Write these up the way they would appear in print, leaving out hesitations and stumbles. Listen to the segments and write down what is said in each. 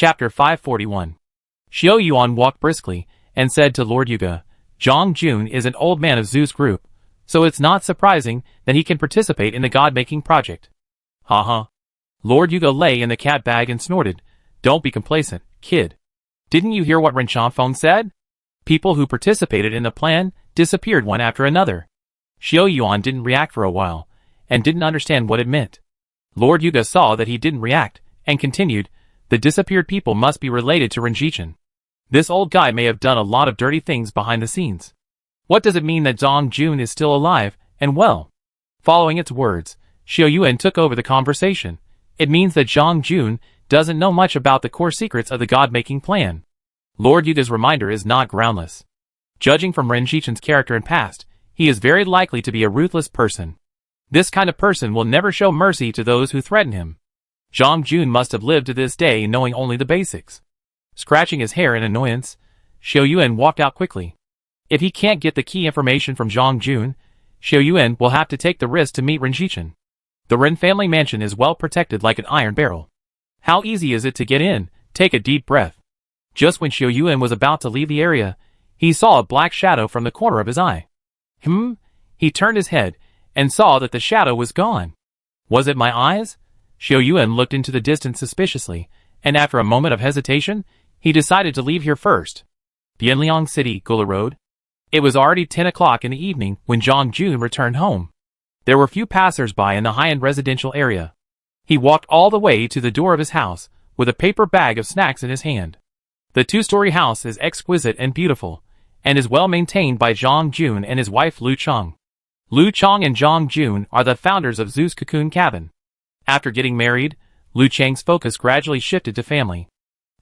Chapter 541. Xiao Yuan walked briskly, and said to Lord Yuga, Zhang Jun is an old man of Zeus group, so it's not surprising that he can participate in the god-making project. Haha. Lord Yuga lay in the cat bag and snorted. Don't be complacent, kid. Didn't you hear what Ren Xiaofeng said? People who participated in the plan disappeared one after another. Xiao Yuan didn't react for a while, and didn't understand what it meant. Lord Yuga saw that he didn't react, and continued, the disappeared people must be related to Renjichin. This old guy may have done a lot of dirty things behind the scenes. What does it mean that Zhang Jun is still alive, and well? Following its words, Xiao Yuan took over the conversation. It means that Zhang Jun doesn't know much about the core secrets of the god-making plan. Lord Yuga's reminder is not groundless. Judging from Renjichin's character and past, he is very likely to be a ruthless person. This kind of person will never show mercy to those who threaten him. Zhang Jun must have lived to this day knowing only the basics. Scratching his hair in annoyance, Xiao Yuan walked out quickly. If he can't get the key information from Zhang Jun, Xiao Yuan will have to take the risk to meet Renjichin. The Ren family mansion is well protected like an iron barrel. How easy is it to get in? Take a deep breath. Just when Xiao Yuan was about to leave the area, he saw a black shadow from the corner of his eye. He turned his head, and saw that the shadow was gone. Was it my eyes? Xiao Yuan looked into the distance suspiciously, and after a moment of hesitation, he decided to leave here first. Bianliang City, Gula Road. It was already 10 o'clock in the evening when Zhang Jun returned home. There were few passers-by in the high-end residential area. He walked all the way to the door of his house, with a paper bag of snacks in his hand. The two-story house is exquisite and beautiful, and is well maintained by Zhang Jun and his wife Lu Chang. Lu Chang and Zhang Jun are the founders of Zeus Cocoon Cabin. After getting married, Lu Chang's focus gradually shifted to family.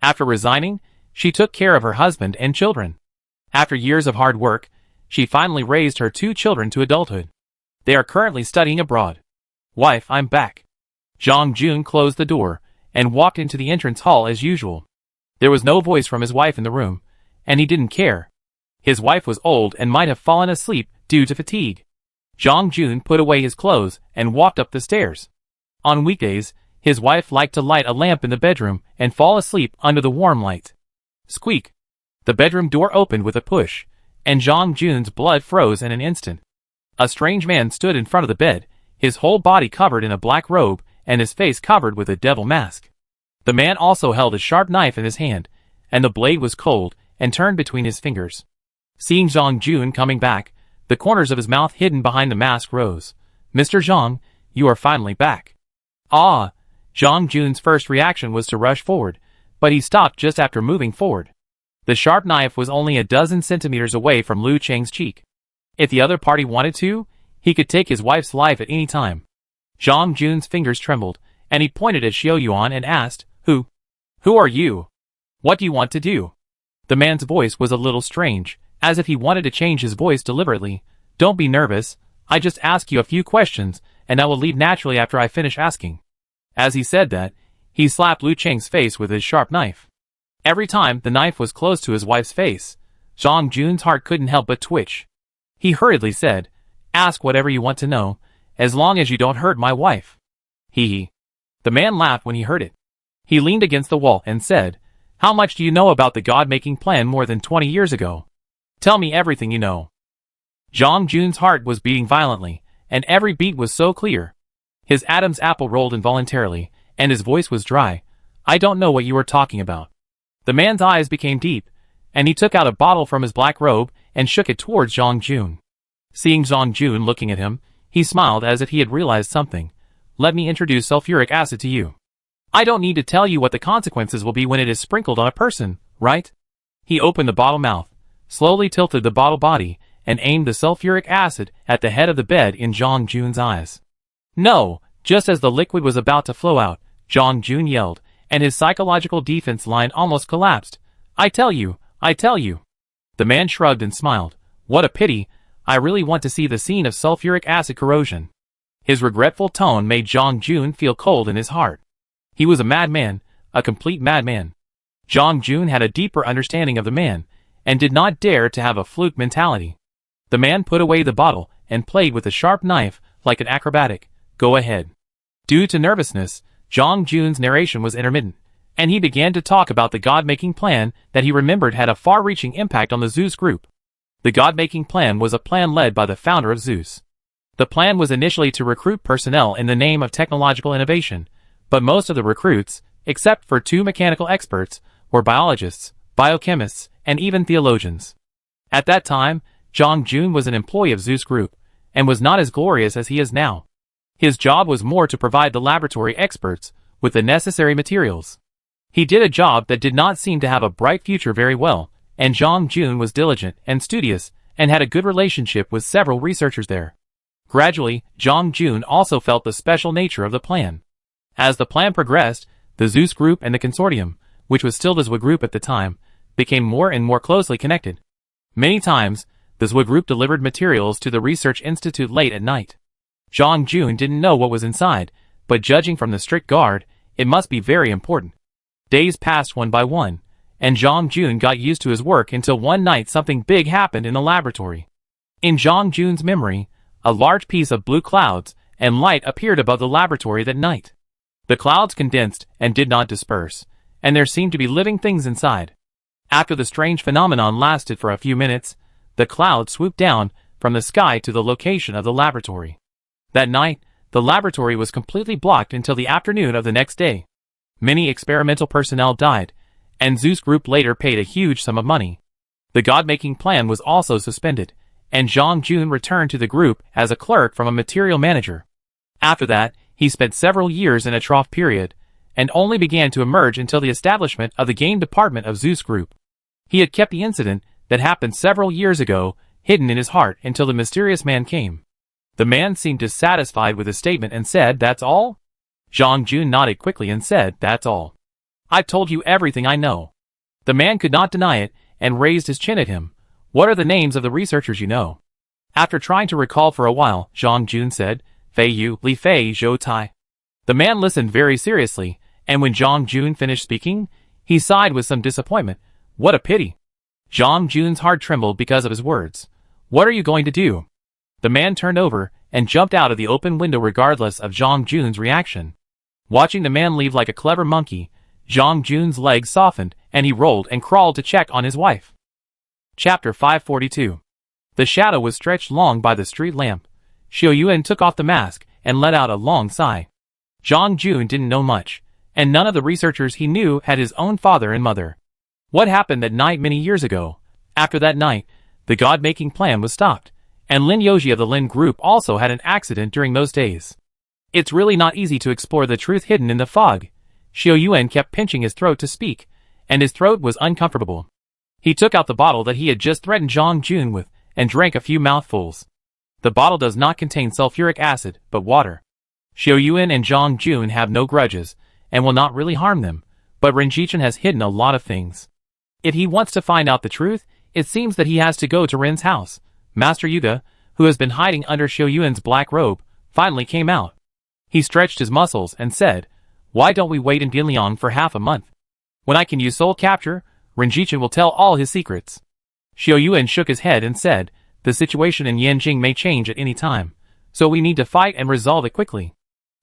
After resigning, she took care of her husband and children. After years of hard work, she finally raised her 2 children to adulthood. They are currently studying abroad. Wife, I'm back. Zhang Jun closed the door, and walked into the entrance hall as usual. There was no voice from his wife in the room, and he didn't care. His wife was old and might have fallen asleep due to fatigue. Zhang Jun put away his clothes and walked up the stairs. On weekdays, his wife liked to light a lamp in the bedroom and fall asleep under the warm light. Squeak! The bedroom door opened with a push, and Zhang Jun's blood froze in an instant. A strange man stood in front of the bed, his whole body covered in a black robe and his face covered with a devil mask. The man also held a sharp knife in his hand, and the blade was cold and turned between his fingers. Seeing Zhang Jun coming back, the corners of his mouth hidden behind the mask rose. Mr. Zhang, you are finally back. Ah! Zhang Jun's first reaction was to rush forward, but he stopped just after moving forward. The sharp knife was only a dozen centimeters away from Lu Chang's cheek. If the other party wanted to, he could take his wife's life at any time. Zhang Jun's fingers trembled, and he pointed at Xiao Yuan and asked, Who are you? What do you want to do? The man's voice was a little strange, as if he wanted to change his voice deliberately. Don't be nervous, I just ask you a few questions, and I will leave naturally after I finish asking. As he said that, he slapped Lu Chang's face with his sharp knife. Every time the knife was close to his wife's face, Zhang Jun's heart couldn't help but twitch. He hurriedly said, Ask whatever you want to know, as long as you don't hurt my wife. Hee. The man laughed when he heard it. He leaned against the wall and said, How much do you know about the god-making plan more than 20 years ago? Tell me everything you know. Zhang Jun's heart was beating violently, and every beat was so clear. His Adam's apple rolled involuntarily, and his voice was dry. I don't know what you are talking about. The man's eyes became deep, and he took out a bottle from his black robe and shook it towards Zhang Jun. Seeing Zhang Jun looking at him, he smiled as if he had realized something. Let me introduce sulfuric acid to you. I don't need to tell you what the consequences will be when it is sprinkled on a person, right? He opened the bottle mouth, slowly tilted the bottle body, and aimed the sulfuric acid at the head of the bed in Zhang Jun's eyes. No! Just as the liquid was about to flow out, Zhang Jun yelled, and his psychological defense line almost collapsed. I tell you! The man shrugged and smiled. What a pity, I really want to see the scene of sulfuric acid corrosion. His regretful tone made Zhang Jun feel cold in his heart. He was a madman, a complete madman. Zhang Jun had a deeper understanding of the man, and did not dare to have a fluke mentality. The man put away the bottle, and played with the sharp knife, like an acrobatic. Go ahead. Due to nervousness, Zhang Jun's narration was intermittent, and he began to talk about the God-making plan that he remembered had a far-reaching impact on the Zeus group. The God-making plan was a plan led by the founder of Zeus. The plan was initially to recruit personnel in the name of technological innovation, but most of the recruits, except for 2 mechanical experts, were biologists, biochemists, and even theologians. At that time, Jong Jun was an employee of Zeus Group, and was not as glorious as he is now. His job was more to provide the laboratory experts with the necessary materials. He did a job that did not seem to have a bright future very well, and Jong Jun was diligent and studious, and had a good relationship with several researchers there. Gradually, Jong Jun also felt the special nature of the plan. As the plan progressed, the Zeus Group and the consortium, which was still the ZWA Group at the time, became more and more closely connected. Many times, the ZWA Group delivered materials to the Research Institute late at night. Jong Jun didn't know what was inside, but judging from the strict guard, it must be very important. Days passed one by one, and Jong Jun got used to his work until one night something big happened in the laboratory. In Jong Jun's memory, a large piece of blue clouds and light appeared above the laboratory that night. The clouds condensed and did not disperse, and there seemed to be living things inside. After the strange phenomenon lasted for a few minutes, the cloud swooped down from the sky to the location of the laboratory. That night, the laboratory was completely blocked until the afternoon of the next day. Many experimental personnel died, and Zeus Group later paid a huge sum of money. The God-making plan was also suspended, and Jong Jun returned to the group as a clerk from a material manager. After that, he spent several years in a trough period, and only began to emerge until the establishment of the game department of Zeus Group. He had kept the incident that happened several years ago hidden in his heart until the mysterious man came. The man seemed dissatisfied with his statement and said, "That's all?" Jong Jun nodded quickly and said, "That's all. I've told you everything I know." The man could not deny it and raised his chin at him. "What are the names of the researchers you know?" After trying to recall for a while, Jong Jun said, "Fei Yu, Li Fei, Zhou Tai." The man listened very seriously, and when Jong Jun finished speaking, he sighed with some disappointment. What a pity. Jong Jun's heart trembled because of his words. "What are you going to do?" The man turned over and jumped out of the open window regardless of Jong Jun's reaction. Watching the man leave like a clever monkey, Jong Jun's legs softened and he rolled and crawled to check on his wife. Chapter 542. The shadow was stretched long by the street lamp. Xiao Yuan took off the mask and let out a long sigh. Jong Jun didn't know much, and none of the researchers he knew had his own father and mother. What happened that night many years ago? After that night, the God-making plan was stopped, and Lin Yoji of the Lin Group also had an accident during those days. It's really not easy to explore the truth hidden in the fog. Xiao Yuan kept pinching his throat to speak, and his throat was uncomfortable. He took out the bottle that he had just threatened Jong Jun with, and drank a few mouthfuls. The bottle does not contain sulfuric acid, but water. Xiao Yuan and Jong Jun have no grudges, and will not really harm them, but Renjichin has hidden a lot of things. If he wants to find out the truth, it seems that he has to go to Ren's house. Master Yuga, who has been hiding under Xiao Yuan's black robe, finally came out. He stretched his muscles and said, "Why don't we wait in Bianliang for half a month? When I can use soul capture, Renjichin will tell all his secrets." Xiao Yuan shook his head and said, "The situation in Yanjing may change at any time, so we need to fight and resolve it quickly."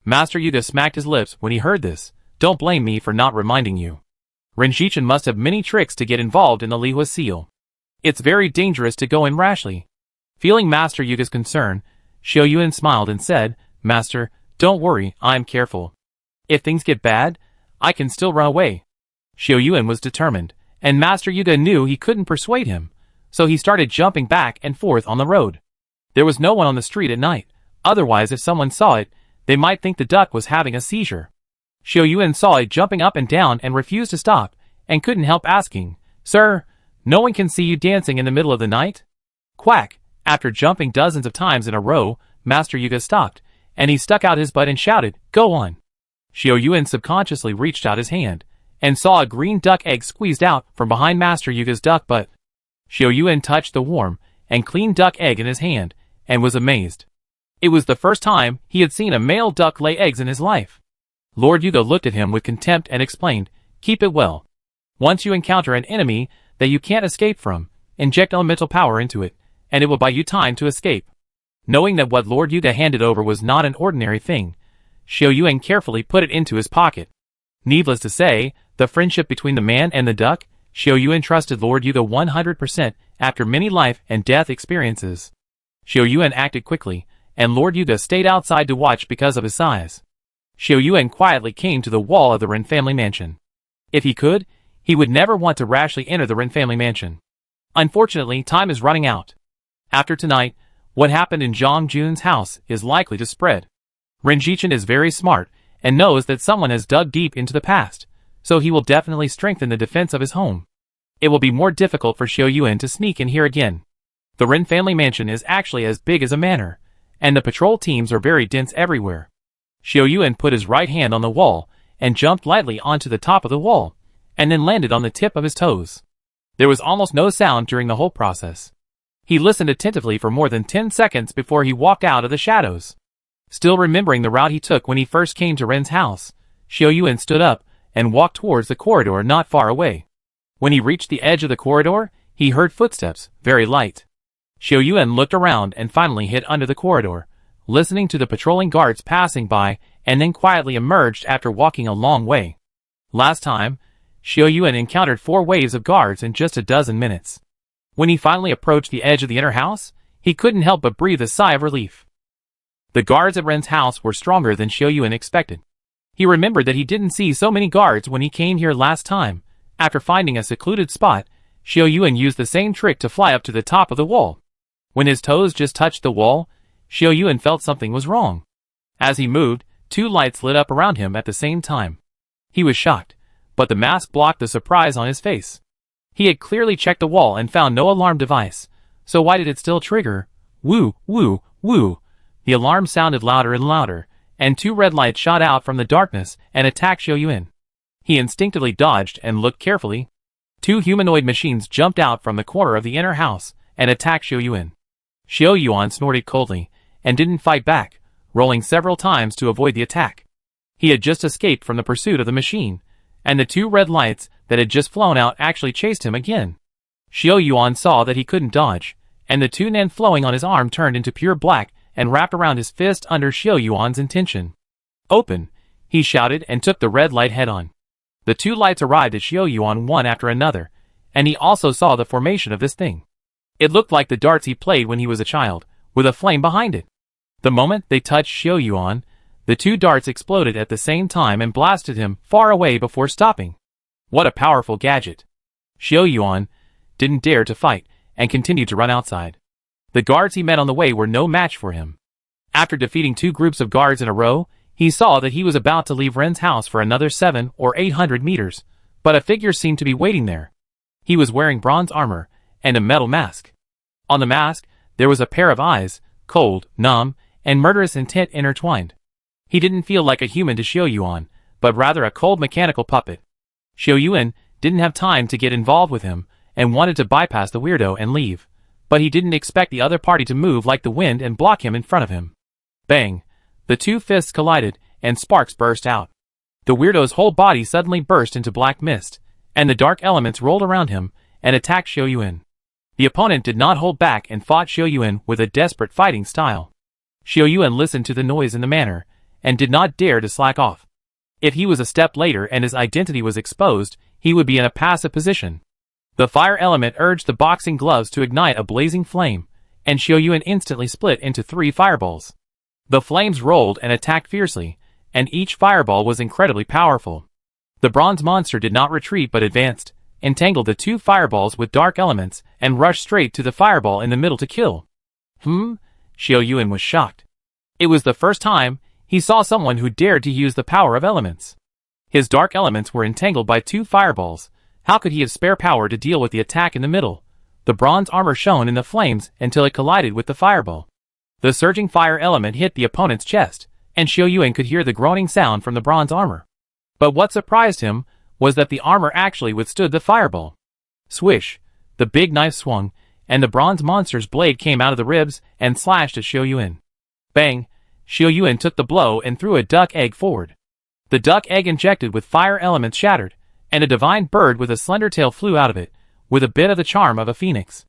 Master Yuga smacked his lips when he heard this. "Don't blame me for not reminding you. Renjichin must have many tricks to get involved in the Lihua seal. It's very dangerous to go in rashly." Feeling Master Yuga's concern, Xiao Yuan smiled and said, "Master, don't worry, I'm careful. If things get bad, I can still run away." Xiao Yuan was determined, and Master Yuga knew he couldn't persuade him, so he started jumping back and forth on the road. There was no one on the street at night, otherwise if someone saw it, they might think the duck was having a seizure. Xiao Yuan saw it jumping up and down and refused to stop, and couldn't help asking, "Sir, no one can see you dancing in the middle of the night?" Quack! After jumping dozens of times in a row, Master Yuga stopped, and he stuck out his butt and shouted, "Go on." Xiao Yuan subconsciously reached out his hand, and saw a green duck egg squeezed out from behind Master Yuga's duck butt. Xiao Yuan touched the warm and clean duck egg in his hand, and was amazed. It was the first time he had seen a male duck lay eggs in his life. Lord Yuga looked at him with contempt and explained, "Keep it well. Once you encounter an enemy that you can't escape from, inject elemental power into it, and it will buy you time to escape." Knowing that what Lord Yuga handed over was not an ordinary thing, Xiao Yuan carefully put it into his pocket. Needless to say, The friendship between the man and the duck. Xiao Yuan trusted Lord Yuga 100% after many life and death experiences. Xiao Yuan acted quickly, and Lord Yuga stayed outside to watch because of his size. Xiao Yuan quietly came to the wall of the Ren family mansion. If he could, he would never want to rashly enter the Ren family mansion. Unfortunately, time is running out. After tonight, what happened in Zhang Jun's house is likely to spread. Ren Jichen is very smart and knows that someone has dug deep into the past, so he will definitely strengthen the defense of his home. It will be more difficult for Xiao Yuan to sneak in here again. The Ren family mansion is actually as big as a manor, and the patrol teams are very dense everywhere. Xiao Yuan put his right hand on the wall and jumped lightly onto the top of the wall, and then landed on the tip of his toes. There was almost no sound during the whole process. He listened attentively for more than 10 seconds before he walked out of the shadows. Still remembering the route he took when he first came to Ren's house, Xiao Yuan stood up and walked towards the corridor not far away. When he reached the edge of the corridor, he heard footsteps, very light. Xiao Yuan looked around and finally hid under the corridor, listening to the patrolling guards passing by, and then quietly emerged after walking a long way. Last time, Xiao Yuan encountered 4 waves of guards in just a dozen minutes. When he finally approached the edge of the inner house, he couldn't help but breathe a sigh of relief. The guards at Ren's house were stronger than Xiao Yuan expected. He remembered that he didn't see so many guards when he came here last time. After finding a secluded spot, Xiao Yuan used the same trick to fly up to the top of the wall. When his toes just touched the wall, Xiao Yuan felt something was wrong. As he moved, 2 lights lit up around him at the same time. He was shocked, but the mask blocked the surprise on his face. He had clearly checked the wall and found no alarm device, so why did it still trigger? Woo, woo, woo. The alarm sounded louder and louder, and 2 red lights shot out from the darkness and attacked Xiao Yuan. He instinctively dodged and looked carefully. 2 humanoid machines jumped out from the corner of the inner house and attacked Xiao Yuan. Xiao Yuan snorted coldly and didn't fight back, rolling several times to avoid the attack. He had just escaped from the pursuit of the machine, and the 2 red lights that had just flown out actually chased him again. Xiao Yuan saw that he couldn't dodge, and the 2 nen flowing on his arm turned into pure black and wrapped around his fist under Xiao Yuan's intention. Open, he shouted and took the red light head-on. The 2 lights arrived at Xiao Yuan one after another, and he also saw the formation of this thing. It looked like the darts he played when he was a child, with a flame behind it. The moment they touched Xiao Yuan, the 2 darts exploded at the same time and blasted him far away before stopping. What a powerful gadget. Xiao Yuan didn't dare to fight and continued to run outside. The guards he met on the way were no match for him. After defeating 2 groups of guards in a row, he saw that he was about to leave Ren's house for another 700 or 800 meters, but a figure seemed to be waiting there. He was wearing bronze armor and a metal mask. On the mask, there was a pair of eyes, cold, numb, and murderous intent intertwined. He didn't feel like a human to Xiao Yuan, but rather a cold mechanical puppet. Xiao Yuan didn't have time to get involved with him and wanted to bypass the weirdo and leave, but he didn't expect the other party to move like the wind and block him in front of him. Bang! The 2 fists collided, and sparks burst out. The weirdo's whole body suddenly burst into black mist, and the dark elements rolled around him and attacked Xiao Yuan. The opponent did not hold back and fought Xiao Yuan with a desperate fighting style. Xiao Yuan listened to the noise in the manor, and did not dare to slack off. If he was a step later and his identity was exposed, he would be in a passive position. The fire element urged the boxing gloves to ignite a blazing flame, and Xiao Yuan instantly split into 3 fireballs. The flames rolled and attacked fiercely, and each fireball was incredibly powerful. The bronze monster did not retreat but advanced, entangled the 2 fireballs with dark elements, and rushed straight to the fireball in the middle to kill. Xiao Yuan was shocked. It was the first time he saw someone who dared to use the power of elements. His dark elements were entangled by 2 fireballs. How could he have spare power to deal with the attack in the middle? The bronze armor shone in the flames until it collided with the fireball. The surging fire element hit the opponent's chest, and Xiao Yuan could hear the groaning sound from the bronze armor. But what surprised him was that the armor actually withstood the fireball. Swish! The big knife swung, and the bronze monster's blade came out of the ribs and slashed at Xiao Yuan. Bang! Xiao Yuan took the blow and threw a duck egg forward. The duck egg injected with fire elements shattered, and a divine bird with a slender tail flew out of it, with a bit of the charm of a phoenix.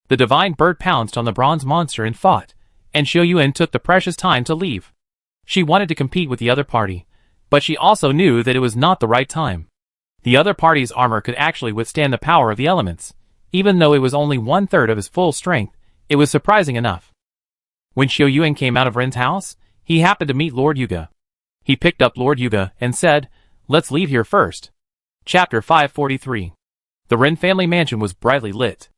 The divine bird pounced on the bronze monster and fought, and Xiao Yuan took the precious time to leave. She wanted to compete with the other party, but she also knew that it was not the right time. The other party's armor could actually withstand the power of the elements. Even though it was only 1/3 of his full strength, it was surprising enough. When Xiao Yuan came out of Ren's house, he happened to meet Lord Yuga. He picked up Lord Yuga and said, "Let's leave here first." Chapter 543. The Ren family mansion was brightly lit.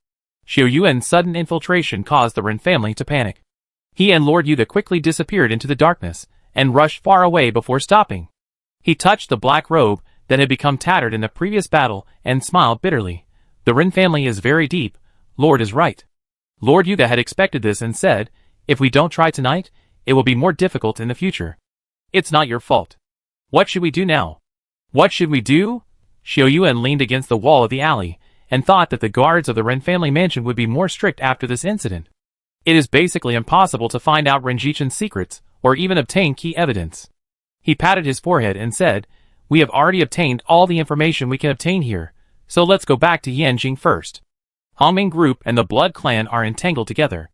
Xiao Yuan's sudden infiltration caused the Ren family to panic. He and Lord Yuga quickly disappeared into the darkness and rushed far away before stopping. He touched the black robe that had become tattered in the previous battle and smiled bitterly. "The Ren family is very deep. Lord is right." Lord Yuga had expected this and said, "If we don't try tonight, it will be more difficult in the future. It's not your fault. What should we do now?" "What should we do?" Xiao Yuan leaned against the wall of the alley and thought that the guards of the Ren family mansion would be more strict after this incident. It is basically impossible to find out Renjichen's secrets or even obtain key evidence. He patted his forehead and said, "We have already obtained all the information we can obtain here, so let's go back to Yanjing first." Hongming Group and the Blood Clan are entangled together.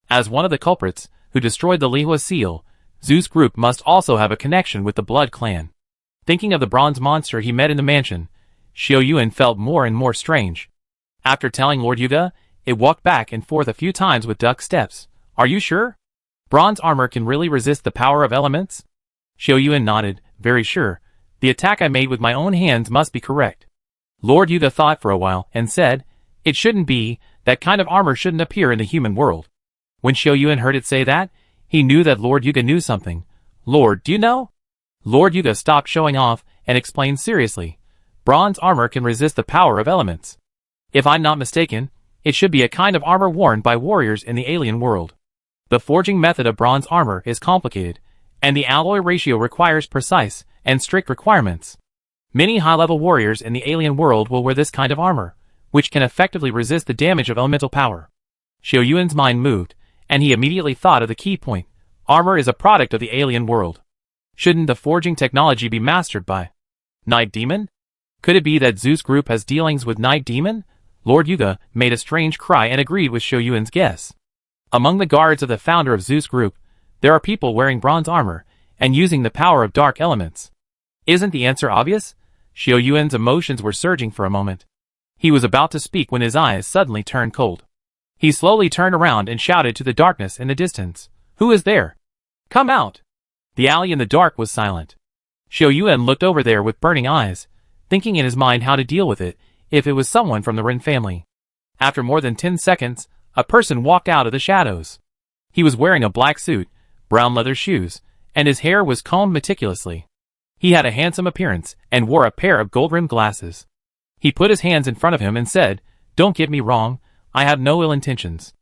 As one of the culprits who destroyed the Lihua seal, Zeus Group must also have a connection with the Blood Clan. Thinking of the bronze monster he met in the mansion, Xiao Yuan felt more and more strange. After telling Lord Yuga, it walked back and forth a few times with duck steps. "Are you sure? Bronze armor can really resist the power of elements?" Xiao Yuan nodded, "Very sure. The attack I made with my own hands must be correct." Lord Yuga thought for a while and said, "It shouldn't be. That kind of armor shouldn't appear in the human world." When Xiao Yuan heard it say that, he knew that Lord Yuga knew something. "Lord, do you know?" Lord Yuga stopped showing off and explained seriously, "Bronze armor can resist the power of elements. If I'm not mistaken, it should be a kind of armor worn by warriors in the alien world. The forging method of bronze armor is complicated, and the alloy ratio requires precise and strict requirements. Many high-level warriors in the alien world will wear this kind of armor, which can effectively resist the damage of elemental power." Xiao Yuan's mind moved, and he immediately thought of the key point. Armor is a product of the alien world. Shouldn't the forging technology be mastered by Night Demon? Could it be that Zeus Group has dealings with Night Demon? Lord Yuga made a strange cry and agreed with Xiao Yuan's guess. Among the guards of the founder of Zeus Group, there are people wearing bronze armor and using the power of dark elements. Isn't the answer obvious? Xiao Yuan's emotions were surging for a moment. He was about to speak when his eyes suddenly turned cold. He slowly turned around and shouted to the darkness in the distance, "Who is there? Come out!" The alley in the dark was silent. Xiao Yuan looked over there with burning eyes, thinking in his mind how to deal with it if it was someone from the Ren family. After more than 10 seconds, a person walked out of the shadows. He was wearing a black suit, brown leather shoes, and his hair was combed meticulously. He had a handsome appearance and wore a pair of gold-rimmed glasses. He put his hands in front of him and said, "Don't get me wrong, I have no ill intentions."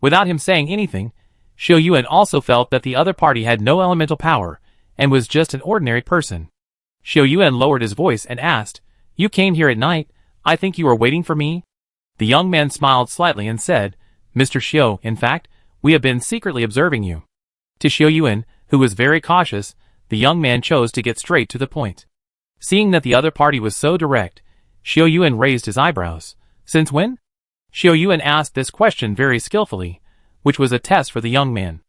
Without him saying anything, Xiao Yuan also felt that the other party had no elemental power and was just an ordinary person. Xiao Yuan lowered his voice and asked, "You came here at night? I think you were waiting for me?" The young man smiled slightly and said, "Mr. Xiao, in fact, we have been secretly observing you." To Xiao Yuan, who was very cautious, the young man chose to get straight to the point. Seeing that the other party was so direct, Xiao Yuan raised his eyebrows. "Since when?" Xiao Yuan asked this question very skillfully, which was a test for the young man.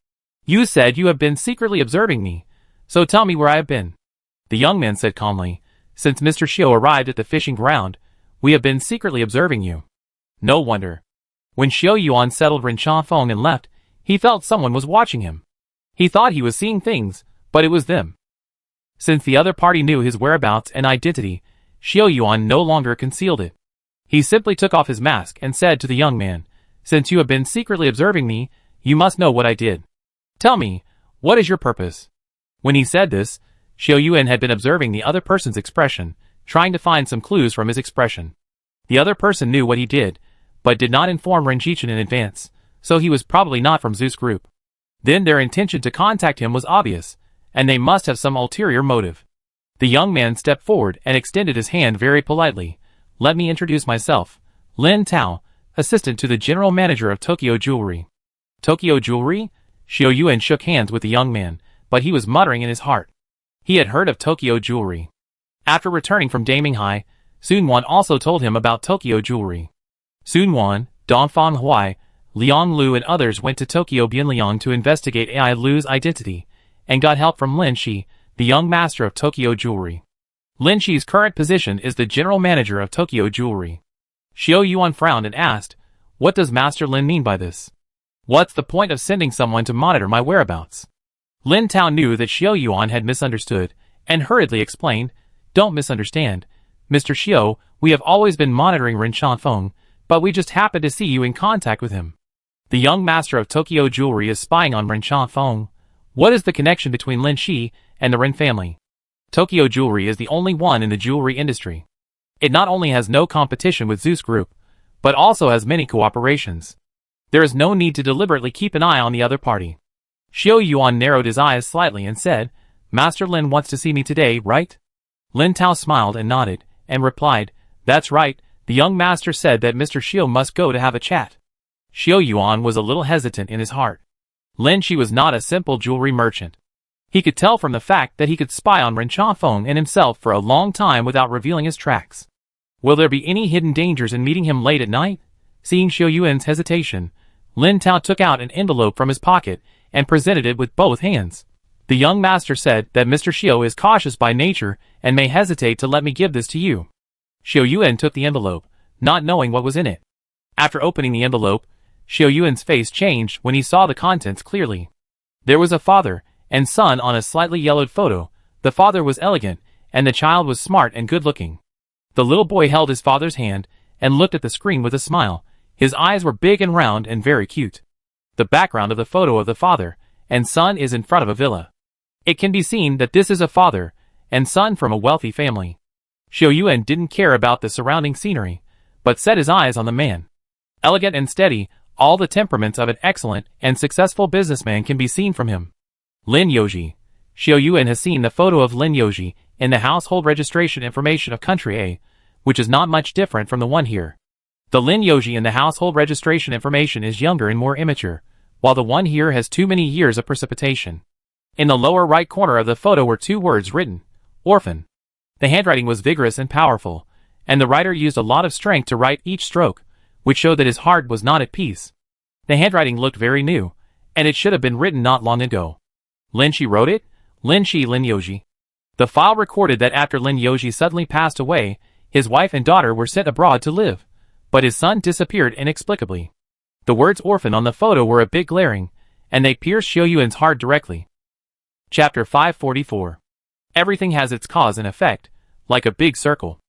"You said you have been secretly observing me, so tell me where I have been." The young man said calmly, "Since Mr. Xiao arrived at the fishing ground, we have been secretly observing you." No wonder. When Xiao Yuan settled Ren Feng and left, he felt someone was watching him. He thought he was seeing things, but it was them. Since the other party knew his whereabouts and identity, Xiao Yuan no longer concealed it. He simply took off his mask and said to the young man, "Since you have been secretly observing me, you must know what I did. Tell me, what is your purpose?" When he said this, Xiao Yuan had been observing the other person's expression, trying to find some clues from his expression. The other person knew what he did, but did not inform Renjichen in advance, so he was probably not from Zeus Group. Then their intention to contact him was obvious, and they must have some ulterior motive. The young man stepped forward and extended his hand very politely. "Let me introduce myself. Lin Tao, assistant to the general manager of Tokyo Jewelry." Tokyo Jewelry? Xiao Yuan shook hands with the young man, but he was muttering in his heart. He had heard of Tokyo Jewelry. After returning from Daminghai, Sunwan also told him about Tokyo Jewelry. Sunwan, Dongfang Huai, Liang Lu and others went to Tokyo Bianliang to investigate Ai Lu's identity, and got help from Lin Shi, the young master of Tokyo Jewelry. Lin Shi's current position is the general manager of Tokyo Jewelry. Xiao Yuan frowned and asked, "What does Master Lin mean by this? What's the point of sending someone to monitor my whereabouts?" Lin Tao knew that Xiao Yuan had misunderstood, and hurriedly explained, "Don't misunderstand. Mr. Xiao, we have always been monitoring Ren Chanfeng, but we just happened to see you in contact with him. The young master of Tokyo Jewelry is spying on Ren Chanfeng. What is the connection between Lin Shi and the Ren family? Tokyo Jewelry is the only one in the jewelry industry. It not only has no competition with Zeus Group, but also has many cooperations. There is no need to deliberately keep an eye on the other party." Xiao Yuan narrowed his eyes slightly and said, "Master Lin wants to see me today, right?" Lin Tao smiled and nodded, and replied, "That's right, the young master said that Mr. Xiao must go to have a chat." Xiao Yuan was a little hesitant in his heart. Lin Shi was not a simple jewelry merchant. He could tell from the fact that he could spy on Ren Chanfeng and himself for a long time without revealing his tracks. Will there be any hidden dangers in meeting him late at night? Seeing Xiao Yuan's hesitation, Lin Tao took out an envelope from his pocket and presented it with both hands. "The young master said that Mr. Xiao is cautious by nature and may hesitate to let me give this to you." Xiao Yuan took the envelope, not knowing what was in it. After opening the envelope, Xiao Yuan's face changed when he saw the contents clearly. There was a father and son on a slightly yellowed photo. The father was elegant, and the child was smart and good-looking. The little boy held his father's hand and looked at the screen with a smile. His eyes were big and round and very cute. The background of the photo of the father and son is in front of a villa. It can be seen that this is a father and son from a wealthy family. Xiao Yuan didn't care about the surrounding scenery, but set his eyes on the man. Elegant and steady, all the temperaments of an excellent and successful businessman can be seen from him. Lin Yoji. Xiao Yuan has seen the photo of Lin Yoji in the household registration information of country A, which is not much different from the one here. The Lin Yoji in the household registration information is younger and more immature, while the one here has too many years of precipitation. In the lower right corner of the photo were two words written, "Orphan." The handwriting was vigorous and powerful, and the writer used a lot of strength to write each stroke, which showed that his heart was not at peace. The handwriting looked very new, and it should have been written not long ago. Lin Shi wrote it? Lin Shi Lin Yoji. The file recorded that after Lin Yoji suddenly passed away, his wife and daughter were sent abroad to live, but his son disappeared inexplicably. The words orphan on the photo were a bit glaring, and they pierced Xiao Yuan's heart directly. Chapter 544. Everything has its cause and effect, like a big circle.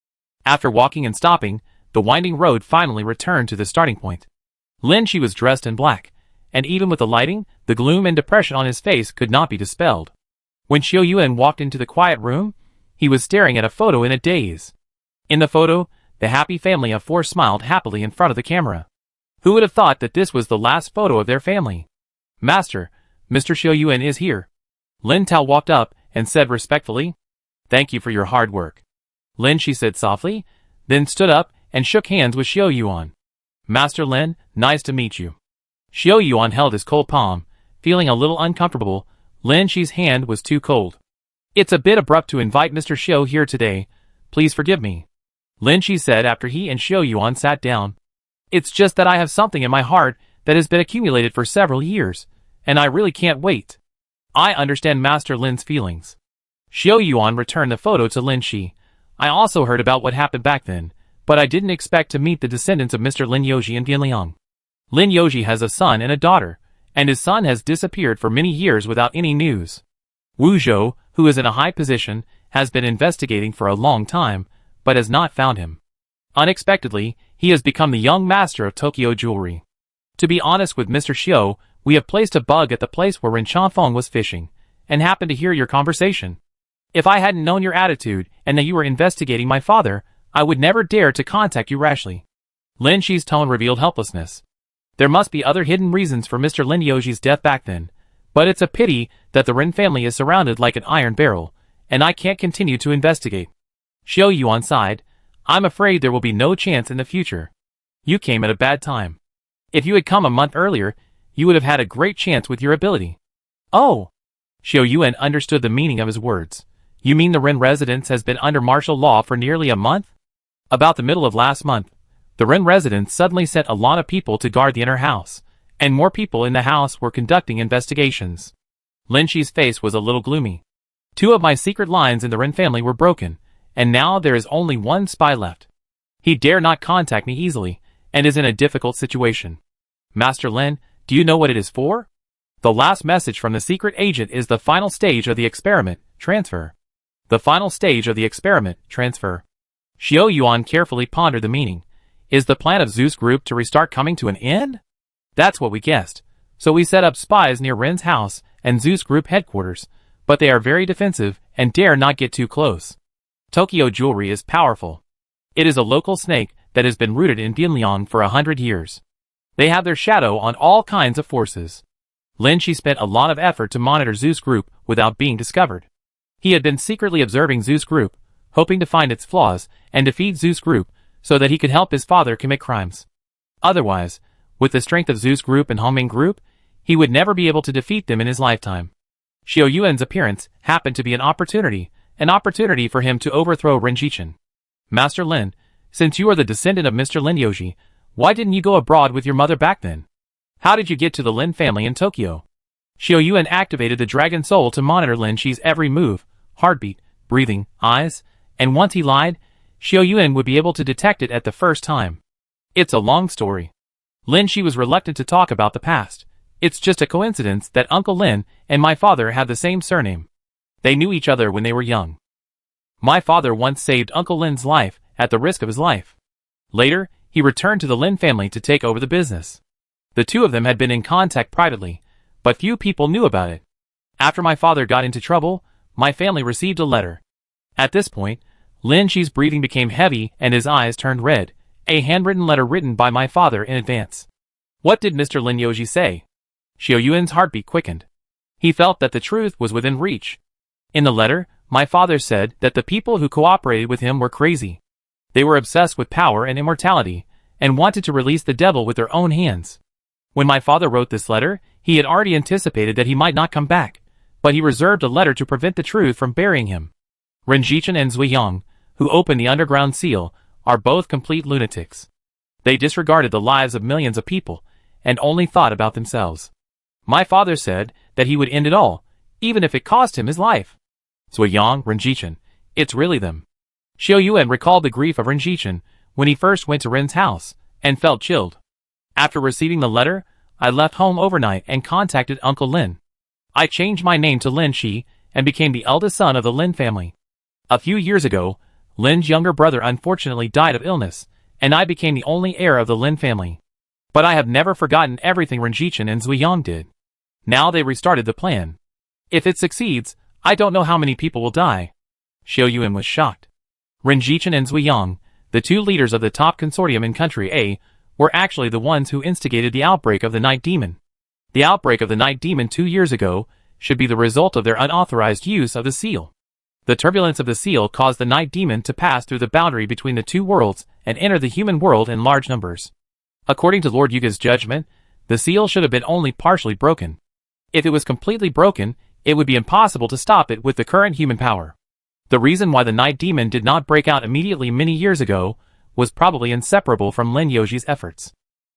After walking and stopping, the winding road finally returned to the starting point. Lin Shi was dressed in black, and even with the lighting, the gloom and depression on his face could not be dispelled. When Xiao Yuan walked into the quiet room, he was staring at a photo in a daze. In the photo, the happy family of four smiled happily in front of the camera. Who would have thought that this was the last photo of their family? "Master, Mr. Xiao Yuan is here." Lin Tao walked up and said respectfully, "Thank you for your hard work." Lin Shi said softly, then stood up and shook hands with Xiao Yuan. "Master Lin, nice to meet you." Xiao Yuan held his cold palm, feeling a little uncomfortable. Lin Shi's hand was too cold. "It's a bit abrupt to invite Mr. Xiao here today. Please forgive me," Lin Shi said after he and Xiao Yuan sat down. "It's just that I have something in my heart that has been accumulated for several years, and I really can't wait." "I understand Master Lin's feelings." Xiao Yuan returned the photo to Lin Shi. "I also heard about what happened back then, but I didn't expect to meet the descendants of Mr. Lin Yoji in Bianliang. Lin Yoji has a son and a daughter, and his son has disappeared for many years without any news. Wu Zhou, who is in a high position, has been investigating for a long time, but has not found him. Unexpectedly, he has become the young master of Tokyo Jewelry. To be honest with Mr. Xiao, we have placed a bug at the place where Ren Chanfeng was fishing, and happened to hear your conversation. If I hadn't known your attitude and that you were investigating my father, I would never dare to contact you rashly." Lin Shi's tone revealed helplessness. There must be other hidden reasons for Mr. Lin Yoji's death back then, but it's a pity that the Ren family is surrounded like an iron barrel, and I can't continue to investigate. Xiao Yuan sighed. "I'm afraid there will be no chance in the future. You came at a bad time. If you had come a month earlier, you would have had a great chance with your ability." "Oh!" Xiao Yuan understood the meaning of his words. "You mean the Ren residence has been under martial law for nearly a month?" "About the middle of last month, the Ren residence suddenly sent a lot of people to guard the inner house, and more people in the house were conducting investigations." Lin Shi's face was a little gloomy. "Two of my secret lines in the Ren family were broken, and now there is only one spy left. He dare not contact me easily, and is in a difficult situation. Master Lin, do you know what it is for? The last message from the secret agent is the final stage of the experiment, transfer. The final stage of the experiment, transfer. Xiao Yuan carefully pondered the meaning. Is the plan of Zeus Group to restart coming to an end? That's what we guessed. So we set up spies near Ren's house and Zeus Group headquarters, but they are very defensive and dare not get too close. Tokyo Jewelry is powerful. It is a local snake that has been rooted in Bianliang for 100 years. They have their shadow on all kinds of forces. Lin Shi spent a lot of effort to monitor Zeus Group without being discovered. He had been secretly observing Zeus Group, hoping to find its flaws and defeat Zeus Group so that he could help his father commit crimes. Otherwise, with the strength of Zeus Group and Hongming Group, he would never be able to defeat them in his lifetime. Xiao Yuan's appearance happened to be an opportunity for him to overthrow Ren Jichin. Master Lin, since you are the descendant of Mr. Lin Yoji, why didn't you go abroad with your mother back then? How did you get to the Lin family in Tokyo? Xiao Yuan activated the Dragon Soul to monitor Lin Shi's every move, heartbeat, breathing, eyes, and once he lied, Xiao Yuan would be able to detect it at the first time. It's a long story. Lin Shi was reluctant to talk about the past. It's just a coincidence that Uncle Lin and my father have the same surname. They knew each other when they were young. My father once saved Uncle Lin's life at the risk of his life. Later, he returned to the Lin family to take over the business. The two of them had been in contact privately, but few people knew about it. After my father got into trouble, my family received a letter. At this point, Lin Shi's breathing became heavy and his eyes turned red, a handwritten letter written by my father in advance. What did Mr. Lin Yoji say? Xiao Yuan's heartbeat quickened. He felt that the truth was within reach. In the letter, my father said that the people who cooperated with him were crazy. They were obsessed with power and immortality, and wanted to release the devil with their own hands. When my father wrote this letter, he had already anticipated that he might not come back, but he reserved a letter to prevent the truth from burying him. Ren Jichin and Zui Yang, who opened the underground seal, are both complete lunatics. They disregarded the lives of millions of people, and only thought about themselves. My father said that he would end it all, even if it cost him his life. Zui Yang, Ren Jichin, it's really them. Xiao Yuan recalled the grief of Ren Jichin when he first went to Ren's house, and felt chilled. After receiving the letter, I left home overnight and contacted Uncle Lin. I changed my name to Lin Shi, and became the eldest son of the Lin family. A few years ago, Lin's younger brother unfortunately died of illness, and I became the only heir of the Lin family. But I have never forgotten everything Ren Jichin and Zui Yang did. Now they restarted the plan. If it succeeds, I don't know how many people will die. Xiao Yuan was shocked. Ren Jichin and Zui Yang, the two leaders of the top consortium in Country A, were actually the ones who instigated the outbreak of the Night Demon. The outbreak of the Night Demon 2 years ago should be the result of their unauthorized use of the seal. The turbulence of the seal caused the Night Demon to pass through the boundary between the two worlds and enter the human world in large numbers. According to Lord Yuga's judgment, the seal should have been only partially broken. If it was completely broken, it would be impossible to stop it with the current human power. The reason why the Night Demon did not break out immediately many years ago was probably inseparable from Lin Yoji's efforts.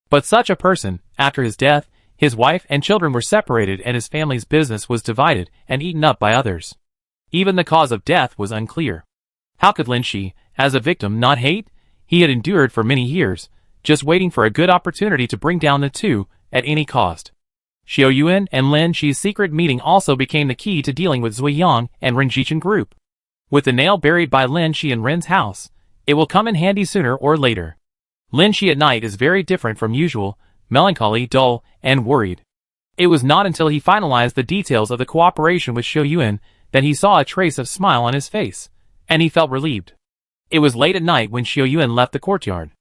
But such a person, after his death, his wife and children were separated and his family's business was divided and eaten up by others. Even the cause of death was unclear. How could Lin Shi, as a victim, not hate? He had endured for many years, just waiting for a good opportunity to bring down the two, at any cost. Xiao Yuan and Lin Shi's secret meeting also became the key to dealing with Zui Yang and Ren Jichin Group. With the nail buried by Lin Shi in Ren's house, it will come in handy sooner or later. Lin Shi at night is very different from usual, melancholy, dull, and worried. It was not until he finalized the details of the cooperation with Xiao Yuan that he saw a trace of smile on his face, and he felt relieved. It was late at night when Xiao Yuan left the courtyard.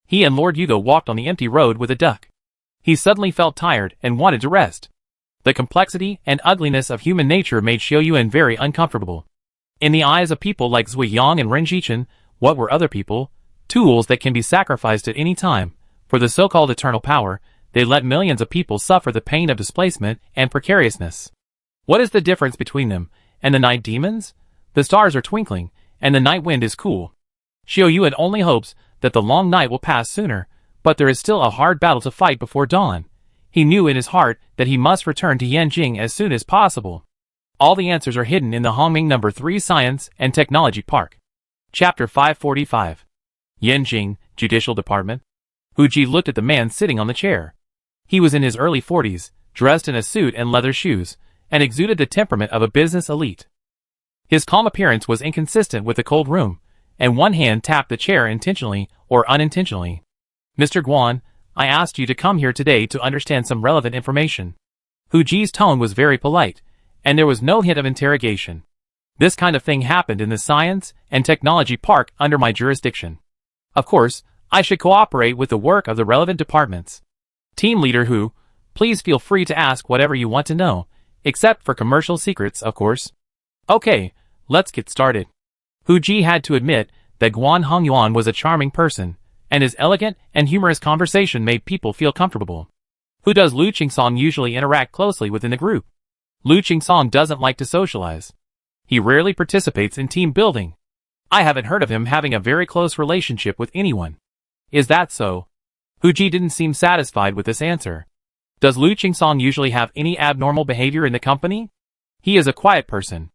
He and Lord Yuga walked on the empty road with a duck. He suddenly felt tired and wanted to rest. The complexity and ugliness of human nature made Xiao Yuan very uncomfortable. In the eyes of people like Zui Yang and Ren Jichin, what were other people? Tools that can be sacrificed at any time. For the so-called eternal power, they let millions of people suffer the pain of displacement and precariousness. What is the difference between them and the night demons? The stars are twinkling, and the night wind is cool. Xiao Yuan only hopes that the long night will pass sooner, but there is still a hard battle to fight before dawn. He knew in his heart that he must return to Yanjing as soon as possible. All the answers are hidden in the Hongming No. 3 Science and Technology Park. Chapter 545. Yanjing, Judicial Department. Hu Ji looked at the man sitting on the chair. He was in his early 40s, dressed in a suit and leather shoes, and exuded the temperament of a business elite. His calm appearance was inconsistent with the cold room, and one hand tapped the chair intentionally or unintentionally. Mr. Guan, I asked you to come here today to understand some relevant information. Hu Ji's tone was very polite, and there was no hint of interrogation. This kind of thing happened in the Science and Technology Park under my jurisdiction. Of course, I should cooperate with the work of the relevant departments. Team Leader Hu, please feel free to ask whatever you want to know, except for commercial secrets, of course. Okay, let's get started. Hu Ji had to admit that Guan Hongyuan was a charming person, and his elegant and humorous conversation made people feel comfortable. Who does Lu Qingsong usually interact closely within the group? Lu Qingsong doesn't like to socialize. He rarely participates in team building. I haven't heard of him having a very close relationship with anyone. Is that so? Hu Ji didn't seem satisfied with this answer. Does Lu Qingsong usually have any abnormal behavior in the company? He is a quiet person.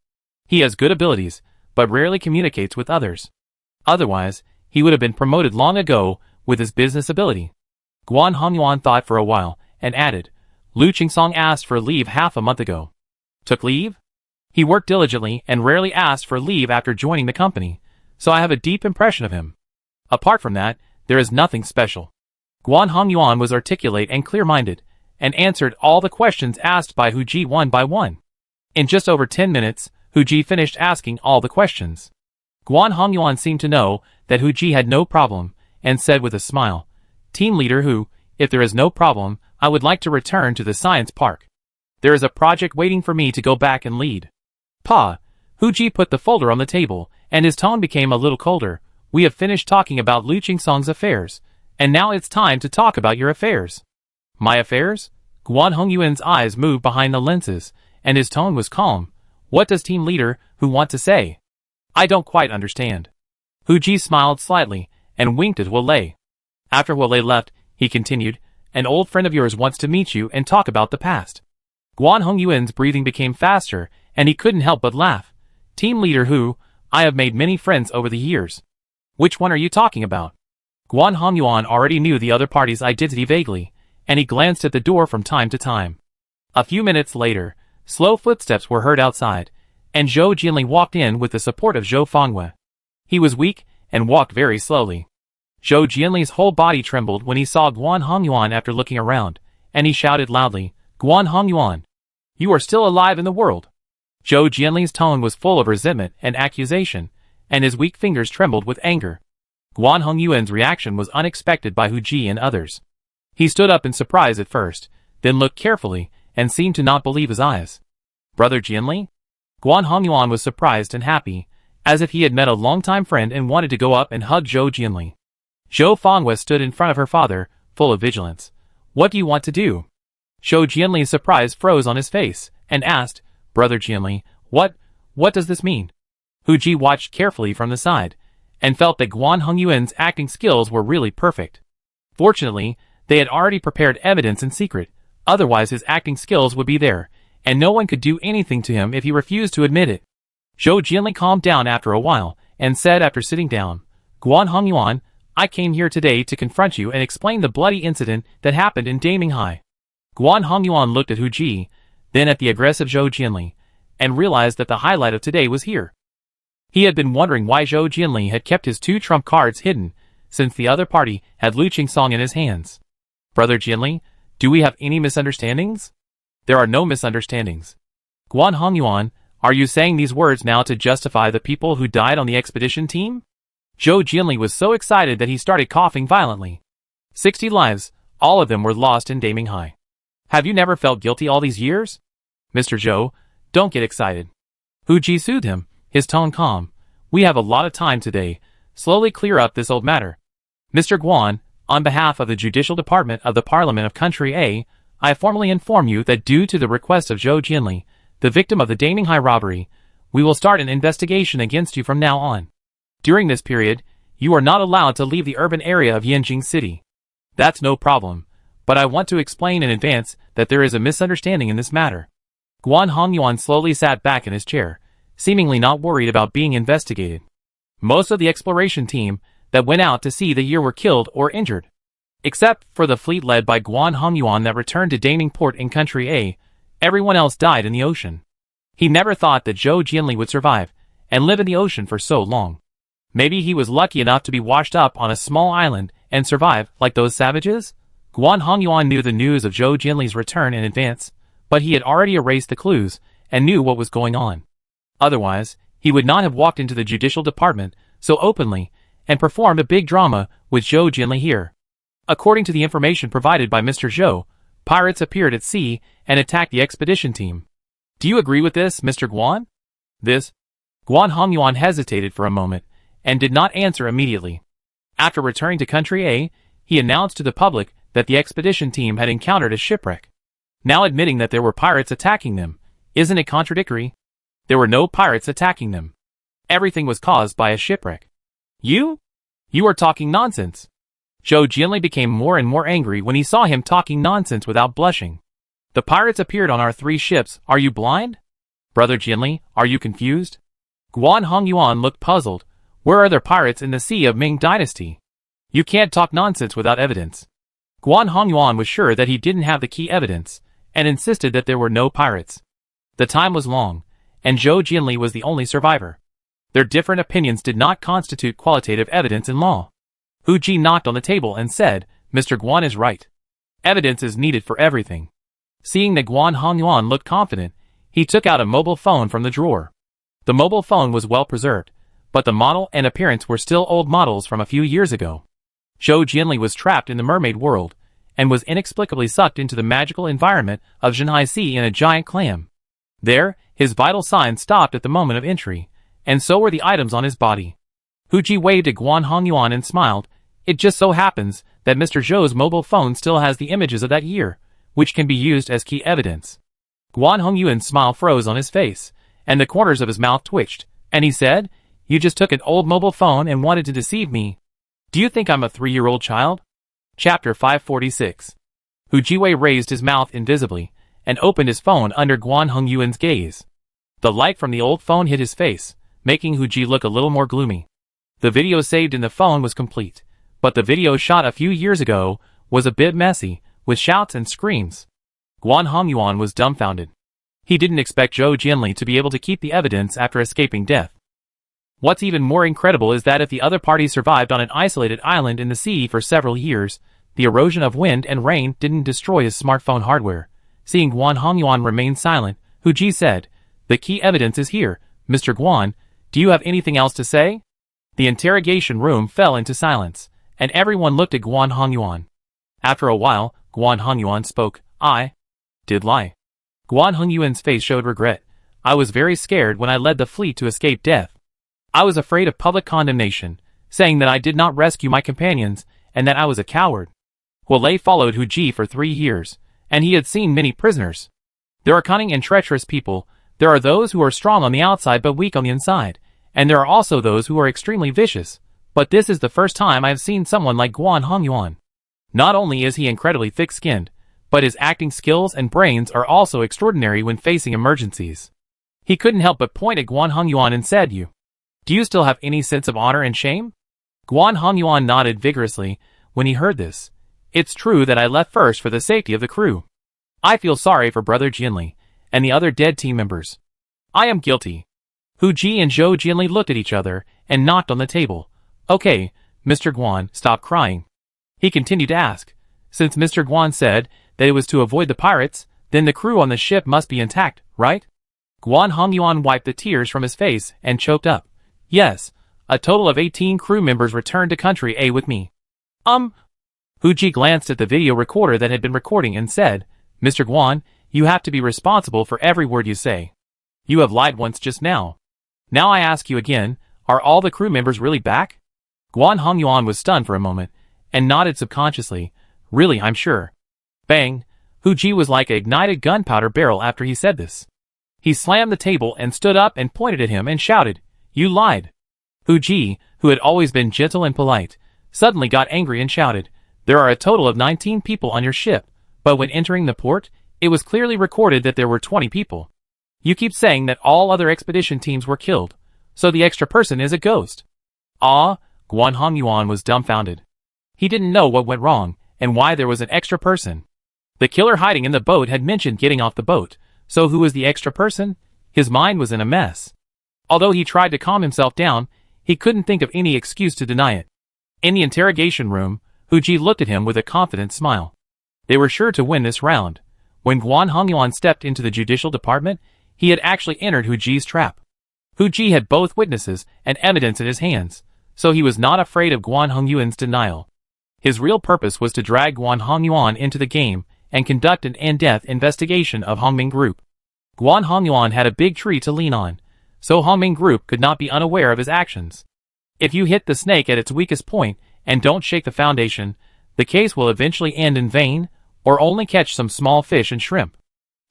He has good abilities, but rarely communicates with others. Otherwise, he would have been promoted long ago with his business ability. Guan Hongyuan thought for a while, and added, Lu Qingsong asked for leave half a month ago. Took leave? He worked diligently and rarely asked for leave after joining the company, so I have a deep impression of him. Apart from that, there is nothing special. Guan Hongyuan was articulate and clear-minded, and answered all the questions asked by Hu Ji one by one. In just over 10 minutes, Hu Ji finished asking all the questions. Guan Hongyuan seemed to know that Hu Ji had no problem, and said with a smile, Team Leader Hu, if there is no problem, I would like to return to the Science Park. There is a project waiting for me to go back and lead. Pa, Hu Ji put the folder on the table, and his tone became a little colder. We have finished talking about Lu Qingsong's affairs, and now it's time to talk about your affairs. My affairs? Guan Hongyuan's eyes moved behind the lenses, and his tone was calm. What does Team Leader Hu want to say? I don't quite understand. Hu Ji smiled slightly, and winked at Wale. After Wale left, he continued, an old friend of yours wants to meet you and talk about the past. Guan Hongyuan's breathing became faster, and he couldn't help but laugh. Team Leader Hu, I have made many friends over the years. Which one are you talking about? Guan Hongyuan already knew the other party's identity vaguely, and he glanced at the door from time to time. A few minutes later, slow footsteps were heard outside, and Zhou Jianli walked in with the support of Zhou Fangwe. He was weak, and walked very slowly. Zhou Jianli's whole body trembled when he saw Guan Hongyuan after looking around, and he shouted loudly, Guan Hongyuan! You are still alive in the world! Zhou Jianli's tone was full of resentment and accusation, and his weak fingers trembled with anger. Guan Hongyuan's reaction was unexpected by Hu Ji and others. He stood up in surprise at first, then looked carefully, and seemed to not believe his eyes. Brother Jianli? Guan Hongyuan was surprised and happy, as if he had met a longtime friend and wanted to go up and hug Zhou Jianli. Zhou Fangwe stood in front of her father, full of vigilance. What do you want to do? Zhou Jianli's surprise froze on his face, and asked, Brother Jianli, what does this mean? Hu Ji watched carefully from the side, and felt that Guan Hongyuan's acting skills were really perfect. Fortunately, they had already prepared evidence in secret, otherwise his acting skills would be there, and no one could do anything to him if he refused to admit it. Zhou Jianli calmed down after a while, and said after sitting down, Guan Hongyuan, I came here today to confront you and explain the bloody incident that happened in Daminghai. Guan Hongyuan looked at Hu Ji, then at the aggressive Zhou Jianli, and realized that the highlight of today was here. He had been wondering why Zhou Jianli had kept his 2 trump cards hidden, since the other party had Lu Qingsong in his hands. Brother Jianli, do we have any misunderstandings? There are no misunderstandings. Guan Hongyuan, are you saying these words now to justify the people who died on the expedition team? Zhou Jianli was so excited that he started coughing violently. 60 lives, all of them were lost in Daminghai. Have you never felt guilty all these years? Mr. Zhou, don't get excited. Hu Ji soothed him, his tone calm. We have a lot of time today. Slowly clear up this old matter. Mr. Guan, on behalf of the Judicial Department of the Parliament of Country A, I formally inform you that due to the request of Zhou Jianli, the victim of the Daminghai robbery, we will start an investigation against you from now on. During this period, you are not allowed to leave the urban area of Yanjing City. That's no problem, but I want to explain in advance that there is a misunderstanding in this matter. Guan Hongyuan slowly sat back in his chair, seemingly not worried about being investigated. Most of the exploration team that went out to sea the year were killed or injured. Except for the fleet led by Guan Hongyuan that returned to Daning Port in Country A, everyone else died in the ocean. He never thought that Zhou Jianli would survive and live in the ocean for so long. Maybe he was lucky enough to be washed up on a small island and survive like those savages? Guan Hongyuan knew the news of Zhou Jianli's return in advance, but he had already erased the clues and knew what was going on. Otherwise, he would not have walked into the judicial department so openly and performed a big drama with Zhou Jianli here. According to the information provided by Mr. Zhou, pirates appeared at sea and attacked the expedition team. Do you agree with this, Mr. Guan? This? Guan Hongyuan hesitated for a moment and did not answer immediately. After returning to Country A, he announced to the public that the expedition team had encountered a shipwreck. Now admitting that there were pirates attacking them, isn't it contradictory? There were no pirates attacking them. Everything was caused by a shipwreck. You are talking nonsense. Zhou Jianli became more and more angry when he saw him talking nonsense without blushing. The pirates appeared on our 3 ships. Are you blind? Brother Jianli, are you confused? Guan Hongyuan looked puzzled. Where are there pirates in the Sea of Ming Dynasty? You can't talk nonsense without evidence. Guan Hongyuan was sure that he didn't have the key evidence, and insisted that there were no pirates. The time was long, and Zhou Jianli was the only survivor. Their different opinions did not constitute qualitative evidence in law. Hu Ji knocked on the table and said, Mr. Guan is right. Evidence is needed for everything. Seeing that Guan Hongyuan looked confident, he took out a mobile phone from the drawer. The mobile phone was well preserved, but the model and appearance were still old models from a few years ago. Zhou Jianli was trapped in the mermaid world, and was inexplicably sucked into the magical environment of Zhenhai Sea in a giant clam. There, his vital signs stopped at the moment of entry, and so were the items on his body. Hu Ji waved at Guan Hongyuan and smiled. It just so happens that Mr. Zhou's mobile phone still has the images of that year, which can be used as key evidence. Guan Hongyuan's smile froze on his face, and the corners of his mouth twitched, and he said, You just took an old mobile phone and wanted to deceive me. Do you think I'm a 3-year-old child? Chapter 546. Hu Jiwei raised his mouth invisibly, and opened his phone under Guan Hongyuan's gaze. The light from the old phone hit his face, making Hu Ji look a little more gloomy. The video saved in the phone was complete, but the video shot a few years ago was a bit messy, with shouts and screams. Guan Hongyuan was dumbfounded. He didn't expect Zhou Jianli to be able to keep the evidence after escaping death. What's even more incredible is that if the other party survived on an isolated island in the sea for several years, the erosion of wind and rain didn't destroy his smartphone hardware. Seeing Guan Hongyuan remain silent, Hu Ji said, The key evidence is here. Mr. Guan, do you have anything else to say? The interrogation room fell into silence, and everyone looked at Guan Hongyuan. After a while, Guan Hongyuan spoke. I did lie. Guan Hongyuan's face showed regret. I was very scared when I led the fleet to escape death. I was afraid of public condemnation, saying that I did not rescue my companions, and that I was a coward. Hualei followed Hu Ji for 3 years, and he had seen many prisoners. There are cunning and treacherous people. There are those who are strong on the outside but weak on the inside, and there are also those who are extremely vicious. But this is the first time I have seen someone like Guan Hongyuan. Not only is he incredibly thick-skinned, but his acting skills and brains are also extraordinary when facing emergencies. He couldn't help but point at Guan Hongyuan and said, Do you still have any sense of honor and shame? Guan Hongyuan nodded vigorously when he heard this. It's true that I left first for the safety of the crew. I feel sorry for Brother Jianli and the other dead team members. I am guilty. Hu Ji and Zhou Jianli looked at each other and knocked on the table. Okay, Mr. Guan, stop crying. He continued to ask. Since Mr. Guan said that it was to avoid the pirates, then the crew on the ship must be intact, right? Guan Hongyuan wiped the tears from his face and choked up. Yes, a total of 18 crew members returned to Country A with me. Hu Ji glanced at the video recorder that had been recording and said, Mr. Guan, you have to be responsible for every word you say. You have lied once just now. Now I ask you again, are all the crew members really back? Guan Hongyuan was stunned for a moment, and nodded subconsciously. Really, I'm sure. Bang! Hu Ji was like an ignited gunpowder barrel after he said this. He slammed the table and stood up and pointed at him and shouted, You lied! Hu Ji, who had always been gentle and polite, suddenly got angry and shouted, There are a total of 19 people on your ship, but when entering the port, it was clearly recorded that there were 20 people. You keep saying that all other expedition teams were killed, so the extra person is a ghost. Ah, Guan Hongyuan was dumbfounded. He didn't know what went wrong, and why there was an extra person. The killer hiding in the boat had mentioned getting off the boat, so who was the extra person? His mind was in a mess. Although he tried to calm himself down, he couldn't think of any excuse to deny it. In the interrogation room, Hu Ji looked at him with a confident smile. They were sure to win this round. When Guan Hongyuan stepped into the judicial department, he had actually entered Hu Ji's trap. Hu Ji had both witnesses and evidence in his hands, so he was not afraid of Guan Hongyuan's denial. His real purpose was to drag Guan Hongyuan into the game and conduct an in-depth investigation of Hongming Group. Guan Hongyuan had a big tree to lean on, so Hongming Group could not be unaware of his actions. If you hit the snake at its weakest point and don't shake the foundation, the case will eventually end in vain, or only catch some small fish and shrimp.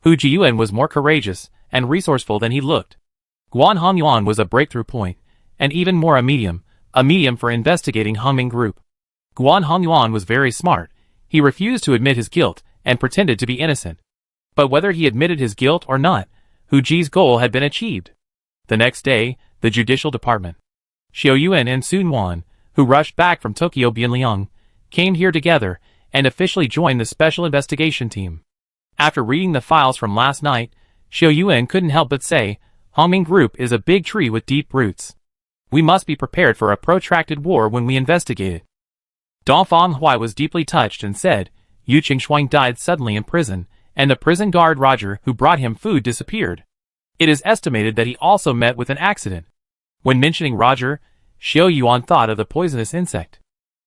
Hu Jiyuan was more courageous and resourceful than he looked. Guan Hongyuan was a breakthrough point, and even more a medium for investigating Hongming Group. Guan Hongyuan was very smart. He refused to admit his guilt and pretended to be innocent. But whether he admitted his guilt or not, Hu Ji's goal had been achieved. The next day, the judicial department. Xiao Yuan and Sun Wan, who rushed back from Tokyo Bianliang, came here together and officially joined the special investigation team. After reading the files from last night, Xiao Yuan couldn't help but say, Hongming Group is a big tree with deep roots. We must be prepared for a protracted war when we investigate it. Dong Fanghui was deeply touched and said, Yu Qingshuang died suddenly in prison, and the prison guard Roger who brought him food disappeared. It is estimated that he also met with an accident. When mentioning Roger, Xiao Yuan thought of the poisonous insect.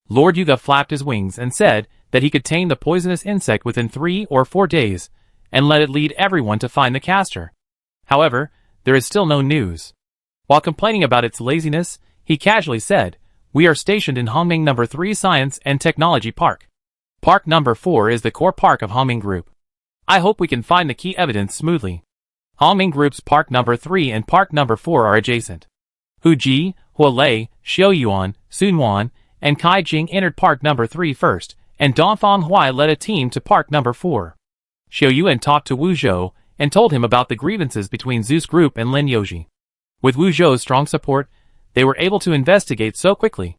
Lord Yuga flapped his wings and said that he could tame the poisonous insect within 3 or 4 days, and let it lead everyone to find the caster. However, there is still no news. While complaining about its laziness, he casually said, We are stationed in Hongming No. 3 Science and Technology Park. Park No. 4 is the core park of Hongming Group. I hope we can find the key evidence smoothly. Hongming Group's Park No. 3 and Park No. 4 are adjacent. Hu Ji, Hua Lei, Xiao Yuan, Sun Wan, and Kai Jing entered Park No. 3 first, and Dong Fanghui led a team to Park No. 4. Xiao Yuan talked to Wu Zhou and told him about the grievances between Zeus Group and Lin Youji. With Wu Zhou's strong support, they were able to investigate so quickly.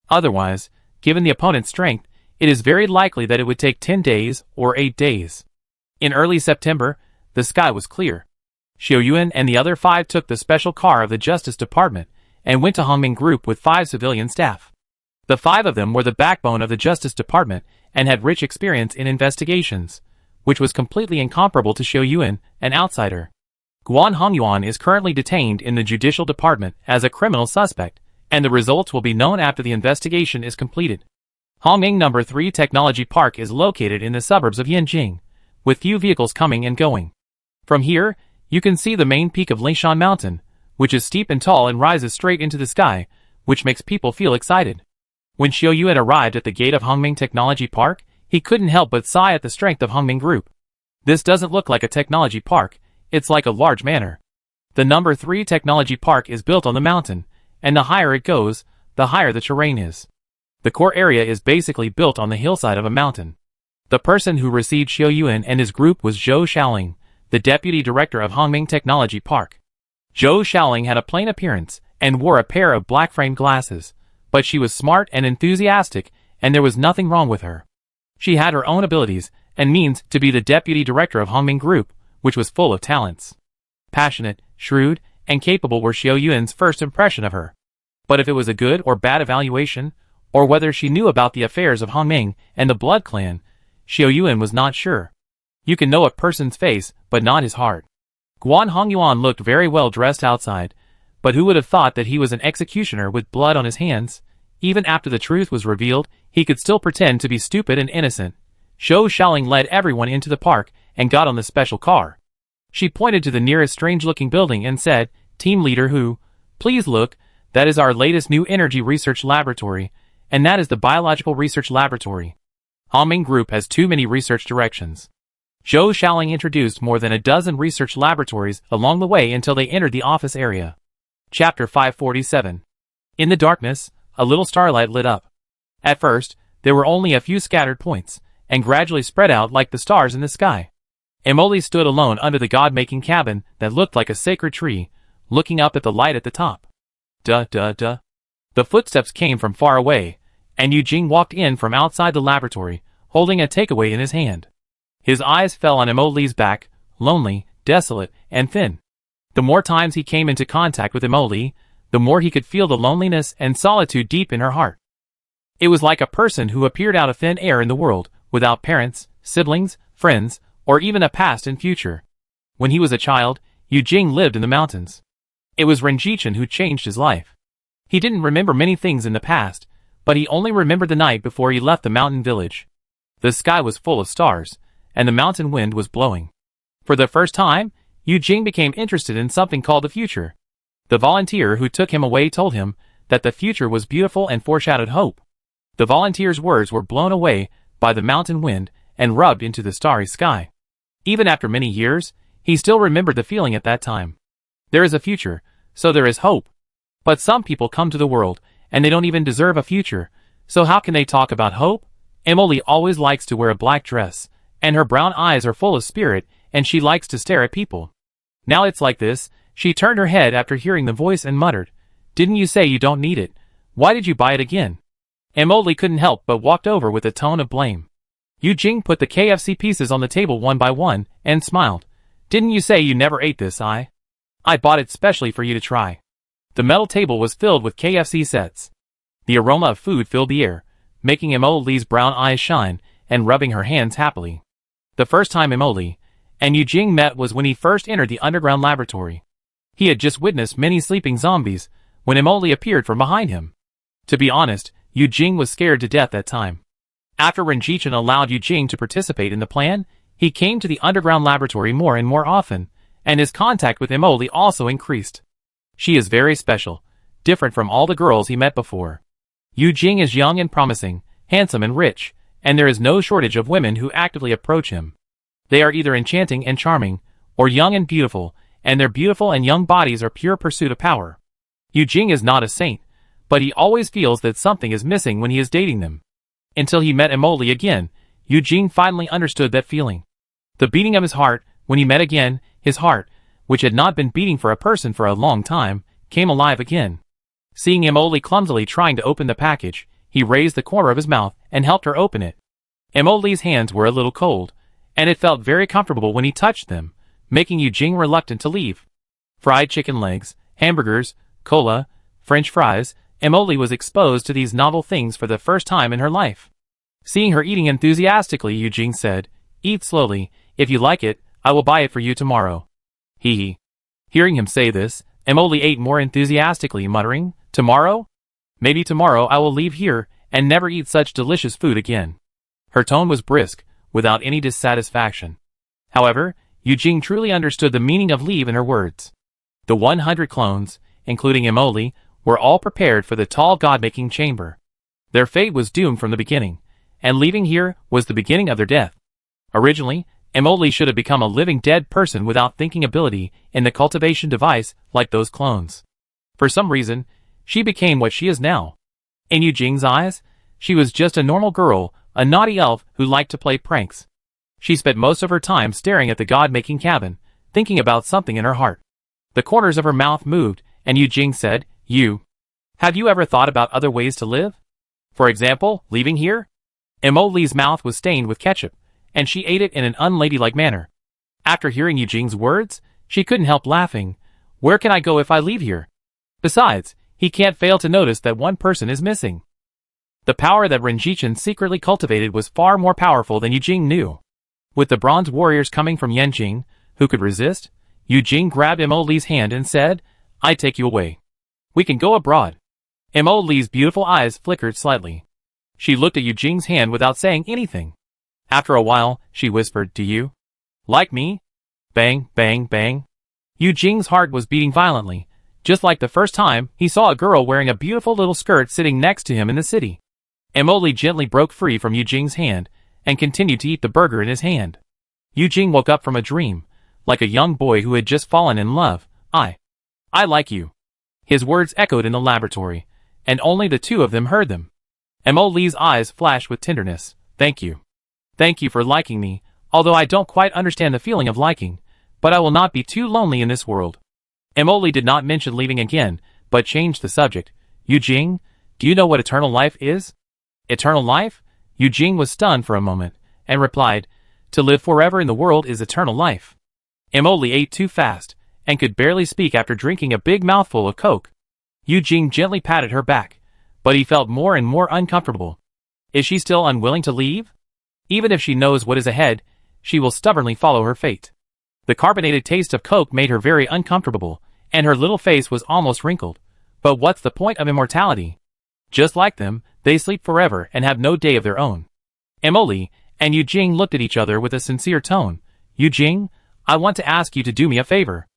Otherwise, given the opponent's strength, it is very likely that it would take 10 days or 8 days. In early September, the sky was clear. Xiao Yuan and the other 5 took the special car of the Justice Department and went to Hongming Group with 5 civilian staff. The 5 of them were the backbone of the Justice Department and had rich experience in investigations, which was completely incomparable to Xiao Yuan, an outsider. Guan Hongyuan is currently detained in the Judicial Department as a criminal suspect, and the results will be known after the investigation is completed. Hongming No. 3 Technology Park is located in the suburbs of Yanjing, with few vehicles coming and going. From here, you can see the main peak of Lingshan Mountain, which is steep and tall and rises straight into the sky, which makes people feel excited. When Xiao Yuan arrived at the gate of Hongming Technology Park, he couldn't help but sigh at the strength of Hongming Group. This doesn't look like a technology park, it's like a large manor. The No. 3 Technology Park is built on the mountain, and the higher it goes, the higher the terrain is. The core area is basically built on the hillside of a mountain. The person who received Xiao Yuan and his group was Zhou Shaoling, the deputy director of Hongming Technology Park. Zhou Shaoling had a plain appearance and wore a pair of black-framed glasses, but she was smart and enthusiastic, and there was nothing wrong with her. She had her own abilities and means to be the deputy director of Hongming Group, which was full of talents. Passionate, shrewd, and capable were Xiao Yuan's first impression of her. But if it was a good or bad evaluation, or whether she knew about the affairs of Hongming and the Blood Clan, Xiao Yuan was not sure. You can know a person's face, but not his heart. Guan Hongyuan looked very well dressed outside, but who would have thought that he was an executioner with blood on his hands? Even after the truth was revealed, he could still pretend to be stupid and innocent. Zhou Shaoling led everyone into the park and got on the special car. She pointed to the nearest strange-looking building and said, Team Leader Hu, please look, that is our latest new energy research laboratory, and that is the biological research laboratory. Hongming Group has too many research directions. Zhou Shaoling introduced more than a dozen research laboratories along the way until they entered the office area. Chapter 547. In the darkness, a little starlight lit up. At first, there were only a few scattered points, and gradually spread out like the stars in the sky. Emily stood alone under the god-making cabin that looked like a sacred tree, looking up at the light at the top. Duh. The footsteps came from far away, and Eugene walked in from outside the laboratory, holding a takeaway in his hand. His eyes fell on Emily's back, lonely, desolate, and thin. The more times he came into contact with Emily, the more he could feel the loneliness and solitude deep in her heart. It was like a person who appeared out of thin air in the world, without parents, siblings, friends, or even a past and future. When he was a child, Eugene lived in the mountains. It was Renjichin who changed his life. He didn't remember many things in the past, but he only remembered the night before he left the mountain village. The sky was full of stars, and the mountain wind was blowing. For the first time, Eugene became interested in something called the future. The volunteer who took him away told him that the future was beautiful and foreshadowed hope. The volunteer's words were blown away by the mountain wind and rubbed into the starry sky. Even after many years, he still remembered the feeling at that time. There is a future, so there is hope. But some people come to the world, and they don't even deserve a future, so how can they talk about hope? Emily always likes to wear a black dress, and her brown eyes are full of spirit, and she likes to stare at people. Now it's like this. She turned her head after hearing the voice and muttered, "Didn't you say you don't need it? Why did you buy it again?" Emily couldn't help but walked over with a tone of blame. Eugene put the KFC pieces on the table one by one, and smiled. "Didn't you say you never ate this? I bought it specially for you to try." The metal table was filled with KFC sets. The aroma of food filled the air, making Emily's brown eyes shine, and rubbing her hands happily. The first time Emily and Eugene met was when he first entered the underground laboratory. He had just witnessed many sleeping zombies when Emily appeared from behind him. To be honest, Eugene was scared to death that time. After Renjichin allowed Eugene to participate in the plan, he came to the underground laboratory more and more often, and his contact with Emily also increased. She is very special, different from all the girls he met before. Eugene is young and promising, handsome and rich, and there is no shortage of women who actively approach him. They are either enchanting and charming, or young and beautiful, and their beautiful and young bodies are pure pursuit of power. Eugene is not a saint, but he always feels that something is missing when he is dating them. Until he met Emily again, Eugene finally understood that feeling. The beating of his heart, when he met again, his heart, which had not been beating for a person for a long time, came alive again. Seeing Emily clumsily trying to open the package, he raised the corner of his mouth and helped her open it. Emily's hands were a little cold, and it felt very comfortable when he touched them, making Eugene reluctant to leave. Fried chicken legs, hamburgers, cola, French fries, Emily was exposed to these novel things for the first time in her life. Seeing her eating enthusiastically, Eugene said, "Eat slowly. If you like it, I will buy it for you tomorrow." Hee. Hearing him say this, Emily ate more enthusiastically, muttering, "Tomorrow? Maybe tomorrow I will leave here and never eat such delicious food again." Her tone was brisk, without any dissatisfaction. However, Eugene truly understood the meaning of leave in her words. The 100 clones, including Emily, were all prepared for the tall god-making chamber. Their fate was doomed from the beginning, and leaving here was the beginning of their death. Originally, Emily should have become a living dead person without thinking ability in the cultivation device like those clones. For some reason, she became what she is now. In Eugene's eyes, she was just a normal girl, a naughty elf who liked to play pranks. She spent most of her time staring at the god-making cabin, thinking about something in her heart. The corners of her mouth moved, and Eugene said, Have you ever thought about other ways to live? For example, leaving here?" Emily's mouth was stained with ketchup, and she ate it in an unladylike manner. After hearing Eugene's words, she couldn't help laughing. "Where can I go if I leave here? Besides, he can't fail to notice that one person is missing." The power that Renjichin secretly cultivated was far more powerful than Eugene knew. With the bronze warriors coming from Yanjing, who could resist? Eugene grabbed Emily's hand and said, "I take you away. We can go abroad." Emily's beautiful eyes flickered slightly. She looked at Eugene's hand without saying anything. After a while, she whispered, "Do you like me?" Bang, bang, bang. Eugene's heart was beating violently, just like the first time he saw a girl wearing a beautiful little skirt sitting next to him in the city. Emily gently broke free from Eugene's hand and continued to eat the burger in his hand. Eugene woke up from a dream, like a young boy who had just fallen in love. I like you." His words echoed in the laboratory, and only the two of them heard them. Emily's eyes flashed with tenderness. "Thank you. Thank you for liking me, although I don't quite understand the feeling of liking, but I will not be too lonely in this world." Emily did not mention leaving again, but changed the subject. Yu Jing, do you know what eternal life is? Eternal life? Yu Jing was stunned for a moment, and replied, to live forever in the world is eternal life. Emily ate too fast, and could barely speak after drinking a big mouthful of Coke. Yu Jing gently patted her back, but he felt more and more uncomfortable. Is she still unwilling to leave? Even if she knows what is ahead, she will stubbornly follow her fate. The carbonated taste of Coke made her very uncomfortable, and her little face was almost wrinkled. But what's the point of immortality? Just like them, they sleep forever and have no day of their own. Emily and Yu Jing looked at each other with a sincere tone. Yu Jing, I want to ask you to do me a favor.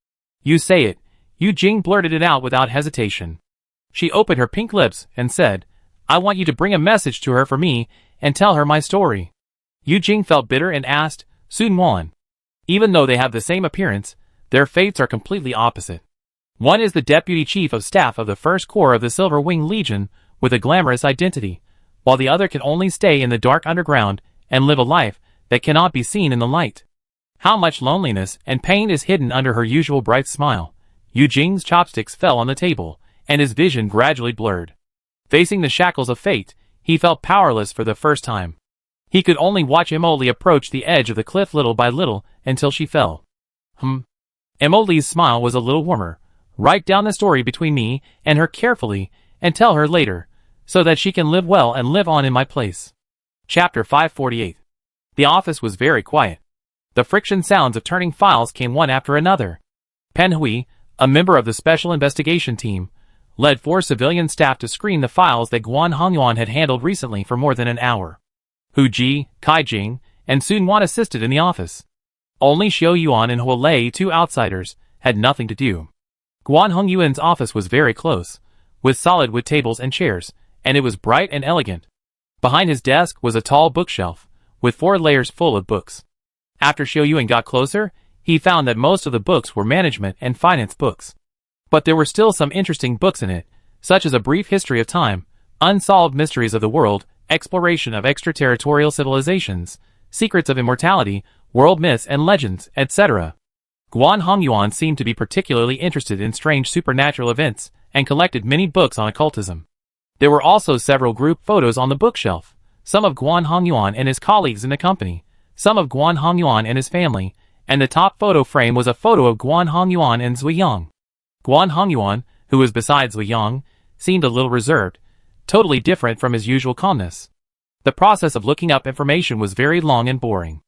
You say it. Yu Jing blurted it out without hesitation. She opened her pink lips and said, I want you to bring a message to her for me and tell her my story. Yu Jing felt bitter and asked, Sun Wan. Even though they have the same appearance, their fates are completely opposite. One is the deputy chief of staff of the First Corps of the Silver Wing Legion with a glamorous identity, while the other can only stay in the dark underground and live a life that cannot be seen in the light. How much loneliness and pain is hidden under her usual bright smile. Yu Jing's chopsticks fell on the table, and his vision gradually blurred. Facing the shackles of fate, he felt powerless for the first time. He could only watch Emily approach the edge of the cliff little by little until she fell. Emily's smile was a little warmer. Write down the story between me and her carefully and tell her later, so that she can live well and live on in my place. Chapter 548. The office was very quiet. The friction sounds of turning files came one after another. Pen Hui, a member of the Special Investigation Team, led 4 civilian staff to screen the files that Guan Hongyuan had handled recently for more than an hour. Hu Ji, Kai Jing, and Sun Wan assisted in the office. Only Xiao Yuan and Huo Lei, 2 outsiders, had nothing to do. Guan Hongyuan's office was very close, with solid wood tables and chairs, and it was bright and elegant. Behind his desk was a tall bookshelf, with 4 layers full of books. After Xiao Yuan got closer, he found that most of the books were management and finance books. But there were still some interesting books in it, such as A Brief History of Time, Unsolved Mysteries of the World, Exploration of Extraterritorial Civilizations, Secrets of Immortality, World Myths and Legends, etc. Guan Hongyuan seemed to be particularly interested in strange supernatural events, and collected many books on occultism. There were also several group photos on the bookshelf, some of Guan Hongyuan and his colleagues in the company, some of Guan Hongyuan and his family, and the top photo frame was a photo of Guan Hongyuan and Zui Yang. Guan Hongyuan, who was beside Zui Yang, seemed a little reserved, totally different from his usual calmness. The process of looking up information was very long and boring.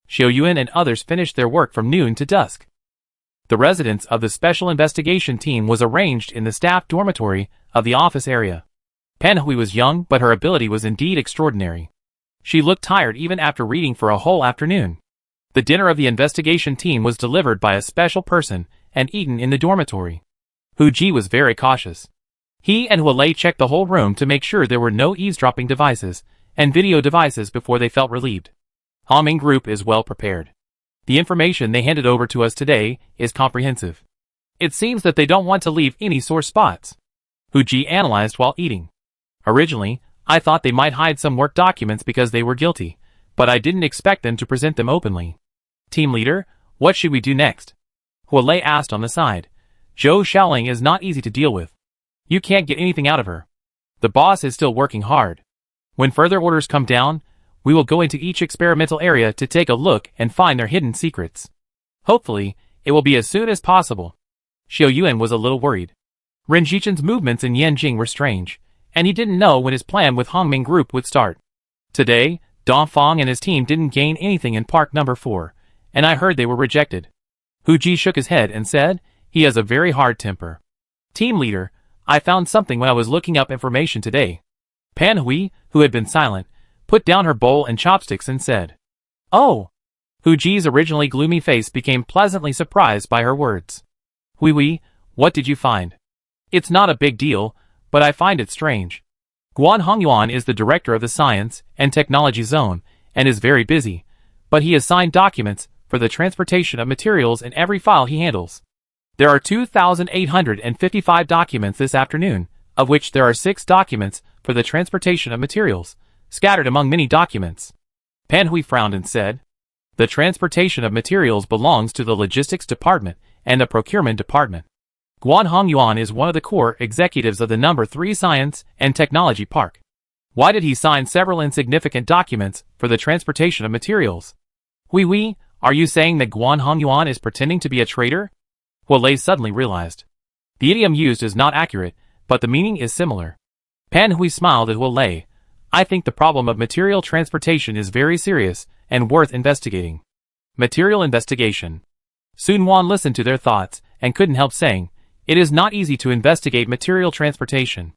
Xiao Yuan and others finished their work from noon to dusk. The residence of the Special Investigation Team was arranged in the staff dormitory of the office area. Pen Hui was young, but her ability was indeed extraordinary. She looked tired even after reading for a whole afternoon. The dinner of the investigation team was delivered by a special person and eaten in the dormitory. Hu Ji was very cautious. He and Huo Lei checked the whole room to make sure there were no eavesdropping devices and video devices before they felt relieved. Haoming Group is well prepared. The information they handed over to us today is comprehensive. It seems that they don't want to leave any sore spots. Hu Ji analyzed while eating. Originally, I thought they might hide some work documents because they were guilty, but I didn't expect them to present them openly. Team leader, what should we do next? Huo Lei asked on the side. Zhou Xiaoling is not easy to deal with. You can't get anything out of her. The boss is still working hard. When further orders come down, we will go into each experimental area to take a look and find their hidden secrets. Hopefully, it will be as soon as possible. Xiao Yuan was a little worried. Ren Jichen's movements in Yanjing were strange, and he didn't know when his plan with Haoming Group would start. Today, Dong Fong and his team didn't gain anything in Park Number 4, and I heard they were rejected. Hu Ji shook his head and said, he has a very hard temper. Team leader, I found something when I was looking up information today. Pan Hui, who had been silent, put down her bowl and chopsticks and said, Oh! Hu Ji's originally gloomy face became pleasantly surprised by her words. Hui, what did you find? It's not a big deal, but I find it strange. Guan Hongyuan is the director of the Science and Technology Zone, and is very busy, but he has signed documents for the transportation of materials in every file he handles. There are 2,855 documents this afternoon, of which there are 6 documents for the transportation of materials, scattered among many documents. Pan Hui frowned and said, The transportation of materials belongs to the Logistics Department and the Procurement Department. Guan Hongyuan is one of the core executives of the No. 3 Science and Technology Park. Why did he sign several insignificant documents for the transportation of materials? Oui, are you saying that Guan Hongyuan is pretending to be a traitor? Hu Lei suddenly realized. The idiom used is not accurate, but the meaning is similar. Pan Hui smiled at Hu Lei. I think the problem of material transportation is very serious and worth investigating. Material investigation. Sun Wan listened to their thoughts and couldn't help saying, it is not easy to investigate material transportation.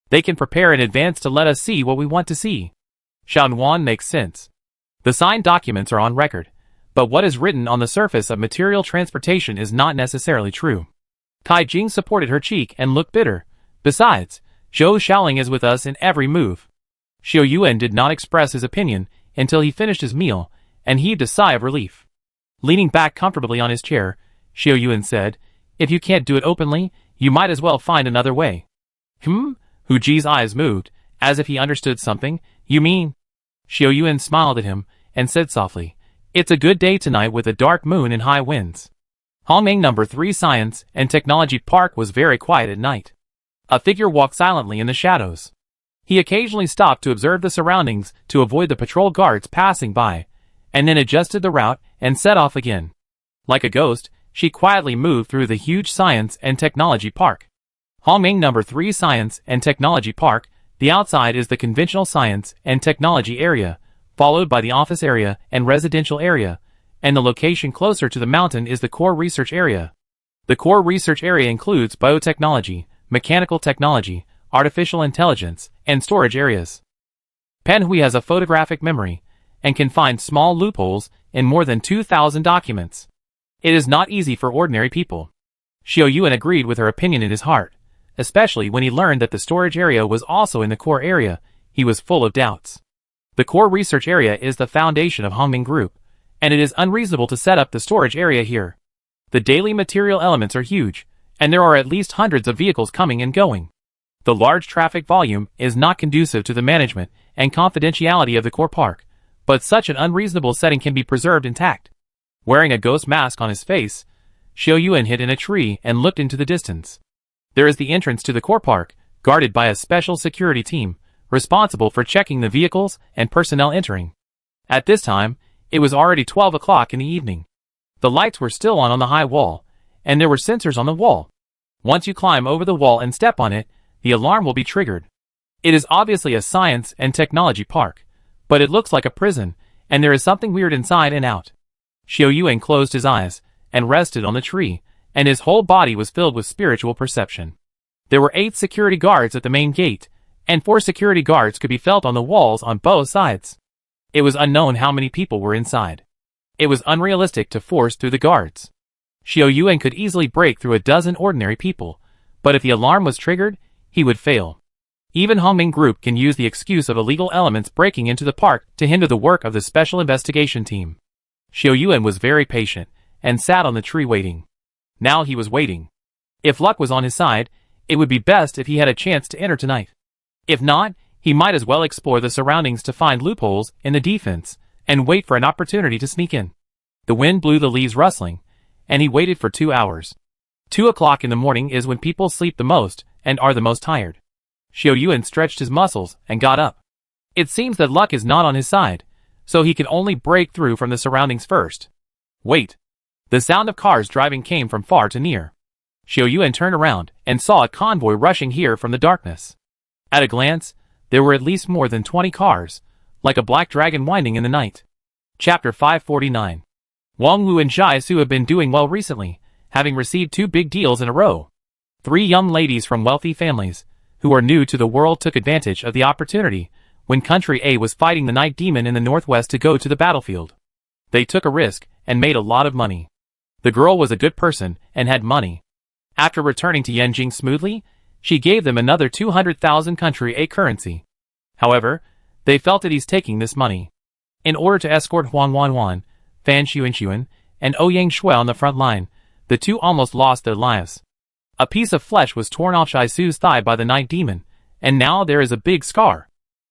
They can prepare in advance to let us see what we want to see. Shan Wan makes sense. The signed documents are on record, but what is written on the surface of material transportation is not necessarily true. Kai Jing supported her cheek and looked bitter. Besides, Zhou Xiaoling is with us in every move. Xiao Yuan did not express his opinion until he finished his meal, and heaved a sigh of relief. Leaning back comfortably on his chair, Xiao Yuan said, if you can't do it openly, you might as well find another way. Hu Ji's eyes moved, as if he understood something. You mean? Xiao Yuan smiled at him, and said softly, it's a good day tonight with a dark moon and high winds. Hongming No. 3 Science and Technology Park was very quiet at night. A figure walked silently in the shadows. He occasionally stopped to observe the surroundings to avoid the patrol guards passing by, and then adjusted the route and set off again. Like a ghost, she quietly moved through the huge Science and Technology Park. Hongming No. 3 Science and Technology Park, the outside is the conventional science and technology area, followed by the office area and residential area, and the location closer to the mountain is the core research area. The core research area includes biotechnology, mechanical technology, artificial intelligence, and storage areas. Pan Hui has a photographic memory, and can find small loopholes in more than 2,000 documents. It is not easy for ordinary people. Xiao Yuan agreed with her opinion in his heart, especially when he learned that the storage area was also in the core area. He was full of doubts. The core research area is the foundation of Hongming Group, and it is unreasonable to set up the storage area here. The daily material elements are huge, and there are at least hundreds of vehicles coming and going. The large traffic volume is not conducive to the management and confidentiality of the core park, but such an unreasonable setting can be preserved intact. Wearing a ghost mask on his face, Xiao Yuan hid in a tree and looked into the distance. There is the entrance to the core park, guarded by a special security team, responsible for checking the vehicles and personnel entering. At this time, it was already 12 o'clock in the evening. The lights were still on the high wall, and there were sensors on the wall. Once you climb over the wall and step on it, the alarm will be triggered. It is obviously a science and technology park, but it looks like a prison, and there is something weird inside and out. Xiao Yuan closed his eyes and rested on the tree, and his whole body was filled with spiritual perception. There were 8 security guards at the main gate, and 4 security guards could be felt on the walls on both sides. It was unknown how many people were inside. It was unrealistic to force through the guards. Xiao Yuan could easily break through a dozen ordinary people, but if the alarm was triggered, he would fail. Even Hongming Group can use the excuse of illegal elements breaking into the park to hinder the work of the special investigation team. Xiao Yuan was very patient, and sat on the tree waiting. Now he was waiting. If luck was on his side, it would be best if he had a chance to enter tonight. If not, he might as well explore the surroundings to find loopholes in the defense, and wait for an opportunity to sneak in. The wind blew the leaves rustling, and he waited for 2 hours. 2 o'clock in the morning is when people sleep the most, and are the most tired. Xiao Yuan stretched his muscles and got up. It seems that luck is not on his side, so he can only break through from the surroundings first. Wait. The sound of cars driving came from far to near. Xiao Yuan turned around and saw a convoy rushing here from the darkness. At a glance, there were at least more than 20 cars, like a black dragon winding in the night. Chapter 549. Wang Wu and Zhai Su have been doing well recently, having received 2 big deals in a row. 3 young ladies from wealthy families, who are new to the world, took advantage of the opportunity when Country A was fighting the Night Demon in the northwest to go to the battlefield. They took a risk and made a lot of money. The girl was a good person and had money. After returning to Yanjing smoothly, she gave them another 200,000 Country A currency. However, they felt at ease taking this money. In order to escort Huang Wanwan, Fan Xuan, and Ouyang Shui on the front line, the 2 almost lost their lives. A piece of flesh was torn off Shai Su's thigh by the Night Demon, and now there is a big scar.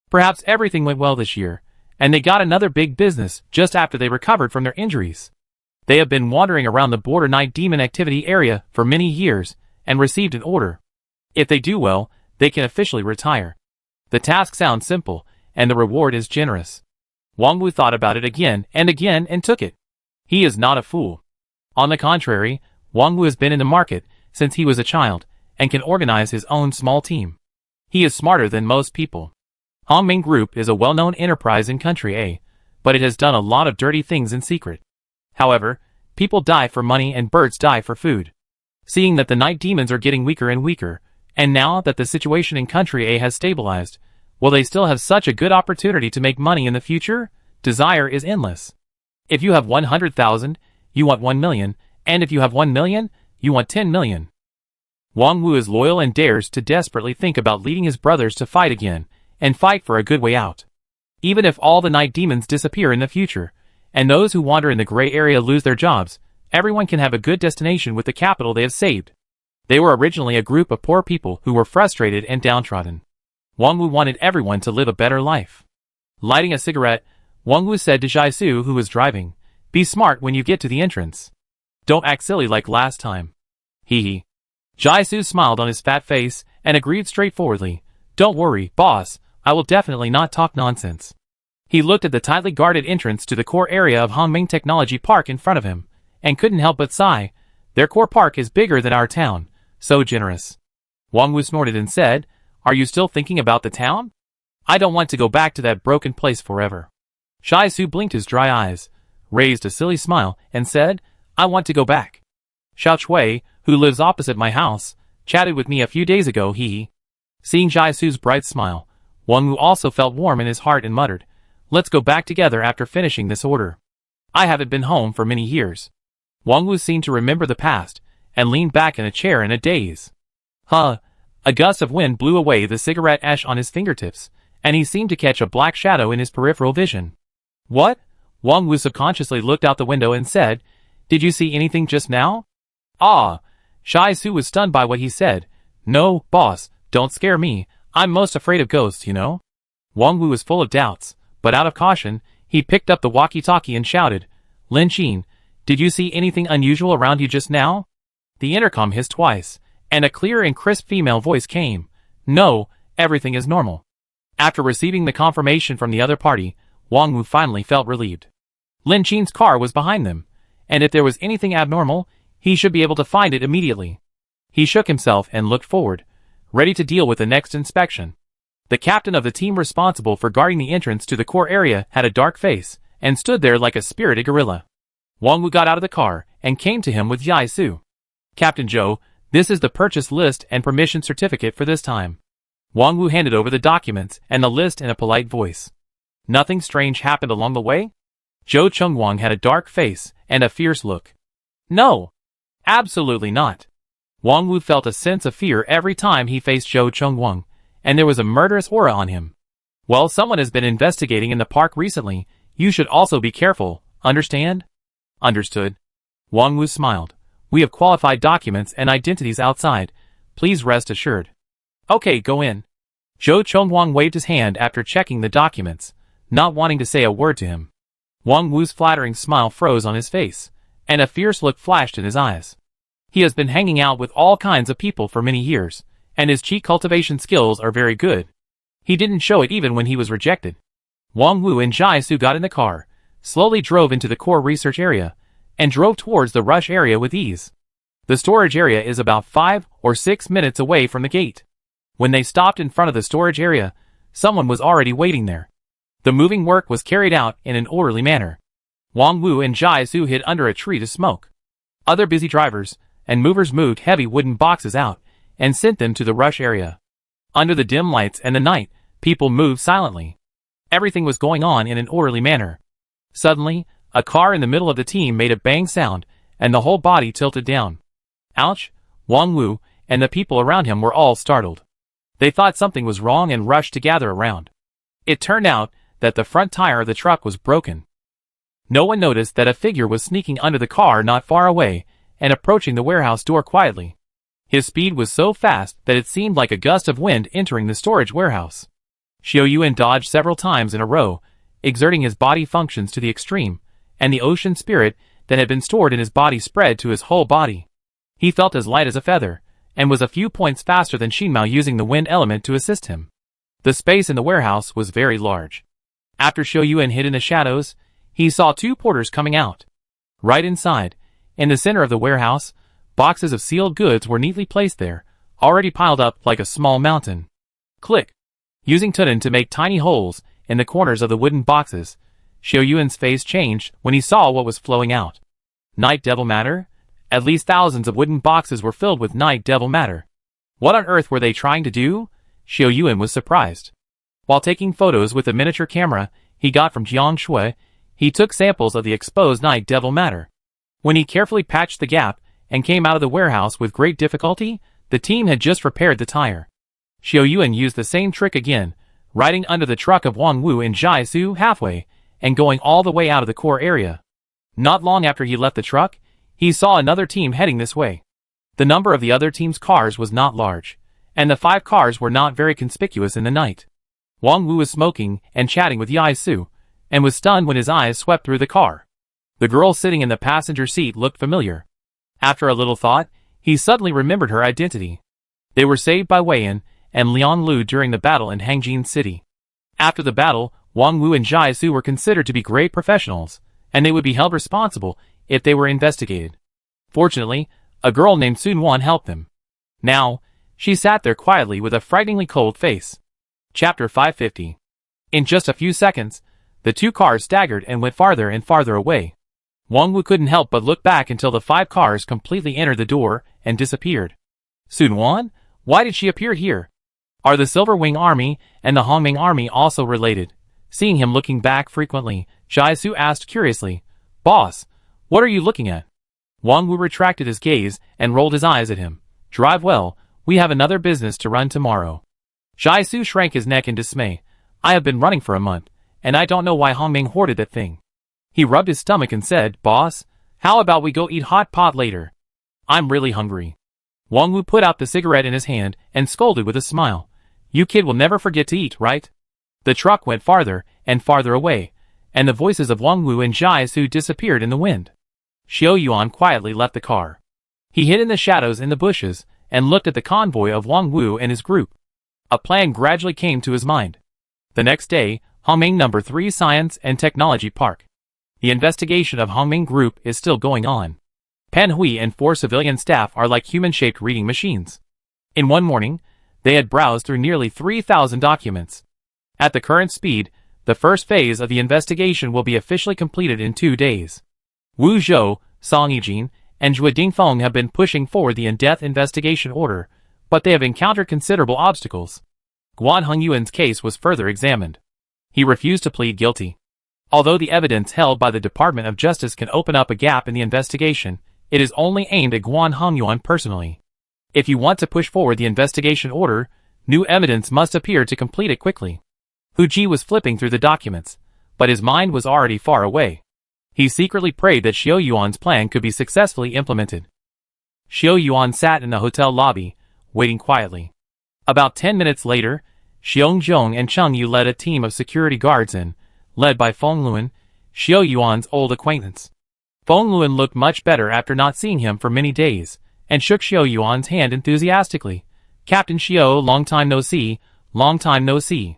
Perhaps everything went well this year, and they got another big business just after they recovered from their injuries. They have been wandering around the border Night Demon activity area for many years, and received an order. If they do well, they can officially retire. The task sounds simple, and the reward is generous. Wang Wu thought about it again and took it. He is not a fool. On the contrary, Wang Wu has been in the market since he was a child, and can organize his own small team. He is smarter than most people. Hongming Group is a well-known enterprise in Country A, but it has done a lot of dirty things in secret. However, people die for money and birds die for food. Seeing that the night demons are getting weaker and weaker, and now that the situation in Country A has stabilized, will they still have such a good opportunity to make money in the future? Desire is endless. If you have 100,000, you want 1 million, and if you have 1 million, you want 10 million. Wang Wu is loyal and dares to desperately think about leading his brothers to fight again, and fight for a good way out. Even if all the night demons disappear in the future, and those who wander in the gray area lose their jobs, everyone can have a good destination with the capital they have saved. They were originally a group of poor people who were frustrated and downtrodden. Wang Wu wanted everyone to live a better life. Lighting a cigarette, Wang Wu said to Jaisu, who was driving, "Be smart when you get to the entrance. Don't act silly like last time." Hee. Jaisu smiled on his fat face and agreed straightforwardly, "Don't worry, boss, I will definitely not talk nonsense." He looked at the tightly guarded entrance to the core area of Hongming Technology Park in front of him, and couldn't help but sigh. Their core park is bigger than our town, so generous. Wang Wu snorted and said, "Are you still thinking about the town? I don't want to go back to that broken place forever." Jaisu blinked his dry eyes, raised a silly smile, and said, "I want to go back. Xiao Chui, who lives opposite my house, chatted with me a few days ago." Seeing Jaisu's bright smile, Wang Wu also felt warm in his heart and muttered, "Let's go back together after finishing this order. I haven't been home for many years." Wang Wu seemed to remember the past, and leaned back in a chair in a daze. A gust of wind blew away the cigarette ash on his fingertips, and he seemed to catch a black shadow in his peripheral vision. "What?" Wang Wu subconsciously looked out the window and said, "Did you see anything just now?" Jaisu was stunned by what he said. "No, boss, don't scare me. I'm most afraid of ghosts, you know." Wang Wu was full of doubts, but out of caution, he picked up the walkie-talkie and shouted, "Lin Qin, did you see anything unusual around you just now?" The intercom hissed twice, and a clear and crisp female voice came. "No, everything is normal." After receiving the confirmation from the other party, Wang Wu finally felt relieved. Lin Qin's car was behind them, and if there was anything abnormal, he should be able to find it immediately. He shook himself and looked forward, ready to deal with the next inspection. The captain of the team responsible for guarding the entrance to the core area had a dark face, and stood there like a spirited gorilla. Wang Wu got out of the car, and came to him with Jaisu. "Captain Zhou, this is the purchase list and permission certificate for this time." Wang Wu handed over the documents and the list in a polite voice. "Nothing strange happened along the way?" Zhou Chengwang had a dark face and a fierce look. "No. Absolutely not." Wang Wu felt a sense of fear every time he faced Zhou Chengwang, and there was a murderous aura on him. "Well, someone has been investigating in the park recently. You should also be careful, understand?" "Understood." Wang Wu smiled. "We have qualified documents and identities outside. Please rest assured." "Okay, go in." Zhou Chengwang waved his hand after checking the documents, not wanting to say a word to him. Wang Wu's flattering smile froze on his face, and a fierce look flashed in his eyes. He has been hanging out with all kinds of people for many years, and his chi cultivation skills are very good. He didn't show it even when he was rejected. Wang Wu and Jaisu got in the car, slowly drove into the core research area, and drove towards the rush area with ease. The storage area is about 5 or 6 minutes away from the gate. When they stopped in front of the storage area, someone was already waiting there. The moving work was carried out in an orderly manner. Wang Wu and Jaisu hid under a tree to smoke. Other busy drivers and movers moved heavy wooden boxes out and sent them to the rush area. Under the dim lights and the night, people moved silently. Everything was going on in an orderly manner. Suddenly, a car in the middle of the team made a bang sound, and the whole body tilted down. Ouch! Wang Wu and the people around him were all startled. They thought something was wrong and rushed to gather around. It turned out that the front tire of the truck was broken. No one noticed that a figure was sneaking under the car not far away and approaching the warehouse door quietly. His speed was so fast that it seemed like a gust of wind entering the storage warehouse. Xiao Yuan dodged several times in a row, exerting his body functions to the extreme, and the ocean spirit that had been stored in his body spread to his whole body. He felt as light as a feather, and was a few points faster than Shinmao using the wind element to assist him. The space in the warehouse was very large. After Xiao Yuan hid in the shadows, he saw two porters coming out. Right inside, in the center of the warehouse, boxes of sealed goods were neatly placed there, already piled up like a small mountain. Click! Using Tudun to make tiny holes in the corners of the wooden boxes, Xiao Yuan's face changed when he saw what was flowing out. Night Devil Matter? At least thousands of wooden boxes were filled with Night Devil Matter. What on earth were they trying to do? Xiao Yuan was surprised. While taking photos with a miniature camera he got from Jiang Shui, he took samples of the exposed Night Devil Matter. When he carefully patched the gap and came out of the warehouse with great difficulty, the team had just repaired the tire. Xiao Yuan used the same trick again, riding under the truck of Wang Wu and Jai Su halfway, and going all the way out of the core area. Not long after he left the truck, he saw another team heading this way. The number of the other team's cars was not large, and the 5 cars were not very conspicuous in the night. Wang Wu was smoking and chatting with Jai Su, and was stunned when his eyes swept through the car. The girl sitting in the passenger seat looked familiar. After a little thought, he suddenly remembered her identity. They were saved by Wei Yan and Lian Lu during the battle in Hangjin City. After the battle, Wang Wu and Jai Su were considered to be great professionals, and they would be held responsible if they were investigated. Fortunately, a girl named Sun Wan helped them. Now, she sat there quietly with a frighteningly cold face. Chapter 550. In just a few seconds, the 2 cars staggered and went farther and farther away. Wang Wu couldn't help but look back until the 5 cars completely entered the door and disappeared. Sun Wan? Why did she appear here? Are the Silver Wing Army and the Hongming Army also related? Seeing him looking back frequently, Jai Su asked curiously, "Boss, what are you looking at?" Wang Wu retracted his gaze and rolled his eyes at him. "Drive well, we have another business to run tomorrow." Jai Su shrank his neck in dismay. "I have been running for a month, and I don't know why Hongming hoarded that thing." He rubbed his stomach and said, "Boss, how about we go eat hot pot later? I'm really hungry." Wang Wu put out the cigarette in his hand and scolded with a smile. "You kid will never forget to eat, right?" The truck went farther and farther away, and the voices of Wang Wu and Jai Su disappeared in the wind. Xiao Yuan quietly left the car. He hid in the shadows in the bushes and looked at the convoy of Wang Wu and his group. A plan gradually came to his mind. The next day, Hongming No. 3 Science and Technology Park. The investigation of Hongming Group is still going on. Pan Hui and 4 civilian staff are like human-shaped reading machines. In one morning, they had browsed through nearly 3,000 documents. At the current speed, the first phase of the investigation will be officially completed in 2 days. Wu Zhou, Song Yijin, and Zhou Dingfeng have been pushing forward the in-depth investigation order, but they have encountered considerable obstacles. Guan Hongyuan's case was further examined. He refused to plead guilty. Although the evidence held by the Department of Justice can open up a gap in the investigation, it is only aimed at Guan Hongyuan personally. If you want to push forward the investigation order, new evidence must appear to complete it quickly. Hu Ji was flipping through the documents, but his mind was already far away. He secretly prayed that Xiao Yuan's plan could be successfully implemented. Xiao Yuan sat in the hotel lobby, waiting quietly. About 10 minutes later, Xiong Zhong and Cheng Yu led a team of security guards in, led by Feng Luan, Xiao Yuan's old acquaintance. Feng Luan looked much better after not seeing him for many days, and shook Xiao Yuan's hand enthusiastically. "Captain Xiao, long time no see, long time no see."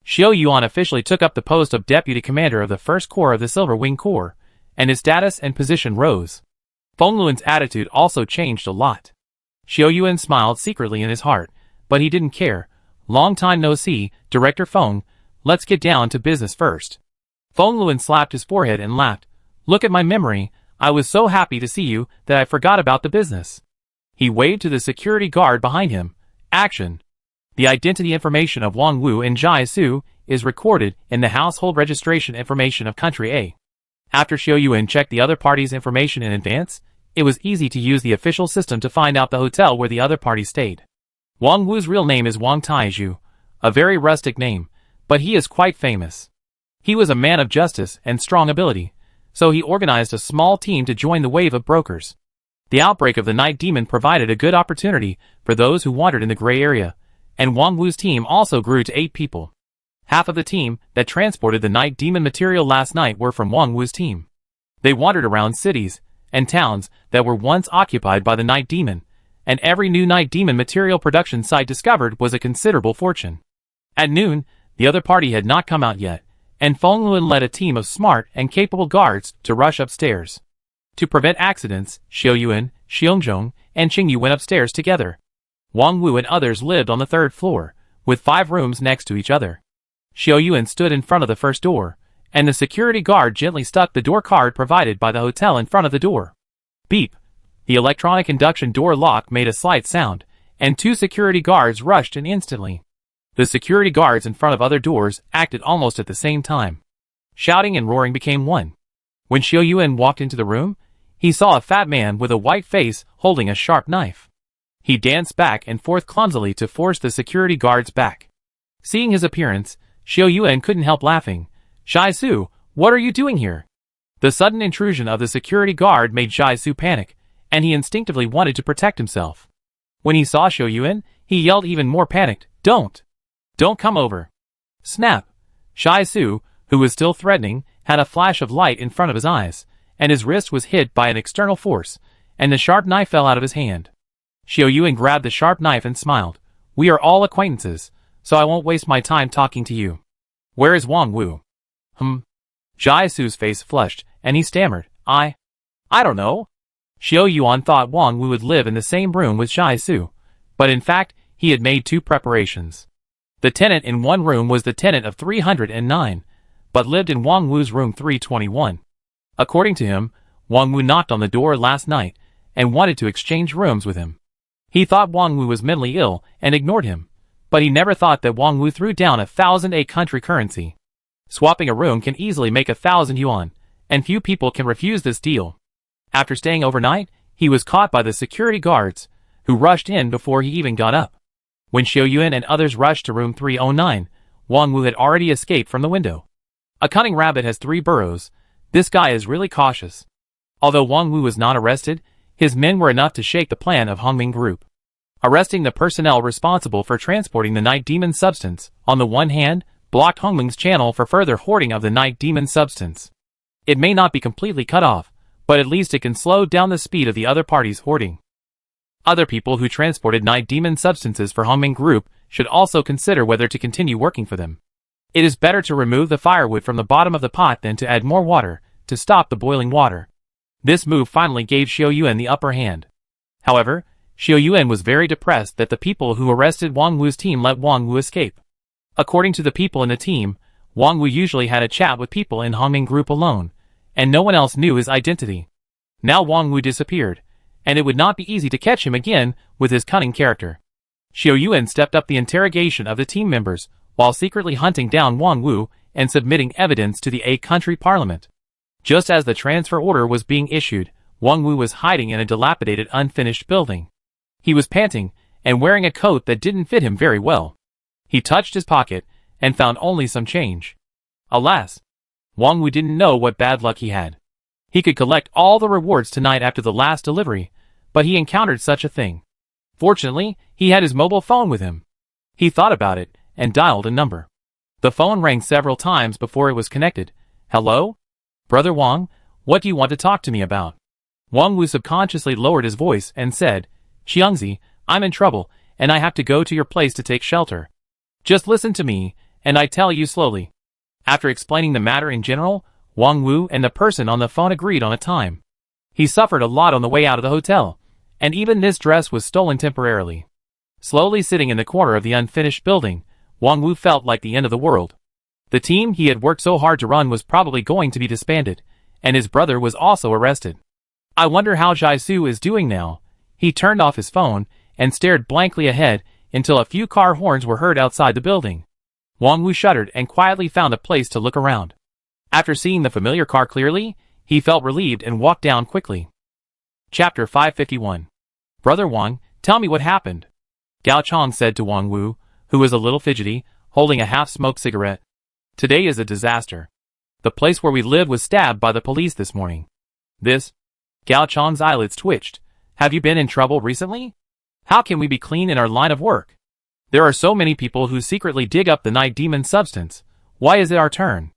Xiao Yuan officially took up the post of Deputy Commander of the 1st Corps of the Silver Wing Corps, and his status and position rose. Feng Luan's attitude also changed a lot. Xiao Yuan smiled secretly in his heart, but he didn't care. "Long time no see, Director Feng, let's get down to business first." Feng Luan slapped his forehead and laughed. "Look at my memory, I was so happy to see you that I forgot about the business." He waved to the security guard behind him. "Action." The identity information of Wang Wu and Jai Su is recorded in the household registration information of Country A. After Xiao Yuan checked the other party's information in advance, it was easy to use the official system to find out the hotel where the other party stayed. Wang Wu's real name is Wang Taizhu, a very rustic name, but he is quite famous. He was a man of justice and strong ability, so he organized a small team to join the wave of brokers. The outbreak of the Night Demon provided a good opportunity for those who wandered in the gray area, and Wang Wu's team also grew to 8 people. Half of the team that transported the Night Demon material last night were from Wang Wu's team. They wandered around cities and towns that were once occupied by the Night Demon, and every new night demon material production site discovered was a considerable fortune. At noon, the other party had not come out yet, and Feng Luan led a team of smart and capable guards to rush upstairs. To prevent accidents, Xiao Yuan, Xiongzhong, and Qingyu went upstairs together. Wang Wu and others lived on the third floor, with 5 rooms next to each other. Xiao Yuan stood in front of the first door, and the security guard gently stuck the door card provided by the hotel in front of the door. Beep! The electronic induction door lock made a slight sound, and 2 security guards rushed in instantly. The security guards in front of other doors acted almost at the same time. Shouting and roaring became one. When Xiao Yuan walked into the room, he saw a fat man with a white face holding a sharp knife. He danced back and forth clumsily to force the security guards back. Seeing his appearance, Xiao Yuan couldn't help laughing. "Zhai Su, what are you doing here?" The sudden intrusion of the security guard made Zhai Su panic, and he instinctively wanted to protect himself. When he saw Xiao Yuan, he yelled even more panicked, Don't come over." Snap! Zhai Su, who was still threatening, had a flash of light in front of his eyes, and his wrist was hit by an external force, and the sharp knife fell out of his hand. Xiao Yuan grabbed the sharp knife and smiled. "We are all acquaintances, so I won't waste my time talking to you. Where is Wang Wu?" Zhai Su's face flushed, and he stammered, I don't know." Xiao Yuan thought Wang Wu would live in the same room with Zhai Su, but in fact, he had made 2 preparations. The tenant in one room was the tenant of 309, but lived in Wang Wu's room 321. According to him, Wang Wu knocked on the door last night and wanted to exchange rooms with him. He thought Wang Wu was mentally ill and ignored him, but he never thought that Wang Wu threw down 1,000 a country currency. Swapping a room can easily make 1,000 yuan, and few people can refuse this deal. After staying overnight, he was caught by the security guards, who rushed in before he even got up. When Xiao Yuan and others rushed to room 309, Wang Wu had already escaped from the window. A cunning rabbit has 3 burrows. This guy is really cautious. Although Wang Wu was not arrested, his men were enough to shake the plan of Hongming Group. Arresting the personnel responsible for transporting the night demon substance, on the one hand, blocked Hongming's channel for further hoarding of the night demon substance. It may not be completely cut off, but at least it can slow down the speed of the other party's hoarding. Other people who transported night demon substances for Hongming Group should also consider whether to continue working for them. It is better to remove the firewood from the bottom of the pot than to add more water to stop the boiling water. This move finally gave Xiao Yuan the upper hand. However, Xiao Yuan was very depressed that the people who arrested Wang Wu's team let Wang Wu escape. According to the people in the team, Wang Wu usually had a chat with people in Hongming Group alone, and no one else knew his identity. Now Wang Wu disappeared, and it would not be easy to catch him again with his cunning character. Xiao Yuan stepped up the interrogation of the team members, while secretly hunting down Wang Wu and submitting evidence to the country parliament. Just as the transfer order was being issued, Wang Wu was hiding in a dilapidated unfinished building. He was panting, and wearing a coat that didn't fit him very well. He touched his pocket, and found only some change. Alas! Wang Wu didn't know what bad luck he had. He could collect all the rewards tonight after the last delivery, but he encountered such a thing. Fortunately, he had his mobile phone with him. He thought about it, and dialed a number. The phone rang several times before it was connected. "Hello? Brother Wang, what do you want to talk to me about?" Wang Wu subconsciously lowered his voice and said, "Xiangzi, I'm in trouble, and I have to go to your place to take shelter. Just listen to me, and I tell you slowly." After explaining the matter in general, Wang Wu and the person on the phone agreed on a time. He suffered a lot on the way out of the hotel, and even this dress was stolen temporarily. Slowly sitting in the corner of the unfinished building, Wang Wu felt like the end of the world. The team he had worked so hard to run was probably going to be disbanded, and his brother was also arrested. I wonder how Zhai Su is doing now. He turned off his phone and stared blankly ahead until a few car horns were heard outside the building. Wang Wu shuddered and quietly found a place to look around. After seeing the familiar car clearly, he felt relieved and walked down quickly. Chapter 551. Brother Wang, tell me what happened. Gao Chong said to Wang Wu, who was a little fidgety, holding a half-smoked cigarette. Today is a disaster. The place where we live was stabbed by the police this morning. This? Gao Chong's eyelids twitched. Have you been in trouble recently? How can we be clean in our line of work? There are so many people who secretly dig up the night demon substance. Why is it our turn?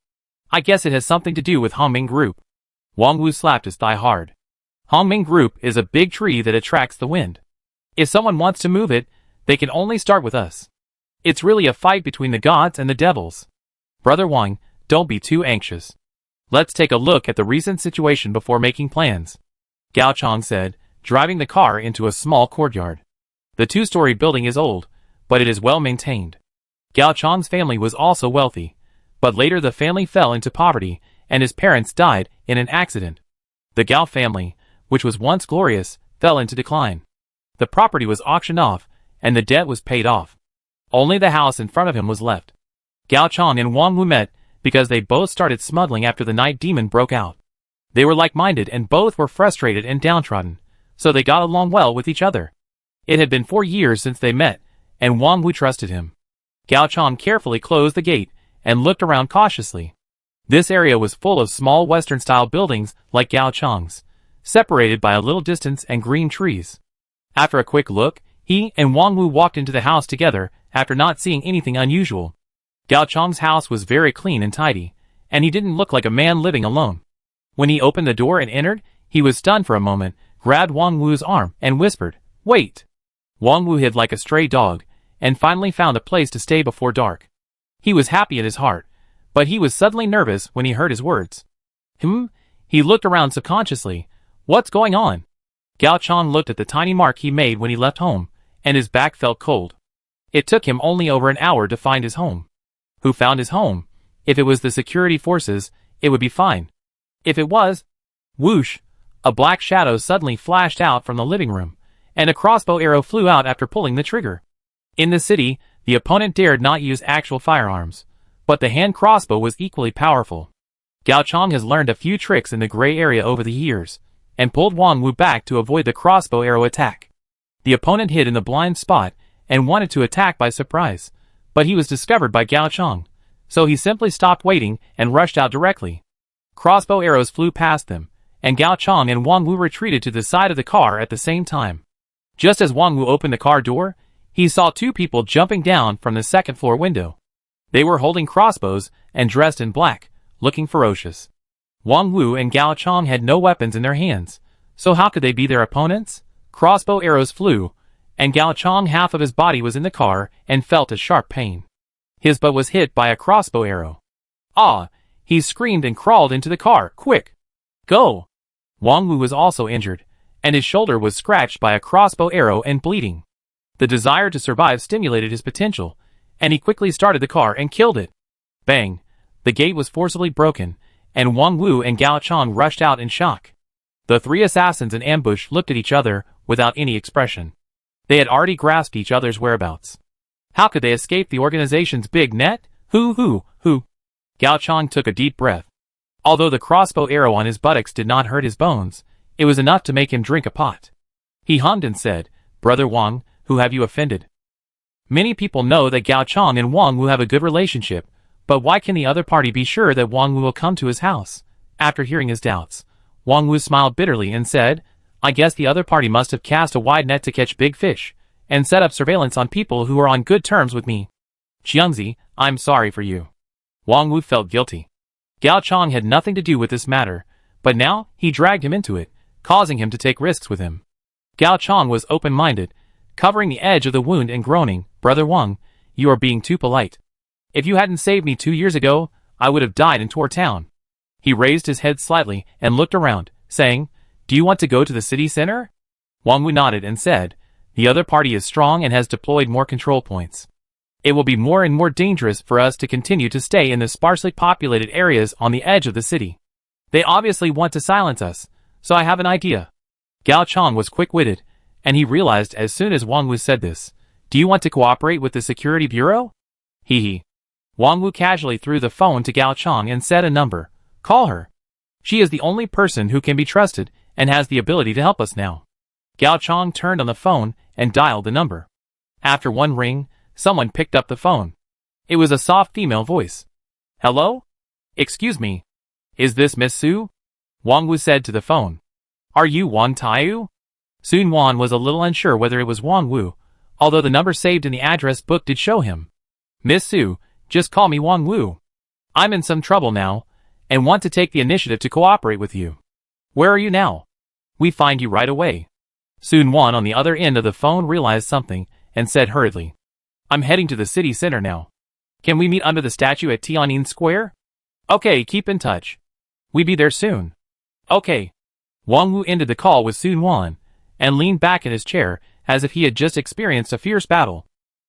I guess it has something to do with Hongming Group. Wang Wu slapped his thigh hard. Hongming Group is a big tree that attracts the wind. If someone wants to move it, they can only start with us. It's really a fight between the gods and the devils. Brother Wang, don't be too anxious. Let's take a look at the recent situation before making plans. Gao Chong said, driving the car into a small courtyard. The two-story building is old, but it is well maintained. Gao Chong's family was also wealthy, but later the family fell into poverty and his parents died in an accident. The Gao family, which was once glorious, fell into decline. The property was auctioned off and the debt was paid off. Only the house in front of him was left. Gao Chong and Wang Wu met because they both started smuggling after the night demon broke out. They were like-minded and both were frustrated and downtrodden, so they got along well with each other. It had been 4 years since they met, and Wang Wu trusted him. Gao Chong carefully closed the gate and looked around cautiously. This area was full of small Western-style buildings like Gao Chong's, separated by a little distance and green trees. After a quick look, he and Wang Wu walked into the house together after not seeing anything unusual. Gao Chong's house was very clean and tidy, and he didn't look like a man living alone. When he opened the door and entered, he was stunned for a moment, grabbed Wang Wu's arm, and whispered, "Wait!" Wang Wu hid like a stray dog, and finally found a place to stay before dark. He was happy in his heart, but he was suddenly nervous when he heard his words. He looked around subconsciously. What's going on? Gao Chong looked at the tiny mark he made when he left home, and his back felt cold. It took him only over an hour to find his home. Who found his home? If it was the security forces, it would be fine. If it was... Whoosh! A black shadow suddenly flashed out from the living room, and a crossbow arrow flew out after pulling the trigger. In the city, the opponent dared not use actual firearms, but the hand crossbow was equally powerful. Gao Chong has learned a few tricks in the gray area over the years, and pulled Wang Wu back to avoid the crossbow arrow attack. The opponent hid in the blind spot and wanted to attack by surprise, but he was discovered by Gao Chong, so he simply stopped waiting and rushed out directly. Crossbow arrows flew past them, and Gao Chong and Wang Wu retreated to the side of the car at the same time. Just as Wang Wu opened the car door, he saw 2 people jumping down from the second-floor window. They were holding crossbows and dressed in black, looking ferocious. Wang Wu and Gao Chong had no weapons in their hands, so how could they be their opponents? Crossbow arrows flew, and Gao Chong half of his body was in the car and felt a sharp pain. His butt was hit by a crossbow arrow. Ah! He screamed and crawled into the car. Quick! Go! Wang Wu was also injured, and his shoulder was scratched by a crossbow arrow and bleeding. The desire to survive stimulated his potential, and he quickly started the car and killed it. Bang! The gate was forcibly broken, and Wang Wu and Gao Chong rushed out in shock. The 3 assassins in ambush looked at each other without any expression. They had already grasped each other's whereabouts. How could they escape the organization's big net? Who? Gao Chong took a deep breath. Although the crossbow arrow on his buttocks did not hurt his bones, it was enough to make him drink a pot. He hummed and said, "Brother Wang, who have you offended?" Many people know that Gao Chong and Wang Wu have a good relationship, but why can the other party be sure that Wang Wu will come to his house? After hearing his doubts, Wang Wu smiled bitterly and said, "I guess the other party must have cast a wide net to catch big fish, and set up surveillance on people who are on good terms with me. Xiangzi, I'm sorry for you." Wang Wu felt guilty. Gao Chong had nothing to do with this matter, but now he dragged him into it, causing him to take risks with him. Gao Chong was open-minded, covering the edge of the wound and groaning, "Brother Wang, you are being too polite. If you hadn't saved me 2 years ago, I would have died in Tor Town." He raised his head slightly and looked around, saying, "Do you want to go to the city center?" Wang Wu nodded and said, "The other party is strong and has deployed more control points. It will be more and more dangerous for us to continue to stay in the sparsely populated areas on the edge of the city. They obviously want to silence us, so I have an idea." Gao Chong was quick-witted, and he realized as soon as Wang Wu said this, "Do you want to cooperate with the security bureau?" Hee. Wang Wu casually threw the phone to Gao Chong and said a number. "Call her. She is the only person who can be trusted and has the ability to help us now." Gao Chong turned on the phone and dialed the number. After one ring, someone picked up the phone. It was a soft female voice. "Hello? Excuse me. Is this Miss Su?" Wang Wu said to the phone. "Are you Wang Taiyu?" Sun Wan was a little unsure whether it was Wang Wu, although the number saved in the address book did show him. "Miss Su, just call me Wang Wu. I'm in some trouble now, and want to take the initiative to cooperate with you. Where are you now? We find you right away." Soon Wan on the other end of the phone realized something and said hurriedly, "I'm heading to the city center now. Can we meet under the statue at Tiananmen Square?" "Okay, keep in touch. We be there soon." "Okay." Wang Wu ended the call with Soon Wan and leaned back in his chair as if he had just experienced a fierce battle.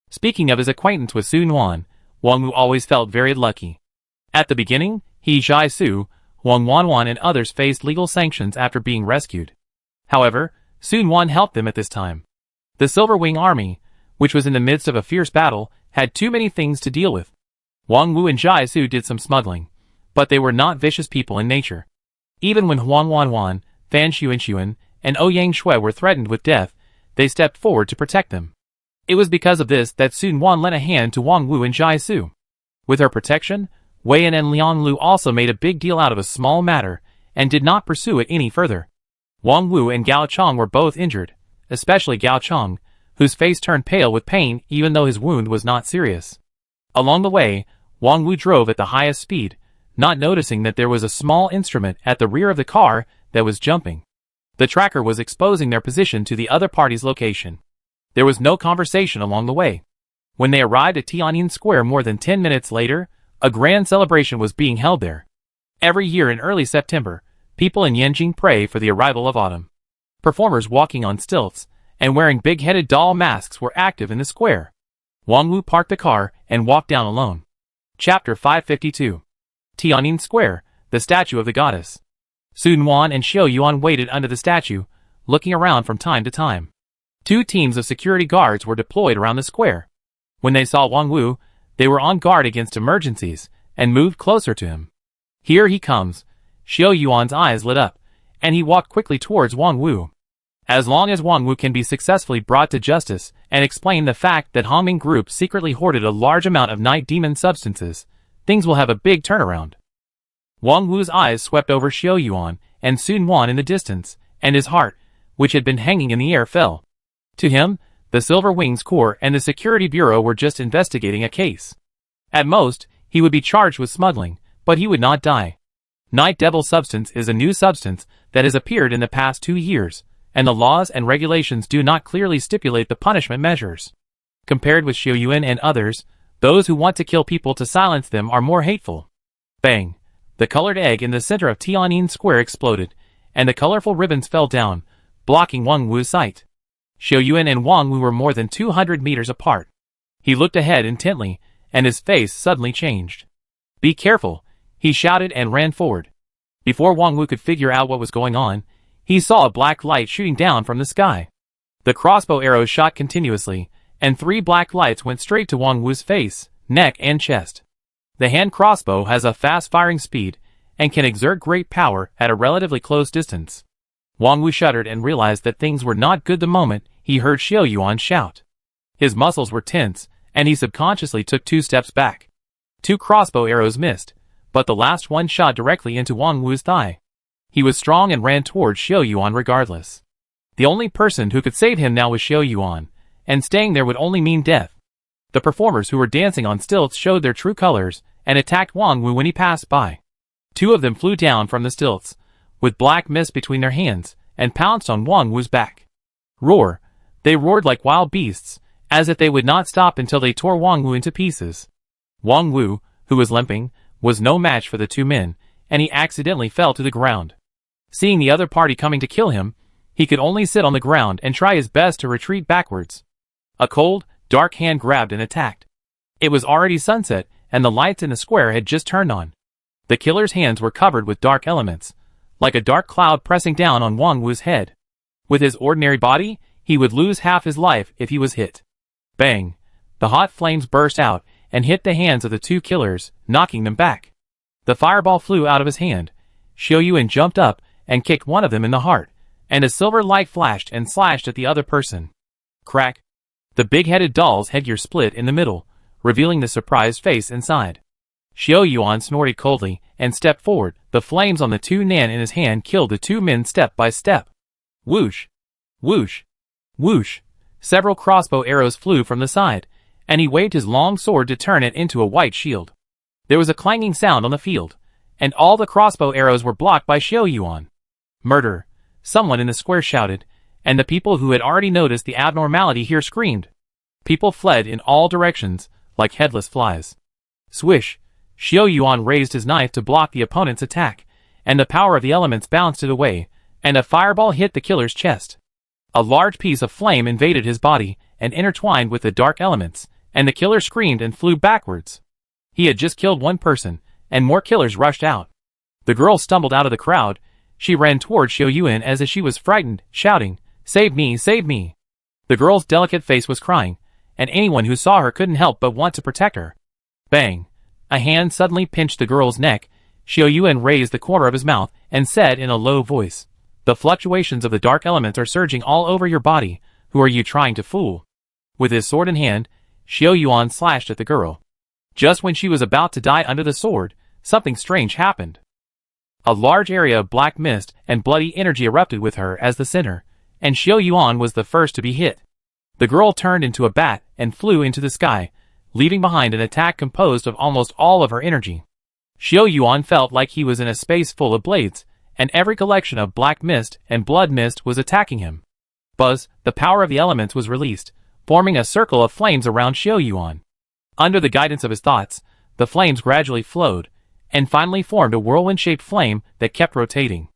Speaking of his acquaintance with Soon Wan, Wang Wu always felt very lucky. At the beginning, he, Zhai Su, Wang Wanwan and others faced legal sanctions after being rescued. However, Soon Wan helped them at this time. The Silver Wing Army, which was in the midst of a fierce battle, had too many things to deal with. Wang Wu and Zhai Su did some smuggling, but they were not vicious people in nature. Even when Huang Wanwan, Fan Xuanxuan, and Ouyang Shui were threatened with death, they stepped forward to protect them. It was because of this that Soon Wan lent a hand to Wang Wu and Zhai Su. With her protection, Wei Yan and Liang Lu also made a big deal out of a small matter and did not pursue it any further. Wang Wu and Gao Chong were both injured, especially Gao Chong, whose face turned pale with pain even though his wound was not serious. Along the way, Wang Wu drove at the highest speed, not noticing that there was a small instrument at the rear of the car that was jumping. The tracker was exposing their position to the other party's location. There was no conversation along the way. When they arrived at Tiananmen Square more than 10 minutes later, a grand celebration was being held there. Every year in early September, people in Yanjing pray for the arrival of autumn. Performers walking on stilts and wearing big-headed doll masks were active in the square. Wang Wu parked the car and walked down alone. Chapter 552. Tiananmen Square, the statue of the goddess. Sun Wan and Xiao Yuan waited under the statue, looking around from time to time. 2 teams of security guards were deployed around the square. When they saw Wang Wu, they were on guard against emergencies and moved closer to him. "Here he comes." Xiao Yuan's eyes lit up, and he walked quickly towards Wang Wu. As long as Wang Wu can be successfully brought to justice and explain the fact that Hongming Group secretly hoarded a large amount of night demon substances, things will have a big turnaround. Wang Wu's eyes swept over Xiao Yuan and Sun Wan in the distance, and his heart, which had been hanging in the air, fell. To him, the Silver Wings Corps and the Security Bureau were just investigating a case. At most, he would be charged with smuggling, but he would not die. Night Devil substance is a new substance that has appeared in the past 2 years, and the laws and regulations do not clearly stipulate the punishment measures. Compared with Xiao Yuan and others, those who want to kill people to silence them are more hateful. Bang! The colored egg in the center of Tiananmen Square exploded, and the colorful ribbons fell down, blocking Wang Wu's sight. Xiao Yuan and Wang Wu were more than 200 meters apart. He looked ahead intently, and his face suddenly changed. "Be careful," he shouted and ran forward. Before Wang Wu could figure out what was going on, he saw a black light shooting down from the sky. The crossbow arrows shot continuously, and 3 black lights went straight to Wang Wu's face, neck, and chest. The hand crossbow has a fast firing speed and can exert great power at a relatively close distance. Wang Wu shuddered and realized that things were not good the moment he heard Xiao Yuan shout. His muscles were tense, and he subconsciously took 2 steps back. 2 crossbow arrows missed, but the last one shot directly into Wang Wu's thigh. He was strong and ran towards Xiao Yuan regardless. The only person who could save him now was Xiao Yuan, and staying there would only mean death. The performers who were dancing on stilts showed their true colors and attacked Wang Wu when he passed by. 2 of them flew down from the stilts, with black mist between their hands, and pounced on Wang Wu's back. Roar! They roared like wild beasts, as if they would not stop until they tore Wang Wu into pieces. Wang Wu, who was limping, was no match for the 2 men, and he accidentally fell to the ground. Seeing the other party coming to kill him, he could only sit on the ground and try his best to retreat backwards. A cold, dark hand grabbed and attacked. It was already sunset, and the lights in the square had just turned on. The killer's hands were covered with dark elements, like a dark cloud pressing down on Wang Wu's head. With his ordinary body, he would lose half his life if he was hit. Bang! The hot flames burst out and hit the hands of the 2 killers, knocking them back. The fireball flew out of his hand. Xiao Yuan jumped up and kicked one of them in the heart, and a silver light flashed and slashed at the other person. Crack! The big-headed doll's headgear split in the middle, revealing the surprised face inside. Xiao Yuan snorted coldly and stepped forward. The flames on the 2 nan in his hand killed the 2 men step by step. Whoosh! Whoosh! Whoosh! Several crossbow arrows flew from the side, and he waved his long sword to turn it into a white shield. There was a clanging sound on the field, and all the crossbow arrows were blocked by Xiao Yuan. "Murder!" someone in the square shouted, and the people who had already noticed the abnormality here screamed. People fled in all directions, like headless flies. Swish! Xiao Yuan raised his knife to block the opponent's attack, and the power of the elements bounced it away, and a fireball hit the killer's chest. A large piece of flame invaded his body and intertwined with the dark elements, and the killer screamed and flew backwards. He had just killed one person, and more killers rushed out. The girl stumbled out of the crowd. She ran toward Xiao Yuan as if she was frightened, shouting, "Save me, save me!" The girl's delicate face was crying, and anyone who saw her couldn't help but want to protect her. Bang! A hand suddenly pinched the girl's neck. Xiao Yuan raised the corner of his mouth and said in a low voice, "The fluctuations of the dark elements are surging all over your body. Who are you trying to fool?" With his sword in hand, Xiao Yuan slashed at the girl. Just when she was about to die under the sword, something strange happened. A large area of black mist and bloody energy erupted with her as the center, and Xiao Yuan was the first to be hit. The girl turned into a bat and flew into the sky, leaving behind an attack composed of almost all of her energy. Xiao Yuan felt like he was in a space full of blades, and every collection of black mist and blood mist was attacking him. Buzz, the power of the elements was released, forming a circle of flames around Xiao Yuan. Under the guidance of his thoughts, the flames gradually flowed, and finally formed a whirlwind-shaped flame that kept rotating.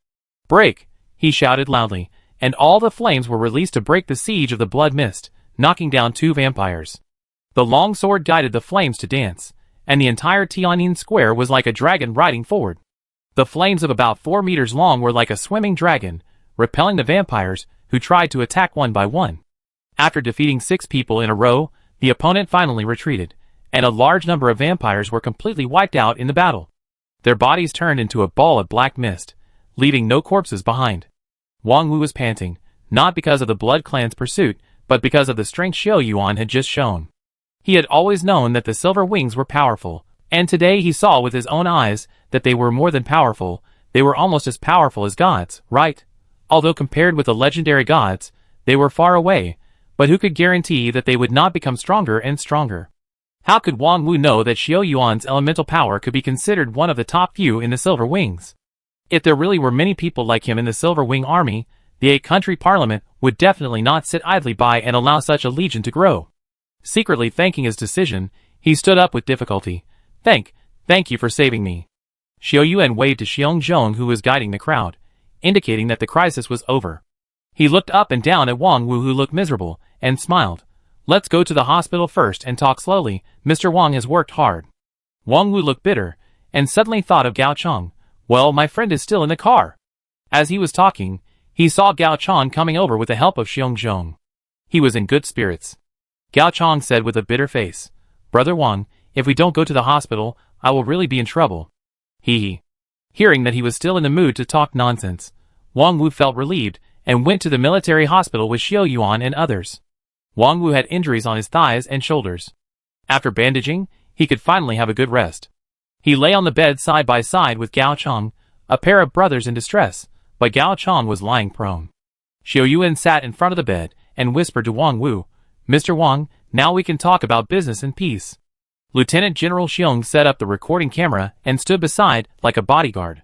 "Break!" he shouted loudly, and all the flames were released to break the siege of the blood mist, knocking down 2 vampires. The long sword guided the flames to dance, and the entire Tiananmen Square was like a dragon riding forward. The flames of about 4 meters long were like a swimming dragon, repelling the vampires, who tried to attack one by one. After defeating 6 people in a row, the opponent finally retreated, and a large number of vampires were completely wiped out in the battle. Their bodies turned into a ball of black mist, leaving no corpses behind. Wang Wu was panting, not because of the Blood Clan's pursuit, but because of the strength Xiao Yuan had just shown. He had always known that the Silver Wings were powerful, and today he saw with his own eyes that they were more than powerful. They were almost as powerful as gods, right? Although compared with the legendary gods, they were far away, but who could guarantee that they would not become stronger and stronger? How could Wang Wu know that Xiao Yuan's elemental power could be considered one of the top few in the Silver Wings? If there really were many people like him in the Silver Wing army, the 8-country parliament would definitely not sit idly by and allow such a legion to grow. Secretly thanking his decision, he stood up with difficulty. Thank you for saving me." Xiao Yuan waved to Xiong Zhong, who was guiding the crowd, indicating that the crisis was over. He looked up and down at Wang Wu, who looked miserable, and smiled. "Let's go to the hospital first and talk slowly. Mr. Wang has worked hard." Wang Wu looked bitter, and suddenly thought of Gao Chong. "Well, my friend is still in the car." As he was talking, he saw Gao Chong coming over with the help of Xiong Zhong. He was in good spirits. Gao Chong said with a bitter face, "Brother Wang, if we don't go to the hospital, I will really be in trouble." Hee. Hearing that he was still in the mood to talk nonsense, Wang Wu felt relieved and went to the military hospital with Xiao Yuan and others. Wang Wu had injuries on his thighs and shoulders. After bandaging, he could finally have a good rest. He lay on the bed side by side with Gao Chong, a pair of brothers in distress, but Gao Chong was lying prone. Xiao Yuan sat in front of the bed and whispered to Wang Wu, "Mr. Wang, now we can talk about business in peace." Lieutenant General Xiong set up the recording camera and stood beside like a bodyguard.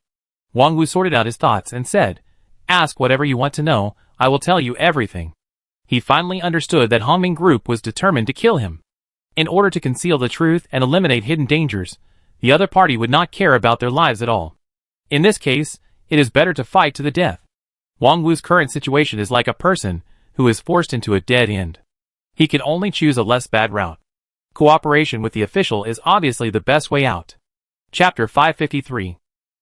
Wang Wu sorted out his thoughts and said, "Ask whatever you want to know, I will tell you everything." He finally understood that Hongming Group was determined to kill him. In order to conceal the truth and eliminate hidden dangers, the other party would not care about their lives at all. In this case, it is better to fight to the death. Wang Wu's current situation is like a person who is forced into a dead end. He can only choose a less bad route. Cooperation with the official is obviously the best way out. Chapter 553.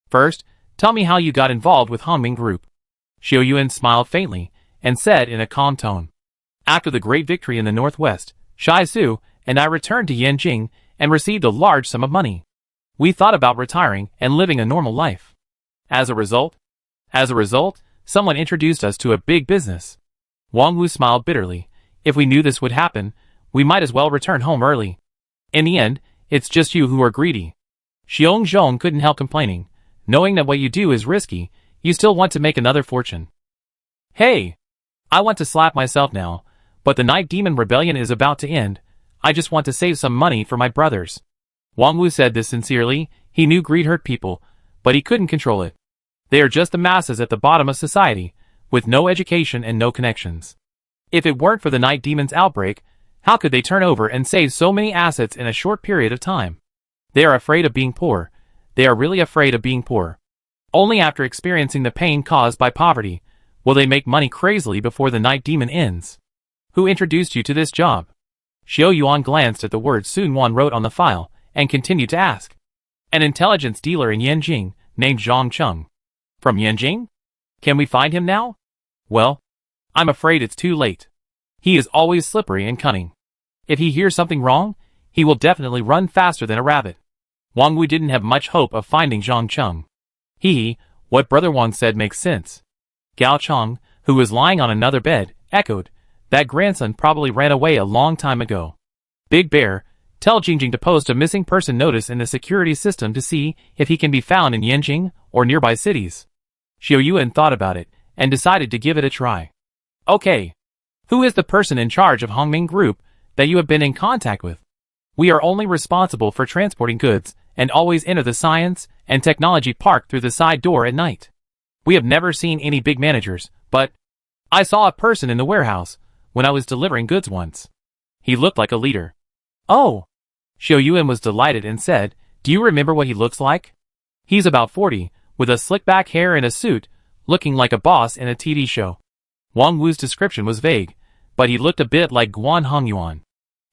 First, tell me how you got involved with Hongming Group. Xiao Yuan smiled faintly and said in a calm tone, "After the great victory in the northwest, Shai Su and I returned to Yanjing and received a large sum of money. We thought about retiring and living a normal life. As a result, someone introduced us to a big business." Wang Wu smiled bitterly. "If we knew this would happen, we might as well return home early. In the end, it's just you who are greedy." Xiong Zhong couldn't help complaining. "Knowing that what you do is risky, you still want to make another fortune." "Hey! I want to slap myself now, but the Night Demon Rebellion is about to end. I just want to save some money for my brothers." Wang Wu said this sincerely. He knew greed hurt people, but he couldn't control it. They are just the masses at the bottom of society. with no education and no connections. If it weren't for the night demon's outbreak, how could they turn over and save so many assets in a short period of time? They are afraid of being poor. They are really afraid of being poor. Only after experiencing the pain caused by poverty will they make money crazily before the night demon ends. Who introduced you to this job? Xiao Yuan glanced at the words Sun Wan wrote on the file and continued to ask. An intelligence dealer in Yanjing named Zhang Cheng. From Yanjing? Can we find him now? Well, I'm afraid it's too late. He is always slippery and cunning. If he hears something wrong, he will definitely run faster than a rabbit. Wang Wu didn't have much hope of finding Zhang Cheng. What Brother Wang said makes sense. Gao Cheng, who was lying on another bed, echoed, that grandson probably ran away a long time ago. Big Bear, tell Jingjing to post a missing person notice in the security system to see if he can be found in Yanjing or nearby cities. Xiao Yuan thought about it and decided to give it a try. Okay. Who is the person in charge of Hongming Group that you have been in contact with? We are only responsible for transporting goods and always enter the Science and Technology Park through the side door at night. We have never seen any big managers, but I saw a person in the warehouse when I was delivering goods once. He looked like a leader. Oh! Xiao Yuan was delighted and said, do you remember what he looks like? He's about 40, with a slick back hair and a suit, looking like a boss in a TV show. Wang Wu's description was vague, but he looked a bit like Guan Hongyuan.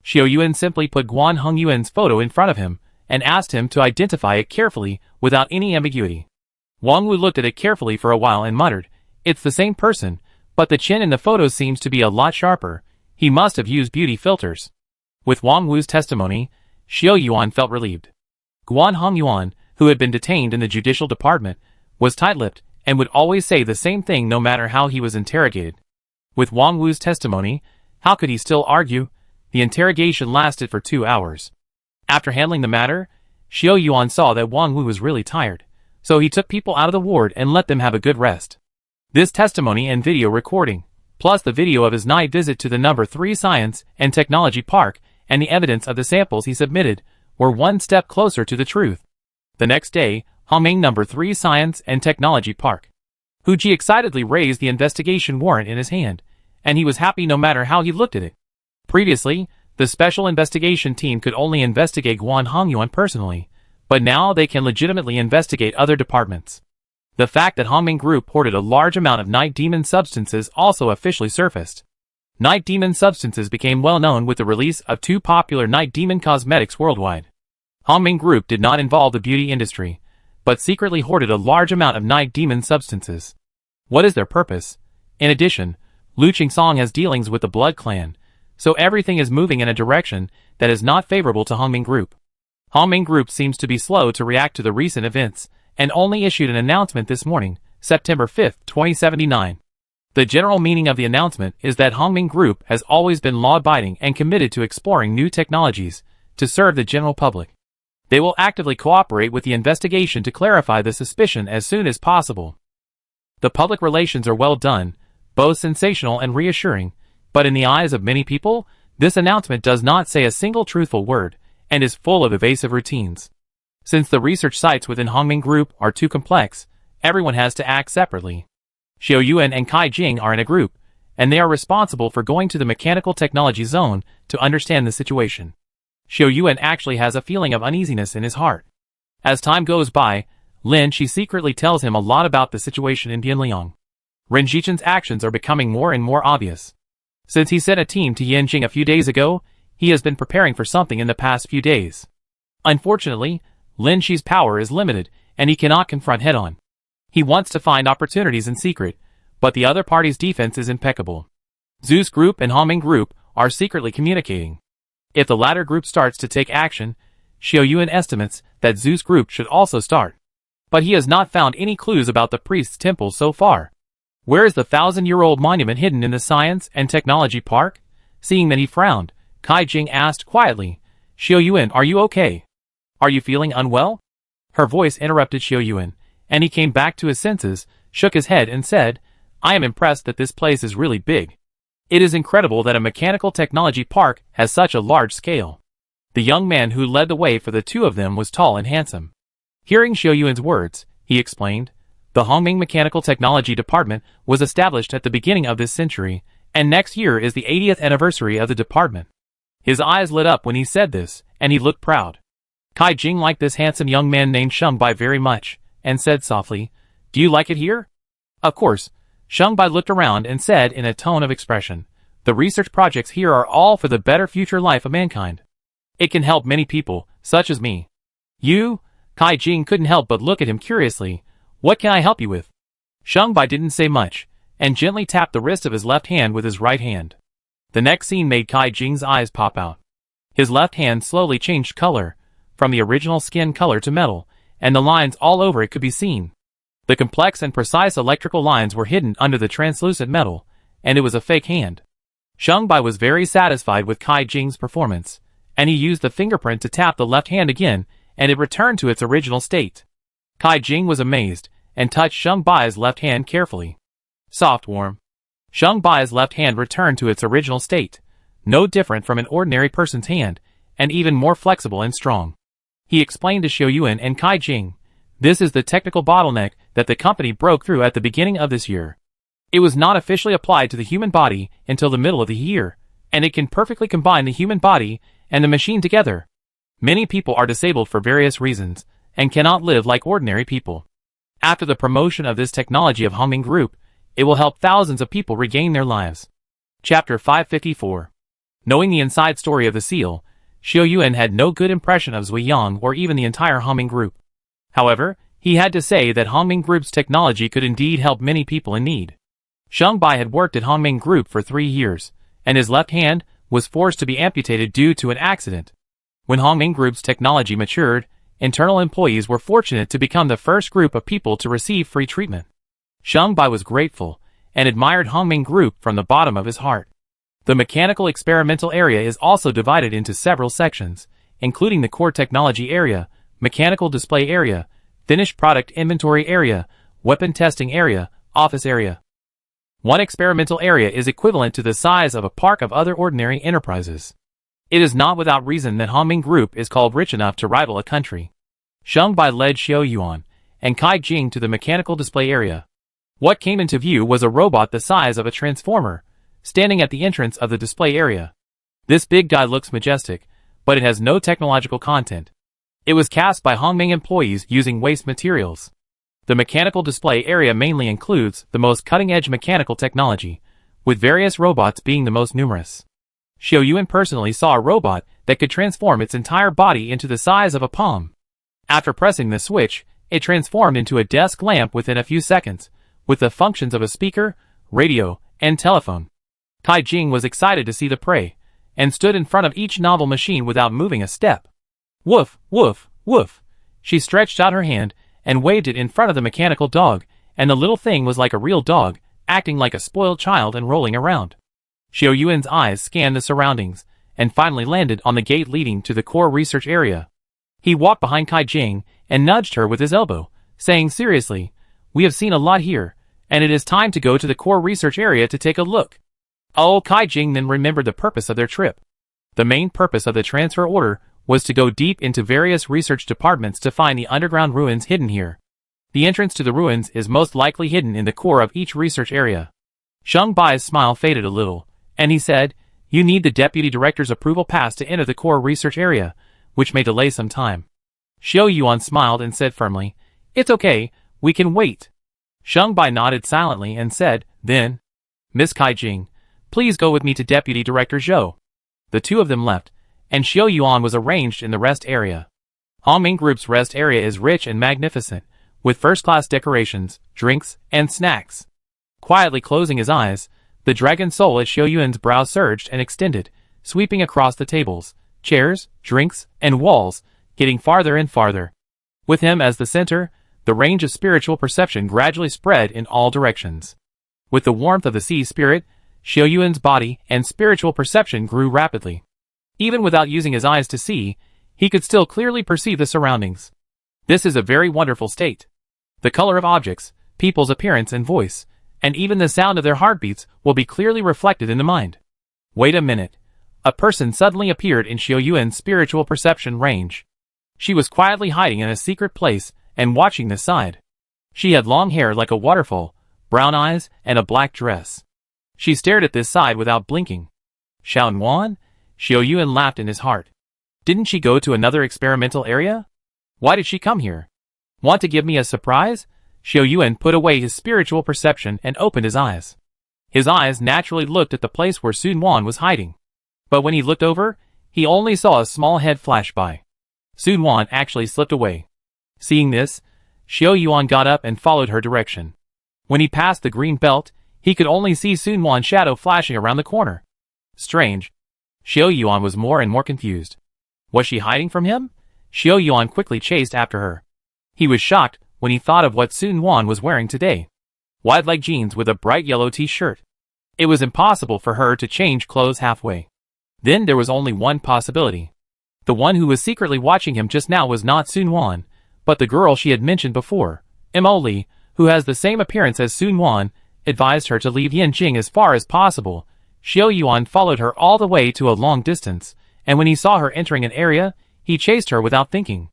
Xiao Yuan simply put Guan Hongyuan's photo in front of him and asked him to identify it carefully without any ambiguity. Wang Wu looked at it carefully for a while and muttered, it's the same person, but the chin in the photo seems to be a lot sharper. He must have used beauty filters. With Wang Wu's testimony, Xiao Yuan felt relieved. Guan Hongyuan, who had been detained in the judicial department, was tight-lipped and would always say the same thing no matter how he was interrogated. With Wang Wu's testimony, how could he still argue? The interrogation lasted for 2 hours. After handling the matter, Xiao Yuan saw that Wang Wu was really tired, so he took people out of the ward and let them have a good rest. This testimony and video recording, plus the video of his night visit to the number 3 Science and Technology Park and the evidence of the samples he submitted, were one step closer to the truth. The next day, Hongming number 3 Science and Technology Park. Hu Ji excitedly raised the investigation warrant in his hand, and he was happy no matter how he looked at it. Previously, the special investigation team could only investigate Guan Hongyuan personally, but now they can legitimately investigate other departments. The fact that Hongming Group hoarded a large amount of night demon substances also officially surfaced. Night demon substances became well known with the release of 2 popular night demon cosmetics worldwide. Hongming Group did not involve the beauty industry, but secretly hoarded a large amount of night demon substances. What is their purpose? In addition, Lu Qingsong has dealings with the Blood Clan, so everything is moving in a direction that is not favorable to Hongming Group. Hongming Group seems to be slow to react to the recent events, and only issued an announcement this morning, September 5, 2079. The general meaning of the announcement is that Hongming Group has always been law-abiding and committed to exploring new technologies to serve the general public. They will actively cooperate with the investigation to clarify the suspicion as soon as possible. The public relations are well done, both sensational and reassuring, but in the eyes of many people, this announcement does not say a single truthful word, and is full of evasive routines. Since the research sites within Hongming Group are too complex, everyone has to act separately. Xiao Yuan and Kai Jing are in a group, and they are responsible for going to the mechanical technology zone to understand the situation. Xiao Yuan actually has a feeling of uneasiness in his heart. As time goes by, Lin Shi secretly tells him a lot about the situation in Dianliang. Ren Zhichen's actions are becoming more and more obvious. Since he sent a team to Yanjing a few days ago, he has been preparing for something in the past few days. Unfortunately, Lin Shi's power is limited, and he cannot confront head-on. He wants to find opportunities in secret, but the other party's defense is impeccable. Zeus Group and Hongming Group are secretly communicating. If the latter group starts to take action, Xiao Yuan estimates that Zeus Group should also start. But he has not found any clues about the priest's temple so far. Where is the 1,000-year-old monument hidden in the Science and Technology Park? Seeing that he frowned, Kai Jing asked quietly, Xiao Yuan, are you okay? Are you feeling unwell? Her voice interrupted Xiao Yuan, and he came back to his senses, shook his head and said, I am impressed that this place is really big. It is incredible that a mechanical technology park has such a large scale. The young man who led the way for the two of them was tall and handsome. Hearing Xiao Yuan's words, he explained, The Hongming Mechanical Technology Department was established at the beginning of this century, and next year is the 80th anniversary of the department. His eyes lit up when he said this, and he looked proud. Kai Jing liked this handsome young man named Sheng Bai very much, and said softly, "Do you like it here?" Of course. Sheng Bai looked around and said in a tone of expression, "The research projects here are all for the better future life of mankind. It can help many people, such as me." "You?" Kai Jing couldn't help but look at him curiously. "What can I help you with?" Sheng Bai didn't say much, and gently tapped the wrist of his left hand with his right hand. The next scene made Kai Jing's eyes pop out. His left hand slowly changed color, from the original skin color to metal, and the lines all over it could be seen. The complex and precise electrical lines were hidden under the translucent metal, and it was a fake hand. Sheng Bai was very satisfied with Kai Jing's performance, and he used the fingerprint to tap the left hand again, and it returned to its original state. Kai Jing was amazed, and touched Sheng Bai's left hand carefully. Soft, warm. Sheng Bai's left hand returned to its original state, no different from an ordinary person's hand, and even more flexible and strong. He explained to Xiao Yuan and Kai Jing, "This is the technical bottleneck that the company broke through at the beginning of this year. It was not officially applied to the human body until the middle of the year, and it can perfectly combine the human body and the machine together. Many people are disabled for various reasons, and cannot live like ordinary people. After the promotion of this technology of Hongming Group, it will help thousands of people regain their lives." Chapter 554. Knowing the inside story of the seal, Xiao Yuan had no good impression of Zui Yang or even the entire Hongming Group. However, he had to say that Hongming Group's technology could indeed help many people in need. Sheng Bai had worked at Hongming Group for 3 years, and his left hand was forced to be amputated due to an accident. When Hongming Group's technology matured, internal employees were fortunate to become the first group of people to receive free treatment. Sheng Bai was grateful, and admired Hongming Group from the bottom of his heart. The mechanical experimental area is also divided into several sections, including the core technology area, mechanical display area, finished product inventory area, weapon testing area, office area. One experimental area is equivalent to the size of a park of other ordinary enterprises. It is not without reason that Hongming Group is called rich enough to rival a country. Sheng Bai led Xiao Yuan and Kai Jing to the mechanical display area. What came into view was a robot the size of a transformer, standing at the entrance of the display area. This big guy looks majestic, but it has no technological content. It was cast by Hongming employees using waste materials. The mechanical display area mainly includes the most cutting-edge mechanical technology, with various robots being the most numerous. Xiao Yuan personally saw a robot that could transform its entire body into the size of a palm. After pressing the switch, it transformed into a desk lamp within a few seconds, with the functions of a speaker, radio, and telephone. Kai Jing was excited to see the prey, and stood in front of each novel machine without moving a step. Woof, woof, woof. She stretched out her hand, and waved it in front of the mechanical dog, and the little thing was like a real dog, acting like a spoiled child and rolling around. Xiao Yuan's eyes scanned the surroundings, and finally landed on the gate leading to the core research area. He walked behind Kai Jing, and nudged her with his elbow, saying seriously, "We have seen a lot here, and it is time to go to the core research area to take a look." Oh, Kai Jing then remembered the purpose of their trip. The main purpose of the transfer order was to go deep into various research departments to find the underground ruins hidden here. The entrance to the ruins is most likely hidden in the core of each research area. Sheng Bai's smile faded a little, and he said, "You need the deputy director's approval pass to enter the core research area, which may delay some time." Xiao Yuan smiled and said firmly, "It's okay, we can wait." Sheng Bai nodded silently and said, then, "Miss Kai Jing, please go with me to Deputy Director Zhou." The two of them left, and Xiao Yuan was arranged in the rest area. Hongming Group's rest area is rich and magnificent, with first-class decorations, drinks, and snacks. Quietly closing his eyes, the dragon soul at Xiao Yuan's brow surged and extended, sweeping across the tables, chairs, drinks, and walls, getting farther and farther. With him as the center, the range of spiritual perception gradually spread in all directions. With the warmth of the sea spirit, Xiao Yuan's body and spiritual perception grew rapidly. Even without using his eyes to see, he could still clearly perceive the surroundings. This is a very wonderful state. The color of objects, people's appearance and voice, and even the sound of their heartbeats will be clearly reflected in the mind. Wait a minute. A person suddenly appeared in Xiao Yuan's spiritual perception range. She was quietly hiding in a secret place and watching the side. She had long hair like a waterfall, brown eyes, and a black dress. She stared at this side without blinking. Xiao Yuan? Xiao Yuan laughed in his heart. Didn't she go to another experimental area? Why did she come here? Want to give me a surprise? Xiao Yuan put away his spiritual perception and opened his eyes. His eyes naturally looked at the place where Sun Wan was hiding. But when he looked over, he only saw a small head flash by. Sun Wan actually slipped away. Seeing this, Xiao Yuan got up and followed her direction. When he passed the green belt, he could only see Sun Wan's shadow flashing around the corner. Strange. Xiao Yuan was more and more confused. Was she hiding from him? Xiao Yuan quickly chased after her. He was shocked when he thought of what Sun Wan was wearing today. Wide-leg jeans with a bright yellow t-shirt. It was impossible for her to change clothes halfway. Then there was only one possibility. The one who was secretly watching him just now was not Sun Wan, but the girl she had mentioned before, Emily, who has the same appearance as Sun Wan, advised her to leave Yanjing as far as possible. Xiao Yuan followed her all the way to a long distance, and when he saw her entering an area, he chased her without thinking.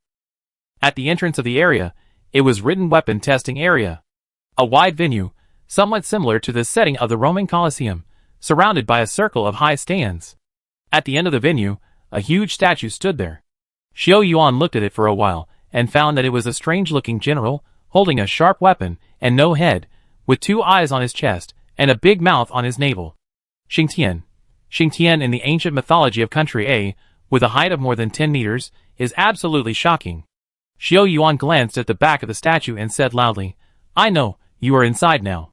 At the entrance of the area, it was written weapon testing area. A wide venue, somewhat similar to the setting of the Roman Colosseum, surrounded by a circle of high stands. At the end of the venue, a huge statue stood there. Xiao Yuan looked at it for a while, and found that it was a strange-looking general, holding a sharp weapon, and no head, with 2 eyes on his chest, and a big mouth on his navel. Xingtian. Xingtian in the ancient mythology of Country A, with a height of more than 10 meters, is absolutely shocking. Xiao Yuan glanced at the back of the statue and said loudly, "I know, you are inside now."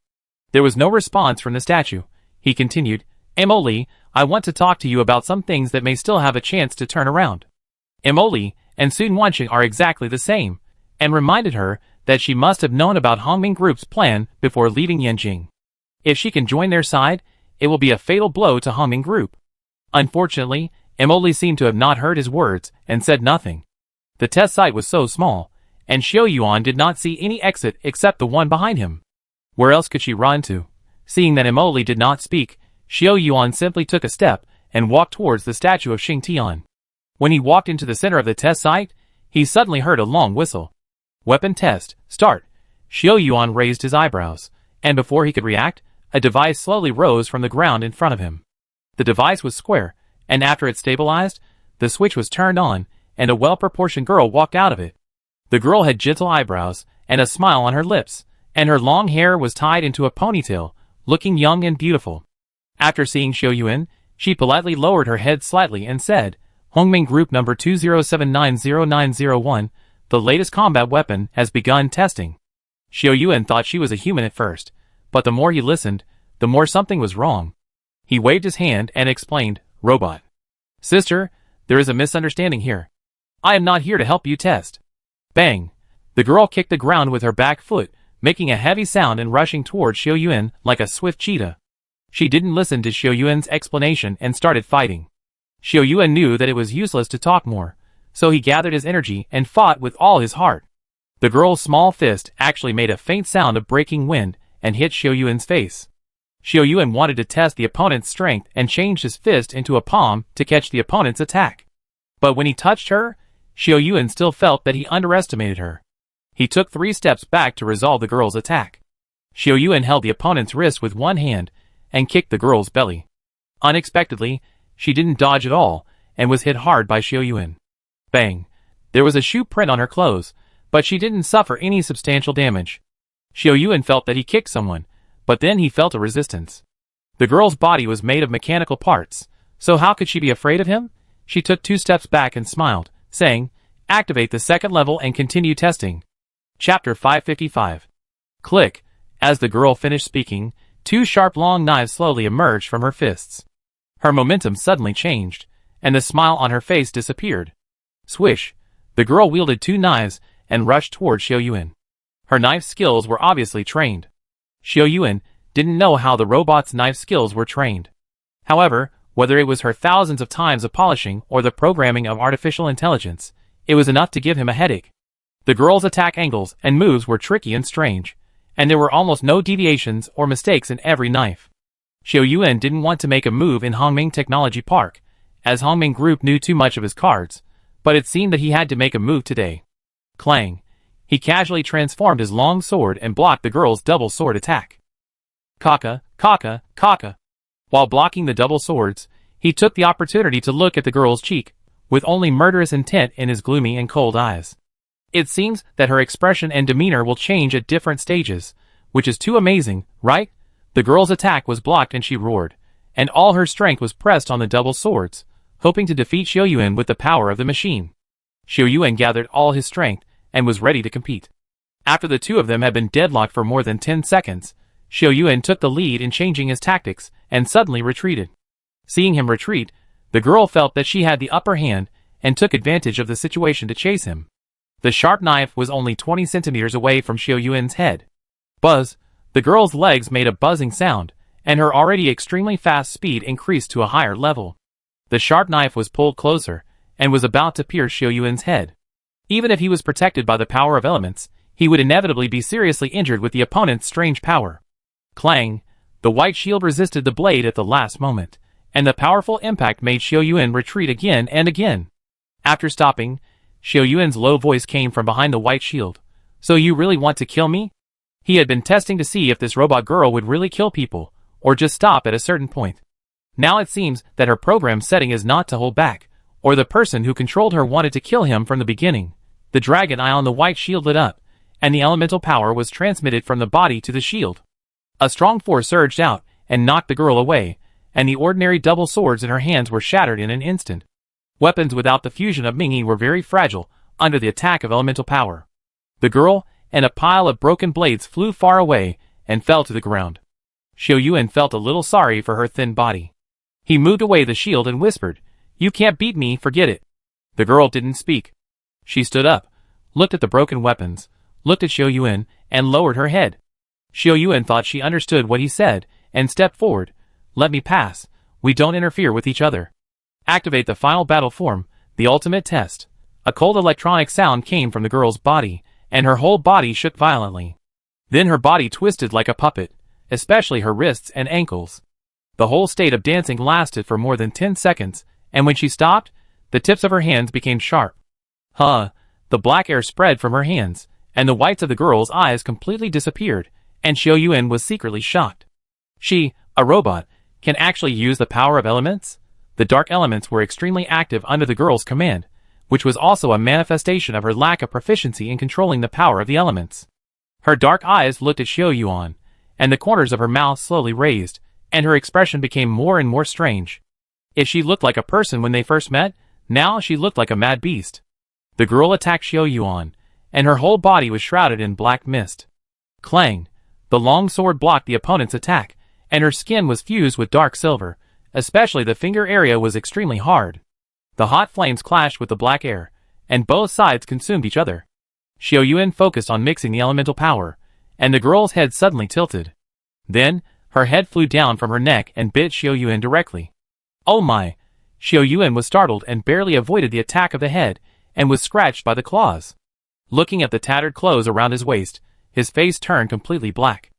There was no response from the statue. He continued, "Emily, I want to talk to you about some things that may still have a chance to turn around." Emily and Sun Wanqing are exactly the same, and reminded her that she must have known about Hongming Group's plan before leaving Yanjing. If she can join their side, it will be a fatal blow to Hongming Group. Unfortunately, Emily seemed to have not heard his words and said nothing. The test site was so small, and Xiao Yuan did not see any exit except the one behind him. Where else could she run to? Seeing that Emily did not speak, Xiao Yuan simply took a step and walked towards the statue of Xingtian. When he walked into the center of the test site, he suddenly heard a long whistle. Weapon test, start. Xiao Yuan raised his eyebrows, and before he could react, a device slowly rose from the ground in front of him. The device was square, and after it stabilized, the switch was turned on, and a well-proportioned girl walked out of it. The girl had gentle eyebrows and a smile on her lips, and her long hair was tied into a ponytail, looking young and beautiful. After seeing Xiao Yuan, she politely lowered her head slightly and said, "Hongming Group number 2079091, the latest combat weapon has begun testing." Xiao Yuan thought she was a human at first, but the more he listened, the more something was wrong. He waved his hand and explained, "Robot. Sister, there is a misunderstanding here. I am not here to help you test." Bang! The girl kicked the ground with her back foot, making a heavy sound and rushing towards Xiao Yuan like a swift cheetah. She didn't listen to Xiao Yuan's explanation and started fighting. Xiao Yuan knew that it was useless to talk more, so he gathered his energy and fought with all his heart. The girl's small fist actually made a faint sound of breaking wind and hit Xiao Yuan's face. Xiao Yuan wanted to test the opponent's strength and changed his fist into a palm to catch the opponent's attack. But when he touched her, Xiao Yuan still felt that he underestimated her. He took 3 steps back to resolve the girl's attack. Xiao Yuan held the opponent's wrist with one hand and kicked the girl's belly. Unexpectedly, she didn't dodge at all and was hit hard by Xiao Yuan. Bang! There was a shoe print on her clothes, but she didn't suffer any substantial damage. Xiao Yuan felt that he kicked someone, but then he felt a resistance. The girl's body was made of mechanical parts, so how could she be afraid of him? She took 2 steps back and smiled, saying, "Activate the 2nd level and continue testing." Chapter 555. Click. As the girl finished speaking, 2 sharp long knives slowly emerged from her fists. Her momentum suddenly changed, and the smile on her face disappeared. Swish! The girl wielded 2 knives and rushed towards Xiao Yuan. Her knife skills were obviously trained. Xiao Yuan didn't know how the robot's knife skills were trained. However, whether it was her thousands of times of polishing or the programming of artificial intelligence, it was enough to give him a headache. The girl's attack angles and moves were tricky and strange, and there were almost no deviations or mistakes in every knife. Xiao Yuan didn't want to make a move in Hongming Technology Park, as Hongming Group knew too much of his cards, but it seemed that he had to make a move today. Clang! He casually transformed his long sword and blocked the girl's double sword attack. Kaka, kaka, kaka. While blocking the double swords, he took the opportunity to look at the girl's cheek, with only murderous intent in his gloomy and cold eyes. It seems that her expression and demeanor will change at different stages, which is too amazing, right? The girl's attack was blocked and she roared, and all her strength was pressed on the double swords, hoping to defeat Xiao Yuan with the power of the machine. Xiao Yuan gathered all his strength and was ready to compete. After the two of them had been deadlocked for more than 10 seconds, Xiao Yuan took the lead in changing his tactics and suddenly retreated. Seeing him retreat, the girl felt that she had the upper hand and took advantage of the situation to chase him. The sharp knife was only 20 centimeters away from Xiao Yuan's head. Buzz! The girl's legs made a buzzing sound, and her already extremely fast speed increased to a higher level. The sharp knife was pulled closer, and was about to pierce Xiao Yuan's head. Even if he was protected by the power of elements, he would inevitably be seriously injured with the opponent's strange power. Clang! The white shield resisted the blade at the last moment, and the powerful impact made Xiao Yuan retreat again and again. After stopping, Xiao Yuan's low voice came from behind the white shield. So you really want to kill me? He had been testing to see if this robot girl would really kill people, or just stop at a certain point. Now it seems that her program setting is not to hold back, or the person who controlled her wanted to kill him from the beginning. The dragon eye on the white shield lit up, and the elemental power was transmitted from the body to the shield. A strong force surged out, and knocked the girl away, and the ordinary double swords in her hands were shattered in an instant. Weapons without the fusion of Mingyi were very fragile under the attack of elemental power. The girl and a pile of broken blades flew far away and fell to the ground. Xiao Yuan felt a little sorry for her thin body. He moved away the shield and whispered, "You can't beat me, forget it." The girl didn't speak. She stood up, looked at the broken weapons, looked at Xiao Yuan, and lowered her head. Xiao Yuan thought she understood what he said, and stepped forward. "Let me pass, we don't interfere with each other." Activate the final battle form, the ultimate test. A cold electronic sound came from the girl's body, and her whole body shook violently. Then her body twisted like a puppet, especially her wrists and ankles. The whole state of dancing lasted for more than 10 seconds, and when she stopped, the tips of her hands became sharp. The black air spread from her hands, and the whites of the girl's eyes completely disappeared, and Xiao Yuan was secretly shocked. She, a robot, can actually use the power of elements? The dark elements were extremely active under the girl's command, which was also a manifestation of her lack of proficiency in controlling the power of the elements. Her dark eyes looked at Xiao Yuan, and the corners of her mouth slowly raised, and her expression became more and more strange. If she looked like a person when they first met, now she looked like a mad beast. The girl attacked Xiao Yuan, and her whole body was shrouded in black mist. Clang! The long sword blocked the opponent's attack, and her skin was fused with dark silver, especially the finger area was extremely hard. The hot flames clashed with the black air, and both sides consumed each other. Xiao Yuan focused on mixing the elemental power, and the girl's head suddenly tilted. Then, her head flew down from her neck and bit Xiao Yuan directly. Oh my! Xiao Yuan was startled and barely avoided the attack of the head, and was scratched by the claws. Looking at the tattered clothes around his waist, his face turned completely black.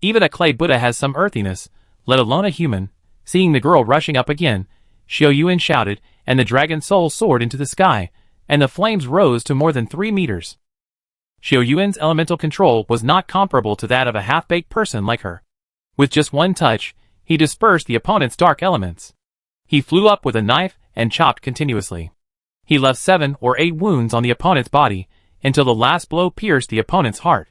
Even a clay Buddha has some earthiness, let alone a human. Seeing the girl rushing up again, Xiao Yuan shouted, and the dragon soul soared into the sky, and the flames rose to more than 3 meters. Xiao Yuan's elemental control was not comparable to that of a half-baked person like her. With just one touch, he dispersed the opponent's dark elements. He flew up with a knife and chopped continuously. He left 7 or 8 wounds on the opponent's body, until the last blow pierced the opponent's heart.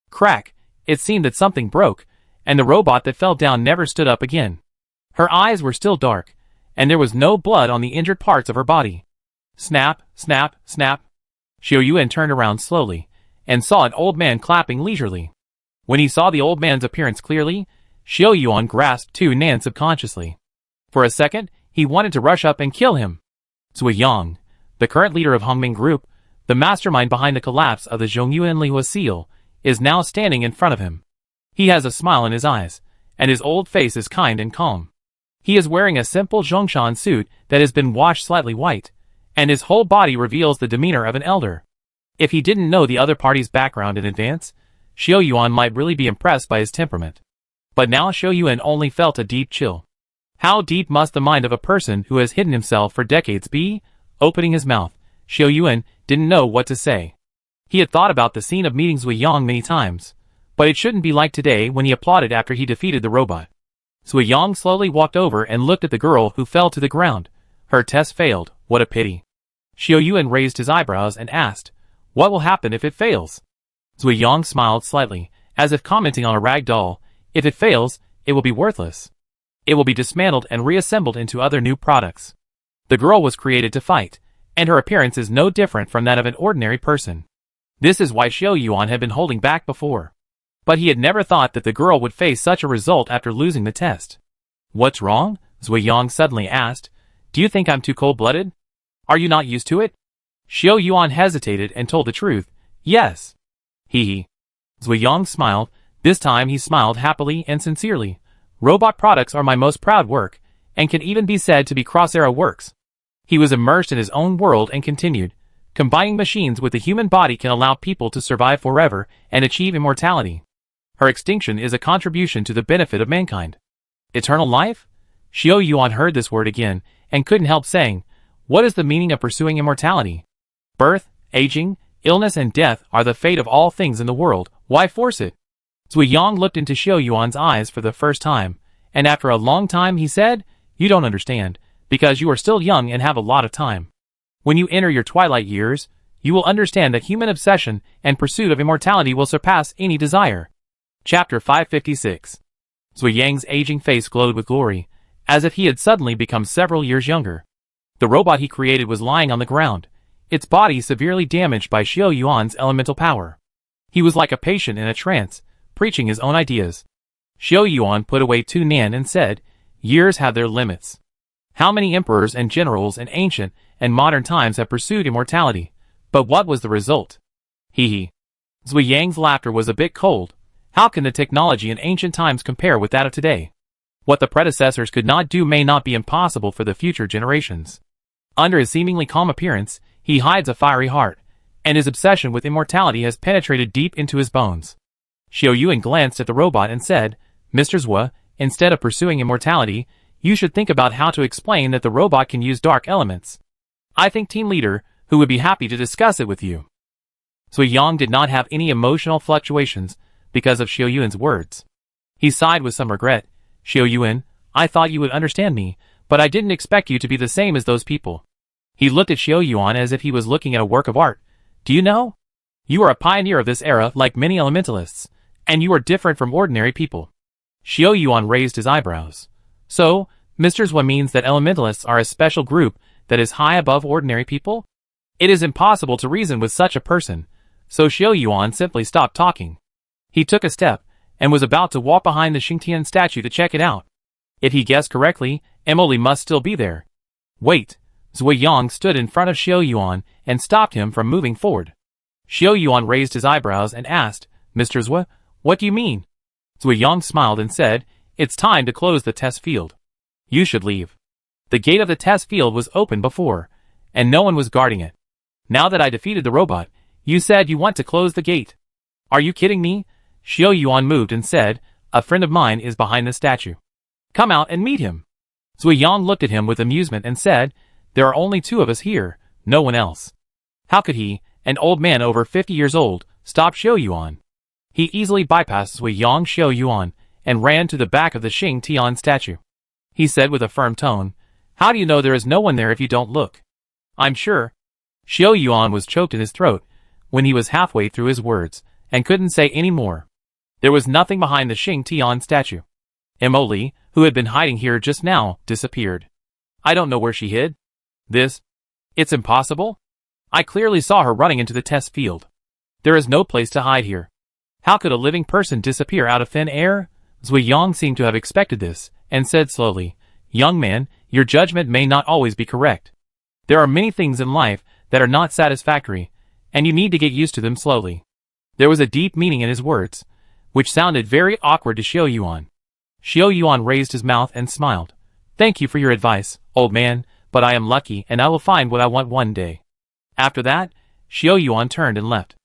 Crack! It seemed that something broke, and the robot that fell down never stood up again. Her eyes were still dark, and there was no blood on the injured parts of her body. Snap, snap, snap. Xiao Yuan turned around slowly, and saw an old man clapping leisurely. When he saw the old man's appearance clearly, Xiao Yuan grasped Tu Nan subconsciously. For a second, he wanted to rush up and kill him. Zui Yang, the current leader of Hongming Group, the mastermind behind the collapse of the Zhongyuan Lihua seal, is now standing in front of him. He has a smile in his eyes, and his old face is kind and calm. He is wearing a simple Zhongshan suit that has been washed slightly white, and his whole body reveals the demeanor of an elder. If he didn't know the other party's background in advance, Xiao Yuan might really be impressed by his temperament. But now Xiao Yuan only felt a deep chill. How deep must the mind of a person who has hidden himself for decades be? Opening his mouth, Xiao Yuan didn't know what to say. He had thought about the scene of meeting Zui Yang many times, but it shouldn't be like today when he applauded after he defeated the robot. Zui Yang slowly walked over and looked at the girl who fell to the ground. Her test failed, what a pity. Xiao Yuan raised his eyebrows and asked, what will happen if it fails? Zui Yang smiled slightly, as if commenting on a rag doll. If it fails, it will be worthless. It will be dismantled and reassembled into other new products. The girl was created to fight, and her appearance is no different from that of an ordinary person. This is why Xiao Yuan had been holding back before. But he had never thought that the girl would face such a result after losing the test. What's wrong? Zui Yang suddenly asked. Do you think I'm too cold-blooded? Are you not used to it? Xiao Yuan hesitated and told the truth. Yes. Hee. Zui Yang smiled. This time he smiled happily and sincerely. Robot products are my most proud work, and can even be said to be cross-era works. He was immersed in his own world and continued. Combining machines with the human body can allow people to survive forever and achieve immortality. Her extinction is a contribution to the benefit of mankind. Eternal life? Xiao Yuan heard this word again, and couldn't help saying, what is the meaning of pursuing immortality? Birth, aging, illness and death are the fate of all things in the world, why force it? Zui Yang looked into Xiao Yuan's eyes for the first time, and after a long time he said, you don't understand, because you are still young and have a lot of time. When you enter your twilight years, you will understand that human obsession and pursuit of immortality will surpass any desire. Chapter 556. Zui Yang's aging face glowed with glory, as if he had suddenly become several years younger. The robot he created was lying on the ground, its body severely damaged by Xiao Yuan's elemental power. He was like a patient in a trance, preaching his own ideas. Xiao Yuan put away 2 nan and said, years have their limits. How many emperors and generals in ancient and modern times have pursued immortality, but what was the result? Hee. Zui Yang's laughter was a bit cold. How can the technology in ancient times compare with that of today? What the predecessors could not do may not be impossible for the future generations. Under his seemingly calm appearance, he hides a fiery heart, and his obsession with immortality has penetrated deep into his bones. Xiao Yuan glanced at the robot and said, Mr. Zui, instead of pursuing immortality, you should think about how to explain that the robot can use dark elements. I think Team Leader, who would be happy to discuss it with you. Zui Yang did not have any emotional fluctuations because of Xiao Yuan's words. He sighed with some regret. Xiao Yuan, I thought you would understand me, but I didn't expect you to be the same as those people. He looked at Xiao Yuan as if he was looking at a work of art. Do you know? You are a pioneer of this era like many elementalists, and you are different from ordinary people. Xiao Yuan raised his eyebrows. So, Mr. Zui means that elementalists are a special group that is high above ordinary people? It is impossible to reason with such a person, so Xiao Yuan simply stopped talking. He took a step, and was about to walk behind the Xingtian statue to check it out. If he guessed correctly, Emily must still be there. Wait! Zui Yang stood in front of Xiao Yuan and stopped him from moving forward. Xiao Yuan raised his eyebrows and asked, Mr. Zui, what do you mean? Zui Yang smiled and said, it's time to close the test field. You should leave. The gate of the test field was open before, and no one was guarding it. Now that I defeated the robot, you said you want to close the gate. Are you kidding me? Xiao Yuan moved and said, a friend of mine is behind the statue. Come out and meet him. Zui Yang looked at him with amusement and said, there are only 2 of us here, no one else. How could he, an old man over 50 years old, stop Xiao Yuan? He easily bypassed Zui Yang Xiao Yuan and ran to the back of the Xingtian statue. He said with a firm tone, how do you know there is no one there if you don't look? I'm sure. Xiao Yuan was choked in his throat when he was halfway through his words and couldn't say any more. There was nothing behind the Xingtian statue. Emily, who had been hiding here just now, disappeared. I don't know where she hid. It's impossible. I clearly saw her running into the test field. There is no place to hide here. How could a living person disappear out of thin air? Zui Yang seemed to have expected this, and said slowly, young man, your judgment may not always be correct. There are many things in life that are not satisfactory, and you need to get used to them slowly. There was a deep meaning in his words, which sounded very awkward to Xiao Yuan. Xiao Yuan raised his mouth and smiled. Thank you for your advice, old man, but I am lucky and I will find what I want one day. After that, Xiao Yuan turned and left.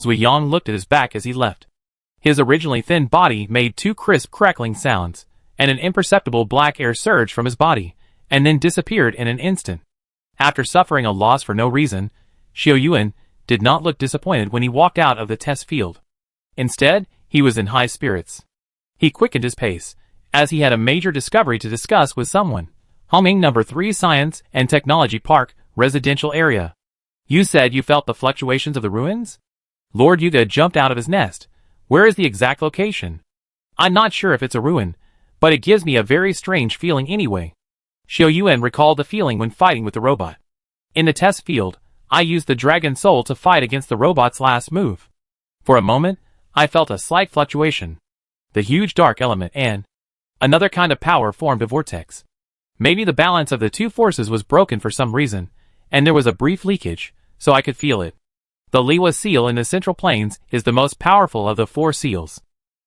Zui Yang looked at his back as he left. His originally thin body made 2 crisp crackling sounds, and an imperceptible black air surged from his body, and then disappeared in an instant. After suffering a loss for no reason, Xiao Yuan, did not look disappointed when he walked out of the test field. Instead, he was in high spirits. He quickened his pace, as he had a major discovery to discuss with someone. Humming number 3 Science and Technology Park, residential area. You said you felt the fluctuations of the ruins? Lord Yuga jumped out of his nest. Where is the exact location? I'm not sure if it's a ruin, but it gives me a very strange feeling anyway. Xiao Yuan recalled the feeling when fighting with the robot. In the test field, I used the Dragon Soul to fight against the robot's last move. For a moment, I felt a slight fluctuation. The huge dark element and another kind of power formed a vortex. Maybe the balance of the two forces was broken for some reason, and there was a brief leakage, so I could feel it. The Liwa seal in the Central Plains is the most powerful of the 4 seals.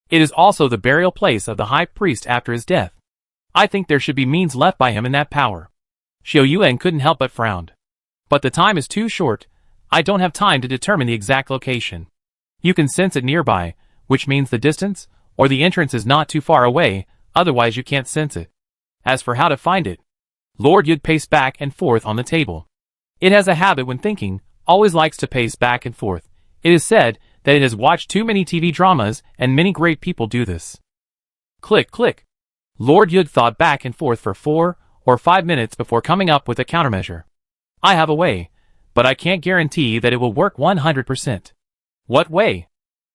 It is also the burial place of the high priest after his death. I think there should be means left by him in that power. Xiao Yuan couldn't help but frown. But the time is too short. I don't have time to determine the exact location. You can sense it nearby, which means the distance, or the entrance is not too far away, otherwise you can't sense it. As for how to find it, Lord Yud paced back and forth on the table. It has a habit when thinking, always likes to pace back and forth. It is said that it has watched too many TV dramas, and many great people do this. Click, click. Lord Yud thought back and forth for 4 or 5 minutes before coming up with a countermeasure. I have a way, but I can't guarantee that it will work 100%. What way?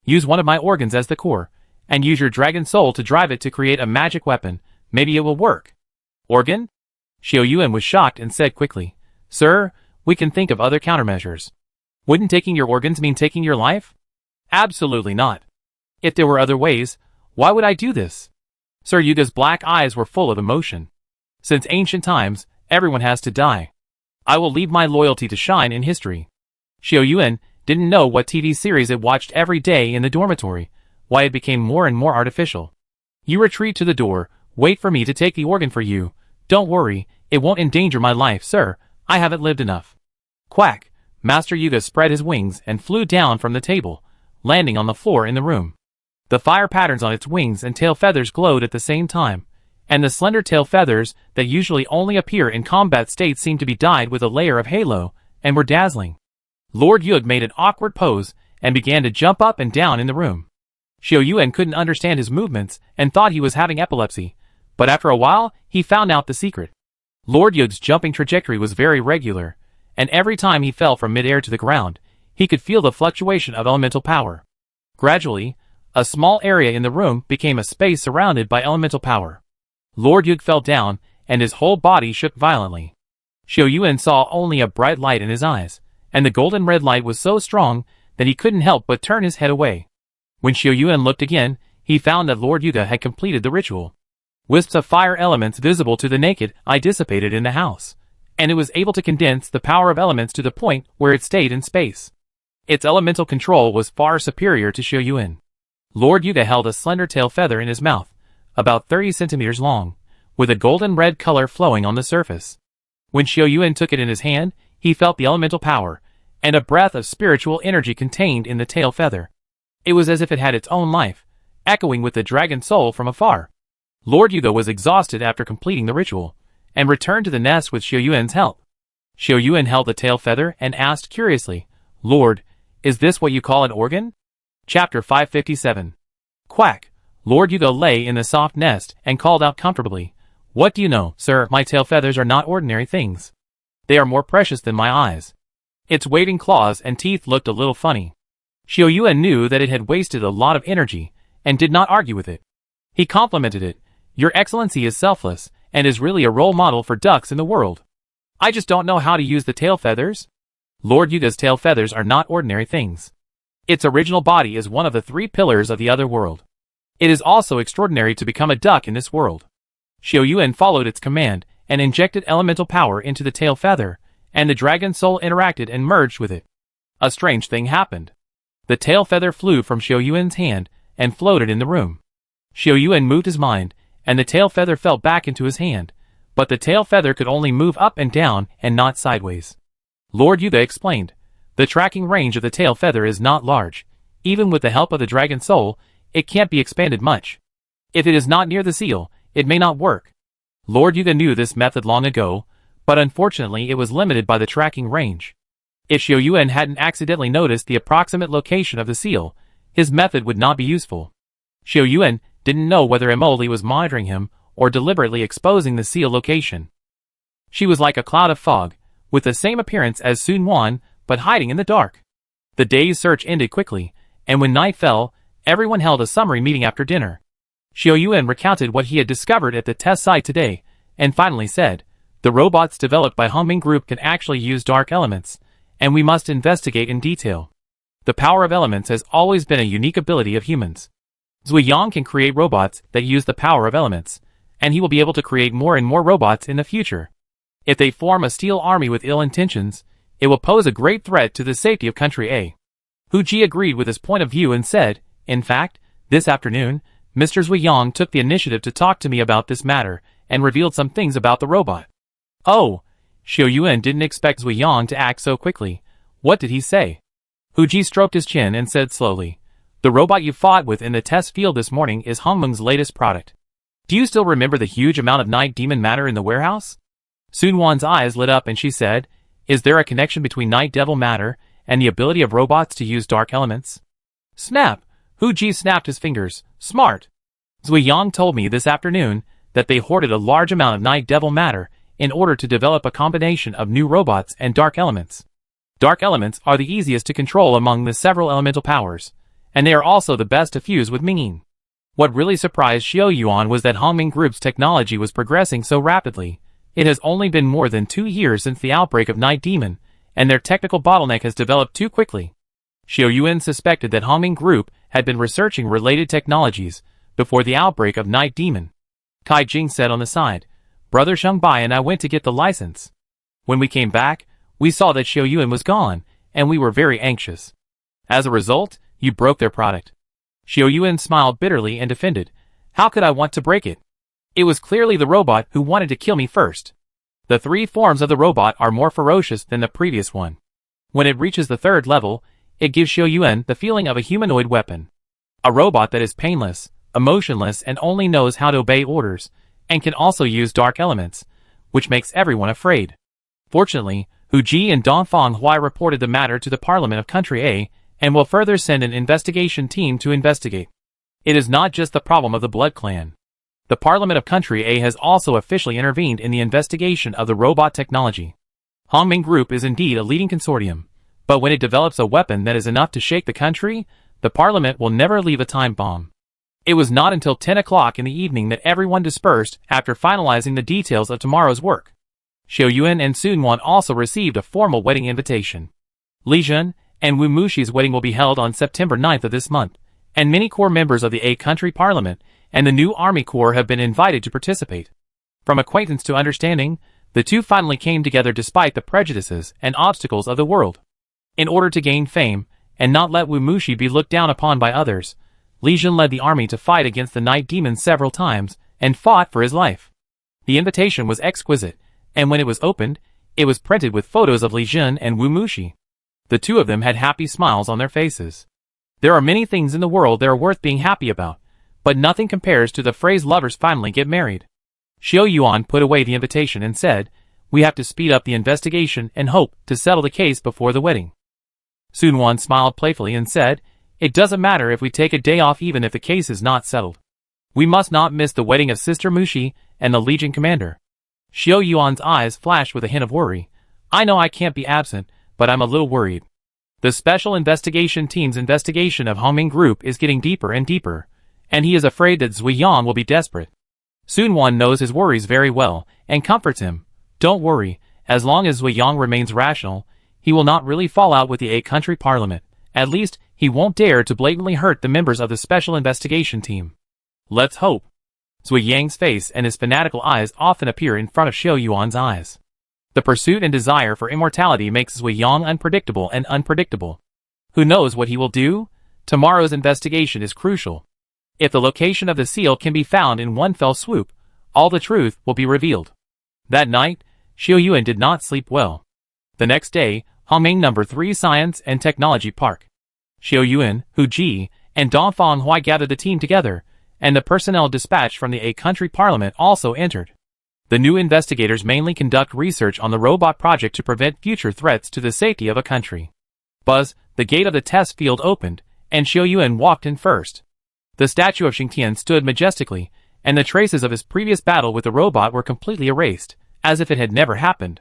Use one of my organs as the core, and use your dragon soul to drive it to create a magic weapon. Maybe it will work. Organ? Xiao Yuan was shocked and said quickly, Sir, we can think of other countermeasures. Wouldn't taking your organs mean taking your life? Absolutely not. If there were other ways, why would I do this? Sir Yuga's black eyes were full of emotion. Since ancient times, everyone has to die. I will leave my loyalty to shine in history. Xiao Yuan didn't know what TV series it watched every day in the dormitory, why it became more and more artificial. You retreat to the door, wait for me to take the organ for you. Don't worry, it won't endanger my life, sir. I haven't lived enough. Quack! Master Yuga spread his wings and flew down from the table, landing on the floor in the room. The fire patterns on its wings and tail feathers glowed at the same time, and the slender tail feathers that usually only appear in combat states seemed to be dyed with a layer of halo, and were dazzling. Lord Yud made an awkward pose, and began to jump up and down in the room. Xiao Yuan couldn't understand his movements, and thought he was having epilepsy, but after a while, he found out the secret. Lord Yud's jumping trajectory was very regular, and every time he fell from midair to the ground, he could feel the fluctuation of elemental power. Gradually, a small area in the room became a space surrounded by elemental power. Lord Yud fell down, and his whole body shook violently. Xiao Yuan saw only a bright light in his eyes, and the golden red light was so strong that he couldn't help but turn his head away. When Xiao Yuan looked again, he found that Lord Yuga had completed the ritual. Wisps of fire elements visible to the naked eye dissipated in the house, and it was able to condense the power of elements to the point where it stayed in space. Its elemental control was far superior to Xiao Yuan. Lord Yuga held a slender tail feather in his mouth, about 30 centimeters long, with a golden red color flowing on the surface. When Xiao Yuan took it in his hand, he felt the elemental power, and a breath of spiritual energy contained in the tail feather. It was as if it had its own life, echoing with the dragon soul from afar. Lord Yuga was exhausted after completing the ritual, and returned to the nest with Xiao Yuan's help. Xiao Yuan held the tail feather and asked curiously, Lord, is this what you call an organ? Chapter 557. Quack! Lord Yuga lay in the soft nest and called out comfortably, What do you know, sir? My tail feathers are not ordinary things. They are more precious than my eyes. Its waving claws and teeth looked a little funny. Xiao Yuan knew that it had wasted a lot of energy, and did not argue with it. He complimented it. Your Excellency is selfless, and is really a role model for ducks in the world. I just don't know how to use the tail feathers. Lord Yuga's tail feathers are not ordinary things. Its original body is one of the 3 pillars of the other world. It is also extraordinary to become a duck in this world. Xiao Yuan followed its command, and injected elemental power into the tail feather, and the dragon soul interacted and merged with it. A strange thing happened. The tail feather flew from Xiao Yuan's hand, and floated in the room. Xiao Yuan moved his mind, and the tail feather fell back into his hand, but the tail feather could only move up and down, and not sideways. Lord Yuga explained, the tracking range of the tail feather is not large. Even with the help of the dragon soul, it can't be expanded much. If it is not near the seal, it may not work. Lord Yuga knew this method long ago, but unfortunately it was limited by the tracking range. If Xiao Yuan hadn't accidentally noticed the approximate location of the seal, his method would not be useful. Xiao Yuan didn't know whether Emily was monitoring him or deliberately exposing the seal location. She was like a cloud of fog, with the same appearance as Sun Wan, but hiding in the dark. The day's search ended quickly, and when night fell, everyone held a summary meeting after dinner. Xiao Yuan recounted what he had discovered at the test site today, and finally said, "The robots developed by Hongming Group can actually use dark elements, and we must investigate in detail. The power of elements has always been a unique ability of humans. Zui Yang can create robots that use the power of elements, and he will be able to create more and more robots in the future. If they form a steel army with ill intentions, it will pose a great threat to the safety of Country A." Hu Ji agreed with his point of view and said, "In fact, this afternoon, Mr. Zui Yang took the initiative to talk to me about this matter and revealed some things about the robot." "Oh," Xiao Yuan didn't expect Zui Yang to act so quickly. "What did he say?" Hu Ji stroked his chin and said slowly, "The robot you fought with in the test field this morning is Hongmeng's latest product. Do you still remember the huge amount of night demon matter in the warehouse?" Sun Wan's eyes lit up and she said, "Is there a connection between night devil matter and the ability of robots to use dark elements?" Snap! Hu Ji snapped his fingers. "Smart! Zui Yang told me this afternoon that they hoarded a large amount of night devil matter in order to develop a combination of new robots and dark elements. Dark elements are the easiest to control among the several elemental powers, and they are also the best to fuse with Mingyin." What really surprised Xiao Yuan was that Hongming Group's technology was progressing so rapidly. It has only been more than 2 years since the outbreak of Night Demon, and their technical bottleneck has developed too quickly. Xiao Yuan suspected that Hongming Group had been researching related technologies before the outbreak of Night Demon. Kai Jing said on the side, "Brother Shengbai and I went to get the license. When we came back, we saw that Xiao Yuan was gone, and we were very anxious. As a result, you broke their product." Xiao Yuan smiled bitterly and defended, "How could I want to break it? It was clearly the robot who wanted to kill me first. The 3 forms of the robot are more ferocious than the previous one. When it reaches the 3rd level, it gives Xiao Yuan the feeling of a humanoid weapon. A robot that is painless, emotionless and only knows how to obey orders, and can also use dark elements, which makes everyone afraid." Fortunately, Hu Ji and Dongfang Huai reported the matter to the Parliament of Country A, and will further send an investigation team to investigate. It is not just the problem of the Blood Clan. The Parliament of Country A has also officially intervened in the investigation of the robot technology. Hongming Group is indeed a leading consortium, but when it develops a weapon that is enough to shake the country, the Parliament will never leave a time bomb. It was not until 10 o'clock in the evening that everyone dispersed after finalizing the details of tomorrow's work. Xiao Yuan and Sun Wan also received a formal wedding invitation. Li Jun and Wu Mushi's wedding will be held on September 9th of this month, and many core members of the A country parliament and the new army corps have been invited to participate. From acquaintance to understanding, the two finally came together despite the prejudices and obstacles of the world. In order to gain fame, and not let Wu Mushi be looked down upon by others, Li Jun led the army to fight against the night demons several times, and fought for his life. The invitation was exquisite, and when it was opened, it was printed with photos of Li Jun and Wu Mushi. The two of them had happy smiles on their faces. There are many things in the world that are worth being happy about, but nothing compares to the phrase lovers finally get married. Xiao Yuan put away the invitation and said, "We have to speed up the investigation and hope to settle the case before the wedding." Sun Wan smiled playfully and said, "It doesn't matter if we take a day off even if the case is not settled. We must not miss the wedding of Sister Mushi and the Legion commander." Xiao Yuan's eyes flashed with a hint of worry. "I know I can't be absent, but I'm a little worried. The Special Investigation Team's investigation of Hongming Group is getting deeper and deeper, and he is afraid that Zui Yang will be desperate." Sun Wan knows his worries very well, and comforts him. "Don't worry, as long as Zui Yang remains rational, he will not really fall out with the A country parliament. At least, he won't dare to blatantly hurt the members of the Special Investigation Team. Let's hope." Zui Yang's face and his fanatical eyes often appear in front of Xiao Yuan's eyes. The pursuit and desire for immortality makes Zui Yang unpredictable and unpredictable. Who knows what he will do? Tomorrow's investigation is crucial. If the location of the seal can be found in one fell swoop, all the truth will be revealed. That night, Xiao Yuan did not sleep well. The next day, Hongming No. 3 Science and Technology Park. Xiao Yuan, Hu Ji, and Dongfang Huai gathered the team together, and the personnel dispatched from the A country parliament also entered. The new investigators mainly conduct research on the robot project to prevent future threats to the safety of a country. Buzz, the gate of the test field opened, and Xiao Yuan walked in first. The statue of Xingtian stood majestically, and the traces of his previous battle with the robot were completely erased, as if it had never happened.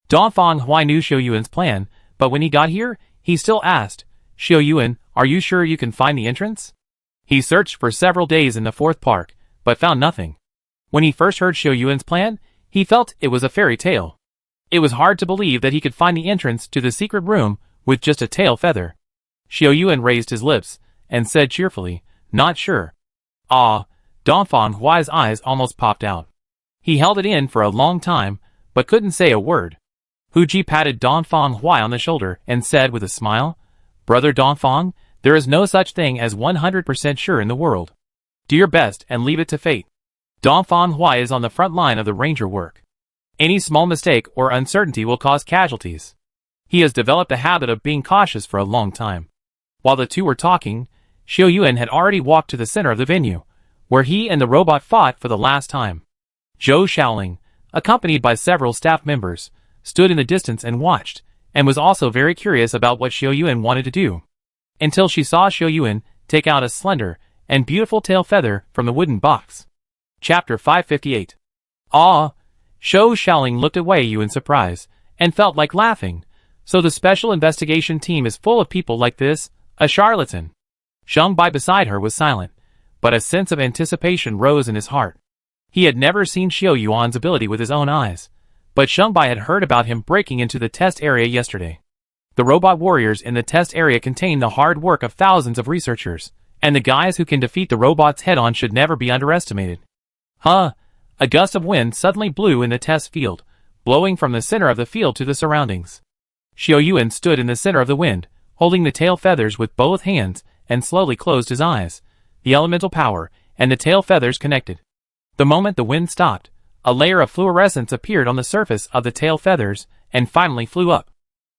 Dongfang Hui knew Xiao Yuan's plan, but when he got here, he still asked, "Xiao Yuan, are you sure you can find the entrance?" He searched for several days in the fourth park, but found nothing. When he first heard Xiao Yuan's plan, he felt it was a fairy tale. It was hard to believe that he could find the entrance to the secret room with just a tail feather. Xiao Yuan raised his lips, and said cheerfully, "Not sure." Ah, Dongfang Hui's eyes almost popped out. He held it in for a long time, but couldn't say a word. Hu Ji patted Dongfang Hui on the shoulder and said with a smile, "Brother Dongfang, there is no such thing as 100% sure in the world. Do your best and leave it to fate." Dongfang Hui is on the front line of the ranger work. Any small mistake or uncertainty will cause casualties. He has developed a habit of being cautious for a long time. While the two were talking, Xiao Yuan had already walked to the center of the venue, where he and the robot fought for the last time. Zhou Shaoling, accompanied by several staff members, stood in the distance and watched, and was also very curious about what Xiao Yuan wanted to do. Until she saw Xiao Yuan take out a slender and beautiful tail feather from the wooden box. Chapter 558. Ah! Zhou Shaoling looked at Wei Yu in surprise, and felt like laughing. So the special investigation team is full of people like this, a charlatan. Zhang Bai beside her was silent, but a sense of anticipation rose in his heart. He had never seen Xiao Yuan's ability with his own eyes, but Zhang Bai had heard about him breaking into the test area yesterday. The robot warriors in the test area contain the hard work of thousands of researchers, and the guys who can defeat the robots head-on should never be underestimated. Huh! A gust of wind suddenly blew in the test field, blowing from the center of the field to the surroundings. Xiao Yuan stood in the center of the wind, holding the tail feathers with both hands, and slowly closed his eyes. The elemental power and the tail feathers connected. The moment the wind stopped, a layer of fluorescence appeared on the surface of the tail feathers, and finally flew up.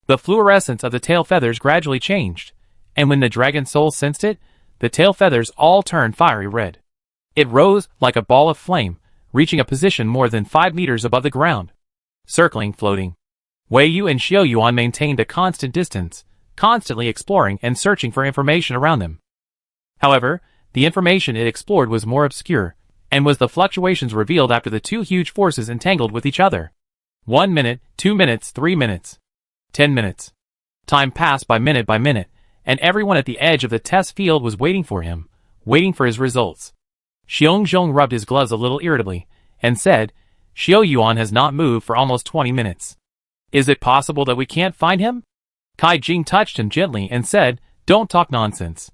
The fluorescence of the tail feathers gradually changed, and when the dragon soul sensed it, the tail feathers all turned fiery red. It rose like a ball of flame, reaching a position more than 5 meters above the ground. Circling, floating. Wei Yu and Xiao Yuan maintained a constant distance, constantly exploring and searching for information around them. However, the information it explored was more obscure, and was the fluctuations revealed after the two huge forces entangled with each other. 1 minute, 2 minutes, 3 minutes. 10 minutes. Time passed by minute, and everyone at the edge of the test field was waiting for him, waiting for his results. Xiong Zhong rubbed his gloves a little irritably, and said, "Xiao Yuan has not moved for almost 20 minutes. Is it possible that we can't find him?" Kai Jing touched him gently and said, "Don't talk nonsense.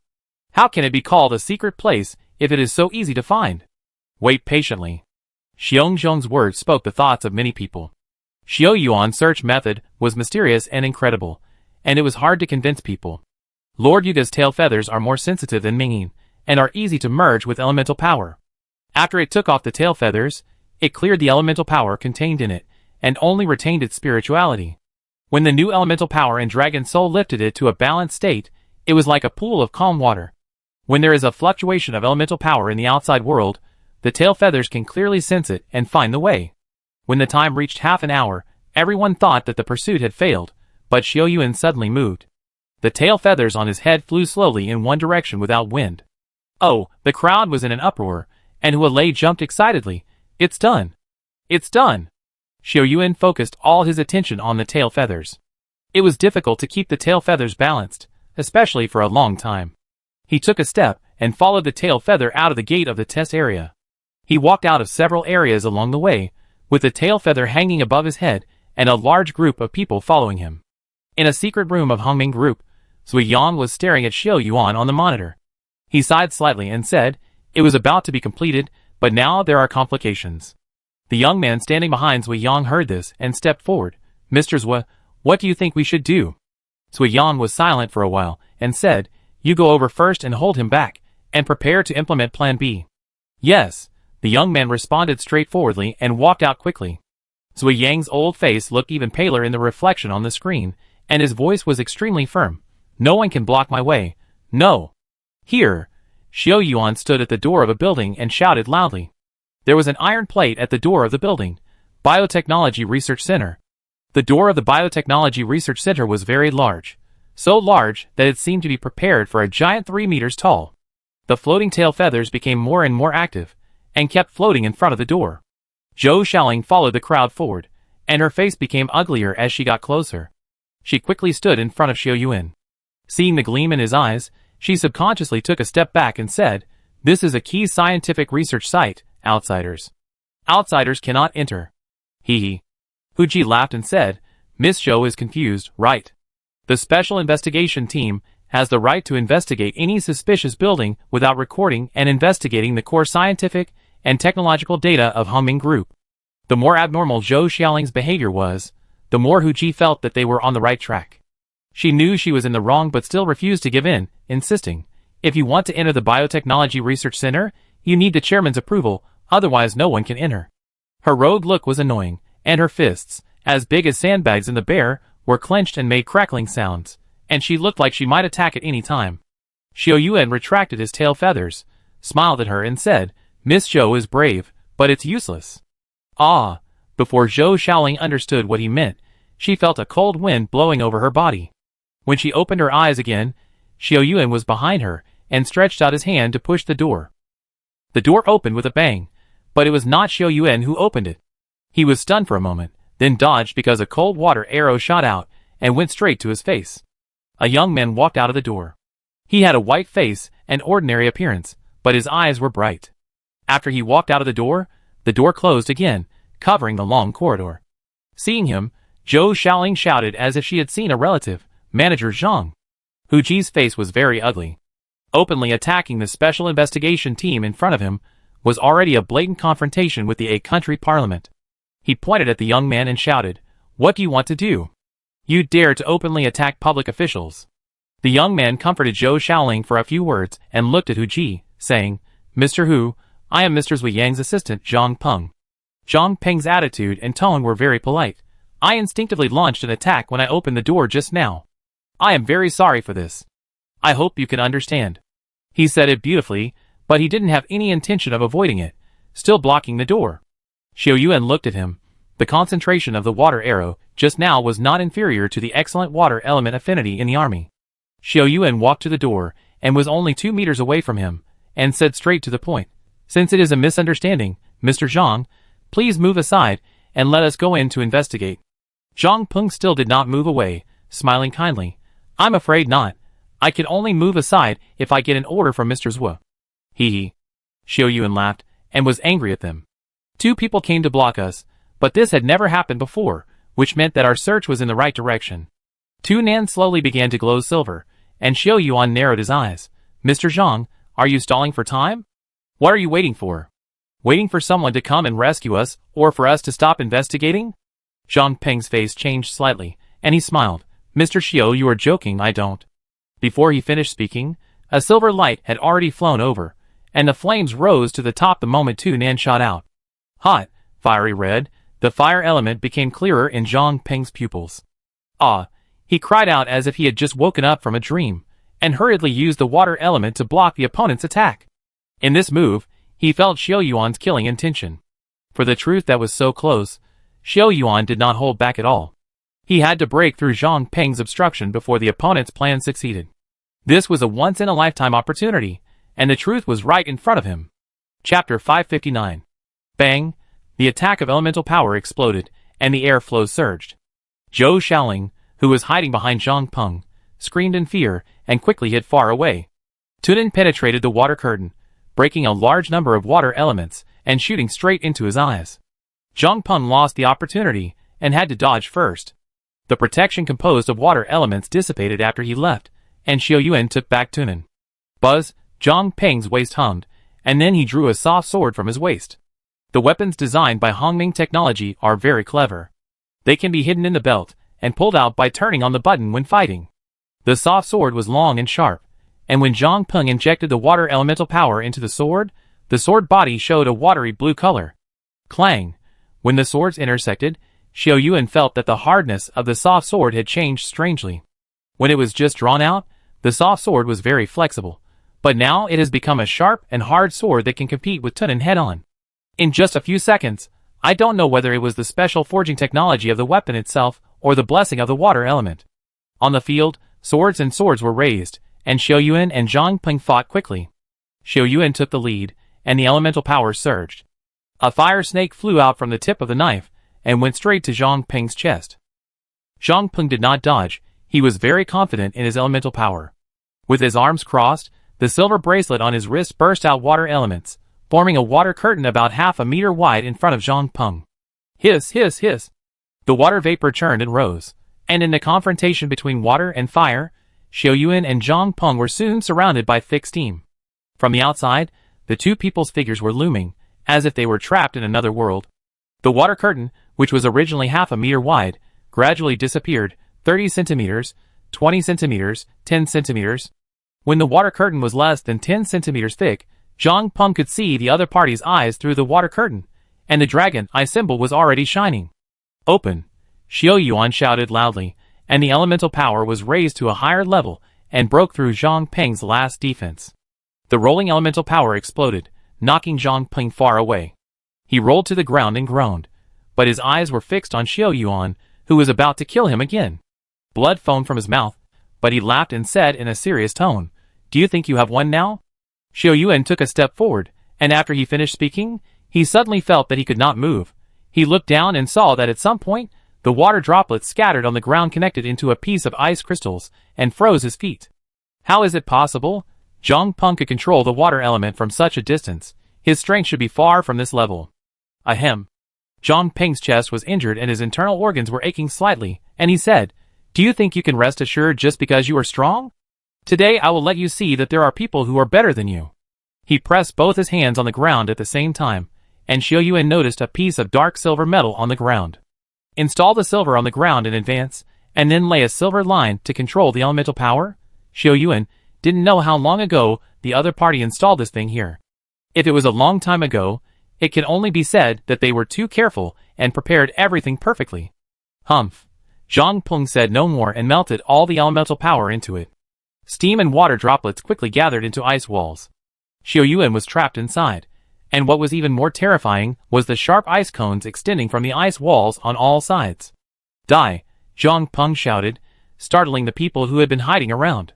How can it be called a secret place if it is so easy to find? Wait patiently." Xiong Zhong's words spoke the thoughts of many people. Xiao Yuan's search method was mysterious and incredible, and it was hard to convince people. Lord Yuga's tail feathers are more sensitive than Mingyin, and are easy to merge with elemental power. After it took off the tail feathers, it cleared the elemental power contained in it, and only retained its spirituality. When the new elemental power and dragon soul lifted it to a balanced state, it was like a pool of calm water. When there is a fluctuation of elemental power in the outside world, the tail feathers can clearly sense it and find the way. When the time reached half an hour, everyone thought that the pursuit had failed, but Xiao Yuan suddenly moved. The tail feathers on his head flew slowly in one direction without wind. Oh, the crowd was in an uproar, and Hua Lei jumped excitedly. "It's done! It's done!" Xiao Yuan focused all his attention on the tail feathers. It was difficult to keep the tail feathers balanced, especially for a long time. He took a step and followed the tail feather out of the gate of the test area. He walked out of several areas along the way, with the tail feather hanging above his head and a large group of people following him. In a secret room of Hongming Group, Zui Yang was staring at Xiao Yuan on the monitor. He sighed slightly and said, "It was about to be completed, but now there are complications." The young man standing behind Zui Yang heard this and stepped forward. "Mr. Zui, what do you think we should do?" Zui Yang was silent for a while and said, "You go over first and hold him back, and prepare to implement Plan B." "Yes," the young man responded straightforwardly and walked out quickly. Zui Yang's old face looked even paler in the reflection on the screen, and his voice was extremely firm. "No one can block my way. No." "Here!" Xiao Yuan stood at the door of a building and shouted loudly. There was an iron plate at the door of the building, Biotechnology Research Center. The door of the Biotechnology Research Center was very large, so large that it seemed to be prepared for a giant 3 meters tall. The floating tail feathers became more and more active, and kept floating in front of the door. Zhou Xiaoling followed the crowd forward, and her face became uglier as she got closer. She quickly stood in front of Xiao Yuan. Seeing the gleam in his eyes, she subconsciously took a step back and said, "This is a key scientific research site, outsiders. Outsiders cannot enter." Hee hee. Hu Ji laughed and said, "Miss Zhou is confused, right? The Special Investigation Team has the right to investigate any suspicious building without recording and investigating the core scientific and technological data of Hongming Group." The more abnormal Zhou Xiaoling's behavior was, the more Hu Ji felt that they were on the right track. She knew she was in the wrong but still refused to give in, insisting, "If you want to enter the Biotechnology Research Center, you need the chairman's approval, otherwise no one can enter." Her rogue look was annoying, and her fists, as big as sandbags in the bear, were clenched and made crackling sounds, and she looked like she might attack at any time. Xiao Yuan retracted his tail feathers, smiled at her and said, "Miss Zhou is brave, but it's useless." Ah! Before Zhou Xiaoling understood what he meant, she felt a cold wind blowing over her body. When she opened her eyes again, Xiao Yuan was behind her and stretched out his hand to push the door. The door opened with a bang, but it was not Xiao Yuan who opened it. He was stunned for a moment, then dodged because a cold water arrow shot out and went straight to his face. A young man walked out of the door. He had a white face and ordinary appearance, but his eyes were bright. After he walked out of the door closed again, covering the long corridor. Seeing him, Zhou Xiaoling shouted as if she had seen a relative, Manager Zhang. Hu Ji's face was very ugly. Openly attacking the Special Investigation Team in front of him was already a blatant confrontation with the country parliament. He pointed at the young man and shouted, "What do you want to do? You dare to openly attack public officials?" The young man comforted Zhou Xiaoling for a few words and looked at Hu Ji, saying, "Mr. Hu, I am Mr. Zui Yang's assistant, Zhang Peng." Zhang Peng's attitude and tone were very polite. "I instinctively launched an attack when I opened the door just now. I am very sorry for this. I hope you can understand." He said it beautifully, but he didn't have any intention of avoiding it, still blocking the door. Xiao Yuan looked at him. The concentration of the water arrow just now was not inferior to the excellent water element affinity in the army. Xiao Yuan walked to the door and was only 2 meters away from him, and said straight to the point, "Since it is a misunderstanding, Mr. Zhang, please move aside and let us go in to investigate." Zhang Peng still did not move away, smiling kindly. "I'm afraid not. I can only move aside if I get an order from Mr. Zhou." Hee hee. Xiao Yuan laughed, and was angry at them. 2 people came to block us, but this had never happened before, which meant that our search was in the right direction. 2 Nan slowly began to glow silver, and Xiao Yuan narrowed his eyes. "Mr. Zhang, are you stalling for time? What are you waiting for? Waiting for someone to come and rescue us, or for us to stop investigating?" Zhang Peng's face changed slightly, and he smiled. "Mr. Xiao, you are joking, I don't." Before he finished speaking, a silver light had already flown over, and the flames rose to the top the moment 2 Nan shot out. Hot, fiery red, the fire element became clearer in Zhang Peng's pupils. "Ah!" He cried out as if he had just woken up from a dream, and hurriedly used the water element to block the opponent's attack. In this move, he felt Xiao Yuan's killing intention. For the truth that was so close, Xiao Yuan did not hold back at all. He had to break through Zhang Peng's obstruction before the opponent's plan succeeded. This was a once-in-a-lifetime opportunity, and the truth was right in front of him. Chapter 559. Bang! The attack of elemental power exploded, and the airflow surged. Zhou Xiaoling, who was hiding behind Zhang Peng, screamed in fear and quickly hid far away. Tunin penetrated the water curtain, breaking a large number of water elements and shooting straight into his eyes. Zhang Peng lost the opportunity and had to dodge first. The protection composed of water elements dissipated after he left, and Xiao Yuan took back Tunin. Buzz! Zhang Peng's waist hummed, and then he drew a soft sword from his waist. The weapons designed by Hongming Technology are very clever. They can be hidden in the belt and pulled out by turning on the button when fighting. The soft sword was long and sharp, and when Zhang Peng injected the water elemental power into the sword body showed a watery blue color. Clang! When the swords intersected, Xiao Yuan felt that the hardness of the soft sword had changed strangely. When it was just drawn out, the soft sword was very flexible, but now it has become a sharp and hard sword that can compete with Tunin head-on. In just a few seconds, I don't know whether it was the special forging technology of the weapon itself or the blessing of the water element. On the field, swords were raised, and Xiao Yuan and Zhang Peng fought quickly. Xiao Yuan took the lead, and the elemental power surged. A fire snake flew out from the tip of the knife and went straight to Zhang Peng's chest. Zhang Peng did not dodge. He was very confident in his elemental power. With his arms crossed, the silver bracelet on his wrist burst out water elements, forming a water curtain about half a meter wide in front of Zhang Peng. Hiss, hiss, hiss. The water vapor churned and rose, and in the confrontation between water and fire, Xiao Yuan and Zhang Peng were soon surrounded by thick steam. From the outside, the two people's figures were looming, as if they were trapped in another world. The water curtain, which was originally half a meter wide, gradually disappeared, 30 centimeters, 20 centimeters, 10 centimeters. When the water curtain was less than 10 centimeters thick, Zhang Peng could see the other party's eyes through the water curtain, and the dragon eye symbol was already shining. Open! Xiao Yuan shouted loudly, and the elemental power was raised to a higher level and broke through Zhang Peng's last defense. The rolling elemental power exploded, knocking Zhang Peng far away. He rolled to the ground and groaned, but his eyes were fixed on Xiao Yuan, who was about to kill him again. Blood foamed from his mouth, but he laughed and said in a serious tone, "Do you think you have won now?" Xiao Yuan took a step forward, and after he finished speaking, he suddenly felt that he could not move. He looked down and saw that at some point, the water droplets scattered on the ground connected into a piece of ice crystals and froze his feet. How is it possible? Zhang Peng could control the water element from such a distance. His strength should be far from this level. Ahem. Zhang Peng's chest was injured and his internal organs were aching slightly, and he said, "Do you think you can rest assured just because you are strong? Today I will let you see that there are people who are better than you." He pressed both his hands on the ground at the same time, and Xiao Yuan noticed a piece of dark silver metal on the ground. Install the silver on the ground in advance, and then lay a silver line to control the elemental power? Xiao Yuan didn't know how long ago the other party installed this thing here. If it was a long time ago, it can only be said that they were too careful and prepared everything perfectly. Humph. Zhang Peng said no more and melted all the elemental power into it. Steam and water droplets quickly gathered into ice walls. Xiao Yuan was trapped inside, and what was even more terrifying was the sharp ice cones extending from the ice walls on all sides. Die! Zhang Peng shouted, startling the people who had been hiding around.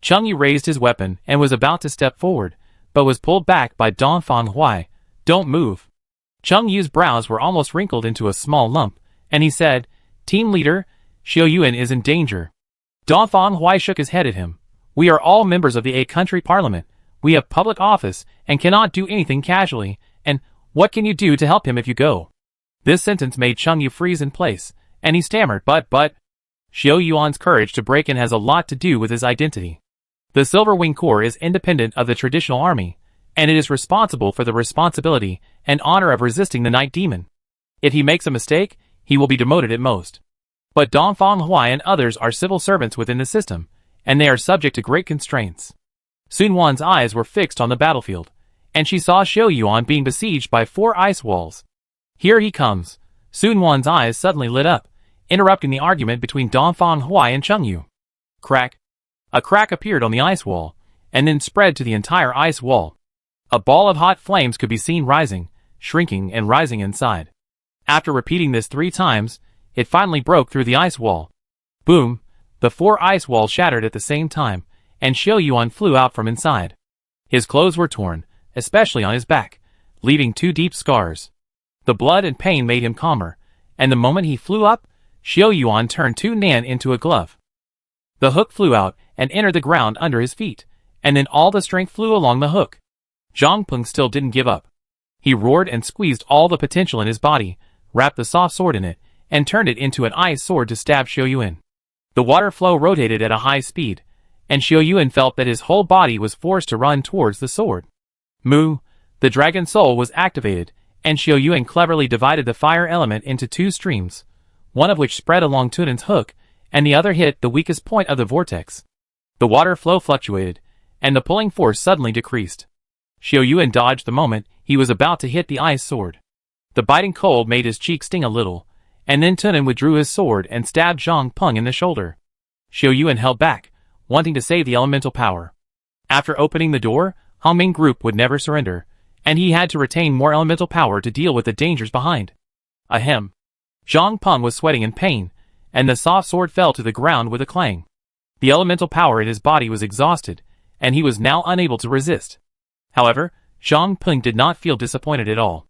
Cheng Yu raised his weapon and was about to step forward, but was pulled back by Dongfang Huai. Don't move. Cheng Yu's brows were almost wrinkled into a small lump, and he said, "Team leader, Xiao Yuan is in danger." Dongfang Huai shook his head at him. "We are all members of the A country parliament. We have public office and cannot do anything casually, and what can you do to help him if you go?" This sentence made Cheng Yu freeze in place, and he stammered, but, Xiao Yuan's courage to break in has a lot to do with his identity. The Silver Wing Corps is independent of the traditional army, and it is responsible for the responsibility and honor of resisting the Night Demon. If he makes a mistake, he will be demoted at most. But Dongfang Huai and others are civil servants within the system, and they are subject to great constraints. Sun Wan's eyes were fixed on the battlefield, and she saw Xiao Yuan being besieged by 4 ice walls. "Here he comes." Sun Wan's eyes suddenly lit up, interrupting the argument between Dongfang Huai and Cheng Yu. Crack. A crack appeared on the ice wall, and then spread to the entire ice wall. A ball of hot flames could be seen rising, shrinking and rising inside. After repeating this 3 times, it finally broke through the ice wall. Boom! The 4 ice walls shattered at the same time, and Xiao Yuan flew out from inside. His clothes were torn, especially on his back, leaving 2 deep scars. The blood and pain made him calmer, and the moment he flew up, Xiao Yuan turned 2 nan into a glove. The hook flew out and entered the ground under his feet, and then all the strength flew along the hook. Zhang Peng still didn't give up. He roared and squeezed all the potential in his body, wrapped the soft sword in it, and turned it into an ice sword to stab Xiao Yuan. The water flow rotated at a high speed, and Xiao Yuan felt that his whole body was forced to run towards the sword. Moo! The dragon soul was activated, and Xiao Yuan cleverly divided the fire element into 2 streams, one of which spread along Tunan's hook, and the other hit the weakest point of the vortex. The water flow fluctuated, and the pulling force suddenly decreased. Xiao Yuan dodged the moment he was about to hit the ice sword. The biting cold made his cheek sting a little, and then Tunan withdrew his sword and stabbed Zhang Peng in the shoulder. Xiao Yuan held back, wanting to save the elemental power. After opening the door, Hongming Group would never surrender, and he had to retain more elemental power to deal with the dangers behind. Ahem. Zhang Peng was sweating in pain, and the soft sword fell to the ground with a clang. The elemental power in his body was exhausted, and he was now unable to resist. However, Zhang Peng did not feel disappointed at all.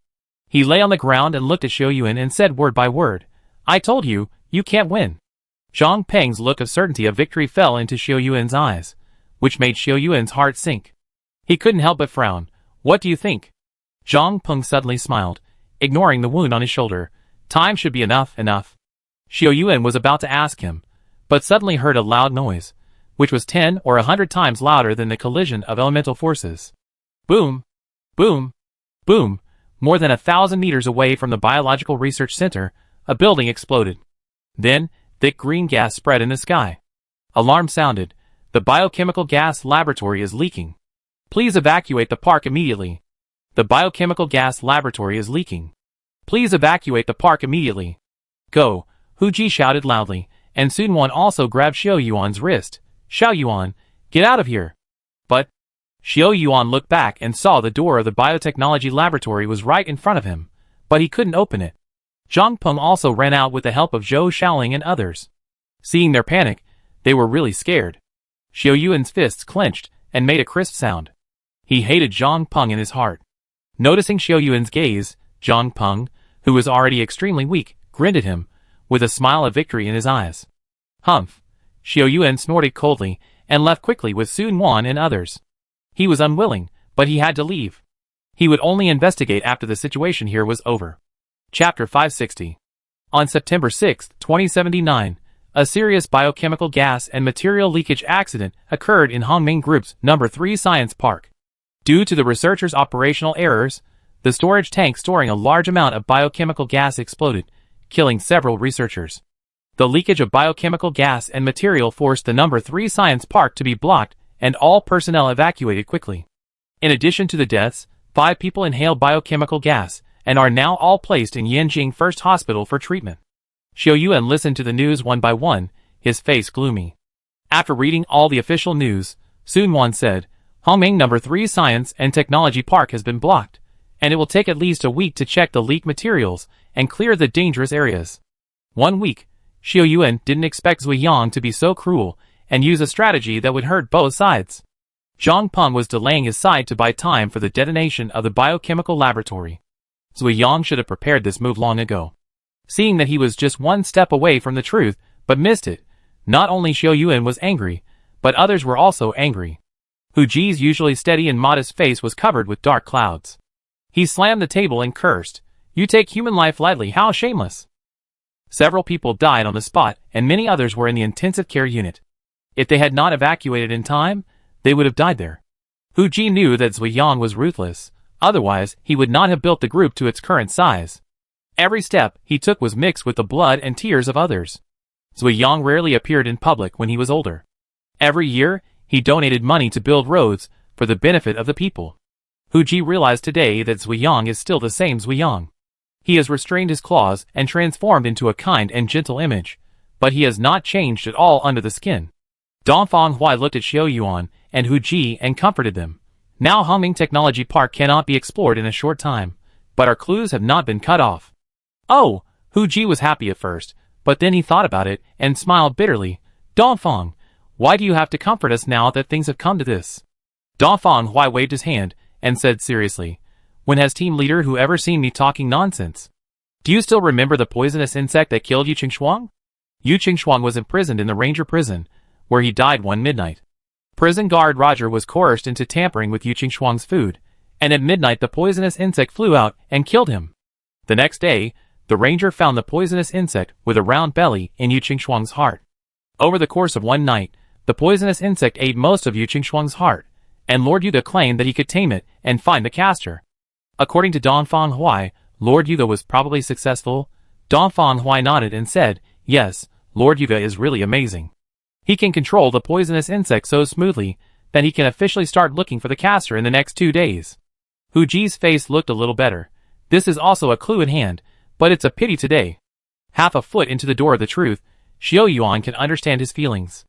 He lay on the ground and looked at Xiao Yuan and said word by word, "I told you, you can't win." Zhang Peng's look of certainty of victory fell into Xiao Yuan's eyes, which made Xiao Yuan's heart sink. He couldn't help but frown. "What do you think?" Zhang Peng suddenly smiled, ignoring the wound on his shoulder. Time should be enough. Xiao Yuan was about to ask him, but suddenly heard a loud noise, which was 10 or 100 times louder than the collision of elemental forces. Boom! Boom! Boom! More than 1,000 meters away from the Biological Research Center, a building exploded. Then, thick green gas spread in the sky. Alarm sounded. The biochemical gas laboratory is leaking. Please evacuate the park immediately. The biochemical gas laboratory is leaking. Please evacuate the park immediately. Go, Hu Ji shouted loudly, and Sun Wan also grabbed Xiao Yuan's wrist. Xiao Yuan, get out of here. But, Xiao Yuan looked back and saw the door of the biotechnology laboratory was right in front of him, but he couldn't open it. Zhang Peng also ran out with the help of Zhou Shaoling and others. Seeing their panic, they were really scared. Xiao Yuan's fists clenched and made a crisp sound. He hated Zhang Peng in his heart. Noticing Xiao Yuan's gaze, Zhang Peng, who was already extremely weak, grinned at him, with a smile of victory in his eyes. Humph! Xiao Yuan snorted coldly and left quickly with Sun Wan and others. He was unwilling, but he had to leave. He would only investigate after the situation here was over. Chapter 560. On September 6, 2079, a serious biochemical gas and material leakage accident occurred in Hongming Group's No. 3 Science Park. Due to the researchers' operational errors, the storage tank storing a large amount of biochemical gas exploded, killing several researchers. The leakage of biochemical gas and material forced the No. 3 Science Park to be blocked and all personnel evacuated quickly. In addition to the deaths, 5 people inhaled biochemical gas and are now all placed in Yanjing First Hospital for treatment. Xiao Yuan listened to the news one by one, his face gloomy. After reading all the official news, Sun Wan said, Hongming No. 3 Science and Technology Park has been blocked, and it will take at least a week to check the leaked materials and clear the dangerous areas. 1 week. Xiao Yuan didn't expect Zui Yang to be so cruel and use a strategy that would hurt both sides. Zhang Peng was delaying his side to buy time for the detonation of the biochemical laboratory. Zui Yang should have prepared this move long ago. Seeing that he was just one step away from the truth, but missed it, not only Xiao Yuan was angry, but others were also angry. Hu Ji's usually steady and modest face was covered with dark clouds. He slammed the table and cursed, "You take human life lightly, how shameless!" Several people died on the spot, and many others were in the intensive care unit. If they had not evacuated in time, they would have died there. Hu Ji knew that Zui Yang was ruthless, otherwise he would not have built the group to its current size. Every step he took was mixed with the blood and tears of others. Zui Yang rarely appeared in public when he was older. Every year, he donated money to build roads for the benefit of the people. Hu Ji realized today that Zui Yang is still the same Zui Yang. He has restrained his claws and transformed into a kind and gentle image, but he has not changed at all under the skin. Dongfang Huai looked at Xiao Yuan and Hu Ji and comforted them. Now Hongming Technology Park cannot be explored in a short time, but our clues have not been cut off. Oh, Hu Ji was happy at first, but then he thought about it and smiled bitterly. Dongfang, why do you have to comfort us now that things have come to this? Dongfang Huai waved his hand and said seriously, when has team leader who ever seen me talking nonsense? Do you still remember the poisonous insect that killed Yu Qingxuang? Yu Qingxuang was imprisoned in the Ranger prison, where he died one midnight. Prison guard Roger was coerced into tampering with Yu Qingxuang's food, and at midnight the poisonous insect flew out and killed him. The next day, the ranger found the poisonous insect with a round belly in Yu Qingxuang's heart. Over the course of one night, the poisonous insect ate most of Yu Qingxuang's heart, and Lord Yuga claimed that he could tame it and find the caster. According to Dongfang Huai, Lord Yuga was probably successful. Dongfang Huai nodded and said, yes, Lord Yuga is really amazing. He can control the poisonous insect so smoothly that he can officially start looking for the caster in the next 2 days. Hu Ji's face looked a little better. This is also a clue in hand, but it's a pity today. Half a foot into the door of the truth, Xiao Yuan can understand his feelings.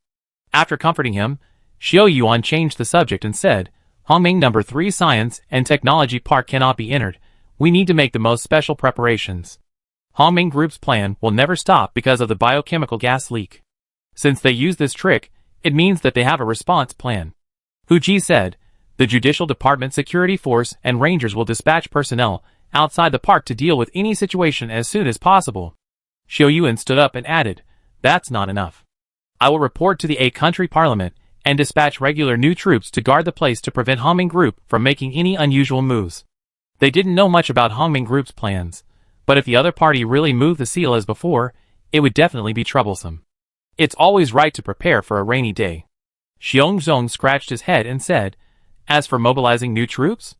After comforting him, Xiao Yuan changed the subject and said, Hongming No. 3 Science and Technology Park cannot be entered. We need to make the most special preparations. Hongming Group's plan will never stop because of the biochemical gas leak. Since they use this trick, it means that they have a response plan. Hu Ji said, the Judicial Department Security Force and Rangers will dispatch personnel outside the park to deal with any situation as soon as possible. Xiao Yuan stood up and added, that's not enough. I will report to the A country parliament and dispatch regular new troops to guard the place to prevent Hongming Group from making any unusual moves. They didn't know much about Hongming Group's plans, but if the other party really moved the seal as before, it would definitely be troublesome. It's always right to prepare for a rainy day. Xiong Zhong scratched his head and said, as for mobilizing new troops?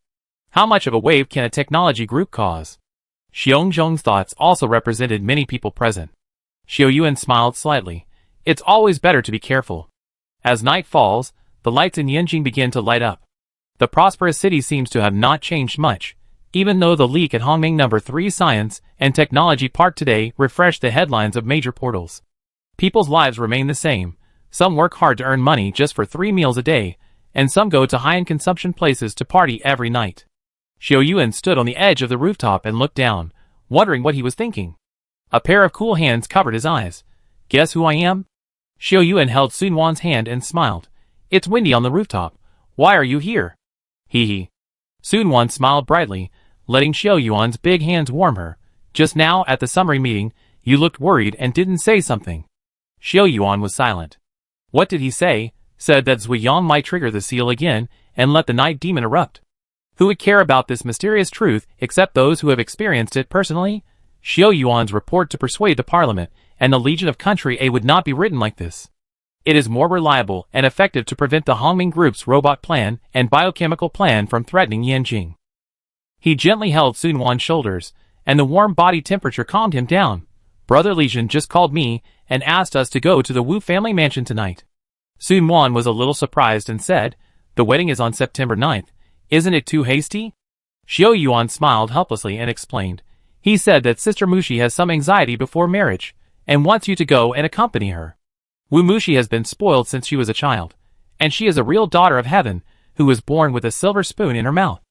How much of a wave can a technology group cause? Xiong Zhong's thoughts also represented many people present. Xiao Yuan smiled slightly. It's always better to be careful. As night falls, the lights in Yanjing begin to light up. The prosperous city seems to have not changed much, even though the leak at Hongming No. 3 Science and Technology Park today refreshed the headlines of major portals. People's lives remain the same. Some work hard to earn money just for 3 meals a day, and some go to high-end consumption places to party every night. Xiao Yuan stood on the edge of the rooftop and looked down, wondering what he was thinking. A pair of cool hands covered his eyes. Guess who I am? Xiao Yuan held Sun Wan's hand and smiled. It's windy on the rooftop. Why are you here? Hee hee. Sun Wan smiled brightly, letting Xiao Yuan's big hands warm her. Just now at the summary meeting, you looked worried and didn't say something. Xiao Yuan was silent. What did he say? Said that Zui Yang might trigger the seal again and let the night demon erupt. Who would care about this mysterious truth except those who have experienced it personally? Xiao Yuan's report to persuade the parliament and the Legion of Country A would not be written like this. It is more reliable and effective to prevent the Hongming Group's robot plan and biochemical plan from threatening Yanjing. He gently held Sun Wan's shoulders, and the warm body temperature calmed him down. Brother Legion just called me and asked us to go to the Wu family mansion tonight. Sun Wan was a little surprised and said, the wedding is on September 9th. Isn't it too hasty? Xiao Yuan smiled helplessly and explained. He said that Sister Mushi has some anxiety before marriage, and wants you to go and accompany her. Wu Mushi has been spoiled since she was a child, and she is a real daughter of heaven, who was born with a silver spoon in her mouth.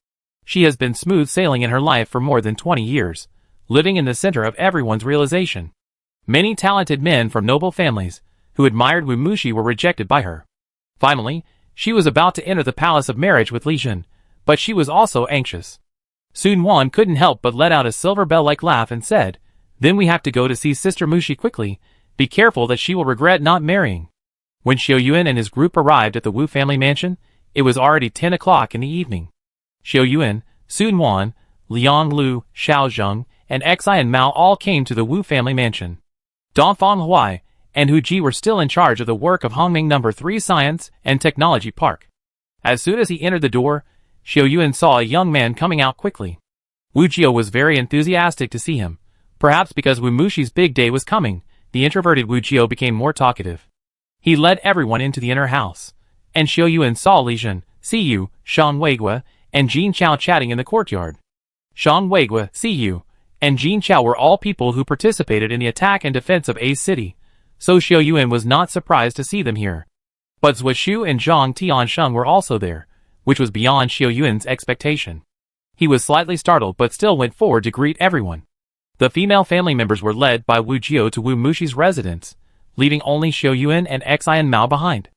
She has been smooth sailing in her life for more than 20 years, living in the center of everyone's realization. Many talented men from noble families, who admired Wu Mushi were rejected by her. Finally, she was about to enter the palace of marriage with Li Jun, but she was also anxious. Sun Wan couldn't help but let out a silver bell-like laugh and said, then we have to go to see Sister Mushi quickly. Be careful that she will regret not marrying. When Xiao Yuan and his group arrived at the Wu family mansion, it was already 10 o'clock in the evening. Xiao Yuan, Sun Wan, Liang Lu, Xiao Zheng, and Xi and Mao all came to the Wu family mansion. Dongfang Huai and Hu Ji were still in charge of the work of Hongming No. 3 Science and Technology Park. As soon as he entered the door, Xiao Yuan saw a young man coming out quickly. Wu Jiao was very enthusiastic to see him. Perhaps because Wu Mushi's big day was coming, the introverted Wu Jiao became more talkative. He led everyone into the inner house, and Xiao Yuan saw Li Jun, Siyu, Shang Weigua, and Jin Chao chatting in the courtyard. Shang Weigua, Siyu, and Jin Chao were all people who participated in the attack and defense of A City, so Xiao Yuan was not surprised to see them here. But Zui Shu and Zhang Tiansheng were also there, which was beyond Xiao Yuan's expectation. He was slightly startled but still went forward to greet everyone. The female family members were led by Wu Jiao to Wu Mushi's residence, leaving only Xiao Yuan and Xi and Mao behind.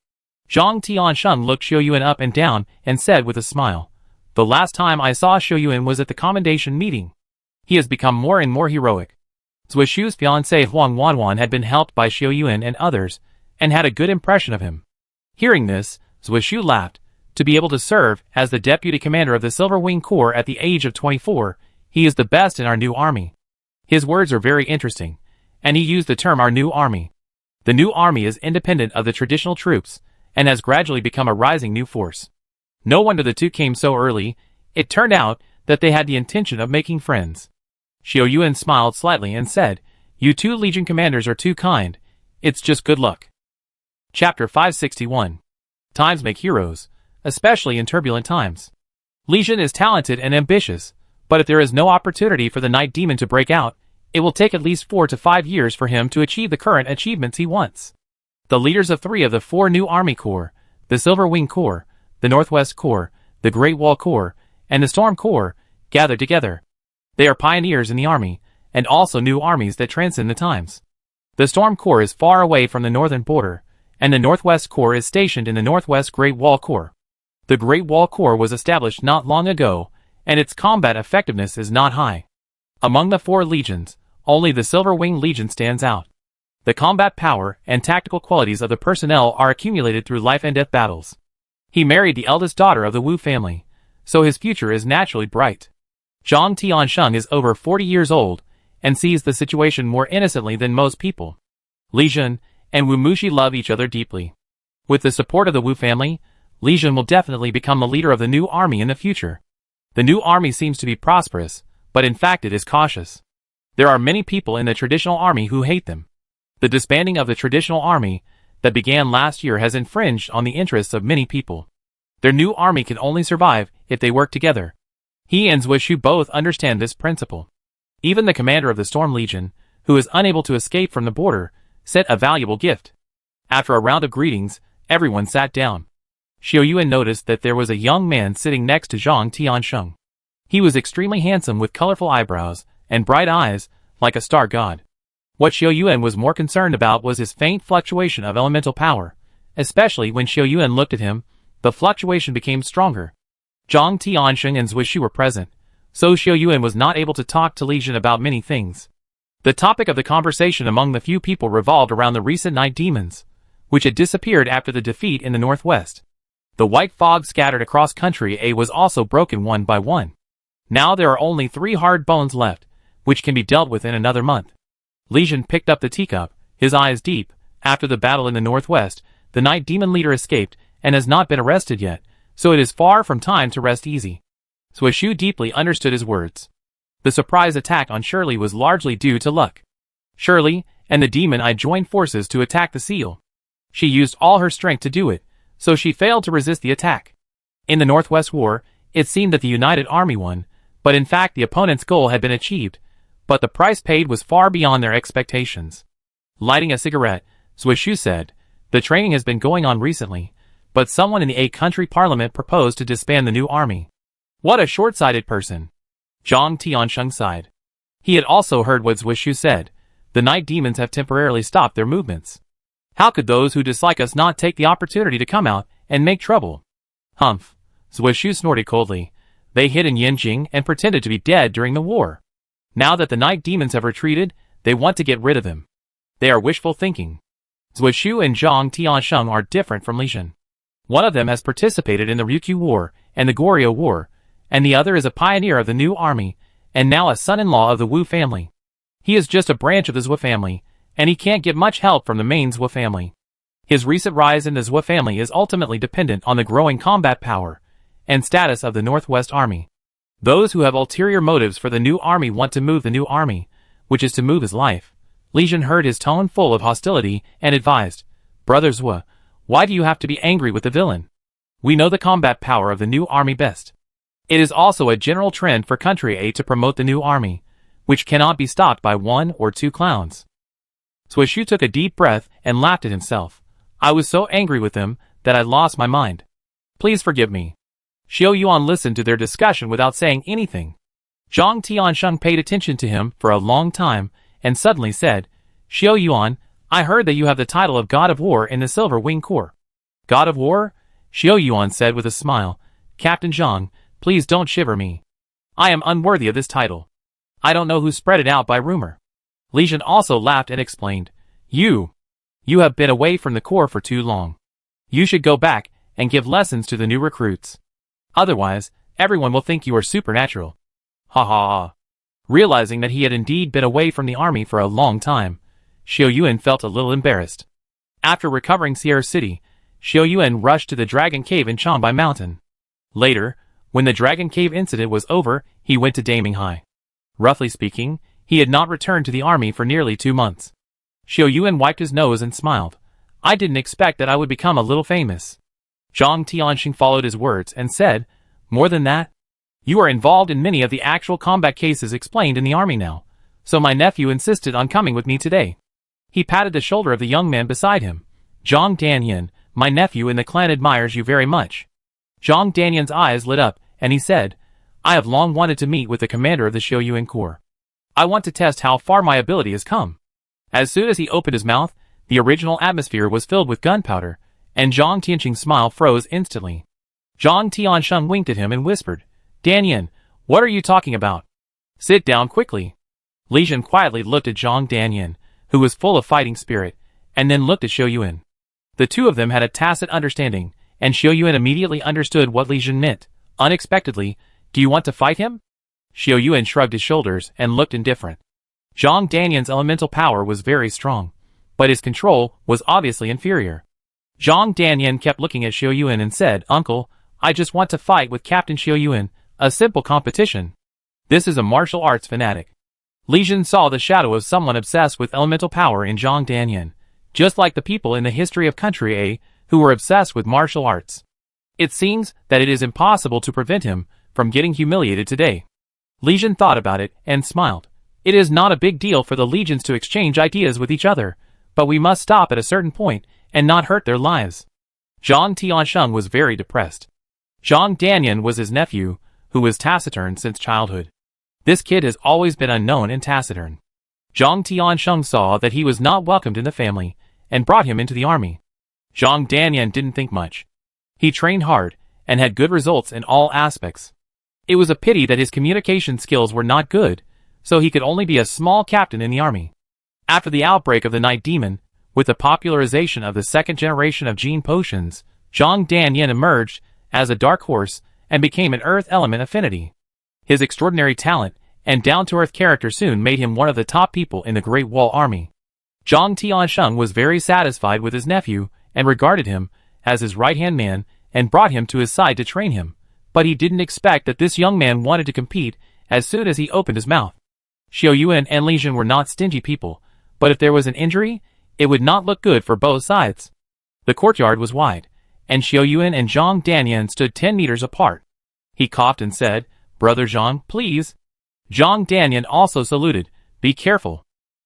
Zhang Tiansheng looked Xiao Yuan up and down and said with a smile, the last time I saw Xiao Yuan was at the commendation meeting. He has become more and more heroic. Zui Shu's fiancée Huang Wanwan had been helped by Xiao Yuan and others, and had a good impression of him. Hearing this, Zui Shu laughed. To be able to serve as the deputy commander of the Silver Wing Corps at the age of 24, he is the best in our new army. His words are very interesting, and he used the term our new army. The new army is independent of the traditional troops, and has gradually become a rising new force. No wonder the two came so early. It turned out that they had the intention of making friends. Xiao Yuan smiled slightly and said, you two Legion commanders are too kind. It's just good luck. Chapter 561. Times make heroes, especially in turbulent times. Li Jun is talented and ambitious, but if there is no opportunity for the Night Demon to break out, it will take at least 4 to 5 years for him to achieve the current achievements he wants. The leaders of 3 of the 4 new Army Corps, the Silver Wing Corps, the Northwest Corps, the Great Wall Corps, and the Storm Corps, gathered together. They are pioneers in the army, and also new armies that transcend the times. The Storm Corps is far away from the northern border, and the Northwest Corps is stationed in the Northwest Great Wall Corps. The Great Wall Corps was established not long ago, and its combat effectiveness is not high. Among the 4 legions, only the Silver Wing Legion stands out. The combat power and tactical qualities of the personnel are accumulated through life and death battles. He married the eldest daughter of the Wu family, so his future is naturally bright. Zhang Tiansheng is over 40 years old, and sees the situation more innocently than most people. Li Jun and Wu Muxi love each other deeply. With the support of the Wu family, Li Jun will definitely become the leader of the new army in the future. The new army seems to be prosperous, but in fact it is cautious. There are many people in the traditional army who hate them. The disbanding of the traditional army that began last year has infringed on the interests of many people. Their new army can only survive if they work together. He and Zhuoshu both understand this principle. Even the commander of the Storm Legion, who is unable to escape from the border, sent a valuable gift. After a round of greetings, everyone sat down. Xiao Yuan noticed that there was a young man sitting next to Zhang Tiansheng. He was extremely handsome with colorful eyebrows and bright eyes, like a star god. What Xiao Yuan was more concerned about was his faint fluctuation of elemental power. Especially when Xiao Yuan looked at him, the fluctuation became stronger. Zhang Tiansheng and Zhuoshu were present, so Xiao Yuan was not able to talk to Li Jun about many things. The topic of the conversation among the few people revolved around the recent night demons, which had disappeared after the defeat in the northwest. The white fog scattered across country A was also broken one by one. Now there are only 3 hard bones left, which can be dealt with in another month. Li Jun picked up the teacup, his eyes deep. After the battle in the northwest, the night demon leader escaped and has not been arrested yet, so it is far from time to rest easy. Zhuoshu deeply understood his words. The surprise attack on Shirley was largely due to luck. Shirley and the demon eye joined forces to attack the seal. She used all her strength to do it, so she failed to resist the attack. In the Northwest War, it seemed that the United Army won, but in fact the opponent's goal had been achieved, but the price paid was far beyond their expectations. Lighting a cigarette, Zhuoshu said, "The training has been going on recently, but someone in the A country parliament proposed to disband the new army. What a short-sighted person." Zhang Tiansheng sighed. He had also heard what Zhuoshu said. The night demons have temporarily stopped their movements. How could those who dislike us not take the opportunity to come out and make trouble? Humph. Zhuoshu snorted coldly. They hid in Yanjing and pretended to be dead during the war. Now that the night demons have retreated, they want to get rid of them. They are wishful thinking. Zhuoshu and Zhang Tiansheng are different from Li Jun. One of them has participated in the Ryukyu War and the Goryeo War, and the other is a pioneer of the new army, and now a son-in-law of the Wu family. He is just a branch of the Zhou family, and he can't get much help from the main Zhou family. His recent rise in the Zhou family is ultimately dependent on the growing combat power and status of the Northwest Army. Those who have ulterior motives for the new army want to move the new army, which is to move his life. Li Jun heard his tone full of hostility and advised, "Brother Zhou, why do you have to be angry with the villain? We know the combat power of the new army best. It is also a general trend for country A to promote the new army, which cannot be stopped by 1 or 2 clowns." Zhuoshu took a deep breath and laughed at himself. "I was so angry with them that I lost my mind. Please forgive me." Xiao Yuan listened to their discussion without saying anything. Zhang Tiansheng paid attention to him for a long time and suddenly said, "Xiao Yuan, I heard that you have the title of God of War in the Silver Wing Corps." "God of War?" Xiao Yuan said with a smile. "Captain Zhang, please don't shiver me. I am unworthy of this title. I don't know who spread it out by rumor." Li Jun also laughed and explained, You have been away from the Corps for too long. You should go back and give lessons to the new recruits. Otherwise, everyone will think you are supernatural." Ha ha ha. Realizing that he had indeed been away from the army for a long time, Xiao Yuan felt a little embarrassed. After recovering Sierra City, Xiao Yuan rushed to the Dragon Cave in Changbai Mountain. Later, when the Dragon Cave incident was over, he went to Daminghai. Roughly speaking, he had not returned to the army for nearly 2 months. Xiao Yuan wiped his nose and smiled. "I didn't expect that I would become a little famous." Zhang Tianxing followed his words and said, "More than that? You are involved in many of the actual combat cases explained in the army now, so my nephew insisted on coming with me today." He patted the shoulder of the young man beside him. "Zhang Danyan, my nephew in the clan admires you very much." Zhang Danyan's eyes lit up, and he said, "I have long wanted to meet with the commander of the Xiao Yuan Corps. I want to test how far my ability has come. As soon as he opened his mouth, the original atmosphere was filled with gunpowder, and Zhang Tianqing's smile froze instantly. Zhang Tiansheng winked at him and whispered, Dan Yin, what are you talking about? Sit down quickly. Li Jin quietly looked at Zhang Danyan, who was full of fighting spirit, and then looked at Xiao Yuan. The two of them had a tacit understanding, and Xiao Yuan immediately understood what Li Jin meant. Unexpectedly, do you want to fight him? Xiao Yuan shrugged his shoulders and looked indifferent. Zhang Danyan's elemental power was very strong, but his control was obviously inferior. Zhang Danyan kept looking at Xiao Yuan and said, Uncle, I just want to fight with Captain Xiao Yuan, a simple competition. This is a martial arts fanatic. Li Jin saw the shadow of someone obsessed with elemental power in Zhang Danyan, just like the people in the history of Country A who were obsessed with martial arts. It seems that it is impossible to prevent him from getting humiliated today. Li Jin thought about it and smiled. It is not a big deal for the legions to exchange ideas with each other, but we must stop at a certain point and not hurt their lives. Zhang Tiansheng was very depressed. Zhang Danyan was his nephew, who was taciturn since childhood. This kid has always been unknown and taciturn. Zhang Tiansheng saw that he was not welcomed in the family and brought him into the army. Zhang Danyan didn't think much. He trained hard and had good results in all aspects. It was a pity that his communication skills were not good, so he could only be a small captain in the army. After the outbreak of the Night Demon, with the popularization of the second generation of gene potions, Zhang Danyan emerged as a dark horse and became an earth element affinity. His extraordinary talent and down-to-earth character soon made him one of the top people in the Great Wall Army. Zhang Tiansheng was very satisfied with his nephew and regarded him as his right-hand man and brought him to his side to train him, but he didn't expect that this young man wanted to compete as soon as he opened his mouth. Xiao Yuan and Li Jin were not stingy people, but if there was an injury, it would not look good for both sides. The courtyard was wide, and Xiao Yuan and Zhang Danyan stood 10 meters apart. He coughed and said, Brother Zhang, please. Zhang Danyan also saluted, be careful.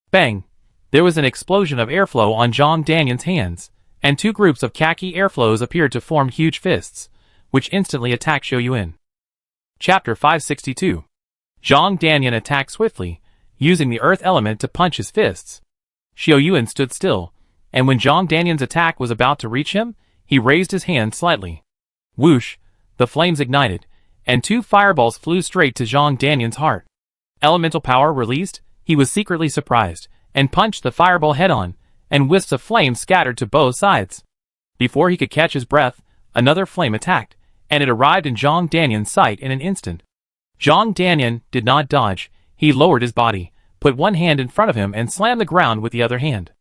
Bang! There was an explosion of airflow on Zhang Danyan's hands, and two groups of khaki airflows appeared to form huge fists, which instantly attacked Xiao Yuan. Chapter 562. Zhang Danyan attacked swiftly, using the earth element to punch his fists. Xiao Yuan stood still, and when Zhang Danyan's attack was about to reach him, he raised his hand slightly. Whoosh! The flames ignited, and two fireballs flew straight to Zhang Danyan's heart. Elemental power released, he was secretly surprised, and punched the fireball head-on, and wisps of flame scattered to both sides. Before he could catch his breath, another flame attacked, and it arrived in Zhang Danyan's sight in an instant. Zhang Danyan did not dodge, he lowered his body, put one hand in front of him and slammed the ground with the other hand.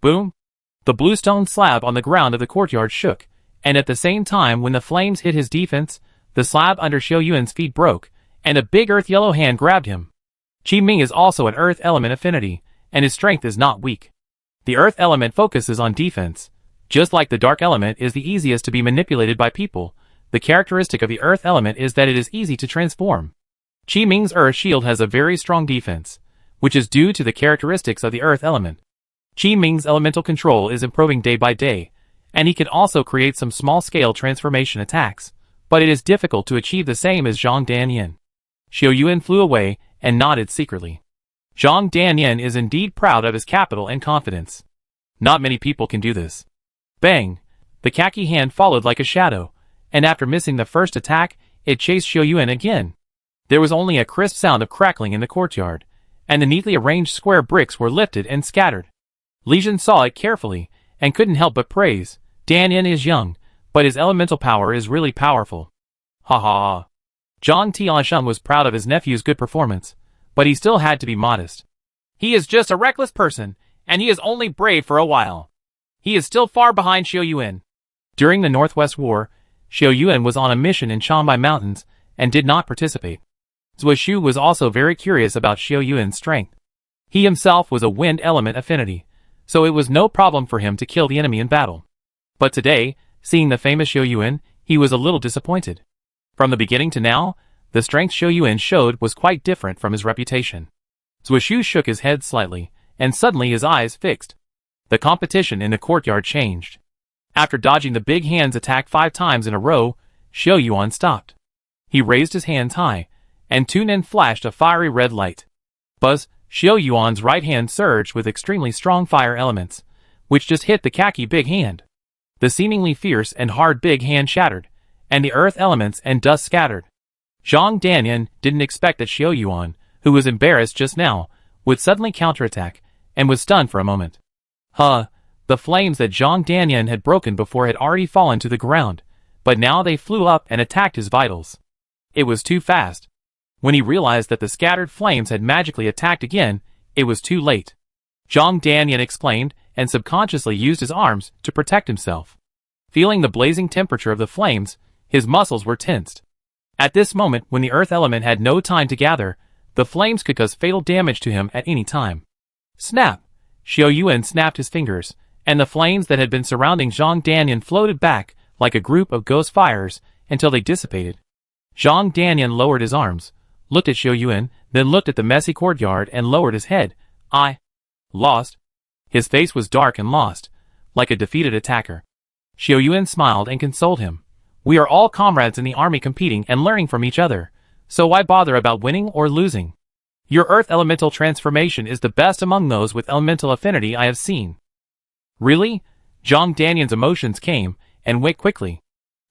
Boom! The bluestone slab on the ground of the courtyard shook, and at the same time when the flames hit his defense, the slab under Xiao Yuan's feet broke, and a big earth yellow hand grabbed him. Qi Ming is also an earth element affinity, and his strength is not weak. The earth element focuses on defense. Just like the dark element is the easiest to be manipulated by people, the characteristic of the earth element is that it is easy to transform. Qi Ming's earth shield has a very strong defense, which is due to the characteristics of the earth element. Qi Ming's elemental control is improving day by day, and he can also create some small-scale transformation attacks, but it is difficult to achieve the same as Zhang Danyan. Xiao Yuan flew away and nodded secretly. Zhang Danyan is indeed proud of his capital and confidence. Not many people can do this. Bang! The khaki hand followed like a shadow, and after missing the first attack, it chased Xiao Yuan again. There was only a crisp sound of crackling in the courtyard, and the neatly arranged square bricks were lifted and scattered. Li Jin saw it carefully, and couldn't help but praise, Danyan is young, but his elemental power is really powerful. Ha ha ha. Zhang Tiansheng was proud of his nephew's good performance, but he still had to be modest. He is just a reckless person, and he is only brave for a while. He is still far behind Xiao Yuan. During the Northwest War, Xiao Yuan was on a mission in Changbai Mountains and did not participate. Zhuo Shu was also very curious about Xiao Yuan's strength. He himself was a wind element affinity, so it was no problem for him to kill the enemy in battle. But today, seeing the famous Xiao Yuan, he was a little disappointed. From the beginning to now, the strength Xiao Yuan showed was quite different from his reputation. Zhuo Shu shook his head slightly, and suddenly his eyes fixed. The competition in the courtyard changed. After dodging the big hand's attack 5 times in a row, Xiao Yuan stopped. He raised his hands high, and Tunen flashed a fiery red light. Buzz, Xiao Yuan's right hand surged with extremely strong fire elements, which just hit the khaki big hand. The seemingly fierce and hard big hand shattered, and the earth elements and dust scattered. Zhang Danyan didn't expect that Xiao Yuan, who was embarrassed just now, would suddenly counterattack, and was stunned for a moment. The flames that Zhang Danyan had broken before had already fallen to the ground, but now they flew up and attacked his vitals. It was too fast. When he realized that the scattered flames had magically attacked again, it was too late. Zhang Danyan exclaimed and subconsciously used his arms to protect himself. Feeling the blazing temperature of the flames, his muscles were tensed. At this moment, when the earth element had no time to gather, the flames could cause fatal damage to him at any time. Snap! Xiao Yuan snapped his fingers, and the flames that had been surrounding Zhang Danyan floated back like a group of ghost fires until they dissipated. Zhang Danyan lowered his arms, looked at Xiao Yuan, then looked at the messy courtyard and lowered his head. Lost. His face was dark and lost, like a defeated attacker. Xiao Yuan smiled and consoled him. We are all comrades in the army competing and learning from each other, so why bother about winning or losing? Your earth elemental transformation is the best among those with elemental affinity I have seen. Really? Zhang Danyan's emotions came and went quickly.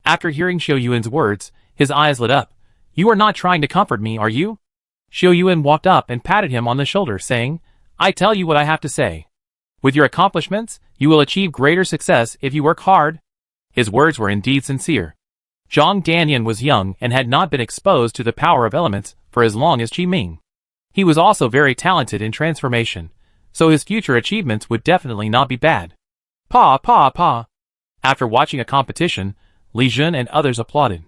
After hearing Xiao Yuan's words, his eyes lit up. You are not trying to comfort me, are you? Xiao Yuan walked up and patted him on the shoulder, saying, I tell you what I have to say. With your accomplishments, you will achieve greater success if you work hard. His words were indeed sincere. Zhang Danyan was young and had not been exposed to the power of elements for as long as Qi Ming. He was also very talented in transformation, so his future achievements would definitely not be bad. Pa. After watching a competition, Li Jun and others applauded.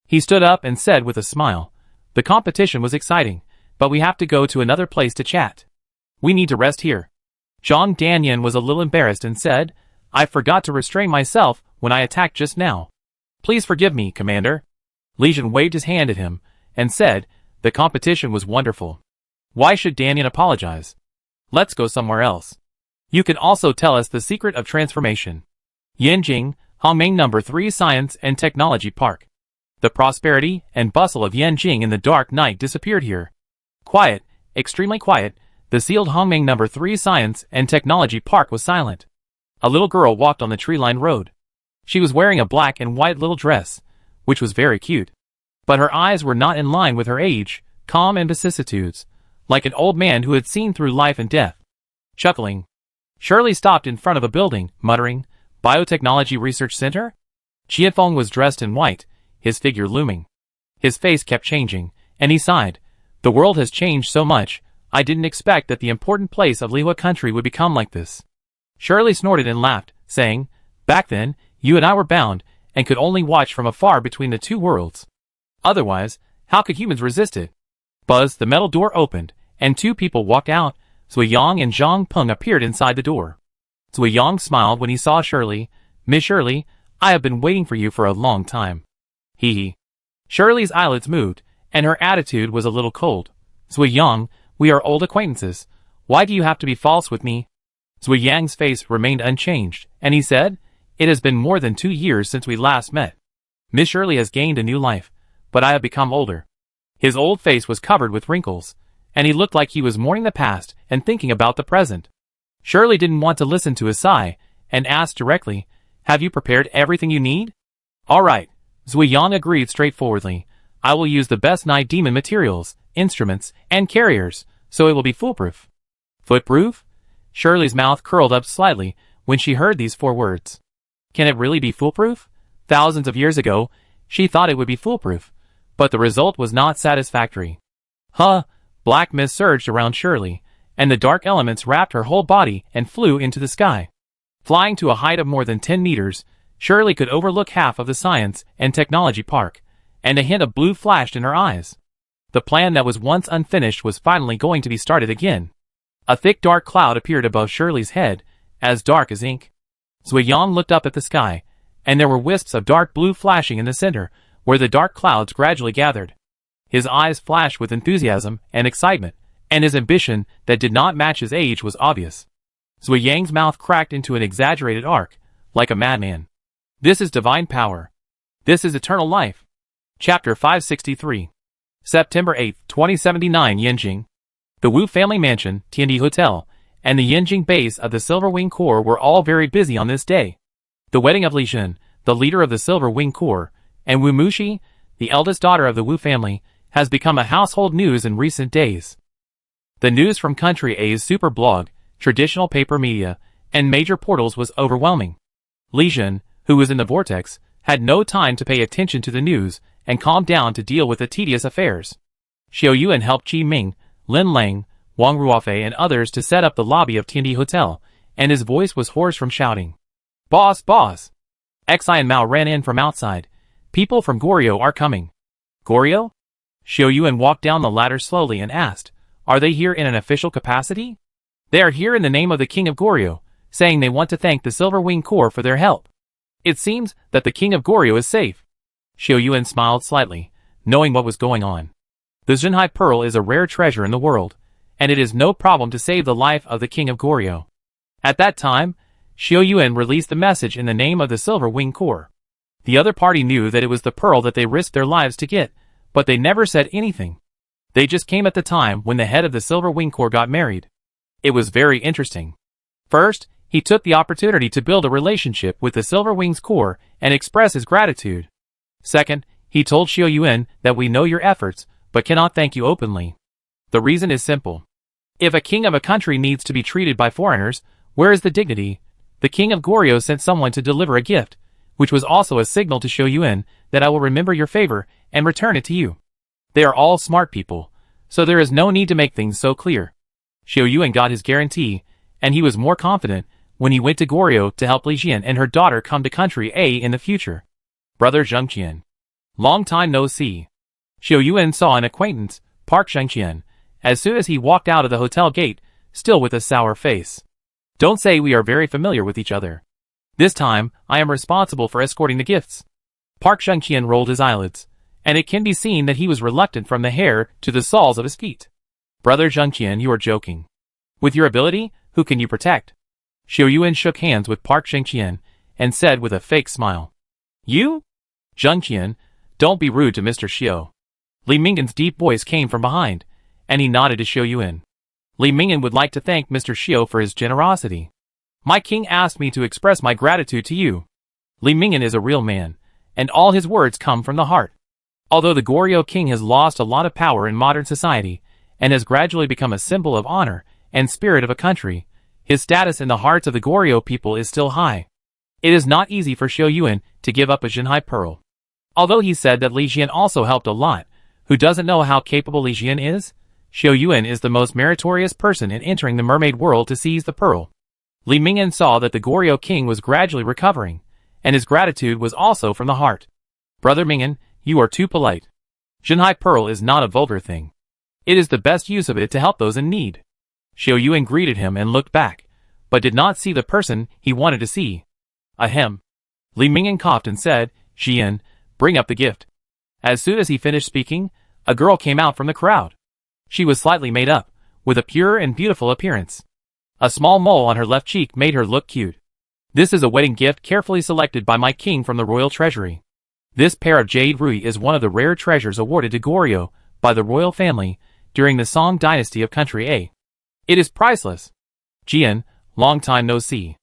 He stood up and said with a smile, the competition was exciting, but we have to go to another place to chat. We need to rest here. Zhang Danyan was a little embarrassed and said, I forgot to restrain myself when I attacked just now. Please forgive me, Commander. Li Jun waved his hand at him and said, the competition was wonderful. Why should Danyan apologize? Let's go somewhere else. You can also tell us the secret of transformation. Yanjing, Hongming No. 3 Science and Technology Park. The prosperity and bustle of Yanjing in the dark night disappeared here. Quiet, extremely quiet, the sealed Hongming No. 3 Science and Technology Park was silent. A little girl walked on the tree-lined road. She was wearing a black and white little dress, which was very cute. But her eyes were not in line with her age, calm and vicissitudes, like an old man who had seen through life and death. Chuckling, Shirley stopped in front of a building, muttering, Biotechnology Research Center? Qianfeng was dressed in white, his figure looming. His face kept changing, and he sighed. The world has changed so much, I didn't expect that the important place of Lihua country would become like this. Shirley snorted and laughed, saying, back then, you and I were bound, and could only watch from afar between the two worlds. Otherwise, how could humans resist it? Buzz, the metal door opened, and two people walked out. Zui Yang and Zhang Peng appeared inside the door. Zui Yang smiled when he saw Shirley. Miss Shirley, I have been waiting for you for a long time. Hee. Shirley's eyelids moved, and her attitude was a little cold. Zui Yang, we are old acquaintances. Why do you have to be false with me? Zui Yang's face remained unchanged, and he said, it has been more than 2 years since we last met. Miss Shirley has gained a new life, but I have become older. His old face was covered with wrinkles, and he looked like he was mourning the past and thinking about the present. Shirley didn't want to listen to his sigh, and asked directly, have you prepared everything you need? All right, Zui Yang agreed straightforwardly. I will use the best night demon materials, instruments, and carriers, so it will be foolproof. Footproof? Shirley's mouth curled up slightly when she heard these 4 words. Can it really be foolproof? Thousands of years ago, she thought it would be foolproof, but the result was not satisfactory. Black mist surged around Shirley, and the dark elements wrapped her whole body and flew into the sky. Flying to a height of more than 10 meters, Shirley could overlook half of the Science and Technology Park, and a hint of blue flashed in her eyes. The plan that was once unfinished was finally going to be started again. A thick dark cloud appeared above Shirley's head, as dark as ink. Zui Yang looked up at the sky, and there were wisps of dark blue flashing in the center, where the dark clouds gradually gathered. His eyes flashed with enthusiasm and excitement, and his ambition that did not match his age was obvious. Zui Yang's mouth cracked into an exaggerated arc, like a madman. This is divine power. This is eternal life. Chapter 563. September 8, 2079 Yanjing. The Wu family mansion, Tiandi Hotel, and the Yinjing base of the Silver Wing Corps were all very busy on this day. The wedding of Li Xin, the leader of the Silver Wing Corps, and Wu Mushi, the eldest daughter of the Wu family, has become a household news in recent days. The news from Country A's super blog, traditional paper media, and major portals was overwhelming. Li Xin, who was in the vortex, had no time to pay attention to the news and calmed down to deal with the tedious affairs. Xiao Yuan helped Qi Ming, Lin Lang, Wang Ruofei and others to set up the lobby of Tiandi Hotel, and his voice was hoarse from shouting. "Boss, boss!" Xi and Mao ran in from outside. "People from Goryeo are coming." "Goryeo?" Xiao Yuan walked down the ladder slowly and asked, "Are they here in an official capacity?" "They are here in the name of the King of Goryeo, saying they want to thank the Silver Wing Corps for their help. It seems that the King of Goryeo is safe." Xiao Yuan smiled slightly, knowing what was going on. The Zhenhai Pearl is a rare treasure in the world, and it is no problem to save the life of the King of Goryeo. At that time, Xiao Yuan released the message in the name of the Silver Wing Corps. The other party knew that it was the pearl that they risked their lives to get, but they never said anything. They just came at the time when the head of the Silver Wing Corps got married. It was very interesting. First, he took the opportunity to build a relationship with the Silver Wings Corps and express his gratitude. Second, he told Xiao Yuan that we know your efforts, but cannot thank you openly. The reason is simple. If a king of a country needs to be treated by foreigners, where is the dignity? The King of Goryeo sent someone to deliver a gift, which was also a signal to Xiao Yuan that I will remember your favor and return it to you. They are all smart people, so there is no need to make things so clear. Xiao Yuan got his guarantee, and he was more confident when he went to Goryeo to help Li Xian and her daughter come to Country A in the future. Brother Zhengqian. Long time no see. Xiao Yuan saw an acquaintance, Park Zhengqian, as soon as he walked out of the hotel gate, still with a sour face. Don't say we are very familiar with each other. This time, I am responsible for escorting the gifts. Park Zhengqian rolled his eyelids, and it can be seen that he was reluctant from the hair to the soles of his feet. Brother Zhengqian, you are joking. With your ability, who can you protect? Xiao Yuan shook hands with Park Zhengqian and said with a fake smile. You? Zhengqian, don't be rude to Mr. Xiao. Li Mingan's deep voice came from behind, and he nodded to Xiao Yuan. Li Mingan would like to thank Mr. Xiao for his generosity. My king asked me to express my gratitude to you. Li Mingan is a real man, and all his words come from the heart. Although the Goryeo king has lost a lot of power in modern society, and has gradually become a symbol of honor and spirit of a country, his status in the hearts of the Goryeo people is still high. It is not easy for Xiao Yuan to give up a Zhenhai Pearl. Although he said that Li Xian also helped a lot, who doesn't know how capable Li Xian is? Xiao Yuan is the most meritorious person in entering the mermaid world to seize the pearl. Li Mingan saw that the Goryeo king was gradually recovering, and his gratitude was also from the heart. Brother Mingan, you are too polite. Zhenhai Pearl is not a vulgar thing. It is the best use of it to help those in need. Xiao Yuan greeted him and looked back, but did not see the person he wanted to see. Ahem. Li Mingan coughed and said, Xian, bring up the gift. As soon as he finished speaking, a girl came out from the crowd. She was slightly made up, with a pure and beautiful appearance. A small mole on her left cheek made her look cute. This is a wedding gift carefully selected by my king from the royal treasury. This pair of jade rui is one of the rare treasures awarded to Goryeo by the royal family during the Song dynasty of Country A. It is priceless. Jian, long time no see.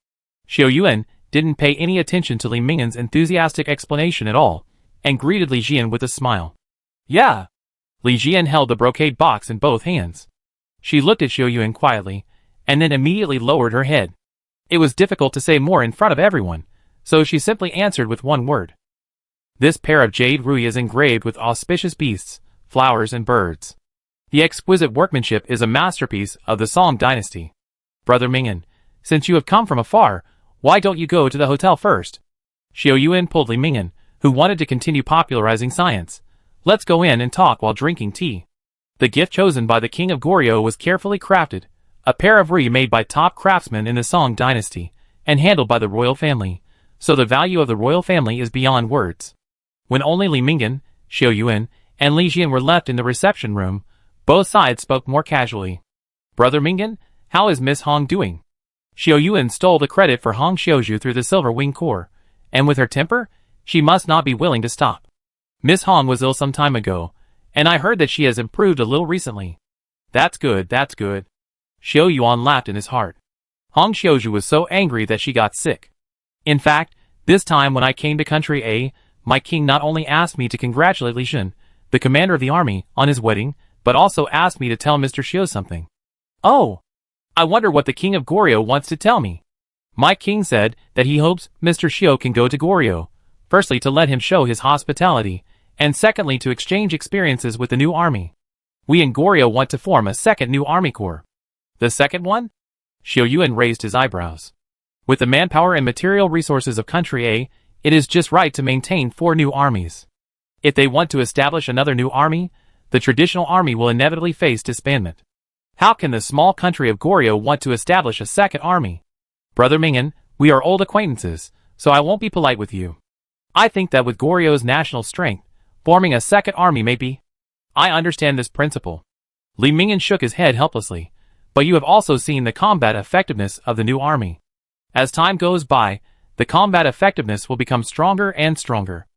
Xiao Yuan didn't pay any attention to Li Mingan's enthusiastic explanation at all, and greeted Li Jian with a smile. Yeah. Li Jian held the brocade box in both hands. She looked at Xiao Yuan quietly, and then immediately lowered her head. It was difficult to say more in front of everyone, so she simply answered with one word. This pair of jade rui is engraved with auspicious beasts, flowers and birds. The exquisite workmanship is a masterpiece of the Song dynasty. Brother Mingan, since you have come from afar, why don't you go to the hotel first? Xiao Yuan pulled Li Mingan, who wanted to continue popularizing science. Let's go in and talk while drinking tea. The gift chosen by the King of Goryeo was carefully crafted, a pair of rui made by top craftsmen in the Song dynasty, and handled by the royal family, so the value of the royal family is beyond words. When only Li Mingan, Xiao Yuan, and Li Jian were left in the reception room, both sides spoke more casually. Brother Mingan, how is Miss Hong doing? Xiao Yuan stole the credit for Hong Xiaozhu through the Silver Wing Corps, and with her temper, she must not be willing to stop. Miss Hong was ill some time ago, and I heard that she has improved a little recently. That's good, that's good. Xiao Yuan laughed in his heart. Hong Xiaozhu was so angry that she got sick. In fact, this time when I came to country A, my king not only asked me to congratulate Li Shen, the commander of the army, on his wedding, but also asked me to tell Mr. Xiao something. Oh! I wonder what the king of Goryeo wants to tell me. My king said that he hopes Mr. Xiao can go to Goryeo, firstly to let him show his hospitality, and secondly to exchange experiences with the new army. We in Goryeo want to form a second new army corps. The second one? Xiao Yuan raised his eyebrows. With the manpower and material resources of country A, it is just right to maintain 4 new armies. If they want to establish another new army, the traditional army will inevitably face disbandment. How can the small country of Goryeo want to establish a second army? Brother Mingyan, we are old acquaintances, so I won't be polite with you. I think that with Goryeo's national strength, forming a second army may be. I understand this principle. Li Mingyan shook his head helplessly, but you have also seen the combat effectiveness of the new army. As time goes by, the combat effectiveness will become stronger and stronger.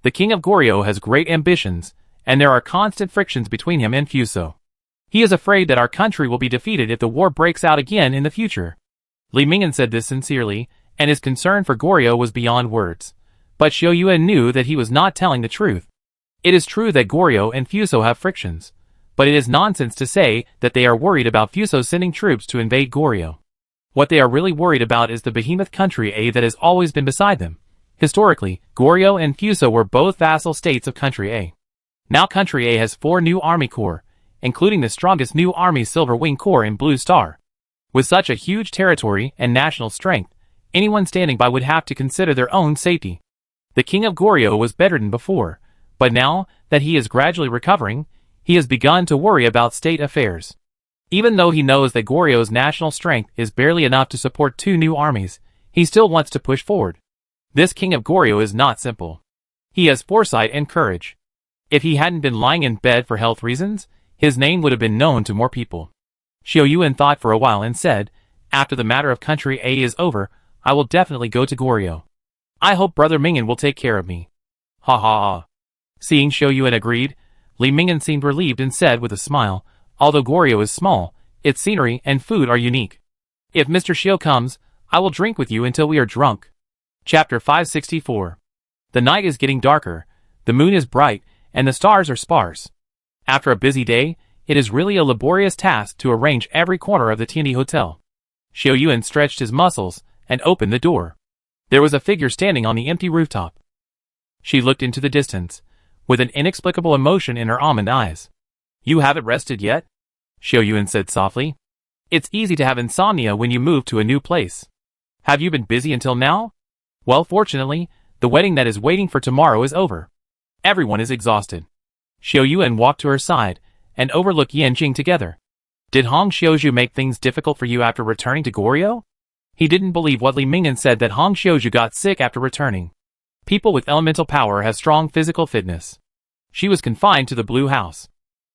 The king of Goryeo has great ambitions, and there are constant frictions between him and Fuso. He is afraid that our country will be defeated if the war breaks out again in the future. Li Mingyan said this sincerely, and his concern for Goryeo was beyond words. But Xiao Yuan knew that he was not telling the truth. It is true that Goryeo and Fuso have frictions, but it is nonsense to say that they are worried about Fuso sending troops to invade Goryeo. What they are really worried about is the behemoth country A that has always been beside them. Historically, Goryeo and Fuso were both vassal states of country A. Now country A has 4 new army corps, including the strongest new army Silver Wing Corps in Blue Star. With such a huge territory and national strength, anyone standing by would have to consider their own safety. The king of Goryeo was better than before, but now that he is gradually recovering, he has begun to worry about state affairs. Even though he knows that Goryeo's national strength is barely enough to support 2 new armies, he still wants to push forward. This king of Goryeo is not simple. He has foresight and courage. If he hadn't been lying in bed for health reasons, his name would have been known to more people. Xiao Yuan thought for a while and said, after the matter of country A is over, I will definitely go to Goryeo. I hope Brother Mingyan will take care of me. Ha ha ha. Seeing Xiao Yuan agreed, Li Mingyan seemed relieved and said with a smile, although Goryeo is small, its scenery and food are unique. If Mr. Xiao comes, I will drink with you until we are drunk. Chapter 564. The night is getting darker, the moon is bright, and the stars are sparse. After a busy day, it is really a laborious task to arrange every corner of the Tiandi Hotel. Xiao Yuan stretched his muscles and opened the door. There was a figure standing on the empty rooftop. She looked into the distance, with an inexplicable emotion in her almond eyes. You haven't rested yet? Xiao Yuan said softly. It's easy to have insomnia when you move to a new place. Have you been busy until now? Well, fortunately, the wedding that is waiting for tomorrow is over. Everyone is exhausted. Xiao Yuan walked to her side and overlooked Yanjing together. Did Hong Xiaozhu make things difficult for you after returning to Goryeo? He didn't believe what Li Mingyan said that Hong Xiaozhu got sick after returning. People with elemental power have strong physical fitness. She was confined to the Blue House.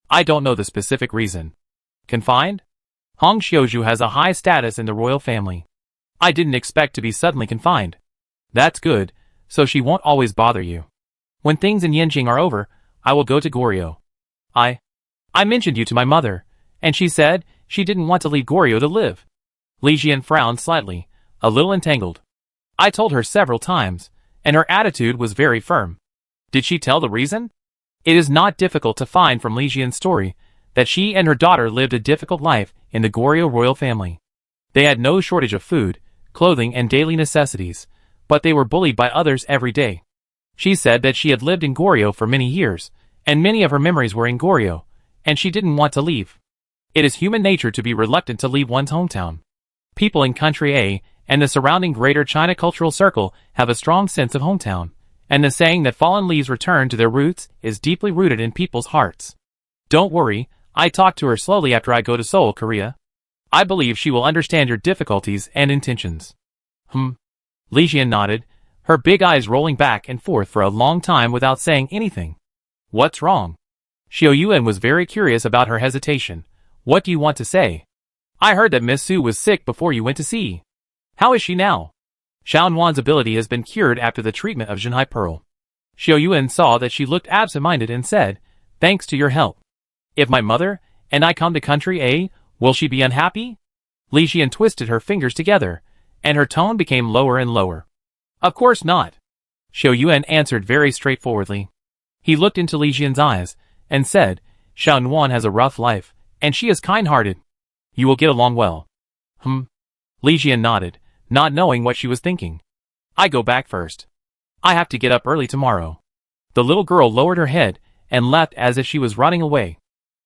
I don't know the specific reason. Confined? Hong Xiaozhu has a high status in the royal family. I didn't expect to be suddenly confined. That's good, so she won't always bother you. When things in Yanjing are over, I will go to Goryeo. I mentioned you to my mother, and she said she didn't want to leave Goryeo to live. Li Jian frowned slightly, a little entangled. I told her several times, and her attitude was very firm. Did she tell the reason? It is not difficult to find from Li Jian's story that she and her daughter lived a difficult life in the Goryeo royal family. They had no shortage of food, clothing and daily necessities, but they were bullied by others every day. She said that she had lived in Goryeo for many years, and many of her memories were in Goryeo, and she didn't want to leave. It is human nature to be reluctant to leave one's hometown. People in country A and the surrounding Greater China cultural circle have a strong sense of hometown, and the saying that fallen leaves return to their roots is deeply rooted in people's hearts. Don't worry, I talk to her slowly after I go to Seoul, Korea. I believe she will understand your difficulties and intentions. Li Jian nodded, her big eyes rolling back and forth for a long time without saying anything. What's wrong? Xiao Yuan was very curious about her hesitation. What do you want to say? I heard that Miss Su was sick before you went to sea. How is she now? Xiaonuan's ability has been cured after the treatment of Zhenhai Pearl. Xiao Yuan saw that she looked absent-minded and said, thanks to your help. If my mother And I come to country, eh? Will she be unhappy? Li Jian twisted her fingers together, and her tone became lower and lower. Of course not. Xiao Yuan answered very straightforwardly. He looked into Li Jian's eyes, and said, Xiao Nuan has a rough life, and she is kind-hearted. You will get along well. Li Jian nodded, not knowing what she was thinking. I go back first. I have to get up early tomorrow. The little girl lowered her head, and left as if she was running away.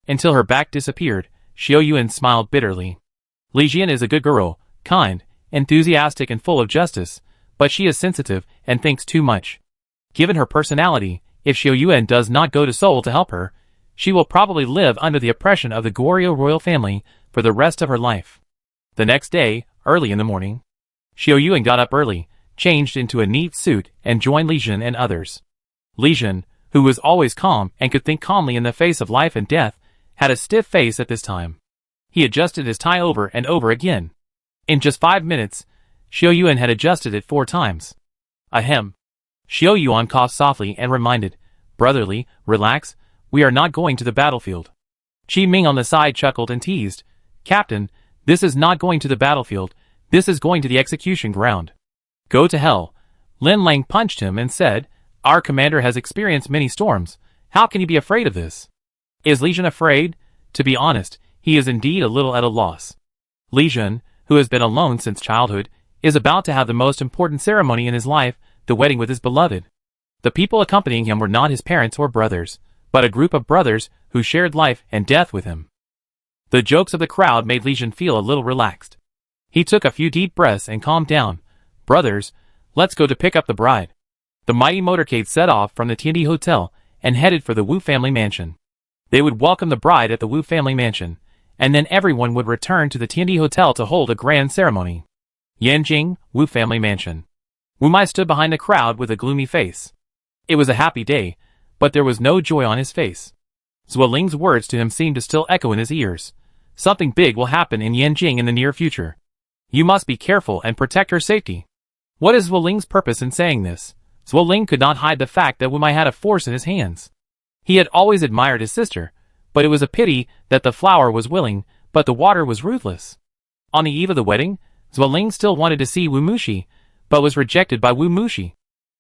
Until her back disappeared, Xiao Yuan smiled bitterly. Li Jian is a good girl, kind, enthusiastic and full of justice, but she is sensitive and thinks too much. Given her personality, if Xiao Yuan does not go to Seoul to help her, she will probably live under the oppression of the Goryeo royal family for the rest of her life. The next day, early in the morning, Xiao Yuan got up early, changed into a neat suit, and joined Li Jian and others. Li Jian, who was always calm and could think calmly in the face of life and death, had a stiff face at this time. He adjusted his tie over and over again. In just 5 minutes, Xiao Yuan had adjusted it 4 times. Ahem. Xiao Yuan coughed softly and reminded, Brotherly, relax, we are not going to the battlefield. Qi Ming on the side chuckled and teased, Captain, this is not going to the battlefield, this is going to the execution ground. Go to hell. Lin Lang punched him and said, Our commander has experienced many storms, how can he be afraid of this? Is Li Jian afraid? To be honest, he is indeed a little at a loss. Li Jian, who has been alone since childhood, is about to have the most important ceremony in his life, the wedding with his beloved. The people accompanying him were not his parents or brothers, but a group of brothers who shared life and death with him. The jokes of the crowd made Li Jian feel a little relaxed. He took a few deep breaths and calmed down. Brothers, let's go to pick up the bride. The mighty motorcade set off from the Tiandi Hotel and headed for the Wu family mansion. They would welcome the bride at the Wu family mansion, and then everyone would return to the Tiandi Hotel to hold a grand ceremony. Yanjing, Wu family mansion. Wu Mai stood behind the crowd with a gloomy face. It was a happy day, but there was no joy on his face. Zhuo Ling's words to him seemed to still echo in his ears. Something big will happen in Yanjing in the near future. You must be careful and protect her safety. What is Zhuo Ling's purpose in saying this? Zhuo Ling could not hide the fact that Wu Mai had a force in his hands. He had always admired his sister, but it was a pity that the flower was willing, but the water was ruthless. On the eve of the wedding, Zhuo Ling still wanted to see Wu Mushi, but was rejected by Wu Mushi.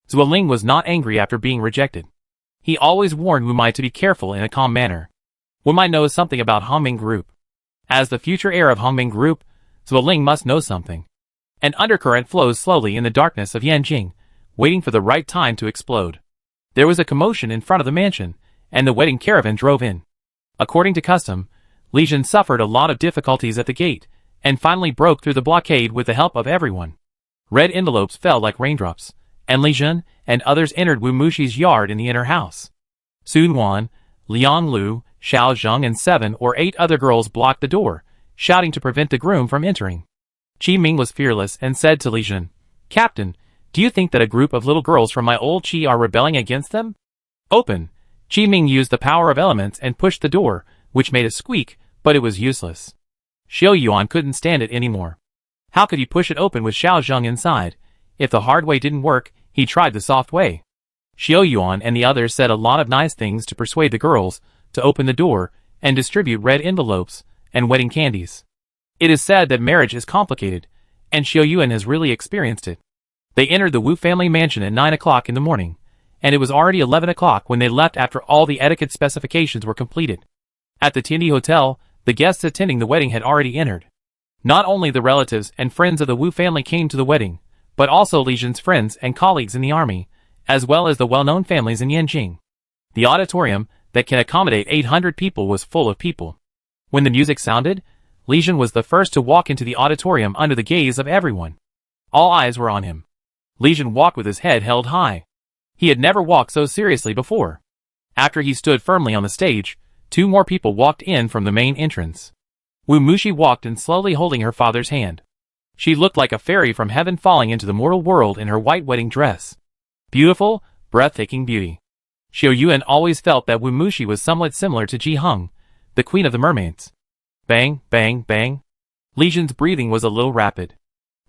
Zhuo Ling was not angry after being rejected. He always warned Wu Mai to be careful in a calm manner. Wu Mai knows something about Hongming Group. As the future heir of Hongming Group, Zhuo Ling must know something. An undercurrent flows slowly in the darkness of Yanjing, waiting for the right time to explode. There was a commotion in front of the mansion, and the wedding caravan drove in. According to custom, Li Jian suffered a lot of difficulties at the gate, and finally broke through the blockade with the help of everyone. Red envelopes fell like raindrops, and Li Jian and others entered Wu Mushi's yard in the inner house. Sun Wan, Liang Lu, Xiao Zheng and 7 or 8 other girls blocked the door, shouting to prevent the groom from entering. Qi Ming was fearless and said to Li Jian, Captain, do you think that a group of little girls from my old Qi are rebelling against them? Open. Qi Ming used the power of elements and pushed the door, which made a squeak, but it was useless. Xiao Yuan couldn't stand it anymore. How could he push it open with Xiao Zheng inside? If the hard way didn't work, he tried the soft way. Xiao Yuan and the others said a lot of nice things to persuade the girls to open the door and distribute red envelopes and wedding candies. It is said that marriage is complicated, and Xiao Yuan has really experienced it. They entered the Wu family mansion at 9 o'clock in the morning, and it was already 11 o'clock when they left after all the etiquette specifications were completed. At the Tiandi Hotel, the guests attending the wedding had already entered. Not only the relatives and friends of the Wu family came to the wedding, but also Li Jian's friends and colleagues in the army, as well as the well-known families in Yanjing. The auditorium, that can accommodate 800 people, was full of people. When the music sounded, Li Jian was the first to walk into the auditorium under the gaze of everyone. All eyes were on him. Li Jian walked with his head held high. He had never walked so seriously before. After he stood firmly on the stage, 2 more people walked in from the main entrance. Wu Mushi walked in slowly holding her father's hand. She looked like a fairy from heaven falling into the mortal world in her white wedding dress. Beautiful, breathtaking beauty. Xiao Yuan always felt that Wu Mushi was somewhat similar to Ji Heng, the queen of the mermaids. Bang, bang, bang. Li Jian's breathing was a little rapid.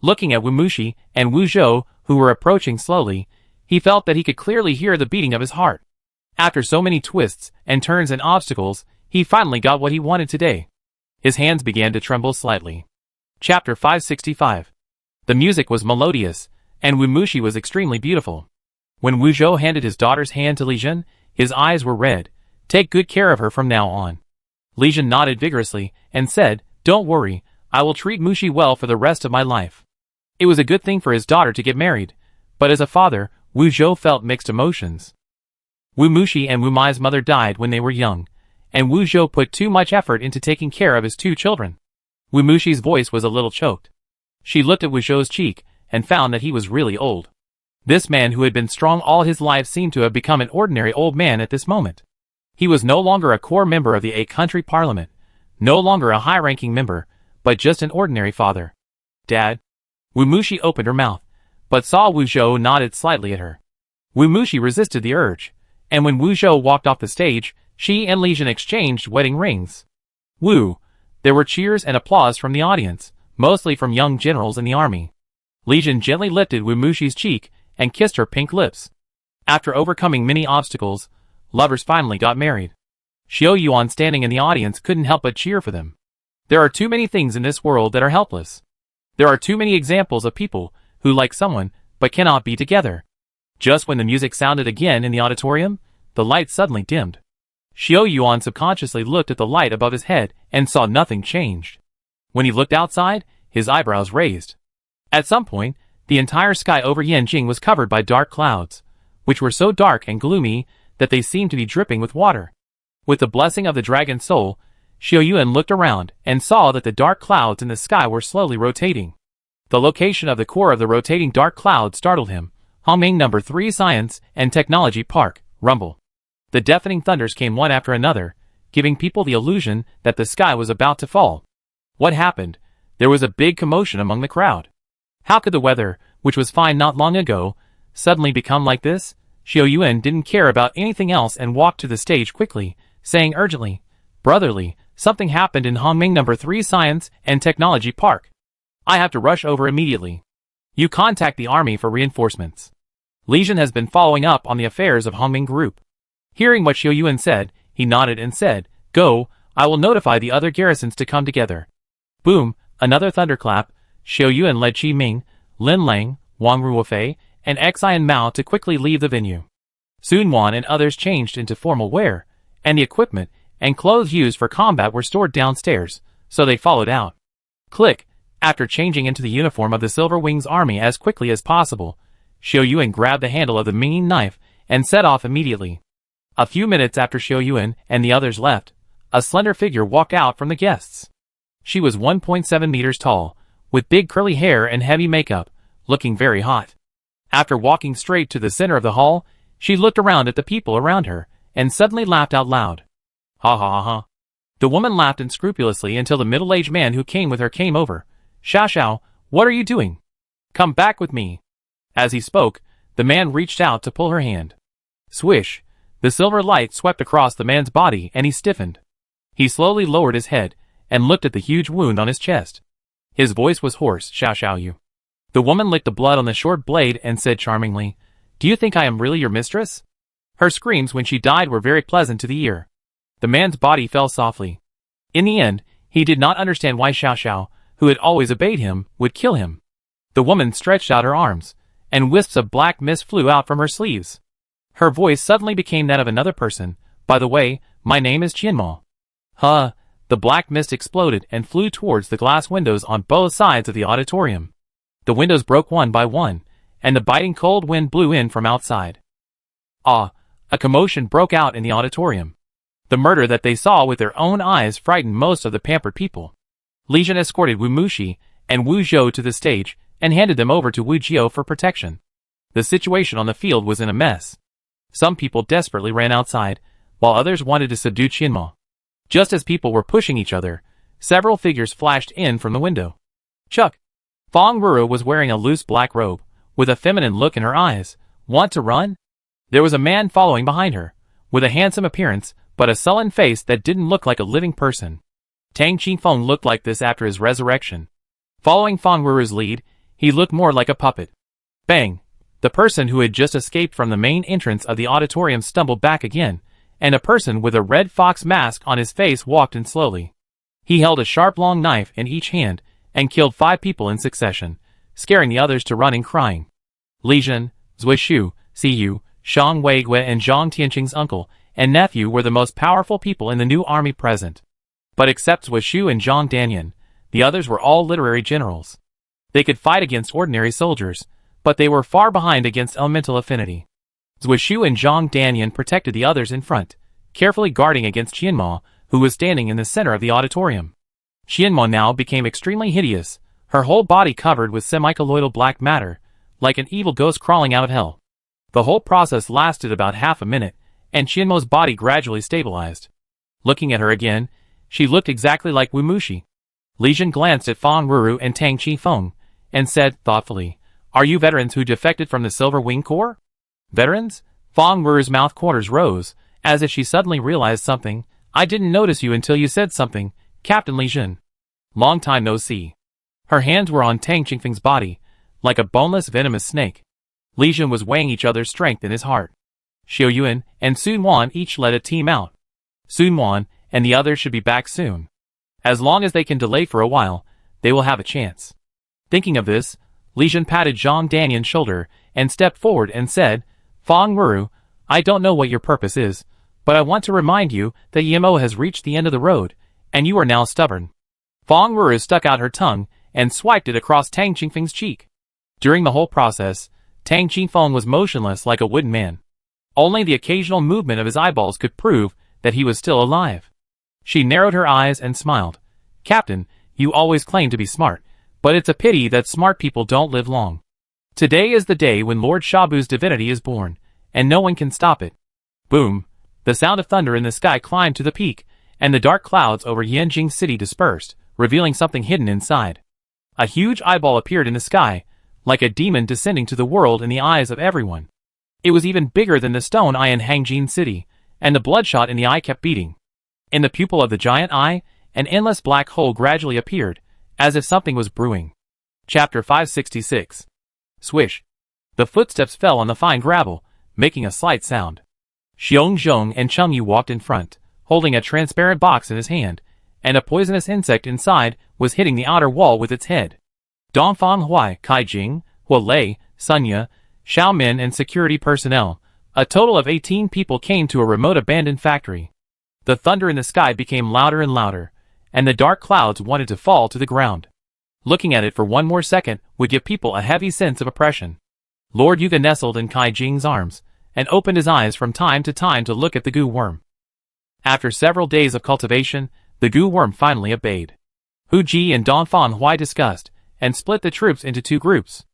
Looking at Wu Mushi and Wu Zhou, who were approaching slowly, he felt that he could clearly hear the beating of his heart. After so many twists and turns and obstacles, He finally got what he wanted today. His hands began to tremble slightly. Chapter 565. The music was melodious, and Wu Mushi was extremely beautiful. When Wu Zhou handed his daughter's hand to Li Jun, his eyes were red. Take good care of her from now on. Li Jun nodded vigorously and said, Don't worry, I will treat Mushi well for the rest of my life. It was a good thing for his daughter to get married, but as a father, Wu Zhou felt mixed emotions. Wu Mushi and Wu Mai's mother died when they were young, and Wu Zhou put too much effort into taking care of his two children. Wu Mushi's voice was a little choked. She looked at Wu Zhou's cheek and found that he was really old. This man who had been strong all his life seemed to have become an ordinary old man at this moment. He was no longer a core member of the country parliament, no longer a high-ranking member, but just an ordinary father. Dad? Wu Mushi opened her mouth, but saw Wu Zhou nodded slightly at her. Wu Mushi resisted the urge, and when Wu Zhou walked off the stage, she and Li Jun exchanged wedding rings. Wu! There were cheers and applause from the audience, mostly from young generals in the army. Li Jun gently lifted Wu Mushi's cheek and kissed her pink lips. After overcoming many obstacles, lovers finally got married. Xiao Yuan standing in the audience couldn't help but cheer for them. There are too many things in this world that are helpless. There are too many examples of people who like someone but cannot be together. Just when the music sounded again in the auditorium, the light suddenly dimmed. Xiao Yuan subconsciously looked at the light above his head and saw nothing changed. When he looked outside, his eyebrows raised. At some point, the entire sky over Yanjing was covered by dark clouds, which were so dark and gloomy that they seemed to be dripping with water. With the blessing of the dragon soul, Xiao Yuan looked around and saw that the dark clouds in the sky were slowly rotating. The location of the core of the rotating dark cloud startled him. Hongming No. 3 Science and Technology Park, rumble. The deafening thunders came one after another, giving people the illusion that the sky was about to fall. What happened? There was a big commotion among the crowd. How could the weather, which was fine not long ago, suddenly become like this? Xiao Yuan didn't care about anything else and walked to the stage quickly, saying urgently, Brotherly, something happened in Hongming No. 3 Science and Technology Park. I have to rush over immediately. You contact the army for reinforcements. Li Jun has been following up on the affairs of Hongming Group. Hearing what Xiao Yuan said, he nodded and said, Go, I will notify the other garrisons to come together. Boom, another thunderclap. Xiao Yuan led Qi Ming, Lin Lang, Wang Ruofei, and Xian Mao to quickly leave the venue. Sun Wan and others changed into formal wear, and the equipment and clothes used for combat were stored downstairs, so they followed out. Click. After changing into the uniform of the Silver Wings army as quickly as possible, Xiao Yuan grabbed the handle of the Mingyin knife and set off immediately. A few minutes after Xiao Yuan and the others left, a slender figure walked out from the guests. She was 1.7 meters tall, with big curly hair and heavy makeup, looking very hot. After walking straight to the center of the hall, she looked around at the people around her and suddenly laughed out loud. Ha ha ha ha. The woman laughed unscrupulously until the middle-aged man who came with her came over. Xiao Xiao, what are you doing? Come back with me. As he spoke, the man reached out to pull her hand. Swish. The silver light swept across the man's body and he stiffened. He slowly lowered his head and looked at the huge wound on his chest. His voice was hoarse. Xiao Xiao you. The woman licked the blood on the short blade and said charmingly, Do you think I am really your mistress? Her screams when she died were very pleasant to the ear. The man's body fell softly. In the end, he did not understand why Xiao Xiao, who had always obeyed him, would kill him. The woman stretched out her arms, and wisps of black mist flew out from her sleeves. Her voice suddenly became that of another person. By the way, my name is Qianmo. Huh. The black mist exploded and flew towards the glass windows on both sides of the auditorium. The windows broke one by one, and the biting cold wind blew in from outside. Ah! A commotion broke out in the auditorium. The murder that they saw with their own eyes frightened most of the pampered people. Li Jun escorted Wu Mushi and Wu Zhou to the stage and handed them over to Wu Jiao for protection. The situation on the field was in a mess. Some people desperately ran outside, while others wanted to subdue Qianmo. Just as people were pushing each other, several figures flashed in from the window. Chuck! Fong Ruru was wearing a loose black robe, with a feminine look in her eyes. Want to run? There was a man following behind her, with a handsome appearance, but a sullen face that didn't look like a living person. Tang Qingfeng looked like this after his resurrection. Following Fong Ruru's lead, he looked more like a puppet. Bang! The person who had just escaped from the main entrance of the auditorium stumbled back again, and a person with a red fox mask on his face walked in slowly. He held a sharp long knife in each hand, and killed 5 people in succession, scaring the others to running crying. Li Jun, Zui Shu, Siyu, Shang Weigui and Zhang Tianqing's uncle and nephew were the most powerful people in the new army present. But except Zui Shu and Zhang Danyan, the others were all literary generals. They could fight against ordinary soldiers, but they were far behind against elemental affinity. Zui Shu and Zhang Danyan protected the others in front, carefully guarding against Qianma, who was standing in the center of the auditorium. Qianma now became extremely hideous, her whole body covered with semi-colloidal black matter, like an evil ghost crawling out of hell. The whole process lasted about half a minute, and Qianmo's body gradually stabilized. Looking at her again, she looked exactly like Wu Mushi. Li Jun glanced at Fang Ruru and Tang Qifeng, and said, thoughtfully, "Are you veterans who defected from the Silver Wing Corps?" "Veterans?" Fang Ruru's mouth corners rose, as if she suddenly realized something. "I didn't notice you until you said something, Captain Li Jun. Long time no see." Her hands were on Tang Qifeng's body, like a boneless venomous snake. Li Jun was weighing each other's strength in his heart. Xiao Yuan and Sun Wan each led a team out. Sun Wan and the others should be back soon. As long as they can delay for a while, they will have a chance. Thinking of this, Li Jun patted Zhang Danyan's shoulder and stepped forward and said, "Fang Ruru, I don't know what your purpose is, but I want to remind you that Yimo has reached the end of the road, and you are now stubborn." Fang Ruru stuck out her tongue and swiped it across Tang Qifeng's cheek. During the whole process, Tang Qifeng was motionless like a wooden man. Only the occasional movement of his eyeballs could prove that he was still alive. She narrowed her eyes and smiled. "Captain, you always claim to be smart, but it's a pity that smart people don't live long. Today is the day when Lord Shabu's divinity is born, and no one can stop it." Boom! The sound of thunder in the sky climbed to the peak, and the dark clouds over Yanjing City dispersed, revealing something hidden inside. A huge eyeball appeared in the sky, like a demon descending to the world in the eyes of everyone. It was even bigger than the stone eye in Hangjin City, and the bloodshot in the eye kept beating. In the pupil of the giant eye, an endless black hole gradually appeared, as if something was brewing. Chapter 566. Swish. The footsteps fell on the fine gravel, making a slight sound. Xiong Zhong and Cheng Yu walked in front, holding a transparent box in his hand, and a poisonous insect inside was hitting the outer wall with its head. Dongfang Huai, Kai Jing, Hua Lei, Sunya, Xiao Min and security personnel, a total of 18 people came to a remote abandoned factory. The thunder in the sky became louder and louder, and the dark clouds wanted to fall to the ground. Looking at it for one more second would give people a heavy sense of oppression. Lord Yuga nestled in Kai Jing's arms, and opened his eyes from time to time to look at the goo worm. After several days of cultivation, the goo worm finally obeyed. Hu Ji and Dongfang Huai discussed, and split the troops into 2 groups.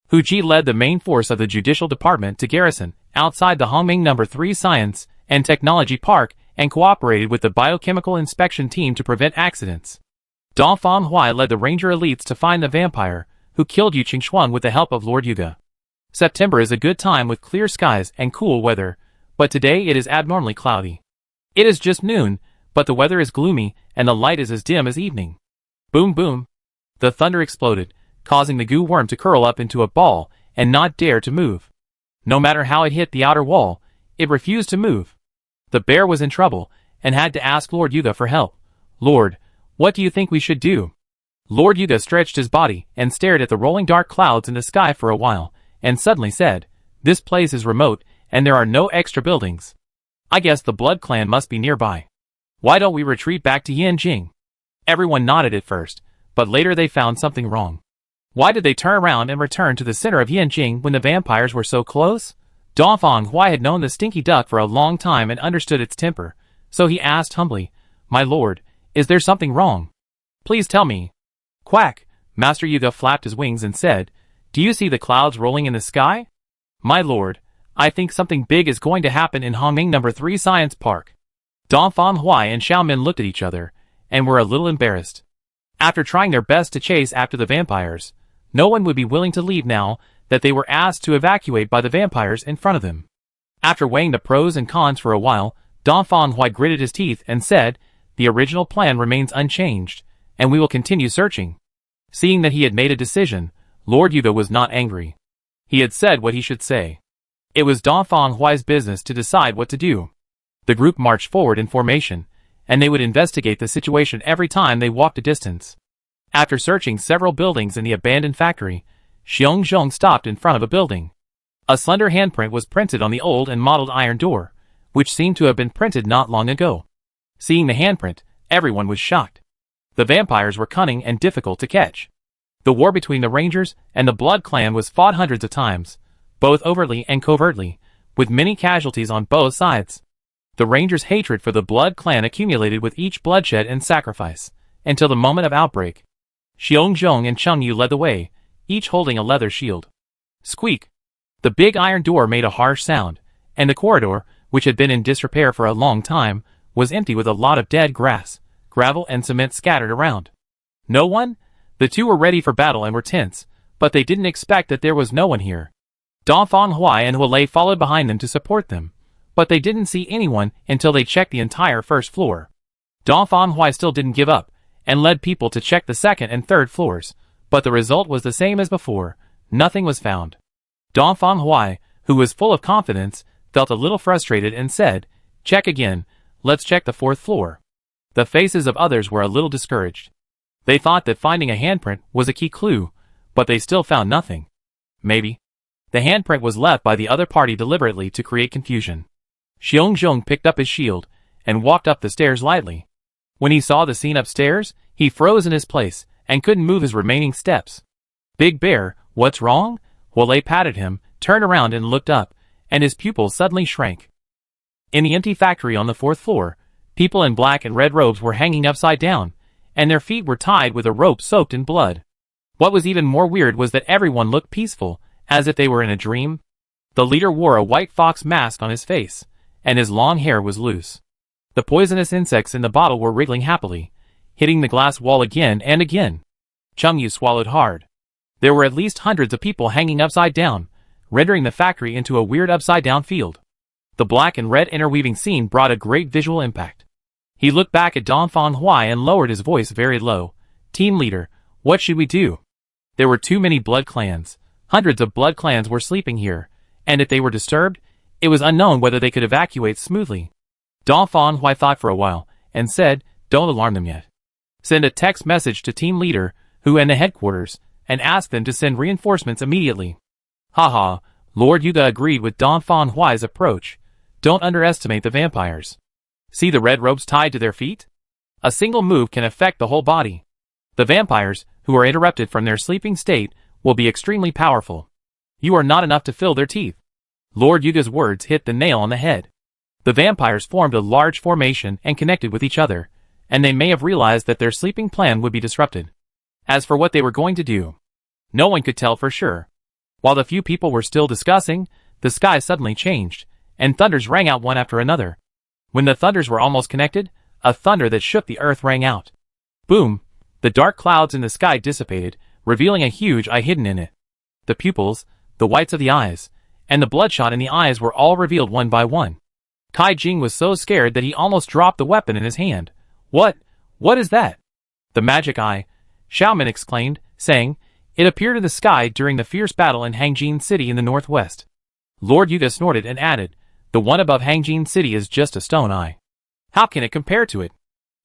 Hu Ji led the main force of the Judicial Department to garrison outside the Hongming No. 3 Science and Technology Park and cooperated with the Biochemical Inspection Team to prevent accidents. Dongfang Huai led the Ranger Elites to find the vampire, who killed Yu Qingxuan with the help of Lord Yuga. September is a good time with clear skies and cool weather, but today it is abnormally cloudy. It is just noon, but the weather is gloomy and the light is as dim as evening. Boom boom! The thunder exploded, causing the goo worm to curl up into a ball and not dare to move. No matter how it hit the outer wall, it refused to move. The bear was in trouble and had to ask Lord Yuga for help. "Lord, what do you think we should do?" Lord Yuga stretched his body and stared at the rolling dark clouds in the sky for a while, and suddenly said, "This place is remote, and there are no extra buildings. I guess the Blood Clan must be nearby. Why don't we retreat back to Yanjing?" Everyone nodded at first, but later they found something wrong. Why did they turn around and return to the center of Yanjing when the vampires were so close? Dongfang Huai had known the stinky duck for a long time and understood its temper, so he asked humbly, "My lord, is there something wrong? Please tell me." Quack! Master Yuga flapped his wings and said, "Do you see the clouds rolling in the sky? My lord, I think something big is going to happen in Hongming No. 3 Science Park." Dongfang Huai and Xiao Min looked at each other, and were a little embarrassed. After trying their best to chase after the vampires, no one would be willing to leave now that they were asked to evacuate by the vampires in front of them. After weighing the pros and cons for a while, Dongfang Huai gritted his teeth and said, "The original plan remains unchanged, and we will continue searching." Seeing that he had made a decision, Lord Yuga was not angry. He had said what he should say. It was Dongfang Huai's business to decide what to do. The group marched forward in formation, and they would investigate the situation every time they walked a distance. After searching several buildings in the abandoned factory, Xiongzhong stopped in front of a building. A slender handprint was printed on the old and mottled iron door, which seemed to have been printed not long ago. Seeing the handprint, everyone was shocked. The vampires were cunning and difficult to catch. The war between the Rangers and the Blood Clan was fought hundreds of times, both overtly and covertly, with many casualties on both sides. The Rangers' hatred for the Blood Clan accumulated with each bloodshed and sacrifice, until the moment of outbreak. Xiongzhong and Chengyu led the way, each holding a leather shield. Squeak! The big iron door made a harsh sound, and the corridor, which had been in disrepair for a long time, was empty with a lot of dead grass, gravel and cement scattered around. No one? The two were ready for battle and were tense, but they didn't expect that there was no one here. Dongfang Huai and Hualei followed behind them to support them, but they didn't see anyone until they checked the entire first floor. Dongfang Huai still didn't give up, and led people to check the second and third floors, but the result was the same as before. Nothing was found. Dongfang Huai, who was full of confidence, felt a little frustrated and said, "Check again, let's check the fourth floor." The faces of others were a little discouraged. They thought that finding a handprint was a key clue, but they still found nothing. Maybe the handprint was left by the other party deliberately to create confusion. Xiongzhong picked up his shield and walked up the stairs lightly. When he saw the scene upstairs, he froze in his place and couldn't move his remaining steps. "Big Bear, what's wrong?" Hualei patted him, turned around and looked up, and his pupils suddenly shrank. In the empty factory on the fourth floor, people in black and red robes were hanging upside down, and their feet were tied with a rope soaked in blood. What was even more weird was that everyone looked peaceful, as if they were in a dream. The leader wore a white fox mask on his face, and his long hair was loose. The poisonous insects in the bottle were wriggling happily, hitting the glass wall again and again. Chengyu swallowed hard. There were at least hundreds of people hanging upside down, rendering the factory into a weird upside-down field. The black and red interweaving scene brought a great visual impact. He looked back at Dongfang Huai and lowered his voice very low. "Team leader, what should we do?" There were too many blood clans. Hundreds of blood clans were sleeping here, and if they were disturbed, it was unknown whether they could evacuate smoothly. Dongfang Huai thought for a while, and said, "Don't alarm them yet. Send a text message to team leader, who and the headquarters, and ask them to send reinforcements immediately." Haha, Lord Yuga agreed with Dongfang Huai's approach. Don't underestimate the vampires. See the red ropes tied to their feet? A single move can affect the whole body. The vampires, who are interrupted from their sleeping state, will be extremely powerful. You are not enough to fill their teeth. Lord Yuga's words hit the nail on the head. The vampires formed a large formation and connected with each other, and they may have realized that their sleeping plan would be disrupted. As for what they were going to do, no one could tell for sure. While the few people were still discussing, the sky suddenly changed, and thunders rang out one after another. When the thunders were almost connected, a thunder that shook the earth rang out. Boom! The dark clouds in the sky dissipated, revealing a huge eye hidden in it. The pupils, the whites of the eyes, and the bloodshot in the eyes were all revealed one by one. Kai Jing was so scared that he almost dropped the weapon in his hand. What is that?" "The magic eye," Xiaomin exclaimed, saying, "It appeared in the sky during the fierce battle in Hangjin City in the northwest." Lord Yuga snorted and added, "The one above Hangjin City is just a stone eye. How can it compare to it?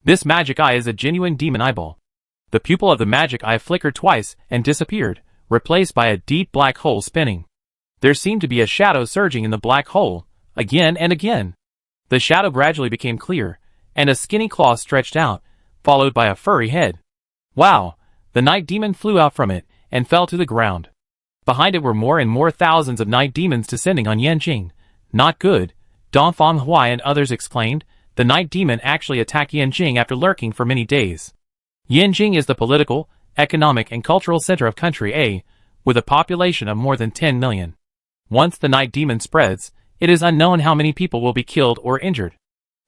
This magic eye is a genuine demon eyeball." The pupil of the magic eye flickered twice and disappeared, replaced by a deep black hole spinning. There seemed to be a shadow surging in the black hole, again and again. The shadow gradually became clear, and a skinny claw stretched out, followed by a furry head. Wow! The night demon flew out from it, and fell to the ground. Behind it were more and more thousands of night demons descending on Yanjing. "Not good," Dongfang Huai and others exclaimed. The night demon actually attacked Yanjing after lurking for many days. Yanjing is the political, economic and cultural center of country A, with a population of more than 10 million. Once the night demon spreads, it is unknown how many people will be killed or injured.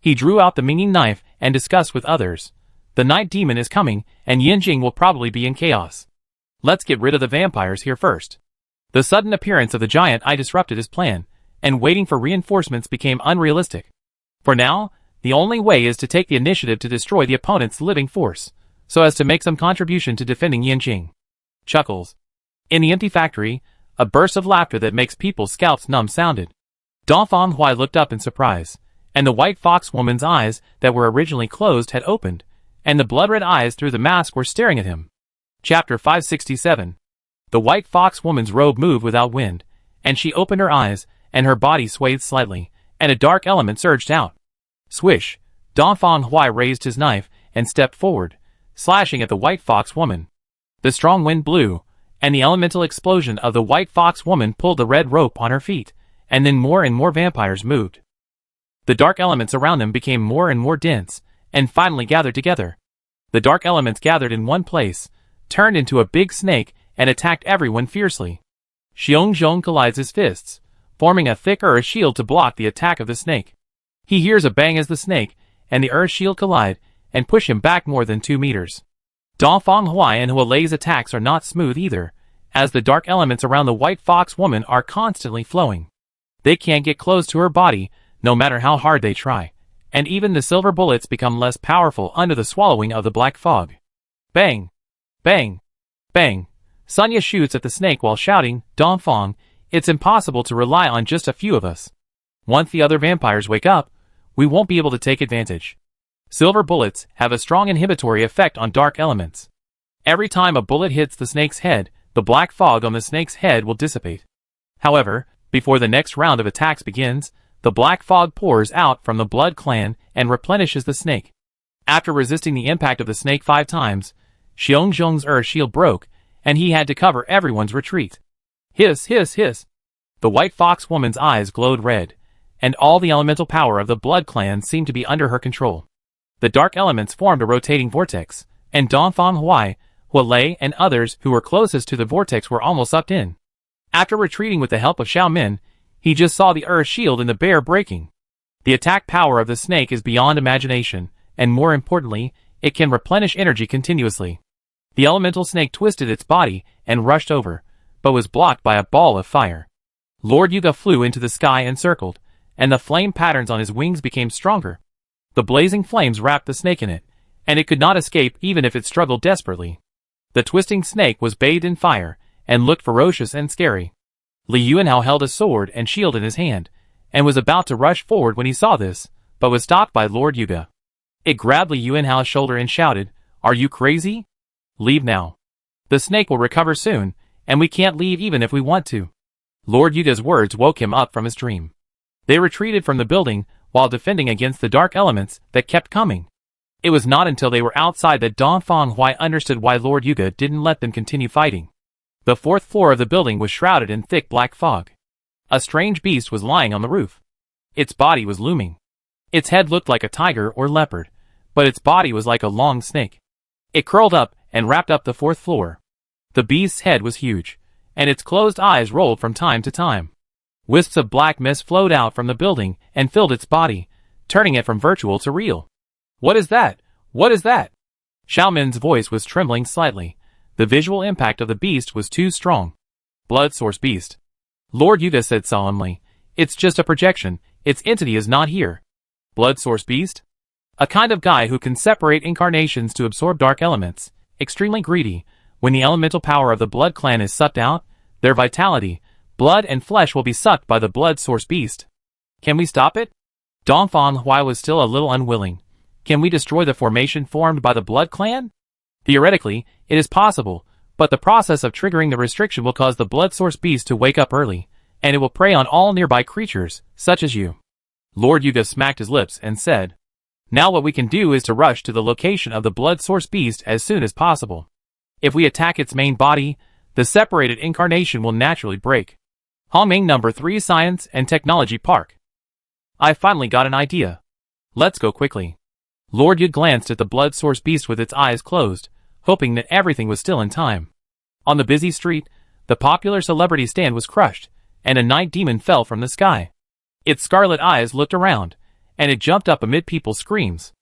He drew out the Minging knife and discussed with others. The night demon is coming, and Yanjing will probably be in chaos. Let's get rid of the vampires here first. The sudden appearance of the giant eye disrupted his plan, and waiting for reinforcements became unrealistic. For now, the only way is to take the initiative to destroy the opponent's living force, so as to make some contribution to defending Yanjing. Chuckles. In the empty factory, a burst of laughter that makes people's scalps numb sounded. Dongfang Huai looked up in surprise, and the white fox woman's eyes that were originally closed had opened, and the blood-red eyes through the mask were staring at him. Chapter 567. The white fox woman's robe moved without wind, and she opened her eyes, and her body swayed slightly, and a dark element surged out. Swish! Donfang Hui raised his knife and stepped forward, slashing at the white fox woman. The strong wind blew, and the elemental explosion of the white fox woman pulled the red rope on her feet, and then more and more vampires moved. The dark elements around them became more and more dense, and finally gathered together. The dark elements gathered in one place, turned into a big snake, and attacked everyone fiercely. Xiong Zhong collides his fists, forming a thick earth shield to block the attack of the snake. He hears a bang as the snake and the earth shield collide and push him back more than 2 meters. Donfang Hui and Hualei's attacks are not smooth either, as the dark elements around the white fox woman are constantly flowing. They can't get close to her body, no matter how hard they try, and even the silver bullets become less powerful under the swallowing of the black fog. Bang! Bang! Bang! Sunya shoots at the snake while shouting, Donfang, it's impossible to rely on just a few of us. Once the other vampires wake up, we won't be able to take advantage. Silver bullets have a strong inhibitory effect on dark elements. Every time a bullet hits the snake's head, the black fog on the snake's head will dissipate. However, before the next round of attacks begins, the black fog pours out from the Blood Clan and replenishes the snake. After resisting the impact of the snake 5 times, Xiong Zhong's earth shield broke, and he had to cover everyone's retreat. Hiss, hiss, hiss. The white fox woman's eyes glowed red, and all the elemental power of the Blood Clan seemed to be under her control. The dark elements formed a rotating vortex, and Donfang Hui, Hualei, and others who were closest to the vortex were almost sucked in. After retreating with the help of Xiao Min, he just saw the earth shield in the bear breaking. The attack power of the snake is beyond imagination, and more importantly, it can replenish energy continuously. The elemental snake twisted its body and rushed over, but was blocked by a ball of fire. Lord Yuga flew into the sky and circled, and the flame patterns on his wings became stronger. The blazing flames wrapped the snake in it, and it could not escape even if it struggled desperately. The twisting snake was bathed in fire, and looked ferocious and scary. Li Yuanhao held a sword and shield in his hand, and was about to rush forward when he saw this, but was stopped by Lord Yuga. It grabbed Li Yuanhao's shoulder and shouted, "Are you crazy? Leave now. The snake will recover soon, and we can't leave even if we want to." Lord Yuga's words woke him up from his dream. They retreated from the building while defending against the dark elements that kept coming. It was not until they were outside that Donfang Hui understood why Lord Yuga didn't let them continue fighting. The 4th floor of the building was shrouded in thick black fog. A strange beast was lying on the roof. Its body was looming. Its head looked like a tiger or leopard, but its body was like a long snake. It curled up and wrapped up the 4th floor. The beast's head was huge, and its closed eyes rolled from time to time. Wisps of black mist flowed out from the building and filled its body, turning it from virtual to real. "What is that? What is that?" Xiao Min's voice was trembling slightly. The visual impact of the beast was too strong. "Blood Source Beast." Lord Yuga said solemnly, "It's just a projection. Its entity is not here." "Blood Source Beast?" "A kind of guy who can separate incarnations to absorb dark elements. Extremely greedy. When the elemental power of the Blood Clan is sucked out, their vitality, blood and flesh will be sucked by the Blood Source Beast." "Can we stop it?" Donfang Hui was still a little unwilling. "Can we destroy the formation formed by the Blood Clan?" "Theoretically, it is possible, but the process of triggering the restriction will cause the Blood Source Beast to wake up early, and it will prey on all nearby creatures, such as you." Lord Yuga smacked his lips and said, "Now what we can do is to rush to the location of the Blood Source Beast as soon as possible. If we attack its main body, the separated incarnation will naturally break." Hongming No. 3 Science and Technology Park. "I finally got an idea. Let's go quickly." Lord Yuga glanced at the Blood Source Beast with its eyes closed, hoping that everything was still in time. On the busy street, the popular celebrity stand was crushed, and a night demon fell from the sky. Its scarlet eyes looked around, and it jumped up amid people's screams.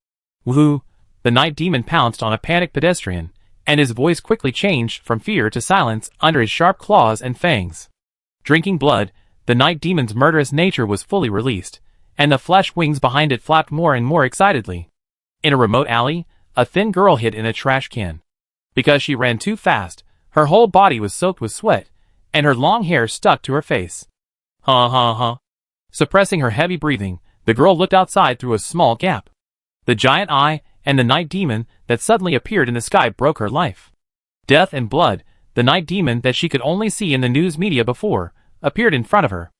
"Woohoo!" The night demon pounced on a panicked pedestrian, and his voice quickly changed from fear to silence under his sharp claws and fangs. Drinking blood, the night demon's murderous nature was fully released, and the flesh wings behind it flapped more and more excitedly. In a remote alley, a thin girl hid in a trash can. Because she ran too fast, her whole body was soaked with sweat, and her long hair stuck to her face. Ha ha ha. Suppressing her heavy breathing, The girl looked outside through a small gap. The giant eye and the night demon that suddenly appeared in the sky broke her life. Death and blood, the night demon that she could only see in the news media before, appeared in front of her.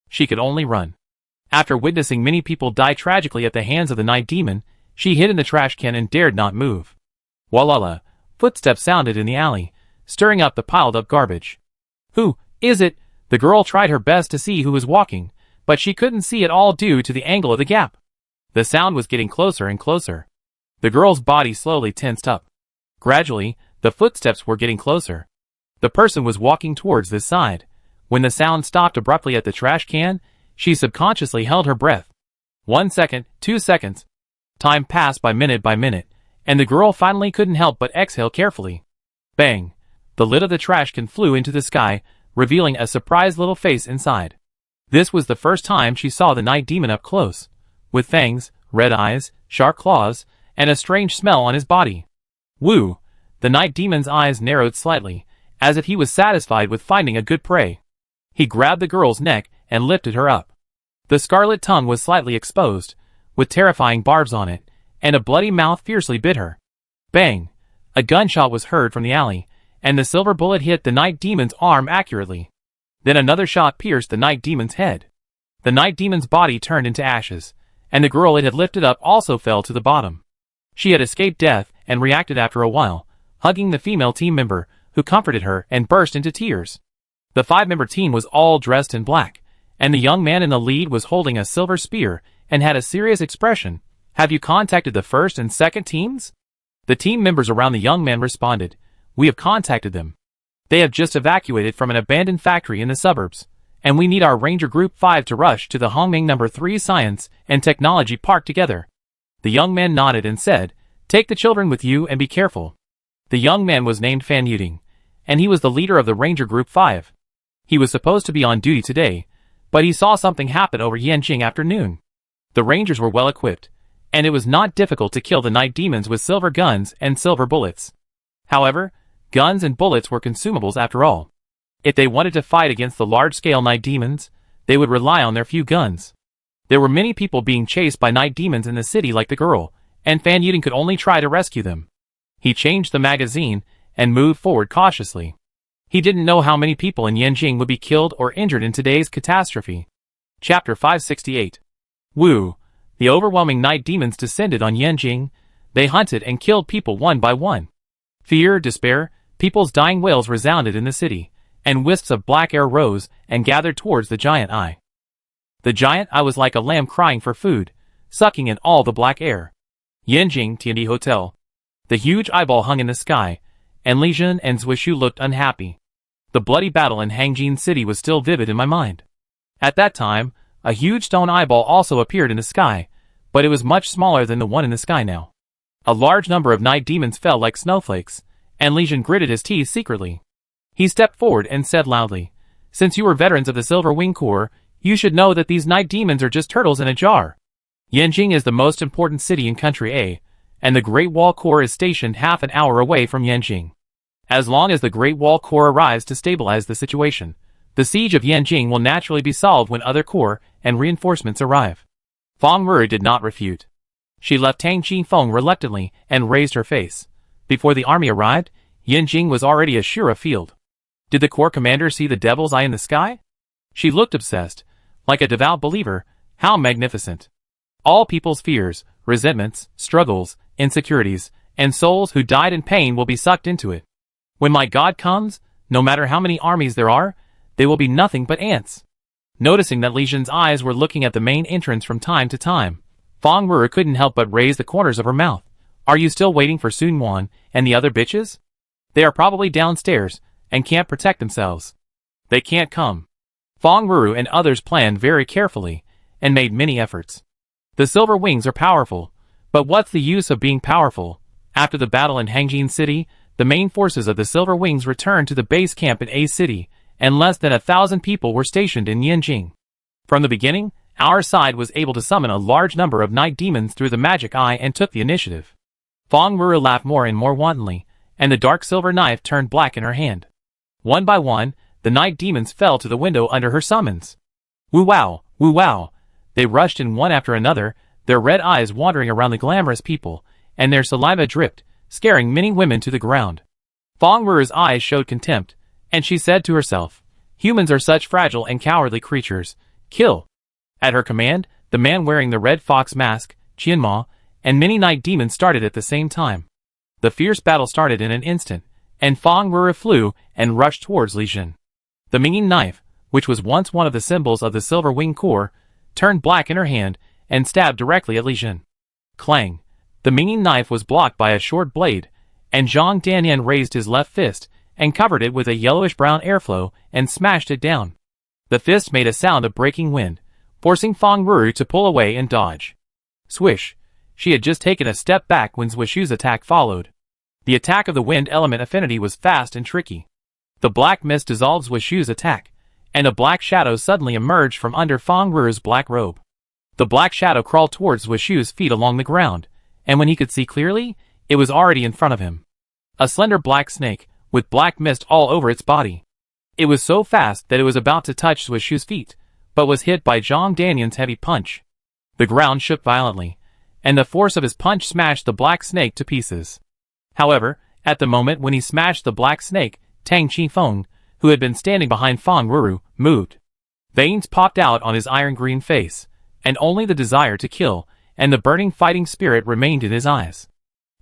She could only run. After witnessing many people die tragically at the hands of the night demon, she hid in the trash can and dared not move. Walala, footsteps sounded in the alley, stirring up the piled-up garbage. Who is it? The girl tried her best to see who was walking, but she couldn't see at all due to the angle of the gap. The sound was getting closer and closer. The girl's body slowly tensed up. Gradually, the footsteps were getting closer. The person was walking towards this side. When the sound stopped abruptly at the trash can, she subconsciously held her breath. 1 second, 2 seconds. Time passed by minute, and the girl finally couldn't help but exhale carefully. Bang! The lid of the trash can flew into the sky, revealing a surprised little face inside. This was the first time she saw the night demon up close, with fangs, red eyes, sharp claws, and a strange smell on his body. Woo! The night demon's eyes narrowed slightly, as if he was satisfied with finding a good prey. He grabbed the girl's neck and lifted her up. The scarlet tongue was slightly exposed, with terrifying barbs on it, and a bloody mouth fiercely bit her. Bang! A gunshot was heard from the alley, and the silver bullet hit the night demon's arm accurately. Then another shot pierced the night demon's head. The night demon's body turned into ashes, and the girl it had lifted up also fell to the bottom. She had escaped death and reacted after a while, hugging the female team member, who comforted her and burst into tears. The 5-member team was all dressed in black, and the young man in the lead was holding a silver spear and had a serious expression. Have you contacted the first and second teams? The team members around the young man responded, We have contacted them. They have just evacuated from an abandoned factory in the suburbs, and we need our Ranger Group 5 to rush to the Hongming No. 3 Science and Technology Park together. The young man nodded and said, Take the children with you and be careful. The young man was named Fan Yuding, and he was the leader of the Ranger Group 5. He was supposed to be on duty today, but he saw something happen over Yanqing afternoon. The Rangers were well equipped, and it was not difficult to kill the night demons with silver guns and silver bullets. However, guns and bullets were consumables after all. If they wanted to fight against the large-scale night demons, they would rely on their few guns. There were many people being chased by night demons in the city like the girl, and Fan Yuding could only try to rescue them. He changed the magazine and moved forward cautiously. He didn't know how many people in Yanqing would be killed or injured in today's catastrophe. Chapter 568. Woo! The overwhelming night demons descended on Yanqing. They hunted and killed people one by one. Fear, despair, people's dying wails resounded in the city, and wisps of black air rose and gathered towards the giant eye. The giant eye was like a lamb crying for food, sucking in all the black air. Yanqing Tiandi Hotel. The huge eyeball hung in the sky, and Li Jun and Zwishu looked unhappy. The bloody battle in Hangjin City was still vivid in my mind. At that time, a huge stone eyeball also appeared in the sky, but it was much smaller than the one in the sky now. A large number of night demons fell like snowflakes, and Li Jun gritted his teeth secretly. He stepped forward and said loudly, Since you are veterans of the Silver Wing Corps, you should know that these night demons are just turtles in a jar. Yanqing is the most important city in Country A, and the Great Wall Corps is stationed half an hour away from Yanqing. As long as the Great Wall Corps arrives to stabilize the situation, the siege of Yanqing will naturally be solved when other corps and reinforcements arrive. Fong Rui did not refute. She left Tang Qifeng reluctantly and raised her face. Before the army arrived, Yanqing was already a sure field. Did the corps commander see the devil's eye in the sky? She looked obsessed, like a devout believer. How magnificent! All people's fears, resentments, struggles, insecurities, and souls who died in pain will be sucked into it. When my God comes, no matter how many armies there are, they will be nothing but ants. Noticing that Li Jun's eyes were looking at the main entrance from time to time, Fong Rui couldn't help but raise the corners of her mouth. Are you still waiting for Sun Wan and the other bitches? They are probably downstairs and can't protect themselves. They can't come. Fong Rui and others planned very carefully and made many efforts. The Silver Wings are powerful, but what's the use of being powerful? After the battle in Hangjin City, the main forces of the Silver Wings returned to the base camp in A City, and less than 1,000 people were stationed in Yanqing. From the beginning, our side was able to summon a large number of night demons through the magic eye and took the initiative. Fong Rui laughed more and more wantonly, and the dark silver knife turned black in her hand. One by one, the night demons fell to the window under her summons. Woo wow, woo wow! They rushed in one after another, their red eyes wandering around the glamorous people, and their saliva dripped, scaring many women to the ground. Fong Ruru's eyes showed contempt, and she said to herself, "Humans are such fragile and cowardly creatures. Kill." At her command, the man wearing the red fox mask, Qianma, and many night demons started at the same time. The fierce battle started in an instant, and Fong Ruru flew and rushed towards Li Jin. The Minging knife, which was once one of the symbols of the Silver Wing Corps, turned black in her hand and stabbed directly at Li Jin. Clang! The Minging knife was blocked by a short blade, and Zhang Danyan raised his left fist and covered it with a yellowish-brown airflow and smashed it down. The fist made a sound of breaking wind, forcing Fong Ruru to pull away and dodge. Swish! She had just taken a step back when Zwishu's attack followed. The attack of the wind element affinity was fast and tricky. The black mist dissolved Zwishu's attack, and a black shadow suddenly emerged from under Fong Ruru's black robe. The black shadow crawled towards Zwishu's feet along the ground, and when he could see clearly, it was already in front of him. A slender black snake, with black mist all over its body. It was so fast that it was about to touch Zwishu's feet, but was hit by Zhang Danyan's heavy punch. The ground shook violently, and the force of his punch smashed the black snake to pieces. However, at the moment when he smashed the black snake, Tang Qifeng, who had been standing behind Fong Ruru, moved. Veins popped out on his iron-green face, and only the desire to kill and the burning fighting spirit remained in his eyes.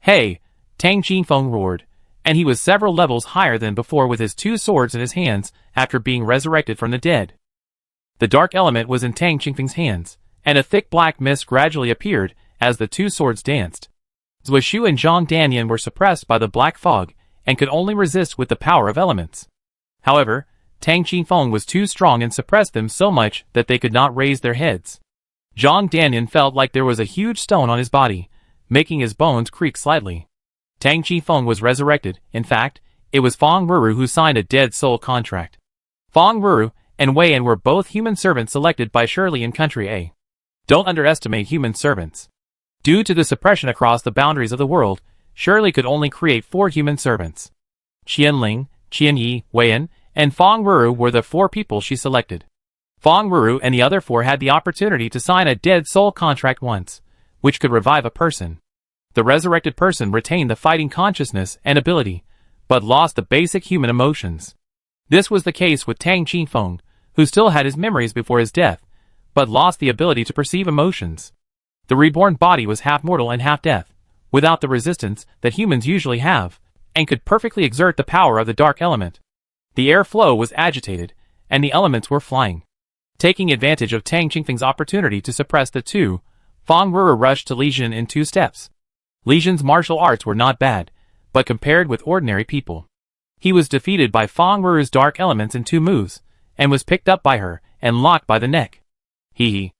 "Hey!" Tang Qifeng roared, and he was several levels higher than before with his two swords in his hands after being resurrected from the dead. The dark element was in Tang Qifeng's hands, and a thick black mist gradually appeared as the two swords danced. Zwishu and Zhang Danyan were suppressed by the black fog and could only resist with the power of elements. However, Tang Qifeng was too strong and suppressed them so much that they could not raise their heads. Zhang Danyan felt like there was a huge stone on his body, making his bones creak slightly. Tang Qifeng was resurrected. In fact, it was Fong Ruru who signed a dead soul contract. Fong Ruru and Wei An were both human servants selected by Shirley in Country A. Don't underestimate human servants. Due to the suppression across the boundaries of the world, Shirley could only create 4 human servants. Qianling, Qianyi, Wei An, and Fong Ruru were the 4 people she selected. Fong Ruru and the other 4 had the opportunity to sign a dead soul contract once, which could revive a person. The resurrected person retained the fighting consciousness and ability, but lost the basic human emotions. This was the case with Tang Qifeng, who still had his memories before his death, but lost the ability to perceive emotions. The reborn body was half mortal and half death, without the resistance that humans usually have, and could perfectly exert the power of the dark element. The air flow was agitated, and the elements were flying. Taking advantage of Tang Qifeng's opportunity to suppress the two, Fong Ruru rushed to Li Jin in 2 steps. Li Jin's martial arts were not bad, but compared with ordinary people. He was defeated by Fong Ruru's dark elements in 2 moves, and was picked up by her and locked by the neck. Hee hee.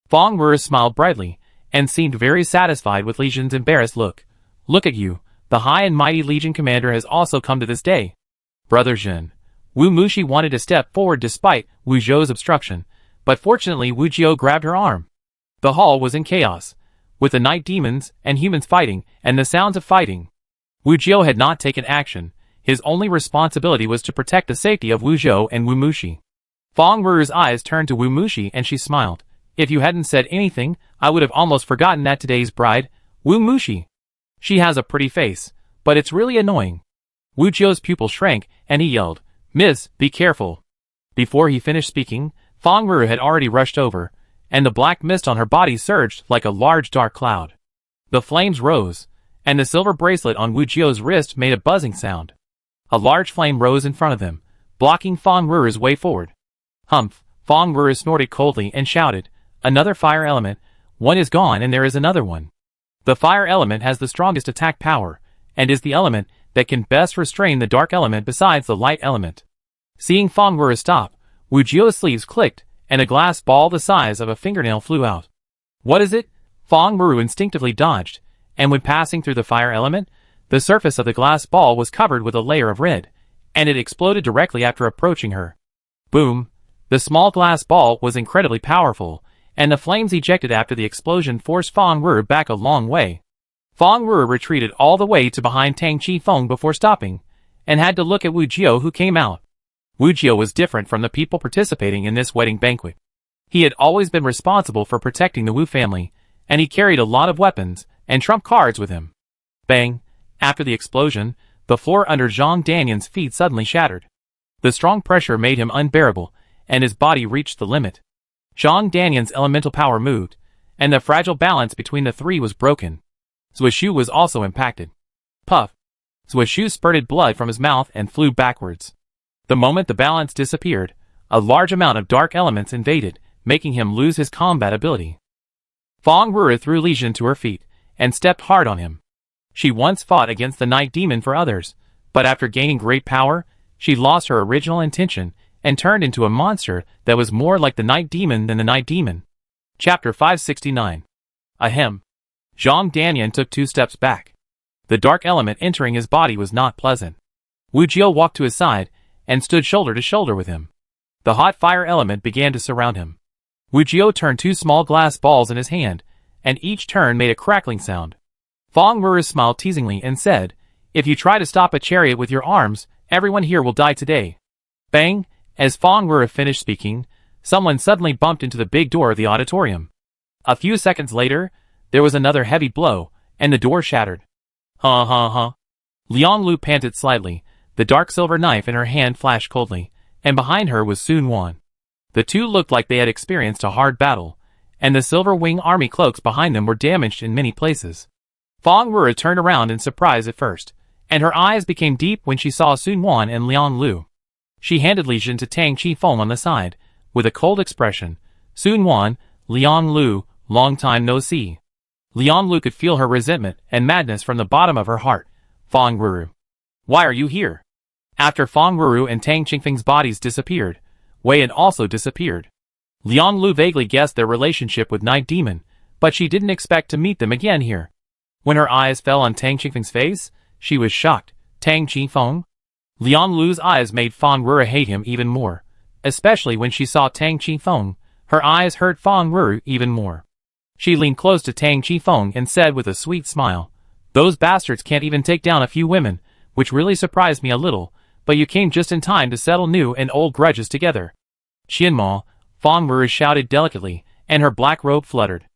Fong Ruru smiled brightly, and seemed very satisfied with Li Jin's embarrassed look. "Look at you, the high and mighty Legion commander has also come to this day." Brother Jin. Wu Mushi wanted to step forward despite Wu Zhou's obstruction, but fortunately Wu Jiao grabbed her arm. The hall was in chaos, with the night demons and humans fighting and the sounds of fighting. Wu Jiao had not taken action. His only responsibility was to protect the safety of Wu Zhou and Wu Mushi. Fong Ruru's eyes turned to Wu Mushi and she smiled. "If you hadn't said anything, I would have almost forgotten that today's bride, Wu Mushi. She has a pretty face, but it's really annoying." Wu Jiao's pupil shrank, and he yelled, "Miss, be careful." Before he finished speaking, Fong Ruru had already rushed over, and the black mist on her body surged like a large dark cloud. The flames rose, and the silver bracelet on Wu Jiao's wrist made a buzzing sound. A large flame rose in front of them, blocking Fong Ruru's way forward. "Humph!" Fong Ruru snorted coldly and shouted, "Another fire element, one is gone and there is another one." The fire element has the strongest attack power, and is the element that can best restrain the dark element besides the light element. Seeing Fong Ruru stop, Wu Jiao's sleeves clicked, and a glass ball the size of a fingernail flew out. "What is it?" Fong Ruru instinctively dodged, and when passing through the fire element, the surface of the glass ball was covered with a layer of red, and it exploded directly after approaching her. Boom! The small glass ball was incredibly powerful, and the flames ejected after the explosion forced Fong Ruru back a long way. Fong Ruru retreated all the way to behind Tang Qifeng before stopping, and had to look at Wu Jiao who came out. Wu Jiao was different from the people participating in this wedding banquet. He had always been responsible for protecting the Wu family, and he carried a lot of weapons and trump cards with him. Bang! After the explosion, the floor under Zhang Danyan's feet suddenly shattered. The strong pressure made him unbearable, and his body reached the limit. Zhang Danyan's elemental power moved, and the fragile balance between the three was broken. Zuishu was also impacted. Puff! Zuishu spurted blood from his mouth and flew backwards. The moment the balance disappeared, a large amount of dark elements invaded, making him lose his combat ability. Fong Ruru threw Li Jin to her feet, and stepped hard on him. She once fought against the Night Demon for others, but after gaining great power, she lost her original intention, and turned into a monster that was more like the Night Demon than the Night Demon. Chapter 569. Ahem. Zhang Danyan took 2 steps back. The dark element entering his body was not pleasant. Wu Jiao walked to his side, and stood shoulder to shoulder with him. The hot fire element began to surround him. Wu Jiao turned 2 small glass balls in his hand, and each turn made a crackling sound. Fong Ruru smiled teasingly and said, "If you try to stop a chariot with your arms, everyone here will die today." Bang! As Fong Ruru finished speaking, someone suddenly bumped into the big door of the auditorium. A few seconds later, there was another heavy blow, and the door shattered. Ha ha ha. Liang Lu panted slightly, the dark silver knife in her hand flashed coldly, and behind her was Sun Quan. The two looked like they had experienced a hard battle, and the silver wing army cloaks behind them were damaged in many places. Fong Ruru turned around in surprise at first, and her eyes became deep when she saw Sun Quan and Liang Lu. She handed Li Jin to Tang Qifeng on the side, with a cold expression. "Sun Quan, Liang Lu, long time no see." Liang Lu could feel her resentment and madness from the bottom of her heart. "Fong Ruru, why are you here?" After Fong Ruru and Tang Qifeng's bodies disappeared, Wei Yan also disappeared. Liang Lu vaguely guessed their relationship with Night Demon, but she didn't expect to meet them again here. When her eyes fell on Tang Qifeng's face, she was shocked. "Tang Qifeng?" Liang Lu's eyes made Fong Ruru hate him even more. Especially when she saw Tang Qifeng, her eyes hurt Fong Ruru even more. She leaned close to Tang Qifeng and said with a sweet smile, "Those bastards can't even take down a few women, which really surprised me a little, but you came just in time to settle new and old grudges together." "Qianma," Fong Ruru shouted delicately, and her black robe fluttered.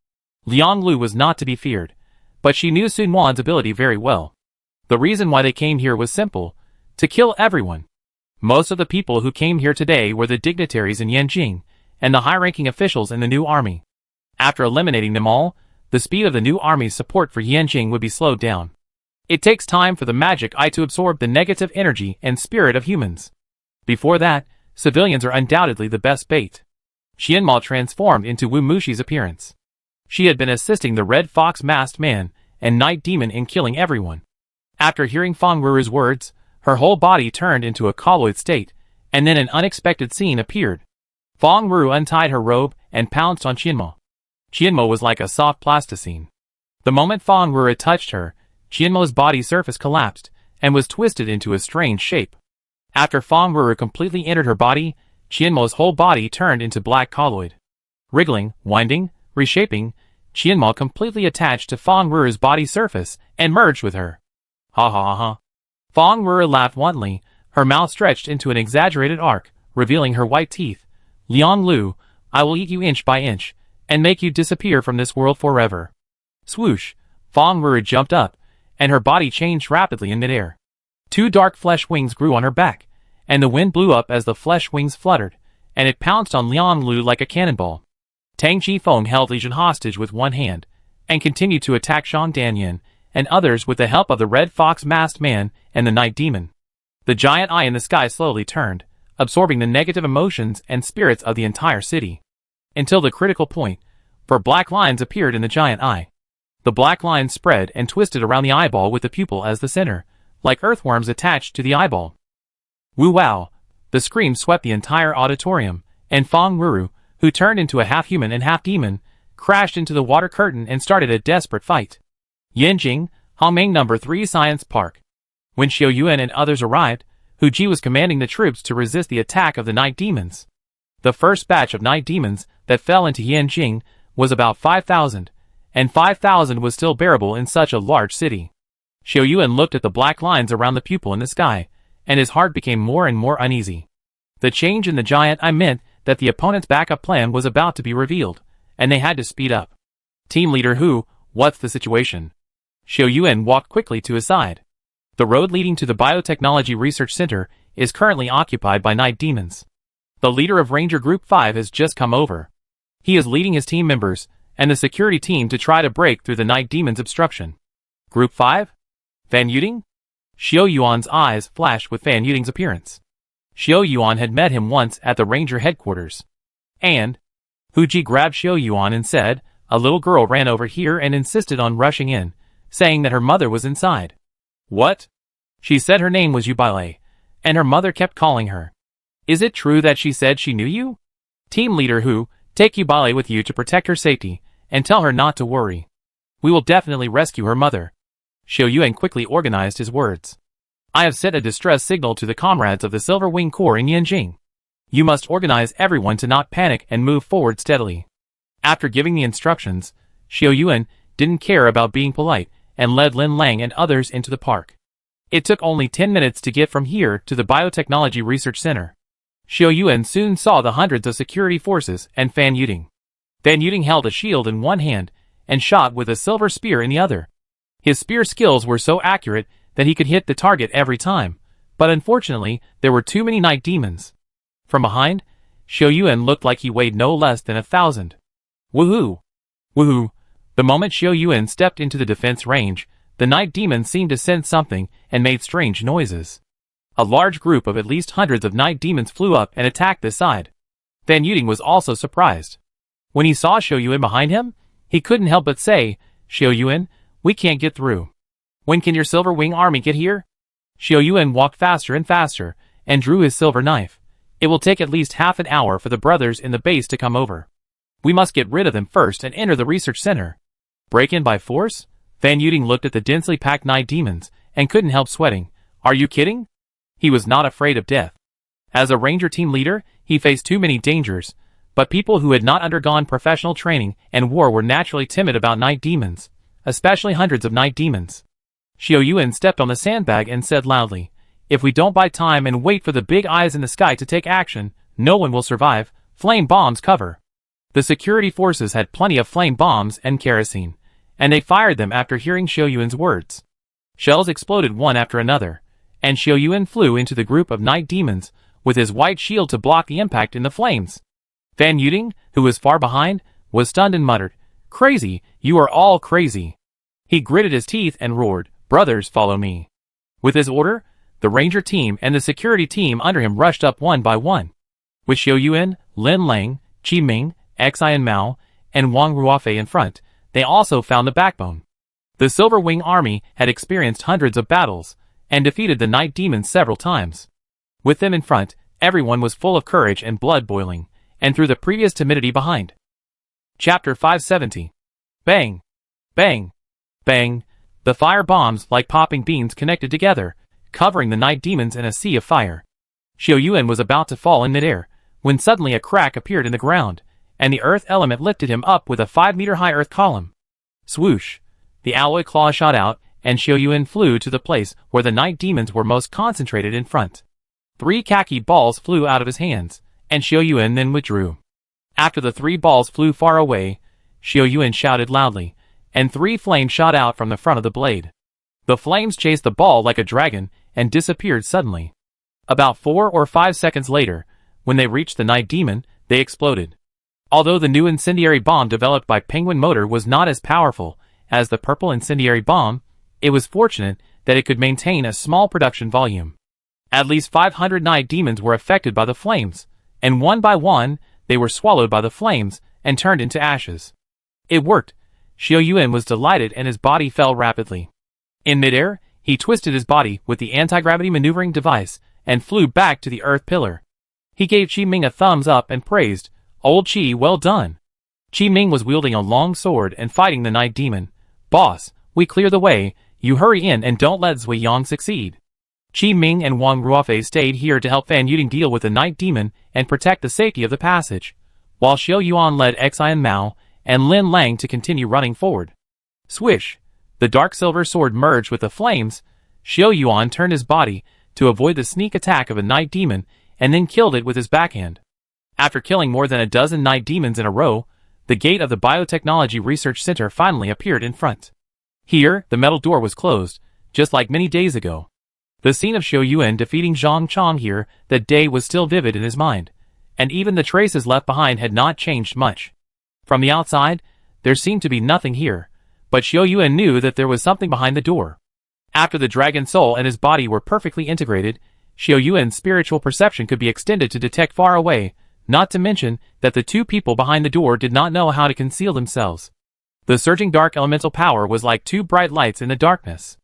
Liang Lu was not to be feared, but she knew Sun Wan's ability very well. The reason why they came here was simple: to kill everyone. Most of the people who came here today were the dignitaries in Yanjing, and the high-ranking officials in the new army. After eliminating them all, the speed of the new army's support for Yanjing would be slowed down. It takes time for the magic eye to absorb the negative energy and spirit of humans. Before that, civilians are undoubtedly the best bait. Qianma transformed into Wu Mushi's appearance. She had been assisting the Red Fox masked man and Night Demon in killing everyone. After hearing Fong Ruru's words, her whole body turned into a colloid state, and then an unexpected scene appeared. Fong Ruru untied her robe and pounced on Qianma. Qianma was like a soft plasticine. The moment Fong Ruru touched her, Qianma's body surface collapsed and was twisted into a strange shape. After Fong Ruru completely entered her body, Qianma's whole body turned into black colloid. Wriggling, winding, reshaping, Qianma completely attached to Fong Ruru's body surface and merged with her. Ha ha ha. Fong Ruru laughed wantonly, her mouth stretched into an exaggerated arc, revealing her white teeth. "Liang Lu, I will eat you inch by inch, and make you disappear from this world forever." Swoosh! Fong Ruru jumped up, and her body changed rapidly in midair. 2 dark flesh wings grew on her back, and the wind blew up as the flesh wings fluttered, and it pounced on Liang Lu like a cannonball. Tang Qifeng held Li Jin hostage with one hand, and continued to attack Zhang Danyan and others with the help of the Red Fox masked man and the Night Demon. The giant eye in the sky slowly turned, absorbing the negative emotions and spirits of the entire city. Until the critical point, for black lines appeared in the giant eye. The black lines spread and twisted around the eyeball with the pupil as the center, like earthworms attached to the eyeball. Woo wow! The scream swept the entire auditorium, and Fong Ruru, who turned into a half-human and half-demon, crashed into the water curtain and started a desperate fight. Yanjing, Hongming No. 3 Science Park. When Xiao Yuan and others arrived, Hu Ji was commanding the troops to resist the attack of the Night Demons. The first batch of Night Demons that fell into Yanjing was about 5,000, and 5,000 was still bearable in such a large city. Xiao Yuan looked at the black lines around the pupil in the sky, and his heart became more and more uneasy. The change in the giant eye meant that the opponent's backup plan was about to be revealed, and they had to speed up. Team leader Hu, what's the situation? Xiao Yuan walked quickly to his side. The road leading to the Biotechnology Research Center is currently occupied by night demons. The leader of Ranger Group 5 has just come over. He is leading his team members and the security team to try to break through the night demons' obstruction. Group 5? Fan Yuding? Xiao Yuan's eyes flashed with Fan Yuding's appearance. Xiao Yuan had met him once at the Ranger headquarters. And Hu Ji grabbed Xiao Yuan and said, "A little girl ran over here and insisted on rushing in, saying that her mother was inside." "What?" "She said her name was Yubile, and her mother kept calling her." "Is it true that she said she knew you?" "Team leader Hu, take Yubile with you to protect her safety, and tell her not to worry. We will definitely rescue her mother." Xiao Yuan quickly organized his words. "I have sent a distress signal to the comrades of the Silver Wing Corps in Yanjing. You must organize everyone to not panic and move forward steadily." After giving the instructions, Xiao Yuan didn't care about being polite and led Lin Lang and others into the park. It took only 10 minutes to get from here to the Biotechnology Research Center. Xiao Yuan soon saw the hundreds of security forces and Fan Yuding. Fan Yuding held a shield in one hand and shot with a silver spear in the other. His spear skills were so accurate that he could hit the target every time, but unfortunately there were too many night demons. From behind, Xiao Yuan looked like he weighed no less than 1,000. Woohoo! Woohoo! The moment Xiao Yuan stepped into the defense range, the night demons seemed to sense something and made strange noises. A large group of at least hundreds of night demons flew up and attacked this side. Fan Yuding was also surprised. When he saw Xiao Yuan behind him, he couldn't help but say, "Xiao Yuan, we can't get through. When can your Silver Wing army get here?" Xiao Yuan walked faster and faster and drew his silver knife. "It will take at least half an hour for the brothers in the base to come over. We must get rid of them first and enter the research center." "Break in by force?" Fan Yuding looked at the densely packed night demons and couldn't help sweating. "Are you kidding?" He was not afraid of death. As a ranger team leader, he faced too many dangers, but people who had not undergone professional training and war were naturally timid about night demons, especially hundreds of night demons. Xiao Yuan stepped on the sandbag and said loudly, "If we don't buy time and wait for the big eyes in the sky to take action, no one will survive. Flame bombs cover." The security forces had plenty of flame bombs and kerosene, and they fired them after hearing Xiao Yuan's words. Shells exploded one after another, and Xiao Yuan flew into the group of night demons with his white shield to block the impact in the flames. Fan Yuding, who was far behind, was stunned and muttered, "Crazy, you are all crazy." He gritted his teeth and roared, "Brothers, follow me." With his order, the ranger team and the security team under him rushed up one by one. With Xiao Yuan, Lin Lang, Qi Ming, Xian Mao, and Wang Ruofei in front, they also found the backbone. The Silver Wing army had experienced hundreds of battles and defeated the night demons several times. With them in front, everyone was full of courage and blood boiling, and through the previous timidity behind. Chapter 570. Bang! Bang! Bang! The fire bombs, like popping beans, connected together, covering the night demons in a sea of fire. Xiao Yuan was about to fall in midair, when suddenly a crack appeared in the ground, and the earth element lifted him up with a 5-meter-high earth column. Swoosh! The alloy claw shot out, and Xiao Yuan flew to the place where the night demons were most concentrated in front. 3 khaki balls flew out of his hands, and Xiao Yuan then withdrew. After the 3 balls flew far away, Xiao Yuan shouted loudly, and 3 flames shot out from the front of the blade. The flames chased the ball like a dragon and disappeared suddenly. About 4 or 5 seconds later, when they reached the night demon, they exploded. Although the new incendiary bomb developed by Penguin Motor was not as powerful as the purple incendiary bomb, it was fortunate that it could maintain a small production volume. At least 500 night demons were affected by the flames, and one by one, they were swallowed by the flames and turned into ashes. It worked. Xiao Yuan was delighted and his body fell rapidly. In midair, he twisted his body with the anti-gravity maneuvering device and flew back to the earth pillar. He gave Qi Ming a thumbs up and praised, "Old Qi, well done." Qi Ming was wielding a long sword and fighting the night demon. "Boss, we clear the way, you hurry in and don't let Zui Yang succeed." Qi Ming and Wang Ruofei stayed here to help Fan Yuding deal with the night demon and protect the safety of the passage, while Xiao Yuan led Xian Mao and Lin Lang to continue running forward. Swish! The dark silver sword merged with the flames. Xiao Yuan turned his body to avoid the sneak attack of a night demon and then killed it with his backhand. After killing more than a dozen night demons in a row, the gate of the Biotechnology Research Center finally appeared in front. Here, the metal door was closed, just like many days ago. The scene of Xiao Yuan defeating Zhang Chong here that day was still vivid in his mind, and even the traces left behind had not changed much. From the outside, there seemed to be nothing here, but Xiao Yuan knew that there was something behind the door. After the dragon soul and his body were perfectly integrated, Xiao Yuan's spiritual perception could be extended to detect far away, not to mention that the two people behind the door did not know how to conceal themselves. The surging dark elemental power was like two bright lights in the darkness.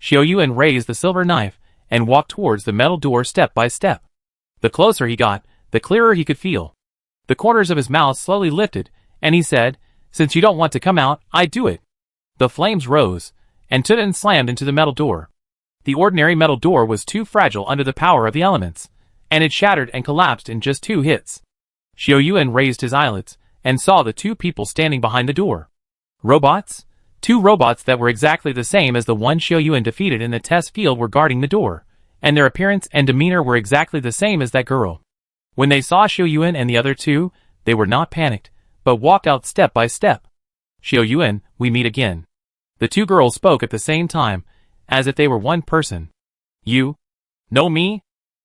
Xiao Yuan raised the silver knife and walked towards the metal door step by step. The closer he got, the clearer he could feel. The corners of his mouth slowly lifted, and he said, "Since you don't want to come out, I do it." The flames rose, and Tuden slammed into the metal door. The ordinary metal door was too fragile under the power of the elements, and it shattered and collapsed in just 2 hits. Xiao Yuan raised his eyelids, and saw the two people standing behind the door. Robots? 2 robots that were exactly the same as the one Xiao Yuan defeated in the test field were guarding the door, and their appearance and demeanor were exactly the same as that girl. When they saw Xiao Yuan and the other 2, they were not panicked, but walked out step by step. "Xiao Yuan, we meet again." The 2 girls spoke at the same time, as if they were one person. "You know me?"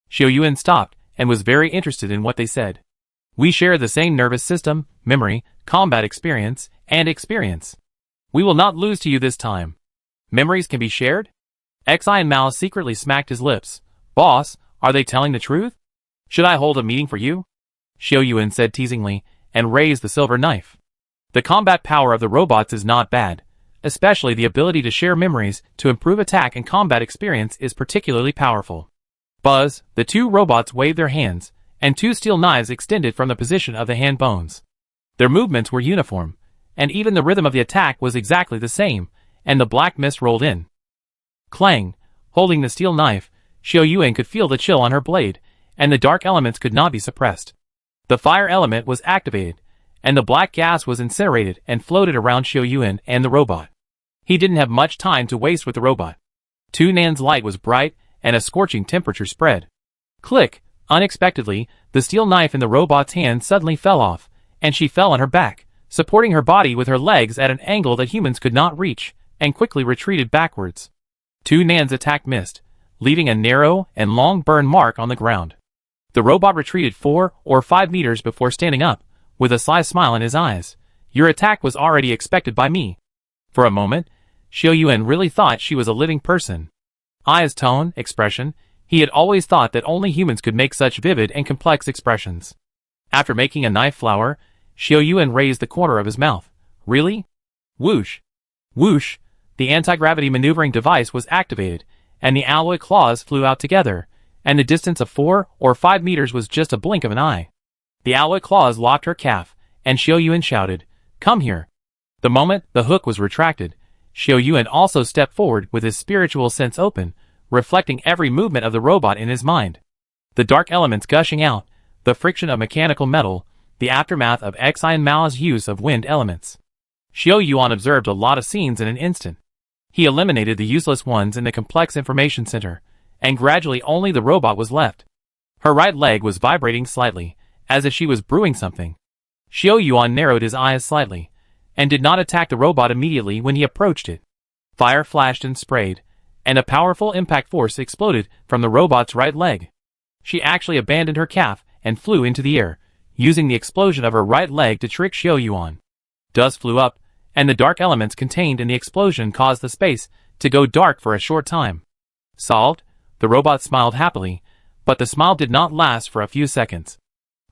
Xiao Yuan stopped, and was very interested in what they said. "We share the same nervous system, memory, combat experience, and experience. We will not lose to you this time. Memories can be shared?" Xi Mao secretly smacked his lips. "Boss, are they telling the truth? Should I hold a meeting for you?" Xiao Yuan said teasingly, and raised the silver knife. The combat power of the robots is not bad, especially the ability to share memories to improve attack and combat experience is particularly powerful. Buzz, the 2 robots waved their hands, and 2 steel knives extended from the position of the hand bones. Their movements were uniform, and even the rhythm of the attack was exactly the same, and the black mist rolled in. Clang! Holding the steel knife, Xiao Yuan could feel the chill on her blade, and the dark elements could not be suppressed. The fire element was activated, and the black gas was incinerated and floated around Xiao Yuan and the robot. He didn't have much time to waste with the robot. Tunan's light was bright, and a scorching temperature spread. Click! Unexpectedly, the steel knife in the robot's hand suddenly fell off, and she fell on her back, supporting her body with her legs at an angle that humans could not reach, and quickly retreated backwards. Tunan's attack missed, leaving a narrow and long burn mark on the ground. The robot retreated 4 or 5 meters before standing up, with a sly smile in his eyes. "Your attack was already expected by me." For a moment, Xiao Yuan really thought she was a living person. Eyes, tone, expression, he had always thought that only humans could make such vivid and complex expressions. After making a knife flower, Xiao Yuan raised the corner of his mouth. "Really?" Whoosh! Whoosh! The anti-gravity maneuvering device was activated, and the alloy claws flew out together, and the distance of 4 or 5 meters was just a blink of an eye. The alloy claws locked her calf, and Xiao Yuan shouted, "Come here." The moment the hook was retracted, Xiao Yuan also stepped forward with his spiritual sense open, reflecting every movement of the robot in his mind. The dark elements gushing out, the friction of mechanical metal, the aftermath of Xi Mao's use of wind elements. Xiao Yuan observed a lot of scenes in an instant. He eliminated the useless ones in the complex information center, and gradually only the robot was left. Her right leg was vibrating slightly, as if she was brewing something. Xiao Yuan narrowed his eyes slightly, and did not attack the robot immediately when he approached it. Fire flashed and sprayed, and a powerful impact force exploded from the robot's right leg. She actually abandoned her calf and flew into the air, using the explosion of her right leg to trick Xiao Yuan. Dust flew up, and the dark elements contained in the explosion caused the space to go dark for a short time. Solved? The robot smiled happily, but the smile did not last for a few seconds.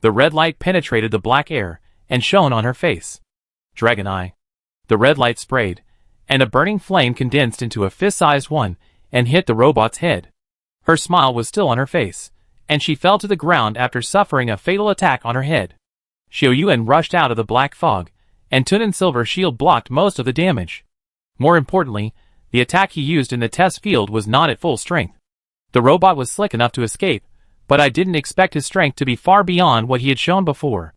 The red light penetrated the black air and shone on her face. Dragon Eye. The red light sprayed, and a burning flame condensed into a fist-sized one and hit the robot's head. Her smile was still on her face, and she fell to the ground after suffering a fatal attack on her head. Xiao Yuan rushed out of the black fog, and Tunan's silver shield blocked most of the damage. More importantly, the attack he used in the test field was not at full strength. The robot was slick enough to escape, but I didn't expect his strength to be far beyond what he had shown before.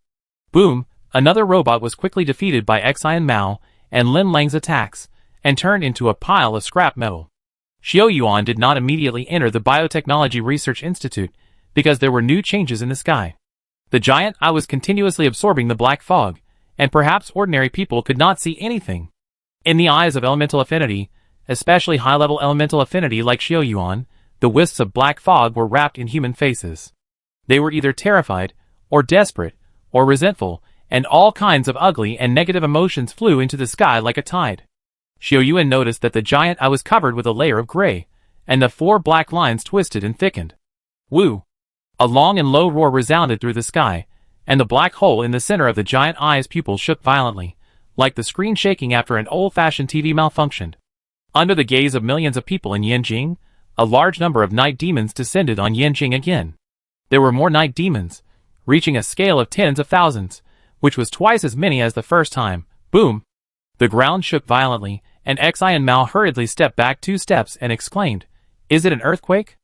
Boom! Another robot was quickly defeated by Xi Mao and Lin Lang's attacks, and turned into a pile of scrap metal. Xiao Yuan did not immediately enter the Biotechnology Research Institute, because there were new changes in the sky. The giant eye was continuously absorbing the black fog, and perhaps ordinary people could not see anything. In the eyes of elemental affinity, especially high-level elemental affinity like Xiaoyuan, the wisps of black fog were wrapped in human faces. They were either terrified, or desperate, or resentful, and all kinds of ugly and negative emotions flew into the sky like a tide. Xiaoyuan noticed that the giant eye was covered with a layer of gray, and the 4 black lines twisted and thickened. Woo! A long and low roar resounded through the sky, and the black hole in the center of the giant eye's pupil shook violently, like the screen shaking after an old-fashioned TV malfunctioned. Under the gaze of millions of people in Yanjing, a large number of night demons descended on Yanjing again. There were more night demons, reaching a scale of tens of thousands, which was twice as many as the first time. Boom! The ground shook violently, and Xian Mao hurriedly stepped back 2 steps and exclaimed, "Is it an earthquake?"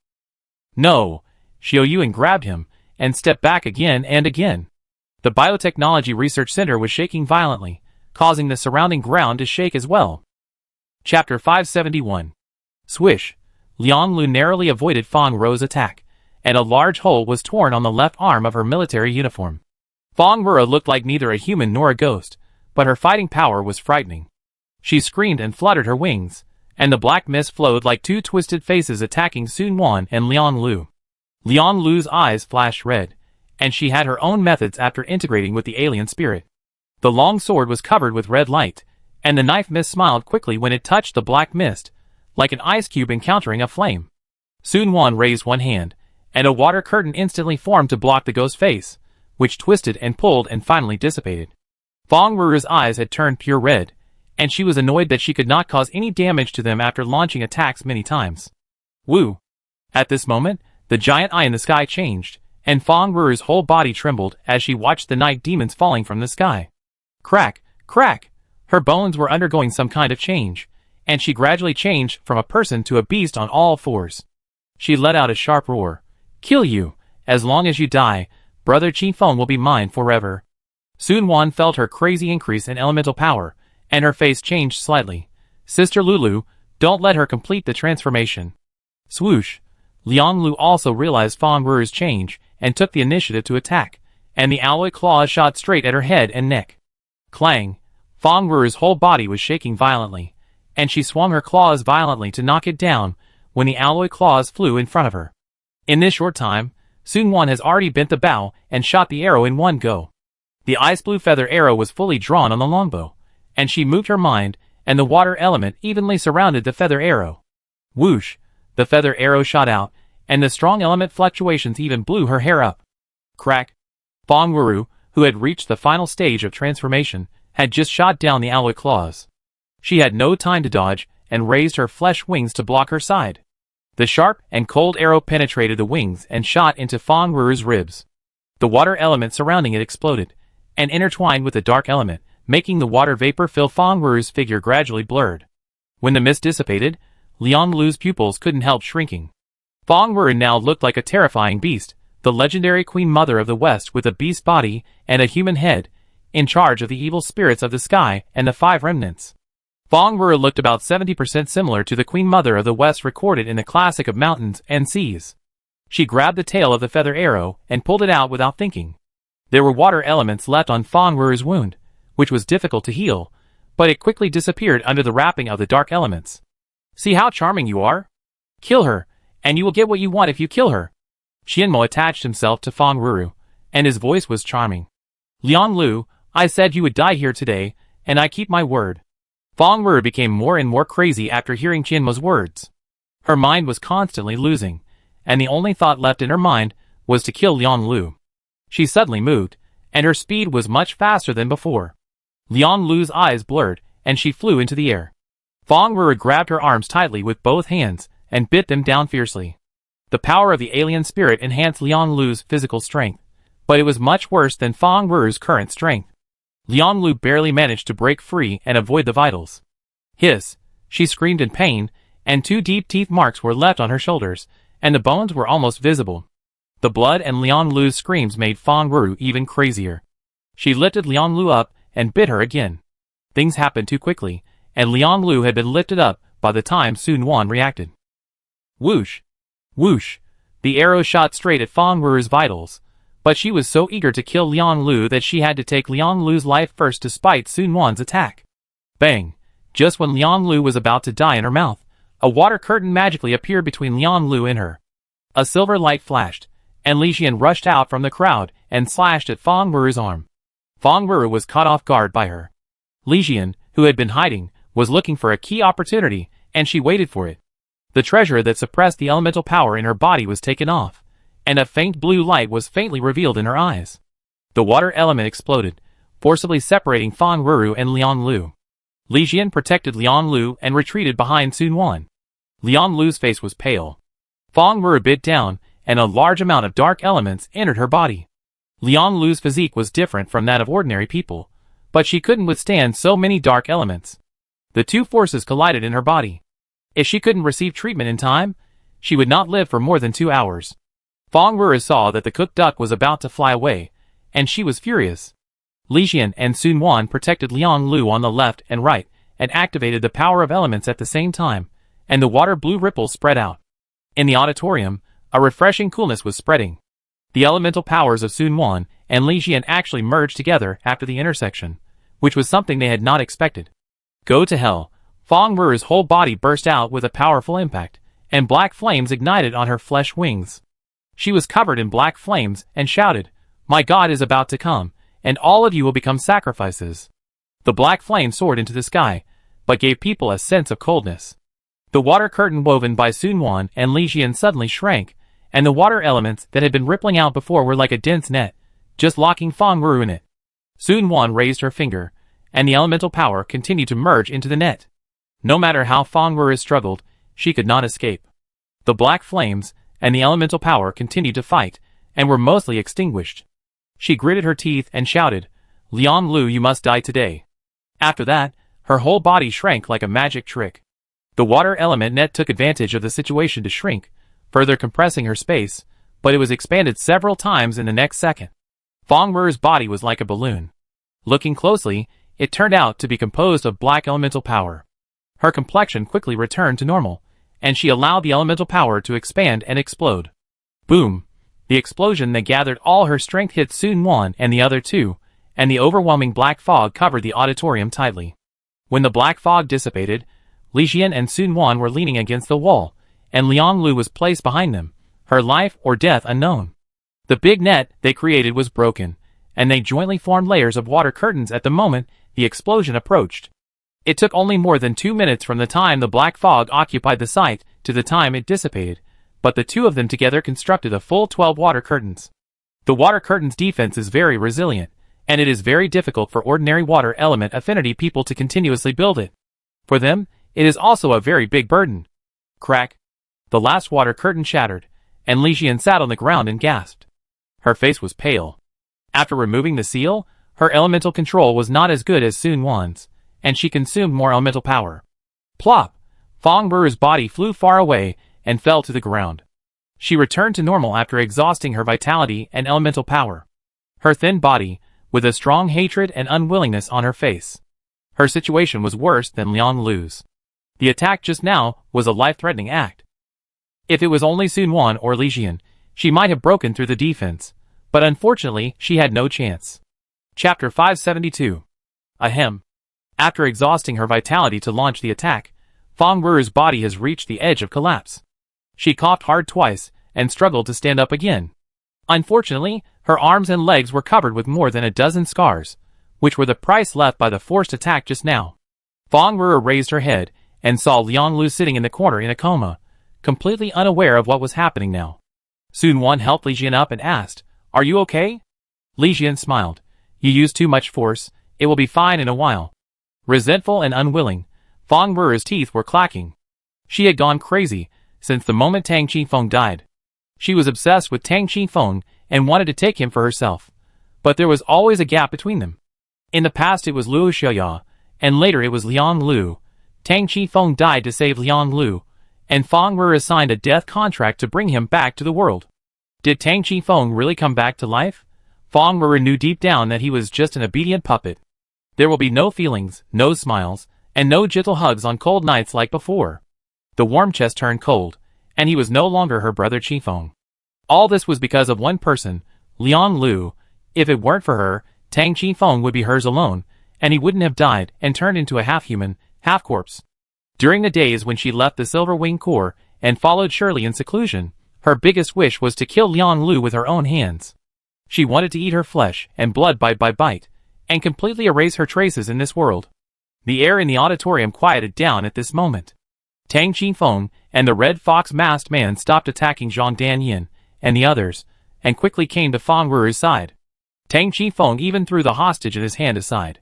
"No." Xiaoyuan grabbed him, and stepped back again and again. The Biotechnology Research Center was shaking violently, causing the surrounding ground to shake as well. Chapter 571. Swish! Liang Lu narrowly avoided Fang Ruo's attack, and a large hole was torn on the left arm of her military uniform. Fang Ruo looked like neither a human nor a ghost, but her fighting power was frightening. She screamed and fluttered her wings, and the black mist flowed like 2 twisted faces attacking Sun Wan and Liang Lu. Liang Lu's eyes flashed red, and she had her own methods after integrating with the alien spirit. The long sword was covered with red light, and the knife mist smiled quickly when it touched the black mist, like an ice cube encountering a flame. Sun Wan raised one hand, and a water curtain instantly formed to block the ghost's face, which twisted and pulled and finally dissipated. Fang Ruo's eyes had turned pure red, and she was annoyed that she could not cause any damage to them after launching attacks many times. Woo! At this moment, the giant eye in the sky changed, and Fang Ruo's whole body trembled as she watched the night demons falling from the sky. Crack! Crack! Her bones were undergoing some kind of change, and she gradually changed from a person to a beast on all 4s. She let out a sharp roar. "Kill you! As long as you die, Brother Qifeng will be mine forever." Sun Wan felt her crazy increase in elemental power, and her face changed slightly. "Sister Lulu, don't let her complete the transformation." Swoosh! Liang Lu also realized Fang Ruo's change, and took the initiative to attack, and the alloy claws shot straight at her head and neck. Clang! Fang Ruo's whole body was shaking violently, and she swung her claws violently to knock it down, when the alloy claws flew in front of her. In this short time, Sun Wan has already bent the bow and shot the arrow in one go. The ice blue feather arrow was fully drawn on the longbow, and she moved her mind, and the water element evenly surrounded the feather arrow. Whoosh! The feather arrow shot out, and the strong element fluctuations even blew her hair up. Crack! Fang Ruo, who had reached the final stage of transformation, had just shot down the alloy claws. She had no time to dodge, and raised her flesh wings to block her side. The sharp and cold arrow penetrated the wings and shot into Fang Ruo's ribs. The water element surrounding it exploded, and intertwined with the dark element, making the water vapor fill Fang Ruo's figure gradually blurred. When the mist dissipated, Liang Lu's pupils couldn't help shrinking. Fang Ruo now looked like a terrifying beast, the legendary Queen Mother of the West with a beast body and a human head, in charge of the evil spirits of the sky and the 5 remnants. Fang Ruo looked about 70% similar to the Queen Mother of the West recorded in the classic of mountains and seas. She grabbed the tail of the feather arrow and pulled it out without thinking. There were water elements left on Fang Ruo's wound, which was difficult to heal, but it quickly disappeared under the wrapping of the dark elements. "See how charming you are? Kill her, and you will get what you want if you kill her." Qianmo attached himself to Fang Ruo, and his voice was charming. "Liang Lu, I said you would die here today, and I keep my word." Fang Ruo became more and more crazy after hearing Qianmo's words. Her mind was constantly losing, and the only thought left in her mind was to kill Liang Lu. She suddenly moved, and her speed was much faster than before. Liang Lu's eyes blurred, and she flew into the air. Fang Ruo grabbed her arms tightly with both hands, and bit them down fiercely. The power of the alien spirit enhanced Liang Lu's physical strength, but it was much worse than Fang Ruo's current strength. Liang Lu barely managed to break free and avoid the vitals. Hiss! She screamed in pain, and 2 deep teeth marks were left on her shoulders, and the bones were almost visible. The blood and Liang Lu's screams made Fang Ruo even crazier. She lifted Liang Lu up and bit her again. Things happened too quickly, and Liang Lu had been lifted up by the time Sun Wan reacted. Whoosh! Whoosh! The arrow shot straight at Fang Ruo's vitals, but she was so eager to kill Liang Lu that she had to take Liang Lu's life first despite Sun Wan's attack. Bang! Just when Liang Lu was about to die in her mouth, a water curtain magically appeared between Liang Lu and her. A silver light flashed, and Li Xian rushed out from the crowd and slashed at Feng Wuru's arm. Feng Wuru was caught off guard by her. Li Xian, who had been hiding, was looking for a key opportunity, and she waited for it. The treasure that suppressed the elemental power in her body was taken off, and a faint blue light was faintly revealed in her eyes. The water element exploded, forcibly separating Feng Wuru and Liang Lu. Li Xian protected Liang Lu and retreated behind Sun Wan. Liang Lu's face was pale. Feng Wuru bit down, and a large amount of dark elements entered her body. Liang Lu's physique was different from that of ordinary people, but she couldn't withstand so many dark elements. The two forces collided in her body. If she couldn't receive treatment in time, she would not live for more than 2 hours. Feng Wuru saw that the cooked duck was about to fly away, and she was furious. Li Xian and Sun Wan protected Liang Lu on the left and right, and activated the power of elements at the same time, and the water blue ripples spread out. In the auditorium, a refreshing coolness was spreading. The elemental powers of Sun Wan and Li Xian actually merged together after the intersection, which was something they had not expected. Go to hell! Feng Wuru's whole body burst out with a powerful impact, and black flames ignited on her flesh wings. She was covered in black flames and shouted, "My God is about to come, and all of you will become sacrifices." The black flame soared into the sky, but gave people a sense of coldness. The water curtain woven by Sun Wan and Li Xian suddenly shrank, and the water elements that had been rippling out before were like a dense net, just locking Feng Wuru in it. Sun Wan raised her finger, and the elemental power continued to merge into the net. No matter how Feng Wuru struggled, she could not escape. The black flames and the elemental power continued to fight, and were mostly extinguished. She gritted her teeth and shouted, "Liang Lu, you must die today." After that, her whole body shrank like a magic trick. The water element net took advantage of the situation to shrink, further compressing her space, but it was expanded several times in the next second. Feng Wuru's body was like a balloon. Looking closely, it turned out to be composed of black elemental power. Her complexion quickly returned to normal, and she allowed the elemental power to expand and explode. Boom! The explosion that gathered all her strength hit Sun Wan and the other two, and the overwhelming black fog covered the auditorium tightly. When the black fog dissipated, Li Xian and Sun Wan were leaning against the wall, and Liang Lu was placed behind them, her life or death unknown. The big net they created was broken, and they jointly formed layers of water curtains at the moment the explosion approached. It took only more than 2 minutes from the time the black fog occupied the site to the time it dissipated, but the two of them together constructed a full 12 water curtains. The water curtain's defense is very resilient, and it is very difficult for ordinary water element affinity people to continuously build it. For them, it is also a very big burden. Crack! The last water curtain shattered, and Li Xian sat on the ground and gasped. Her face was pale. After removing the seal, her elemental control was not as good as Sun Wan's, and she consumed more elemental power. Plop! Feng Wuru's body flew far away and fell to the ground. She returned to normal after exhausting her vitality and elemental power. Her thin body, with a strong hatred and unwillingness on her face. Her situation was worse than Liang Lu's. The attack just now was a life-threatening act. If it was only Sun Wan or Li Xian, she might have broken through the defense, but unfortunately she had no chance. Chapter 572. Ahem. After exhausting her vitality to launch the attack, Feng Wuru's body has reached the edge of collapse. She coughed hard twice and struggled to stand up again. Unfortunately, her arms and legs were covered with more than a dozen scars, which were the price left by the forced attack just now. Feng Wuru raised her head and saw Liang Lu sitting in the corner in a coma, completely unaware of what was happening now. Sun Wan helped Li Xian up and asked, "Are you okay?" Li Xian smiled. "You used too much force, it will be fine in a while." Resentful and unwilling, Feng Wuru's teeth were clacking. She had gone crazy since the moment Tang Qifeng died. She was obsessed with Tang Qifeng and wanted to take him for herself, but there was always a gap between them. In the past it was Luo Xiaoya, and later it was Liang Lu. Tang Qifeng died to save Liang Lu, and Feng Wuru assigned a death contract to bring him back to the world. Did Tang Qifeng really come back to life? Feng Wuru knew deep down that he was just an obedient puppet. There will be no feelings, no smiles, and no gentle hugs on cold nights like before. The warm chest turned cold, and he was no longer her brother Qifeng. All this was because of one person, Liang Lu. If it weren't for her, Tang Qifeng would be hers alone, and he wouldn't have died and turned into a half-human, half-corpse. During the days when she left the Silver Wing Corps and followed Shirley in seclusion, her biggest wish was to kill Liang Lu with her own hands. She wanted to eat her flesh and blood bite by bite, and completely erase her traces in this world. The air in the auditorium quieted down at this moment. Tang Qifeng and the Red Fox masked man stopped attacking Zhang Danyin and the others, and quickly came to Fang Ruru's side. Tang Qifeng even threw the hostage in his hand aside.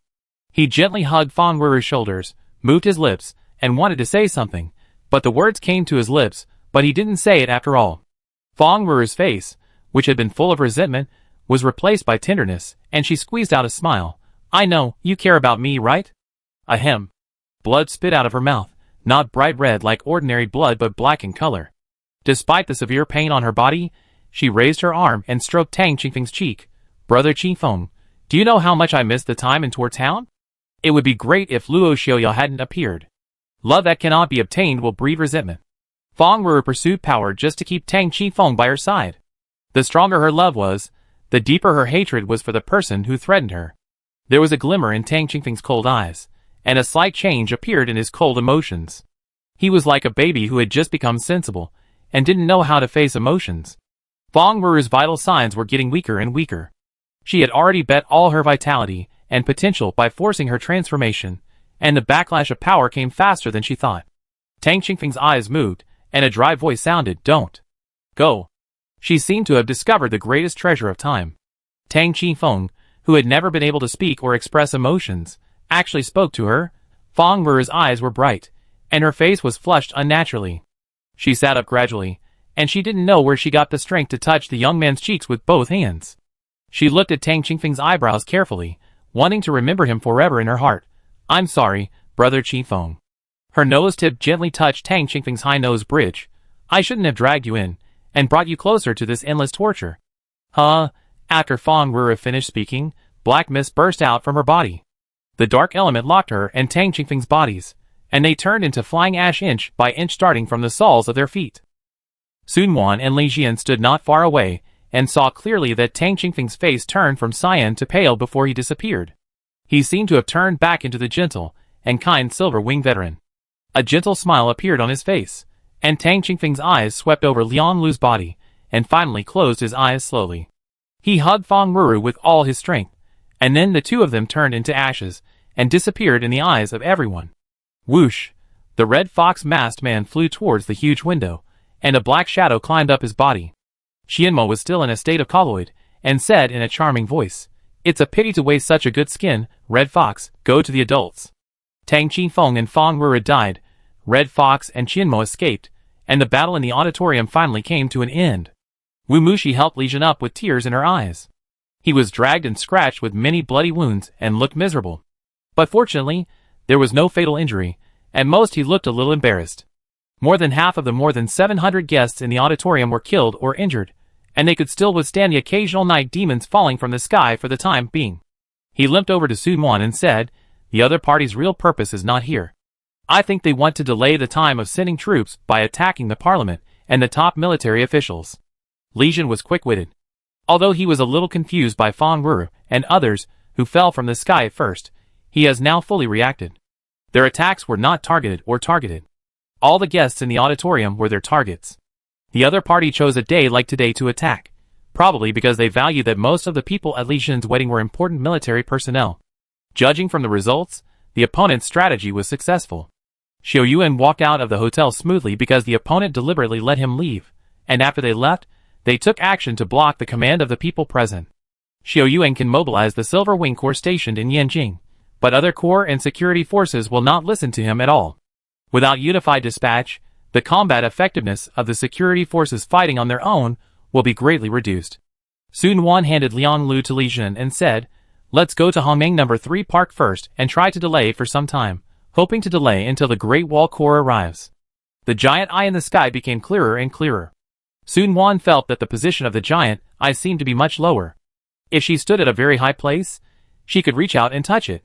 He gently hugged Fang Ruru's shoulders, moved his lips, and wanted to say something, but the words came to his lips, but he didn't say it after all. Fang Ruru's face, which had been full of resentment, was replaced by tenderness, and she squeezed out a smile. I know, you care about me, right? Ahem. Blood spit out of her mouth, not bright red like ordinary blood but black in color. Despite the severe pain on her body, she raised her arm and stroked Tang Qifeng's cheek. Brother Qifeng, do you know how much I miss the time in Tor Town? It would be great if Luo Xiaoya hadn't appeared. Love that cannot be obtained will breed resentment. Fang Ruru pursued power just to keep Tang Qifeng by her side. The stronger her love was, the deeper her hatred was for the person who threatened her. There was a glimmer in Tang Qifeng's cold eyes, and a slight change appeared in his cold emotions. He was like a baby who had just become sensible, and didn't know how to face emotions. Fang Ruru's vital signs were getting weaker and weaker. She had already bet all her vitality and potential by forcing her transformation, and the backlash of power came faster than she thought. Tang Qifeng's eyes moved, and a dry voice sounded, "Don't go." She seemed to have discovered the greatest treasure of time. Tang Qifeng, who had never been able to speak or express emotions, actually spoke to her. Fang Ruru's eyes were bright, and her face was flushed unnaturally. She sat up gradually, and she didn't know where she got the strength to touch the young man's cheeks with both hands. She looked at Tang Qifeng's eyebrows carefully, wanting to remember him forever in her heart. I'm sorry, Brother Qifeng. Her nose tip gently touched Tang Qifeng's high nose bridge. I shouldn't have dragged you in, and brought you closer to this endless torture. Huh? After Fang Ruru finished speaking, black mist burst out from her body. The dark element locked her and Tang Qifeng's bodies, and they turned into flying ash inch by inch starting from the soles of their feet. Sun Quan and Li Jian stood not far away, and saw clearly that Tang Qifeng's face turned from cyan to pale before he disappeared. He seemed to have turned back into the gentle and kind Silver Wing veteran. A gentle smile appeared on his face, and Tang Qifeng's eyes swept over Liang Lu's body, and finally closed his eyes slowly. He hugged Fang Ruru with all his strength, and then the two of them turned into ashes, and disappeared in the eyes of everyone. Whoosh! The Red Fox masked man flew towards the huge window, and a black shadow climbed up his body. Qianmo was still in a state of colloid, and said in a charming voice, It's a pity to waste such a good skin, Red Fox, go to the adults. Tang Qifeng and Fang Ruru died, Red Fox and Qianmo escaped, and the battle in the auditorium finally came to an end. Wu Mushi helped Li Jian up with tears in her eyes. He was dragged and scratched with many bloody wounds and looked miserable. But fortunately, there was no fatal injury, and most he looked a little embarrassed. More than half of the more than 700 guests in the auditorium were killed or injured, and they could still withstand the occasional night demons falling from the sky for the time being. He limped over to Sun Quan and said, The other party's real purpose is not here. I think they want to delay the time of sending troops by attacking the parliament and the top military officials. Li Jian was quick-witted. Although he was a little confused by Fang Ruru and others who fell from the sky at first, he has now fully reacted. Their attacks were not targeted or targeted. All the guests in the auditorium were their targets. The other party chose a day like today to attack, probably because they valued that most of the people at Li Jian's wedding were important military personnel. Judging from the results, the opponent's strategy was successful. Xiao Yuan walked out of the hotel smoothly because the opponent deliberately let him leave, and after they left, they took action to block the command of the people present. Xiao Yuan can mobilize the Silver Wing Corps stationed in Yanjing, but other corps and security forces will not listen to him at all. Without unified dispatch, the combat effectiveness of the security forces fighting on their own will be greatly reduced. Sun Quan handed Liang Lu to Li Jian and said, Let's go to Hongmeng No. 3 Park first and try to delay for some time, hoping to delay until the Great Wall Corps arrives. The giant eye in the sky became clearer and clearer. Sun Quan felt that the position of the giant eye seemed to be much lower. If she stood at a very high place, she could reach out and touch it.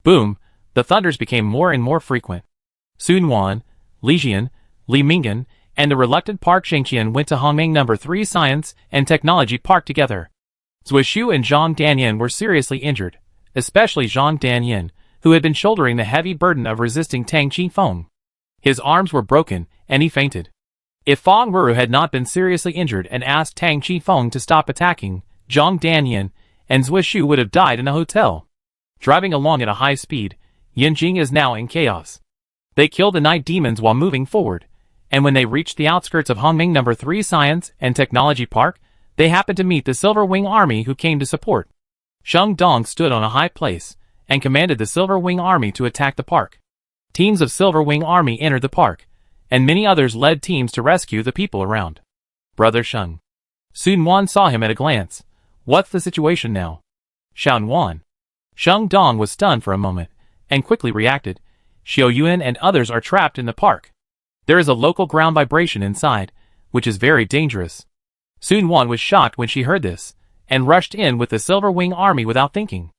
Boom! The thunders became more and more frequent. Sun Quan, Li Jian, Li Mingyan, and the reluctant Park Shengqian went to Hongmeng No. 3 Science and Technology Park together. Zuishu and Zhang Danyan were seriously injured, especially Zhang Danyan, who had been shouldering the heavy burden of resisting Tang Qifeng. His arms were broken, and he fainted. If Fang Ru had not been seriously injured and asked Tang Qifeng to stop attacking, Zhang Danyan and Zuishu would have died in a hotel. Driving along at a high speed, Yinjing is now in chaos. They kill the night demons while moving forward, and when they reach the outskirts of Hongming No. 3 Science and Technology Park, they happen to meet the Silver Wing Army who came to support. Sheng Dong stood on a high place and commanded the Silver Wing Army to attack the park. Teams of Silver Wing Army entered the park, and many others led teams to rescue the people around. Brother Sheng. Sun Wan saw him at a glance. What's the situation now? Shan Wan. Sheng Dong was stunned for a moment, and quickly reacted. Xiao Yuan and others are trapped in the park. There is a local ground vibration inside, which is very dangerous. Sun Wan was shocked when she heard this, and rushed in with the Silver Wing Army without thinking.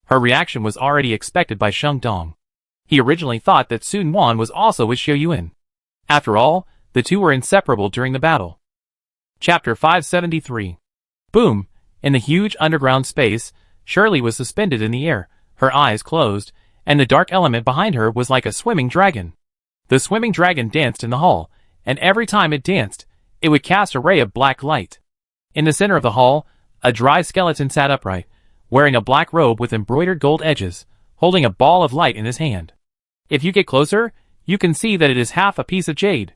Her reaction was already expected by Sheng Dong. He originally thought that Sun Wan was also with Xiao Yuan. After all, the two were inseparable during the battle. Chapter 573. Boom! In the huge underground space, Shirley was suspended in the air, her eyes closed, and the dark element behind her was like a swimming dragon. The swimming dragon danced in the hall, and every time it danced, it would cast a ray of black light. In the center of the hall, a dry skeleton sat upright, wearing a black robe with embroidered gold edges, holding a ball of light in his hand. If you get closer, you can see that it is half a piece of jade.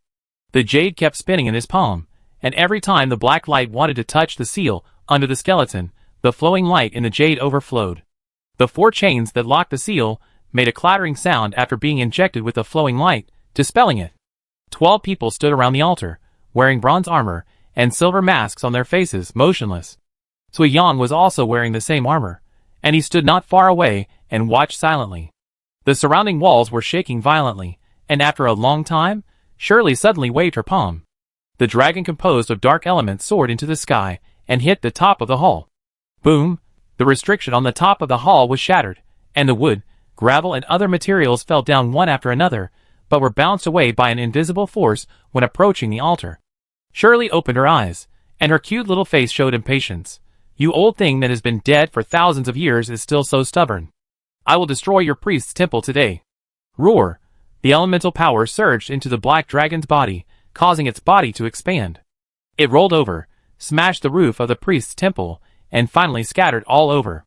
The jade kept spinning in his palm, and every time the black light wanted to touch the seal under the skeleton, the flowing light in the jade overflowed. The 4 chains that locked the seal made a clattering sound after being injected with the flowing light, dispelling it. 12 people stood around the altar, wearing bronze armor and silver masks on their faces, motionless. Sui Yang was also wearing the same armor, and he stood not far away and watched silently. The surrounding walls were shaking violently, and after a long time, Shirley suddenly waved her palm. The dragon composed of dark elements soared into the sky and hit the top of the hall. Boom! The restriction on the top of the hall was shattered, and the wood, gravel and other materials fell down one after another, but were bounced away by an invisible force when approaching the altar. Shirley opened her eyes, and her cute little face showed impatience. You old thing that has been dead for thousands of years is still so stubborn. I will destroy your priest's temple today. Roar! The elemental power surged into the black dragon's body, causing its body to expand. It rolled over, smashed the roof of the priest's temple, and finally scattered all over.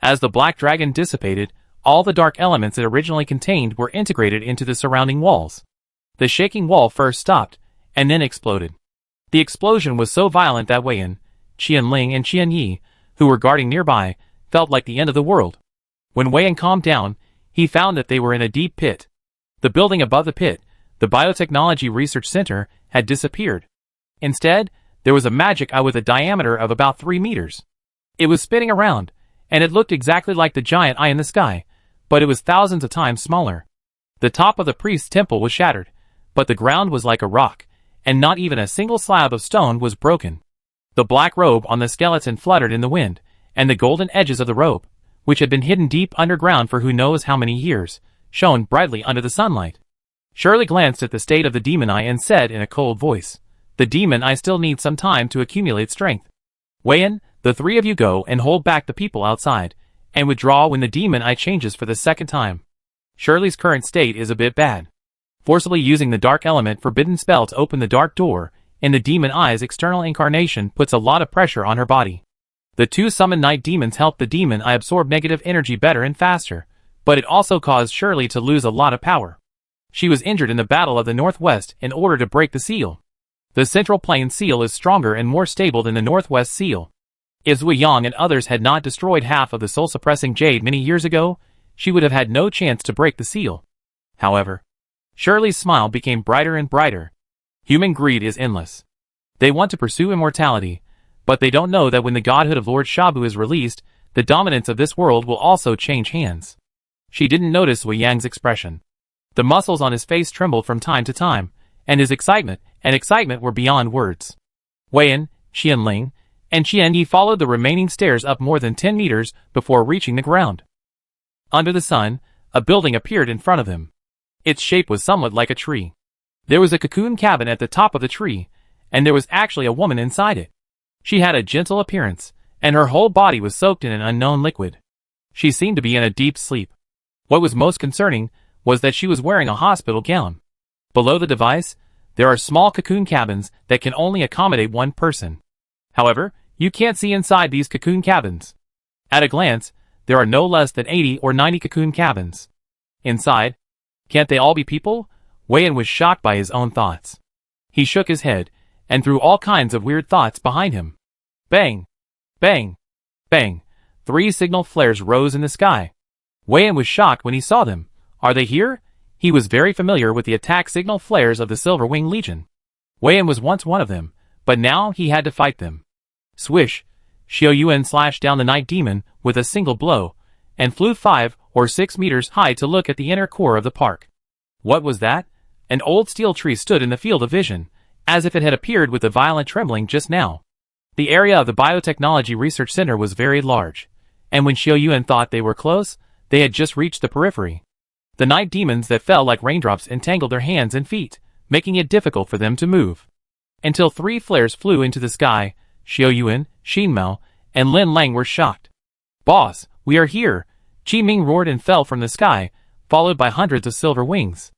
As the black dragon dissipated, all the dark elements it originally contained were integrated into the surrounding walls. The shaking wall first stopped, and then exploded. The explosion was so violent that Wei Yan, Qian Ling and Qian Yi, who were guarding nearby, felt like the end of the world. When Wei Yan calmed down, he found that they were in a deep pit. The building above the pit, the Biotechnology Research Center, had disappeared. Instead, there was a magic eye with a diameter of about 3 meters. It was spinning around, and it looked exactly like the giant eye in the sky, but it was thousands of times smaller. The top of the priest's temple was shattered, but the ground was like a rock, and not even a single slab of stone was broken. The black robe on the skeleton fluttered in the wind, and the golden edges of the robe, which had been hidden deep underground for who knows how many years, shone brightly under the sunlight. Shirley glanced at the state of the demon eye and said in a cold voice, "The demon eye still needs some time to accumulate strength. Wei Yan, the 3 of you go and hold back the people outside, and withdraw when the demon eye changes for the second time." Shirley's current state is a bit bad. Forcibly using the dark element forbidden spell to open the dark door in the demon eye's external incarnation puts a lot of pressure on her body. The 2 summoned night demons helped the demon eye absorb negative energy better and faster, but it also caused Shirley to lose a lot of power. She was injured in the Battle of the Northwest in order to break the seal. The Central Plain seal is stronger and more stable than the Northwest seal. If Zui Yang and others had not destroyed half of the soul-suppressing jade many years ago, she would have had no chance to break the seal. However, Shirley's smile became brighter and brighter. Human greed is endless. They want to pursue immortality, but they don't know that when the godhood of Lord Shabu is released, the dominance of this world will also change hands. She didn't notice Wei Yang's expression. The muscles on his face trembled from time to time, and his excitement were beyond words. Wei Yan, Qian Ling, and Qian Yi followed the remaining stairs up more than 10 meters before reaching the ground. Under the sun, a building appeared in front of them. Its shape was somewhat like a tree. There was a cocoon cabin at the top of the tree, and there was actually a woman inside it. She had a gentle appearance, and her whole body was soaked in an unknown liquid. She seemed to be in a deep sleep. What was most concerning was that she was wearing a hospital gown. Below the device, there are small cocoon cabins that can only accommodate one person. However, you can't see inside these cocoon cabins. At a glance, there are no less than 80 or 90 cocoon cabins. Inside, can't they all be people? Wei-Yin was shocked by his own thoughts. He shook his head, and threw all kinds of weird thoughts behind him. Bang! Bang! Bang! 3 signal flares rose in the sky. Wei-Yin was shocked when he saw them. Are they here? He was very familiar with the attack signal flares of the Silver Wing Legion. Wei-Yin was once one of them, but now he had to fight them. Swish! Xiao Yuan slashed down the Night Demon with a single blow, and flew 5 or 6 meters high to look at the inner core of the park. What was that? An old steel tree stood in the field of vision, as if it had appeared with a violent trembling just now. The area of the Biotechnology Research Center was very large, and when Xiao Yuan thought they were close, they had just reached the periphery. The night demons that fell like raindrops entangled their hands and feet, making it difficult for them to move. Until 3 flares flew into the sky, Xiao Yuan, Xin Mao, and Lin Lang were shocked. Boss, we are here! Qi Ming roared and fell from the sky, followed by hundreds of silver wings.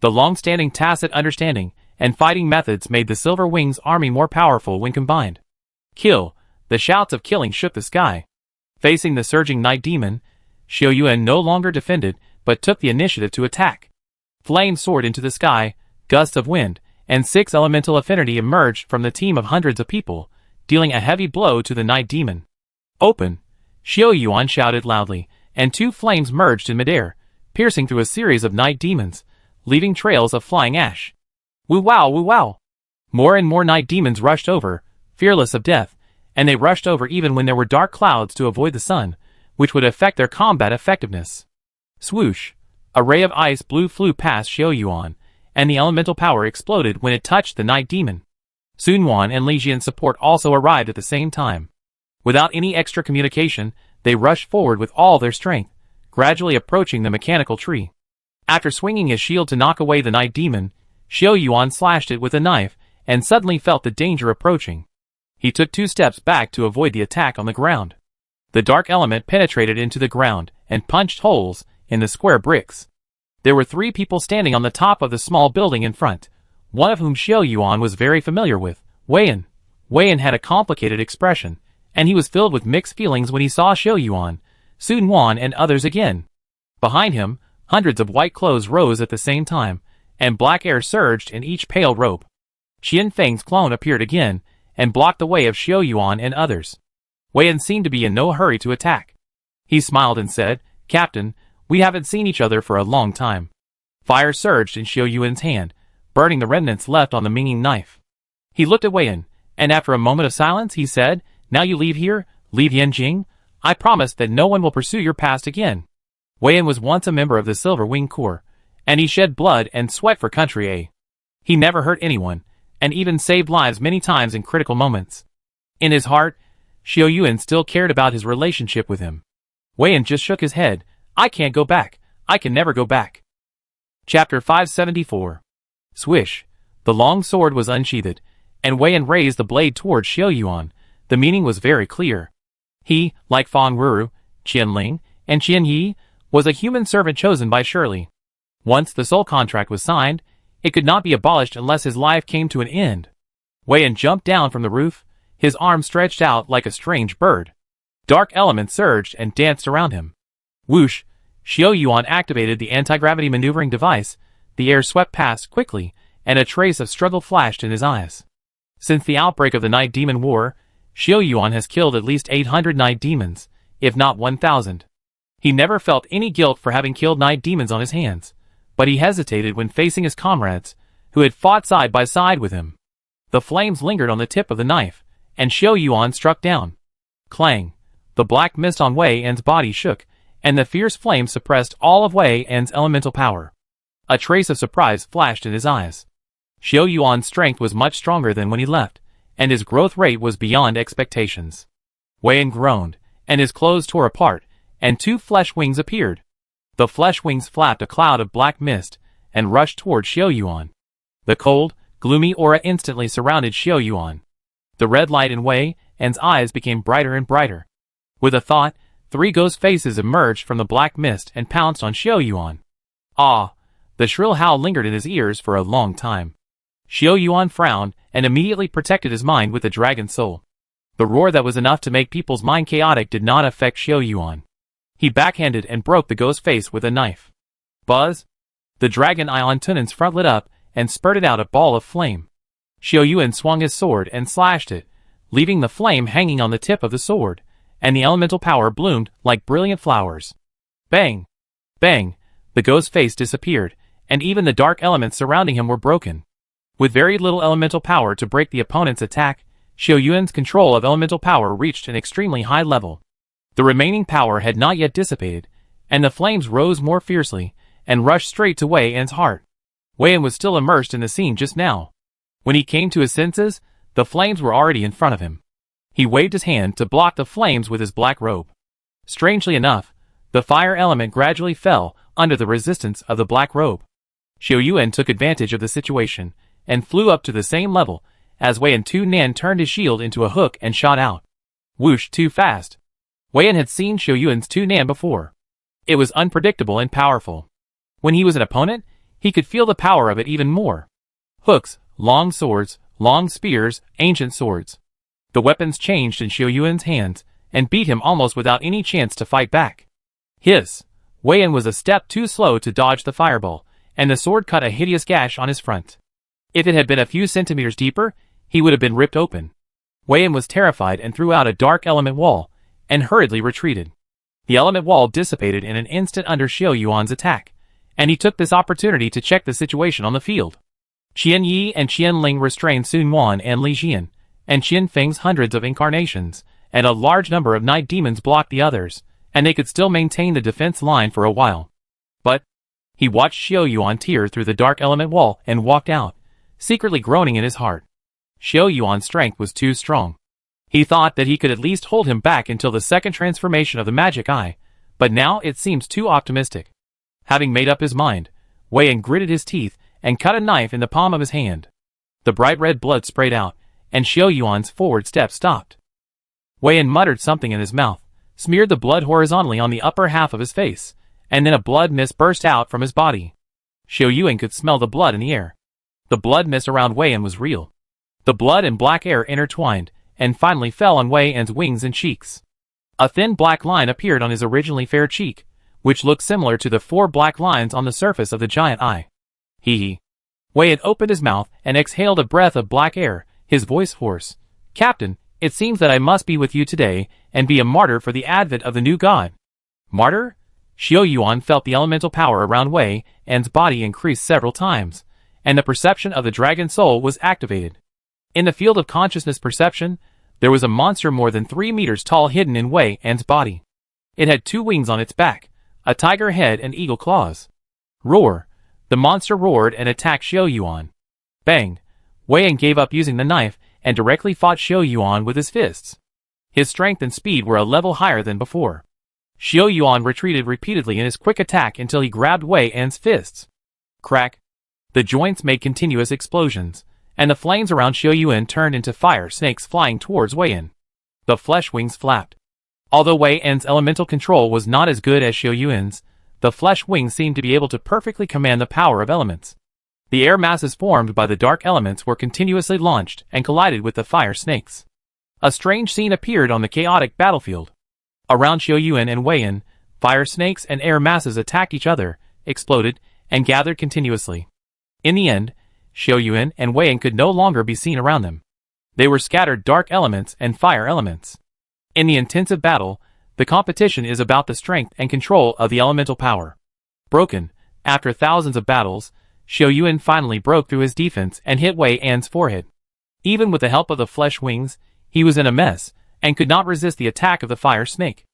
The long-standing tacit understanding and fighting methods made the Silver Wings army more powerful when combined. Kill! The shouts of killing shook the sky. Facing the surging night demon, Xiao Yuan no longer defended, but took the initiative to attack. Flames soared into the sky, gusts of wind, and 6 elemental affinity emerged from the team of hundreds of people, dealing a heavy blow to the night demon. Open! Xiao Yuan shouted loudly, and 2 flames merged in midair, piercing through a series of night demons, leaving trails of flying ash. Woo wow, woo wow! More and more night demons rushed over, fearless of death, and they rushed over even when there were dark clouds to avoid the sun, which would affect their combat effectiveness. Swoosh! A ray of ice blue flew past Xiao Yuan, and the elemental power exploded when it touched the night demon. Sun Wan and Li Jian's support also arrived at the same time. Without any extra communication, they rushed forward with all their strength, gradually approaching the mechanical tree. After swinging his shield to knock away the night demon, Xiao Yuan slashed it with a knife, and suddenly felt the danger approaching. He took 2 steps back to avoid the attack on the ground. The dark element penetrated into the ground, and punched holes in the square bricks. There were 3 people standing on the top of the small building in front, one of whom Xiao Yuan was very familiar with, Wei-Yin. Wei-Yin had a complicated expression, and he was filled with mixed feelings when he saw Xiao Yuan, Sun Wan and others again. Behind him, hundreds of white clothes rose at the same time, and black air surged in each pale robe. Qian Feng's clone appeared again, and blocked the way of Xiao Yuan and others. Wei-Yin seemed to be in no hurry to attack. He smiled and said, Captain, we haven't seen each other for a long time. Fire surged in Xiao Yuan's hand, burning the remnants left on the Minging knife. He looked at Wei-Yin, and after a moment of silence he said, Now you leave here, leave Yanjing. I promise that no one will pursue your past again. Wei-Yin was once a member of the Silver Wing Corps, and he shed blood and sweat for country A. He never hurt anyone, and even saved lives many times in critical moments. In his heart, Xiao Yuan still cared about his relationship with him. Wei-Yin just shook his head. I can't go back. I can never go back. Chapter 574. Swish. The long sword was unsheathed, and Wei-Yin raised the blade towards Xiao Yuan. The meaning was very clear. He, like Fang Ruru, Qian Ling, and Qian Yi, was a human servant chosen by Shirley. Once the soul contract was signed, it could not be abolished unless his life came to an end. Wei-Yin jumped down from the roof, his arms stretched out like a strange bird. Dark elements surged and danced around him. Whoosh! Xiao Yuan activated the anti-gravity maneuvering device, the air swept past quickly, and a trace of struggle flashed in his eyes. Since the outbreak of the Night Demon War, Xiao Yuan has killed at least 800 night demons, if not 1,000. He never felt any guilt for having killed night demons on his hands, but he hesitated when facing his comrades, who had fought side by side with him. The flames lingered on the tip of the knife, and Xiao Yuan struck down. Clang! The black mist on Wei-Yin's body shook, and the fierce flame suppressed all of Wei-Yin's elemental power. A trace of surprise flashed in his eyes. Xiao Yuan's strength was much stronger than when he left, and his growth rate was beyond expectations. Wei-Yin groaned, and his clothes tore apart, and 2 flesh wings appeared. The flesh wings flapped a cloud of black mist, and rushed toward Xiao Yuan. The cold, gloomy aura instantly surrounded Xiao Yuan. The red light in Wei An's eyes became brighter and brighter. With a thought, 3 ghost faces emerged from the black mist and pounced on Xiao Yuan. Ah! The shrill howl lingered in his ears for a long time. Xiao Yuan frowned and immediately protected his mind with the dragon soul. The roar that was enough to make people's mind chaotic did not affect Xiao Yuan. He backhanded and broke the ghost face with a knife. Buzz! The dragon eye on Tunan's front lit up and spurted out a ball of flame. Xiao Yuan swung his sword and slashed it, leaving the flame hanging on the tip of the sword, and the elemental power bloomed like brilliant flowers. Bang! Bang! The ghost face disappeared, and even the dark elements surrounding him were broken. With very little elemental power to break the opponent's attack, Xiao Yuan's control of elemental power reached an extremely high level. The remaining power had not yet dissipated, and the flames rose more fiercely, and rushed straight to Wei Yan's heart. Wei Yan was still immersed in the scene just now. When he came to his senses, the flames were already in front of him. He waved his hand to block the flames with his black robe. Strangely enough, the fire element gradually fell under the resistance of the black robe. Xiao Yuan took advantage of the situation, and flew up to the same level, as Wei Yan Tu Nan turned his shield into a hook and shot out. Whoosh, too fast. Wei Yan had seen Xiao Yuan's Tu Nan before. It was unpredictable and powerful. When he was an opponent, he could feel the power of it even more. Hooks, long swords, long spears, ancient swords. The weapons changed in Xiao Yuan's hands, and beat him almost without any chance to fight back. Hiss! Wei Yan was a step too slow to dodge the fireball, and the sword cut a hideous gash on his front. If it had been a few centimeters deeper, he would have been ripped open. Wei Yan was terrified and threw out a dark element wall, and hurriedly retreated. The element wall dissipated in an instant under Xiao Yuan's attack, and he took this opportunity to check the situation on the field. Qian Yi and Qian Ling restrained Sun Wan and Li Xian, and Qian Feng's hundreds of incarnations, and a large number of night demons blocked the others, and they could still maintain the defense line for a while. But he watched Xiao Yuan tear through the dark element wall and walked out, secretly groaning in his heart. Xiao Yuan's strength was too strong. He thought that he could at least hold him back until the second transformation of the magic eye, but now it seems too optimistic. Having made up his mind, Wei Yan gritted his teeth and cut a knife in the palm of his hand. The bright red blood sprayed out, and Xiao Yuan's forward step stopped. Wei Yan muttered something in his mouth, smeared the blood horizontally on the upper half of his face, and then a blood mist burst out from his body. Xiao Yuan could smell the blood in the air. The blood mist around Wei Yan was real. The blood and black air intertwined, and finally fell on Wei Yan's wings and cheeks. A thin black line appeared on his originally fair cheek, which looked similar to the 4 black lines on the surface of the giant eye. Hee. Wei Yan opened his mouth and exhaled a breath of black air, his voice hoarse. Captain, it seems that I must be with you today, and be a martyr for the advent of the new god. Martyr? Xiao Yuan felt the elemental power around Wei Yan's body increase several times, and the perception of the dragon soul was activated. In the field of consciousness perception, there was a monster more than 3 meters tall hidden in Wei Yan's body. It had 2 wings on its back, a tiger head and eagle claws. Roar! The monster roared and attacked Xiao Yuan. Bang! Wei Yan gave up using the knife and directly fought Xiao Yuan with his fists. His strength and speed were a level higher than before. Xiao Yuan retreated repeatedly in his quick attack until he grabbed Wei Yan's fists. Crack! The joints made continuous explosions, and the flames around Xiao Yuan turned into fire snakes flying towards Wei Yan. The flesh wings flapped. Although Wei Yan's elemental control was not as good as Xiao Yuan's, the flesh wings seemed to be able to perfectly command the power of elements. The air masses formed by the dark elements were continuously launched and collided with the fire snakes. A strange scene appeared on the chaotic battlefield. Around Xiao Yuan and Wei Yan, fire snakes and air masses attacked each other, exploded, and gathered continuously. In the end, Xiao Yuan and Wei Yan could no longer be seen around them. They were scattered dark elements and fire elements. In the intensive battle, the competition is about the strength and control of the elemental power. Broken, after thousands of battles, Xiao Yuan finally broke through his defense and hit Wei Yan's forehead. Even with the help of the flesh wings, he was in a mess, and could not resist the attack of the fire snake.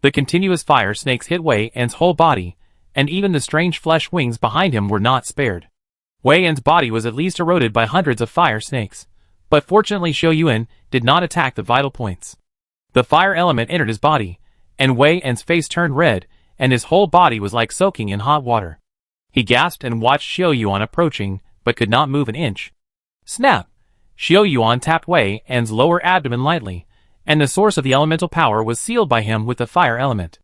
The continuous fire snakes hit Wei Yan's whole body, and even the strange flesh wings behind him were not spared. Wei Yan's body was at least eroded by hundreds of fire snakes, but fortunately Xiao Yuan did not attack the vital points. The fire element entered his body, and Wei Yan's face turned red, and his whole body was like soaking in hot water. He gasped and watched Xiao Yuan approaching, but could not move an inch. Snap! Xiao Yuan tapped Wei Yan's lower abdomen lightly, and the source of the elemental power was sealed by him with the fire element.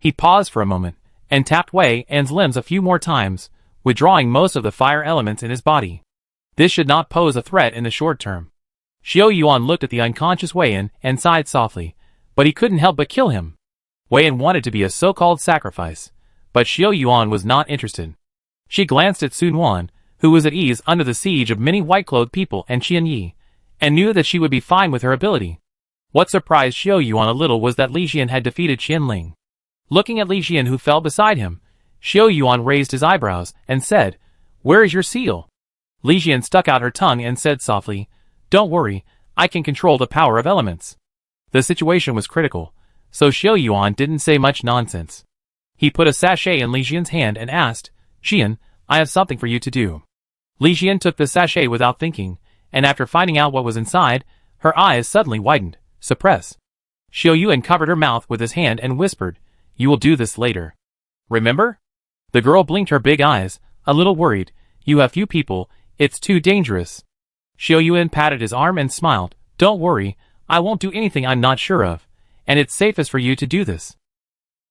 He paused for a moment, and tapped Wei An's limbs a few more times, withdrawing most of the fire elements in his body. This should not pose a threat in the short term. Xiao Yuan looked at the unconscious Wei An and sighed softly, but he couldn't help but kill him. Wei An wanted to be a so-called sacrifice, but Xiao Yuan was not interested. She glanced at Sun Wan, who was at ease under the siege of many white-clothed people, and Qian Yi, and knew that she would be fine with her ability. What surprised Xiao Yuan a little was that Li Xian had defeated Qian Ling. Looking at Li Xian, who fell beside him, Xiao Yuan raised his eyebrows and said, "Where is your seal?" Li Xian stuck out her tongue and said softly, "Don't worry, I can control the power of elements." The situation was critical, so Xiao Yuan didn't say much nonsense. He put a sachet in Li Xian's hand and asked, "Xian, I have something for you to do." Li Xian took the sachet without thinking, and after finding out what was inside, her eyes suddenly widened. "Suppress." Xiao Yuan covered her mouth with his hand and whispered, "You will do this later. Remember?" The girl blinked her big eyes, a little worried. "You have few people, it's too dangerous." Xiao Yuan patted his arm and smiled. "Don't worry, I won't do anything I'm not sure of, and it's safest for you to do this."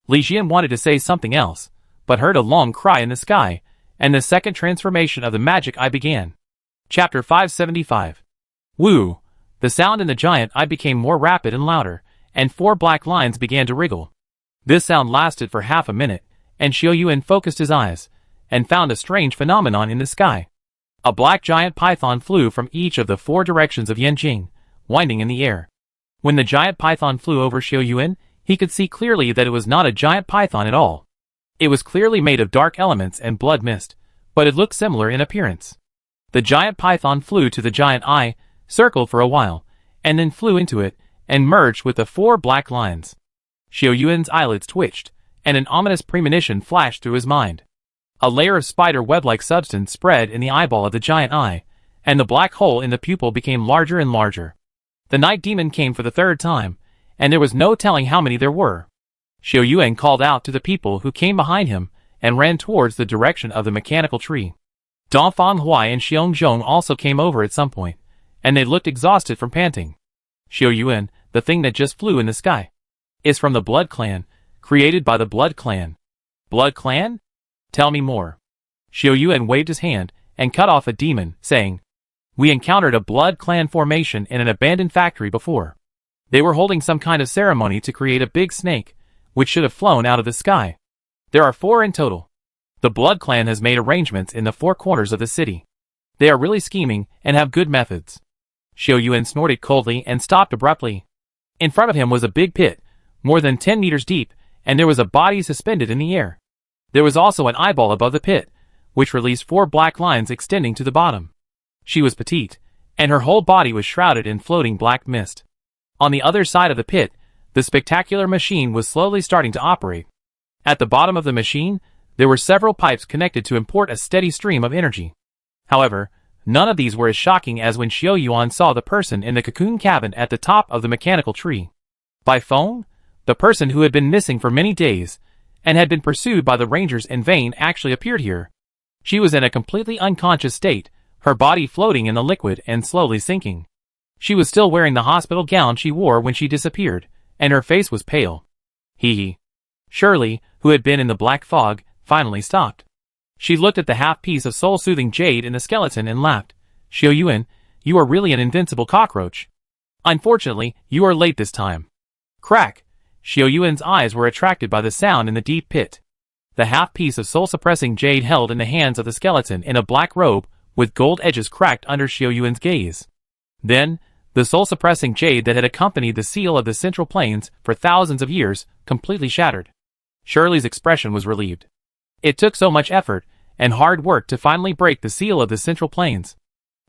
Li Xian wanted to say something else, but heard a long cry in the sky, and the second transformation of the magic eye began. Chapter 575. Woo! The sound in the giant eye became more rapid and louder, and 4 black lines began to wriggle. This sound lasted for half a minute, and Xiao Yuan focused his eyes, and found a strange phenomenon in the sky. A black giant python flew from each of the 4 directions of Yanjing, winding in the air. When the giant python flew over Xiao Yuan, he could see clearly that it was not a giant python at all. It was clearly made of dark elements and blood mist, but it looked similar in appearance. The giant python flew to the giant eye, circled for a while, and then flew into it, and merged with the 4 black lines. Xiao Yuan's eyelids twitched, and an ominous premonition flashed through his mind. A layer of spider web-like substance spread in the eyeball of the giant eye, and the black hole in the pupil became larger and larger. The night demon came for the 3rd time, and there was no telling how many there were. Xiao Yuan called out to the people who came behind him, and ran towards the direction of the mechanical tree. Dongfang Huai and Xiong Zhong also came over at some point, and they looked exhausted from panting. "Xiao Yuan, the thing that just flew in the sky, is from the Blood Clan, created by the Blood Clan." "Blood Clan? Tell me more." Xiao Yuan waved his hand, and cut off a demon, saying, "We encountered a Blood Clan formation in an abandoned factory before. They were holding some kind of ceremony to create a big snake, which should have flown out of the sky. There are 4 in total. The Blood Clan has made arrangements in the 4 corners of the city. They are really scheming, and have good methods." Xiao Yuan snorted coldly and stopped abruptly. In front of him was a big pit, more than 10 meters deep, and there was a body suspended in the air. There was also an eyeball above the pit, which released 4 black lines extending to the bottom. She was petite, and her whole body was shrouded in floating black mist. On the other side of the pit, the spectacular machine was slowly starting to operate. At the bottom of the machine, there were several pipes connected to import a steady stream of energy. However, none of these were as shocking as when Xiao Yuan saw the person in the cocoon cabin at the top of the mechanical tree. By phone, the person who had been missing for many days, and had been pursued by the rangers in vain, actually appeared here. She was in a completely unconscious state, her body floating in the liquid and slowly sinking. She was still wearing the hospital gown she wore when she disappeared, and her face was pale. Hee. Shirley, who had been in the black fog, finally stopped. She looked at the half-piece of soul-soothing jade in the skeleton and laughed. "Xiao Yuan, you are really an invincible cockroach. Unfortunately, you are late this time." Crack! Xiao Yuan's eyes were attracted by the sound in the deep pit. The half-piece of soul-suppressing jade held in the hands of the skeleton in a black robe, with gold edges cracked under Xiao Yuan's gaze. Then, the soul-suppressing jade that had accompanied the seal of the Central Plains for thousands of years, completely shattered. Shirley's expression was relieved. It took so much effort and hard work to finally break the seal of the Central Plains.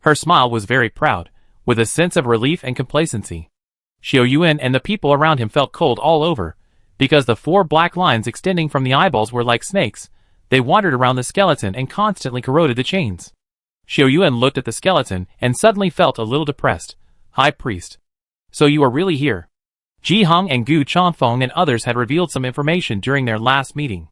Her smile was very proud, with a sense of relief and complacency. Xiao Yuan and the people around him felt cold all over, because the 4 black lines extending from the eyeballs were like snakes. They wandered around the skeleton and constantly corroded the chains. Xiao Yuan looked at the skeleton and suddenly felt a little depressed. "High Priest. So you are really here." Ji Hong and Gu Chanfeng and others had revealed some information during their last meeting.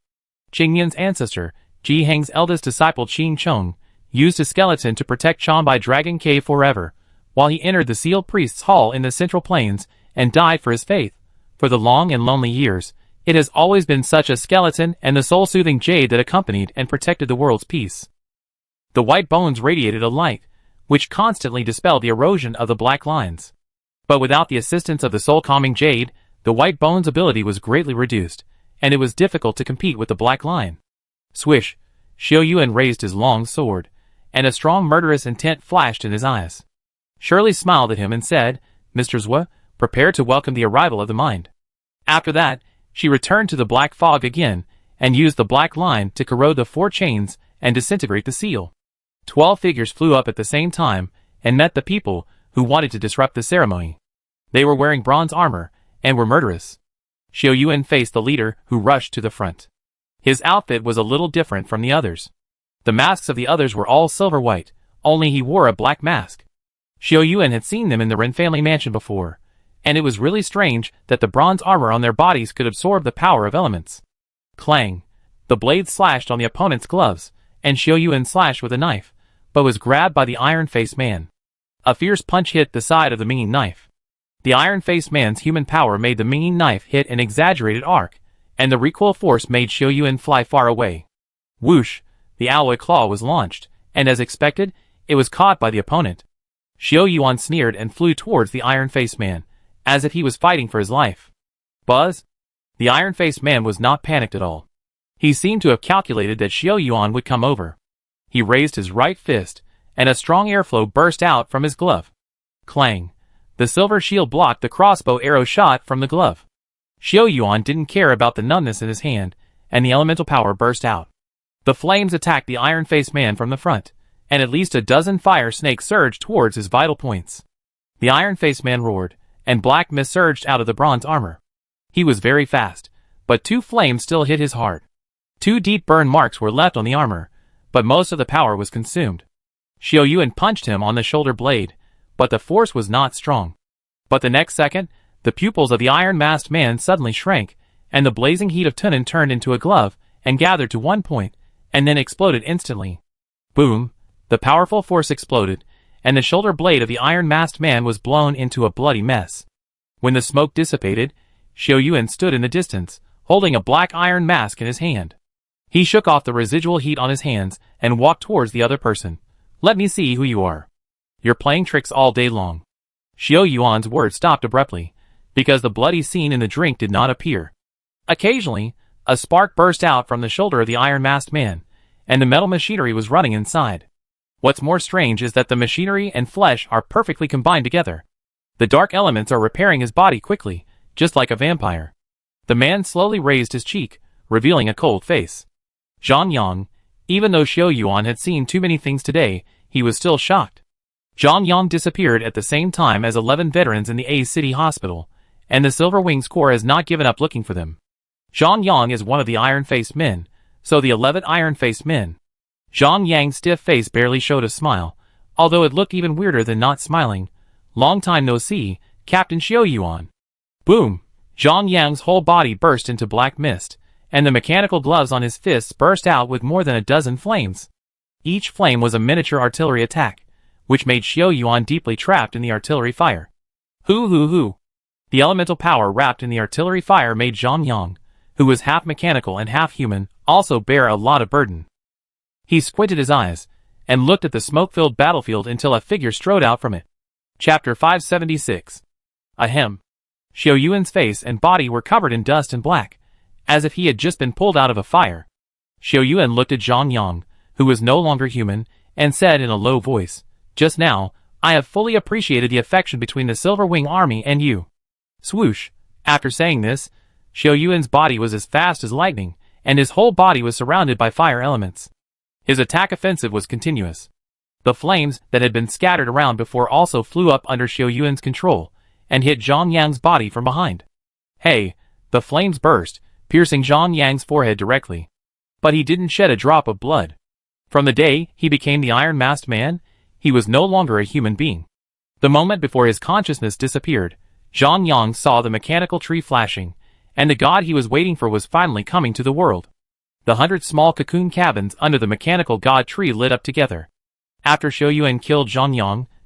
Qingyan's ancestor, Ji Heng's eldest disciple Qing Chong, used his skeleton to protect Chanbai Dragon Cave forever, while he entered the sealed priest's hall in the Central Plains and died for his faith. For the long and lonely years, it has always been such a skeleton and the soul-soothing jade that accompanied and protected the world's peace. The white bones radiated a light, which constantly dispelled the erosion of the black lines. But without the assistance of the soul-calming jade, the white bone's ability was greatly reduced, and it was difficult to compete with the black line. Swish! Xiao Yuan raised his long sword, and a strong murderous intent flashed in his eyes. Shirley smiled at him and said, "Mr. Zhua, prepare to welcome the arrival of the mind." After that, she returned to the black fog again, and used the black line to corrode the 4 chains and disintegrate the seal. 12 figures flew up at the same time, and met the people who wanted to disrupt the ceremony. They were wearing bronze armor, and were murderous. Xiao Yuan faced the leader, who rushed to the front. His outfit was a little different from the others. The masks of the others were all silver white, only he wore a black mask. Xiao Yuan had seen them in the Ren family mansion before, and it was really strange that the bronze armor on their bodies could absorb the power of elements. Clang! The blade slashed on the opponent's gloves, and Xiao Yuan slashed with a knife, but was grabbed by the iron-faced man. A fierce punch hit the side of the Minging knife. The iron-faced man's human power made the Minging knife hit an exaggerated arc, and the recoil force made Xiao Yuan fly far away. Whoosh! The alloy claw was launched, and as expected, it was caught by the opponent. Xiao Yuan sneered and flew towards the iron-faced man, as if he was fighting for his life. Buzz! The iron-faced man was not panicked at all. He seemed to have calculated that Xiao Yuan would come over. He raised his right fist, and a strong airflow burst out from his glove. Clang! The silver shield blocked the crossbow arrow shot from the glove. Xiao Yuan didn't care about the numbness in his hand, and the elemental power burst out. The flames attacked the iron-faced man from the front, and at least a dozen fire snakes surged towards his vital points. The iron-faced man roared, and black mist surged out of the bronze armor. He was very fast, but 2 flames still hit his heart. 2 deep burn marks were left on the armor, but most of the power was consumed. Xiao Yuan punched him on the shoulder blade, but the force was not strong. But the next second, the pupils of the iron-masked man suddenly shrank, and the blazing heat of Tunin turned into a glove and gathered to one point, and then exploded instantly. Boom! The powerful force exploded, and the shoulder blade of the iron-masked man was blown into a bloody mess. When the smoke dissipated, Xiao Yuan stood in the distance, holding a black iron mask in his hand. He shook off the residual heat on his hands and walked towards the other person. "Let me see who you are. You're playing tricks all day long." Xiao Yuan's words stopped abruptly, because the bloody scene in the drink did not appear. Occasionally, a spark burst out from the shoulder of the iron-masked man, and the metal machinery was running inside. What's more strange is that the machinery and flesh are perfectly combined together. The dark elements are repairing his body quickly, just like a vampire. The man slowly raised his cheek, revealing a cold face. Zhang Yang, even though Xiao Yuan had seen too many things today, he was still shocked. Zhang Yang disappeared at the same time as 11 veterans in the A City Hospital, and the Silver Wings Corps has not given up looking for them. Zhang Yang is one of the iron-faced men, so the 11 iron-faced men. Zhang Yang's stiff face barely showed a smile, although it looked even weirder than not smiling. "Long time no see, Captain Xiao Yuan." Boom! Zhang Yang's whole body burst into black mist, and the mechanical gloves on his fists burst out with more than a dozen flames. Each flame was a miniature artillery attack, which made Xiao Yuan deeply trapped in the artillery fire. Hoo! The elemental power wrapped in the artillery fire made Zhang Yang, who was half mechanical and half human, also bear a lot of burden. He squinted his eyes, and looked at the smoke-filled battlefield until a figure strode out from it. Chapter 576. Ahem. Xiao Yuan's face and body were covered in dust and black, as if he had just been pulled out of a fire. Xiao Yuan looked at Zhang Yang, who was no longer human, and said in a low voice, "Just now, I have fully appreciated the affection between the Silver Wing Army and you." Swoosh! After saying this, Xiao Yuan's body was as fast as lightning, and his whole body was surrounded by fire elements. His attack offensive was continuous. The flames that had been scattered around before also flew up under Xiao Yuan's control, and hit Zhang Yang's body from behind. Hey! The flames burst, piercing Zhang Yang's forehead directly. But he didn't shed a drop of blood. From the day he became the iron-masked man, he was no longer a human being. The moment before his consciousness disappeared, Zhang Yang saw the mechanical tree flashing, and the god he was waiting for was finally coming to the world. The 100 small cocoon cabins under the mechanical god tree lit up together. After Xiao Yuan killed Zhang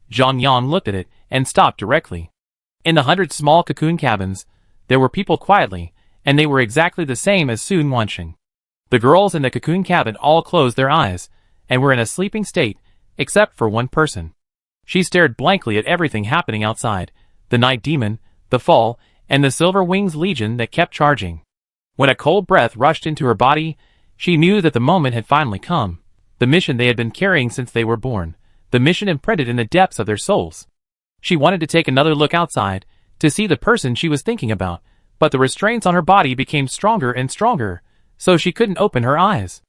Yang looked at it and stopped directly. In the 100 small cocoon cabins, there were people quietly, and they were exactly the same as Sun Wansheng. The girls in the cocoon cabin all closed their eyes, and were in a sleeping state, except for one person. She stared blankly at everything happening outside, the night demon, the fall, and the Silver Wings Legion that kept charging. When a cold breath rushed into her body, she knew that the moment had finally come. The mission they had been carrying since they were born, the mission imprinted in the depths of their souls. She wanted to take another look outside, to see the person she was thinking about, but the restraints on her body became stronger and stronger, so she couldn't open her eyes.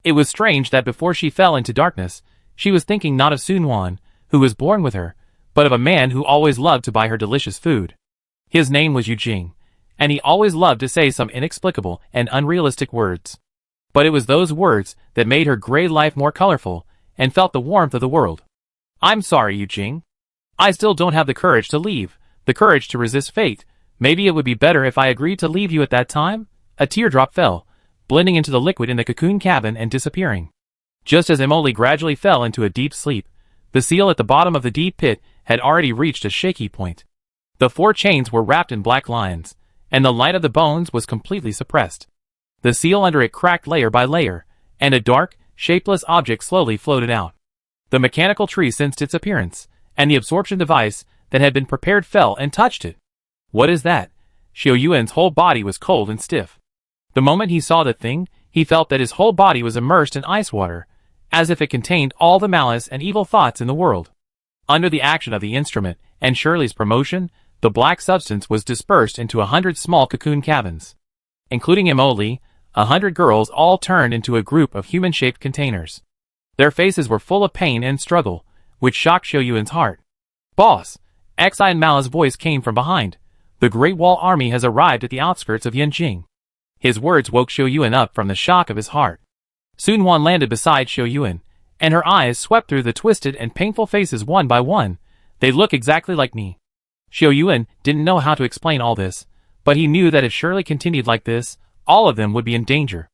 It was strange that before she fell into darkness, she was thinking not of Sun Wan, who was born with her, but of a man who always loved to buy her delicious food. His name was Yu Jing, and he always loved to say some inexplicable and unrealistic words. But it was those words that made her gray life more colorful, and felt the warmth of the world. I'm sorry, Yu Jing. I still don't have the courage to leave, the courage to resist fate. Maybe it would be better if I agreed to leave you at that time? A teardrop fell, blending into the liquid in the cocoon cabin and disappearing. Just as Emily gradually fell into a deep sleep, the seal at the bottom of the deep pit had already reached a shaky point. The 4 chains were wrapped in black lines, and the light of the bones was completely suppressed. The seal under it cracked layer by layer, and a dark, shapeless object slowly floated out. The mechanical tree sensed its appearance, and the absorption device that had been prepared fell and touched it. What is that? Xiao Yuan's whole body was cold and stiff. The moment he saw the thing, he felt that his whole body was immersed in ice water, as if it contained all the malice and evil thoughts in the world. Under the action of the instrument and Shirley's promotion, the black substance was dispersed into 100 small cocoon cabins. Including Emily, 100 girls all turned into a group of human-shaped containers. Their faces were full of pain and struggle, which shocked Xiao Yuan's heart. Boss! Xi Mala's voice came from behind. The Great Wall Army has arrived at the outskirts of Yanjing. His words woke Xiao Yuan up from the shock of his heart. Sun Wan landed beside Xiao Yuan, and her eyes swept through the twisted and painful faces one by one. They look exactly like me. Xiao Yuan didn't know how to explain all this, but he knew that if Shirley continued like this, all of them would be in danger.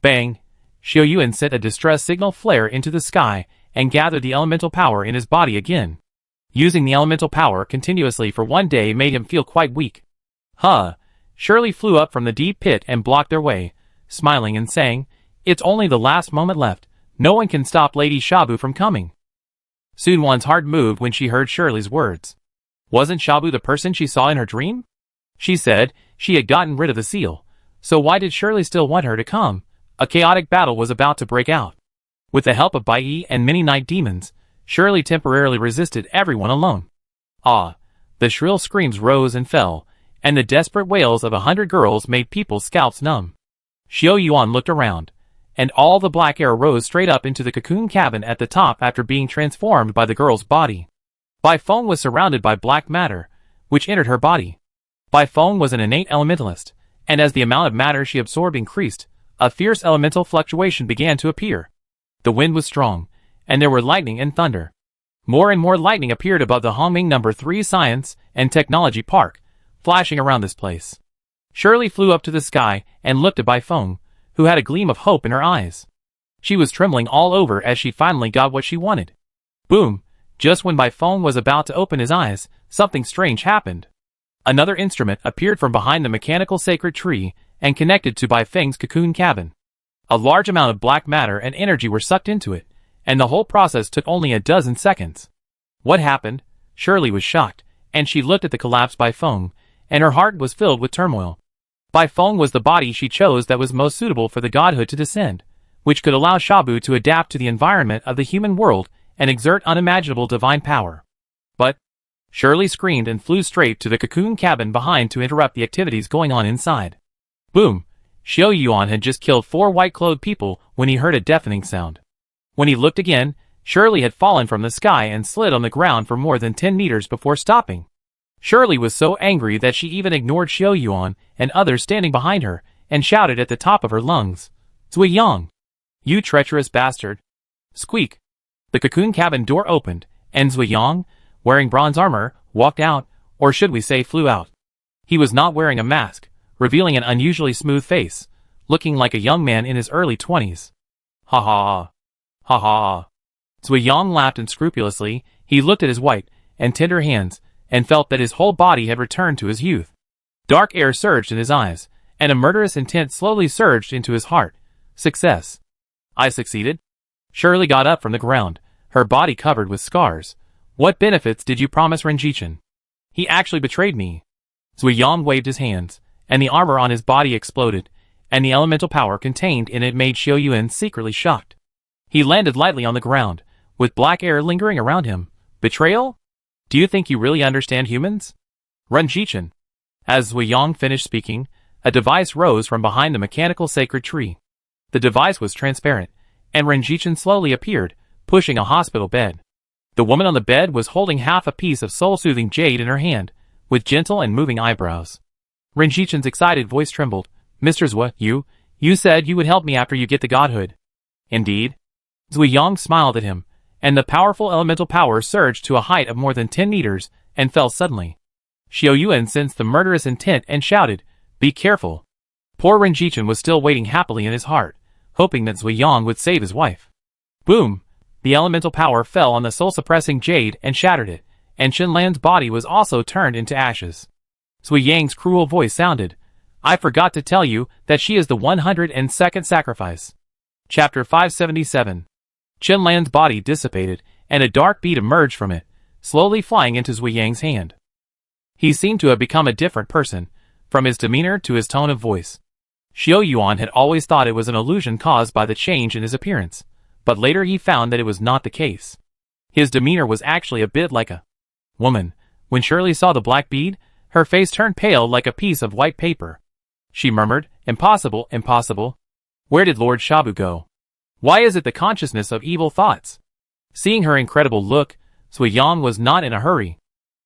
Bang! Xiao Yuan sent a distress signal flare into the sky and gathered the elemental power in his body again. Using the elemental power continuously for one day made him feel quite weak. Huh! Shirley flew up from the deep pit and blocked their way, smiling and saying, "It's only the last moment left. No one can stop Lady Shabu from coming." Sun Wan's heart moved when she heard Shirley's words. Wasn't Shabu the person she saw in her dream? She said she had gotten rid of the seal, so why did Shirley still want her to come? A chaotic battle was about to break out. With the help of Bai Yi and many night demons, Shirley temporarily resisted everyone alone. Ah! The shrill screams rose and fell, and the desperate wails of 100 girls made people's scalps numb. Xiao Yuan looked around, and all the black air rose straight up into the cocoon cabin at the top after being transformed by the girl's body. Bai Feng was surrounded by black matter, which entered her body. Bai Feng was an innate elementalist, and as the amount of matter she absorbed increased, a fierce elemental fluctuation began to appear. The wind was strong, and there were lightning and thunder. More and more lightning appeared above the Hongming No. 3 Science and Technology Park, flashing around this place. Shirley flew up to the sky and looked at Bai Feng, who had a gleam of hope in her eyes. She was trembling all over as she finally got what she wanted. Boom! Just when Bai Feng was about to open his eyes, something strange happened. Another instrument appeared from behind the mechanical sacred tree and connected to Bai Feng's cocoon cabin. A large amount of black matter and energy were sucked into it, and the whole process took only a dozen seconds. What happened? Shirley was shocked, and she looked at the collapsed Bai Feng, and her heart was filled with turmoil. Bai Feng was the body she chose that was most suitable for the godhood to descend, which could allow Shabu to adapt to the environment of the human world and exert unimaginable divine power. But Shirley screamed and flew straight to the cocoon cabin behind to interrupt the activities going on inside. Boom! Xiao Yuan had just killed 4 white-clothed people when he heard a deafening sound. When he looked again, Shirley had fallen from the sky and slid on the ground for more than 10 meters before stopping. Shirley was so angry that she even ignored Xiao Yuan and others standing behind her, and shouted at the top of her lungs, "Zui Yang! You treacherous bastard!" Squeak! The cocoon cabin door opened, and Zui Yang, wearing bronze armor, walked out, or should we say flew out. He was not wearing a mask, revealing an unusually smooth face, looking like a young man in his early 20s. Ha ha! Ha ha! Zui Yang laughed unscrupulously. He looked at his white and tender hands, and felt that his whole body had returned to his youth. Dark air surged in his eyes, and a murderous intent slowly surged into his heart. Success. I succeeded? Shirley got up from the ground, her body covered with scars. What benefits did you promise Renjichin? He actually betrayed me. Zui Yang waved his hands, and the armor on his body exploded, and the elemental power contained in it made Xiao Yuan secretly shocked. He landed lightly on the ground, with black air lingering around him. Betrayal? Do you think you really understand humans? Renjichin. As Zui Yang finished speaking, a device rose from behind the mechanical sacred tree. The device was transparent, and Renjichin slowly appeared, pushing a hospital bed. The woman on the bed was holding half a piece of soul-soothing jade in her hand, with gentle and moving eyebrows. Renjichin's excited voice trembled. Mr. Zua, you said you would help me after you get the godhood. Indeed. Zui Yang smiled at him, and the powerful elemental power surged to a height of more than 10 meters, and fell suddenly. Xiao Yuan sensed the murderous intent and shouted, "Be careful." Poor Renjichin was still waiting happily in his heart, hoping that Zui Yang would save his wife. Boom! The elemental power fell on the soul-suppressing jade and shattered it, and Qinlan's body was also turned into ashes. Zui Yang's cruel voice sounded, "I forgot to tell you that she is the 102nd sacrifice." Chapter 577. Qinlan's body dissipated, and a dark bead emerged from it, slowly flying into Zui Yang's hand. He seemed to have become a different person, from his demeanor to his tone of voice. Xiao Yuan had always thought it was an illusion caused by the change in his appearance, but later he found that it was not the case. His demeanor was actually a bit like a woman. When Shirley saw the black bead, her face turned pale like a piece of white paper. She murmured, "Impossible, impossible. Where did Lord Shabu go? Why is it the consciousness of evil thoughts?" Seeing her incredible look, Zui Yang was not in a hurry.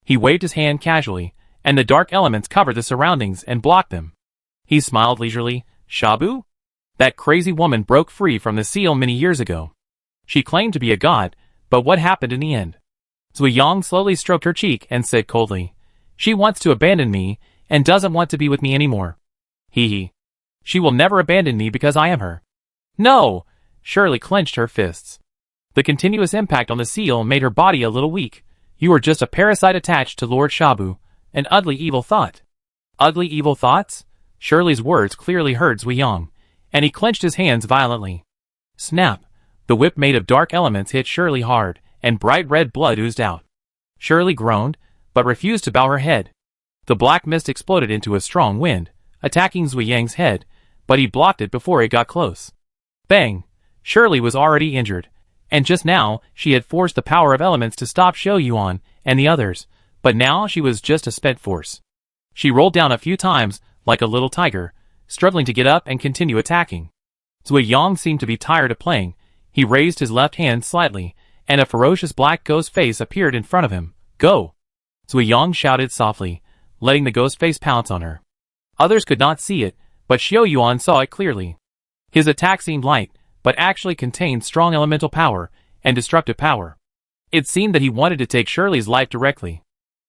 He waved his hand casually, and the dark elements covered the surroundings and blocked them. He smiled leisurely. "Shabu? That crazy woman broke free from the seal many years ago. She claimed to be a god, but what happened in the end?" Zui Yang slowly stroked her cheek and said coldly, "She wants to abandon me, and doesn't want to be with me anymore. Hee. She will never abandon me because I am her." "No!" Shirley clenched her fists. The continuous impact on the seal made her body a little weak. "You are just a parasite attached to Lord Shabu, an ugly evil thought." "Ugly evil thoughts?" Shirley's words clearly hurt Zui Yang, and he clenched his hands violently. Snap! The whip made of dark elements hit Shirley hard, and bright red blood oozed out. Shirley groaned, but refused to bow her head. The black mist exploded into a strong wind, attacking Zui Yang's head, but he blocked it before it got close. Bang! Shirley was already injured, and just now she had forced the power of elements to stop Xiao Yuan and the others, but now she was just a spent force. She rolled down a few times, like a little tiger, struggling to get up and continue attacking. Zui Yang seemed to be tired of playing. He raised his left hand slightly, and a ferocious black ghost face appeared in front of him. "Go!" Zui Yang shouted softly, letting the ghost face pounce on her. Others could not see it, but Xiao Yuan saw it clearly. His attack seemed light, but actually contained strong elemental power and destructive power. It seemed that he wanted to take Shirley's life directly.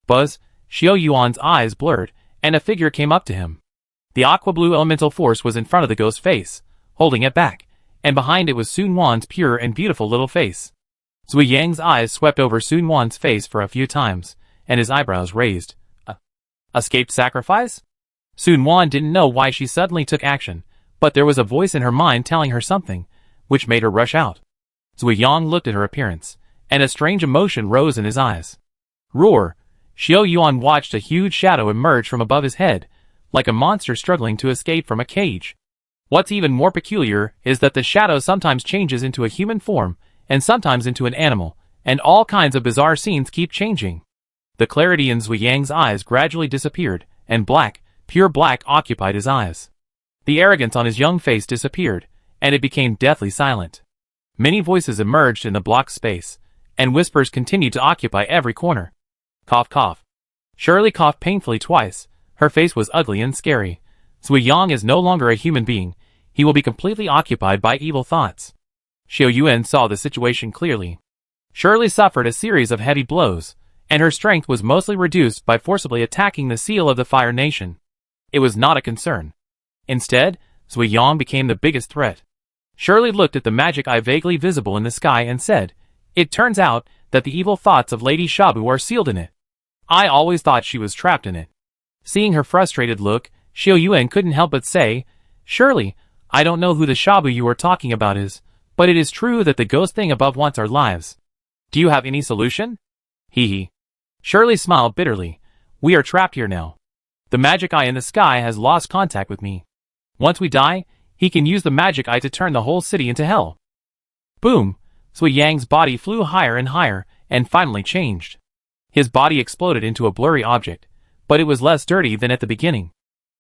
Buzz! Xiao Yuan's eyes blurred, and a figure came up to him. The aqua-blue elemental force was in front of the ghost's face, holding it back, and behind it was Sun Wan's pure and beautiful little face. Zui Yang's eyes swept over Sun Wan's face for a few times, and his eyebrows raised. Escaped sacrifice? Sun Wan didn't know why she suddenly took action, but there was a voice in her mind telling her something, which made her rush out. Zui Yang looked at her appearance, and a strange emotion rose in his eyes. Roar! Xiao Yuan watched a huge shadow emerge from above his head, like a monster struggling to escape from a cage. What's even more peculiar is that the shadow sometimes changes into a human form, and sometimes into an animal, and all kinds of bizarre scenes keep changing. The clarity in Zui Yang's eyes gradually disappeared, and black, pure black occupied his eyes. The arrogance on his young face disappeared, and it became deathly silent. Many voices emerged in the blocked space, and whispers continued to occupy every corner. Cough cough. Shirley coughed painfully twice. Her face was ugly and scary. Zui Yang is no longer a human being. He will be completely occupied by evil thoughts. Xiao Yuan saw the situation clearly. Shirley suffered a series of heavy blows, and her strength was mostly reduced by forcibly attacking the seal of the Fire Nation. It was not a concern. Instead, Zui Yang became the biggest threat. Shirley looked at the magic eye vaguely visible in the sky and said, "It turns out that the evil thoughts of Lady Shabu are sealed in it." I always thought she was trapped in it. Seeing her frustrated look, Xiao Yuan couldn't help but say, "Surely, I don't know who the Shabu you are talking about is, but it is true that the ghost thing above wants our lives. Do you have any solution?" Hee. Shirley smiled bitterly. "We are trapped here now. The magic eye in the sky has lost contact with me. Once we die, he can use the magic eye to turn the whole city into hell." Boom! Sui Yang's body flew higher and higher, and finally changed. His body exploded into a blurry object, but it was less dirty than at the beginning.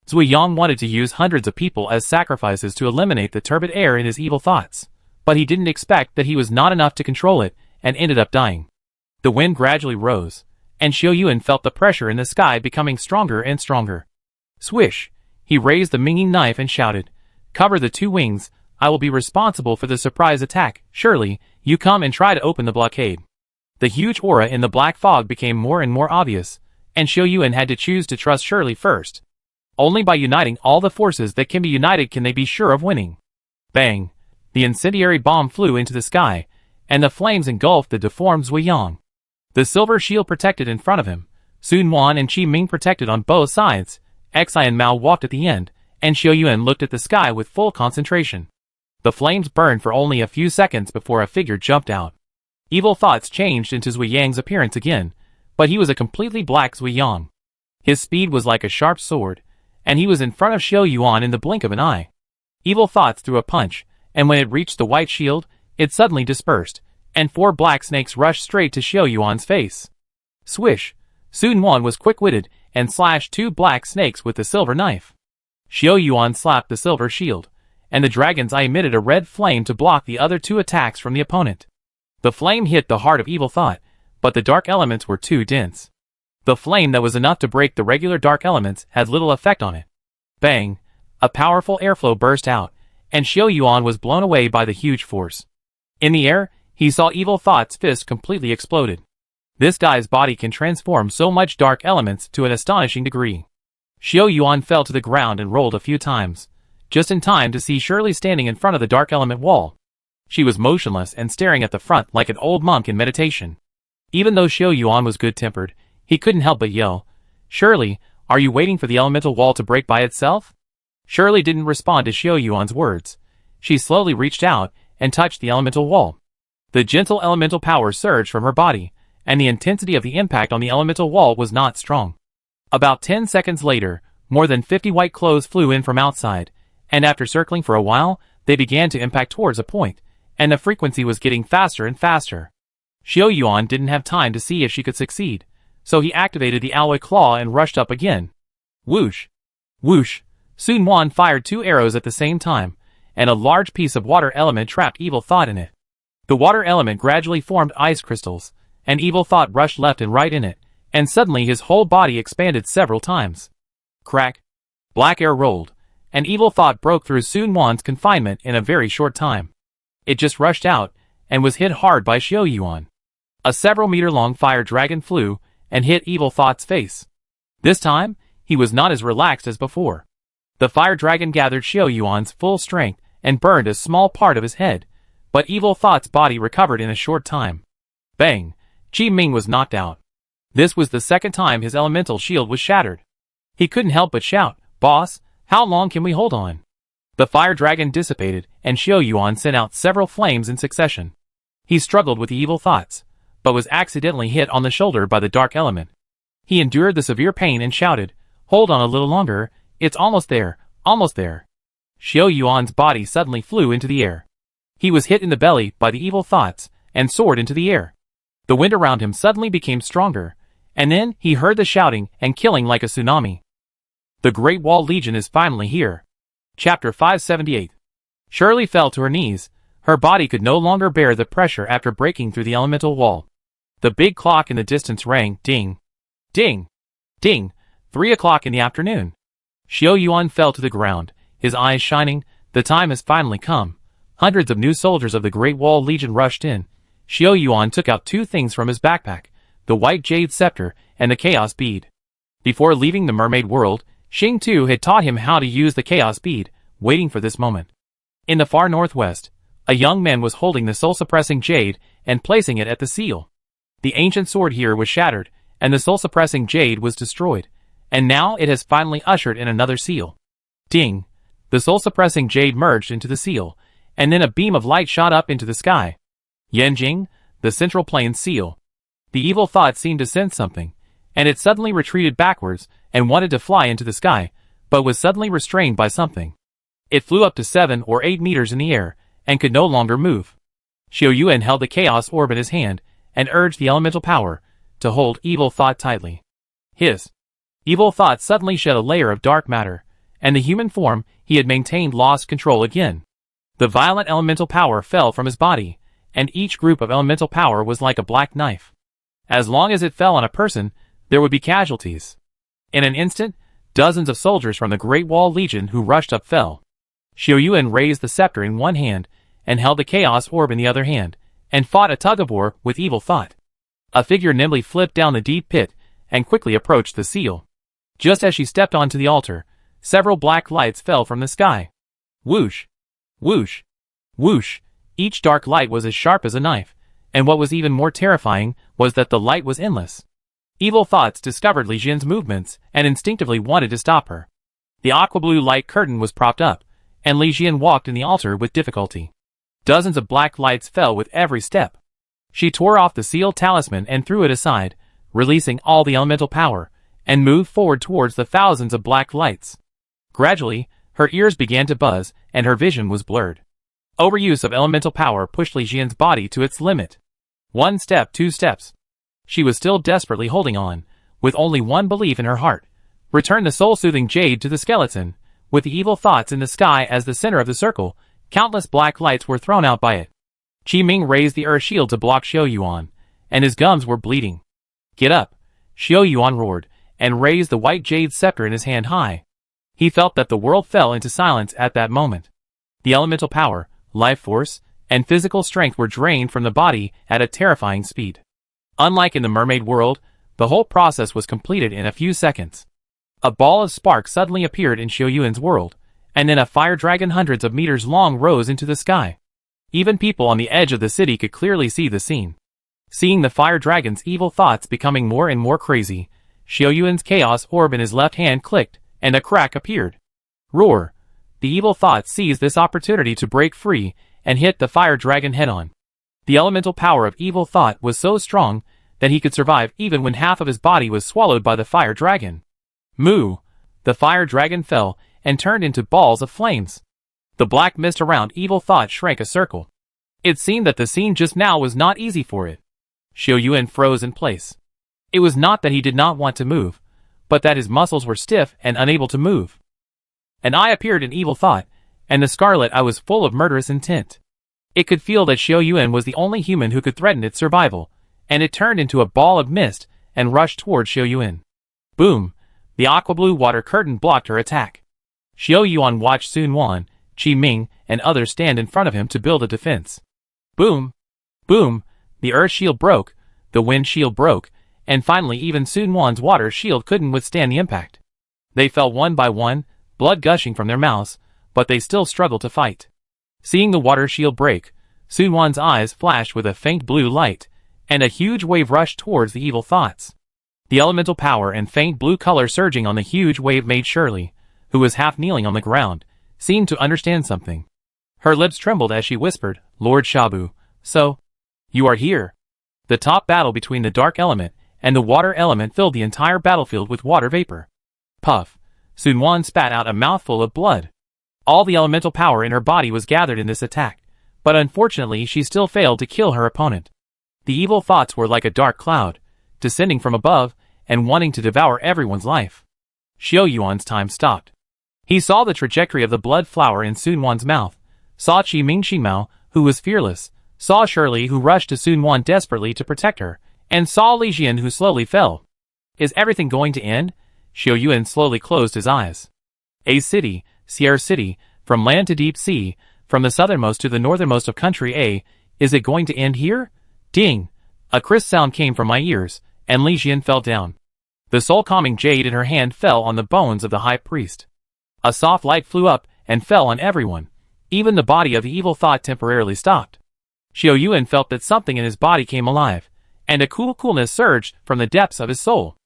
Sui Yang wanted to use hundreds of people as sacrifices to eliminate the turbid air in his evil thoughts, but he didn't expect that he was not enough to control it, and ended up dying. The wind gradually rose, and Xiao Yuan felt the pressure in the sky becoming stronger and stronger. Swish! He raised the Minging knife and shouted, "Cover the two wings, I will be responsible for the surprise attack. Surely, you come and try to open the blockade." The huge aura in the black fog became more and more obvious, and Xiao Yuan had to choose to trust Shirley first. Only by uniting all the forces that can be united can they be sure of winning. Bang! The incendiary bomb flew into the sky, and the flames engulfed the deformed Zui Yang. The silver shield protected in front of him, Sun Wan and Qi Ming protected on both sides, Xi and Mao walked at the end, and Xiao Yuan looked at the sky with full concentration. The flames burned for only a few seconds before a figure jumped out. Evil thoughts changed into Zui Yang's appearance again, but he was a completely black Zui Yang. His speed was like a sharp sword, and he was in front of Xiao Yuan in the blink of an eye. Evil thoughts threw a punch, and when it reached the white shield, it suddenly dispersed, and 4 black snakes rushed straight to Xiao Yuan's face. Swish! Sun Wan was quick-witted and slashed 2 black snakes with the silver knife. Xiao Yuan slapped the silver shield, and the dragon's eye emitted a red flame to block the other 2 attacks from the opponent. The flame hit the heart of Evil Thought, but the dark elements were too dense. The flame that was enough to break the regular dark elements had little effect on it. Bang! A powerful airflow burst out, and Xiao Yuan was blown away by the huge force. In the air, he saw Evil Thought's fist completely exploded. This guy's body can transform so much dark elements to an astonishing degree. Xiao Yuan fell to the ground and rolled a few times, just in time to see Shirley standing in front of the dark element wall. She was motionless and staring at the front like an old monk in meditation. Even though Xiao Yuan was good-tempered, he couldn't help but yell, "Shirley, are you waiting for the elemental wall to break by itself?" Shirley didn't respond to Xiao Yuan's words. She slowly reached out and touched the elemental wall. The gentle elemental power surged from her body, and the intensity of the impact on the elemental wall was not strong. About 10 seconds later, more than 50 white clothes flew in from outside, and after circling for a while, they began to impact towards a point, and the frequency was getting faster and faster. Xiao Yuan didn't have time to see if she could succeed, so he activated the alloy claw and rushed up again. Whoosh! Whoosh! Sun Wan fired 2 arrows at the same time, and a large piece of water element trapped Evil Thought in it. The water element gradually formed ice crystals, and Evil Thought rushed left and right in it, and suddenly his whole body expanded several times. Crack! Black air rolled, and Evil Thought broke through Sun Wan's confinement in a very short time. It just rushed out, and was hit hard by Xiao Yuan. A several-meter-long fire dragon flew, and hit Evil Thought's face. This time, he was not as relaxed as before. The fire dragon gathered Xiao Yuan's full strength, and burned a small part of his head, but Evil Thought's body recovered in a short time. Bang! Qi Ming was knocked out. This was the second time his elemental shield was shattered. He couldn't help but shout, "Boss, how long can we hold on?" The fire dragon dissipated, and Xiao Yuan sent out several flames in succession. He struggled with the evil thoughts, but was accidentally hit on the shoulder by the dark element. He endured the severe pain and shouted, "Hold on a little longer, it's almost there, almost there." Xiao Yuan's body suddenly flew into the air. He was hit in the belly by the evil thoughts, and soared into the air. The wind around him suddenly became stronger, and then he heard the shouting and killing like a tsunami. The Great Wall Legion is finally here. Chapter 578. Shirley fell to her knees. Her body could no longer bear the pressure after breaking through the elemental wall. The big clock in the distance rang, ding, ding, ding, 3 o'clock in the afternoon. Xiao Yuan fell to the ground, his eyes shining. The time has finally come. Hundreds of new soldiers of the Great Wall Legion rushed in. Xiao Yuan took out 2 things from his backpack, the white jade scepter and the chaos bead. Before leaving the mermaid world, Xing Tu had taught him how to use the chaos bead, waiting for this moment. In the far northwest, a young man was holding the soul-suppressing jade and placing it at the seal. The ancient sword here was shattered, and the soul-suppressing jade was destroyed, and now it has finally ushered in another seal. Ding! The soul-suppressing jade merged into the seal, and then a beam of light shot up into the sky. Yanjing, the central plane seal. The evil thought seemed to sense something, and it suddenly retreated backwards and wanted to fly into the sky, but was suddenly restrained by something. It flew up to 7 or 8 meters in the air, and could no longer move. Xiao Yuan held the chaos orb in his hand, and urged the elemental power to hold evil thought tightly. His evil thought suddenly shed a layer of dark matter, and the human form he had maintained lost control again. The violent elemental power fell from his body, and each group of elemental power was like a black knife. As long as it fell on a person, there would be casualties. In an instant, dozens of soldiers from the Great Wall Legion who rushed up fell. Xiao Yuan raised the scepter in one hand, and held the chaos orb in the other hand, and fought a tug-of-war with evil thought. A figure nimbly flipped down the deep pit, and quickly approached the seal. Just as she stepped onto the altar, several black lights fell from the sky. Whoosh! Whoosh! Whoosh! Each dark light was as sharp as a knife, and what was even more terrifying was that the light was endless. Evil thoughts discovered Li Jin's movements and instinctively wanted to stop her. The aqua-blue light curtain was propped up, and Li Jin walked in the altar with difficulty. Dozens of black lights fell with every step. She tore off the sealed talisman and threw it aside, releasing all the elemental power, and moved forward towards the thousands of black lights. Gradually, her ears began to buzz, and her vision was blurred. Overuse of elemental power pushed Li Jin's body to its limit. 1 step, 2 steps. She was still desperately holding on, with only one belief in her heart. Return the soul-soothing jade to the skeleton. With the evil thoughts in the sky as the center of the circle, countless black lights were thrown out by it. Qi Ming raised the earth shield to block Xiao Yuan, and his gums were bleeding. Get up! Xiao Yuan roared, and raised the white jade scepter in his hand high. He felt that the world fell into silence at that moment. The elemental power, life force, and physical strength were drained from the body at a terrifying speed. Unlike in the mermaid world, the whole process was completed in a few seconds. A ball of sparks suddenly appeared in Xiao Yuan's world, and then a fire dragon hundreds of meters long rose into the sky. Even people on the edge of the city could clearly see the scene. Seeing the fire dragon's evil thoughts becoming more and more crazy, Xiao Yuan's chaos orb in his left hand clicked, and a crack appeared. Roar! The evil thought seized this opportunity to break free and hit the fire dragon head-on. The elemental power of evil thought was so strong that he could survive even when half of his body was swallowed by the fire dragon. Moo! The fire dragon fell and turned into balls of flames. The black mist around evil thought shrank a circle. It seemed that the scene just now was not easy for it. Xiao Yuan froze in place. It was not that he did not want to move, but that his muscles were stiff and unable to move. An eye appeared in evil thought, and the scarlet eye was full of murderous intent. It could feel that Xiao Yuan was the only human who could threaten its survival, and it turned into a ball of mist and rushed toward Xiao Yuan. Boom! The aqua-blue water curtain blocked her attack. Xiao Yuan watched Sun Wan, Qi Ming, and others stand in front of him to build a defense. Boom! Boom! The earth shield broke, the wind shield broke, and finally even Sun Wan's water shield couldn't withstand the impact. They fell one by one, blood gushing from their mouths, but they still struggled to fight. Seeing the water shield break, Sun Wan's eyes flashed with a faint blue light, and a huge wave rushed towards the evil thoughts. The elemental power and faint blue color surging on the huge wave made Shirley, who was half kneeling on the ground, seem to understand something. Her lips trembled as she whispered, "Lord Shabu, so, you are here." The top battle between the dark element and the water element filled the entire battlefield with water vapor. Puff! Sun Wan spat out a mouthful of blood. All the elemental power in her body was gathered in this attack, but unfortunately she still failed to kill her opponent. The evil thoughts were like a dark cloud, descending from above and wanting to devour everyone's life. Xiao Yuan's time stopped. He saw the trajectory of the blood flower in Sun Wan's mouth, saw Qi Ming Ximao, who was fearless, saw Shirley who rushed to Sun Wan desperately to protect her, and saw Li Jin who slowly fell. Is everything going to end? Xiao Yuan slowly closed his eyes. A city, Sierra City, from land to deep sea, from the southernmost to the northernmost of country A, is it going to end here? Ding! A crisp sound came from my ears, and Li Jin fell down. The soul-calming jade in her hand fell on the bones of the high priest. A soft light flew up and fell on everyone. Even the body of the evil thought temporarily stopped. Xiao Yuan felt that something in his body came alive, and a coolness surged from the depths of his soul.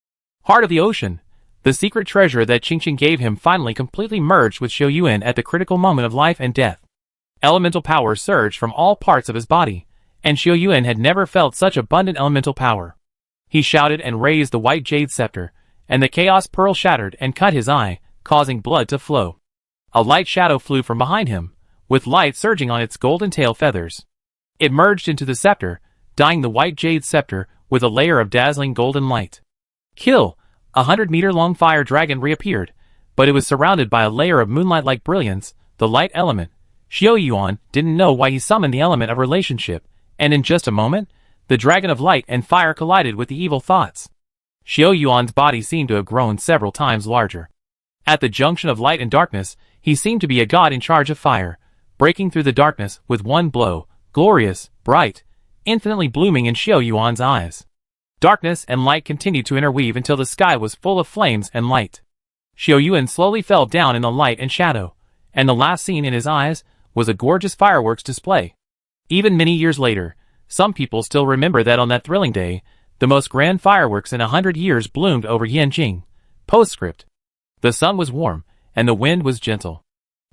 Heart of the ocean. The secret treasure that Qingqing gave him finally completely merged with Xiao Yuan at the critical moment of life and death. Elemental power surged from all parts of his body, and Xiao Yuan had never felt such abundant elemental power. He shouted and raised the white jade scepter, and the chaos pearl shattered and cut his eye, causing blood to flow. A light shadow flew from behind him, with light surging on its golden tail feathers. It merged into the scepter, dyeing the white jade scepter with a layer of dazzling golden light. Kill! 100-meter-long fire dragon reappeared, but it was surrounded by a layer of moonlight-like brilliance, the light element. Xiao Yuan didn't know why he summoned the element of relationship, and in just a moment, the dragon of light and fire collided with the evil thoughts. Xiao Yuan's body seemed to have grown several times larger. At the junction of light and darkness, he seemed to be a god in charge of fire, breaking through the darkness with one blow, glorious, bright, infinitely blooming in Xiao Yuan's eyes. Darkness and light continued to interweave until the sky was full of flames and light. Xiao Yuan slowly fell down in the light and shadow, and the last scene in his eyes was a gorgeous fireworks display. Even many years later, some people still remember that on that thrilling day, the most grand fireworks in 100 years bloomed over Yanjing. Postscript. The sun was warm, and the wind was gentle.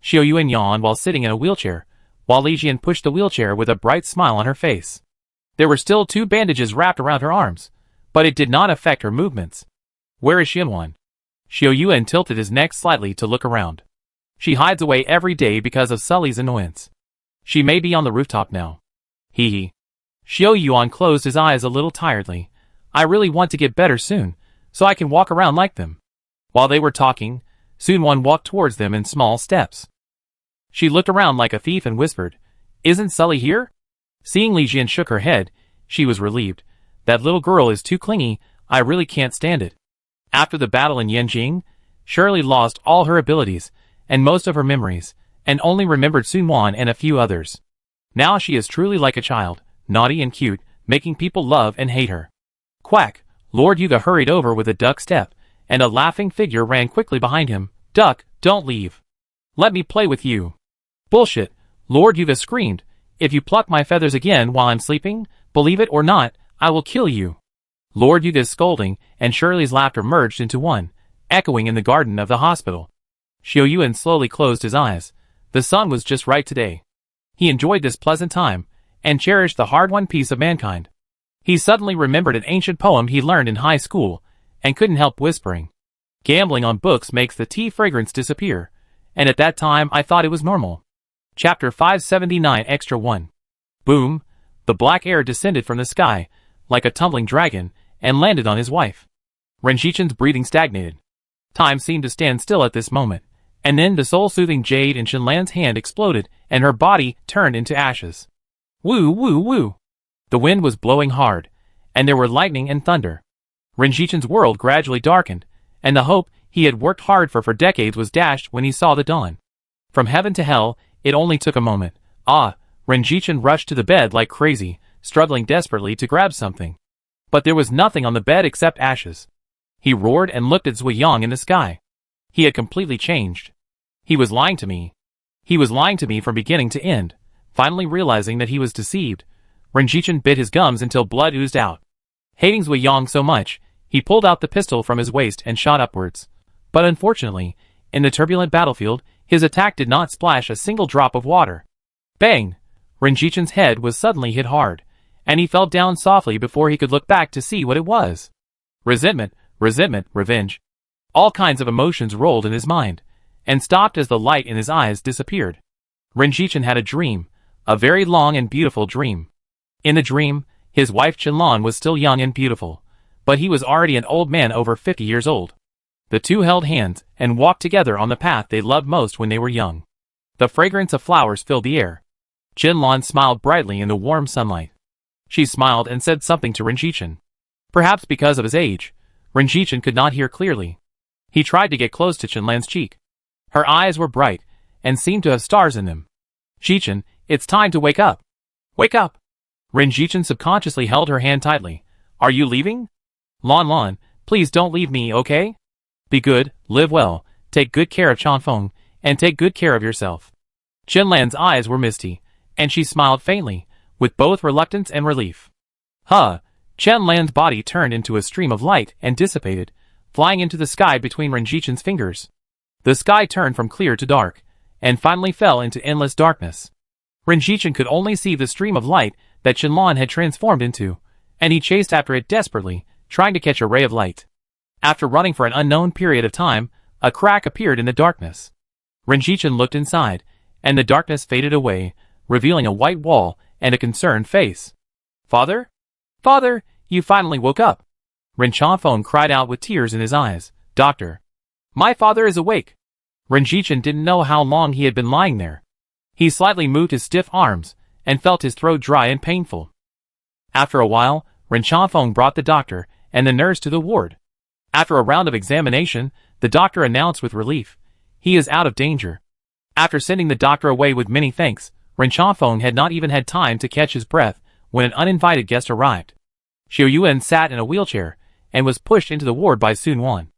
Xiao Yuan yawned while sitting in a wheelchair, while Li Jian pushed the wheelchair with a bright smile on her face. There were still 2 bandages wrapped around her arms, but it did not affect her movements. Where is Xinhuan? Xiao Yuan tilted his neck slightly to look around. She hides away every day because of Sully's annoyance. She may be on the rooftop now. Hee hee. Xiao Yuan closed his eyes a little tiredly. I really want to get better soon, so I can walk around like them. While they were talking, Xinhuan walked towards them in small steps. She looked around like a thief and whispered, "Isn't Sully here?" Seeing Li Jian shook her head, she was relieved. That little girl is too clingy, I really can't stand it. After the battle in Yanjing, Shirley lost all her abilities, and most of her memories, and only remembered Xinhuan and a few others. Now she is truly like a child, naughty and cute, making people love and hate her. Quack! Lord Yuga hurried over with a duck step, and a laughing figure ran quickly behind him. Duck, don't leave. Let me play with you. Bullshit! Lord Yuga screamed. If you pluck my feathers again while I'm sleeping, believe it or not, I will kill you. Lord Yuga's scolding and Shirley's laughter merged into one, echoing in the garden of the hospital. Xiao Yuan slowly closed his eyes. The sun was just right today. He enjoyed this pleasant time, and cherished the hard-won peace of mankind. He suddenly remembered an ancient poem he learned in high school, and couldn't help whispering. Gambling on books makes the tea fragrance disappear, and at that time I thought it was normal. Chapter 579 Extra 1. Boom! The black air descended from the sky, like a tumbling dragon, and landed on his wife. Renjichen's breathing stagnated. Time seemed to stand still at this moment, and then the soul-soothing jade in Shenlan's hand exploded, and her body turned into ashes. Woo woo woo! The wind was blowing hard, and there were lightning and thunder. Renjichen's world gradually darkened, and the hope he had worked hard for decades was dashed when he saw the dawn. From heaven to hell, it only took a moment. Renjichen rushed to the bed like crazy, struggling desperately to grab something. But there was nothing on the bed except ashes. He roared and looked at Zui Yang in the sky. He had completely changed. He was lying to me. He was lying to me from beginning to end. Finally realizing that he was deceived, Renjichen bit his gums until blood oozed out. Hating Zui Yang so much, he pulled out the pistol from his waist and shot upwards. But unfortunately, in the turbulent battlefield, his attack did not splash a single drop of water. Bang! Renjichen's head was suddenly hit hard, and he fell down softly before he could look back to see what it was. Resentment, revenge. All kinds of emotions rolled in his mind, and stopped as the light in his eyes disappeared. Renjichen had a dream, a very long and beautiful dream. In the dream, his wife Qinlan was still young and beautiful, but he was already an old man over 50 years old. The two held hands and walked together on the path they loved most when they were young. The fragrance of flowers filled the air. Qinlan smiled brightly in the warm sunlight. She smiled and said something to Renjichen. Perhaps because of his age, Renjichen could not hear clearly. He tried to get close to Qinlan's cheek. Her eyes were bright, and seemed to have stars in them. Jichen, it's time to wake up. Wake up! Renjichen subconsciously held her hand tightly. Are you leaving? Lan, please don't leave me, okay? Be good, live well, take good care of Chanfeng, and take good care of yourself. Qinlan's eyes were misty, and she smiled faintly, with both reluctance and relief. Chen Lan's body turned into a stream of light and dissipated, flying into the sky between Renjichen's fingers. The sky turned from clear to dark, and finally fell into endless darkness. Renjichen could only see the stream of light that Chen had transformed into, and he chased after it desperately, trying to catch a ray of light. After running for an unknown period of time, a crack appeared in the darkness. Renjichen looked inside, and the darkness faded away, revealing a white wall and a concerned face. "Father? Father, you finally woke up!" Ren Changfeng cried out with tears in his eyes. "Doctor, my father is awake!" Renjichen didn't know how long he had been lying there. He slightly moved his stiff arms, and felt his throat dry and painful. After a while, Ren Changfeng brought the doctor and the nurse to the ward. After a round of examination, the doctor announced with relief, "He is out of danger." After sending the doctor away with many thanks, Ren Changfeng had not even had time to catch his breath when an uninvited guest arrived. Xiao Yuan sat in a wheelchair and was pushed into the ward by Sun Wan.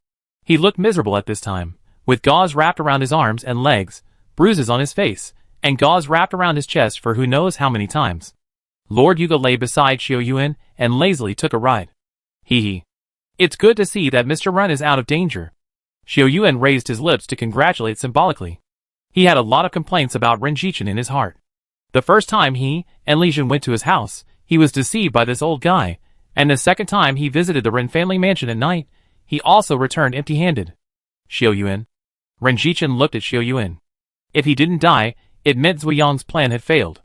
He looked miserable at this time, with gauze wrapped around his arms and legs, bruises on his face, and gauze wrapped around his chest for who knows how many times. Lord Yuga lay beside Xiao Yuan and lazily took a ride. Hee hee. "It's good to see that Mr. Run is out of danger." Xiao Yuan raised his lips to congratulate symbolically. He had a lot of complaints about Renjichen in his heart. The first time he and Li Jun went to his house, he was deceived by this old guy, and the second time he visited the Ren family mansion at night, he also returned empty-handed. "Xiao Yuan." Renjichen looked at Xiao Yuan. If he didn't die, it meant Zuyang's plan had failed.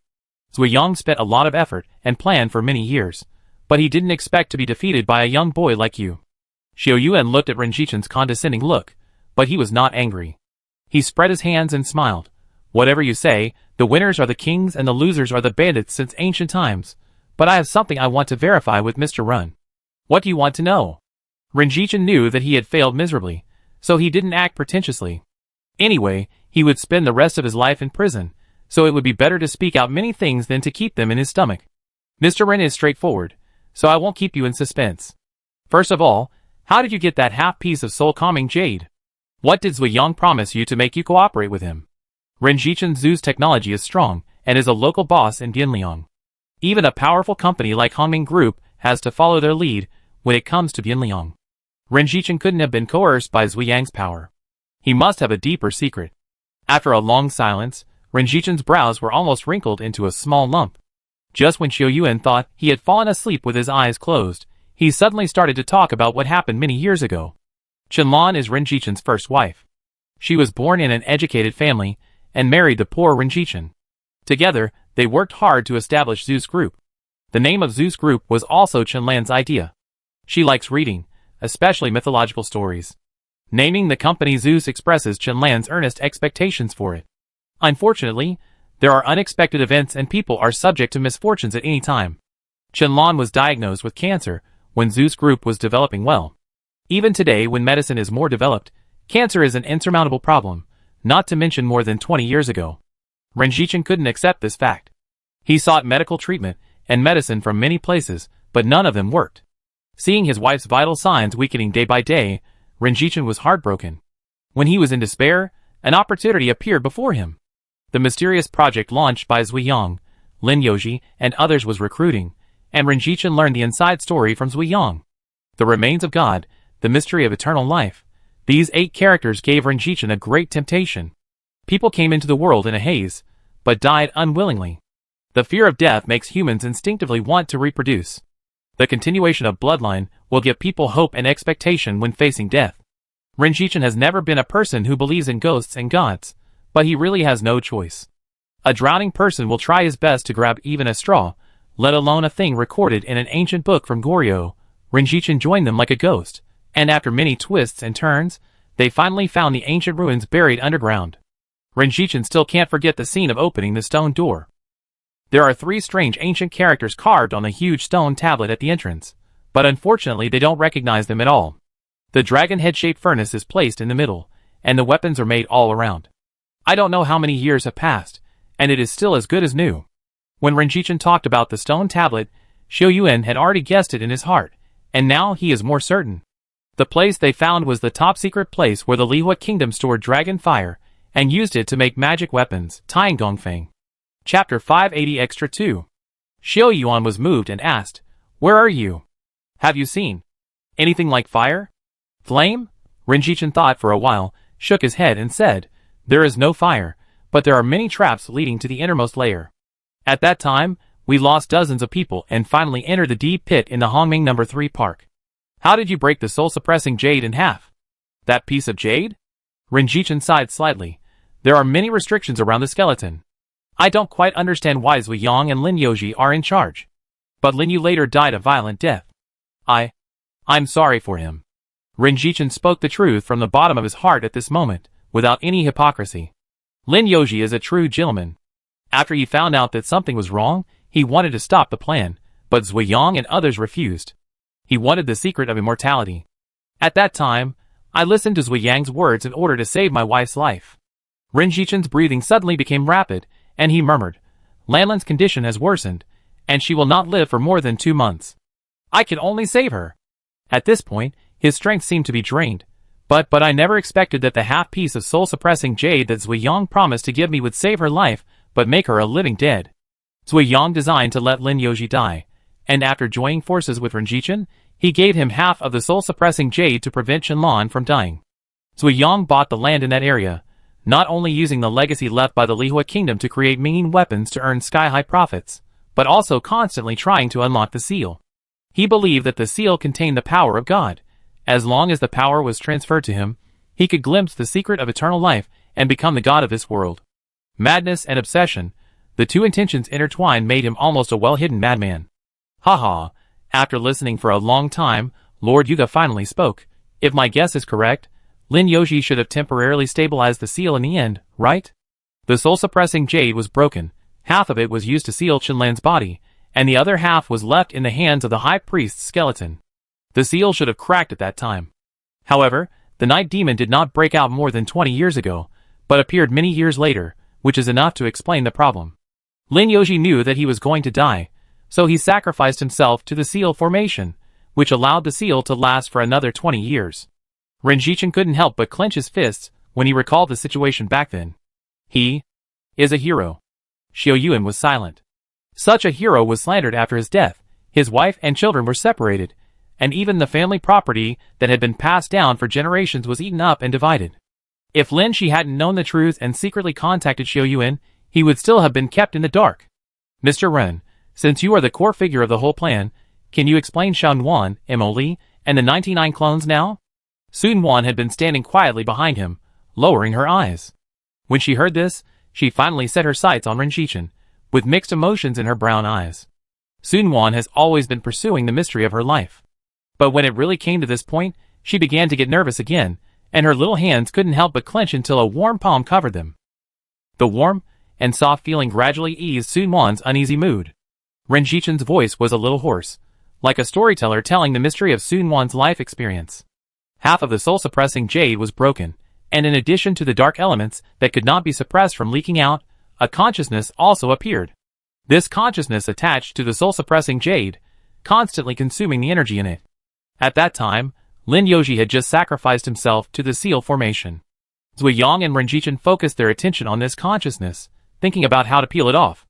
Zuyang spent a lot of effort and planned for many years, but he didn't expect to be defeated by a young boy like you. Xiao Yuan looked at Renjichen's condescending look, but he was not angry. He spread his hands and smiled. "Whatever you say, the winners are the kings and the losers are the bandits since ancient times, but I have something I want to verify with Mr. Run." "What do you want to know?" Renjichen knew that he had failed miserably, so he didn't act pretentiously. Anyway, he would spend the rest of his life in prison, so it would be better to speak out many things than to keep them in his stomach. Mr. Ren is straightforward, so I won't keep you in suspense. First of all, how did you get that half-piece of soul-calming jade? What did Zuyang promise you to make you cooperate with him? Renjichen Zhu's technology is strong, and is a local boss in Bianliang. Even a powerful company like Hongming Group has to follow their lead when it comes to Bianliang. Renjichen couldn't have been coerced by Zuyang's power. He must have a deeper secret. After a long silence, Renjichen's brows were almost wrinkled into a small lump. Just when Xiao Yuan thought he had fallen asleep with his eyes closed, he suddenly started to talk about what happened many years ago. Chen is Renjichen's first wife. She was born in an educated family and married the poor Renjichen. Together, they worked hard to establish Zeus Group. The name of Zeus Group was also Chen idea. She likes reading, especially mythological stories. Naming the company Zeus expresses Chen earnest expectations for it. Unfortunately, there are unexpected events and people are subject to misfortunes at any time. Chen was diagnosed with cancer when Zeus Group was developing well. Even today, when medicine is more developed, cancer is an insurmountable problem, not to mention more than 20 years ago. Renjichen couldn't accept this fact. He sought medical treatment and medicine from many places, but none of them worked. Seeing his wife's vital signs weakening day by day, Renjichen was heartbroken. When he was in despair, an opportunity appeared before him. The mysterious project launched by Zuyang, Lin Yoji, and others was recruiting, and Renjichen learned the inside story from Zuyang. The remains of God, the mystery of eternal life. These 8 characters gave Renjichen a great temptation. People came into the world in a haze, but died unwillingly. The fear of death makes humans instinctively want to reproduce. The continuation of bloodline will give people hope and expectation when facing death. Renjichen has never been a person who believes in ghosts and gods, but he really has no choice. A drowning person will try his best to grab even a straw, let alone a thing recorded in an ancient book from Goryeo. Renjichen joined them like a ghost, and after many twists and turns, they finally found the ancient ruins buried underground. Renjichen still can't forget the scene of opening the stone door. There are 3 strange ancient characters carved on a huge stone tablet at the entrance, but unfortunately they don't recognize them at all. The dragon head-shaped furnace is placed in the middle, and the weapons are made all around. I don't know how many years have passed, and it is still as good as new. When Renjichen talked about the stone tablet, Xiao Yuan had already guessed it in his heart, and now he is more certain. The place they found was the top-secret place where the Lihua Kingdom stored dragon fire, and used it to make magic weapons. Tying Gongfeng. Chapter 580 Extra 2. Xiao Yuan was moved and asked, "Where are you?" Have you seen anything like fire? Flame? Renjichin thought for a while, shook his head and said, there is no fire, but there are many traps leading to the innermost layer. At that time, we lost dozens of people and finally entered the deep pit in the Hongming No. 3 park. How did you break the soul-suppressing jade in half? That piece of jade? Renjichin sighed slightly. There are many restrictions around the skeleton. I don't quite understand why Zui Yang and Lin Yoji are in charge. But Lin Yu later died a violent death. I'm sorry for him. Renjichin spoke the truth from the bottom of his heart at this moment, without any hypocrisy. Lin Yoji is a true gentleman. After he found out that something was wrong, he wanted to stop the plan, but Zui Yang and others refused. He wanted the secret of immortality. At that time, I listened to Zui Yang's words in order to save my wife's life. Renjichin's breathing suddenly became rapid, and he murmured, Lanlan's condition has worsened, and she will not live for more than 2 months. I can only save her. At this point, his strength seemed to be drained, but I never expected that the half-piece of soul-suppressing jade that Zui Yang promised to give me would save her life, but make her a living dead. Zui Yang designed to let Lin Yoji die, and after joining forces with Renjichin, he gave him half of the soul-suppressing jade to prevent Shenlan from dying. Zui Yang bought the land in that area, not only using the legacy left by the Lihua kingdom to create Minging weapons to earn sky-high profits, but also constantly trying to unlock the seal. He believed that the seal contained the power of God. As long as the power was transferred to him, he could glimpse the secret of eternal life and become the god of this world. Madness and obsession, the two intentions intertwined, made him almost a well-hidden madman. Haha, after listening for a long time, Lord Yuga finally spoke. If my guess is correct, Lin Yoji should have temporarily stabilized the seal in the end, right? The soul-suppressing jade was broken. Half of it was used to seal Shenlan's body, and the other half was left in the hands of the high priest's skeleton. The seal should have cracked at that time. However, the night demon did not break out more than 20 years ago, but appeared many years later, which is enough to explain the problem. Lin Yoji knew that he was going to die, so he sacrificed himself to the seal formation, which allowed the seal to last for another 20 years. Renjichin couldn't help but clench his fists when he recalled the situation back then. He is a hero. Xiao Yuan was silent. Such a hero was slandered after his death. His wife and children were separated, and even the family property that had been passed down for generations was eaten up and divided. If Lin Shi hadn't known the truth and secretly contacted Xiao Yuan, he would still have been kept in the dark. Mr. Ren, since you are the core figure of the whole plan, can you explain Xiao Nuan, Mo Li, and the 99 clones now? Sun Wan had been standing quietly behind him, lowering her eyes. When she heard this, she finally set her sights on Renjichin, with mixed emotions in her brown eyes. Sun Wan has always been pursuing the mystery of her life. But when it really came to this point, she began to get nervous again, and her little hands couldn't help but clench until a warm palm covered them. The warm and soft feeling gradually eased Sun Wan's uneasy mood. Renjichin's voice was a little hoarse, like a storyteller telling the mystery of Sun Wan's life experience. Half of the soul-suppressing jade was broken, and in addition to the dark elements that could not be suppressed from leaking out, a consciousness also appeared. This consciousness attached to the soul-suppressing jade, constantly consuming the energy in it. At that time, Lin Yoji had just sacrificed himself to the seal formation. Zui Yang and Renjichin focused their attention on this consciousness, thinking about how to peel it off.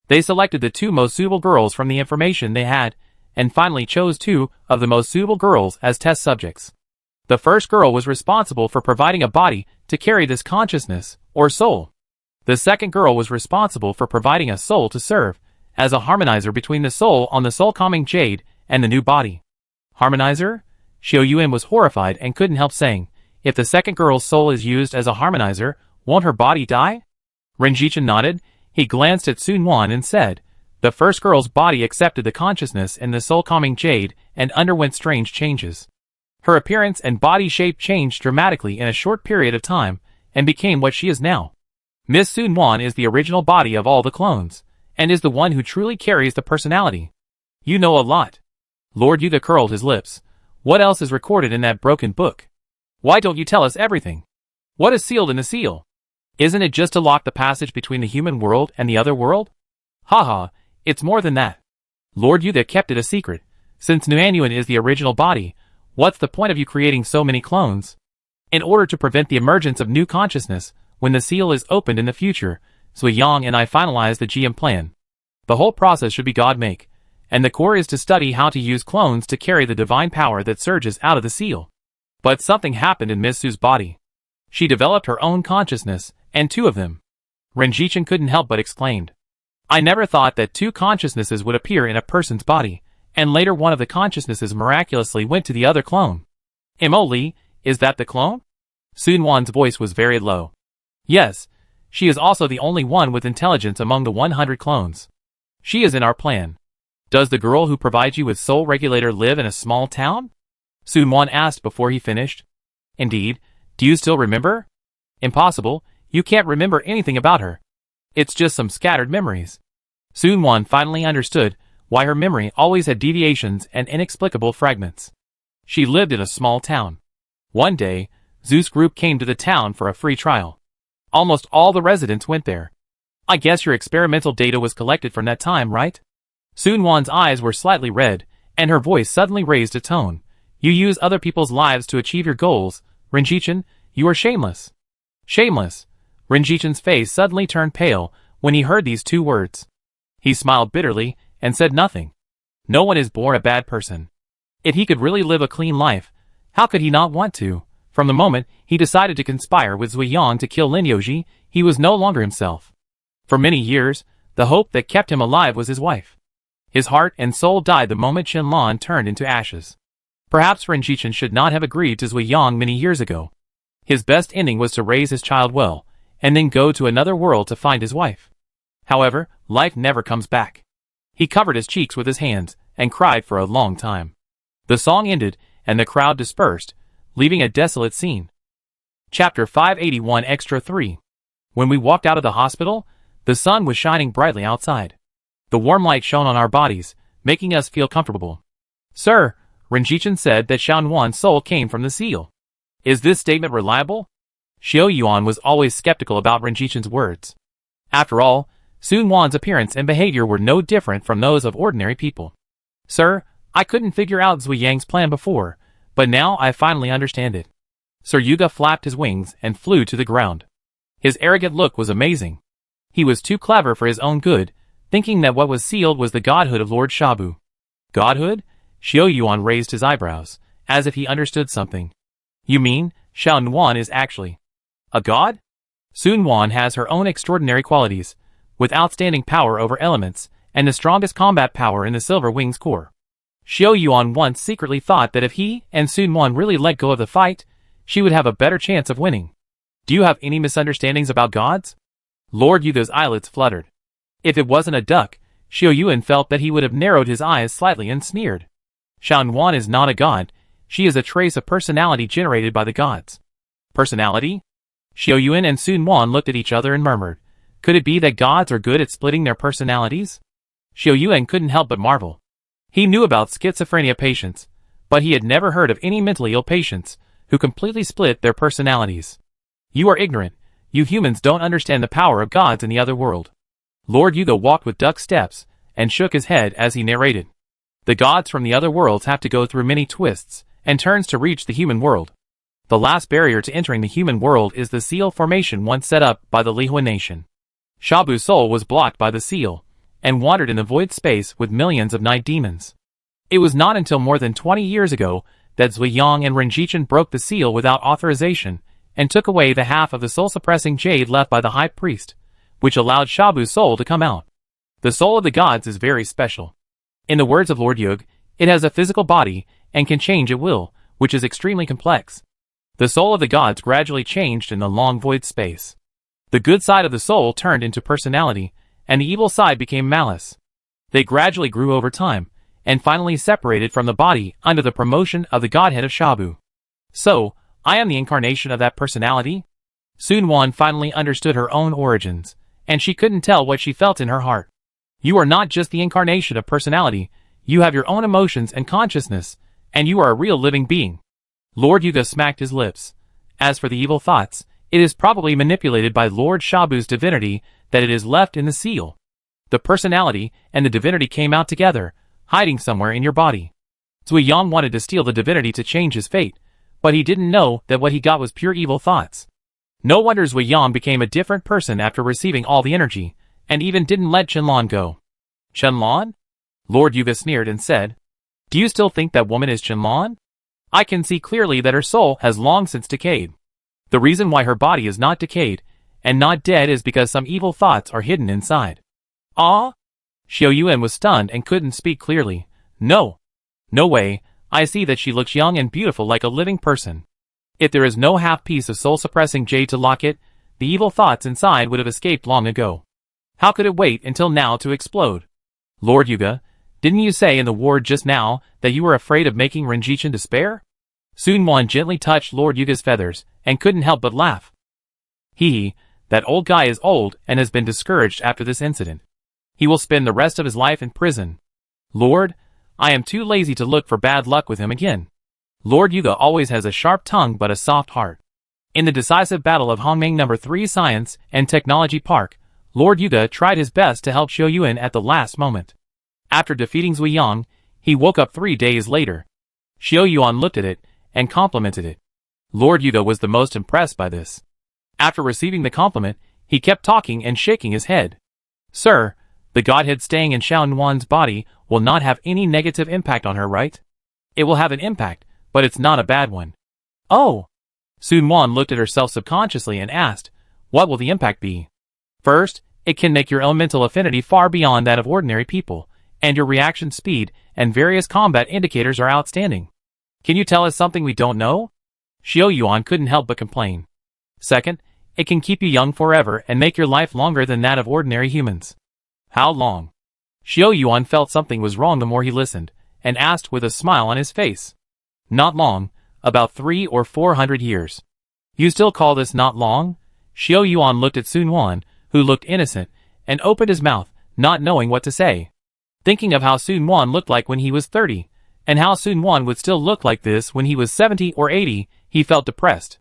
They selected the 2 most suitable girls from the information they had, and finally chose 2 of the most suitable girls as test subjects. The first girl was responsible for providing a body to carry this consciousness, or soul. The second girl was responsible for providing a soul to serve as a harmonizer between the soul on the soul-calming jade and the new body. Harmonizer? Xiao Yuan was horrified and couldn't help saying, if the second girl's soul is used as a harmonizer, won't her body die? Renjichin nodded. He glanced at Sun Wan and said, the first girl's body accepted the consciousness in the soul-calming jade and underwent strange changes. Her appearance and body shape changed dramatically in a short period of time, and became what she is now. Miss Sun Wan is the original body of all the clones, and is the one who truly carries the personality. You know a lot. Lord Yuga curled his lips. What else is recorded in that broken book? Why don't you tell us everything? What is sealed in the seal? Isn't it just to lock the passage between the human world and the other world? Haha, it's more than that. Lord Yuga kept it a secret. Since Nuanyuan is the original body, what's the point of you creating so many clones? In order to prevent the emergence of new consciousness, when the seal is opened in the future, Zui Yang and I finalized the GM plan. The whole process should be God-make, and the core is to study how to use clones to carry the divine power that surges out of the seal. But something happened in Miss Su's body. She developed her own consciousness, and two of them. Renjichin couldn't help but exclaimed. I never thought that two consciousnesses would appear in a person's body, and later one of the consciousnesses miraculously went to the other clone. Mo-Li, is that the clone? Sun-Wan's voice was very low. Yes, she is also the only one with intelligence among the 100 clones. She is in our plan. Does the girl who provides you with Soul Regulator live in a small town? Sun-Wan asked before he finished. Indeed, do you still remember? Impossible, you can't remember anything about her. It's just some scattered memories. Sun-Wan finally understood why her memory always had deviations and inexplicable fragments. She lived in a small town. One day, Zeus Group came to the town for a free trial. Almost all the residents went there. I guess your experimental data was collected from that time, right? Sun-Wan's eyes were slightly red, and her voice suddenly raised a tone. You use other people's lives to achieve your goals, Renjichin, you are shameless. Shameless. Renjichin's face suddenly turned pale when he heard these two words. He smiled bitterly and said nothing. No one is born a bad person. If he could really live a clean life, how could he not want to? From the moment he decided to conspire with Zui Yang to kill Lin Youji, he was no longer himself. For many years, the hope that kept him alive was his wife. His heart and soul died the moment Shenlong turned into ashes. Perhaps Renjichin should not have agreed to Zui Yang many years ago. His best ending was to raise his child well, and then go to another world to find his wife. However, life never comes back. He covered his cheeks with his hands and cried for a long time. The song ended, and the crowd dispersed, leaving a desolate scene. Chapter 581 Extra 3. When we walked out of the hospital, the sun was shining brightly outside. The warm light shone on our bodies, making us feel comfortable. Sir, Renjichin said that Shan-Wan's soul came from the seal. Is this statement reliable? Xiao Yuan was always skeptical about Renjichin's words. After all, Sun-Wan's appearance and behavior were no different from those of ordinary people. Sir, I couldn't figure out Zui Yang's plan before, but now I finally understand it. Sir Yuga flapped his wings and flew to the ground. His arrogant look was amazing. He was too clever for his own good, thinking that what was sealed was the godhood of Lord Shabu. Godhood? Xiao Yuan raised his eyebrows, as if he understood something. You mean, Shan-Wan is actually a god? Sun-Wan has her own extraordinary qualities, with outstanding power over elements, and the strongest combat power in the Silver Wings core. Xiao Yuan once secretly thought that if he and Sun-Wan really let go of the fight, she would have a better chance of winning. Do you have any misunderstandings about gods? Lord Yuga's eyelids fluttered. If it wasn't a duck, Xiao Yuan felt that he would have narrowed his eyes slightly and sneered. Shan-Wan is not a god, she is a trace of personality generated by the gods. Personality? Xiao Yuan and Sun-Wan looked at each other and murmured, could it be that gods are good at splitting their personalities? Xiao Yuan couldn't help but marvel. He knew about schizophrenia patients, but he had never heard of any mentally ill patients who completely split their personalities. You are ignorant. You humans don't understand the power of gods in the other world. Lord Yuga walked with duck steps and shook his head as he narrated. The gods from the other worlds have to go through many twists and turns to reach the human world. The last barrier to entering the human world is the seal formation once set up by the Lihua nation. Shabu's soul was blocked by the seal, and wandered in the void space with millions of night demons. It was not until more than 20 years ago that Zui Yang and Renjichin broke the seal without authorization, and took away the half of the soul-suppressing jade left by the high priest, which allowed Shabu's soul to come out. The soul of the gods is very special. In the words of Lord Yug, it has a physical body, and can change at will, which is extremely complex. The soul of the gods gradually changed in the long void space. The good side of the soul turned into personality, and the evil side became malice. They gradually grew over time, and finally separated from the body under the promotion of the godhead of Shabu. So, I am the incarnation of that personality? Sun-Wan finally understood her own origins, and she couldn't tell what she felt in her heart. You are not just the incarnation of personality, you have your own emotions and consciousness, and you are a real living being. Lord Yuga smacked his lips. As for the evil thoughts, it is probably manipulated by Lord Shabu's divinity that it is left in the seal. The personality and the divinity came out together, hiding somewhere in your body. Zui Yang wanted to steal the divinity to change his fate, but he didn't know that what he got was pure evil thoughts. No wonder Zui Yang became a different person after receiving all the energy, and even didn't let Shenlong go. Shenlong? Lord Yuga sneered and said, "Do you still think that woman is Chinlan? I can see clearly that her soul has long since decayed. The reason why her body is not decayed and not dead is because some evil thoughts are hidden inside." Ah? Xiao Yuan was stunned and couldn't speak clearly. No. No way, I see that she looks young and beautiful like a living person. If there is no half piece of soul-suppressing jade to lock it, the evil thoughts inside would have escaped long ago. How could it wait until now to explode? Lord Yuga, didn't you say in the ward just now that you were afraid of making Renjichin despair? Sun Quan gently touched Lord Yuga's feathers and couldn't help but laugh. He, that old guy is old and has been discouraged after this incident. He will spend the rest of his life in prison. Lord, I am too lazy to look for bad luck with him again. Lord Yuga always has a sharp tongue but a soft heart. In the decisive battle of Hongmeng No. 3 Science and Technology Park, Lord Yuga tried his best to help Xiao Yuan at the last moment. After defeating Zui Yang, he woke up 3 days later. Xiao Yuan looked at it and complimented it. Lord Yuga was the most impressed by this. After receiving the compliment, he kept talking and shaking his head. Sir, the godhead staying in Xiao Yuan's body will not have any negative impact on her, right? It will have an impact, but it's not a bad one. Oh! Sun Quan looked at herself subconsciously and asked, what will the impact be? First, it can make your elemental affinity far beyond that of ordinary people, and your reaction speed and various combat indicators are outstanding. Can you tell us something we don't know? Xiao Yuan couldn't help but complain. Second, it can keep you young forever and make your life longer than that of ordinary humans. How long? Xiao Yuan felt something was wrong the more he listened, and asked with a smile on his face. Not long, about 300 or 400 years. You still call this not long? Xiao Yuan looked at Sun Quan, who looked innocent, and opened his mouth, not knowing what to say. Thinking of how Sun Quan looked like when he was 30, and how Sun Quan would still look like this when he was 70 or 80, he felt depressed.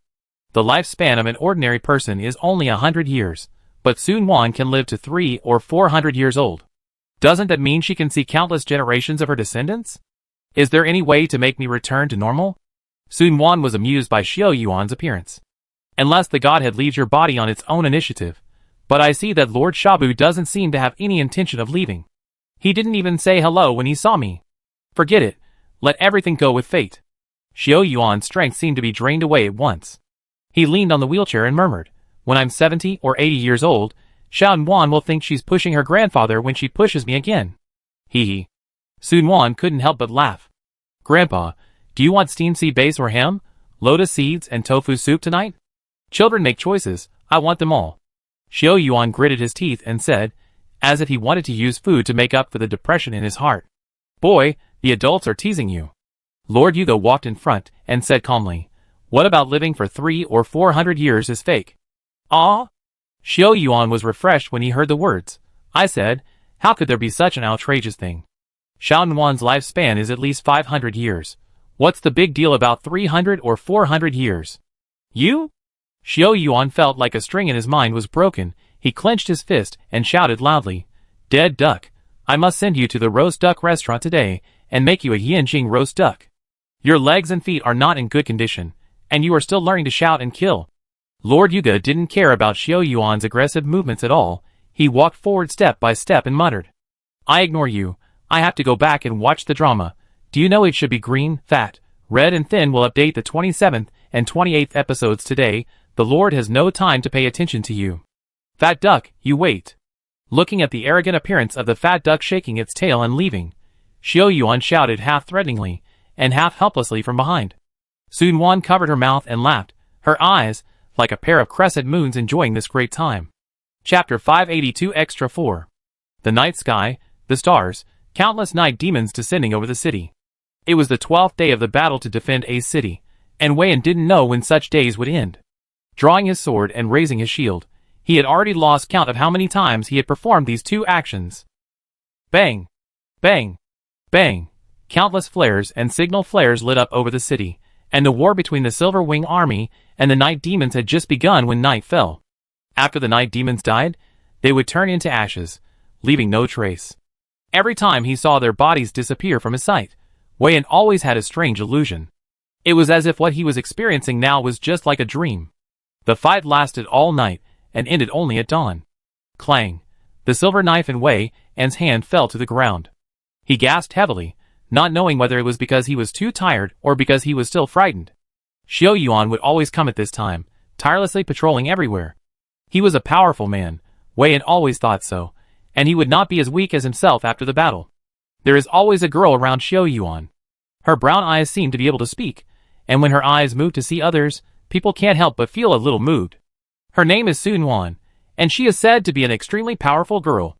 The lifespan of an ordinary person is only 100 years, but Sun Quan can live to 300 or 400 years old. Doesn't that mean she can see countless generations of her descendants? Is there any way to make me return to normal? Sun Quan was amused by Xiao Yuan's appearance. Unless the godhead leaves your body on its own initiative. But I see that Lord Shabu doesn't seem to have any intention of leaving. He didn't even say hello when he saw me. Forget it. Let everything go with fate. Xiao Yuan's strength seemed to be drained away at once. He leaned on the wheelchair and murmured, when I'm 70 or 80 years old, Xiao Yuan will think she's pushing her grandfather when she pushes me again. Hee hee. Sun Quan couldn't help but laugh. Grandpa, do you want steamed sea base or ham, lotus seeds and tofu soup tonight? Children make choices, I want them all. Xiao Yuan gritted his teeth and said, as if he wanted to use food to make up for the depression in his heart. Boy, the adults are teasing you. Lord Yuga walked in front and said calmly, what about living for 300 or 400 years is fake? Ah? Xiao Yuan was refreshed when he heard the words. I said, how could there be such an outrageous thing? Xiao Yuan's lifespan is at least 500 years. What's the big deal about 300 or 400 years? You? Xiao Yuan felt like a string in his mind was broken. He clenched his fist and shouted loudly, dead duck, I must send you to the roast duck restaurant today and make you a Yanjing roast duck. Your legs and feet are not in good condition, and you are still learning to shout and kill. Lord Yuga didn't care about Xiao Yuan's aggressive movements at all. He walked forward step by step and muttered, I ignore you. I have to go back and watch the drama. Do you know it should be green, fat, red and thin will update the 27th and 28th episodes today. The Lord has no time to pay attention to you. Fat duck, you wait. Looking at the arrogant appearance of the fat duck shaking its tail and leaving, Xiao Yuan shouted half threateningly and half helplessly from behind. Sun Quan covered her mouth and laughed, her eyes like a pair of crescent moons enjoying this great time. Chapter 582 Extra 4. The night sky, the stars, countless night demons descending over the city. It was the 12th day of the battle to defend A's city, and Wei Yan didn't know when such days would end. Drawing his sword and raising his shield, he had already lost count of how many times he had performed these two actions. Bang! Bang! Bang! Countless flares and signal flares lit up over the city, and the war between the Silver Wing Army and the Night Demons had just begun when night fell. After the Night Demons died, they would turn into ashes, leaving no trace. Every time he saw their bodies disappear from his sight, Wei Yan always had a strange illusion. It was as if what he was experiencing now was just like a dream. The fight lasted all night, and ended only at dawn. Clang! The silver knife in Wei Yan's hand fell to the ground. He gasped heavily, not knowing whether it was because he was too tired or because he was still frightened. Xiao Yuan would always come at this time, tirelessly patrolling everywhere. He was a powerful man, Wei Yan always thought so, and he would not be as weak as himself after the battle. There is always a girl around Xiao Yuan. Her brown eyes seem to be able to speak, and when her eyes move to see others, people can't help but feel a little moved. Her name is Sun Wan, and she is said to be an extremely powerful girl.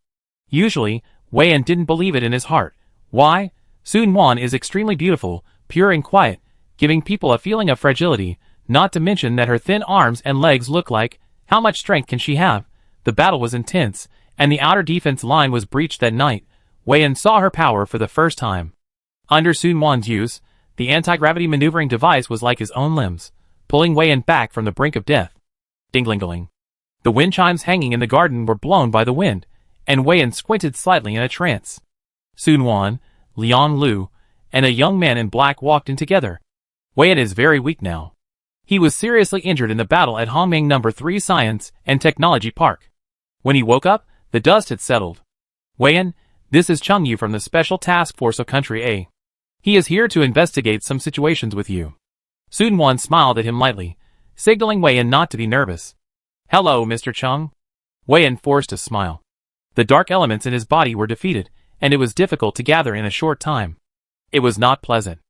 Usually, Wei Yan didn't believe it in his heart. Why? Sun Wan is extremely beautiful, pure and quiet, giving people a feeling of fragility, not to mention that her thin arms and legs look like, how much strength can she have? The battle was intense, and the outer defense line was breached that night. Wei Yan saw her power for the first time. Under Sun Wan's use, the anti-gravity maneuvering device was like his own limbs, pulling Wei Yan back from the brink of death. Ding-ling-ling. The wind chimes hanging in the garden were blown by the wind, and Wei Yan squinted slightly in a trance. Sun Wan, Liang Lu, and a young man in black walked in together. Wei Yan is very weak now. He was seriously injured in the battle at Hongming No. 3 Science and Technology Park. When he woke up, the dust had settled. Wei Yan, this is Cheng Yu from the Special Task Force of Country A. He is here to investigate some situations with you. Sun Wan smiled at him lightly, signaling Wei Yan not to be nervous. Hello, Mr. Cheng. Wei Yan forced a smile. The dark elements in his body were defeated, and it was difficult to gather in a short time. It was not pleasant.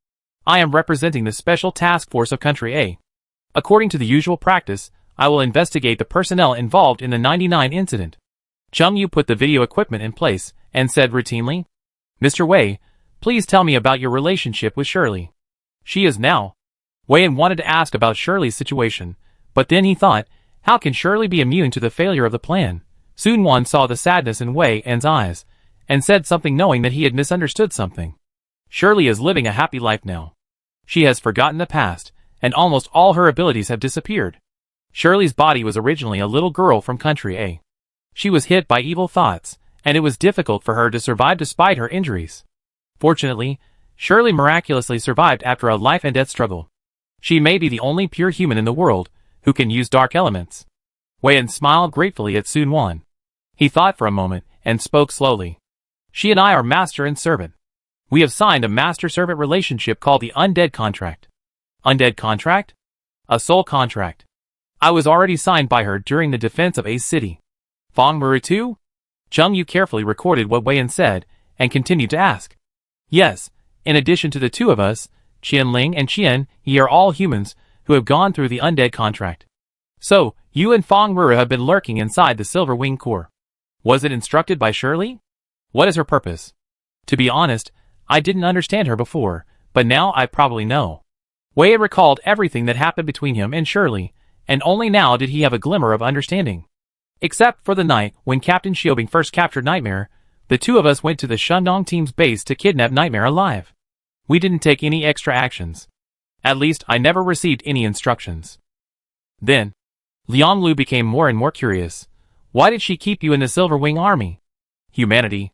I am representing the Special Task Force of Country A. According to the usual practice, I will investigate the personnel involved in the 99 incident. Cheng Yu put the video equipment in place and said routinely, Mr. Wei, please tell me about your relationship with Shirley. She is now. Wei Yan wanted to ask about Shirley's situation, but then he thought, how can Shirley be immune to the failure of the plan? Sun Wan saw the sadness in Wei Yan's eyes, and said something knowing that he had misunderstood something. Shirley is living a happy life now. She has forgotten the past, and almost all her abilities have disappeared. Shirley's body was originally a little girl from Country A. She was hit by evil thoughts, and it was difficult for her to survive despite her injuries. Fortunately, Shirley miraculously survived after a life-and-death struggle. She may be the only pure human in the world who can use dark elements. Wei Yan smiled gratefully at Sun Wan. He thought for a moment and spoke slowly. She and I are master and servant. We have signed a master-servant relationship called the Undead Contract. Undead Contract? A soul contract. I was already signed by her during the defense of Ace City. Fong Muru too? Cheng Yu carefully recorded what Wei Yan said, and continued to ask. Yes, in addition to the two of us, Qian Ling and Qian Yi are all humans who have gone through the Undead Contract. So, you and Fong Muru have been lurking inside the Silver Wing Core. Was it instructed by Shirley? What is her purpose? To be honest, I didn't understand her before, but now I probably know. Wei Yan recalled everything that happened between him and Shirley, and only now did he have a glimmer of understanding. Except for the night when Captain Xiaobing first captured Nightmare, the two of us went to the Shandong team's base to kidnap Nightmare alive. We didn't take any extra actions. At least, I never received any instructions. Then, Liang Lu became more and more curious. Why did she keep you in the Silver Wing Army? Humanity.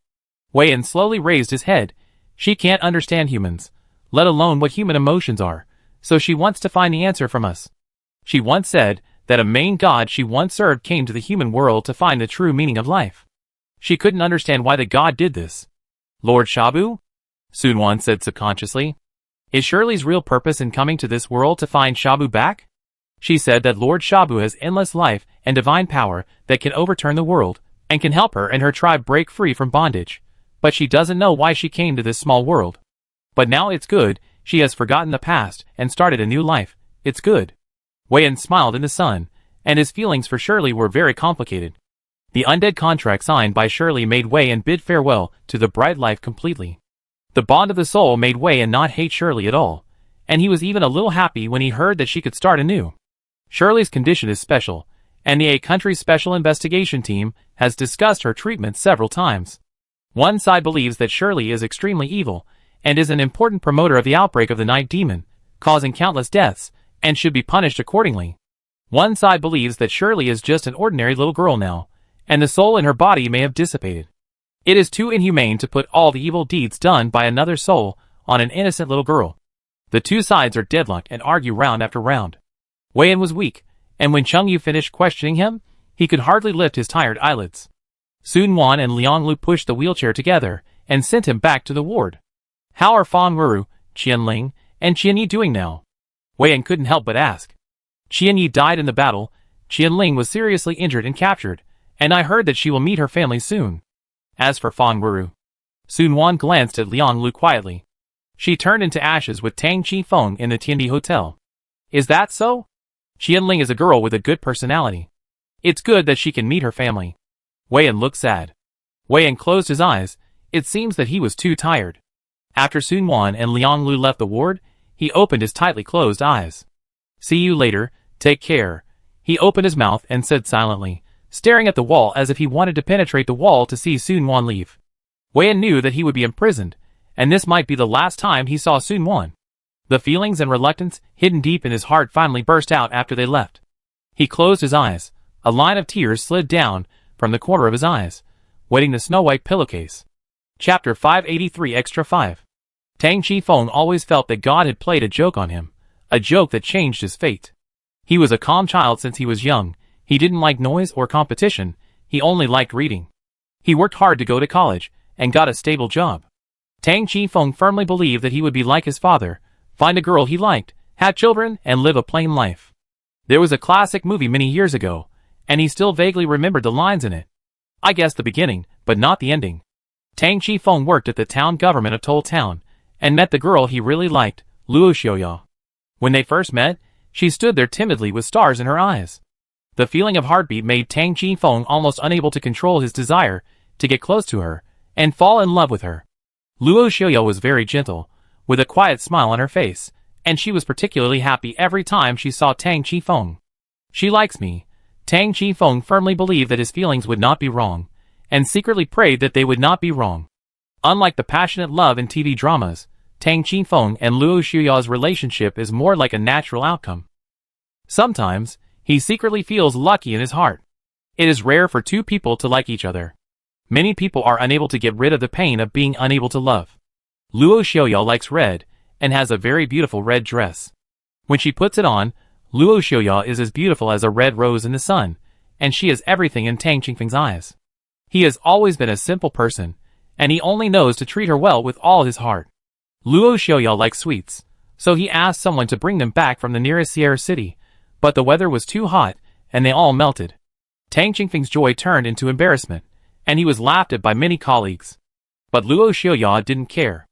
Wei Yan slowly raised his head. She can't understand humans, let alone what human emotions are, so she wants to find the answer from us. She once said that a main god she once served came to the human world to find the true meaning of life. She couldn't understand why the god did this. Lord Shabu? Sun Wan said subconsciously. Is Shirley's real purpose in coming to this world to find Shabu back? She said that Lord Shabu has endless life and divine power that can overturn the world, and can help her and her tribe break free from bondage. But she doesn't know why she came to this small world. But now it's good, she has forgotten the past and started a new life. It's good. Wei Yan smiled in the sun, and his feelings for Shirley were very complicated. The undead contract signed by Shirley made Wei Yan bid farewell to the bright life completely. The bond of the soul made Wei Yan not hate Shirley at all, and he was even a little happy when he heard that she could start anew. Shirley's condition is special, and the A country's special investigation team has discussed her treatment several times. One side believes that Shirley is extremely evil, and is an important promoter of the outbreak of the Night Demon, causing countless deaths, and should be punished accordingly. One side believes that Shirley is just an ordinary little girl now, and the soul in her body may have dissipated. It is too inhumane to put all the evil deeds done by another soul on an innocent little girl. The two sides are deadlocked and argue round after round. Wei Yan was weak, and when Cheng Yu finished questioning him, he could hardly lift his tired eyelids. Sun Wan and Liang Lu pushed the wheelchair together, and sent him back to the ward. How are Fang Ruru, Qianling, and Qianyi doing now? Wei Yan couldn't help but ask. Qianyi died in the battle, Qianling was seriously injured and captured, and I heard that she will meet her family soon. As for Fang Ruru, Sun Wan glanced at Liang Lu quietly. She turned into ashes with Tang Qifeng in the Tiandi Hotel. Is that so? Qianling is a girl with a good personality. It's good that she can meet her family. Wei Yan looked sad. Wei Yan closed his eyes. It seems that he was too tired. After Sun Wan and Liang Lu left the ward, he opened his tightly closed eyes. See you later, take care. He opened his mouth and said silently, staring at the wall as if he wanted to penetrate the wall to see Sun Wan leave. Wei Yan knew that he would be imprisoned, and this might be the last time he saw Sun Wan. The feelings and reluctance hidden deep in his heart finally burst out after they left. He closed his eyes. A line of tears slid down from the corner of his eyes, wetting the snow-white pillowcase. Chapter 583 Extra 5. Tang Qifeng always felt that God had played a joke on him, a joke that changed his fate. He was a calm child since he was young. He didn't like noise or competition. He only liked reading. He worked hard to go to college and got a stable job. Tang Qifeng firmly believed that he would be like his father, find a girl he liked, have children, and live a plain life. There was a classic movie many years ago, and he still vaguely remembered the lines in it. I guess the beginning, but not the ending. Tang Qifeng worked at the town government of Toll Town, and met the girl he really liked, Luo Xiaoya. When they first met, she stood there timidly with stars in her eyes. The feeling of heartbeat made Tang Qifeng almost unable to control his desire to get close to her and fall in love with her. Luo Xiaoya was very gentle, with a quiet smile on her face, and she was particularly happy every time she saw Tang Qifeng. She likes me. Tang Qifeng firmly believed that his feelings would not be wrong, and secretly prayed that they would not be wrong. Unlike the passionate love in TV dramas, Tang Qifeng and Luo Xiaoya's relationship is more like a natural outcome. Sometimes, he secretly feels lucky in his heart. It is rare for two people to like each other. Many people are unable to get rid of the pain of being unable to love. Luo Xiaoya likes red, and has a very beautiful red dress. When she puts it on, Luo Xiaoya is as beautiful as a red rose in the sun, and she is everything in Tang Qifeng's eyes. He has always been a simple person, and he only knows to treat her well with all his heart. Luo Xiaoya likes sweets, so he asked someone to bring them back from the nearest Sierra city, but the weather was too hot, and they all melted. Tang Qifeng's joy turned into embarrassment, and he was laughed at by many colleagues. But Luo Xiaoya didn't care.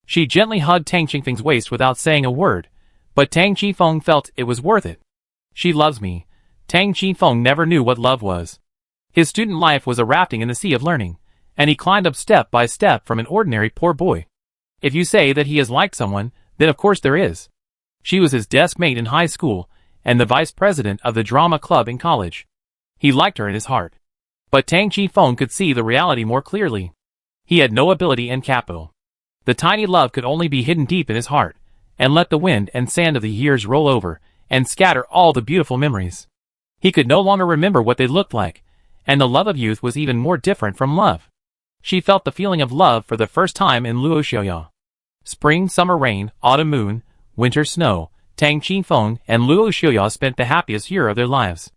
She gently hugged Tang Qifeng's waist without saying a word, but Tang Qifeng felt it was worth it. She loves me. Tang Qifeng never knew what love was. His student life was a rafting in the sea of learning, and he climbed up step by step from an ordinary poor boy. If you say that he has liked someone, then of course there is. She was his desk mate in high school, and the vice president of the drama club in college. He liked her in his heart. But Tang Qifeng could see the reality more clearly. He had no ability and capital. The tiny love could only be hidden deep in his heart, and let the wind and sand of the years roll over, and scatter all the beautiful memories. He could no longer remember what they looked like, and the love of youth was even more different from love. She felt the feeling of love for the first time in Luo Xiaoya. Spring, summer rain, autumn moon, winter snow, Tang Qifeng and Luo Xiaoya spent the happiest year of their lives.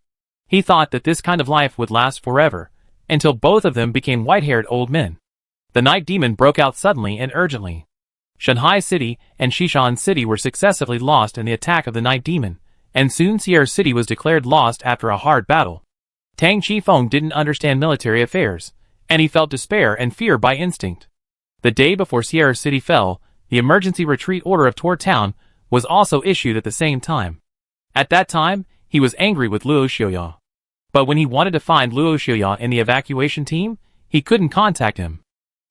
He thought that this kind of life would last forever, until both of them became white-haired old men. The night demon broke out suddenly and urgently. Shanghai City and Xishan City were successively lost in the attack of the night demon, and soon Sierra City was declared lost after a hard battle. Tang Qifeng didn't understand military affairs, and he felt despair and fear by instinct. The day before Sierra City fell, the emergency retreat order of Tor Town was also issued at the same time. At that time, he was angry with Luo Xiaoya. But when he wanted to find Luo Xiaoya in the evacuation team, he couldn't contact him.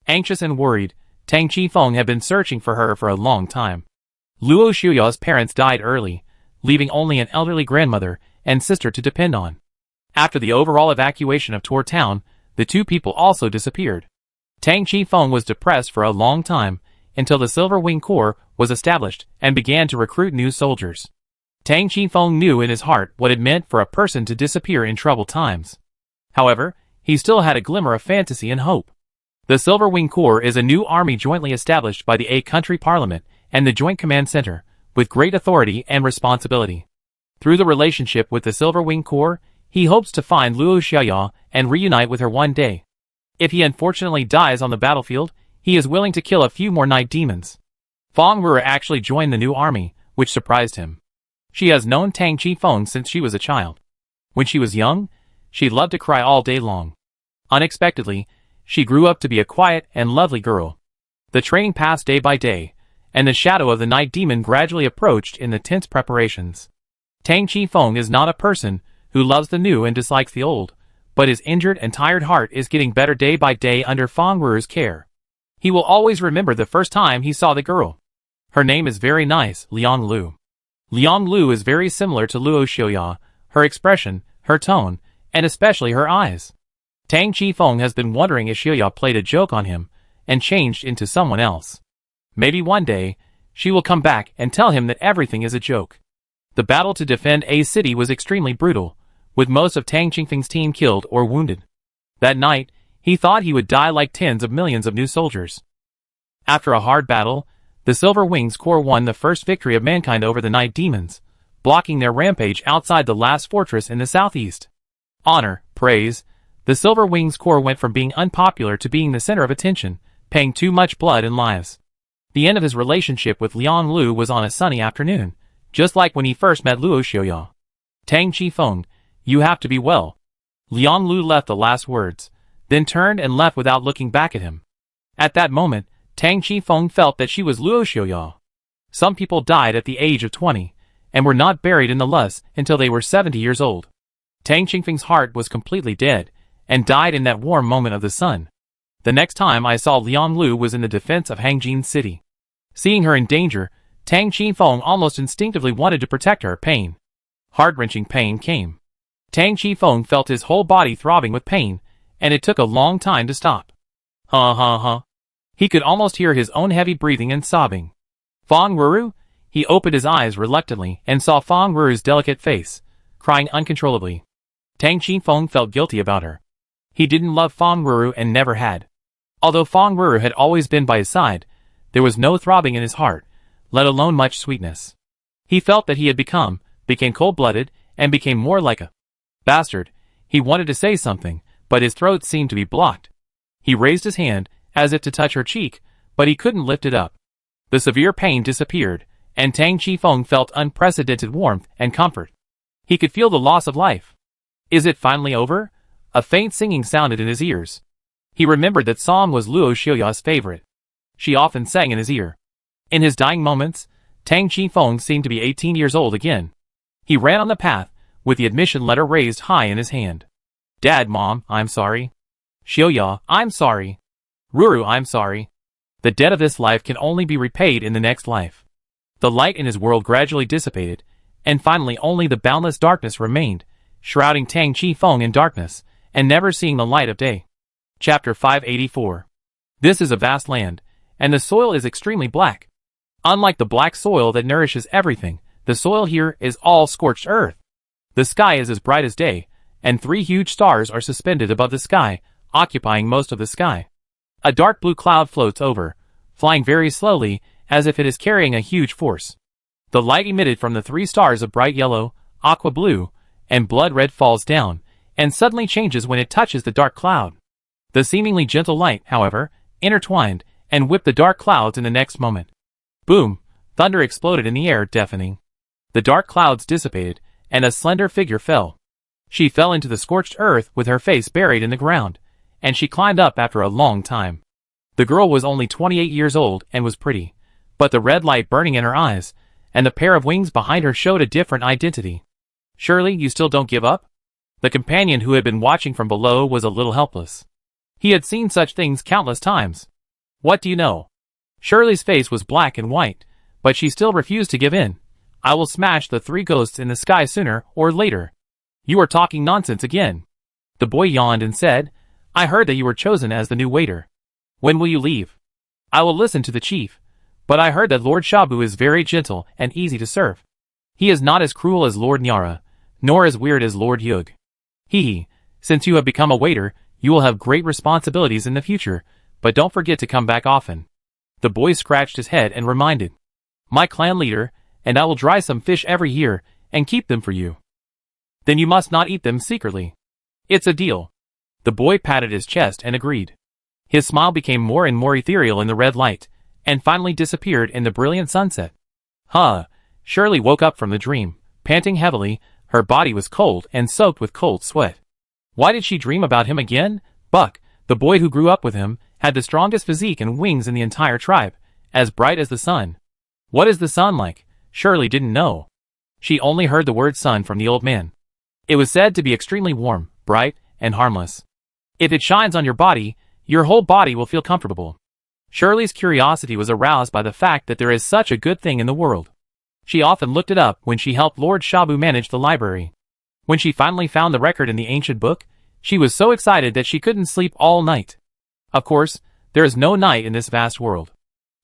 Anxious and worried, Tang Qifeng had been searching for her for a long time. Luo Xiaoya's parents died early, leaving only an elderly grandmother and sister to depend on. After the overall evacuation of Tor Town, the two people also disappeared. Tang Qifeng was depressed for a long time, until the Silver Wing Corps was established and began to recruit new soldiers. Tang Qifeng knew in his heart what it meant for a person to disappear in troubled times. However, he still had a glimmer of fantasy and hope. The Silver Wing Corps is a new army jointly established by the A-Country Parliament and the Joint Command Center, with great authority and responsibility. Through the relationship with the Silver Wing Corps, he hopes to find Luo Xiaoya and reunite with her one day. If he unfortunately dies on the battlefield, He is willing to kill a few more night demons. Fong Ru'er actually joined the new army, which surprised him. She has known Tang Chi-fong since she was a child. When she was young, she loved to cry all day long. Unexpectedly, she grew up to be a quiet and lovely girl. The training passed day by day, and the shadow of the night demon gradually approached in the tense preparations. Tang Chi-fong is not a person who loves the new and dislikes the old, but his injured and tired heart is getting better day by day under Fong Ru'er's care. He will always remember the first time he saw the girl. Her name is very nice, Liang Lu. Liang Lu is very similar to Luo Xiaoya, her expression, her tone, and especially her eyes. Tang Chi-fong has been wondering if Xiaoya played a joke on him and changed into someone else. Maybe one day, she will come back and tell him that everything is a joke. The battle to defend A city was extremely brutal, with most of Tang Chi-feng's team killed or wounded. That night, he thought he would die like tens of millions of new soldiers. After a hard battle, the Silver Wings Corps won the first victory of mankind over the night demons, blocking their rampage outside the last fortress in the southeast. Honor, praise, the Silver Wings Corps went from being unpopular to being the center of attention, paying too much blood and lives. The end of his relationship with Liang Lu was on a sunny afternoon, just like when he first met Luo Xiaoya. Tang Chi-fong, you have to be well. Liang Lu left the last words, then turned and left without looking back at him. At that moment, Tang Chi-fong felt that she was Luo Xiaoya. Some people died at the age of 20, and were not buried in the lus until they were 70 years old. Tang Chi-feng's heart was completely dead, and died in that warm moment of the sun. The next time I saw Liang Lu was in the defense of Hangjin City. Seeing her in danger, Tang Chi-fong almost instinctively wanted to protect her. Pain. Heart-wrenching pain came. Tang Chi-fong felt his whole body throbbing with pain, and it took a long time to stop. He could almost hear his own heavy breathing and sobbing. Fong Ru'er? He opened his eyes reluctantly and saw Fong Ru'er's delicate face, crying uncontrollably. Tang Chi-fong felt guilty about her. He didn't love Fong Ru'er and never had. Although Fong Ru'er had always been by his side, there was no throbbing in his heart, let alone much sweetness. He felt that he had became cold-blooded, and became more like a bastard. He wanted to say something, but his throat seemed to be blocked. He raised his hand, as if to touch her cheek, but he couldn't lift it up. The severe pain disappeared, and Tang Chi-fong felt unprecedented warmth and comfort. He could feel the loss of life. Is it finally over? A faint singing sounded in his ears. He remembered that song was Luo Xiaoya's favorite. She often sang in his ear. In his dying moments, Tang Chi-fong seemed to be 18 years old again. He ran on the path, with the admission letter raised high in his hand. Dad, Mom, I'm sorry. Xiaoya, I'm sorry. Ru'er, I'm sorry. The debt of this life can only be repaid in the next life. The light in his world gradually dissipated, and finally only the boundless darkness remained, shrouding Tang Chi-fong in darkness, and never seeing the light of day. Chapter 584. This is a vast land, and the soil is extremely black. Unlike the black soil that nourishes everything, the soil here is all scorched earth. The sky is as bright as day, and 3 huge stars are suspended above the sky, occupying most of the sky. A dark blue cloud floats over, flying very slowly, as if it is carrying a huge force. The light emitted from the 3 stars of bright yellow, aqua blue, and blood red falls down, and suddenly changes when it touches the dark cloud. The seemingly gentle light, however, intertwined, and whipped the dark clouds in the next moment. Boom! Thunder exploded in the air, deafening. The dark clouds dissipated, and a slender figure fell. She fell into the scorched earth with her face buried in the ground, and she climbed up after a long time. The girl was only 28 years old and was pretty, but the red light burning in her eyes, and the pair of wings behind her showed a different identity. Surely you still don't give up? The companion who had been watching from below was a little helpless. He had seen such things countless times. What do you know? Shirley's face was black and white, but she still refused to give in. I will smash the 3 ghosts in the sky sooner or later. You are talking nonsense again. The boy yawned and said, I heard that you were chosen as the new waiter. When will you leave? I will listen to the chief, but I heard that Lord Shabu is very gentle and easy to serve. He is not as cruel as Lord Nyara, nor as weird as Lord Yug. Since you have become a waiter, you will have great responsibilities in the future, but don't forget to come back often. The boy scratched his head and reminded. My clan leader, and I will dry some fish every year, and keep them for you. Then you must not eat them secretly. It's a deal. The boy patted his chest and agreed. His smile became more and more ethereal in the red light, and finally disappeared in the brilliant sunset. Shirley woke up from the dream, panting heavily. Her body was cold and soaked with cold sweat. Why did she dream about him again? Buck, the boy who grew up with him, had the strongest physique and wings in the entire tribe, as bright as the sun. What is the sun like? Shirley didn't know. She only heard the word sun from the old man. It was said to be extremely warm, bright, and harmless. If it shines on your body, your whole body will feel comfortable. Shirley's curiosity was aroused by the fact that there is such a good thing in the world. She often looked it up when she helped Lord Shabu manage the library. When she finally found the record in the ancient book, she was so excited that she couldn't sleep all night. Of course, there is no night in this vast world.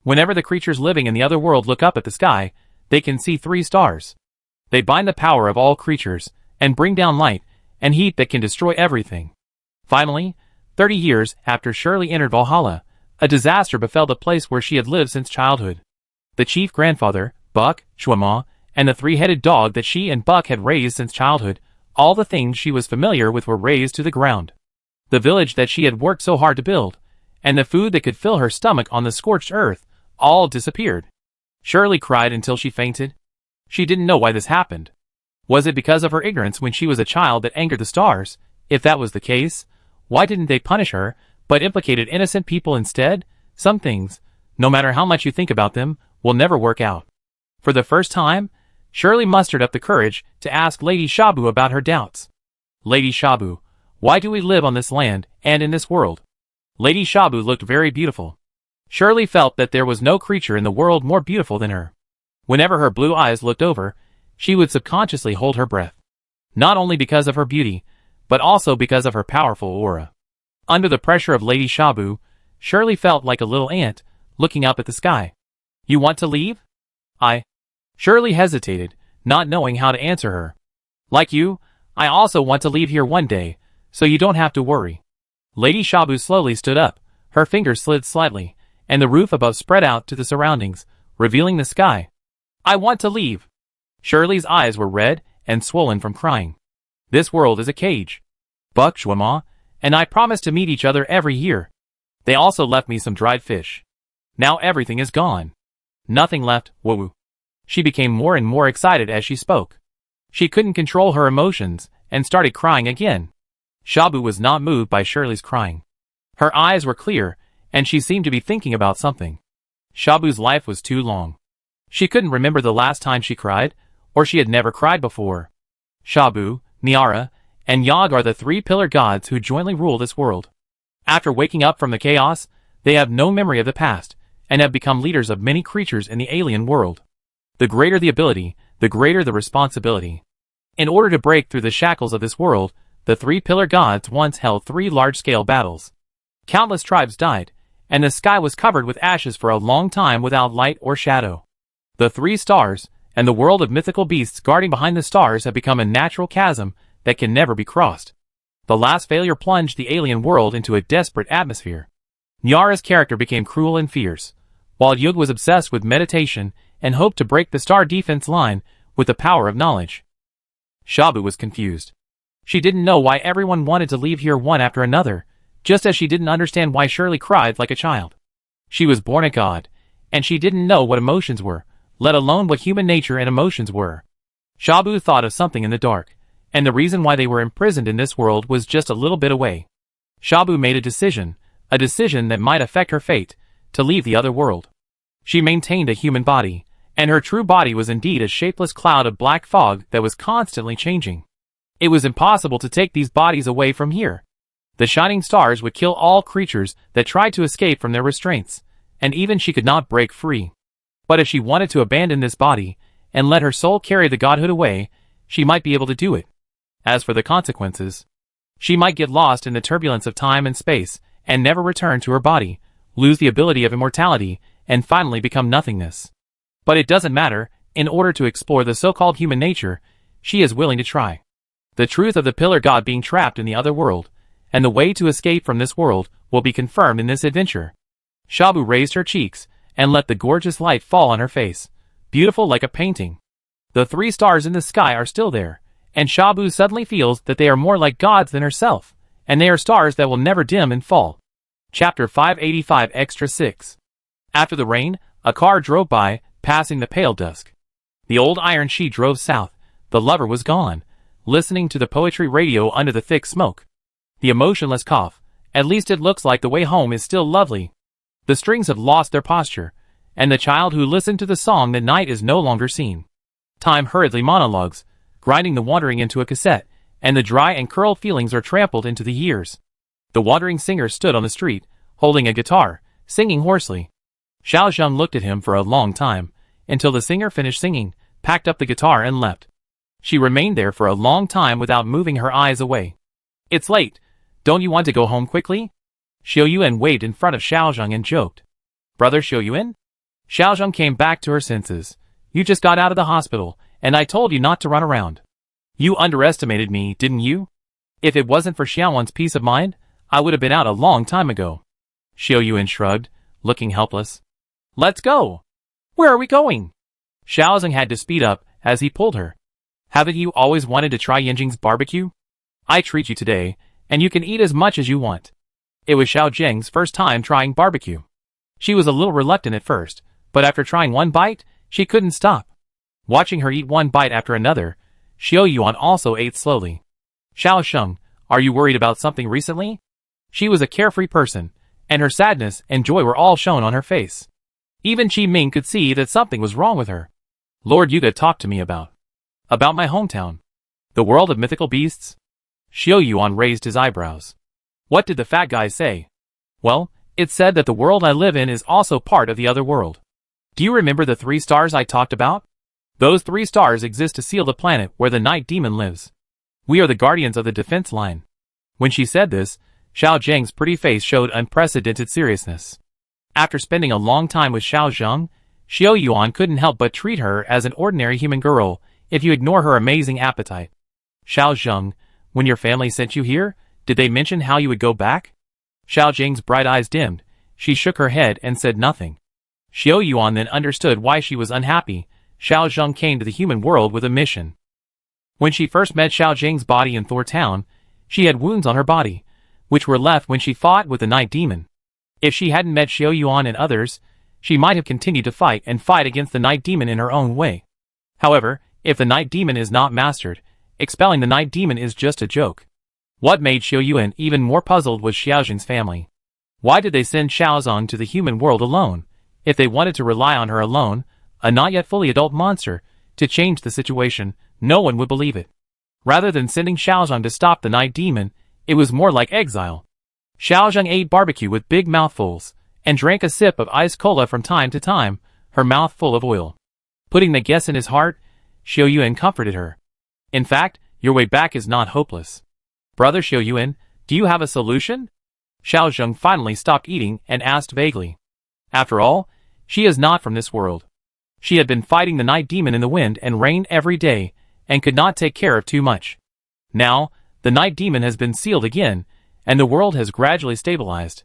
Whenever the creatures living in the other world look up at the sky, they can see 3 stars. They bind the power of all creatures, and bring down light and heat that can destroy everything. Finally, 30 years after Shirley entered Valhalla, a disaster befell the place where she had lived since childhood. The chief grandfather, Buck, Shwama, and the 3-headed dog that she and Buck had raised since childhood, all the things she was familiar with were razed to the ground. The village that she had worked so hard to build, and the food that could fill her stomach on the scorched earth, all disappeared. Shirley cried until she fainted. She didn't know why this happened. Was it because of her ignorance when she was a child that angered the stars? If that was the case, why didn't they punish her, but implicated innocent people instead? Some things, no matter how much you think about them, will never work out. For the first time, Shirley mustered up the courage to ask Lady Shabu about her doubts. Lady Shabu, why do we live on this land and in this world? Lady Shabu looked very beautiful. Shirley felt that there was no creature in the world more beautiful than her. Whenever her blue eyes looked over, she would subconsciously hold her breath. Not only because of her beauty, but also because of her powerful aura. Under the pressure of Lady Shabu, Shirley felt like a little ant, looking up at the sky. You want to leave? Shirley hesitated, not knowing how to answer her. Like you, I also want to leave here one day, so you don't have to worry. Lady Shabu slowly stood up, her fingers slid slightly, and the roof above spread out to the surroundings, revealing the sky. I want to leave. Shirley's eyes were red and swollen from crying. This world is a cage. Buck, Shwama, and I promised to meet each other every year. They also left me some dried fish. Now everything is gone. Nothing left, woo-woo. She became more and more excited as she spoke. She couldn't control her emotions and started crying again. Shabu was not moved by Shirley's crying. Her eyes were clear, and she seemed to be thinking about something. Shabu's life was too long. She couldn't remember the last time she cried, or she had never cried before. Shabu, Nyara, and Yog are the 3 pillar gods who jointly rule this world. After waking up from the chaos, they have no memory of the past, and have become leaders of many creatures in the alien world. The greater the ability, the greater the responsibility. In order to break through the shackles of this world, the 3 pillar gods once held 3 large-scale battles. Countless tribes died, and the sky was covered with ashes for a long time without light or shadow. The 3 stars, and the world of mythical beasts guarding behind the stars have become a natural chasm that can never be crossed. The last failure plunged the alien world into a desperate atmosphere. Nyara's character became cruel and fierce, while Yug was obsessed with meditation and hoped to break the star defense line with the power of knowledge. Shabu was confused. She didn't know why everyone wanted to leave here one after another, just as she didn't understand why Shirley cried like a child. She was born a god, and she didn't know what emotions were, let alone what human nature and emotions were. Shabu thought of something in the dark, and the reason why they were imprisoned in this world was just a little bit away. Shabu made a decision that might affect her fate, to leave the other world. She maintained a human body, and her true body was indeed a shapeless cloud of black fog that was constantly changing. It was impossible to take these bodies away from here. The shining stars would kill all creatures that tried to escape from their restraints, and even she could not break free. But if she wanted to abandon this body, and let her soul carry the godhood away, she might be able to do it. As for the consequences, she might get lost in the turbulence of time and space, and never return to her body, lose the ability of immortality, and finally become nothingness. But it doesn't matter. In order to explore the so-called human nature, she is willing to try. The truth of the pillar god being trapped in the other world, and the way to escape from this world, will be confirmed in this adventure. Shabu raised her cheeks, and let the gorgeous light fall on her face, beautiful like a painting. The 3 stars in the sky are still there, and Shabu suddenly feels that they are more like gods than herself, and they are stars that will never dim and fall. Chapter 585 Extra 6. After the rain, a car drove by, passing the pale dusk. The old iron sheet drove south. The lover was gone, listening to the poetry radio under the thick smoke. The emotionless cough. At least it looks like the way home is still lovely. The strings have lost their posture, and the child who listened to the song that night is no longer seen. Time hurriedly monologues, grinding the wandering into a cassette, and the dry and curled feelings are trampled into the years. The wandering singer stood on the street, holding a guitar, singing hoarsely. Xiao Zheng looked at him for a long time, until the singer finished singing, packed up the guitar and left. She remained there for a long time without moving her eyes away. "It's late. Don't you want to go home quickly?" Xiao Yuan waved in front of Xiao Zheng and joked. "Brother Xiao Yuan?" Xiao Zheng came back to her senses. "You just got out of the hospital, and I told you not to run around. You underestimated me, didn't you? If it wasn't for Xiaowan's peace of mind, I would have been out a long time ago." Xiao Yuan shrugged, looking helpless. "Let's go." "Where are we going?" Xiao Zheng had to speed up as he pulled her. "Haven't you always wanted to try Yinjing's barbecue? I treat you today, and you can eat as much as you want." It was Xiao Zheng's first time trying barbecue. She was a little reluctant at first, but after trying one bite, she couldn't stop. Watching her eat one bite after another, Xiao Yuan also ate slowly. "Xiao Sheng, are you worried about something recently?" She was a carefree person, and her sadness and joy were all shown on her face. Even Qi Ming could see that something was wrong with her. "Lord Yuga talked to me about my hometown. The world of mythical beasts?" Xiao Yuan raised his eyebrows. "What did the fat guy say?" "Well, it said that the world I live in is also part of the other world. Do you remember the 3 stars I talked about? Those 3 stars exist to seal the planet where the night demon lives. We are the guardians of the defense line." When she said this, Xiao Zheng's pretty face showed unprecedented seriousness. After spending a long time with Xiao Zheng, Xiao Yuan couldn't help but treat her as an ordinary human girl, if you ignore her amazing appetite. "Xiao Zheng, when your family sent you here, did they mention how you would go back?" Xiao Zheng's bright eyes dimmed. She shook her head and said nothing. Xiao Yuan then understood why she was unhappy. Xiao Zheng came to the human world with a mission. When she first met Xiao Zheng's body in Thor Town, she had wounds on her body, which were left when she fought with the night demon. If she hadn't met Xiao Yuan and others, she might have continued to fight against the night demon in her own way. However, if the night demon is not mastered, expelling the night demon is just a joke. What made Xiao Yuan even more puzzled was Xiao Zheng's family. Why did they send Xiao Zheng to the human world alone? If they wanted to rely on her alone, a not yet fully adult monster, to change the situation, no one would believe it. Rather than sending Xiao Zheng to stop the night demon, it was more like exile. Xiao Zheng ate barbecue with big mouthfuls, and drank a sip of iced cola from time to time, her mouth full of oil. Putting the guess in his heart, Xiao Yuan comforted her. "In fact, your way back is not hopeless. Brother Xiao Yuan, do you have a solution?" Xiao Zheng finally stopped eating and asked vaguely. After all, she is not from this world. She had been fighting the night demon in the wind and rain every day, and could not take care of too much. Now, the night demon has been sealed again, and the world has gradually stabilized.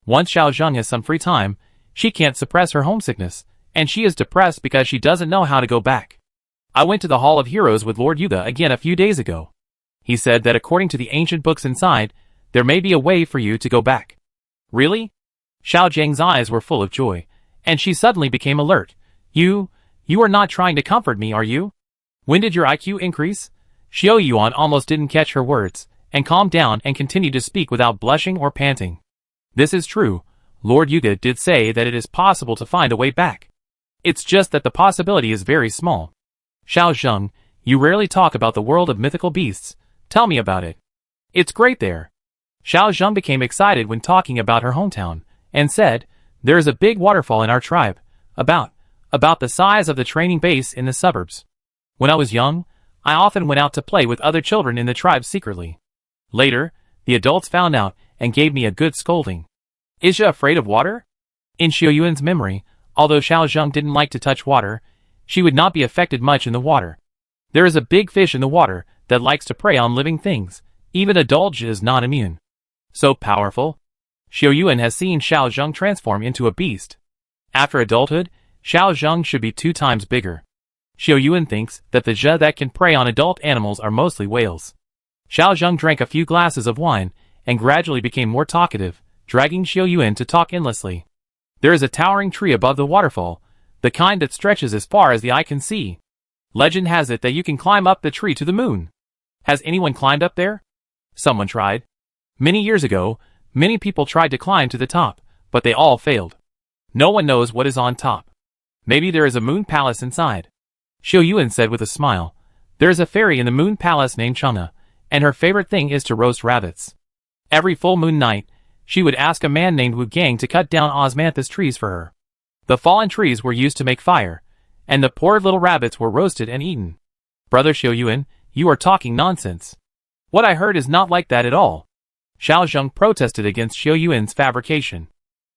Once Xiao Zheng has some free time, she can't suppress her homesickness, and she is depressed because she doesn't know how to go back. "I went to the Hall of Heroes with Lord Yuga again a few days ago. He said that according to the ancient books inside, there may be a way for you to go back." "Really?" Xiao Zheng's eyes were full of joy, and she suddenly became alert. You are not trying to comfort me, are you? When did your IQ increase?" Xiao Yuan almost didn't catch her words, and calmed down and continued to speak without blushing or panting. "This is true. Lord Yuga did say that it is possible to find a way back. It's just that the possibility is very small. Xiao Zheng, you rarely talk about the world of mythical beasts. Tell me about it. It's great there." Xiao Zheng became excited when talking about her hometown, and said, "There is a big waterfall in our tribe, about the size of the training base in the suburbs. When I was young, I often went out to play with other children in the tribe secretly. Later, the adults found out and gave me a good scolding. Is you afraid of water?" In Xiao Yuan's memory, although Xiao Zheng didn't like to touch water, she would not be affected much in the water. There is a big fish in the water that likes to prey on living things. Even adult is not immune. So powerful. Xiao Yuan has seen Xiao Zheng transform into a beast. After adulthood, Xiao Zheng should be 2 times bigger. Xiao Yuan thinks that the zhe that can prey on adult animals are mostly whales. Xiao Zheng drank a few glasses of wine, and gradually became more talkative, dragging Xiao Yuan to talk endlessly. There is a towering tree above the waterfall, the kind that stretches as far as the eye can see. Legend has it that you can climb up the tree to the moon. Has anyone climbed up there? Someone tried. Many years ago, many people tried to climb to the top, but they all failed. No one knows what is on top. Maybe there is a moon palace inside. Xiao Yuan said with a smile. There is a fairy in the moon palace named Chang'e, and her favorite thing is to roast rabbits. Every full moon night, she would ask a man named Wu Gang to cut down osmanthus trees for her. The fallen trees were used to make fire, and the poor little rabbits were roasted and eaten. Brother Xiao Yuan, you are talking nonsense. What I heard is not like that at all. Xiao Zheng protested against Xiao Yuan's fabrication.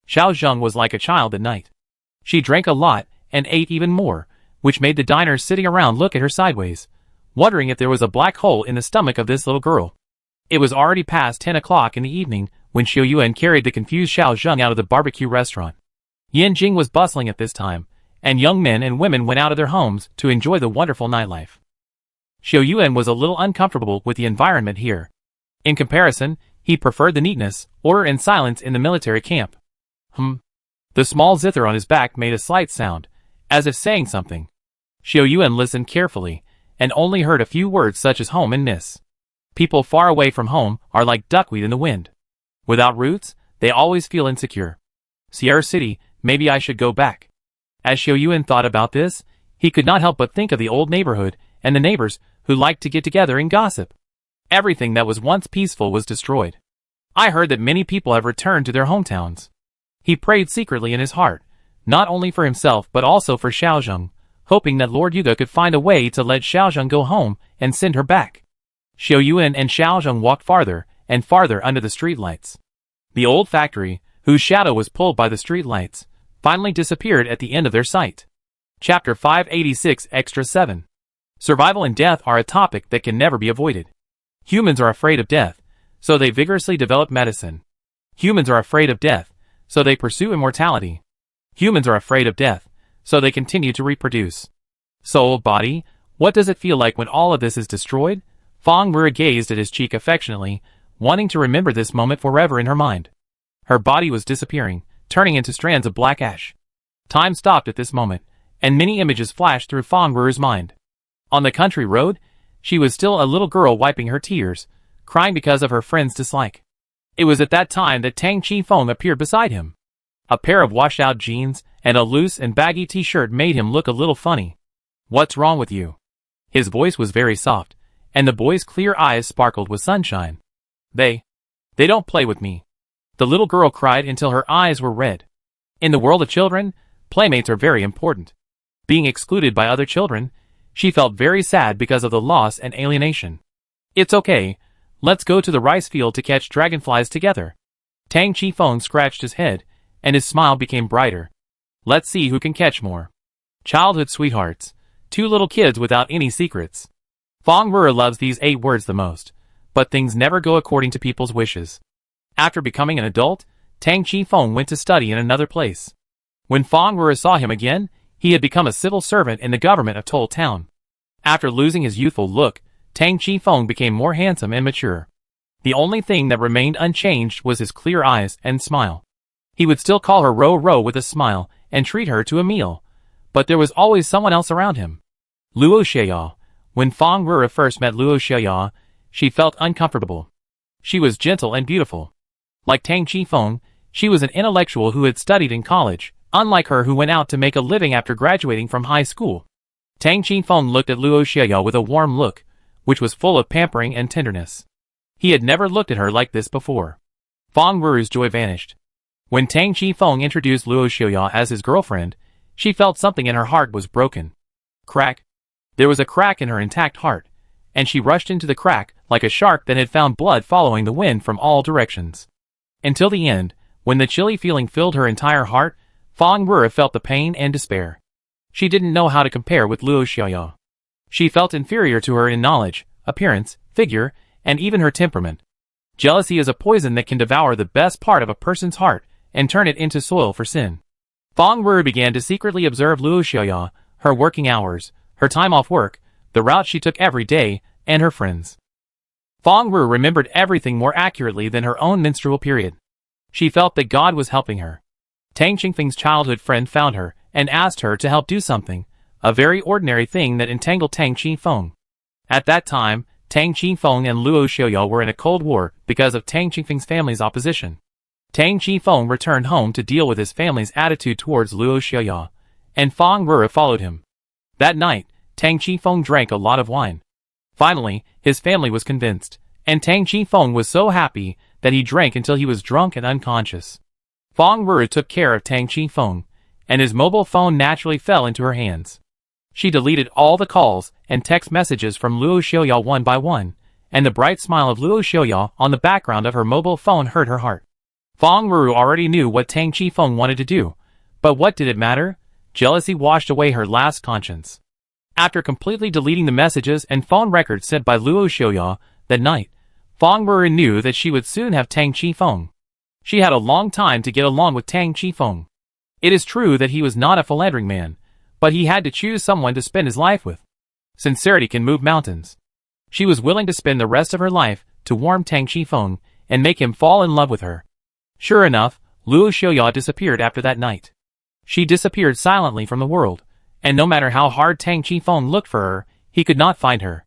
Xiao Zheng was like a child at night. She drank a lot and ate even more, which made the diners sitting around look at her sideways, wondering if there was a black hole in the stomach of this little girl. It was already past 10 o'clock in the evening when Xiao Yuan carried the confused Xiao Zheng out of the barbecue restaurant. Yanjing was bustling at this time, and young men and women went out of their homes to enjoy the wonderful nightlife. Xiao Yuan was a little uncomfortable with the environment here. In comparison, he preferred the neatness, order and silence in the military camp. The small zither on his back made a slight sound, as if saying something. Xiao Yuan listened carefully, and only heard a few words such as home and miss. People far away from home are like duckweed in the wind. Without roots, they always feel insecure. Sierra City, maybe I should go back. As Xiao Yuan thought about this, he could not help but think of the old neighborhood and the neighbors who liked to get together and gossip. Everything that was once peaceful was destroyed. I heard that many people have returned to their hometowns. He prayed secretly in his heart, not only for himself but also for Xiao Zheng, hoping that Lord Yuga could find a way to let Xiao Zheng go home and send her back. Xiao Yuan and Xiao Zheng walked farther and farther under the streetlights. The old factory, whose shadow was pulled by the streetlights, finally disappeared at the end of their sight. Chapter 586 Extra 7. Survival and death are a topic that can never be avoided. Humans are afraid of death, so they vigorously develop medicine. Humans are afraid of death, so they pursue immortality. Humans are afraid of death, so they continue to reproduce. Soul, body, what does it feel like when all of this is destroyed? Fang Ru gazed at his cheek affectionately, wanting to remember this moment forever in her mind. Her body was disappearing, turning into strands of black ash. Time stopped at this moment, and many images flashed through Fang Ru's mind. On the country road, she was still a little girl wiping her tears, crying because of her friend's dislike. It was at that time that Tang Chi-Feng appeared beside him. A pair of washed-out jeans and a loose and baggy t-shirt made him look a little funny. What's wrong with you? His voice was very soft, and the boy's clear eyes sparkled with sunshine. They don't play with me. The little girl cried until her eyes were red. In the world of children, playmates are very important. Being excluded by other children, she felt very sad because of the loss and alienation. It's okay, let's go to the rice field to catch dragonflies together. Tang Chi-Feng scratched his head, and his smile became brighter. Let's see who can catch more. Childhood sweethearts, two little kids without any secrets. Fang Ru loves these 8 words the most, but things never go according to people's wishes. After becoming an adult, Tang Chi-Feng went to study in another place. When Fang Ru saw him again, he had become a civil servant in the government of Toll Town. After losing his youthful look, Tang Chi-Feng became more handsome and mature. The only thing that remained unchanged was his clear eyes and smile. He would still call her Ro with a smile and treat her to a meal, but there was always someone else around him. Luo Xiaoya. When Fang Ru first met Luo Xiaoya, she felt uncomfortable. She was gentle and beautiful. Like Tang Chi-Feng, she was an intellectual who had studied in college, unlike her who went out to make a living after graduating from high school. Tang Chi-Feng looked at Luo Xiaoya with a warm look, which was full of pampering and tenderness. He had never looked at her like this before. Fang Ru's joy vanished. When Tang Chi-Feng introduced Luo Xiaoya as his girlfriend, she felt something in her heart was broken. Crack. There was a crack in her intact heart, and she rushed into the crack like a shark that had found blood following the wind from all directions. Until the end, when the chilly feeling filled her entire heart, Fang Ru felt the pain and despair. She didn't know how to compare with Luo Xiaoya. She felt inferior to her in knowledge, appearance, figure, and even her temperament. Jealousy is a poison that can devour the best part of a person's heart and turn it into soil for sin. Fang Ru began to secretly observe Luo Xiaoya, her working hours, her time off work, the route she took every day, and her friends. Fang Ru remembered everything more accurately than her own menstrual period. She felt that God was helping her. Tang Qingfeng's childhood friend found her and asked her to help do something, a very ordinary thing that entangled Tang Qingfeng. At that time, Tang Qingfeng and Luo Xiaoyao were in a cold war because of Tang Qingfeng's family's opposition. Tang Qingfeng returned home to deal with his family's attitude towards Luo Xiaoyao, and Fang Rura followed him. That night, Tang Qingfeng drank a lot of wine. Finally, his family was convinced, and Tang Qingfeng was so happy that he drank until he was drunk and unconscious. Fang Rura took care of Tang Qingfeng, and his mobile phone naturally fell into her hands. She deleted all the calls and text messages from Luo Xiaoyao one by one, and the bright smile of Luo Xiaoyao on the background of her mobile phone hurt her heart. Fang Rura already knew what Tang Qingfeng wanted to do, but what did it matter? Jealousy washed away her last conscience. After completely deleting the messages and phone records sent by Luo Xiaoyao that night, Fang Rura knew that she would soon have Tang Qingfeng. She had a long time to get along with Tang Qingfeng. It is true that he was not a philandering man, but he had to choose someone to spend his life with. Sincerity can move mountains. She was willing to spend the rest of her life to warm Tang Qingfeng and make him fall in love with her. Sure enough, Luo Xiaoyao disappeared after that night. She disappeared silently from the world, and no matter how hard Tang Qingfeng looked for her, he could not find her.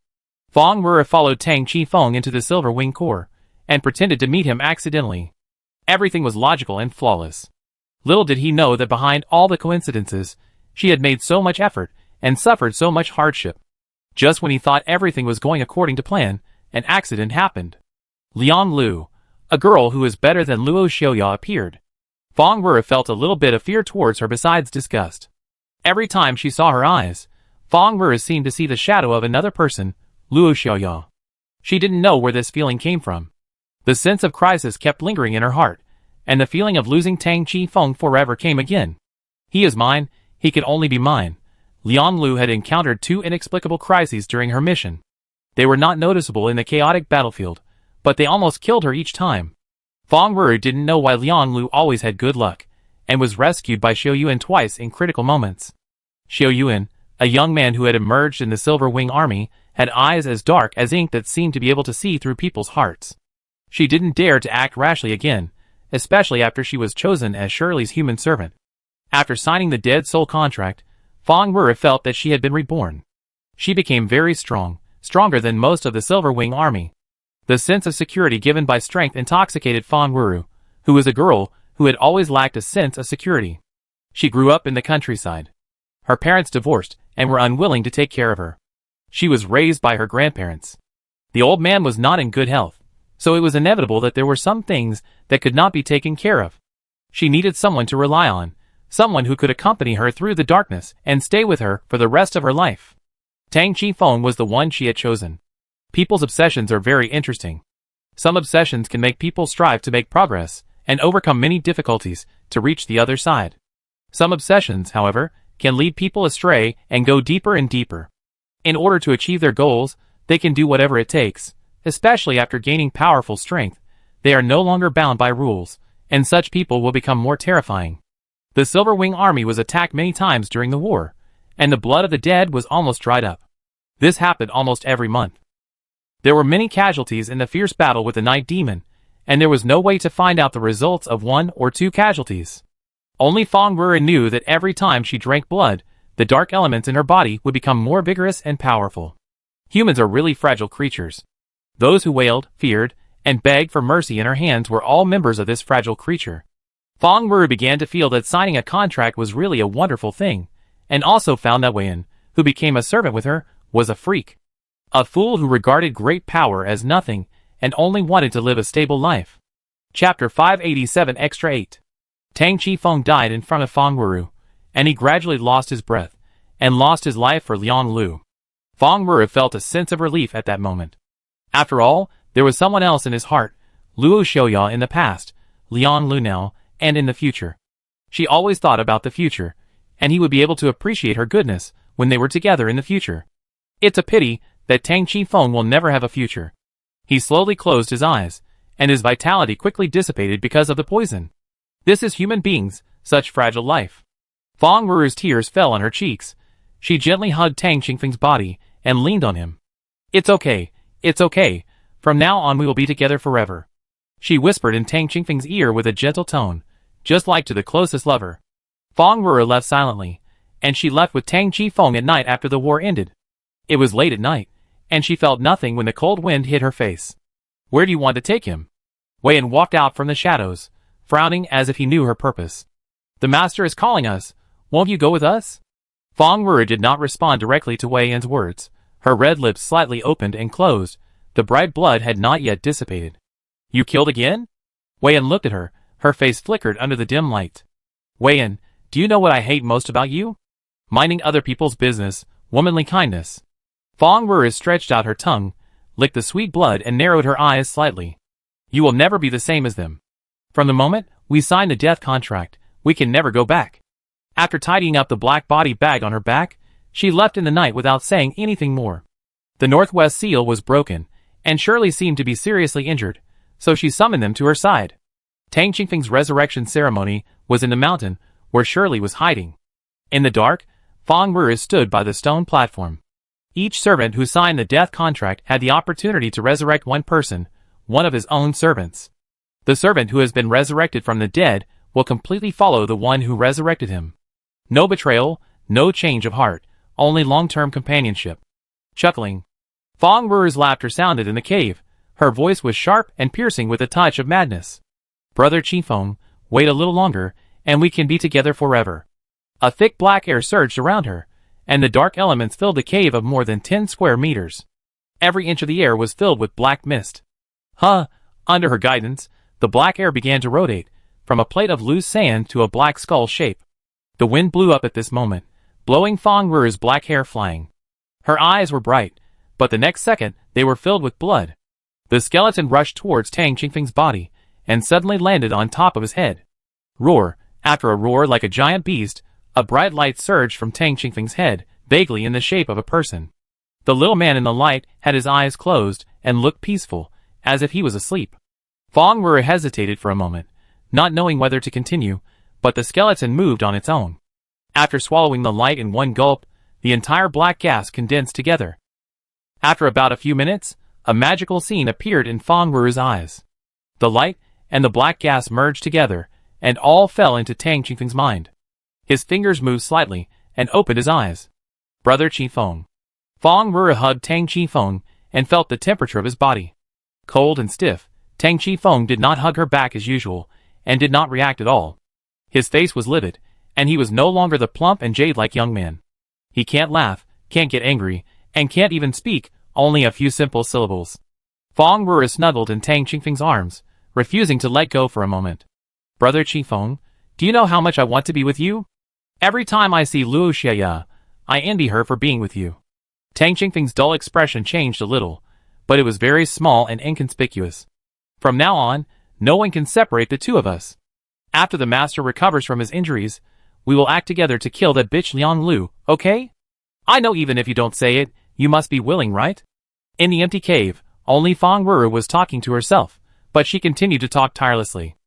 Fang Rura followed Tang Qingfeng into the Silver Wing Core, and pretended to meet him accidentally. Everything was logical and flawless. Little did he know that behind all the coincidences, she had made so much effort and suffered so much hardship. Just when he thought everything was going according to plan, an accident happened. Liang Lu, a girl who was better than Luo Xiaoyao, appeared. Fang Rura felt a little bit of fear towards her besides disgust. Every time she saw her eyes, Fang Rura seemed to see the shadow of another person, Luo Xiaoyao. She didn't know where this feeling came from. The sense of crisis kept lingering in her heart, and the feeling of losing Tang Qingfeng forever came again. He is mine, he can only be mine. Liang Lu had encountered two inexplicable crises during her mission. They were not noticeable in the chaotic battlefield, but they almost killed her each time. Fang Rura didn't know why Liang Lu always had good luck, and was rescued by Xiao Yuan twice in critical moments. Xiao Yuan, a young man who had emerged in the Silver Wing Army, had eyes as dark as ink that seemed to be able to see through people's hearts. She didn't dare to act rashly again, especially after she was chosen as Shirley's human servant. After signing the Dead Soul contract, Fang Rura felt that she had been reborn. She became very strong, stronger than most of the Silver Wing Army. The sense of security given by strength intoxicated Fang Rura, who was a girl who had always lacked a sense of security. She grew up in the countryside. Her parents divorced and were unwilling to take care of her. She was raised by her grandparents. The old man was not in good health, so it was inevitable that there were some things that could not be taken care of. She needed someone to rely on, someone who could accompany her through the darkness and stay with her for the rest of her life. Tang Qingfeng was the one she had chosen. People's obsessions are very interesting. Some obsessions can make people strive to make progress and overcome many difficulties to reach the other side. Some obsessions, however, can lead people astray and go deeper and deeper. In order to achieve their goals, they can do whatever it takes, especially after gaining powerful strength. They are no longer bound by rules, and such people will become more terrifying. The Silver Wing Army was attacked many times during the war, and the blood of the dead was almost dried up. This happened almost every month. There were many casualties in the fierce battle with the Night Demon, and there was no way to find out the results of 1 or 2 casualties. Only Fang Rura knew that every time she drank blood, the dark elements in her body would become more vigorous and powerful. Humans are really fragile creatures. Those who wailed, feared, and begged for mercy in her hands were all members of this fragile creature. Fang Rura began to feel that signing a contract was really a wonderful thing, and also found that Wei-en, who became a servant with her, was a freak. A fool who regarded great power as nothing, and only wanted to live a stable life. Chapter 587 Extra 8. Tang Qingfeng died in front of Fang Rura, and he gradually lost his breath, and lost his life for Liang Lu. Fang Rura felt a sense of relief at that moment. After all, there was someone else in his heart, Luo Xiaoyao in the past, Liang Lu now, and in the future. She always thought about the future, and he would be able to appreciate her goodness when they were together in the future. It's a pity that Tang Qingfeng will never have a future. He slowly closed his eyes, and his vitality quickly dissipated because of the poison. This is human beings, such fragile life. Fang Rura's tears fell on her cheeks. She gently hugged Tang Qingfeng's body and leaned on him. It's okay, from now on we will be together forever. she whispered in Tang Qingfeng's ear with a gentle tone, just like to the closest lover. Fang Ru'er left silently, and she left with Tang Qifeng at night after the war ended. It was late at night, and she felt nothing when the cold wind hit her face. Where do you want to take him? Wei Yan walked out from the shadows, frowning as if he knew her purpose. The master is calling us. Won't you go with us? Fang Ru'er did not respond directly to Wei Yan's words. Her red lips slightly opened and closed. The bright blood had not yet dissipated. You killed again? Wei Yan looked at her. Her face flickered under the dim light. Wei Yan, do you know what I hate most about you? Minding other people's business, womanly kindness. Fang Ru'er stretched out her tongue, licked the sweet blood and narrowed her eyes slightly. You will never be the same as them. From the moment we signed the death contract, we can never go back. After tidying up the black body bag on her back, she left in the night without saying anything more. The northwest seal was broken, and Shirley seemed to be seriously injured, so she summoned them to her side. Tang Qingfeng's resurrection ceremony was in the mountain, where Shirley was hiding. In the dark, Fang Ru'er stood by the stone platform. Each servant who signed the death contract had the opportunity to resurrect one person, one of his own servants. The servant who has been resurrected from the dead will completely follow the one who resurrected him. No betrayal, no change of heart, only long-term companionship. Chuckling, Fang Ru'er's laughter sounded in the cave. Her voice was sharp and piercing with a touch of madness. Brother Qifeng, wait a little longer, and we can be together forever. A thick black air surged around her, and the dark elements filled the cave of more than 10 square meters. Every inch of the air was filled with black mist. Under her guidance, the black air began to rotate, from a plate of loose sand to a black skull shape. The wind blew up at this moment, blowing Fang Ru'er's black hair flying. Her eyes were bright, but the next second they were filled with blood. The skeleton rushed towards Tang Qingfeng's body, and suddenly landed on top of his head. Roar! After a roar like a giant beast, a bright light surged from Tang Qingfeng's head, vaguely in the shape of a person. The little man in the light had his eyes closed and looked peaceful, as if he was asleep. Fang Ru'er hesitated for a moment, not knowing whether to continue, but the skeleton moved on its own. After swallowing the light in one gulp, the entire black gas condensed together. After about a few minutes, a magical scene appeared in Fang Ru'er's eyes. The light and the black gas merged together, and all fell into Tang Qingfeng's mind. His fingers moved slightly, and opened his eyes. Brother Qifeng. Fang Ru'er hugged Tang Qifeng, and felt the temperature of his body. Cold and stiff, Tang Qifeng did not hug her back as usual, and did not react at all. His face was livid, and he was no longer the plump and jade-like young man. He can't laugh, can't get angry, and can't even speak, only a few simple syllables. Fang Ru'er snuggled in Tang Qingfeng's arms, refusing to let go for a moment. Brother Qifeng, do you know how much I want to be with you? Every time I see Luo Xieya, I envy her for being with you. Tang Qingfeng's dull expression changed a little, but it was very small and inconspicuous. From now on, no one can separate the two of us. After the master recovers from his injuries, we will act together to kill that bitch Liang Lu, okay? I know even if you don't say it, you must be willing, right? In the empty cave, only Fang Ru'er was talking to herself, but she continued to talk tirelessly.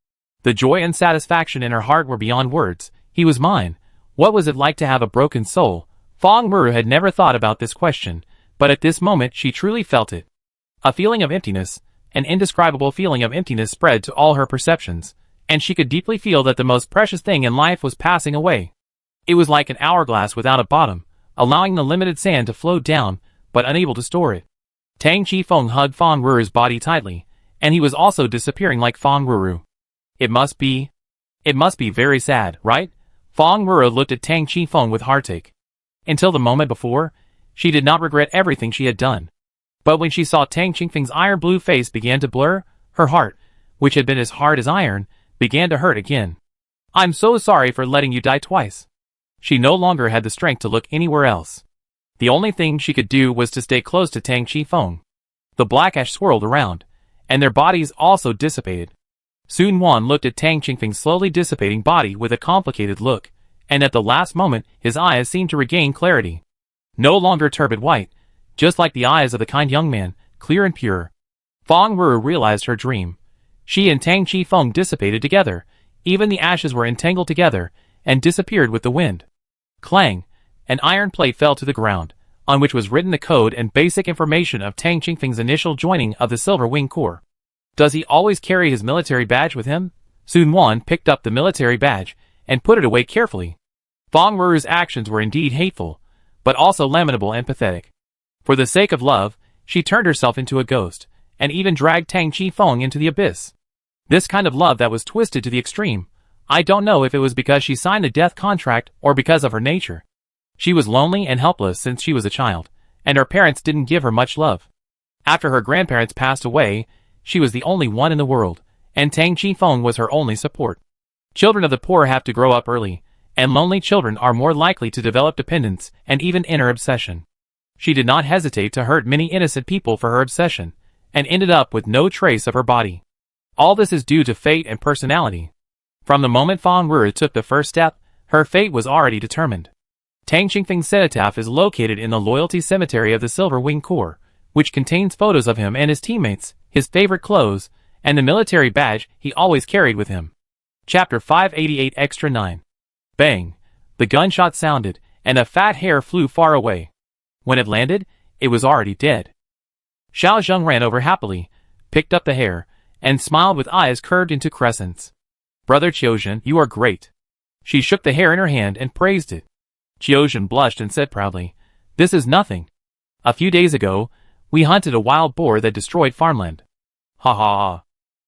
The joy and satisfaction in her heart were beyond words. He was mine. What was it like to have a broken soul? Fang Ru'er had never thought about this question, but at this moment she truly felt it. A feeling of emptiness, an indescribable feeling of emptiness spread to all her perceptions, and she could deeply feel that the most precious thing in life was passing away. It was like an hourglass without a bottom, allowing the limited sand to flow down, but unable to store it. Tang Qifeng hugged Fang Ru'er's body tightly, and he was also disappearing like Fang Ru'er. It must be very sad, right? Fang Ru'er looked at Tang Qifeng with heartache. Until the moment before, she did not regret everything she had done. But when she saw Tang Qingfeng's iron-blue face began to blur, her heart, which had been as hard as iron, began to hurt again. I'm so sorry for letting you die twice. She no longer had the strength to look anywhere else. The only thing she could do was to stay close to Tang Qifeng. The black ash swirled around, and their bodies also dissipated. Sun Wan looked at Tang Qingfeng's slowly dissipating body with a complicated look, and at the last moment his eyes seemed to regain clarity. No longer turbid white, just like the eyes of the kind young man, clear and pure. Fang Ru'er realized her dream. She and Tang Qifeng dissipated together, even the ashes were entangled together, and disappeared with the wind. Clang! An iron plate fell to the ground, on which was written the code and basic information of Tang Qingfeng's initial joining of the Silver Wing Corps. Does he always carry his military badge with him? Sun Quan picked up the military badge and put it away carefully. Fong Ru's actions were indeed hateful, but also lamentable and pathetic. For the sake of love, she turned herself into a ghost, and even dragged Tang Chi-feng into the abyss. This kind of love that was twisted to the extreme. I don't know if it was because she signed a death contract or because of her nature. She was lonely and helpless since she was a child, and her parents didn't give her much love. After her grandparents passed away, she was the only one in the world, and Tang Chi-feng was her only support. Children of the poor have to grow up early, and lonely children are more likely to develop dependence and even inner obsession. She did not hesitate to hurt many innocent people for her obsession, and ended up with no trace of her body. All this is due to fate and personality. From the moment Fong Ru took the first step, her fate was already determined. Tang Qingfeng's cenotaph is located in the Loyalty Cemetery of the Silver Wing Corps, which contains photos of him and his teammates, his favorite clothes, and the military badge he always carried with him. Chapter 588 Extra 9. Bang! The gunshot sounded, and a fat hare flew far away. When it landed, it was already dead. Xiao Zheng ran over happily, picked up the hare, and smiled with eyes curved into crescents. Brother Qiuzhen, you are great. She shook the hare in her hand and praised it. Qiuzhen blushed and said proudly, "This is nothing. A few days ago, we hunted a wild boar that destroyed farmland." Ha ha ha.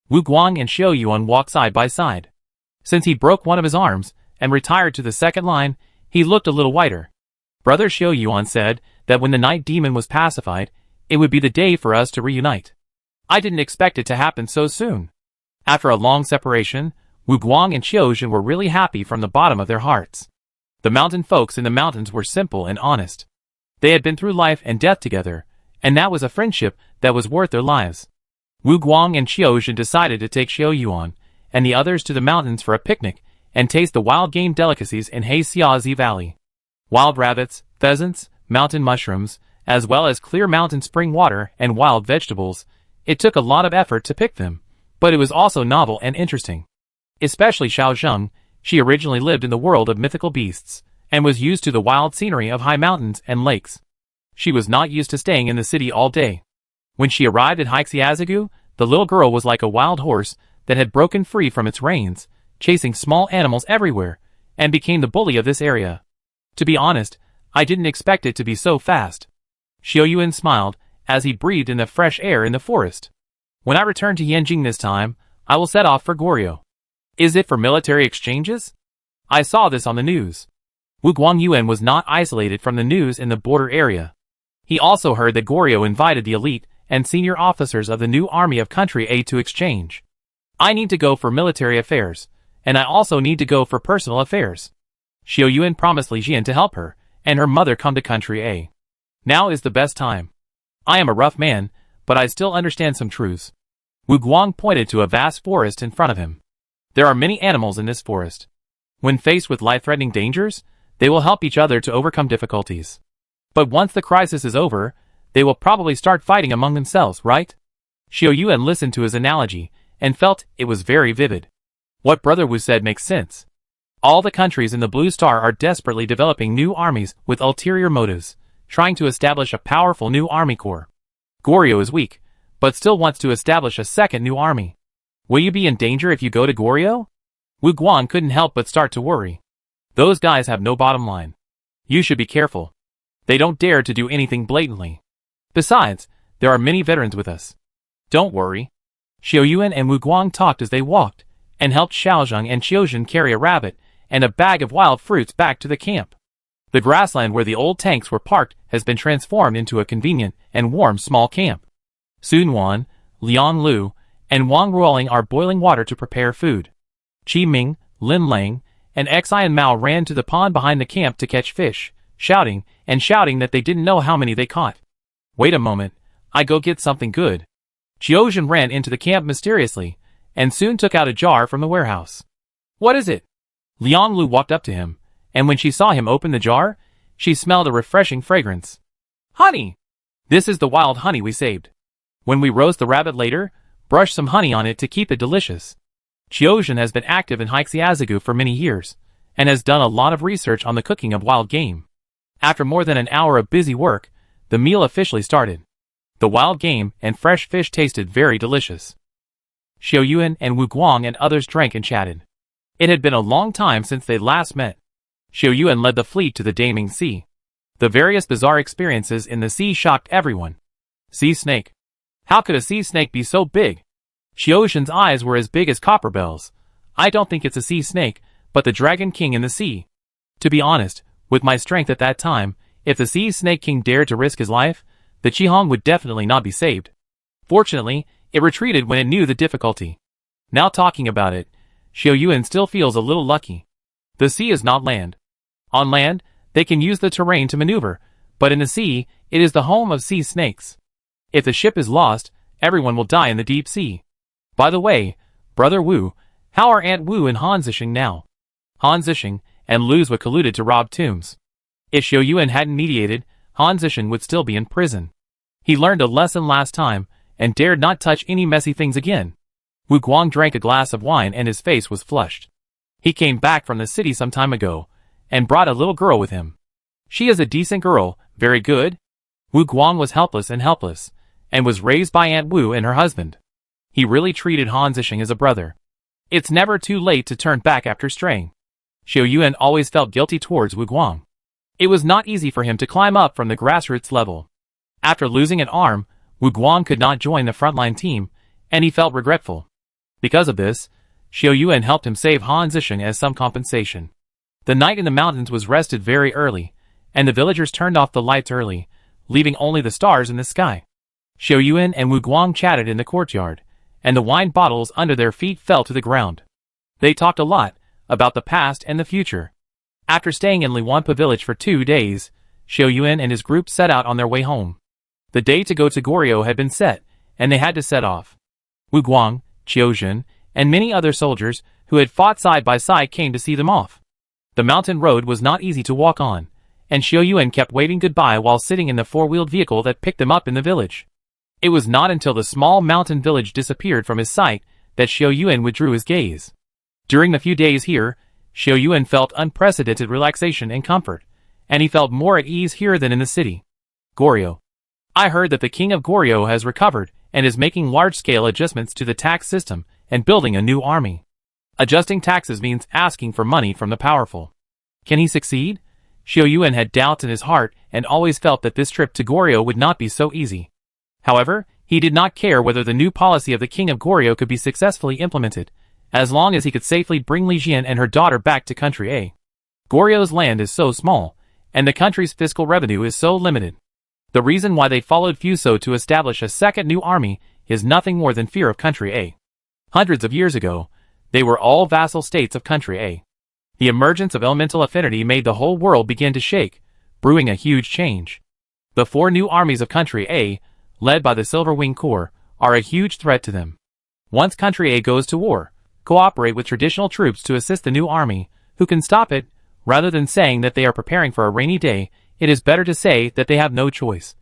Wu Guang and Xiao Yuan walked side by side. Since he broke one of his arms and retired to the second line, he looked a little whiter. Brother Xiao Yuan said that when the night demon was pacified, it would be the day for us to reunite. I didn't expect it to happen so soon. After a long separation, Wu Guang and Qiuzhen were really happy from the bottom of their hearts. The mountain folks in the mountains were simple and honest. They had been through life and death together, and that was a friendship that was worth their lives. Wu Guang and Qiuzhen decided to take Xiao Yuan and the others to the mountains for a picnic and taste the wild game delicacies in Heixiazi Valley. Wild rabbits, pheasants, mountain mushrooms, as well as clear mountain spring water and wild vegetables. It took a lot of effort to pick them, but it was also novel and interesting. Especially Xiao Zheng, she originally lived in the world of mythical beasts, and was used to the wild scenery of high mountains and lakes. She was not used to staying in the city all day. When she arrived at Heixiazigu, the little girl was like a wild horse that had broken free from its reins, chasing small animals everywhere, and became the bully of this area. To be honest, I didn't expect it to be so fast. Xiao Yuan smiled as he breathed in the fresh air in the forest. When I return to Yanjing this time, I will set off for Goryeo. Is it for military exchanges? I saw this on the news. Wu Guangyuan was not isolated from the news in the border area. He also heard that Goryeo invited the elite and senior officers of the new army of Country A to exchange. I need to go for military affairs, and I also need to go for personal affairs. Xiao Yuan promised Li Jian to help her, and her mother come to Country A. Now is the best time. I am a rough man, but I still understand some truths. Wu Guang pointed to a vast forest in front of him. There are many animals in this forest. When faced with life-threatening dangers, they will help each other to overcome difficulties. But once the crisis is over, they will probably start fighting among themselves, right? Xiao Yuan listened to his analogy and felt it was very vivid. What Brother Wu said makes sense. All the countries in the Blue Star are desperately developing new armies with ulterior motives, trying to establish a powerful new army corps. Goryeo is weak, but still wants to establish a second new army. Will you be in danger if you go to Goryeo? Wu Guang couldn't help but start to worry. Those guys have no bottom line. You should be careful. They don't dare to do anything blatantly. Besides, there are many veterans with us. Don't worry. Xiao Yuan and Wu Guang talked as they walked, and helped Xiao Zheng and Qiuzhen carry a rabbit and a bag of wild fruits back to the camp. The grassland where the old tanks were parked has been transformed into a convenient and warm small camp. Sun Wan, Liang Lu, and Wang Ruoling are boiling water to prepare food. Qi Ming, Lin Lang, and Xi and Mao ran to the pond behind the camp to catch fish, shouting that they didn't know how many they caught. Wait a moment, I go get something good. Qiuzhen ran into the camp mysteriously, and soon took out a jar from the warehouse. What is it? Liang Lu walked up to him, and when she saw him open the jar, she smelled a refreshing fragrance. Honey! This is the wild honey we saved. When we roast the rabbit later, brush some honey on it to keep it delicious. Qiuzhen has been active in Heixiazigu for many years, and has done a lot of research on the cooking of wild game. After more than an hour of busy work, the meal officially started. The wild game and fresh fish tasted very delicious. Xiao Yuan and Wu Guang and others drank and chatted. It had been a long time since they last met. Xiao Yuan led the fleet to the Daming Sea. The various bizarre experiences in the sea shocked everyone. Sea snake. How could a sea snake be so big? Xiao Yuan's eyes were as big as copper bells. I don't think it's a sea snake, but the Dragon King in the sea. To be honest, with my strength at that time, if the Sea Snake King dared to risk his life, the Qihong would definitely not be saved. Fortunately, it retreated when it knew the difficulty. Now talking about it, Xiao Yuan still feels a little lucky. The sea is not land. On land, they can use the terrain to maneuver, but in the sea, it is the home of sea snakes. If the ship is lost, everyone will die in the deep sea. By the way, Brother Wu, how are Aunt Wu and Han Zixing now? Han Zixing and Lu Zui colluded to rob tombs. If Xiao Yuan hadn't mediated, Han Zixing would still be in prison. He learned a lesson last time, and dared not touch any messy things again. Wu Guang drank a glass of wine and his face was flushed. He came back from the city some time ago, and brought a little girl with him. She is a decent girl, very good. Wu Guang was helpless, and was raised by Aunt Wu and her husband. He really treated Han Zixing as a brother. It's never too late to turn back after straying. Xiao Yuan always felt guilty towards Wu Guang. It was not easy for him to climb up from the grassroots level. After losing an arm, Wu Guang could not join the frontline team, and he felt regretful. Because of this, Xiao Yuan helped him save Han Zixing as some compensation. The night in the mountains was rested very early, and the villagers turned off the lights early, leaving only the stars in the sky. Xiao Yuan and Wu Guang chatted in the courtyard, and the wine bottles under their feet fell to the ground. They talked a lot about the past and the future. After staying in Liwanpa village for 2 days, Xiao Yuan and his group set out on their way home. The day to go to Goryeo had been set, and they had to set off. Wu Guang, Qiu Zhen, and many other soldiers who had fought side by side came to see them off. The mountain road was not easy to walk on, and Xiao Yuan kept waving goodbye while sitting in the four-wheeled vehicle that picked them up in the village. It was not until the small mountain village disappeared from his sight that Xiao Yuan withdrew his gaze. During the few days here, Xiao Yuan felt unprecedented relaxation and comfort, and he felt more at ease here than in the city. Goryeo. I heard that the king of Goryeo has recovered and is making large-scale adjustments to the tax system and building a new army. Adjusting taxes means asking for money from the powerful. Can he succeed? Xiao Yuan had doubts in his heart and always felt that this trip to Goryeo would not be so easy. However, he did not care whether the new policy of the king of Goryeo could be successfully implemented, as long as he could safely bring Li Jian and her daughter back to Country A. Goryeo's land is so small, and the country's fiscal revenue is so limited. The reason why they followed Fuso to establish a second new army is nothing more than fear of Country A. Hundreds of years ago, they were all vassal states of Country A. The emergence of elemental affinity made the whole world begin to shake, brewing a huge change. The 4 new armies of Country A, led by the Silver Wing Corps, are a huge threat to them. Once Country A goes to war, cooperate with traditional troops to assist the new army, who can stop it. Rather than saying that they are preparing for a rainy day, it is better to say that they have no choice.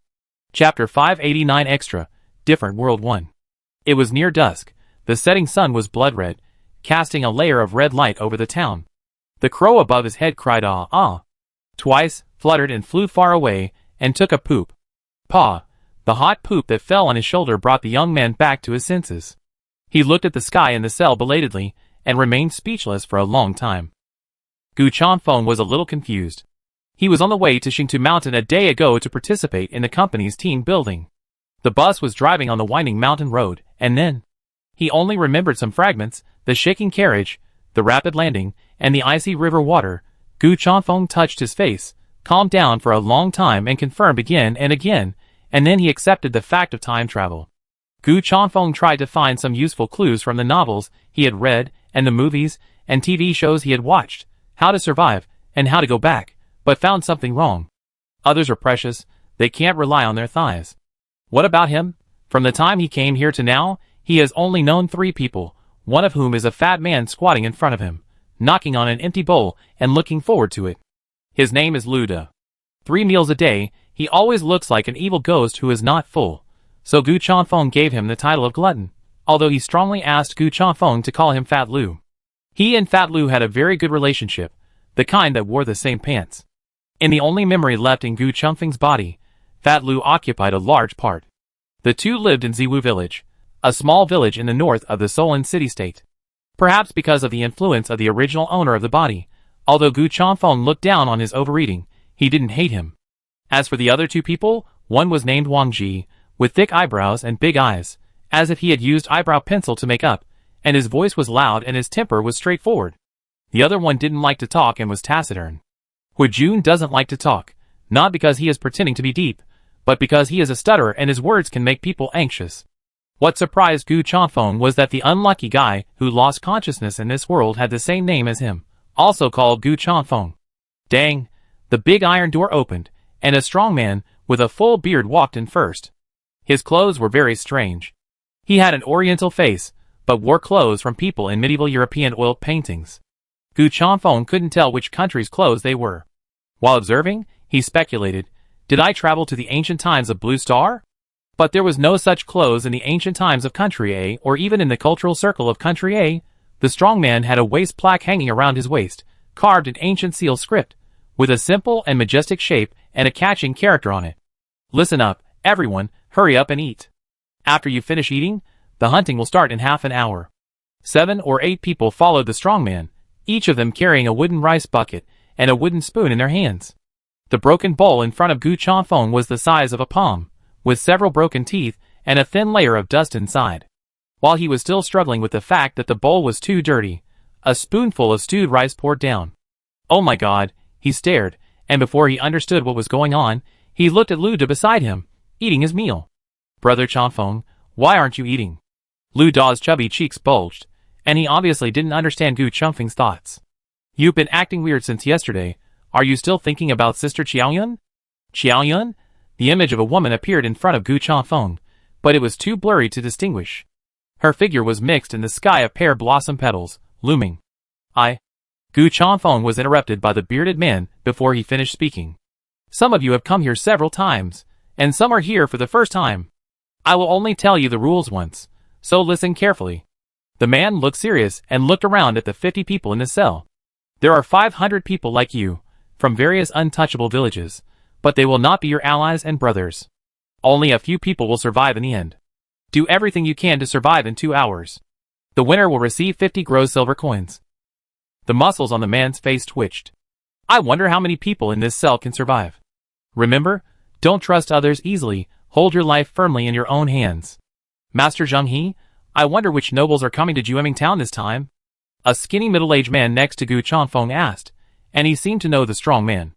Chapter 589 Extra, Different World 1. It was near dusk. The setting sun was blood red, casting a layer of red light over the town. The crow above his head cried ah, ah. Twice, fluttered and flew far away, and took a poop. Paw. The hot poop that fell on his shoulder brought the young man back to his senses. He looked at the sky in the cell belatedly, and remained speechless for a long time. Gu Chanfeng was a little confused. He was on the way to Xingtu Mountain a day ago to participate in the company's team building. The bus was driving on the winding mountain road, and then he only remembered some fragments: the shaking carriage, the rapid landing, and the icy river water. Gu Chanfeng touched his face, calmed down for a long time and confirmed again and again, and then he accepted the fact of time travel. Gu Chanfeng tried to find some useful clues from the novels he had read and the movies and TV shows he had watched, how to survive and how to go back, but found something wrong. Others are precious, they can't rely on their thighs. What about him? From the time he came here to now, he has only known 3 people, one of whom is a fat man squatting in front of him, knocking on an empty bowl and looking forward to it. His name is Luda. 3 meals a day, he always looks like an evil ghost who is not full. So Gu Chanfeng gave him the title of glutton, although he strongly asked Gu Chanfeng to call him Fat Lu. He and Fat Lu had a very good relationship, the kind that wore the same pants. In the only memory left in Gu Chanfeng's body, Fat Lu occupied a large part. The two lived in Ziwu village, a small village in the north of the Solon city-state. Perhaps because of the influence of the original owner of the body, although Gu Changfeng looked down on his overeating, he didn't hate him. As for the other two people, one was named Wang Ji, with thick eyebrows and big eyes, as if he had used eyebrow pencil to make up, and his voice was loud and his temper was straightforward. The other one didn't like to talk and was taciturn. Hu Jun doesn't like to talk, not because he is pretending to be deep, but because he is a stutterer and his words can make people anxious. What surprised Gu Changfeng was that the unlucky guy who lost consciousness in this world had the same name as him, also called Gu Changfeng. Dang! The big iron door opened, and a strong man with a full beard walked in first. His clothes were very strange. He had an oriental face, but wore clothes from people in medieval European oil paintings. Gu Changfeng couldn't tell which country's clothes they were. While observing, he speculated, did I travel to the ancient times of Blue Star? But there was no such clothes in the ancient times of Country A or even in the cultural circle of Country A. The strong man had a waist plaque hanging around his waist, carved in ancient seal script, with a simple and majestic shape and a catching character on it. Listen up, everyone, hurry up and eat. After you finish eating, the hunting will start in half an hour. 7 or 8 people followed the strong man, each of them carrying a wooden rice bucket and a wooden spoon in their hands. The broken bowl in front of Gu Changfeng was the size of a palm, with several broken teeth and a thin layer of dust inside. While he was still struggling with the fact that the bowl was too dirty, a spoonful of stewed rice poured down. Oh my God, he stared, and before he understood what was going on, he looked at Lu Da beside him, eating his meal. Brother Changfeng, why aren't you eating? Lu Da's chubby cheeks bulged, and he obviously didn't understand Gu Changfeng's thoughts. You've been acting weird since yesterday. Are you still thinking about Sister Qiaoyun? Qiaoyun? The image of a woman appeared in front of Gu Changfeng, but it was too blurry to distinguish. Her figure was mixed in the sky of pear blossom petals, looming. Gu Changfeng was interrupted by the bearded man before he finished speaking. Some of you have come here several times, and some are here for the first time. I will only tell you the rules once, so listen carefully. The man looked serious and looked around at the 50 people in the cell. There are 500 people like you, from various untouchable villages, but they will not be your allies and brothers. Only a few people will survive in the end. Do everything you can to survive in 2 hours. The winner will receive 50 gross silver coins. The muscles on the man's face twitched. I wonder how many people in this cell can survive. Remember, don't trust others easily, hold your life firmly in your own hands. Master Zheng He, I wonder which nobles are coming to Jueming Town this time? A skinny middle-aged man next to Gu Changfeng asked, and he seemed to know the strong man.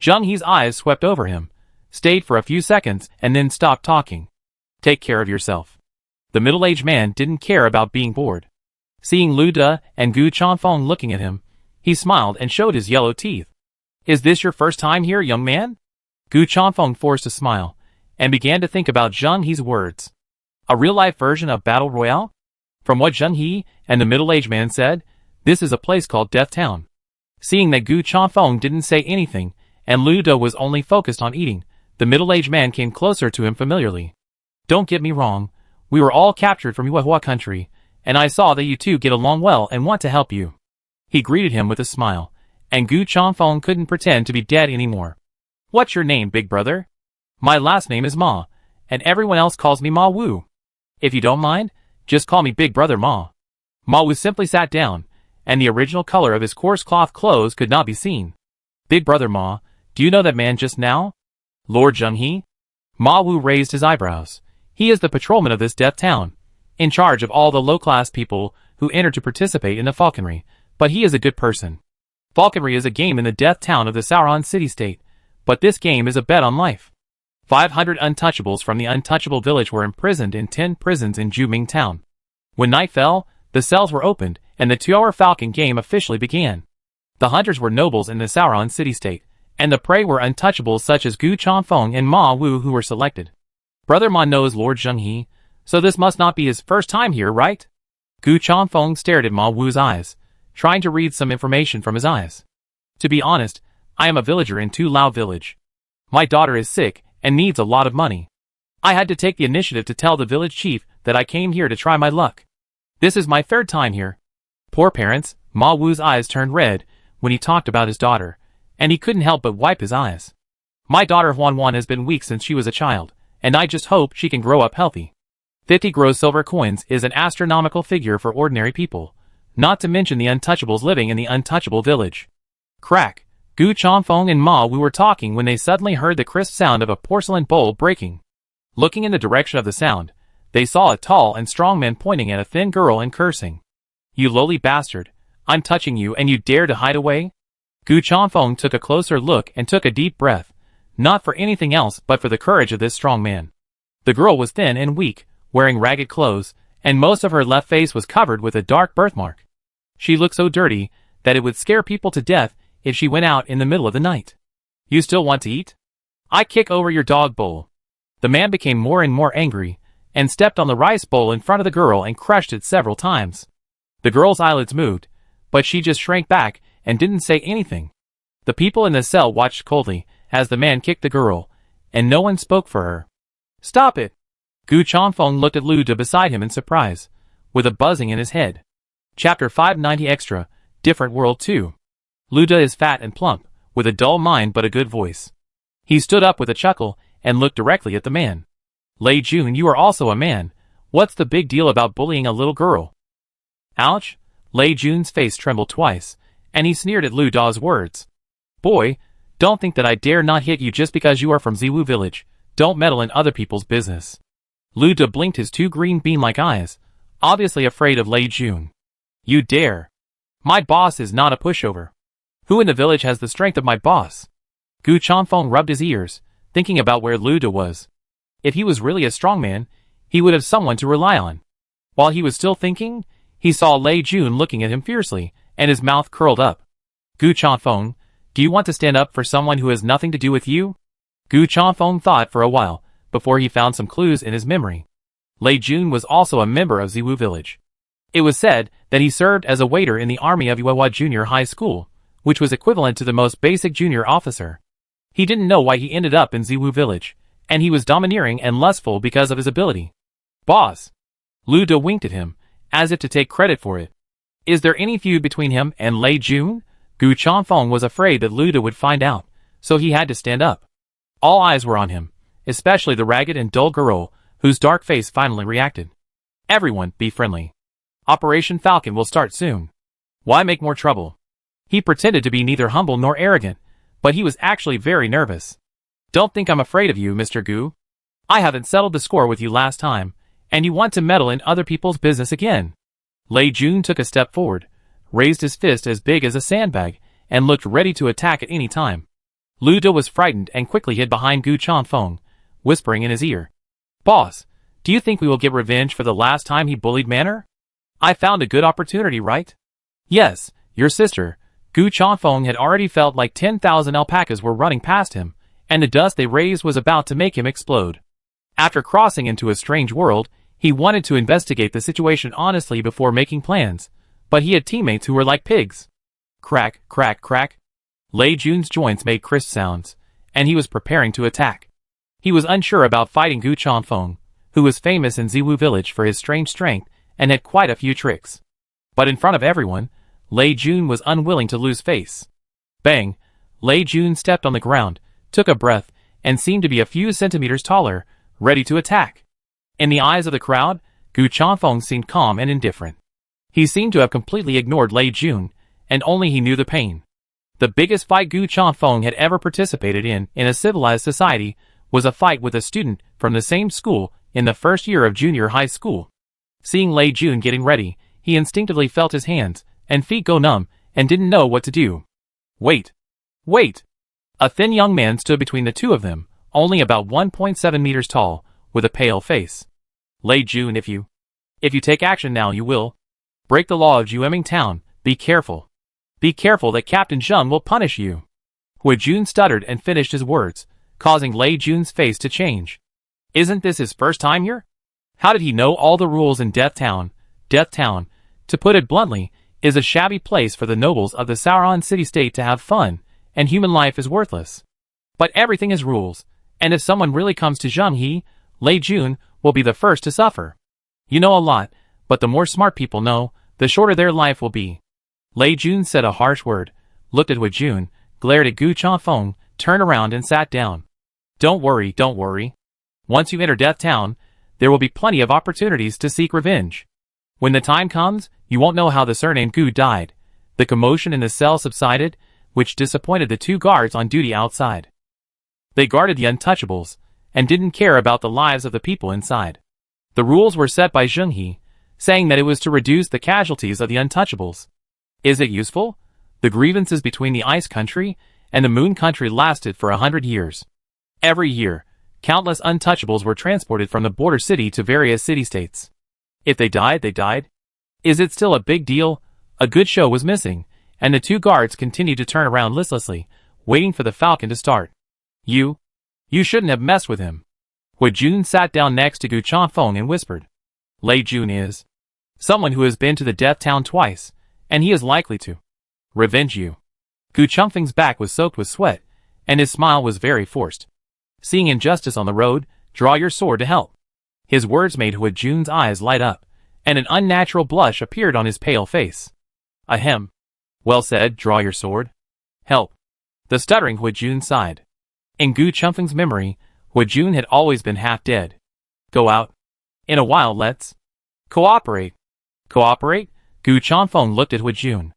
Zheng He's eyes swept over him, stayed for a few seconds and then stopped talking. Take care of yourself. The middle-aged man didn't care about being bored. Seeing Lu Da and Gu Changfeng looking at him, he smiled and showed his yellow teeth. Is this your first time here, young man? Gu Changfeng forced a smile, and began to think about Zheng He's words. A real-life version of Battle Royale? From what Zheng He and the middle-aged man said, this is a place called Death Town. Seeing that Gu Changfeng didn't say anything, and Lu Da was only focused on eating, the middle-aged man came closer to him familiarly. Don't get me wrong, we were all captured from Yuehua country, and I saw that you two get along well and want to help you. He greeted him with a smile, and Gu Changfeng couldn't pretend to be dead anymore. What's your name, big brother? My last name is Ma, and everyone else calls me Ma Wu. If you don't mind, just call me Big Brother Ma. Ma Wu simply sat down, and the original color of his coarse cloth clothes could not be seen. Big Brother Ma, do you know that man just now? Lord Zheng He? Ma Wu raised his eyebrows. He is the patrolman of this death town, in charge of all the low-class people who enter to participate in the falconry, but he is a good person. Falconry is a game in the death town of the Sauron city-state, but this game is a bet on life. 500 untouchables from the untouchable village were imprisoned in 10 prisons in Jueming Town. When night fell, the cells were opened, and the 2-hour falcon game officially began. The hunters were nobles in the Sauron city-state, and the prey were untouchables such as Gu Changfeng and Ma Wu who were selected. Brother Ma knows Lord Zheng He, so this must not be his first time here, right? Gu Changfeng stared at Ma Wu's eyes, trying to read some information from his eyes. To be honest, I am a villager in Tu Lao village. My daughter is sick and needs a lot of money. I had to take the initiative to tell the village chief that I came here to try my luck. This is my 3rd time here. Poor parents, Ma Wu's eyes turned red when he talked about his daughter, and he couldn't help but wipe his eyes. My daughter Huan Huan has been weak since she was a child, and I just hope she can grow up healthy. 50 gross silver coins is an astronomical figure for ordinary people, not to mention the untouchables living in the untouchable village. Crack! Gu Changfeng and Ma Wu were talking when they suddenly heard the crisp sound of a porcelain bowl breaking. Looking in the direction of the sound, they saw a tall and strong man pointing at a thin girl and cursing. "You lowly bastard! I'm touching you and you dare to hide away?" Gu Changfeng took a closer look and took a deep breath, not for anything else but for the courage of this strong man. The girl was thin and weak, wearing ragged clothes, and most of her left face was covered with a dark birthmark. She looked so dirty that it would scare people to death if she went out in the middle of the night. "You still want to eat? I kick over your dog bowl." The man became more and more angry, and stepped on the rice bowl in front of the girl and crushed it several times. The girl's eyelids moved, but she just shrank back and didn't say anything. The people in the cell watched coldly as the man kicked the girl, and no one spoke for her. "Stop it!" Gu Changfeng looked at Lu De beside him in surprise, with a buzzing in his head. Chapter 590 Extra, Different World 2. Lu De is fat and plump, with a dull mind but a good voice. He stood up with a chuckle and looked directly at the man. "Lei Jun, you are also a man. What's the big deal about bullying a little girl?" Ouch! Lei Jun's face trembled twice, and he sneered at Lu Da's words. "Boy, don't think that I dare not hit you just because you are from Ziwu village. Don't meddle in other people's business." Lu De blinked his two green bean-like eyes, obviously afraid of Lei Jun. "You dare? My boss is not a pushover. Who in the village has the strength of my boss?" Gu Changfeng rubbed his ears, thinking about where Lu De was. If he was really a strong man, he would have someone to rely on. While he was still thinking, he saw Lei Jun looking at him fiercely, and his mouth curled up. "Gu Changfeng, do you want to stand up for someone who has nothing to do with you?" Gu Changfeng thought for a while, before he found some clues in his memory. Lei Jun was also a member of Ziwu village. It was said that he served as a waiter in the army of Yuehua Junior High School, which was equivalent to the most basic junior officer. He didn't know why he ended up in Ziwu village, and he was domineering and lustful because of his ability. "Boss!" Lu De winked at him, as if to take credit for it. Is there any feud between him and Lei Jun? Gu Changfeng was afraid that Lu De would find out, so he had to stand up. All eyes were on him, especially the ragged and dull girl, whose dark face finally reacted. "Everyone, be friendly. Operation Falcon will start soon. Why make more trouble?" He pretended to be neither humble nor arrogant, but he was actually very nervous. "Don't think I'm afraid of you, Mr. Gu. I haven't settled the score with you last time, and you want to meddle in other people's business again." Lei Jun took a step forward, raised his fist as big as a sandbag, and looked ready to attack at any time. Lu De was frightened and quickly hid behind Gu Changfeng, whispering in his ear. "Boss, do you think we will get revenge for the last time he bullied Manor? I found a good opportunity, right?" "Yes, your sister." Gu Changfeng had already felt like 10,000 alpacas were running past him, and the dust they raised was about to make him explode. After crossing into a strange world, he wanted to investigate the situation honestly before making plans, but he had teammates who were like pigs. Crack, crack, crack. Lei Jun's joints made crisp sounds, and he was preparing to attack. He was unsure about fighting Gu Changfeng, who was famous in Ziwu village for his strange strength and had quite a few tricks. But in front of everyone, Lei Jun was unwilling to lose face. Bang! Lei Jun stepped on the ground, took a breath, and seemed to be a few centimeters taller, ready to attack. In the eyes of the crowd, Gu Changfeng seemed calm and indifferent. He seemed to have completely ignored Lei Jun, and only he knew the pain. The biggest fight Gu Changfeng had ever participated in a civilized society was a fight with a student from the same school in the first year of junior high school. Seeing Lei Jun getting ready, he instinctively felt his hands and feet go numb and didn't know what to do. Wait! Wait! A thin young man stood between the two of them, only about 1.7 meters tall, with a pale face. Lei Jun, if you take action now, you will break the law of Jueming Town. Be careful. Be careful that Captain Zheng will punish you. Hui Jun stuttered and finished his words, causing Lei Jun's face to change. Isn't this his first time here? How did he know all the rules in Death Town? Death Town, to put it bluntly, is a shabby place for the nobles of the Sauron city-state to have fun, and human life is worthless. But everything is rules, and if someone really comes to Zheng, Lei Jun will be the first to suffer. You know a lot, but the more smart people know, the shorter their life will be. Lei Jun said a harsh word, looked at Hui Jun, glared at Gu Changfeng, turned around and sat down. Don't worry, don't worry. Once you enter Death Town, there will be plenty of opportunities to seek revenge. When the time comes, you won't know how the surnamed Gu died. The commotion in the cell subsided, which disappointed the two guards on duty outside. They guarded the untouchables, and didn't care about the lives of the people inside. The rules were set by Zheng He, saying that it was to reduce the casualties of the untouchables. Is it useful? The grievances between the Ice Country and the Moon Country lasted for 100 years. Every year, countless untouchables were transported from the border city to various city-states. If they died, they died. Is it still a big deal? A good show was missing, and the two guards continued to turn around listlessly, waiting for the Falcon to start. You shouldn't have messed with him. Hu Jun sat down next to Gu Chanfeng and whispered. Lei Jun is someone who has been to the Death Town twice, and he is likely to revenge you. Gu Chanfeng's back was soaked with sweat, and his smile was very forced. Seeing injustice on the road, draw your sword to help. His words made Hu Jun's eyes light up, and an unnatural blush appeared on his pale face. Ahem. Well said, draw your sword. Help. The stuttering Hu Jun sighed. In Gu Chanfeng's memory, Hu Jun had always been half dead. Go out. In a while let's cooperate. Cooperate? Gu Chanfeng looked at Hu Jun.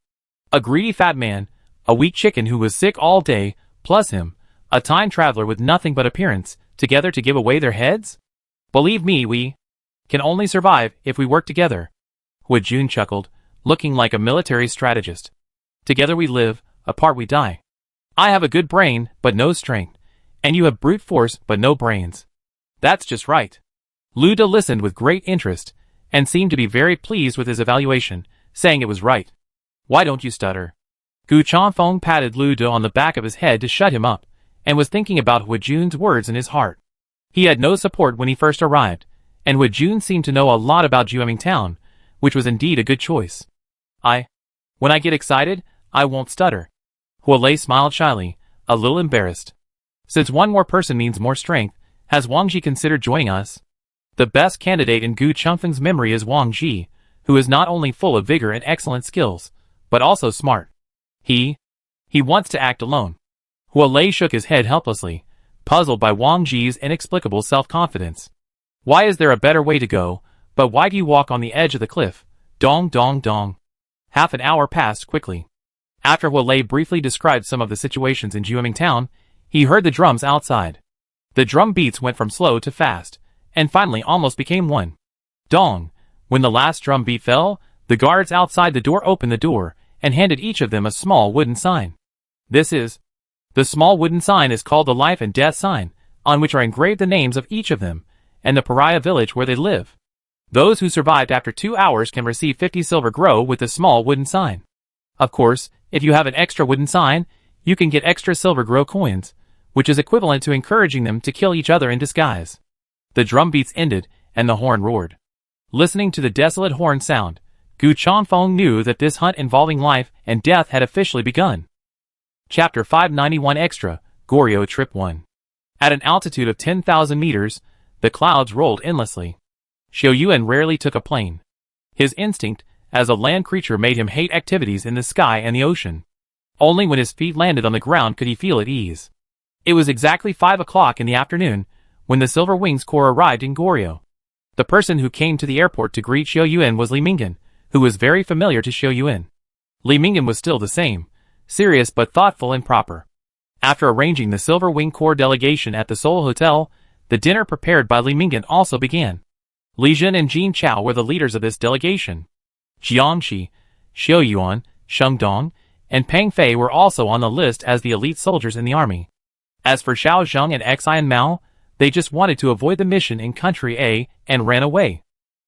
A greedy fat man, a weak chicken who was sick all day, plus him, a time traveler with nothing but appearance, together to give away their heads? Believe me, we can only survive if we work together. Hu Jun chuckled, looking like a military strategist. Together we live, apart we die. I have a good brain, but no strength, and you have brute force, but no brains. That's just right. Lu De listened with great interest, and seemed to be very pleased with his evaluation, saying it was right. Why don't you stutter? Gu Chanfeng patted Lu De on the back of his head to shut him up, and was thinking about Hu Jun's words in his heart. He had no support when he first arrived, and Hu Jun seemed to know a lot about Jiuming Town, which was indeed a good choice. When I get excited, I won't stutter. Hu Lei smiled shyly, a little embarrassed. Since one more person means more strength, has Wang Ji considered joining us? The best candidate in Gu Chanfeng's memory is Wang Ji, who is not only full of vigor and excellent skills, but also smart. He wants to act alone. Hu Lei shook his head helplessly, puzzled by Wang Ji's inexplicable self-confidence. Why is there a better way to go, but why do you walk on the edge of the cliff? Dong dong dong. Half an hour passed quickly. After Hu Lei briefly described some of the situations in Jiuming Town, he heard the drums outside. The drum beats went from slow to fast, and finally almost became one. Dong. When the last drum beat fell, the guards outside the door opened the door, and handed each of them a small wooden sign. The small wooden sign is called the Life and Death sign, on which are engraved the names of each of them, and the pariah village where they live. Those who survived after 2 hours can receive 50 silver grow with the small wooden sign. Of course, if you have an extra wooden sign, you can get extra silver grow coins, which is equivalent to encouraging them to kill each other in disguise. The drum beats ended, and the horn roared. Listening to the desolate horn sound, Gu Chanfeng knew that this hunt involving life and death had officially begun. Chapter 591 Extra, Goryeo Trip 1. At an altitude of 10,000 meters, the clouds rolled endlessly. Xiao Yuan rarely took a plane. His instinct, as a land creature, made him hate activities in the sky and the ocean. Only when his feet landed on the ground could he feel at ease. It was exactly 5 o'clock in the afternoon, when the Silver Wings Corps arrived in Goryeo. The person who came to the airport to greet Xiao Yuan was Li Mingyan, who was very familiar to Xiao Yuan. Li Mingyan was still the same, serious but thoughtful and proper. After arranging the Silver Wing Corps delegation at the Seoul Hotel, the dinner prepared by Li Mingyan also began. Li Jin and Jin Chao were the leaders of this delegation. Jiangxi, Xiao Yuan, Sheng Dong, and Peng Fei were also on the list as the elite soldiers in the army. As for Xiao Zheng and Xian Mao, they just wanted to avoid the mission in Country A and ran away.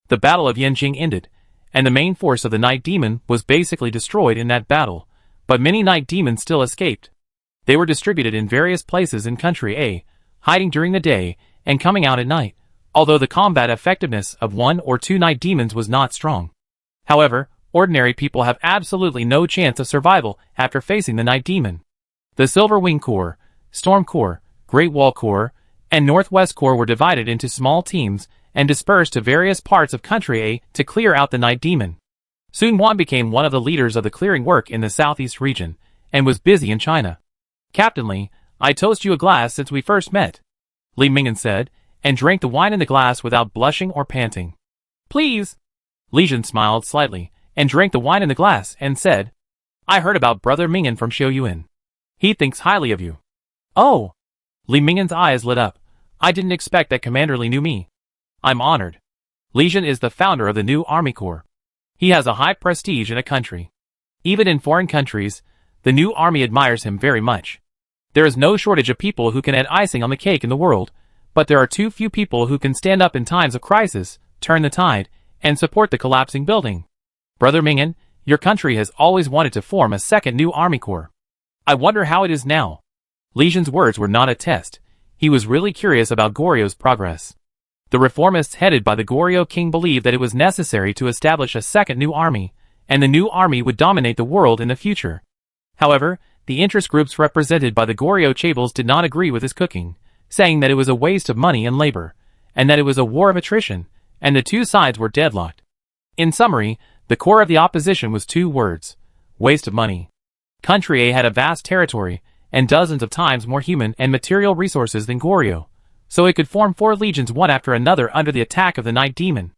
The Battle of Yanjing ended, and the main force of the Night Demon was basically destroyed in that battle, but many Night Demons still escaped. They were distributed in various places in Country A, hiding during the day and coming out at night, although the combat effectiveness of 1 or 2 Night Demons was not strong. However, ordinary people have absolutely no chance of survival after facing the Night Demon. The Silver Wing Corps, Storm Corps, Great Wall Corps, and Northwest Corps were divided into small teams and dispersed to various parts of Country A to clear out the Night Demon. Sun Quan became one of the leaders of the clearing work in the southeast region, and was busy in China. Captain Li, I toast you a glass since we first met, Li Mingyan said, and drank the wine in the glass without blushing or panting. "Please." Li Jin smiled slightly, and drank the wine in the glass, and said, "I heard about Brother Mingyan from Xiao Yuan. He thinks highly of you." "Oh." Li Mingyan's eyes lit up. "I didn't expect that Commander Li knew me. I'm honored. Li Jin is the founder of the new Army Corps. He has a high prestige in a country. Even in foreign countries, the new army admires him very much. There is no shortage of people who can add icing on the cake in the world, but there are too few people who can stand up in times of crisis, turn the tide, and support the collapsing building. Brother Mingyan, your country has always wanted to form a second new army corps. I wonder how it is now." Li Jin's words were not a test. He was really curious about Goryeo progress. The reformists headed by the Goryeo king believed that it was necessary to establish a second new army, and the new army would dominate the world in the future. However, the interest groups represented by the Goryeo chaebol did not agree with his cooking, saying that it was a waste of money and labor, and that it was a war of attrition, and the two sides were deadlocked. In summary, the core of the opposition was two words: waste of money. Country A had a vast territory, and dozens of times more human and material resources than Goryeo, so it could form 4 legions one after another under the attack of the Night Demon.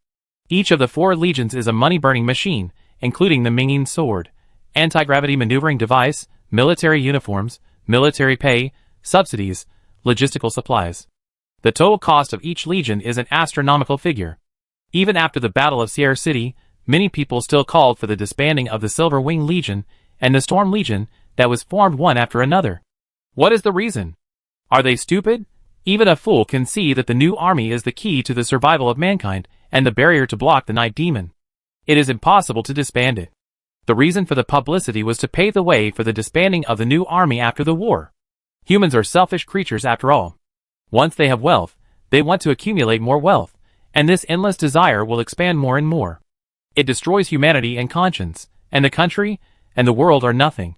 Each of the 4 legions is a money-burning machine, including the Mingyan sword, anti-gravity maneuvering device, military uniforms, military pay, subsidies, logistical supplies. The total cost of each legion is an astronomical figure. Even after the Battle of Sierra City, many people still called for the disbanding of the Silver Wing Legion and the Storm Legion that was formed one after another. What is the reason? Are they stupid? Even a fool can see that the new army is the key to the survival of mankind and the barrier to block the Night Demon. It is impossible to disband it. The reason for the publicity was to pave the way for the disbanding of the new army after the war. Humans are selfish creatures after all. Once they have wealth, they want to accumulate more wealth, and this endless desire will expand more and more. It destroys humanity and conscience, and the country and the world are nothing.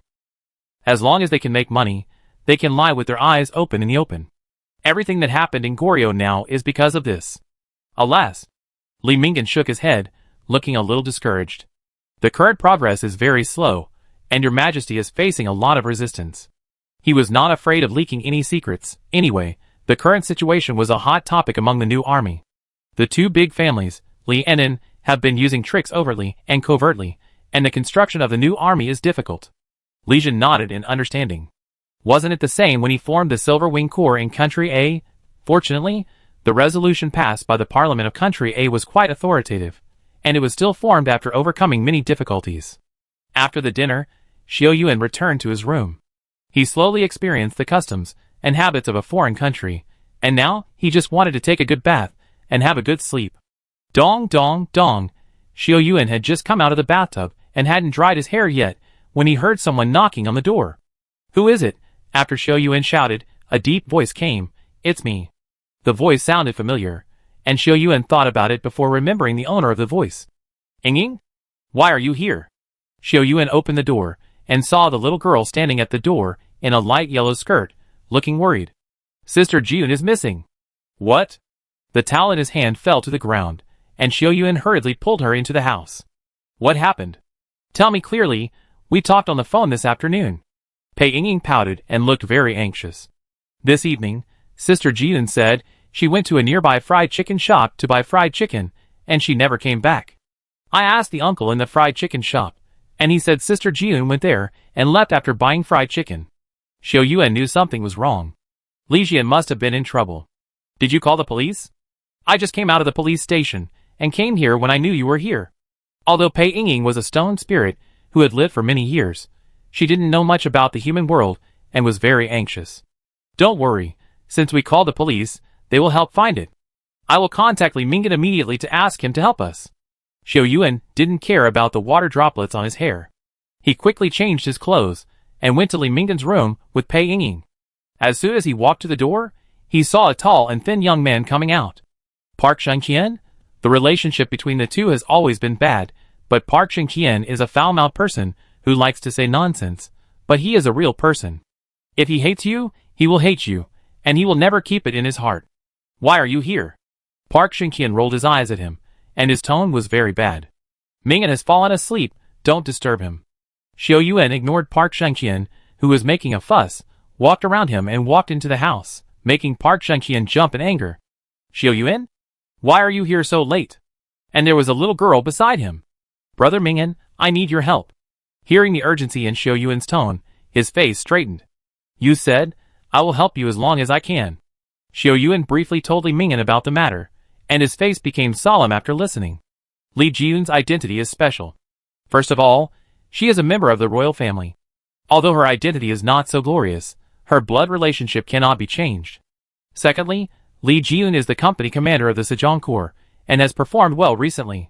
As long as they can make money, they can lie with their eyes open in the open. Everything that happened in Goryeo now is because of this. Alas! Li Mingyan shook his head, looking a little discouraged. The current progress is very slow, and your majesty is facing a lot of resistance. He was not afraid of leaking any secrets. Anyway, the current situation was a hot topic among the new army. The two big families, Li and Nin, have been using tricks overtly and covertly, and the construction of the new army is difficult. Li Jin nodded in understanding. Wasn't it the same when he formed the Silver Wing Corps in Country A? Fortunately, the resolution passed by the Parliament of Country A was quite authoritative, and it was still formed after overcoming many difficulties. After the dinner, Xiao Yuan returned to his room. He slowly experienced the customs and habits of a foreign country, and now he just wanted to take a good bath and have a good sleep. Dong dong dong! Xiao Yuan had just come out of the bathtub and hadn't dried his hair yet when he heard someone knocking on the door. "Who is it?" After Xiao Yuan shouted, a deep voice came. "It's me." The voice sounded familiar, and Xiao Yuan thought about it before remembering the owner of the voice. "Ying? Why are you here?" Xiao Yuan opened the door and saw the little girl standing at the door in a light yellow skirt, looking worried. "Sister June is missing." "What?" The towel in his hand fell to the ground, and Xiao Yuan hurriedly pulled her into the house. "What happened? Tell me clearly. We talked on the phone this afternoon." Pei Ying pouted and looked very anxious. This evening, Sister June said she went to a nearby fried chicken shop to buy fried chicken, and she never came back. I asked the uncle in the fried chicken shop, and he said Sister June went there and left after buying fried chicken. Xiao Yuan knew something was wrong. Li Jian must have been in trouble. "Did you call the police?" "I just came out of the police station, and came here when I knew you were here." Although Pei Ying was a stone spirit who had lived for many years, she didn't know much about the human world and was very anxious. "Don't worry, since we called the police, they will help find it. I will contact Li Mingyan immediately to ask him to help us." Xiao Yuan didn't care about the water droplets on his hair. He quickly changed his clothes and went to Li Mingyan's room with Pei Ying. As soon as he walked to the door, he saw a tall and thin young man coming out. Park Shengqian? The relationship between the two has always been bad, but Park Shengqian is a foul-mouthed person who likes to say nonsense, but he is a real person. If he hates you, he will hate you, and he will never keep it in his heart. "Why are you here?" Park Shengqian rolled his eyes at him, and his tone was very bad. "Mingyan has fallen asleep, don't disturb him." Xiao Yuan ignored Park Shengqian, who was making a fuss, walked around him and walked into the house, making Park Shengqian jump in anger. Xiao Yuan? Why are you here so late? And there was a little girl beside him. Brother Mingyan, I need your help. Hearing the urgency in Xiao Yuan's tone, his face straightened. You said, I will help you as long as I can. Xiao Yuan briefly told Li Mingyan about the matter, and his face became solemn after listening. Li Jiyun's identity is special. First of all, she is a member of the royal family. Although her identity is not so glorious, her blood relationship cannot be changed. Secondly, Li Jiyun is the company commander of the Sejong Corps, and has performed well recently.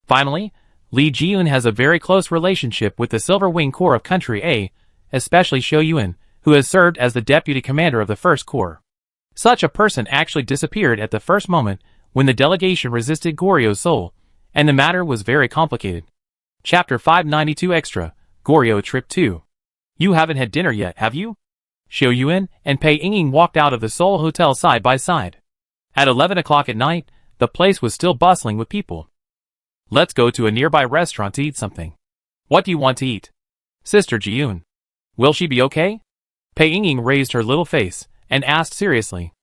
Finally, Li Jiyun has a very close relationship with the Silver Wing Corps of Country A, especially Xiao Yuan, who has served as the deputy commander of the First Corps. Such a person actually disappeared at the first moment when the delegation resisted Goryo's soul, and the matter was very complicated. Chapter 592 Extra, Goryo Trip 2. You haven't had dinner yet, have you? Xiao Yuan and Pei Yingying walked out of the Seoul Hotel side by side. At 11 o'clock at night, the place was still bustling with people. Let's go to a nearby restaurant to eat something. What do you want to eat? Sister Jiyun. Will she be okay? Pei Yingying raised her little face and asked seriously.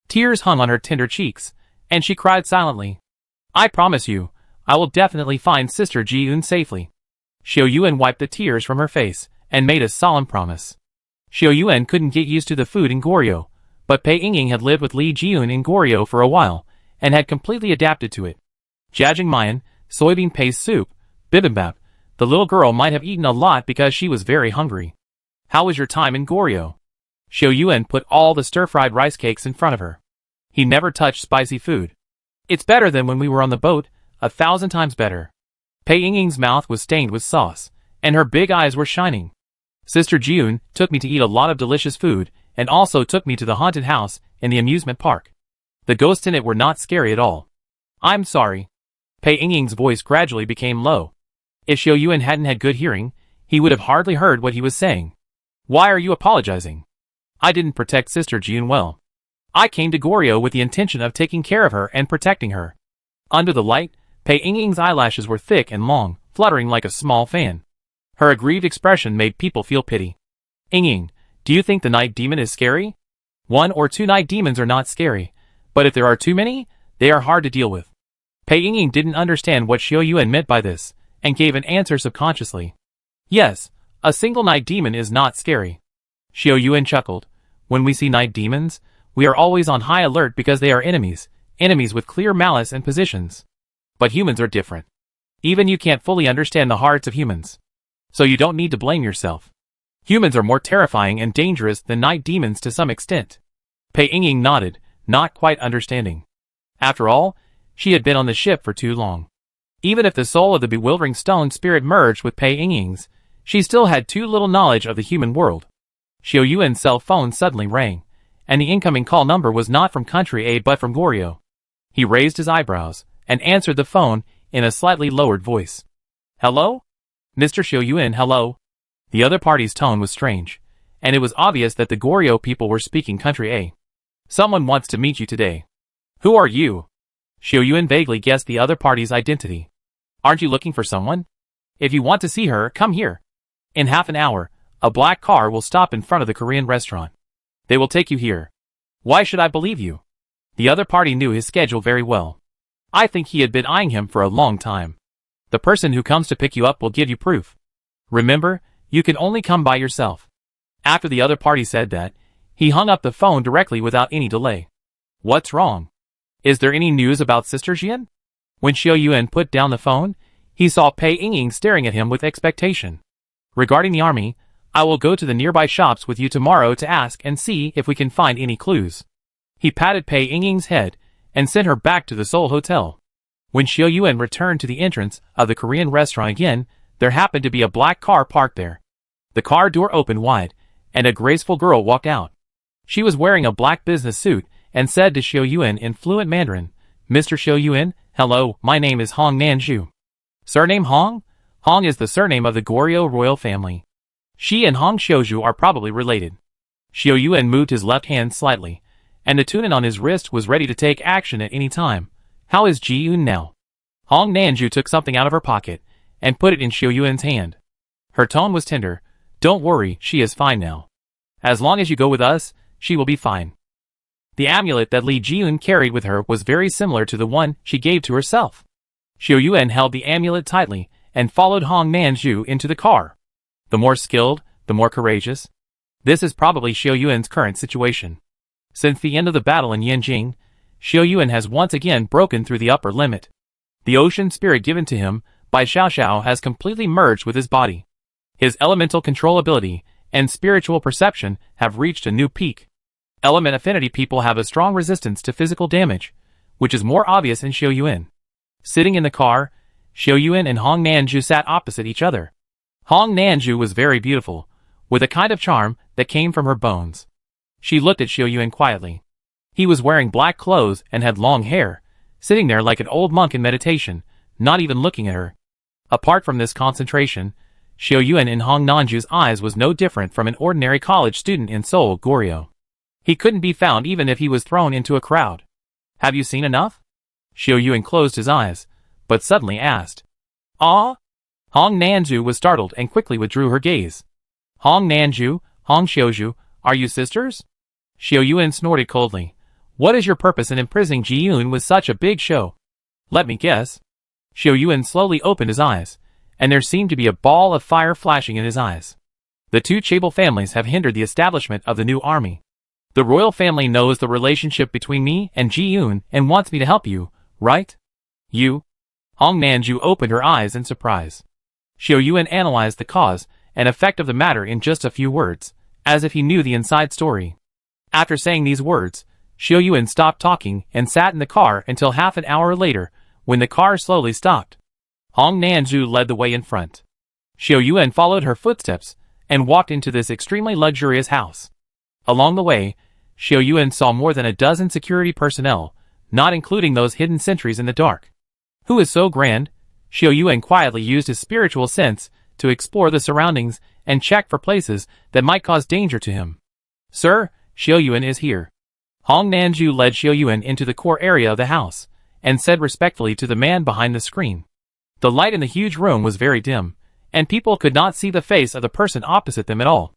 Tears hung on her tender cheeks, and she cried silently. I promise you, I will definitely find Sister Jiyun safely. Xiao Yuan wiped the tears from her face and made a solemn promise. Xiao Yuan couldn't get used to the food in Goryo, but Pei Yingying had lived with Li Jiyun in Goryo for a while, and had completely adapted to it. Jajangmyeon, soybean paste soup, bibimbap, the little girl might have eaten a lot because she was very hungry. How was your time in Goryo? Xiao Yuan put all the stir-fried rice cakes in front of her. He never touched spicy food. It's better than when we were on the boat, 1,000 times better. Pei Yingying's mouth was stained with sauce, and her big eyes were shining. Sister Jiyun took me to eat a lot of delicious food, and also took me to the haunted house in the amusement park. The ghosts in it were not scary at all. I'm sorry. Pei Yingying's voice gradually became low. If Xiao Yuan hadn't had good hearing, he would have hardly heard what he was saying. Why are you apologizing? I didn't protect Sister Jiyun well. I came to Goryo with the intention of taking care of her and protecting her. Under the light, Pei Yingying's eyelashes were thick and long, fluttering like a small fan. Her aggrieved expression made people feel pity. Yingying, do you think the night demon is scary? 1 or 2 night demons are not scary, but if there are too many, they are hard to deal with. Pei Yingying didn't understand what Xiao Yuan meant by this, and gave an answer subconsciously. Yes, a single night demon is not scary. Xiao Yuan chuckled. When we see night demons, we are always on high alert because they are enemies with clear malice and positions. But humans are different. Even you can't fully understand the hearts of humans. So you don't need to blame yourself. Humans are more terrifying and dangerous than night demons to some extent. Pei Yingying nodded, not quite understanding. After all, she had been on the ship for too long. Even if the soul of the bewildering stone spirit merged with Pei Yingying's, she still had too little knowledge of the human world. Xiao Yuan's cell phone suddenly rang, and the incoming call number was not from Country A but from Goryo. He raised his eyebrows, and answered the phone in a slightly lowered voice. Hello? Mr. Xiao Yuan, hello? The other party's tone was strange, and it was obvious that the Goryo people were speaking Country A. Someone wants to meet you today. Who are you? Xiao Yuan vaguely guessed the other party's identity. Aren't you looking for someone? If you want to see her, come here. In half an hour, a black car will stop in front of the Korean restaurant. They will take you here. Why should I believe you? The other party knew his schedule very well. I think he had been eyeing him for a long time. The person who comes to pick you up will give you proof. Remember, you can only come by yourself. After the other party said that, he hung up the phone directly without any delay. What's wrong? Is there any news about Sister Jian? When Xiao Yuan put down the phone, he saw Pei Yingying staring at him with expectation. Regarding the army, I will go to the nearby shops with you tomorrow to ask and see if we can find any clues. He patted Pei Yingying's head and sent her back to the Seoul Hotel. When Xiao Yuan returned to the entrance of the Korean restaurant again, there happened to be a black car parked there. The car door opened wide, and a graceful girl walked out. She was wearing a black business suit and said to Xiao Yuan in fluent Mandarin, Mr. Xiao Yuan, hello, my name is Hong Nanju. Surname Hong? Hong is the surname of the Goryo royal family. She and Hong Xiaozhu are probably related. Xiao Yuan moved his left hand slightly, and the tunin on his wrist was ready to take action at any time. How is Ji Yun now? Hong Nanju took something out of her pocket and put it in Xiao Yuan's hand. Her tone was tender. Don't worry, she is fine now. As long as you go with us, she will be fine. The amulet that Li Jiyun carried with her was very similar to the one she gave to herself. Xiao Yuan held the amulet tightly and followed Hong Nanzhu into the car. The more skilled, the more courageous. This is probably Xiao Yuan's current situation. Since the end of the battle in Yanjing, Xiao Yuan has once again broken through the upper limit. The ocean spirit given to him by Xiao Xiao has completely merged with his body. His elemental control ability and spiritual perception have reached a new peak. Element affinity people have a strong resistance to physical damage, which is more obvious in Xiao Yuan. Sitting in the car, Xiao Yuan and Hong Nanzhu sat opposite each other. Hong Nanzhu was very beautiful, with a kind of charm that came from her bones. She looked at Xiao Yuan quietly. He was wearing black clothes and had long hair, sitting there like an old monk in meditation, not even looking at her. Apart from this concentration, Xiao Yuan in Hong Nanzhu's eyes was no different from an ordinary college student in Seoul, Goryeo. He couldn't be found even if he was thrown into a crowd. Have you seen enough? Xiao Yuan closed his eyes, but suddenly asked. Ah? Hong Nanzhu was startled and quickly withdrew her gaze. Hong Nanzhu, Hong Xiaozhu, are you sisters? Xiao Yuan snorted coldly. What is your purpose in imprisoning Jiyun with such a big show? Let me guess. Xiao Yuan slowly opened his eyes, and there seemed to be a ball of fire flashing in his eyes. The two Chaebol families have hindered the establishment of the new army. The royal family knows the relationship between me and Jiyun and wants me to help you, right? You? Hong Nanzhu opened her eyes in surprise. Xiao Yuan analyzed the cause and effect of the matter in just a few words, as if he knew the inside story. After saying these words, Xiao Yuan stopped talking and sat in the car until half an hour later, when the car slowly stopped. Hong Nanzhu led the way in front. Xiao Yuan followed her footsteps and walked into this extremely luxurious house. Along the way, Xiao Yuan saw more than a dozen security personnel, not including those hidden sentries in the dark. Who is so grand? Xiao Yuan quietly used his spiritual sense to explore the surroundings and check for places that might cause danger to him. Sir, Xiao Yuan is here. Hong Nanzhu led Xiao Yuan into the core area of the house, and said respectfully to the man behind the screen. The light in the huge room was very dim, and people could not see the face of the person opposite them at all.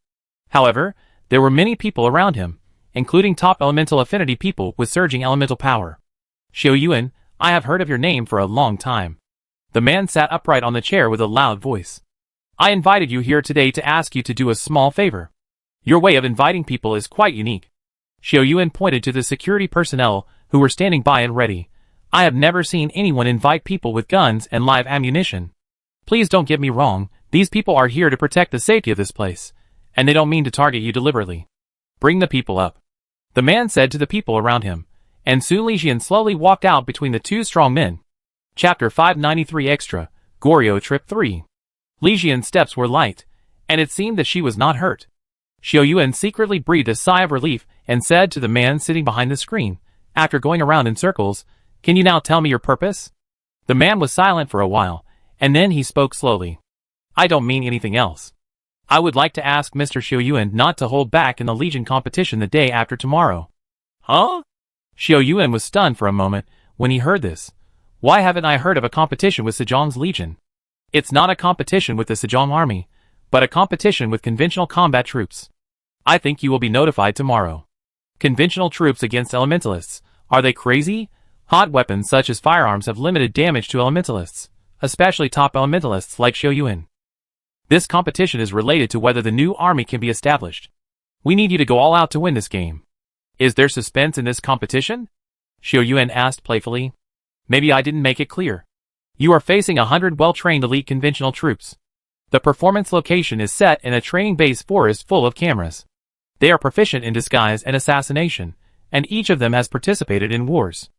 However, there were many people around him, including top elemental affinity people with surging elemental power. Xiao Yuan, I have heard of your name for a long time. The man sat upright on the chair with a loud voice. I invited you here today to ask you to do a small favor. Your way of inviting people is quite unique. Xiao Yuan pointed to the security personnel who were standing by and ready. I have never seen anyone invite people with guns and live ammunition. Please don't get me wrong, these people are here to protect the safety of this place, and they don't mean to target you deliberately. Bring the people up. The man said to the people around him, and soon Li Jian slowly walked out between the two strong men. Chapter 593 Extra, Goryeo Trip 3. Li Jian's steps were light, and it seemed that she was not hurt. Xiao Yuan secretly breathed a sigh of relief and said to the man sitting behind the screen, after going around in circles, Can you now tell me your purpose? The man was silent for a while, and then he spoke slowly. I don't mean anything else. I would like to ask Mr. Xiao Yuan not to hold back in the Legion competition the day after tomorrow. Huh? Xiao Yuan was stunned for a moment when he heard this. Why haven't I heard of a competition with Sejong's Legion? It's not a competition with the Sejong army, but a competition with conventional combat troops. I think you will be notified tomorrow. Conventional troops against elementalists. Are they crazy? Hot weapons such as firearms have limited damage to elementalists, especially top elementalists like Xiao Yuan. This competition is related to whether the new army can be established. We need you to go all out to win this game. Is there suspense in this competition? Xiao Yuan asked playfully. Maybe I didn't make it clear. You are facing 100 well-trained elite conventional troops. The performance location is set in a training base forest full of cameras. They are proficient in disguise and assassination, and each of them has participated in wars.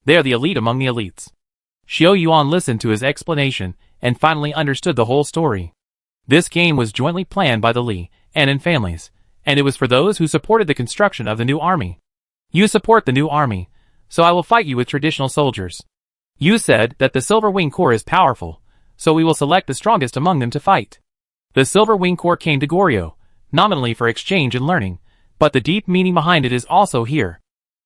They are the elite among the elites. Xiao Yuan listened to his explanation and finally understood the whole story. This game was jointly planned by the Li and in families, and it was for those who supported the construction of the new army. You support the new army, so I will fight you with traditional soldiers. You said that the Silver Wing Corps is powerful, so we will select the strongest among them to fight. The Silver Wing Corps came to Goryeo, nominally for exchange and learning, but the deep meaning behind it is also here.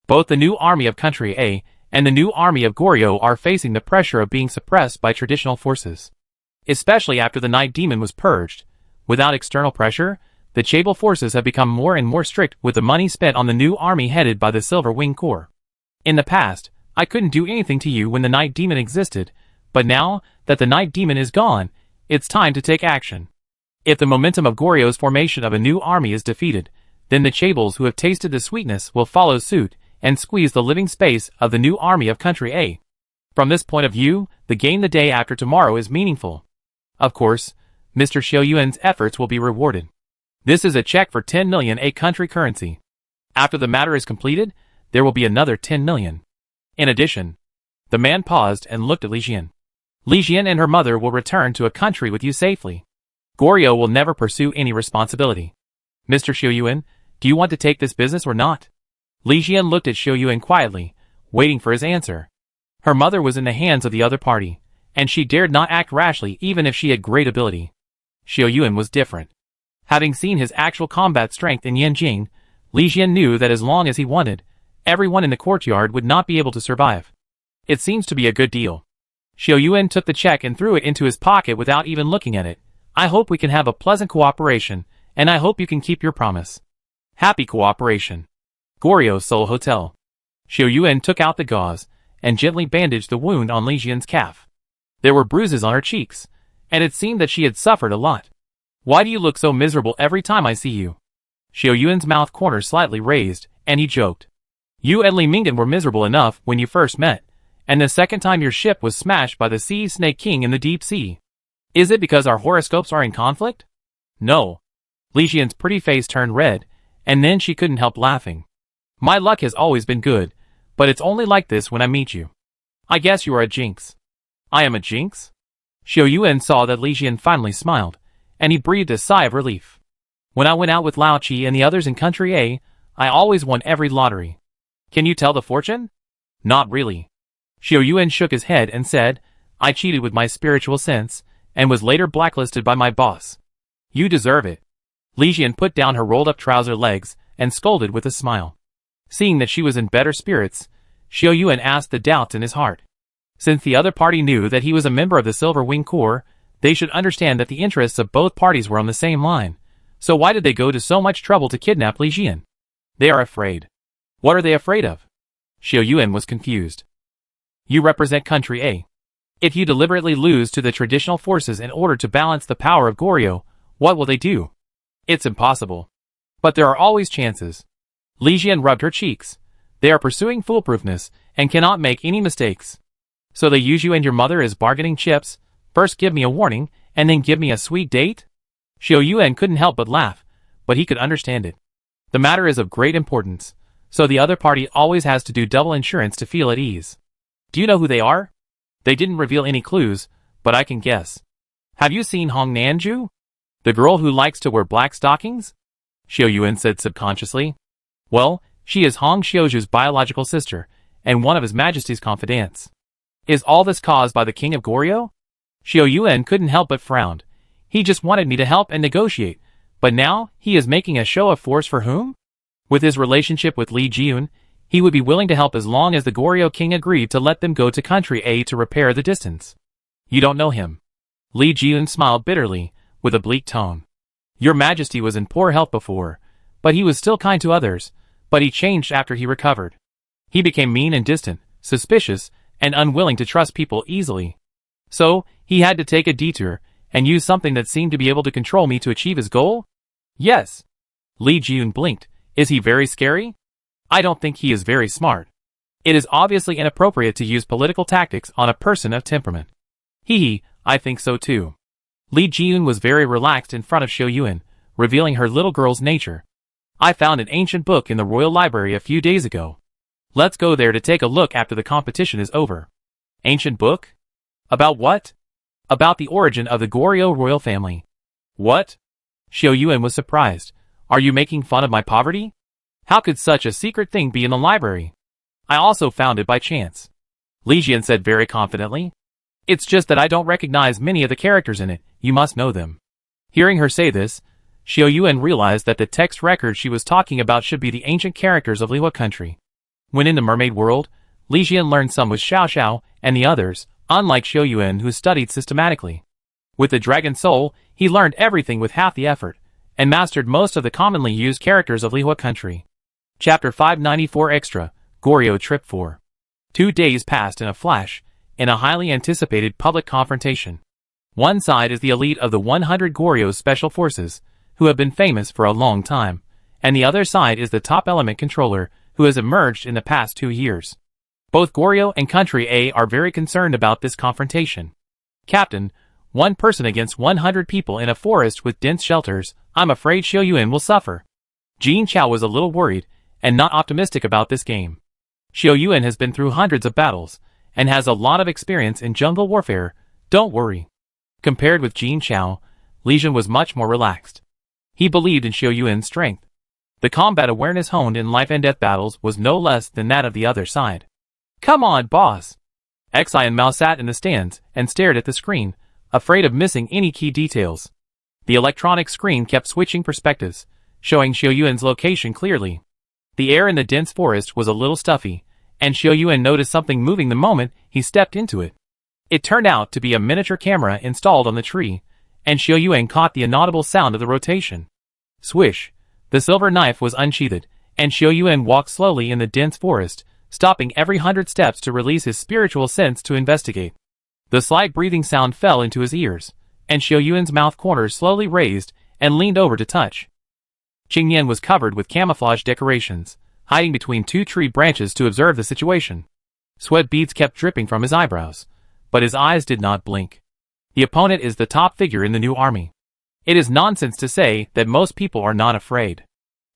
Both the new army of Country A and the new army of Goryeo are facing the pressure of being suppressed by traditional forces. Especially after the Night Demon was purged. Without external pressure, the Chable forces have become more and more strict with the money spent on the new army headed by the Silver Wing Corps. In the past, I couldn't do anything to you when the Night Demon existed, but now that the Night Demon is gone, it's time to take action. If the momentum of Goryo's formation of a new army is defeated, then the Chables who have tasted the sweetness will follow suit and squeeze the living space of the new army of Country A. From this point of view, the game the day after tomorrow is meaningful. Of course, Mr. Xiaoyuan's efforts will be rewarded. This is a check for 10 million A country currency. After the matter is completed, there will be another 10 million. In addition, the man paused and looked at Li Jian. Li Jian and her mother will return to a country with you safely. Goryo will never pursue any responsibility. Mr. Xiaoyuan, do you want to take this business or not? Li Jian looked at Xiaoyuan quietly, waiting for his answer. Her mother was in the hands of the other party, and she dared not act rashly even if she had great ability. Xiaoyuan was different. Having seen his actual combat strength in Yanjing, Li Jian knew that as long as he wanted, everyone in the courtyard would not be able to survive. It seems to be a good deal. Xiaoyuan took the check and threw it into his pocket without even looking at it. I hope we can have a pleasant cooperation, and I hope you can keep your promise. Happy cooperation. Goryo Seoul Hotel. Xiaoyuan took out the gauze and gently bandaged the wound on Li Jian's calf. There were bruises on her cheeks, and it seemed that she had suffered a lot. Why do you look so miserable every time I see you? Xiaoyuan's mouth corner slightly raised, and he joked. You and Li Mingdan were miserable enough when you first met, and the second time your ship was smashed by the Sea Snake King in the deep sea. Is it because our horoscopes are in conflict? No. Li Jian's pretty face turned red, and then she couldn't help laughing. My luck has always been good, but it's only like this when I meet you. I guess you are a jinx. I am a jinx? Xiaoyuan saw that Li Jian finally smiled, and he breathed a sigh of relief. When I went out with Lao Qi and the others in Country A, I always won every lottery. Can you tell the fortune? Not really. Xiaoyuan shook his head and said, I cheated with my spiritual sense, and was later blacklisted by my boss. You deserve it. Li Jian put down her rolled-up trouser legs and scolded with a smile. Seeing that she was in better spirits, Xiaoyuan asked the doubts in his heart. Since the other party knew that he was a member of the Silver Wing Corps, they should understand that the interests of both parties were on the same line. So why did they go to so much trouble to kidnap Li Jian? They are afraid. What are they afraid of? Xiaoyuan was confused. You represent Country A. If you deliberately lose to the traditional forces in order to balance the power of Goryo, what will they do? It's impossible. But there are always chances. Li Jian rubbed her cheeks. They are pursuing foolproofness and cannot make any mistakes. So they use you and your mother as bargaining chips, first give me a warning, and then give me a sweet date? Xiaoyuan couldn't help but laugh, but he could understand it. The matter is of great importance, so the other party always has to do double insurance to feel at ease. Do you know who they are? They didn't reveal any clues, but I can guess. Have you seen Hong Nanju? The girl who likes to wear black stockings? Xiaoyuan said subconsciously. Well, she is Hong Xiaoju's biological sister, and one of His Majesty's confidants. Is all this caused by the King of Goryo? Xiaoyuan couldn't help but frown. He just wanted me to help and negotiate, but now he is making a show of force for whom? With his relationship with Li Jian, he would be willing to help as long as the Goryo King agreed to let them go to Country A to repair the distance. You don't know him. Li Jian smiled bitterly, with a bleak tone. Your Majesty was in poor health before, but he was still kind to others, but he changed after he recovered. He became mean and distant, suspicious, and unwilling to trust people easily. So, he had to take a detour, and use something that seemed to be able to control me to achieve his goal? Yes. Li Jian blinked. Is he very scary? I don't think he is very smart. It is obviously inappropriate to use political tactics on a person of temperament. I think so too. Li Jian was very relaxed in front of Xiaoyuan, revealing her little girl's nature. I found an ancient book in the royal library a few days ago. Let's go there to take a look after the competition is over. Ancient book? About what? About the origin of the Goryo royal family. What? Xiaoyuan was surprised. Are you making fun of my poverty? How could such a secret thing be in the library? I also found it by chance. Li Jian said very confidently. It's just that I don't recognize many of the characters in it. You must know them. Hearing her say this, Xiaoyuan realized that the text record she was talking about should be the ancient characters of Lihua country. When in the mermaid world, Li Jian learned some with Xiao Xiao and the others, unlike Xiaoyuan who studied systematically. With the dragon soul, he learned everything with half the effort, and mastered most of the commonly used characters of Lihua country. Chapter 594 Extra, Goryeo Trip 4. 2 days passed in a flash, in a highly anticipated public confrontation. One side is the elite of the 100 Goryeo Special Forces, who have been famous for a long time, and the other side is the top element controller, who has emerged in the past 2 years. Both Goryeo and Country A are very concerned about this confrontation. Captain, 1 person against 100 people in a forest with dense shelters, I'm afraid Xiao Yuan will suffer. Jin Chao was a little worried, and not optimistic about this game. Xiao Yuan has been through hundreds of battles, and has a lot of experience in jungle warfare, don't worry. Compared with Jin Chao, Li Jun was much more relaxed. He believed in Xiao Yuan's strength. The combat awareness honed in life and death battles was no less than that of the other side. Come on, boss! Xi and Mao sat in the stands and stared at the screen, afraid of missing any key details. The electronic screen kept switching perspectives, showing Xiao Yuan's location clearly. The air in the dense forest was a little stuffy, and Xiao Yuan noticed something moving the moment he stepped into it. It turned out to be a miniature camera installed on the tree, and Xiao Yuan caught the inaudible sound of the rotation. Swish! The silver knife was unsheathed, and Xiao Yuan walked slowly in the dense forest, stopping every 100 steps to release his spiritual sense to investigate. The slight breathing sound fell into his ears, and Xiao Yuan's mouth corners slowly raised and leaned over to touch. Qingyan was covered with camouflage decorations, hiding between 2 tree branches to observe the situation. Sweat beads kept dripping from his eyebrows, but his eyes did not blink. The opponent is the top figure in the new army. It is nonsense to say that most people are not afraid.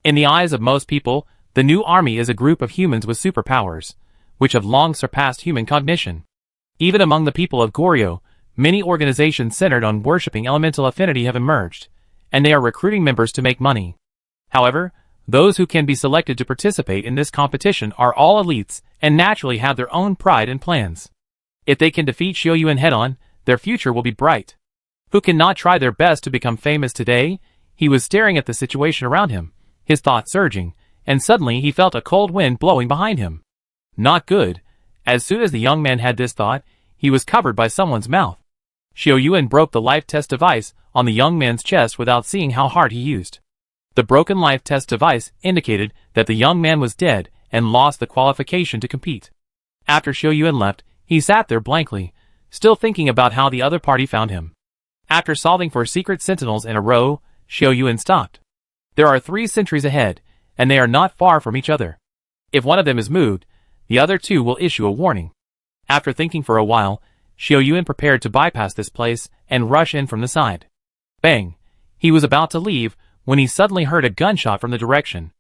In the eyes of most people, the new army is a group of humans with superpowers, which have long surpassed human cognition. Even among the people of Goryeo, many organizations centered on worshipping elemental affinity have emerged, and they are recruiting members to make money. However, those who can be selected to participate in this competition are all elites and naturally have their own pride and plans. If they can defeat Xiao Yuan head-on, their future will be bright. Who cannot try their best to become famous today? He was staring at the situation around him, his thoughts surging, and suddenly he felt a cold wind blowing behind him. Not good. As soon as the young man had this thought, he was covered by someone's mouth. Xiao Yuan broke the life test device on the young man's chest without seeing how hard he used. The broken life test device indicated that the young man was dead and lost the qualification to compete. After Xiao Yuan left, he sat there blankly, still thinking about how the other party found him. After solving 4 secret sentinels in a row, Xiao Yuan stopped. There are 3 sentries ahead, and they are not far from each other. If one of them is moved, the other 2 will issue a warning. After thinking for a while, Xiao Yuan prepared to bypass this place and rush in from the side. Bang! He was about to leave when he suddenly heard a gunshot from the direction.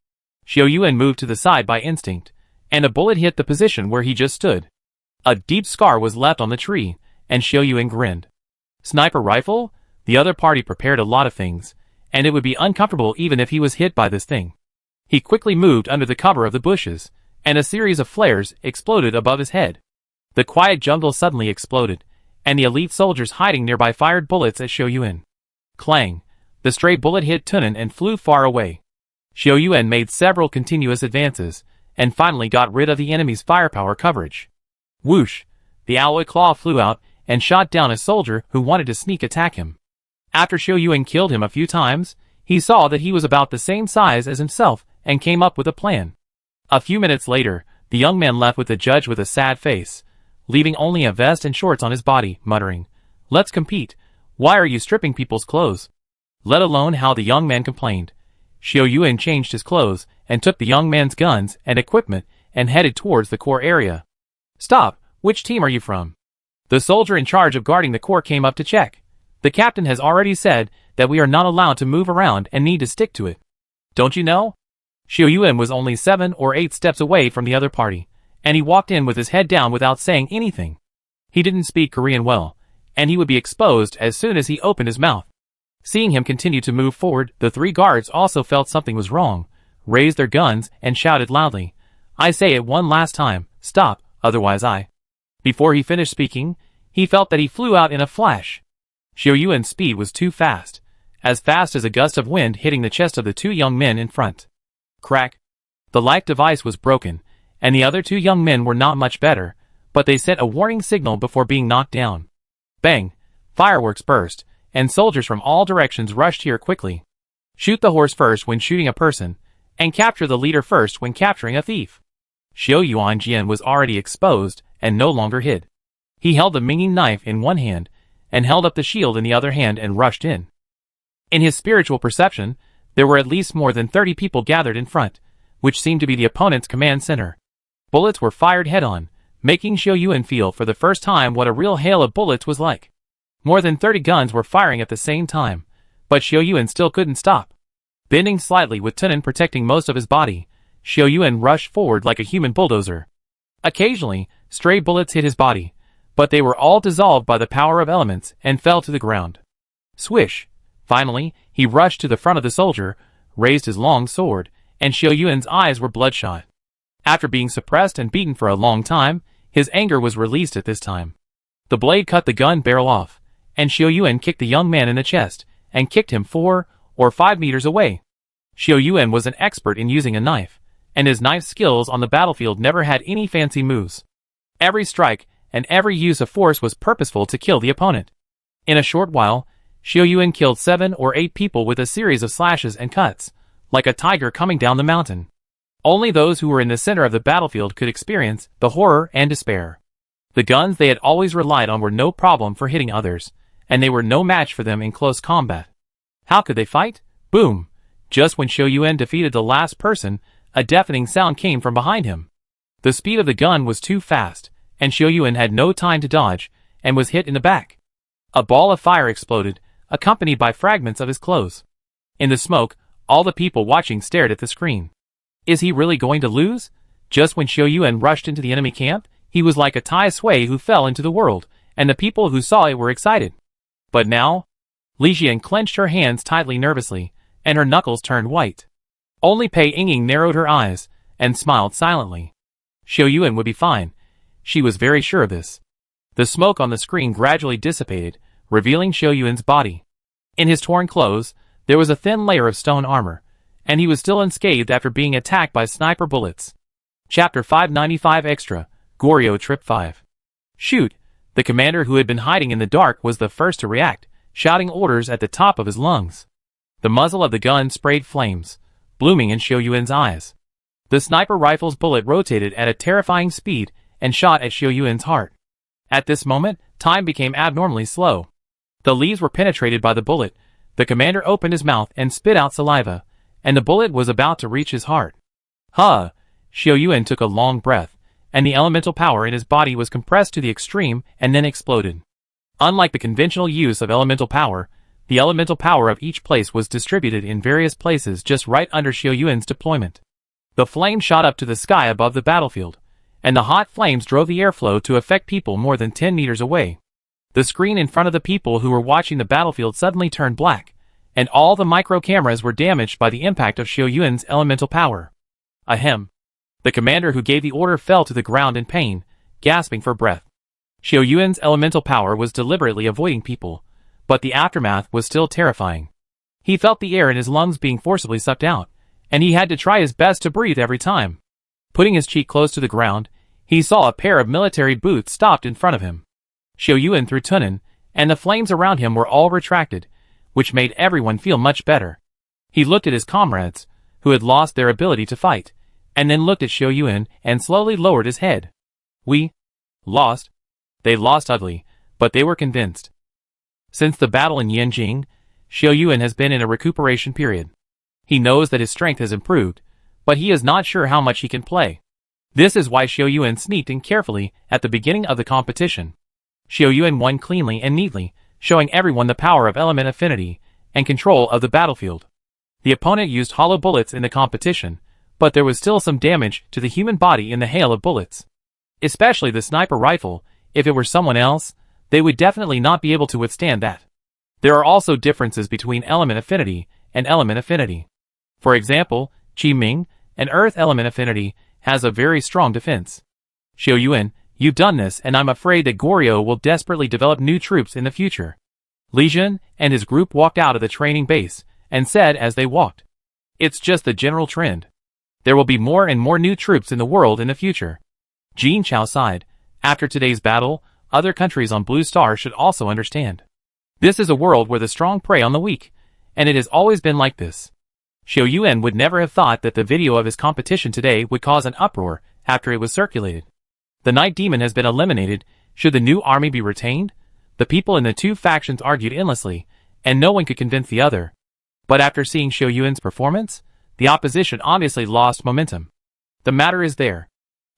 Xiao Yuan moved to the side by instinct, and a bullet hit the position where he just stood. A deep scar was left on the tree, and Xiao Yuan grinned. Sniper rifle? The other party prepared a lot of things, and it would be uncomfortable even if he was hit by this thing. He quickly moved under the cover of the bushes, and a series of flares exploded above his head. The quiet jungle suddenly exploded, and the elite soldiers hiding nearby fired bullets at Xiao Yuan. Clang! The stray bullet hit Tunan and flew far away. Xiao Yuan made several continuous advances, and finally got rid of the enemy's firepower coverage. Whoosh! The alloy claw flew out and shot down a soldier who wanted to sneak attack him. After Xiao Yuan killed him a few times, he saw that he was about the same size as himself and came up with a plan. A few minutes later, the young man left with the judge with a sad face, leaving only a vest and shorts on his body, muttering, "Let's compete. Why are you stripping people's clothes?" Let alone how the young man complained. Xiao Yuan changed his clothes and took the young man's guns and equipment and headed towards the core area. "Stop! Which team are you from?" The soldier in charge of guarding the core came up to check. "The captain has already said that we are not allowed to move around and need to stick to it. Don't you know?" Xiao Yuan was only 7 or 8 steps away from the other party, and he walked in with his head down without saying anything. He didn't speak Korean well, and he would be exposed as soon as he opened his mouth. Seeing him continue to move forward, the 3 guards also felt something was wrong, raised their guns, and shouted loudly, "I say it one last time, stop, otherwise I..." Before he finished speaking, he felt that he flew out in a flash. Xiao Yuan's speed was too fast as a gust of wind hitting the chest of the 2 young men in front. Crack! The life device was broken, and the other 2 young men were not much better, but they sent a warning signal before being knocked down. Bang! Fireworks burst, and soldiers from all directions rushed here quickly. Shoot the horse first when shooting a person, and capture the leader first when capturing a thief. Xiao Yuanjian was already exposed and no longer hid. He held the Minging knife in one hand and held up the shield in the other hand and rushed in. In his spiritual perception, there were at least more than 30 people gathered in front, which seemed to be the opponent's command center. Bullets were fired head-on, making Xiao Yuan feel for the first time what a real hail of bullets was like. More than 30 guns were firing at the same time, but Xiao Yuan still couldn't stop. Bending slightly with Tunin protecting most of his body, Xiao Yuan rushed forward like a human bulldozer. Occasionally, stray bullets hit his body, but they were all dissolved by the power of elements and fell to the ground. Swish! Finally, he rushed to the front of the soldier, raised his long sword, and Xiao Yuan's eyes were bloodshot. After being suppressed and beaten for a long time, his anger was released at this time. The blade cut the gun barrel off, and Xiao Yuan kicked the young man in the chest, and kicked him 4 or 5 meters away. Xiao Yuan was an expert in using a knife, and his knife skills on the battlefield never had any fancy moves. Every strike and every use of force was purposeful to kill the opponent. In a short while, Xiao Yuan killed 7 or 8 people with a series of slashes and cuts, like a tiger coming down the mountain. Only those who were in the center of the battlefield could experience the horror and despair. The guns they had always relied on were no problem for hitting others, and they were no match for them in close combat. How could they fight? Boom! Just when Xiao Yuan defeated the last person, a deafening sound came from behind him. The speed of the gun was too fast, and Xiao Yuan had no time to dodge, and was hit in the back. A ball of fire exploded, accompanied by fragments of his clothes. In the smoke, all the people watching stared at the screen. Is he really going to lose? Just when Xiao Yuan rushed into the enemy camp, he was like a Tai Sui who fell into the world, and the people who saw it were excited. But now? Li Jian clenched her hands tightly nervously, and her knuckles turned white. Only Pei Yingying narrowed her eyes, and smiled silently. Xiao Yuan would be fine. She was very sure of this. The smoke on the screen gradually dissipated, revealing Xiao Yuan's body. In his torn clothes, there was a thin layer of stone armor, and he was still unscathed after being attacked by sniper bullets. Chapter 595 Extra, Goryo Trip 5. Shoot! The commander who had been hiding in the dark was the first to react, shouting orders at the top of his lungs. The muzzle of the gun sprayed flames, blooming in Xiao Yuan's eyes. The sniper rifle's bullet rotated at a terrifying speed and shot at Xiao Yuan's heart. At this moment, time became abnormally slow. The leaves were penetrated by the bullet, the commander opened his mouth and spit out saliva, and the bullet was about to reach his heart. Huh! Xiao Yuan took a long breath, and the elemental power in his body was compressed to the extreme and then exploded. Unlike the conventional use of elemental power, the elemental power of each place was distributed in various places just right under Xiao Yuan's deployment. The flame shot up to the sky above the battlefield, and the hot flames drove the airflow to affect people more than 10 meters away. The screen in front of the people who were watching the battlefield suddenly turned black, and all the micro cameras were damaged by the impact of Xiao Yuan's elemental power. Ahem. The commander who gave the order fell to the ground in pain, gasping for breath. Xiao Yuan's elemental power was deliberately avoiding people, but the aftermath was still terrifying. He felt the air in his lungs being forcibly sucked out, and he had to try his best to breathe every time. Putting his cheek close to the ground, he saw a pair of military boots stopped in front of him. Xiao Yuan threw Tunin, and the flames around him were all retracted, which made everyone feel much better. He looked at his comrades, who had lost their ability to fight, and then looked at Xiao Yuan and slowly lowered his head. We lost. They lost ugly, but they were convinced. Since the battle in Yanjing, Xiao Yuan has been in a recuperation period. He knows that his strength has improved, but he is not sure how much he can play. This is why Xiao Yuan sneaked in carefully at the beginning of the competition. Xiao Yuan won cleanly and neatly, showing everyone the power of element affinity and control of the battlefield. The opponent used hollow bullets in the competition, but there was still some damage to the human body in the hail of bullets. Especially the sniper rifle. If it were someone else, they would definitely not be able to withstand that. There are also differences between element affinity and element affinity. For example, Qi Ming, an earth element affinity, has a very strong defense. Xiao Yuan, you've done this, and I'm afraid that Goryo will desperately develop new troops in the future. Li Jian and his group walked out of the training base, and said as they walked, it's just the general trend. There will be more and more new troops in the world in the future. Jin Chao sighed. After today's battle, other countries on Blue Star should also understand. This is a world where the strong prey on the weak, and it has always been like this. Xiao Yuan would never have thought that the video of his competition today would cause an uproar after it was circulated. The Night Demon has been eliminated. Should the new army be retained? The people in the two factions argued endlessly, and no one could convince the other. But after seeing Xiao Yuan's performance, the opposition obviously lost momentum. The matter is there.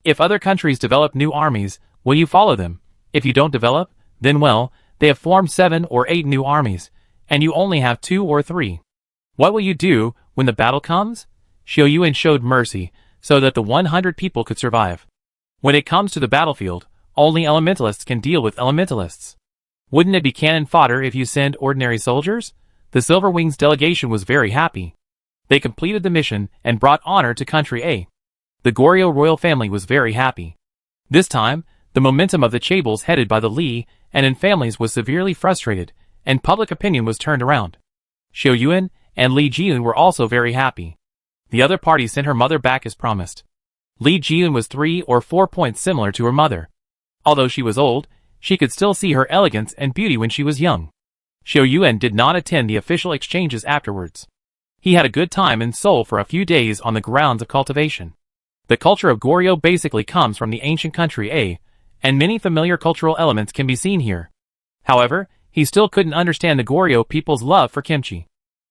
If other countries develop new armies, will you follow them? If you don't develop, then well, they have formed 7 or 8 new armies, and you only have 2 or 3. What will you do when the battle comes? Xiao Yuan showed mercy, so that the 100 people could survive. When it comes to the battlefield, only elementalists can deal with elementalists. Wouldn't it be cannon fodder if you send ordinary soldiers? The Silver Wings delegation was very happy. They completed the mission and brought honor to Country A. The Goryeo royal family was very happy. This time, the momentum of the chaebols headed by the Li and in families was severely frustrated, and public opinion was turned around. Xiao Yuan and Li Jiyun were also very happy. The other party sent her mother back as promised. Li Jiyun was 3 or 4 points similar to her mother. Although she was old, she could still see her elegance and beauty when she was young. Xiao Yuan did not attend the official exchanges afterwards. He had a good time in Seoul for a few days on the grounds of cultivation. The culture of Goryeo basically comes from the ancient Country A, and many familiar cultural elements can be seen here. However, he still couldn't understand the Goryeo people's love for kimchi.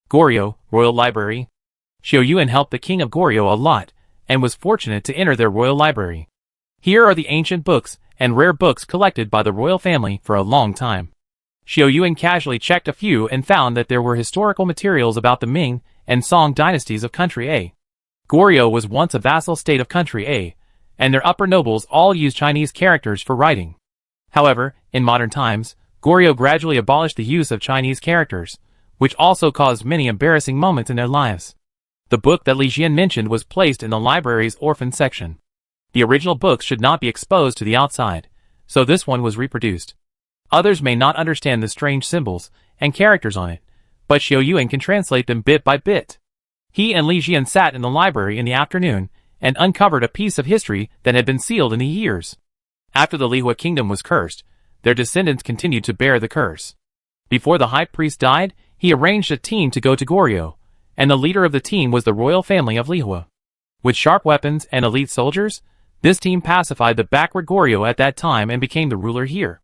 Goryeo, Royal Library. Xiao Yuan helped the king of Goryeo a lot, and was fortunate to enter their royal library. Here are the ancient books and rare books collected by the royal family for a long time. Xiao Yuan casually checked a few and found that there were historical materials about the Ming and Song dynasties of Country A. Goryeo was once a vassal state of Country A, and their upper nobles all used Chinese characters for writing. However, in modern times, Goryeo gradually abolished the use of Chinese characters, which also caused many embarrassing moments in their lives. The book that Li Jian mentioned was placed in the library's orphan section. The original books should not be exposed to the outside, so this one was reproduced. Others may not understand the strange symbols and characters on it, but Xiao Yuan can translate them bit by bit. He and Li Jian sat in the library in the afternoon and uncovered a piece of history that had been sealed in the years. After the Lihua kingdom was cursed, their descendants continued to bear the curse. Before the high priest died, he arranged a team to go to Goryeo, and the leader of the team was the royal family of Lihua. With sharp weapons and elite soldiers, this team pacified the backward Goryeo at that time and became the ruler here.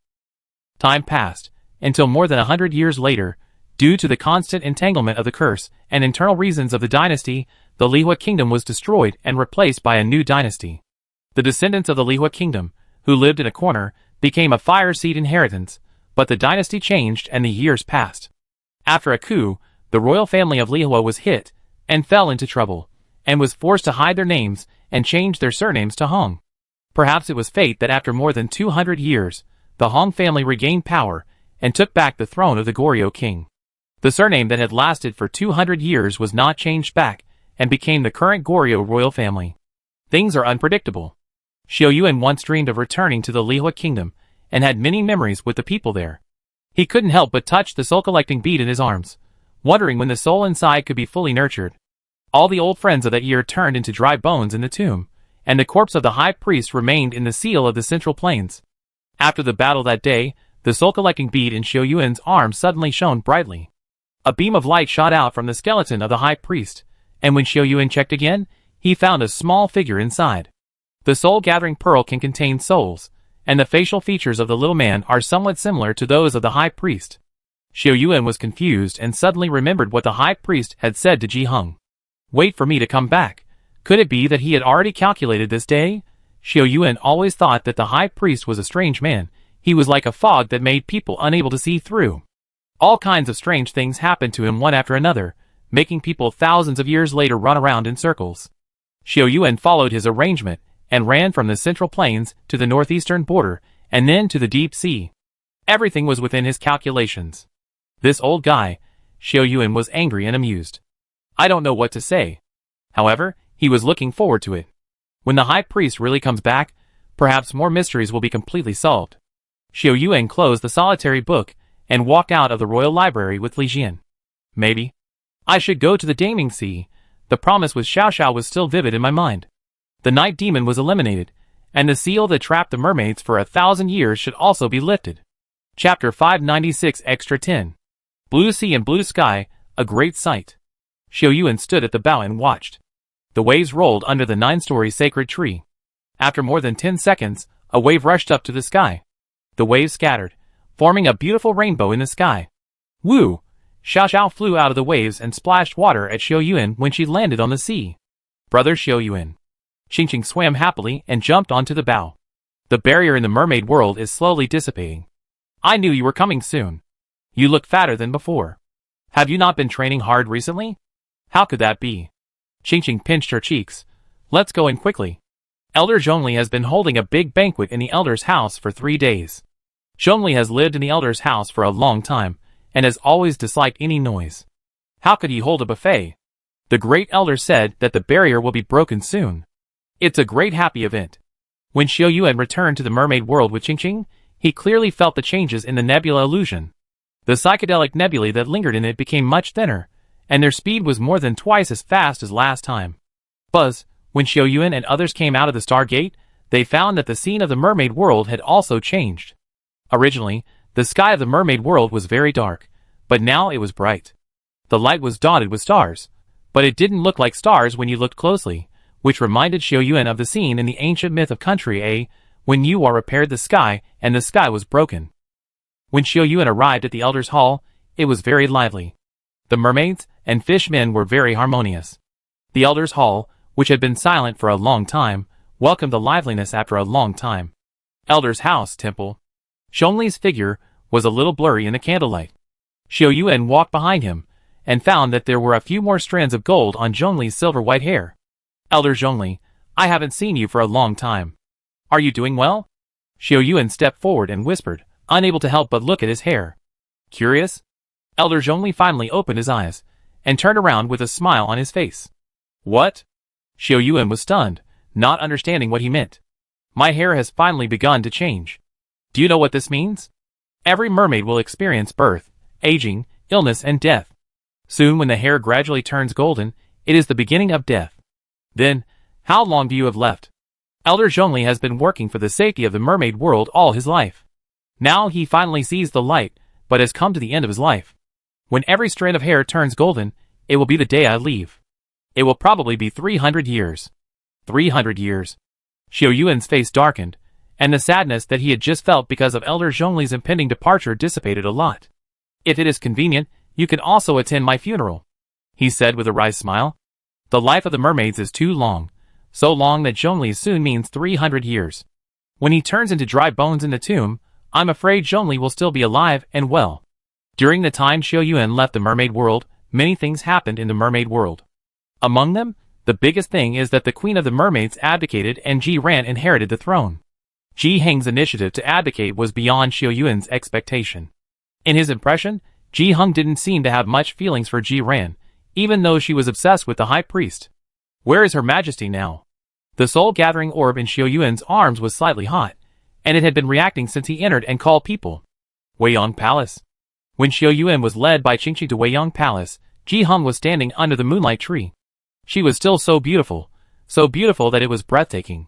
Time passed, until more than 100 years later, due to the constant entanglement of the curse and internal reasons of the dynasty, the Lihua kingdom was destroyed and replaced by a new dynasty. The descendants of the Lihua kingdom, who lived in a corner, became a fire seed inheritance, but the dynasty changed and the years passed. After a coup, the royal family of Lihua was hit and fell into trouble, and was forced to hide their names and change their surnames to Hong. Perhaps it was fate that after more than 200 years, the Hong family regained power and took back the throne of the Goryeo king. The surname that had lasted for 200 years was not changed back and became the current Goryeo royal family. Things are unpredictable. Xiao Yuan once dreamed of returning to the Lihua kingdom and had many memories with the people there. He couldn't help but touch the soul-collecting bead in his arms, wondering when the soul inside could be fully nurtured. All the old friends of that year turned into dry bones in the tomb, and the corpse of the high priest remained in the seal of the central plains. After the battle that day, the soul-collecting bead in Xiao Yuan's arm suddenly shone brightly. A beam of light shot out from the skeleton of the high priest, and when Xiao Yuan checked again, he found a small figure inside. The soul-gathering pearl can contain souls, and the facial features of the little man are somewhat similar to those of the high priest. Xiao Yuan was confused and suddenly remembered what the high priest had said to Ji Heng. Wait for me to come back. Could it be that he had already calculated this day? Xiao Yuan always thought that the high priest was a strange man. He was like a fog that made people unable to see through. All kinds of strange things happened to him one after another, making people thousands of years later run around in circles. Xiao Yuan followed his arrangement and ran from the central plains to the northeastern border and then to the deep sea. Everything was within his calculations. This old guy, Xiao Yuan, was angry and amused. I don't know what to say. However, he was looking forward to it. When the high priest really comes back, perhaps more mysteries will be completely solved. Xiao Yuan closed the solitary book and walked out of the royal library with Li Jian. Maybe I should go to the Daming Sea. The promise with Xiao Xiao was still vivid in my mind. The night demon was eliminated, and the seal that trapped the mermaids for 1,000 years should also be lifted. Chapter 596 Extra 10. Blue sea and blue sky, a great sight. Xiao Yuan stood at the bow and watched. The waves rolled under the 9-story sacred tree. After more than 10 seconds, a wave rushed up to the sky. The waves scattered, forming a beautiful rainbow in the sky. Woo! Xiao Xiao flew out of the waves and splashed water at Xiao Yuan when she landed on the sea. Brother Xiao Yuan. Qingqing swam happily and jumped onto the bow. The barrier in the mermaid world is slowly dissipating. I knew you were coming soon. You look fatter than before. Have you not been training hard recently? How could that be? Qingqing pinched her cheeks. Let's go in quickly. Elder Zhongli has been holding a big banquet in the elder's house for 3 days. Zhongli has lived in the elder's house for a long time, and has always disliked any noise. How could he hold a buffet? The great elder said that the barrier will be broken soon. It's a great happy event. When Xiao Yuan returned to the mermaid world with Qingqing, he clearly felt the changes in the nebula illusion. The psychedelic nebulae that lingered in it became much thinner, and their speed was more than twice as fast as last time. Buzz, when Xiao Yuan and others came out of the Stargate, they found that the scene of the mermaid world had also changed. Originally, the sky of the mermaid world was very dark, but now it was bright. The light was dotted with stars, but it didn't look like stars when you looked closely, which reminded Xiao Yuan of the scene in the ancient myth of Country A, when Yuar repaired the sky and the sky was broken. When Xiao Yuan arrived at the Elder's Hall, it was very lively. The mermaids and fishmen were very harmonious. The Elder's Hall, which had been silent for a long time, welcomed the liveliness after a long time. Elder's House Temple. Zhongli's figure was a little blurry in the candlelight. Xiao Yuan walked behind him, and found that there were a few more strands of gold on Zhongli's silver-white hair. Elder Zhongli, I haven't seen you for a long time. Are you doing well? Xiao Yuan stepped forward and whispered, unable to help but look at his hair. Curious? Elder Zhongli finally opened his eyes, and turned around with a smile on his face. What? Xiao Yuan was stunned, not understanding what he meant. My hair has finally begun to change. Do you know what this means? Every mermaid will experience birth, aging, illness and death. Soon when the hair gradually turns golden, it is the beginning of death. Then, how long do you have left? Elder Zhongli has been working for the safety of the mermaid world all his life. Now he finally sees the light, but has come to the end of his life. When every strand of hair turns golden, it will be the day I leave. It will probably be 300 years. 300 years. Xiao Yuan's face darkened, and the sadness that he had just felt because of Elder Zhongli's impending departure dissipated a lot. If it is convenient, you can also attend my funeral, he said with a wry smile. The life of the mermaids is too long, so long that Zhongli soon means 300 years. When he turns into dry bones in the tomb, I'm afraid Zhongli will still be alive and well. During the time Xiao Yuan left the mermaid world, many things happened in the mermaid world. Among them, the biggest thing is that the queen of the mermaids abdicated and Ji Ran inherited the throne. Ji Heng's initiative to abdicate was beyond Xiao Yuan's expectation. In his impression, Ji Heng didn't seem to have much feelings for Ji Ran, even though she was obsessed with the high priest. Where is Her Majesty now? The soul-gathering orb in Xiao Yuan's arms was slightly hot, and it had been reacting since he entered and called people. Weiyang Palace. When Xiao Yuan was led by Qingqing to Weiyang Palace, Ji Heng was standing under the moonlight tree. She was still so beautiful that it was breathtaking.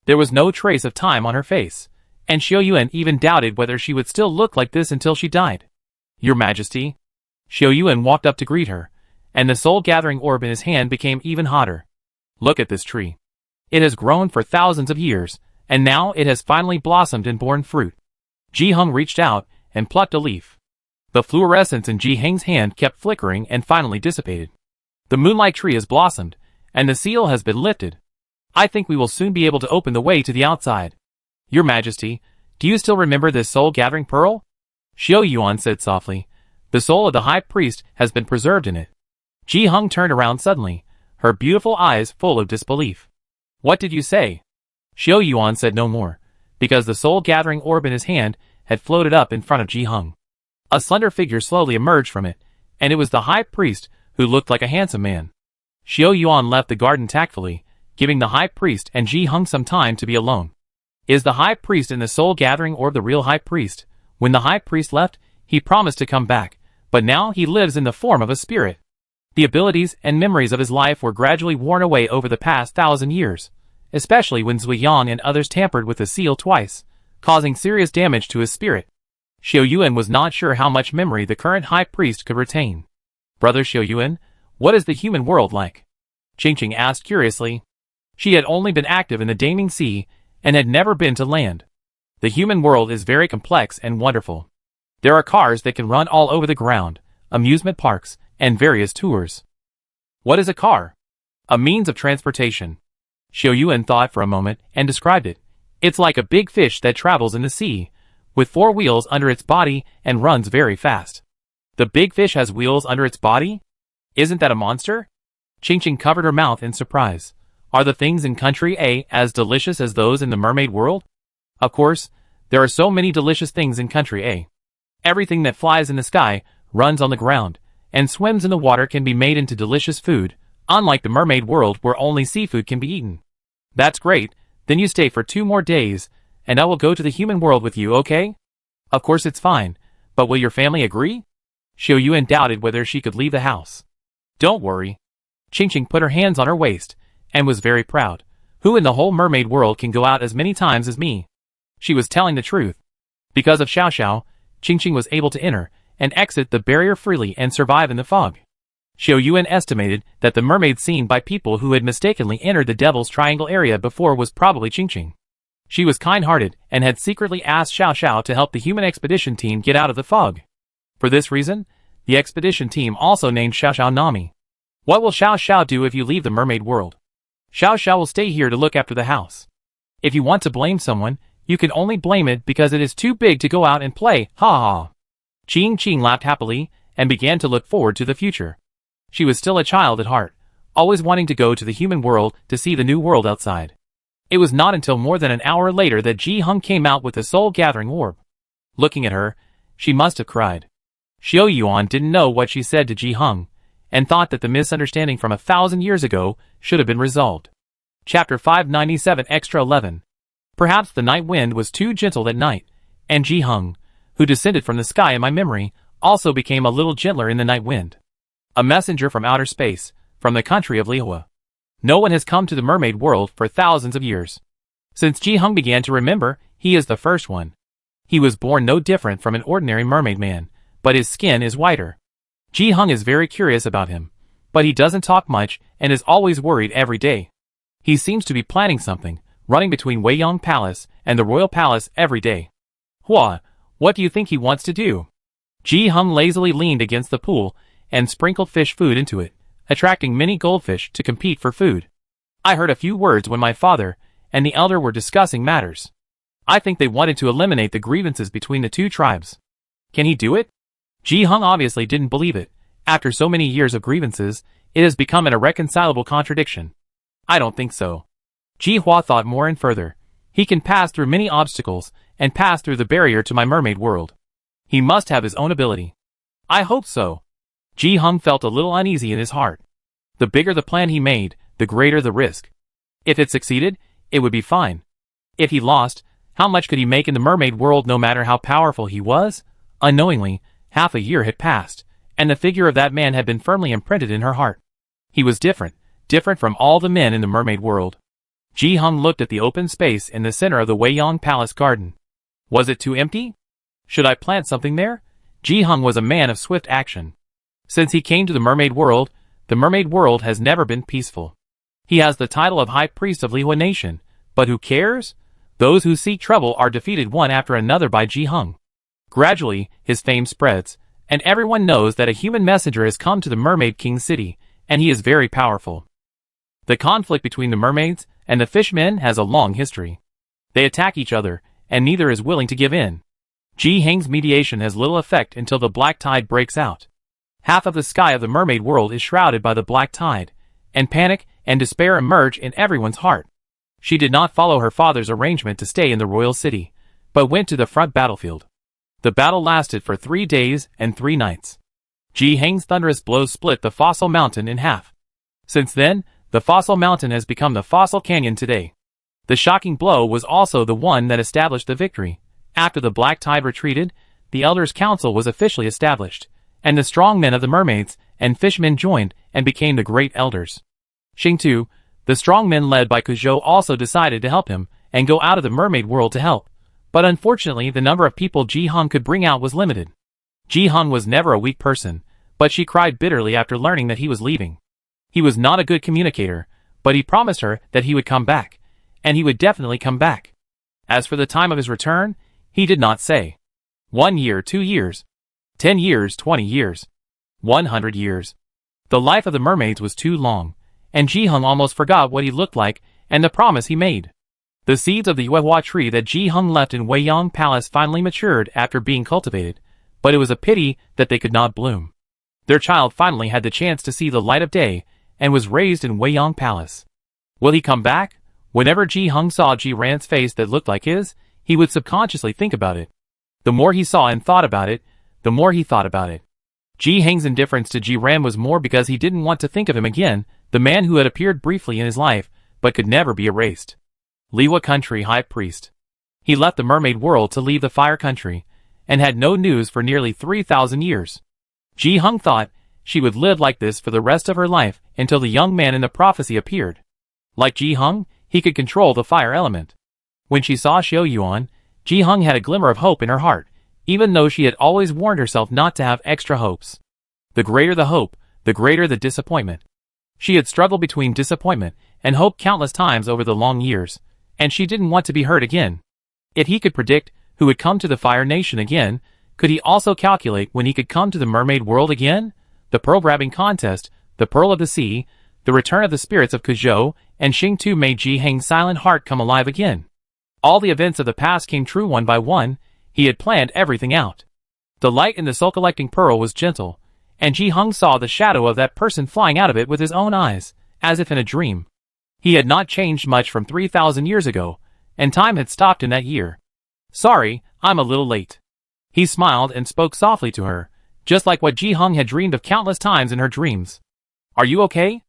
There was no trace of time on her face, and Xiao Yuan even doubted whether she would still look like this until she died. Your Majesty? Xiao Yuan walked up to greet her, and the soul-gathering orb in his hand became even hotter. Look at this tree. It has grown for thousands of years, and now it has finally blossomed and borne fruit. Ji Heng reached out and plucked a leaf. The fluorescence in Ji Heng's hand kept flickering and finally dissipated. The moonlight tree has blossomed, and the seal has been lifted. I think we will soon be able to open the way to the outside. Your Majesty, do you still remember this soul-gathering pearl? Xiao Yuan said softly. The soul of the high priest has been preserved in it. Ji Heng turned around suddenly, her beautiful eyes full of disbelief. What did you say? Xiao Yuan said no more, because the soul-gathering orb in his hand had floated up in front of Ji Heng. A slender figure slowly emerged from it, and it was the high priest, who looked like a handsome man. Xiao Yuan left the garden tactfully, giving the high priest and Ji Heng some time to be alone. Is the high priest in the soul-gathering orb the real high priest? When the high priest left, he promised to come back, but now he lives in the form of a spirit. The abilities and memories of his life were gradually worn away over the past 1,000 years, especially when Zui Yang and others tampered with the seal twice, causing serious damage to his spirit. Xiao Yuan was not sure how much memory the current high priest could retain. Brother Xiao Yuan, what is the human world like? Ching Ching asked curiously. She had only been active in the Daming Sea and had never been to land. The human world is very complex and wonderful. There are cars that can run all over the ground, amusement parks, and various tours. What is a car? A means of transportation. Xiao Yuan thought for a moment and described it. It's like a big fish that travels in the sea, with 4 wheels under its body and runs very fast. The big fish has wheels under its body? Isn't that a monster? Ching Ching covered her mouth in surprise. Are the things in Country A as delicious as those in the mermaid world? Of course, there are so many delicious things in Country A. Everything that flies in the sky, runs on the ground, and swims in the water can be made into delicious food, unlike the mermaid world where only seafood can be eaten. That's great, then you stay for 2 more days, and I will go to the human world with you, okay? Of course it's fine, but will your family agree? Xiao Yuan doubted whether she could leave the house. Don't worry. Ching Ching put her hands on her waist, and was very proud. Who in the whole mermaid world can go out as many times as me? She was telling the truth. Because of Xiao Xiao, Ching Ching was able to enter and exit the barrier freely and survive in the fog. Xiao Yuan estimated that the mermaid seen by people who had mistakenly entered the Devil's Triangle area before was probably Ching Ching. She was kind-hearted and had secretly asked Xiao Xiao to help the human expedition team get out of the fog. For this reason, the expedition team also named Xiao Xiao Nami. What will Xiao Xiao do if you leave the mermaid world? Xiao Xiao will stay here to look after the house. If you want to blame someone, you can only blame it because it is too big to go out and play, ha ha. Ching Ching laughed happily and began to look forward to the future. She was still a child at heart, always wanting to go to the human world to see the new world outside. It was not until more than an hour later that Ji Hung came out with the soul-gathering orb. Looking at her, she must have cried. Xiao Yuan didn't know what she said to Ji Hung, and thought that the misunderstanding from 1,000 years ago should have been resolved. Chapter 597 Extra 11. Perhaps the night wind was too gentle that night, and Ji Hung, who descended from the sky in my memory, also became a little gentler in the night wind. A messenger from outer space, from the country of Lihua. No one has come to the mermaid world for thousands of years. Since Ji Hung began to remember, he is the first one. He was born no different from an ordinary mermaid man, but his skin is whiter. Ji Hung is very curious about him, but he doesn't talk much and is always worried every day. He seems to be planning something, running between Weiyang Palace and the Royal Palace every day. Hua, what do you think he wants to do? Ji Hung lazily leaned against the pool and sprinkled fish food into it, attracting many goldfish to compete for food. I heard a few words when my father and the elder were discussing matters. I think they wanted to eliminate the grievances between the 2 tribes. Can he do it? Ji Hung obviously didn't believe it. After so many years of grievances, it has become an irreconcilable contradiction. I don't think so. Ji Hua thought more and further. He can pass through many obstacles and pass through the barrier to my mermaid world. He must have his own ability. I hope so. Ji Hung felt a little uneasy in his heart. The bigger the plan he made, the greater the risk. If it succeeded, it would be fine. If he lost, how much could he make in the mermaid world no matter how powerful he was? Unknowingly, half a year had passed, and the figure of that man had been firmly imprinted in her heart. He was different from all the men in the mermaid world. Ji Hung looked at the open space in the center of the Weiyang Palace garden. Was it too empty? Should I plant something there? Ji Hung was a man of swift action. Since he came to the mermaid world has never been peaceful. He has the title of High Priest of Lihua Nation, but who cares? Those who seek trouble are defeated one after another by Ji Hung. Gradually, his fame spreads, and everyone knows that a human messenger has come to the Mermaid King's city, and he is very powerful. The conflict between the mermaids and the fishmen has a long history. They attack each other, and neither is willing to give in. Ji Hang's mediation has little effect until the black tide breaks out. Half of the sky of the mermaid world is shrouded by the black tide, and panic and despair emerge in everyone's heart. She did not follow her father's arrangement to stay in the royal city, but went to the front battlefield. The battle lasted for 3 days and 3 nights. Ji Hang's thunderous blows split the fossil mountain in half. Since then, the fossil mountain has become the fossil canyon today. The shocking blow was also the one that established the victory. After the black tide retreated, the Elders' Council was officially established, and the strong men of the mermaids and fishmen joined and became the great elders. Xingtu, the strong men led by Kuzhou, also decided to help him and go out of the mermaid world to help. But unfortunately, the number of people Ji Hung could bring out was limited. Ji Hung was never a weak person, but she cried bitterly after learning that he was leaving. He was not a good communicator, but he promised her that he would come back, and he would definitely come back. As for the time of his return, he did not say. 1 year, 2 years, 10 years, 20 years, 100 years. The life of the mermaids was too long, and Ji-hung almost forgot what he looked like and the promise he made. The seeds of the yuehua tree that Ji-hung left in Weiyang Palace finally matured after being cultivated, but it was a pity that they could not bloom. Their child finally had the chance to see the light of day and was raised in Weiyang Palace. Will he come back? Whenever Ji-hung saw Ji-ran's face that looked like his, he would subconsciously think about it. The more he saw and thought about it, the more he thought about it. Ji-hang's indifference to Ji-ran was more because he didn't want to think of him again, the man who had appeared briefly in his life, but could never be erased. Lihua Country High Priest. He left the mermaid world to leave the fire country, and had no news for nearly 3,000 years. Ji-hung thought she would live like this for the rest of her life until the young man in the prophecy appeared. Like Ji-hung, he could control the fire element. When she saw Xiao Yuan, Ji-hung had a glimmer of hope in her heart, even though she had always warned herself not to have extra hopes. The greater the hope, the greater the disappointment. She had struggled between disappointment and hope countless times over the long years, and she didn't want to be hurt again. If he could predict who would come to the Fire Nation again, could he also calculate when he could come to the mermaid world again? The pearl grabbing contest, the pearl of the sea, the return of the spirits of Kuzhou and Xingtu made Ji-hang's silent heart come alive again. All the events of the past came true one by one. He had planned everything out. The light in the soul-collecting pearl was gentle, and Ji-hung saw the shadow of that person flying out of it with his own eyes, as if in a dream. He had not changed much from 3,000 years ago, and time had stopped in that year. Sorry, I'm a little late. He smiled and spoke softly to her, just like what Ji-hung had dreamed of countless times in her dreams. Are you okay?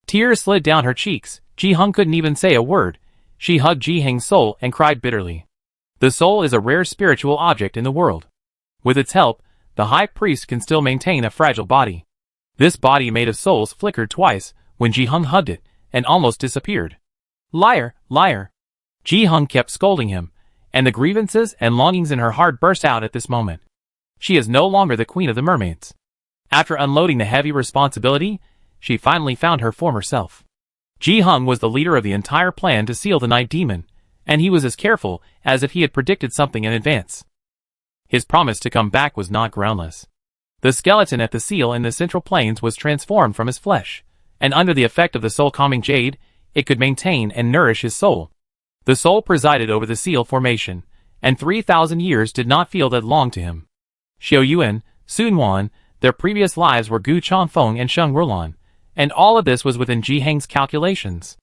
Tears slid down her cheeks. Ji-hung couldn't even say a word. She hugged Ji-hang's soul and cried bitterly. The soul is a rare spiritual object in the world. With its help, the high priest can still maintain a fragile body. This body made of souls flickered twice when Ji-hung hugged it and almost disappeared. Liar, liar. Ji-hung kept scolding him, and the grievances and longings in her heart burst out at this moment. She is no longer the queen of the mermaids. After unloading the heavy responsibility, she finally found her former self. Ji-hung was the leader of the entire plan to seal the Night Demon, and he was as careful as if he had predicted something in advance. His promise to come back was not groundless. The skeleton at the seal in the Central Plains was transformed from his flesh, and under the effect of the soul-calming jade, it could maintain and nourish his soul. The soul presided over the seal formation, and 3,000 years did not feel that long to him. Xiao Yuan, Sun Wan, their previous lives were Gu Changfeng and Sheng Rulan, and all of this was within Ji-hang's calculations.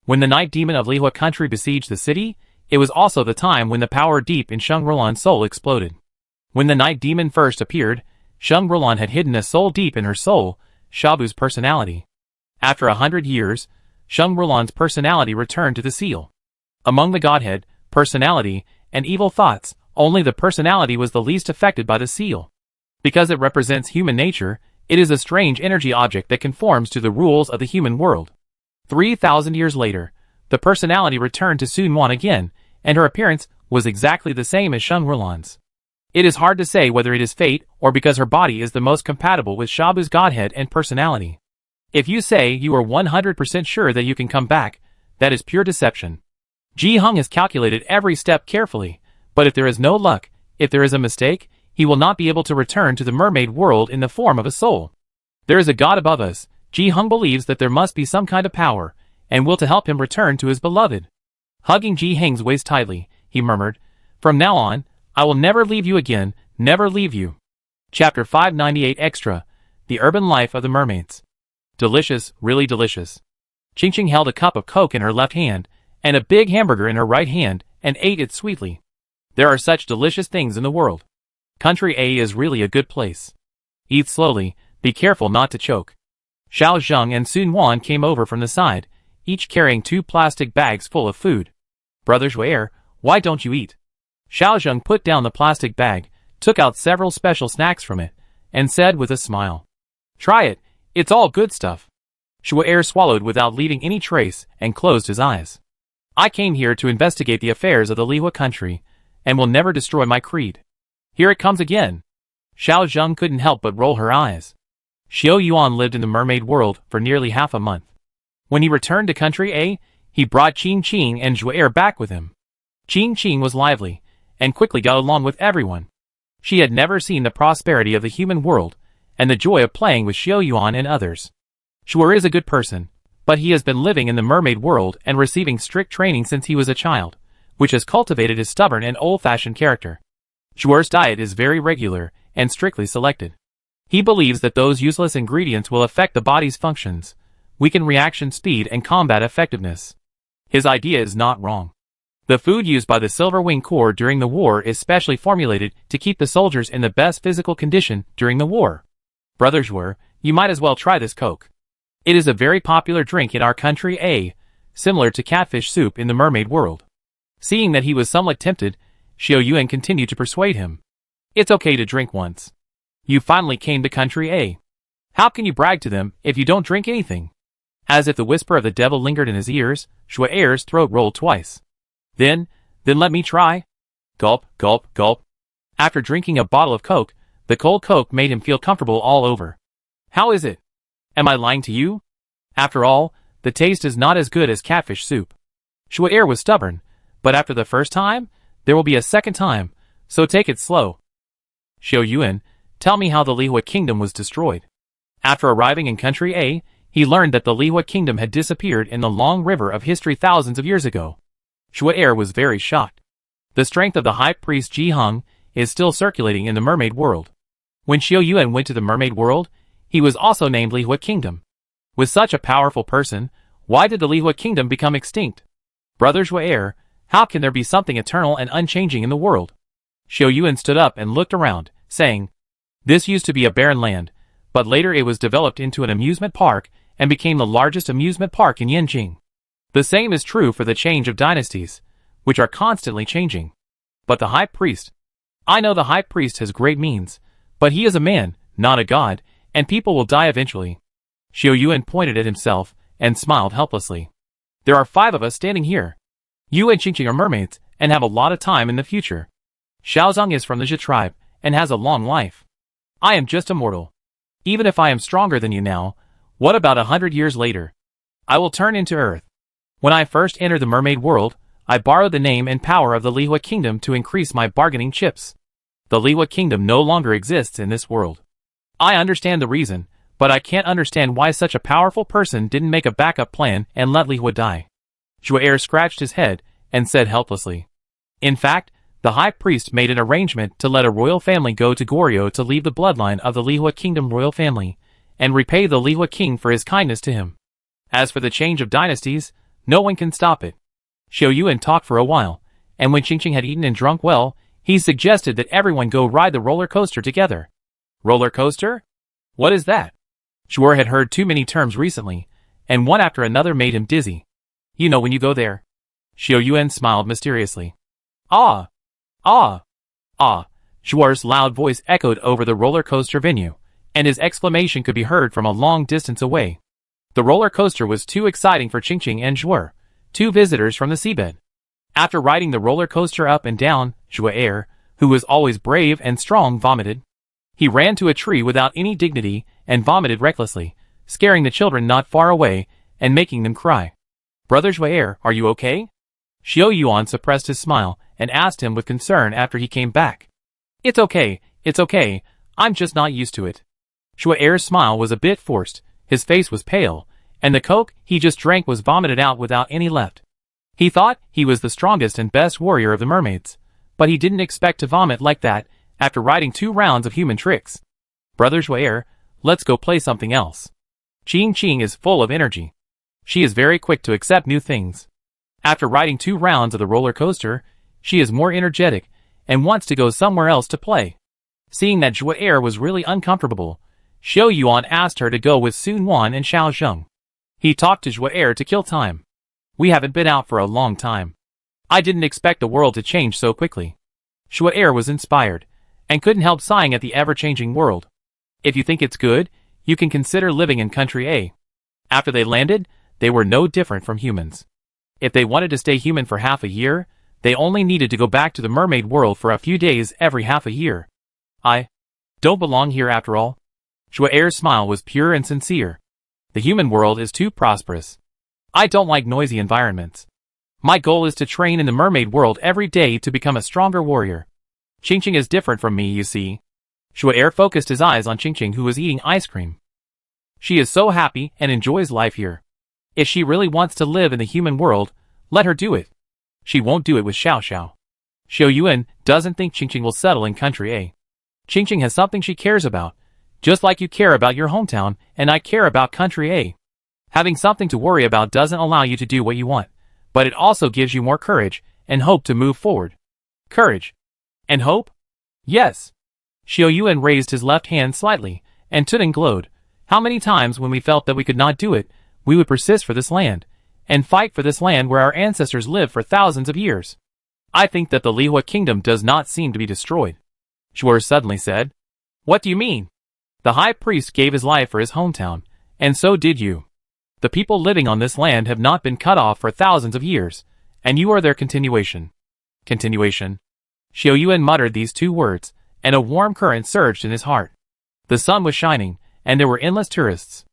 When the Night Demon of Lihua Country besieged the city, it was also the time when the power deep in Sheng Rulan's soul exploded. When the Night Demon first appeared, Sheng Rulan had hidden a soul deep in her soul, Shabu's personality. After 100 years, Sheng Rulan's personality returned to the seal. Among the Godhead, personality, and evil thoughts, only the personality was the least affected by the seal. Because it represents human nature, it is a strange energy object that conforms to the rules of the human world. 3,000 years later, the personality returned to Sun Wan again, and her appearance was exactly the same as Sheng Rulan's. It is hard to say whether it is fate or because her body is the most compatible with Shabu's Godhead and personality. If you say you are 100% sure that you can come back, that is pure deception. Ji-hung has calculated every step carefully, but if there is no luck, if there is a mistake, he will not be able to return to the mermaid world in the form of a soul. There is a God above us. Ji-hung believes that there must be some kind of power, and will to help him return to his beloved. Hugging Ji-hang's waist tightly, he murmured, "From now on, I will never leave you again, never leave you." Chapter 598 Extra, The Urban Life of the Mermaids. Delicious, really delicious. Qingqing held a cup of Coke in her left hand, and a big hamburger in her right hand, and ate it sweetly. There are such delicious things in the world. Country A is really a good place. Eat slowly, be careful not to choke. Xiao Zheng and Sun Wan came over from the side, each carrying 2 plastic bags full of food. "Brother Xuer, why don't you eat?" Xiao Zheng put down the plastic bag, took out several special snacks from it, and said with a smile, "Try it, it's all good stuff." Xuer swallowed without leaving any trace and closed his eyes. "I came here to investigate the affairs of the Lihua country, and will never destroy my creed." "Here it comes again." Xiao Zheng couldn't help but roll her eyes. Xiao Yuan lived in the mermaid world for nearly half a month. When he returned to country A, he brought Qing Qing and Zhu'er back with him. Qing Qing was lively, and quickly got along with everyone. She had never seen the prosperity of the human world, and the joy of playing with Xiao Yuan and others. Zhu'er is a good person, but he has been living in the mermaid world and receiving strict training since he was a child, which has cultivated his stubborn and old-fashioned character. Zhu'er's diet is very regular and strictly selected. He believes that those useless ingredients will affect the body's functions, weaken reaction speed and combat effectiveness. His idea is not wrong. The food used by the Silver Wing Corps during the war is specially formulated to keep the soldiers in the best physical condition during the war. Brother Zhu'er, you might as well try this Coke. It is a very popular drink in our country A, similar to catfish soup in the mermaid world. Seeing that he was somewhat tempted, Xiao Yuan continued to persuade him. It's okay to drink once. You finally came to country A. How can you brag to them if you don't drink anything? As if the whisper of the devil lingered in his ears, Zhu'er's throat rolled twice. Then let me try. Gulp, gulp, gulp. After drinking a bottle of Coke, the cold Coke made him feel comfortable all over. How is it? Am I lying to you? After all, the taste is not as good as catfish soup. Zhu'er was stubborn, but after the first time, there will be a second time, so take it slow. Xiao Yuan, tell me how the Lihua kingdom was destroyed. After arriving in country A, he learned that the Lihua kingdom had disappeared in the long river of history thousands of years ago. Zhu'er was very shocked. The strength of the high priest Ji Heng is still circulating in the mermaid world. When Xiao Yuan went to the mermaid world, he was also named Lihua Kingdom. With such a powerful person, why did the Lihua Kingdom become extinct? Brother Zhu'er, how can there be something eternal and unchanging in the world? Xiao Yuan stood up and looked around, saying, This used to be a barren land, but later it was developed into an amusement park and became the largest amusement park in Yanjing. The same is true for the change of dynasties, which are constantly changing. But the high priest, I know the high priest has great means, but he is a man, not a god, and people will die eventually. Xiao Yuan pointed at himself and smiled helplessly. There are 5 of us standing here. You and Qingqing are mermaids and have a lot of time in the future. Xiaozong is from the Zhe tribe and has a long life. I am just a mortal. Even if I am stronger than you now, what about 100 years later? I will turn into earth. When I first entered the mermaid world, I borrowed the name and power of the Lihua kingdom to increase my bargaining chips. The Lihua kingdom no longer exists in this world. I understand the reason, but I can't understand why such a powerful person didn't make a backup plan and let Lihua die. Zhu'er scratched his head and said helplessly. In fact, the high priest made an arrangement to let a royal family go to Goryeo to leave the bloodline of the Lihua kingdom royal family, and repay the Lihua king for his kindness to him. As for the change of dynasties, no one can stop it. Xiao Yuan talked for a while, and when Qingqing had eaten and drunk well, he suggested that everyone go ride the roller coaster together. Roller coaster? What is that? Zhu'er had heard too many terms recently, and one after another made him dizzy. You know when you go there. Xiao Yuan smiled mysteriously. Ah! Ah! Ah! Zhu'er's loud voice echoed over the roller coaster venue, and his exclamation could be heard from a long distance away. The roller coaster was too exciting for Qingqing and Zhu'er, 2 visitors from the seabed. After riding the roller coaster up and down, Zhu'er, who was always brave and strong, vomited. He ran to a tree without any dignity and vomited recklessly, scaring the children not far away and making them cry. Brother Zhu'er, are you okay? Xiao Yuan suppressed his smile and asked him with concern after he came back. It's okay, I'm just not used to it. Zhu'er's smile was a bit forced, his face was pale, and the Coke he just drank was vomited out without any left. He thought he was the strongest and best warrior of the mermaids, but he didn't expect to vomit like that after riding 2 rounds of human tricks. Brother Zhu'er, let's go play something else. Qing is full of energy. She is very quick to accept new things. After riding 2 rounds of the roller coaster, she is more energetic and wants to go somewhere else to play. Seeing that Zhu'er was really uncomfortable, Xiao Yuan asked her to go with Sun Wan and Xiao Zheng. He talked to Zhu'er to kill time. We haven't been out for a long time. I didn't expect the world to change so quickly. Zhu'er was inspired, and couldn't help sighing at the ever-changing world. If you think it's good, you can consider living in country A. After they landed, they were no different from humans. If they wanted to stay human for half a year, they only needed to go back to the mermaid world for a few days every half a year. I don't belong here after all. Shu'er's smile was pure and sincere. The human world is too prosperous. I don't like noisy environments. My goal is to train in the mermaid world every day to become a stronger warrior. Qingqing is different from me, you see. Shu'er focused his eyes on Qingqing, who was eating ice cream. She is so happy and enjoys life here. If she really wants to live in the human world, let her do it. She won't do it with Xiao Xiao. Xiao Yuan doesn't think Qingqing will settle in country A. Qingqing has something she cares about, just like you care about your hometown and I care about country A. Having something to worry about doesn't allow you to do what you want, but it also gives you more courage and hope to move forward. Courage. And hope? Yes. Xiao Yuan raised his left hand slightly, and Tudong glowed. How many times when we felt that we could not do it, we would persist for this land, and fight for this land where our ancestors lived for thousands of years. I think that the Lihua kingdom does not seem to be destroyed. Shu'er suddenly said. What do you mean? The high priest gave his life for his hometown, and so did you. The people living on this land have not been cut off for thousands of years, and you are their continuation. Continuation. Xiao Yuan muttered these two words, and a warm current surged in his heart. The sun was shining, and there were endless tourists.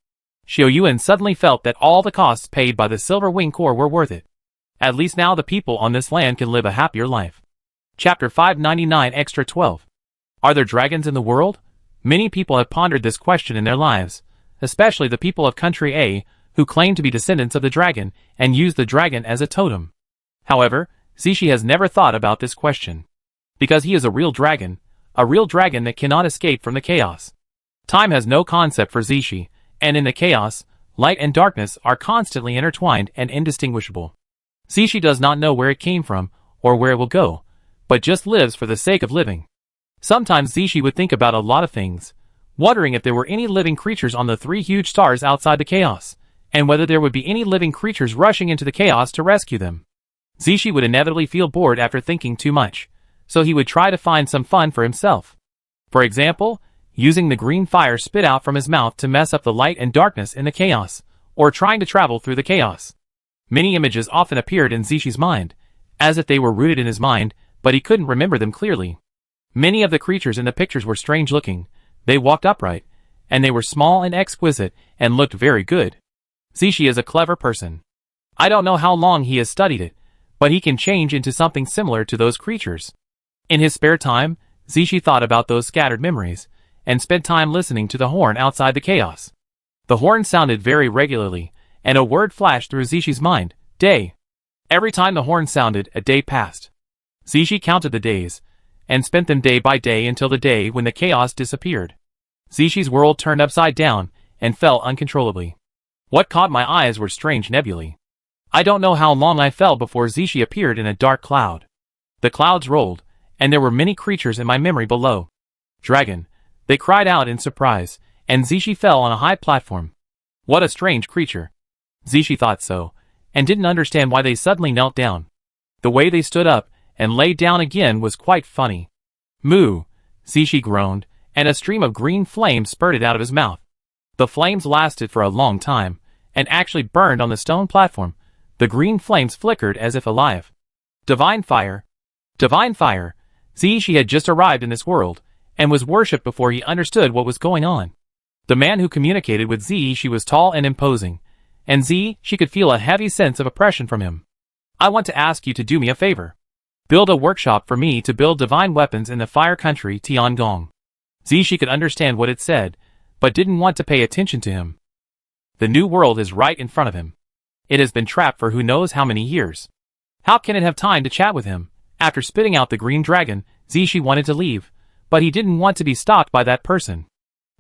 Xiao Yuan suddenly felt that all the costs paid by the Silver Wing Corps were worth it. At least now the people on this land can live a happier life. Chapter 599 Extra 12. Are there dragons in the world? Many people have pondered this question in their lives, especially the people of Country A, who claim to be descendants of the dragon and use the dragon as a totem. However, Zishi has never thought about this question. Because he is a real dragon that cannot escape from the chaos. Time has no concept for Zishi, and in the chaos, light and darkness are constantly intertwined and indistinguishable. Zishi does not know where it came from, or where it will go, but just lives for the sake of living. Sometimes Zishi would think about a lot of things, wondering if there were any living creatures on the 3 huge stars outside the chaos, and whether there would be any living creatures rushing into the chaos to rescue them. Zishi would inevitably feel bored after thinking too much, so he would try to find some fun for himself. For example, using the green fire spit out from his mouth to mess up the light and darkness in the chaos, or trying to travel through the chaos. Many images often appeared in Zishi's mind, as if they were rooted in his mind, but he couldn't remember them clearly. Many of the creatures in the pictures were strange looking, they walked upright, and they were small and exquisite, and looked very good. Zishi is a clever person. I don't know how long he has studied it, but he can change into something similar to those creatures. In his spare time, Zishi thought about those scattered memories, and spent time listening to the horn outside the chaos. The horn sounded very regularly, and a word flashed through Zishi's mind, day. Every time the horn sounded, a day passed. Zishi counted the days, and spent them day by day until the day when the chaos disappeared. Zishi's world turned upside down, and fell uncontrollably. What caught my eyes were strange nebulae. I don't know how long I fell before Zishi appeared in a dark cloud. The clouds rolled, and there were many creatures in my memory below. Dragon, they cried out in surprise, and Zishi fell on a high platform. What a strange creature. Zishi thought so, and didn't understand why they suddenly knelt down. The way they stood up, and lay down again was quite funny. Moo! Zishi groaned, and a stream of green flame spurted out of his mouth. The flames lasted for a long time, and actually burned on the stone platform. The green flames flickered as if alive. Divine fire! Divine fire! Zishi had just arrived in this world, and was worshipped before he understood what was going on. The man who communicated with Zishi was tall and imposing, and she could feel a heavy sense of oppression from him. I want to ask you to do me a favor. Build a workshop for me to build divine weapons in the fire country Tiangong. Zishi could understand what it said, but didn't want to pay attention to him. The new world is right in front of him. It has been trapped for who knows how many years. How can it have time to chat with him? After spitting out the green dragon, Zishi wanted to leave, but he didn't want to be stopped by that person.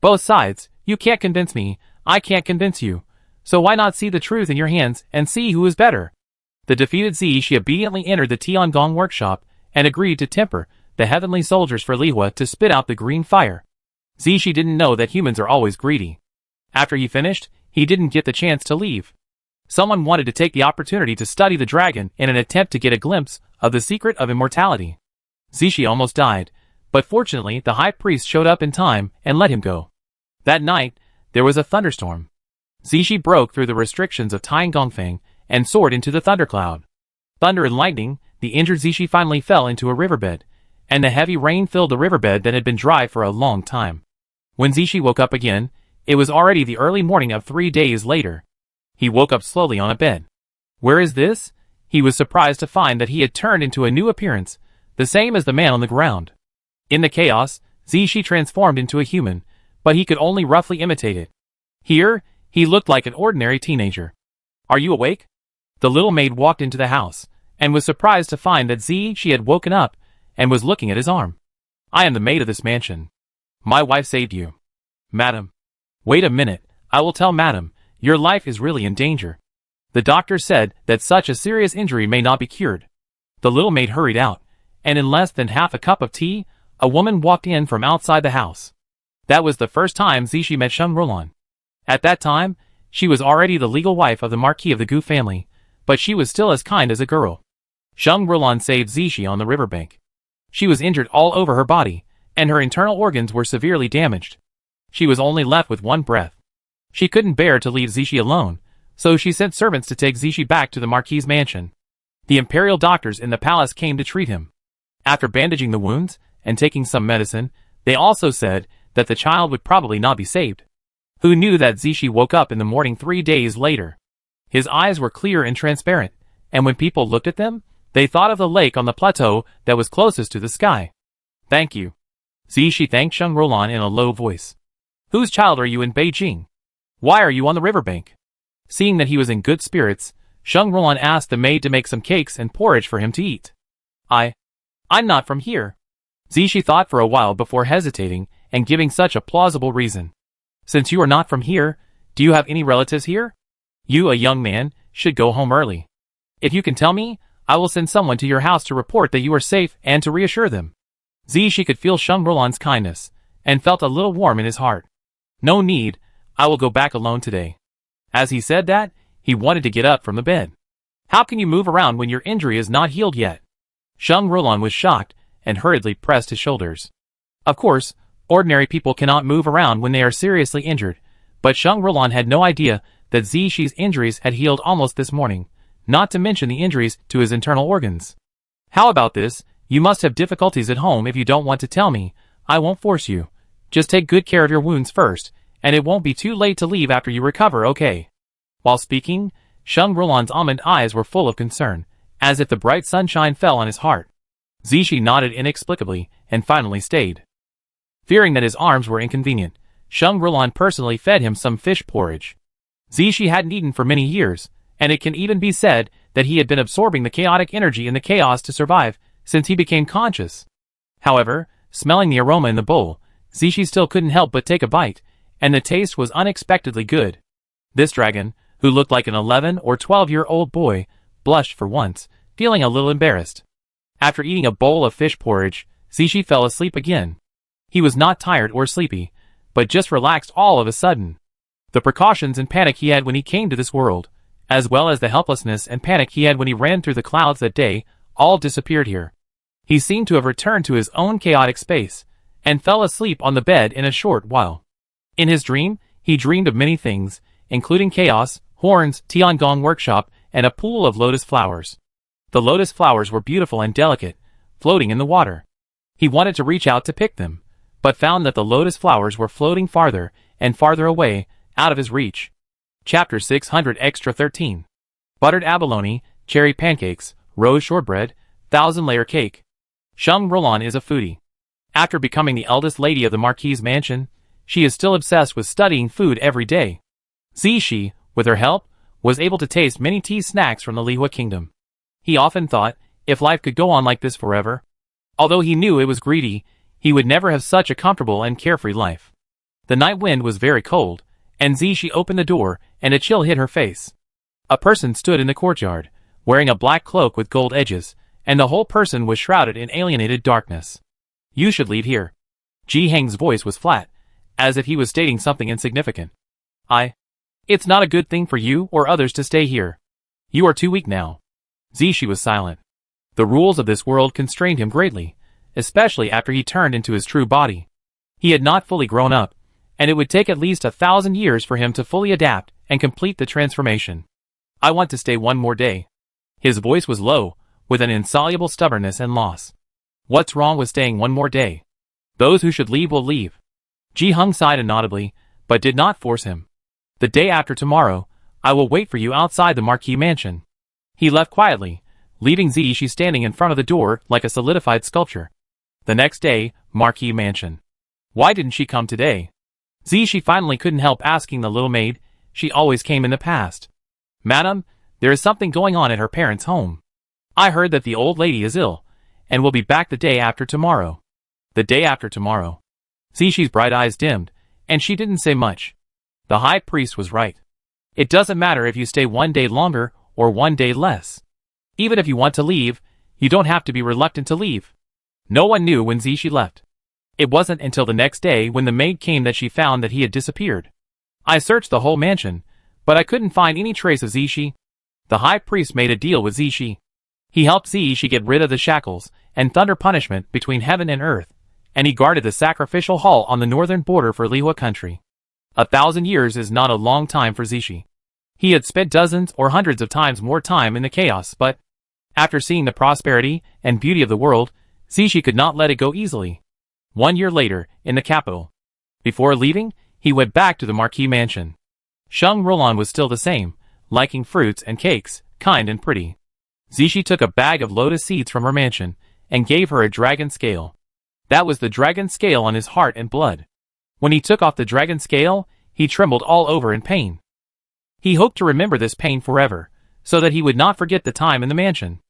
Both sides, you can't convince me, I can't convince you. So why not see the truth in your hands and see who is better? The defeated Zishi obediently entered the Tiangong workshop and agreed to temper the heavenly soldiers for Lihua to spit out the green fire. Zishi didn't know that humans are always greedy. After he finished, he didn't get the chance to leave. Someone wanted to take the opportunity to study the dragon in an attempt to get a glimpse of the secret of immortality. Zishi almost died, but fortunately the high priest showed up in time and let him go. That night, there was a thunderstorm. Zishi broke through the restrictions of Tiangongfang and soared into the thundercloud. Thunder and lightning, the injured Zishi finally fell into a riverbed, and the heavy rain filled the riverbed that had been dry for a long time. When Zishi woke up again, it was already the early morning of 3 days later. He woke up slowly on a bed. Where is this? He was surprised to find that he had turned into a new appearance, the same as the man on the ground. In the chaos, Zishi transformed into a human, but he could only roughly imitate it. Here, he looked like an ordinary teenager. Are you awake? The little maid walked into the house, and was surprised to find that Zishi had woken up, and was looking at his arm. I am the maid of this mansion. My wife saved you. Madam. Wait a minute, I will tell madam, your life is really in danger. The doctor said that such a serious injury may not be cured. The little maid hurried out, and in less than half a cup of tea, a woman walked in from outside the house. That was the first time Zishi met Sheng Rolan. At that time, she was already the legal wife of the Marquis of the Gu family, but she was still as kind as a girl. Sheng Rolan saved Zishi on the riverbank. She was injured all over her body, and her internal organs were severely damaged. She was only left with one breath. She couldn't bear to leave Zishi alone, so she sent servants to take Zishi back to the Marquis's mansion. The imperial doctors in the palace came to treat him. After bandaging the wounds, and taking some medicine, they also said that the child would probably not be saved. Who knew that Zishi woke up in the morning 3 days later? His eyes were clear and transparent, and when people looked at them, they thought of the lake on the plateau that was closest to the sky. Thank you. Zishi thanked Sheng Rolan in a low voice. Whose child are you in Beijing? Why are you on the riverbank? Seeing that he was in good spirits, Sheng Rolan asked the maid to make some cakes and porridge for him to eat. I'm not from here. Zishi thought for a while before hesitating and giving such a plausible reason. Since you are not from here, do you have any relatives here? You, a young man, should go home early. If you can tell me, I will send someone to your house to report that you are safe and to reassure them. Zishi could feel Sheng Rolan's kindness, and felt a little warm in his heart. No need, I will go back alone today. As he said that, he wanted to get up from the bed. How can you move around when your injury is not healed yet? Sheng Rolan was shocked, and hurriedly pressed his shoulders. Of course, ordinary people cannot move around when they are seriously injured, but Sheng Rolan had no idea that Zishi's injuries had healed almost this morning, not to mention the injuries to his internal organs. How about this? You must have difficulties at home if you don't want to tell me. I won't force you. Just take good care of your wounds first, and it won't be too late to leave after you recover, okay? While speaking, Sheng Rolan's almond eyes were full of concern, as if the bright sunshine fell on his heart. Zishi nodded inexplicably, and finally stayed. Fearing that his arms were inconvenient, Sheng Rolan personally fed him some fish porridge. Zishi hadn't eaten for many years, and it can even be said that he had been absorbing the chaotic energy in the chaos to survive since he became conscious. However, smelling the aroma in the bowl, Zishi still couldn't help but take a bite, and the taste was unexpectedly good. This dragon, who looked like an 11 or 12-year-old boy, blushed for once, feeling a little embarrassed. After eating a bowl of fish porridge, Zishi fell asleep again. He was not tired or sleepy, but just relaxed all of a sudden. The precautions and panic he had when he came to this world, as well as the helplessness and panic he had when he ran through the clouds that day, all disappeared here. He seemed to have returned to his own chaotic space, and fell asleep on the bed in a short while. In his dream, he dreamed of many things, including chaos, horns, Tiangong workshop, and a pool of lotus flowers. The lotus flowers were beautiful and delicate, floating in the water. He wanted to reach out to pick them, but found that the lotus flowers were floating farther and farther away, out of his reach. Chapter 600 Extra 13. Buttered abalone, cherry pancakes, rose shortbread, 1000-layer cake. Sheng Rolan is a foodie. After becoming the eldest lady of the Marquis's mansion, she is still obsessed with studying food every day. Zishi, with her help, was able to taste many tea snacks from the Lihua kingdom. He often thought, if life could go on like this forever. Although he knew it was greedy, he would never have such a comfortable and carefree life. The night wind was very cold, and Zishi opened the door, and a chill hit her face. A person stood in the courtyard, wearing a black cloak with gold edges, and the whole person was shrouded in alienated darkness. You should leave here. Ji Heng's voice was flat, as if he was stating something insignificant. It's not a good thing for you or others to stay here. You are too weak now. Zishi was silent. The rules of this world constrained him greatly, especially after he turned into his true body. He had not fully grown up, and it would take at least 1,000 years for him to fully adapt and complete the transformation. I want to stay one more day. His voice was low, with an insoluble stubbornness and loss. What's wrong with staying one more day? Those who should leave will leave. Ji Hung sighed inaudibly, but did not force him. The day after tomorrow, I will wait for you outside the Marquis mansion. He left quietly, leaving Zishi standing in front of the door like a solidified sculpture. The next day, Marquis mansion. Why didn't she come today? Zishi finally couldn't help asking the little maid. She always came in the past. Madam, there is something going on at her parents' home. I heard that the old lady is ill, and will be back the day after tomorrow. The day after tomorrow. Zishi's bright eyes dimmed, and she didn't say much. The high priest was right. It doesn't matter if you stay 1 day longer or 1 day less. Even if you want to leave, you don't have to be reluctant to leave. No one knew when Zishi left. It wasn't until the next day when the maid came that she found that he had disappeared. I searched the whole mansion, but I couldn't find any trace of Zishi. The high priest made a deal with Zishi. He helped Zishi get rid of the shackles and thunder punishment between heaven and earth, and he guarded the sacrificial hall on the northern border for Lihua country. 1,000 years is not a long time for Zishi. He had spent dozens or hundreds of times more time in the chaos, but after seeing the prosperity and beauty of the world, Zishi could not let it go easily. 1 year later, in the capital. Before leaving, he went back to the Marquis mansion. Sheng Rolan was still the same, liking fruits and cakes, kind and pretty. Zishi took a bag of lotus seeds from her mansion, and gave her a dragon scale. That was the dragon scale on his heart and blood. When he took off the dragon scale, he trembled all over in pain. He hoped to remember this pain forever, so that he would not forget the time in the mansion.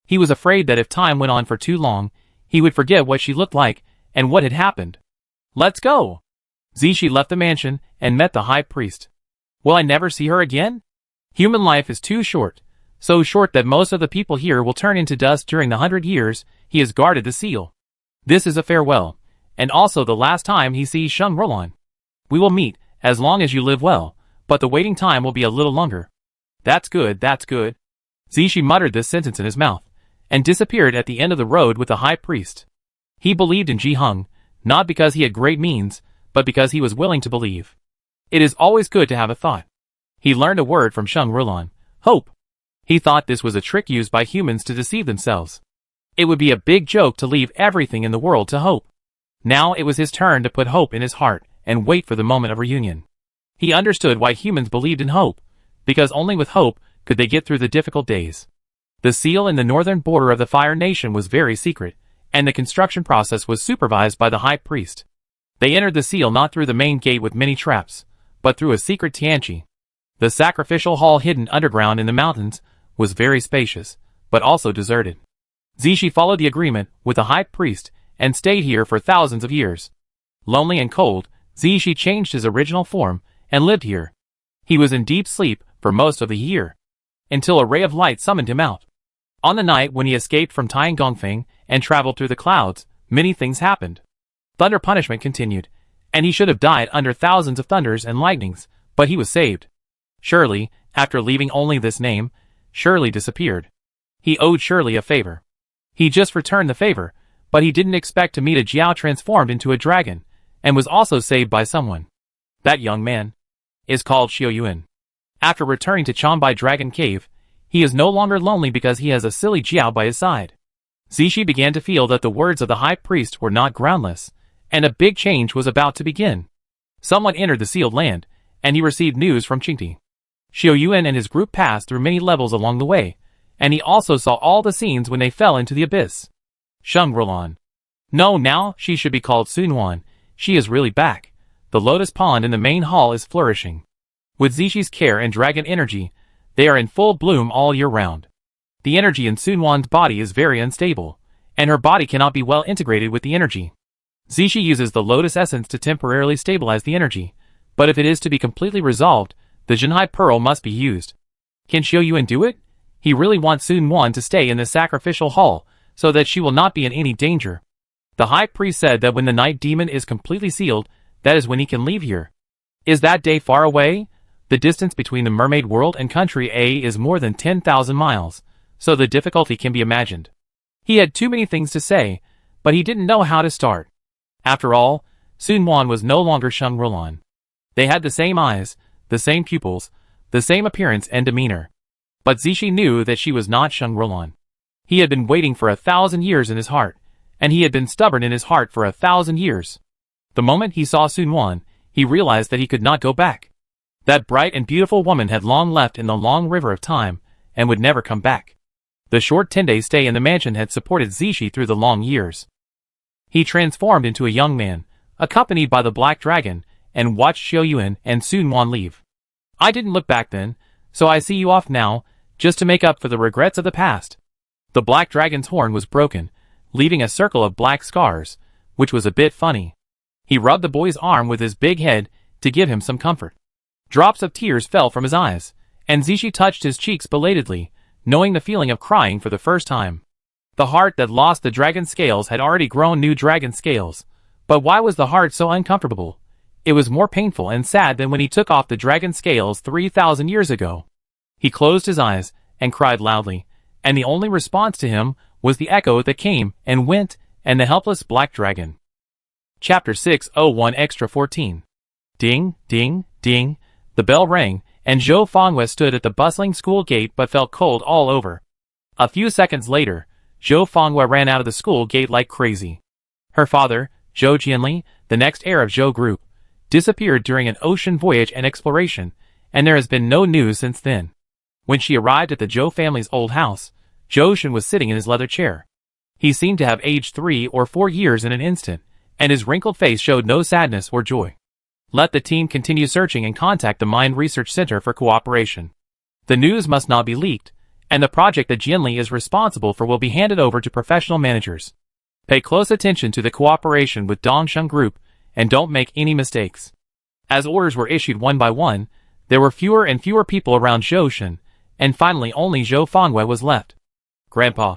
He was afraid that if time went on for too long, he would forget what she looked like and what had happened. Let's go! Zishi left the mansion and met the high priest. Will I never see her again? Human life is too short, so short that most of the people here will turn into dust during the 100 years he has guarded the seal. This is a farewell, and also the last time he sees Sheng Rolan. We will meet, as long as you live well, but the waiting time will be a little longer. That's good, that's good. Zishi muttered this sentence in his mouth, and disappeared at the end of the road with the high priest. He believed in Ji Hung, not because he had great means, but because he was willing to believe. It is always good to have a thought. He learned a word from Sheng Rolan, hope. He thought this was a trick used by humans to deceive themselves. It would be a big joke to leave everything in the world to hope. Now it was his turn to put hope in his heart and wait for the moment of reunion. He understood why humans believed in hope, because only with hope could they get through the difficult days. The seal in the northern border of the Fire Nation was very secret, and the construction process was supervised by the high priest. They entered the seal not through the main gate with many traps, but through a secret tianqi. The sacrificial hall hidden underground in the mountains was very spacious, but also deserted. Zishi followed the agreement with the high priest and stayed here for thousands of years. Lonely and cold, Zishi changed his original form and lived here. He was in deep sleep for most of the year, until a ray of light summoned him out. On the night when he escaped from Tiangongfeng and traveled through the clouds, many things happened. Thunder punishment continued, and he should have died under thousands of thunders and lightnings, but he was saved. Shirley, after leaving only this name, Shirley disappeared. He owed Shirley a favor. He just returned the favor, but he didn't expect to meet a Jiao transformed into a dragon, and was also saved by someone. That young man is called Xiao Yuan. After returning to Changbai Dragon Cave, he is no longer lonely because he has a silly Jiao by his side. Zishi began to feel that the words of the high priest were not groundless, and a big change was about to begin. Someone entered the sealed land, and he received news from Qingti. Xiao Yuan and his group passed through many levels along the way, and he also saw all the scenes when they fell into the abyss. Sheng Rolan. No, now she should be called Sunwan. She is really back. The lotus pond in the main hall is flourishing. With Zishi's care and dragon energy, they are in full bloom all year round. The energy in Sunwan's body is very unstable, and her body cannot be well integrated with the energy. Zishi uses the lotus essence to temporarily stabilize the energy, but if it is to be completely resolved, the Jinhai Pearl must be used. Can Xiao Yuan do it? He really wants Sunwan to stay in the sacrificial hall, so that she will not be in any danger. The high priest said that when the night demon is completely sealed, that is when he can leave here. Is that day far away? The distance between the mermaid world and country A is more than 10,000 miles, so the difficulty can be imagined. He had too many things to say, but he didn't know how to start. After all, Sunwan was no longer Sheng Rolan. They had the same eyes, the same pupils, the same appearance and demeanor. But Zishi knew that she was not Sheng Rolan. He had been waiting for 1,000 years in his heart, and he had been stubborn in his heart for 1,000 years. The moment he saw Sun Wan, he realized that he could not go back. That bright and beautiful woman had long left in the long river of time, and would never come back. The short 10-day stay in the mansion had supported Zishi through the long years. He transformed into a young man, accompanied by the Black Dragon, and watched Xiao Yuan and Sun Wan leave. I didn't look back then, so I see you off now, just to make up for the regrets of the past. The Black Dragon's horn was broken, leaving a circle of black scars, which was a bit funny. He rubbed the boy's arm with his big head to give him some comfort. Drops of tears fell from his eyes, and Zishi touched his cheeks belatedly, knowing the feeling of crying for the first time. The heart that lost the dragon scales had already grown new dragon scales, but why was the heart so uncomfortable? It was more painful and sad than when he took off the dragon scales 3,000 years ago. He closed his eyes and cried loudly, and the only response to him was the echo that came and went, and the helpless black dragon. Chapter 601 Extra 14. Ding, ding, ding. The bell rang, and Zhou Fangwei stood at the bustling school gate but felt cold all over. A few seconds later, Zhou Fangwei ran out of the school gate like crazy. Her father, Zhou Jianli, the next heir of Zhou Group, disappeared during an ocean voyage and exploration, and there has been no news since then. When she arrived at the Zhou family's old house, Zhou Shen was sitting in his leather chair. He seemed to have aged 3 or 4 years in an instant, and his wrinkled face showed no sadness or joy. Let the team continue searching and contact the Mind Research Center for cooperation. The news must not be leaked, and the project that Jianli is responsible for will be handed over to professional managers. Pay close attention to the cooperation with Dongsheng Group, and don't make any mistakes. As orders were issued one by one, there were fewer and fewer people around Zhou Shen, and finally only Zhou Fangwei was left. Grandpa.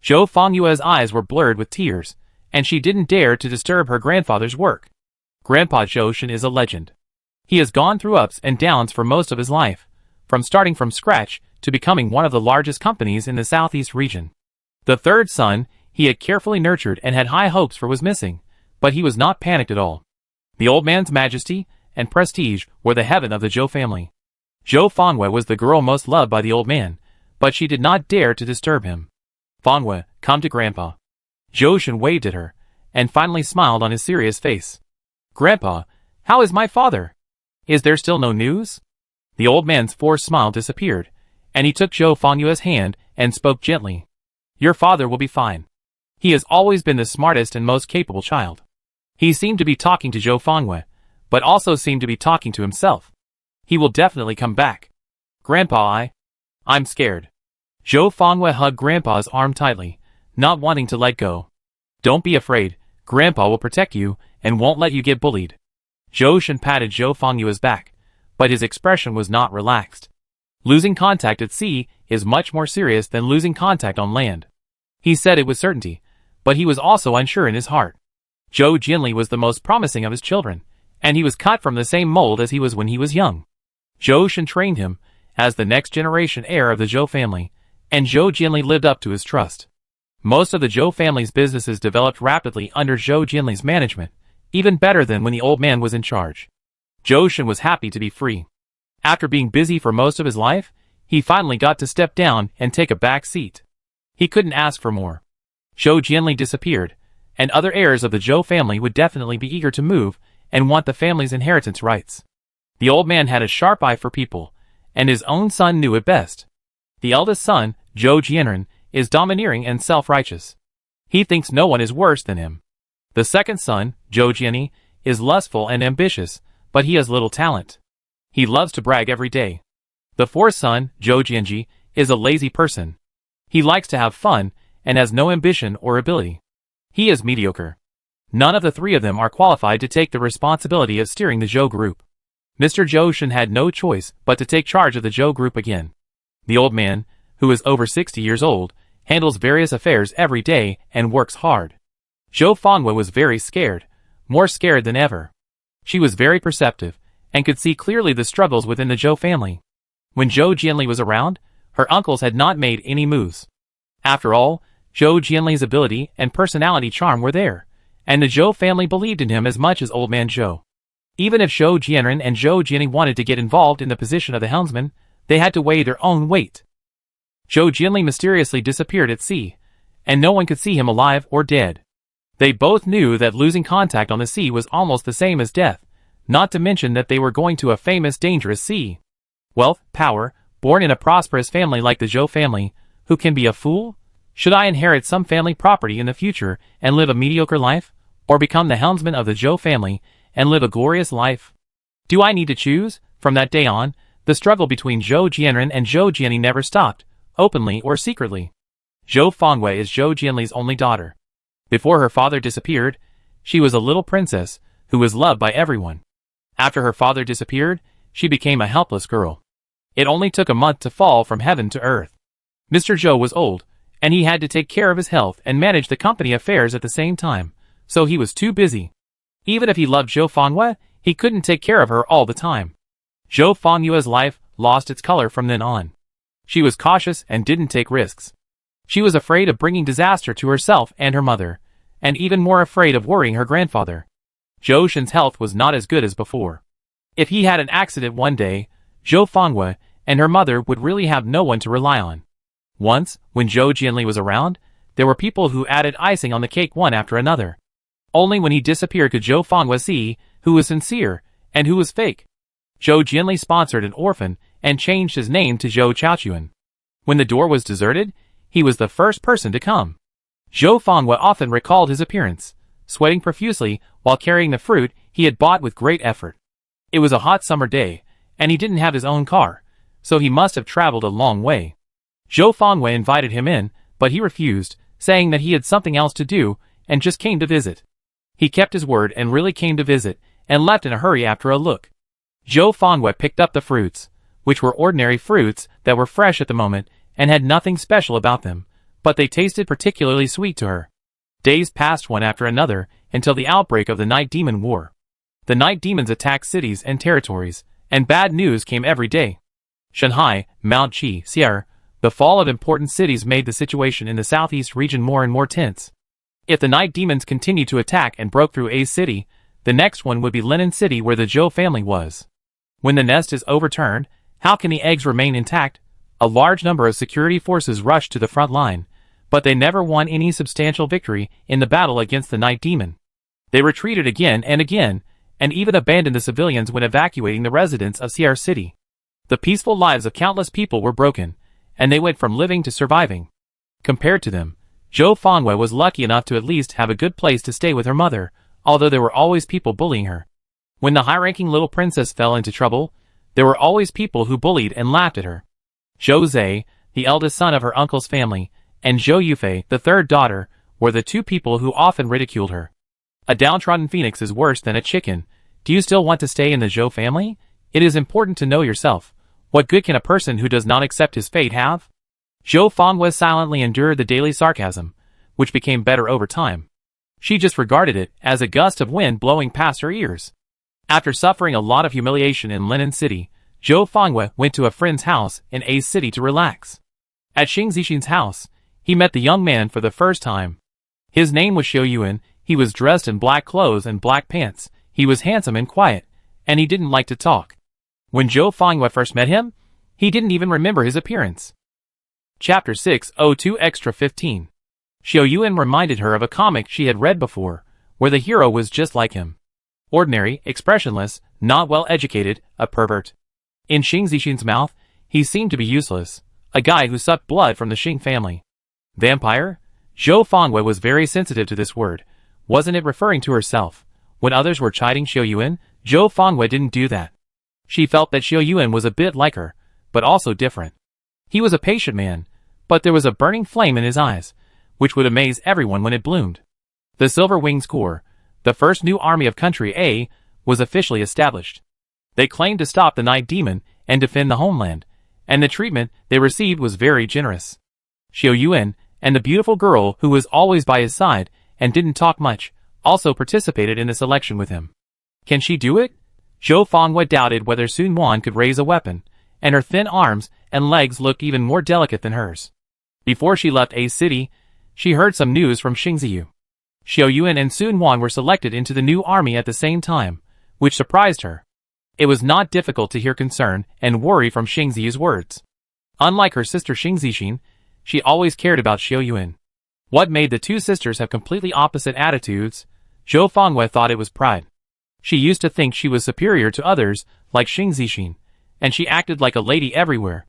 Zhou Fangwei's eyes were blurred with tears, and she didn't dare to disturb her grandfather's work. Grandpa Zhou Shen is a legend. He has gone through ups and downs for most of his life, from starting from scratch to becoming one of the largest companies in the southeast region. The third son he had carefully nurtured and had high hopes for was missing, but he was not panicked at all. The old man's majesty and prestige were the heaven of the Zhou family. Zhou Fangwei was the girl most loved by the old man, but she did not dare to disturb him. Fangwei, come to Grandpa. Zhou Shen waved at her, and finally smiled on his serious face. Grandpa, how is my father? Is there still no news? The old man's forced smile disappeared, and he took Zhou Fangwei's hand and spoke gently. Your father will be fine. He has always been the smartest and most capable child. He seemed to be talking to Zhou Fangwei, but also seemed to be talking to himself. He will definitely come back. Grandpa, I'm scared. Zhou Fangwei hugged Grandpa's arm tightly, not wanting to let go. Don't be afraid, Grandpa will protect you and won't let you get bullied. Zhou Shen patted Zhou Fangwei's back, but his expression was not relaxed. Losing contact at sea is much more serious than losing contact on land. He said it with certainty, but he was also unsure in his heart. Zhou Jianli was the most promising of his children, and he was cut from the same mold as he was when he was young. Zhou Shen trained him as the next generation heir of the Zhou family, and Zhou Jianli lived up to his trust. Most of the Zhou family's businesses developed rapidly under Zhou Jianli's management, even better than when the old man was in charge. Zhou Shen was happy to be free. After being busy for most of his life, he finally got to step down and take a back seat. He couldn't ask for more. Zhou Jianli disappeared, and other heirs of the Zhou family would definitely be eager to move and want the family's inheritance rights. The old man had a sharp eye for people, and his own son knew it best. The eldest son, Zhou Jianren, is domineering and self-righteous. He thinks no one is worse than him. The second son, Zhou Jianyi, is lustful and ambitious, but he has little talent. He loves to brag every day. The fourth son, Zhou Jianji, is a lazy person. He likes to have fun and has no ambition or ability. He is mediocre. None of the three of them are qualified to take the responsibility of steering the Zhou group. Mr. Zhou Shen had no choice but to take charge of the Zhou group again. The old man, who is over 60 years old, handles various affairs every day and works hard. Zhou Fangwei was very scared, more scared than ever. She was very perceptive, and could see clearly the struggles within the Zhou family. When Zhou Jianli was around, her uncles had not made any moves. After all, Zhou Jianli's ability and personality charm were there, and the Zhou family believed in him as much as old man Zhou. Even if Zhou Jianren and Zhou Jianli wanted to get involved in the position of the helmsman, they had to weigh their own weight. Zhou Jianli mysteriously disappeared at sea, and no one could see him alive or dead. They both knew that losing contact on the sea was almost the same as death, not to mention that they were going to a famous dangerous sea. Wealth, power, born in a prosperous family like the Zhou family, who can be a fool? Should I inherit some family property in the future and live a mediocre life, or become the helmsman of the Zhou family and live a glorious life? Do I need to choose? From that day on, the struggle between Zhou Jianren and Zhou Jianli never stopped, openly or secretly. Zhou Fangwei is Zhou Jianli's only daughter. Before her father disappeared, she was a little princess who was loved by everyone. After her father disappeared, she became a helpless girl. It only took a month to fall from heaven to earth. Mr. Zhou was old, and he had to take care of his health and manage the company affairs at the same time, so he was too busy. Even if he loved Zhou Fangwei, he couldn't take care of her all the time. Zhou Fangyue's life lost its color from then on. She was cautious and didn't take risks. She was afraid of bringing disaster to herself and her mother, and even more afraid of worrying her grandfather. Zhou Shen's health was not as good as before. If he had an accident one day, Zhou Fangwei and her mother would really have no one to rely on. Once, when Zhou Jianli was around, there were people who added icing on the cake one after another. Only when he disappeared could Zhou Fangwei see who was sincere and who was fake. Zhou Jianli sponsored an orphan and changed his name to Zhou Chaochuan. When the door was deserted, he was the first person to come. Zhou Fangwei often recalled his appearance, sweating profusely while carrying the fruit he had bought with great effort. It was a hot summer day, and he didn't have his own car, so he must have traveled a long way. Zhou Fangwei invited him in, but he refused, saying that he had something else to do and just came to visit. He kept his word and really came to visit, and left in a hurry after a look. Zhou Fangwei picked up the fruits, which were ordinary fruits that were fresh at the moment and had nothing special about them, but they tasted particularly sweet to her. Days passed one after another until the outbreak of the Night Demon War. The Night Demons attacked cities and territories, and bad news came every day. Shanghai, Mount Qi, Sierra, the fall of important cities made the situation in the southeast region more and more tense. If the Night Demons continued to attack and broke through A City, the next one would be Linen City where the Zhou family was. When the nest is overturned, how can the eggs remain intact? A large number of security forces rushed to the front line, but they never won any substantial victory in the battle against the Night Demon. They retreated again, and even abandoned the civilians when evacuating the residents of Sierra City. The peaceful lives of countless people were broken, and they went from living to surviving. Compared to them, Zhou Fangwei was lucky enough to at least have a good place to stay with her mother, although there were always people bullying her. When the high-ranking little princess fell into trouble, there were always people who bullied and laughed at her. Zhou Zhe, the eldest son of her uncle's family, and Zhou Yufei, the third daughter, were the two people who often ridiculed her. A downtrodden phoenix is worse than a chicken. Do you still want to stay in the Zhou family? It is important to know yourself. What good can a person who does not accept his fate have? Zhou Fangwei silently endured the daily sarcasm, which became better over time. She just regarded it as a gust of wind blowing past her ears. After suffering a lot of humiliation in Linen City, Zhou Fangwei went to a friend's house in A City to relax. At Xing Zixin's house, he met the young man for the first time. His name was Xiu Yuan. He was dressed in black clothes and black pants. He was handsome and quiet, and he didn't like to talk. When Zhou Fangwei first met him, he didn't even remember his appearance. Chapter 602 Extra 15. Xiu Yuan reminded her of a comic she had read before, where the hero was just like him. Ordinary, expressionless, not well educated, a pervert. In Xing Zixin's mouth, he seemed to be useless, a guy who sucked blood from the Xing family. Vampire? Zhou Fangwei was very sensitive to this word. Wasn't it referring to herself? When others were chiding Xiu Yuan, Zhou Fangwei didn't do that. She felt that Xiu Yuan was a bit like her, but also different. He was a patient man, but there was a burning flame in his eyes, which would amaze everyone when it bloomed. The Silver Wings Corps, the first new army of Country A, was officially established. They claimed to stop the Night Demon and defend the homeland, and the treatment they received was very generous. Xiu Yuan, and the beautiful girl who was always by his side and didn't talk much, also participated in the selection with him. Can she do it? Zhou Fangwei doubted whether Sun Wan could raise a weapon, and her thin arms and legs looked even more delicate than hers. Before she left A City, she heard some news from Xingziyu. Xiu Yuan and Sun Wan were selected into the new army at the same time, which surprised her. It was not difficult to hear concern and worry from Xingziyu's words. Unlike her sister Xing Zixin, she always cared about Xiu Yuan. What made the two sisters have completely opposite attitudes? Zhou Fangwei thought it was pride. She used to think she was superior to others, like Xing Zixin, and she acted like a lady everywhere.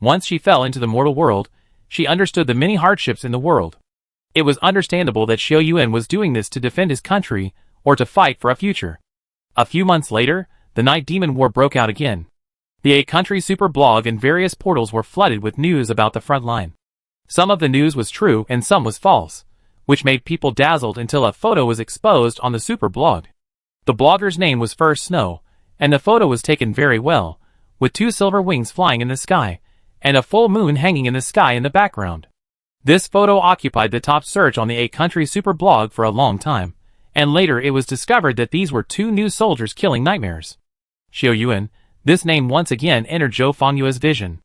Once she fell into the mortal world, she understood the many hardships in the world. It was understandable that Xiao Yuan was doing this to defend his country, or to fight for a future. A few months later, the Night Demon War broke out again. The 8-country super blog and various portals were flooded with news about the front line. Some of the news was true and some was false, which made people dazzled until a photo was exposed on the super blog. The blogger's name was First Snow, and the photo was taken very well, with 2 silver wings flying in the sky, and a full moon hanging in the sky in the background. This photo occupied the top search on the 8-country super blog for a long time, and later it was discovered that these were 2 new soldiers killing nightmares. Xiao Yuan, this name once again entered Zhou Fangwei's vision.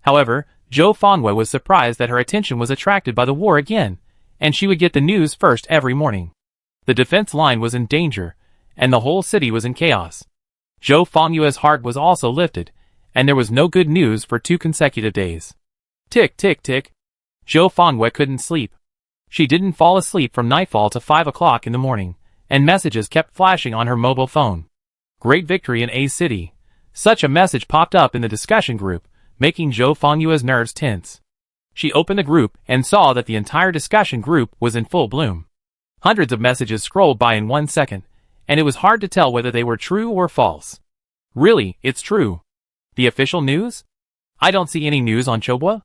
However, Zhou Fangwei was surprised that her attention was attracted by the war again, and she would get the news first every morning. The defense line was in danger, and the whole city was in chaos. Zhou Fangwei's heart was also lifted, and there was no good news for 2 consecutive days. Tick, tick, tick. Zhou Fangwei couldn't sleep. She didn't fall asleep from nightfall to 5 o'clock in the morning, and messages kept flashing on her mobile phone. Great victory in A City. Such a message popped up in the discussion group, making Zhou Fangwei's nerves tense. She opened the group and saw that the entire discussion group was in full bloom. Hundreds of messages scrolled by in 1 second, and it was hard to tell whether they were true or false. Really, it's true. The official news? I don't see any news on Chobwa.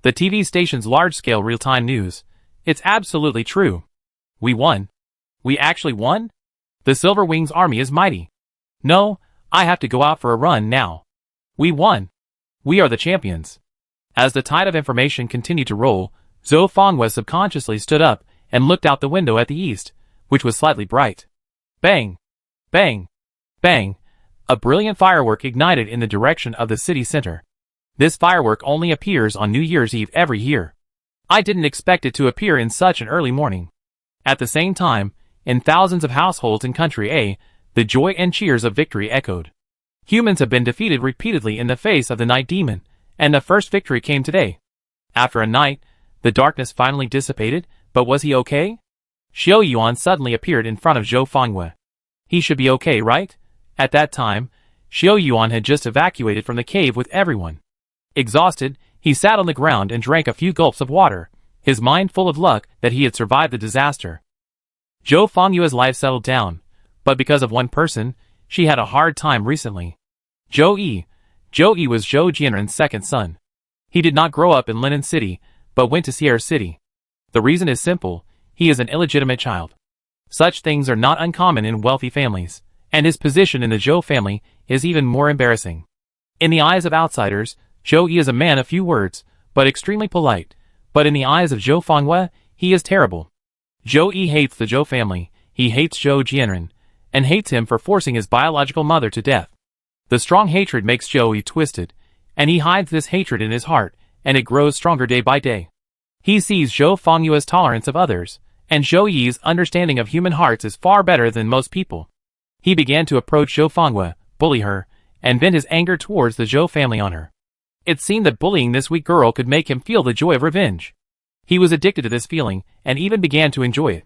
The TV station's large-scale real-time news. It's absolutely true. We won. We actually won? The Silver Wings army is mighty. No, I have to go out for a run now. We won. We are the champions. As the tide of information continued to roll, Zhou Fangwei subconsciously stood up and looked out the window at the east, which was slightly bright. Bang! Bang! Bang! A brilliant firework ignited in the direction of the city center. This firework only appears on New Year's Eve every year. I didn't expect it to appear in such an early morning. At the same time, in thousands of households in Country A, the joy and cheers of victory echoed. Humans have been defeated repeatedly in the face of the Night Demon, and the first victory came today. After a night, the darkness finally dissipated, but was he okay? Xiao Yuan suddenly appeared in front of Zhou Fangwei. He should be okay, right? At that time, Xiao Yuan had just evacuated from the cave with everyone. Exhausted, he sat on the ground and drank a few gulps of water, his mind full of luck that he had survived the disaster. Zhou Fangwei's life settled down, but because of one person, she had a hard time recently. Zhou Yi. Zhou Yi was Zhou Jianren's second son. He did not grow up in Linen City, but went to Sierra City. The reason is simple, he is an illegitimate child. Such things are not uncommon in wealthy families, and his position in the Zhou family is even more embarrassing. In the eyes of outsiders, Zhou Yi is a man of few words, but extremely polite, but in the eyes of Zhou Fangwei, he is terrible. Zhou Yi hates the Zhou family, he hates Zhou Jianren, and hates him for forcing his biological mother to death. The strong hatred makes Zhou Yi twisted, and he hides this hatred in his heart, and it grows stronger day by day. He sees Zhou Fangwei's tolerance of others, and Zhou Yi's understanding of human hearts is far better than most people. He began to approach Zhou Fangwei, bully her, and vent his anger towards the Zhou family on her. It seemed that bullying this weak girl could make him feel the joy of revenge. He was addicted to this feeling, and even began to enjoy it.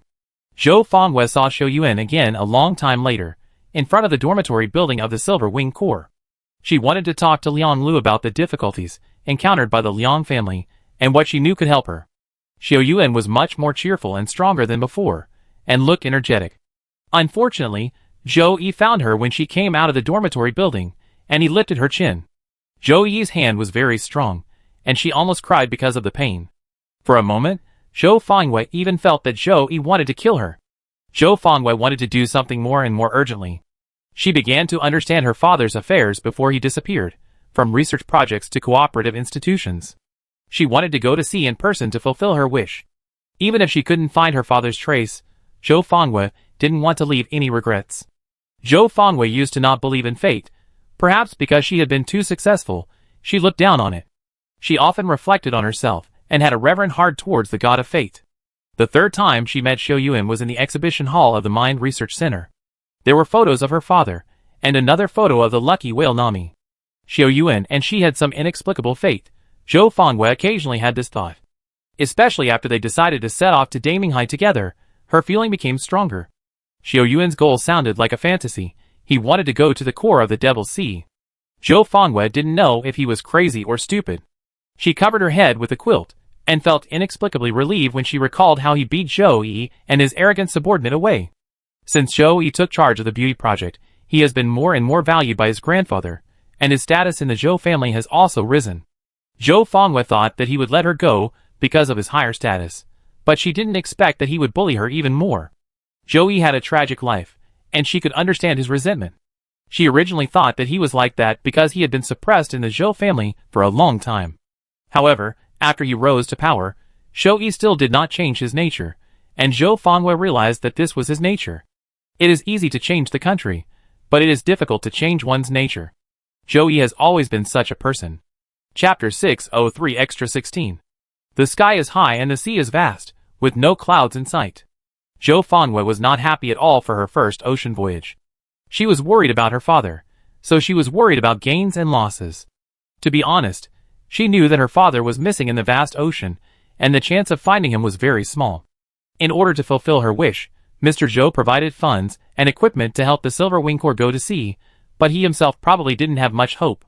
Zhou Fangwei saw Xiao Yuan again a long time later, in front of the dormitory building of the Silver Wing Corps. She wanted to talk to Liang Lu about the difficulties encountered by the Liang family, and what she knew could help her. Xiao Yuan was much more cheerful and stronger than before, and looked energetic. Unfortunately, Zhou Yi found her when she came out of the dormitory building, and he lifted her chin. Zhou Yi's hand was very strong, and she almost cried because of the pain. For a moment, Zhou Fangwei even felt that Zhou Yi wanted to kill her. Zhou Fangwei wanted to do something more and more urgently. She began to understand her father's affairs before he disappeared, from research projects to cooperative institutions. She wanted to go to sea in person to fulfill her wish. Even if she couldn't find her father's trace, Zhou Fangwei didn't want to leave any regrets. Zhou Fangwei used to not believe in fate. Perhaps because she had been too successful, she looked down on it. She often reflected on herself, and had a reverent heart towards the god of fate. The third time she met Xiao Yuan was in the exhibition hall of the Mind Research Center. There were photos of her father, and another photo of the lucky whale Nami. Xiao Yuan and she had some inexplicable fate. Zhou Fangwei occasionally had this thought. Especially after they decided to set off to Daminghai together, her feeling became stronger. Xiao Yuan's goal sounded like a fantasy. He wanted to go to the core of the Devil's Sea. Zhou Fangwei didn't know if he was crazy or stupid. She covered her head with a quilt, and felt inexplicably relieved when she recalled how he beat Zhou Yi and his arrogant subordinate away. Since Zhou Yi took charge of the beauty project, he has been more and more valued by his grandfather, and his status in the Zhou family has also risen. Zhou Fangwei thought that he would let her go because of his higher status, but she didn't expect that he would bully her even more. Zhou Yi had a tragic life, and she could understand his resentment. She originally thought that he was like that because he had been suppressed in the Zhou family for a long time. However, after he rose to power, Zhou Yi still did not change his nature, and Zhou Fangwei realized that this was his nature. It is easy to change the country, but it is difficult to change one's nature. Zhou Yi has always been such a person. Chapter 603 Extra 16. The sky is high and the sea is vast, with no clouds in sight. Zhou Fangwei was not happy at all for her first ocean voyage. She was worried about her father, so she was worried about gains and losses. To be honest, she knew that her father was missing in the vast ocean, and the chance of finding him was very small. In order to fulfill her wish, Mr. Zhou provided funds and equipment to help the Silver Wing Corps go to sea, but he himself probably didn't have much hope.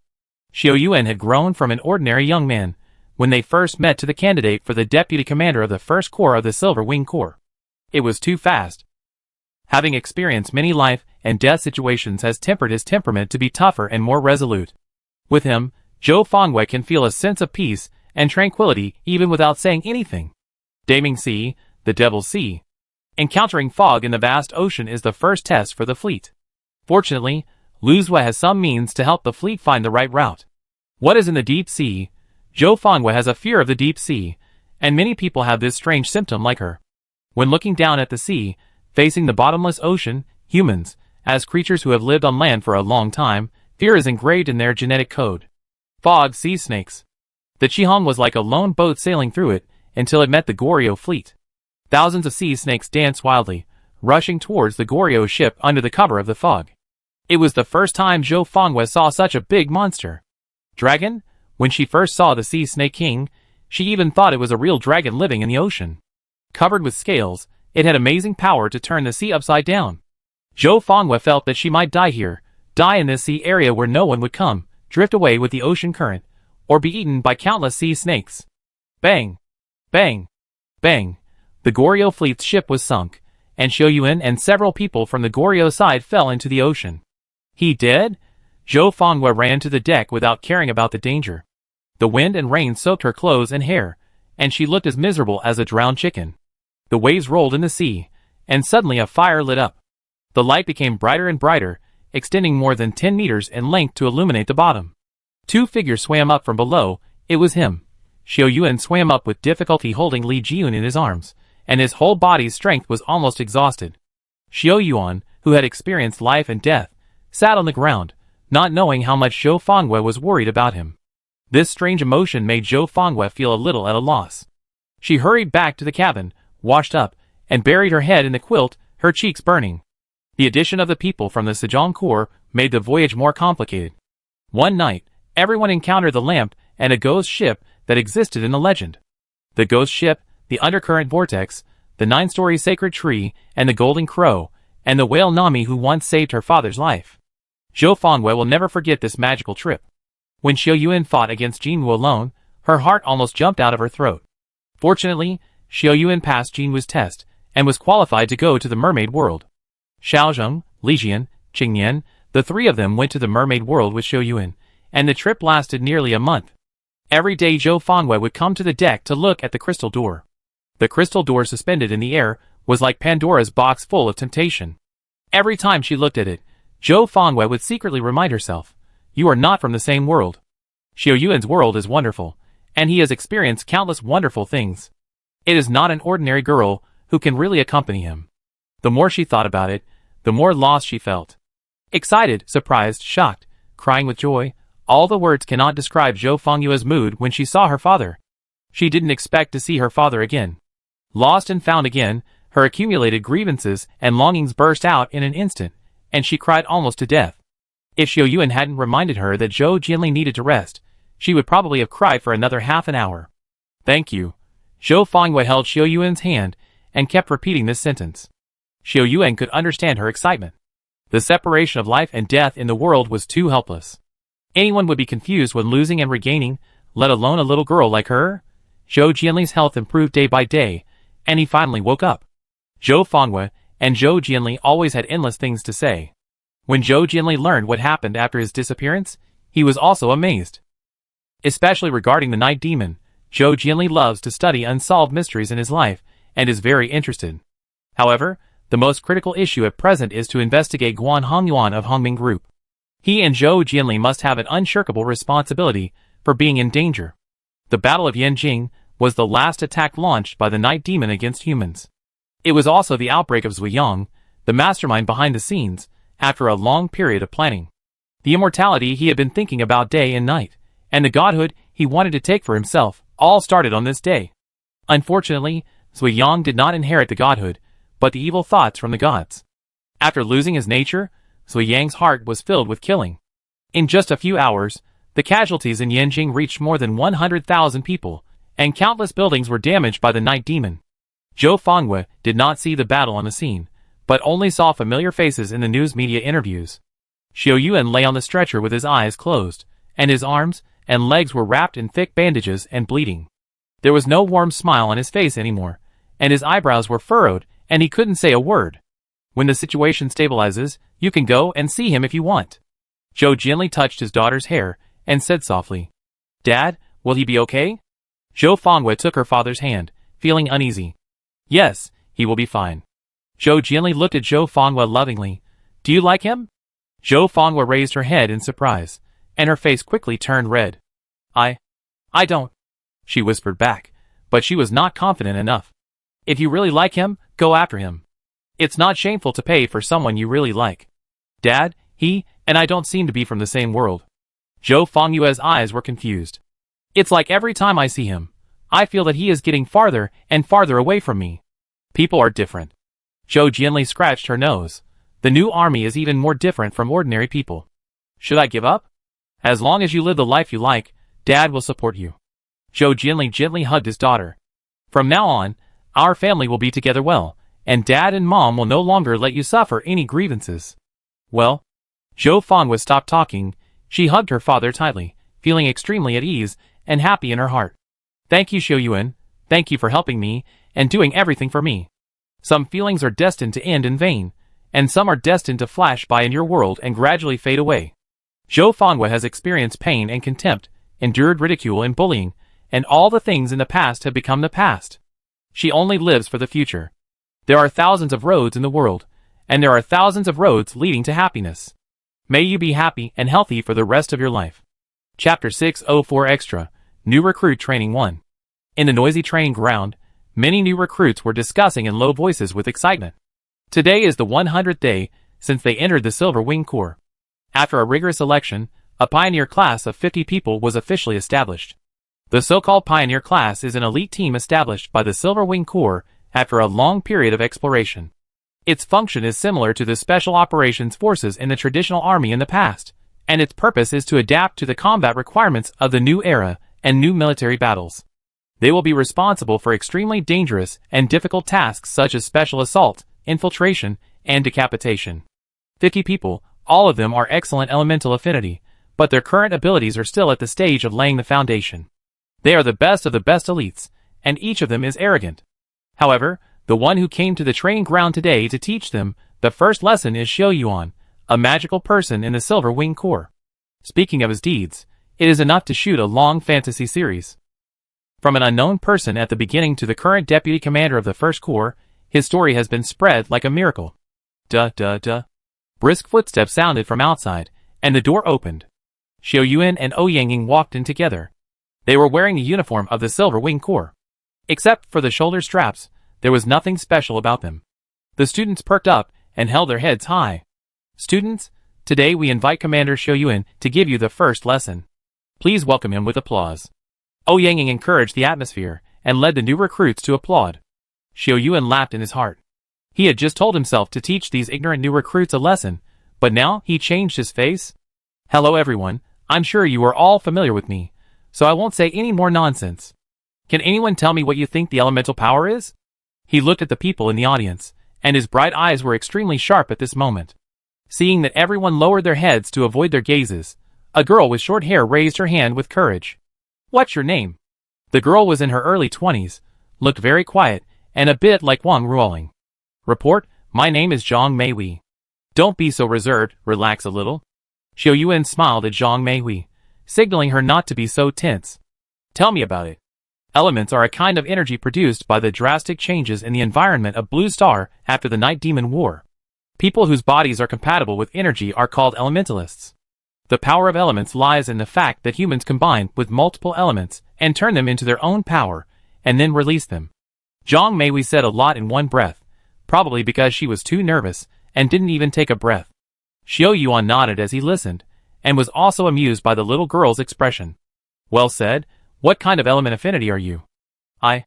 Xiao Yuan had grown from an ordinary young man when they first met to the candidate for the deputy commander of the First Corps of the Silver Wing Corps. It was too fast. Having experienced many life and death situations has tempered his temperament to be tougher and more resolute. With him, Zhou Fangwei can feel a sense of peace and tranquility even without saying anything. Daming Sea, the Devil's Sea. Encountering fog in the vast ocean is the first test for the fleet. Fortunately, Lu Zui has some means to help the fleet find the right route. What is in the deep sea? Zhou Fangwei has a fear of the deep sea, and many people have this strange symptom like her. When looking down at the sea, facing the bottomless ocean, humans, as creatures who have lived on land for a long time, fear is engraved in their genetic code. Fog sea snakes. The Qihong was like a lone boat sailing through it until it met the Goryeo fleet. Thousands of sea snakes danced wildly, rushing towards the Goryeo ship under the cover of the fog. It was the first time Zhou Fangwei saw such a big monster. Dragon? When she first saw the sea snake king, she even thought it was a real dragon living in the ocean. Covered with scales, it had amazing power to turn the sea upside down. Zhou Fangwei felt that she might die here, die in this sea area where no one would come, drift away with the ocean current, or be eaten by countless sea snakes. Bang! Bang! Bang! The Goryeo fleet's ship was sunk, and Xiao Yuan and several people from the Goryeo side fell into the ocean. He dead? Zhou Fangwei ran to the deck without caring about the danger. The wind and rain soaked her clothes and hair, and she looked as miserable as a drowned chicken. The waves rolled in the sea, and suddenly a fire lit up. The light became brighter and brighter, extending more than 10 meters in length to illuminate the bottom. Two figures swam up from below. It was him. Xiao Yuan swam up with difficulty holding Li Jiun in his arms, and his whole body's strength was almost exhausted. Xiao Yuan, who had experienced life and death, sat on the ground, not knowing how much Zhou Fangwei was worried about him. This strange emotion made Zhou Fangwei feel a little at a loss. She hurried back to the cabin, washed up, and buried her head in the quilt, her cheeks burning. The addition of the people from the Sejong Corps made the voyage more complicated. One night, everyone encountered the lamp and a ghost ship that existed in the legend. The ghost ship, the undercurrent vortex, the 9-story sacred tree, and the golden crow, and the whale Nami who once saved her father's life. Zhou Fangwei will never forget this magical trip. When Xiao Yuan fought against Jinwu alone, her heart almost jumped out of her throat. Fortunately, Xiao Yuan passed Jinwu's test, and was qualified to go to the mermaid world. Xiaozheng, Lijian, Qingnian, the three of them went to the mermaid world with Xiao Yuan, and the trip lasted nearly a month. Every day Zhou Fangwei would come to the deck to look at the crystal door. The crystal door suspended in the air was like Pandora's box full of temptation. Every time she looked at it, Zhou Fangwei would secretly remind herself, "You are not from the same world." Xiao Yuan's world is wonderful, and he has experienced countless wonderful things. It is not an ordinary girl who can really accompany him. The more she thought about it, the more lost she felt. Excited, surprised, shocked, crying with joy, all the words cannot describe Zhou Fangwei's mood when she saw her father. She didn't expect to see her father again. Lost and found again, her accumulated grievances and longings burst out in an instant, and she cried almost to death. If Xiao Yuan hadn't reminded her that Zhou Jianli needed to rest, she would probably have cried for another half an hour. "Thank you," Zhou Fengwei held Xiao Yuan's hand and kept repeating this sentence. Xiao Yuan could understand her excitement. The separation of life and death in the world was too helpless. Anyone would be confused when losing and regaining, let alone a little girl like her. Zhou Jianli's health improved day by day, and he finally woke up. Zhou Fengwei and Zhou Jianli always had endless things to say. When Zhou Jianli learned what happened after his disappearance, he was also amazed. Especially regarding the night demon, Zhou Jianli loves to study unsolved mysteries in his life and is very interested. However, the most critical issue at present is to investigate Guan Hongyuan of Hongming Group. He and Zhou Jianli must have an unshirkable responsibility for being in danger. The Battle of Yanjing was the last attack launched by the night demon against humans. It was also the outbreak of Zhuiyang, the mastermind behind the scenes, after a long period of planning. The immortality he had been thinking about day and night, and the godhood he wanted to take for himself, all started on this day. Unfortunately, Zhuiyang did not inherit the godhood, but the evil thoughts from the gods. After losing his nature, Zhuiyang's heart was filled with killing. In just a few hours, the casualties in Yanjing reached more than 100,000 people, and countless buildings were damaged by the night demon. Zhou Fengwei did not see the battle on the scene, but only saw familiar faces in the news media interviews. Xiao Yuan lay on the stretcher with his eyes closed, and his arms and legs were wrapped in thick bandages and bleeding. There was no warm smile on his face anymore, and his eyebrows were furrowed, and he couldn't say a word. When the situation stabilizes, you can go and see him if you want. Zhou Jianli touched his daughter's hair and said softly, "Dad, will he be okay?" Zhou Fengwei took her father's hand, feeling uneasy. "Yes, he will be fine." Zhou Jianli looked at Zhou Fengwei lovingly. "Do you like him?" Zhou Fengwei raised her head in surprise, and her face quickly turned red. I don't," she whispered back, but she was not confident enough. "If you really like him, go after him. It's not shameful to pay for someone you really like. Dad, he and I don't seem to be from the same world." Zhou Fengwei's eyes were confused. "It's like every time I see him, I feel that he is getting farther and farther away from me. People are different." Zhou Jianli scratched her nose. "The new army is even more different from ordinary people. Should I give up? As long as you live the life you like, Dad will support you." Zhou Jianli gently hugged his daughter. "From now on, our family will be together well, and Dad and Mom will no longer let you suffer any grievances." "Well?" Zhou Fengwei stopped talking. She hugged her father tightly, feeling extremely at ease and happy in her heart. "Thank you, Xiao Yuan. Thank you for helping me and doing everything for me. Some feelings are destined to end in vain, and some are destined to flash by in your world and gradually fade away." Zhou Fengwei has experienced pain and contempt, endured ridicule and bullying, and all the things in the past have become the past. She only lives for the future. There are thousands of roads in the world, and there are thousands of roads leading to happiness. May you be happy and healthy for the rest of your life. Chapter 604 Extra, New Recruit Training 1. In the noisy training ground, many new recruits were discussing in low voices with excitement. Today is the 100th day since they entered the Silver Wing Corps. After a rigorous election, a pioneer class of 50 people was officially established. The so-called pioneer class is an elite team established by the Silver Wing Corps after a long period of exploration. Its function is similar to the Special Operations Forces in the traditional army in the past, and its purpose is to adapt to the combat requirements of the new era and new military battles. They will be responsible for extremely dangerous and difficult tasks such as special assault, infiltration, and decapitation. 50 people, all of them are excellent elemental affinity, but their current abilities are still at the stage of laying the foundation. They are the best of the best elites, and each of them is arrogant. However, the one who came to the training ground today to teach them the first lesson is Xiao Yuan, a magical person in the Silver Wing Corps. Speaking of his deeds, it is enough to shoot a long fantasy series. From an unknown person at the beginning to the current deputy commander of the First Corps, his story has been spread like a miracle. Duh. Brisk footsteps sounded from outside, and the door opened. Xiao Yuan and Ouyanging walked in together. They were wearing the uniform of the Silver Wing Corps. Except for the shoulder straps, there was nothing special about them. The students perked up and held their heads high. "Students, today we invite Commander Xiao Yuan to give you the first lesson. Please welcome him with applause." Ouyanging encouraged the atmosphere and led the new recruits to applaud. Xiao Yuan laughed in his heart. He had just told himself to teach these ignorant new recruits a lesson, but now he changed his face. "Hello everyone, I'm sure you are all familiar with me, so I won't say any more nonsense. Can anyone tell me what you think the elemental power is? He looked at the people in the audience, and his bright eyes were extremely sharp at this moment. Seeing that everyone lowered their heads to avoid their gazes, a girl with short hair raised her hand with courage. What's your name? The girl was in her early 20s, looked very quiet, and a bit like Wang Ruoling. Report, my name is Zhang Meihui. Don't be so reserved, relax a little. Xiao Yuan smiled at Zhang Meihui, signaling her not to be so tense. Tell me about it. Elements are a kind of energy produced by the drastic changes in the environment of Blue Star after the Night Demon War. People whose bodies are compatible with energy are called elementalists. The power of elements lies in the fact that humans combine with multiple elements and turn them into their own power, and then release them. Zhang Meihui said a lot in one breath, probably because she was too nervous and didn't even take a breath. Xiao Yuan nodded as he listened, and was also amused by the little girl's expression. Well said. What kind of element affinity are you? I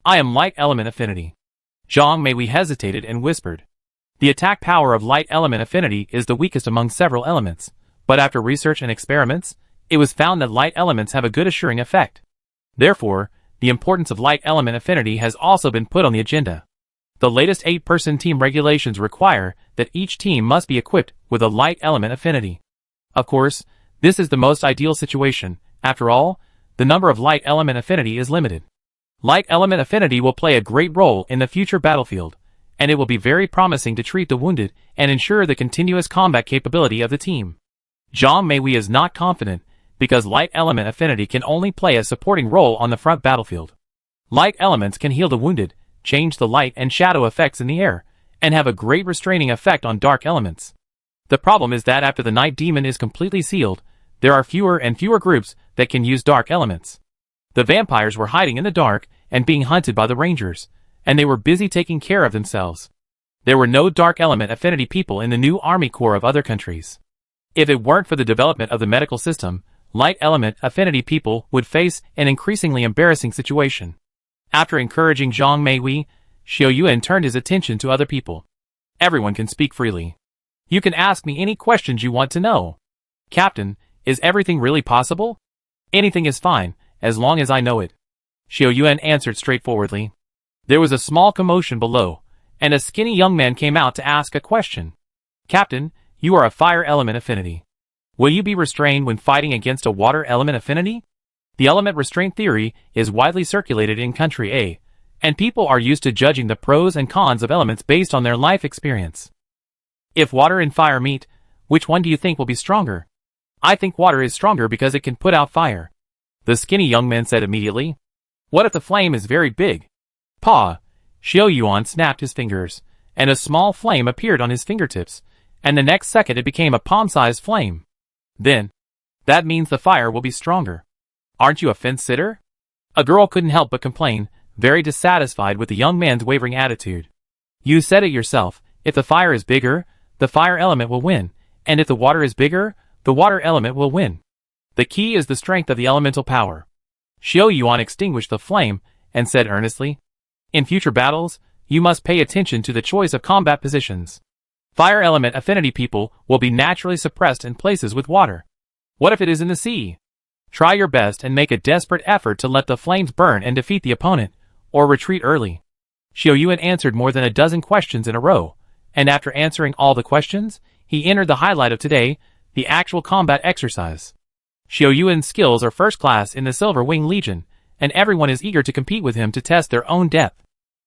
am light element affinity. Zhang Meihui hesitated and whispered. The attack power of light element affinity is the weakest among several elements, but after research and experiments, it was found that light elements have a good assuring effect. Therefore, the importance of light element affinity has also been put on the agenda. The latest 8-person team regulations require that each team must be equipped with a light element affinity. Of course, this is the most ideal situation. After all, the number of light element affinity is limited. Light element affinity will play a great role in the future battlefield, and it will be very promising to treat the wounded and ensure the continuous combat capability of the team. Zhang Meihui is not confident, because light element affinity can only play a supporting role on the front battlefield. Light elements can heal the wounded, change the light and shadow effects in the air, and have a great restraining effect on dark elements. The problem is that after the Night Demon is completely sealed, there are fewer and fewer groups that can use dark elements. The vampires were hiding in the dark and being hunted by the rangers, and they were busy taking care of themselves. There were no dark element affinity people in the new army corps of other countries. If it weren't for the development of the medical system, light element affinity people would face an increasingly embarrassing situation. After encouraging Zhang Meihui, Xiao Yuan turned his attention to other people. Everyone can speak freely. You can ask me any questions you want to know. Captain, is everything really possible? Anything is fine, as long as I know it. Xiao Yuan answered straightforwardly. There was a small commotion below, and a skinny young man came out to ask a question. Captain, you are a fire element affinity. Will you be restrained when fighting against a water element affinity? The element restraint theory is widely circulated in Country A, and people are used to judging the pros and cons of elements based on their life experience. If water and fire meet, which one do you think will be stronger? I think water is stronger because it can put out fire. The skinny young man said immediately. What if the flame is very big? Pa! Xiao Yuan snapped his fingers, and a small flame appeared on his fingertips, and the next second it became a palm-sized flame. Then, that means the fire will be stronger. Aren't you a fence-sitter? A girl couldn't help but complain, very dissatisfied with the young man's wavering attitude. You said it yourself, if the fire is bigger, the fire element will win, and if the water is bigger, the water element will win. The key is the strength of the elemental power. Xiao Yuan extinguished the flame and said earnestly, in future battles, you must pay attention to the choice of combat positions. Fire element affinity people will be naturally suppressed in places with water. What if it is in the sea? Try your best and make a desperate effort to let the flames burn and defeat the opponent, or retreat early. Xiao Yuan answered more than a dozen questions in a row, and after answering all the questions, he entered the highlight of today, the actual combat exercise. Xiao Yuan's skills are first class in the Silver Wing Legion, and everyone is eager to compete with him to test their own depth.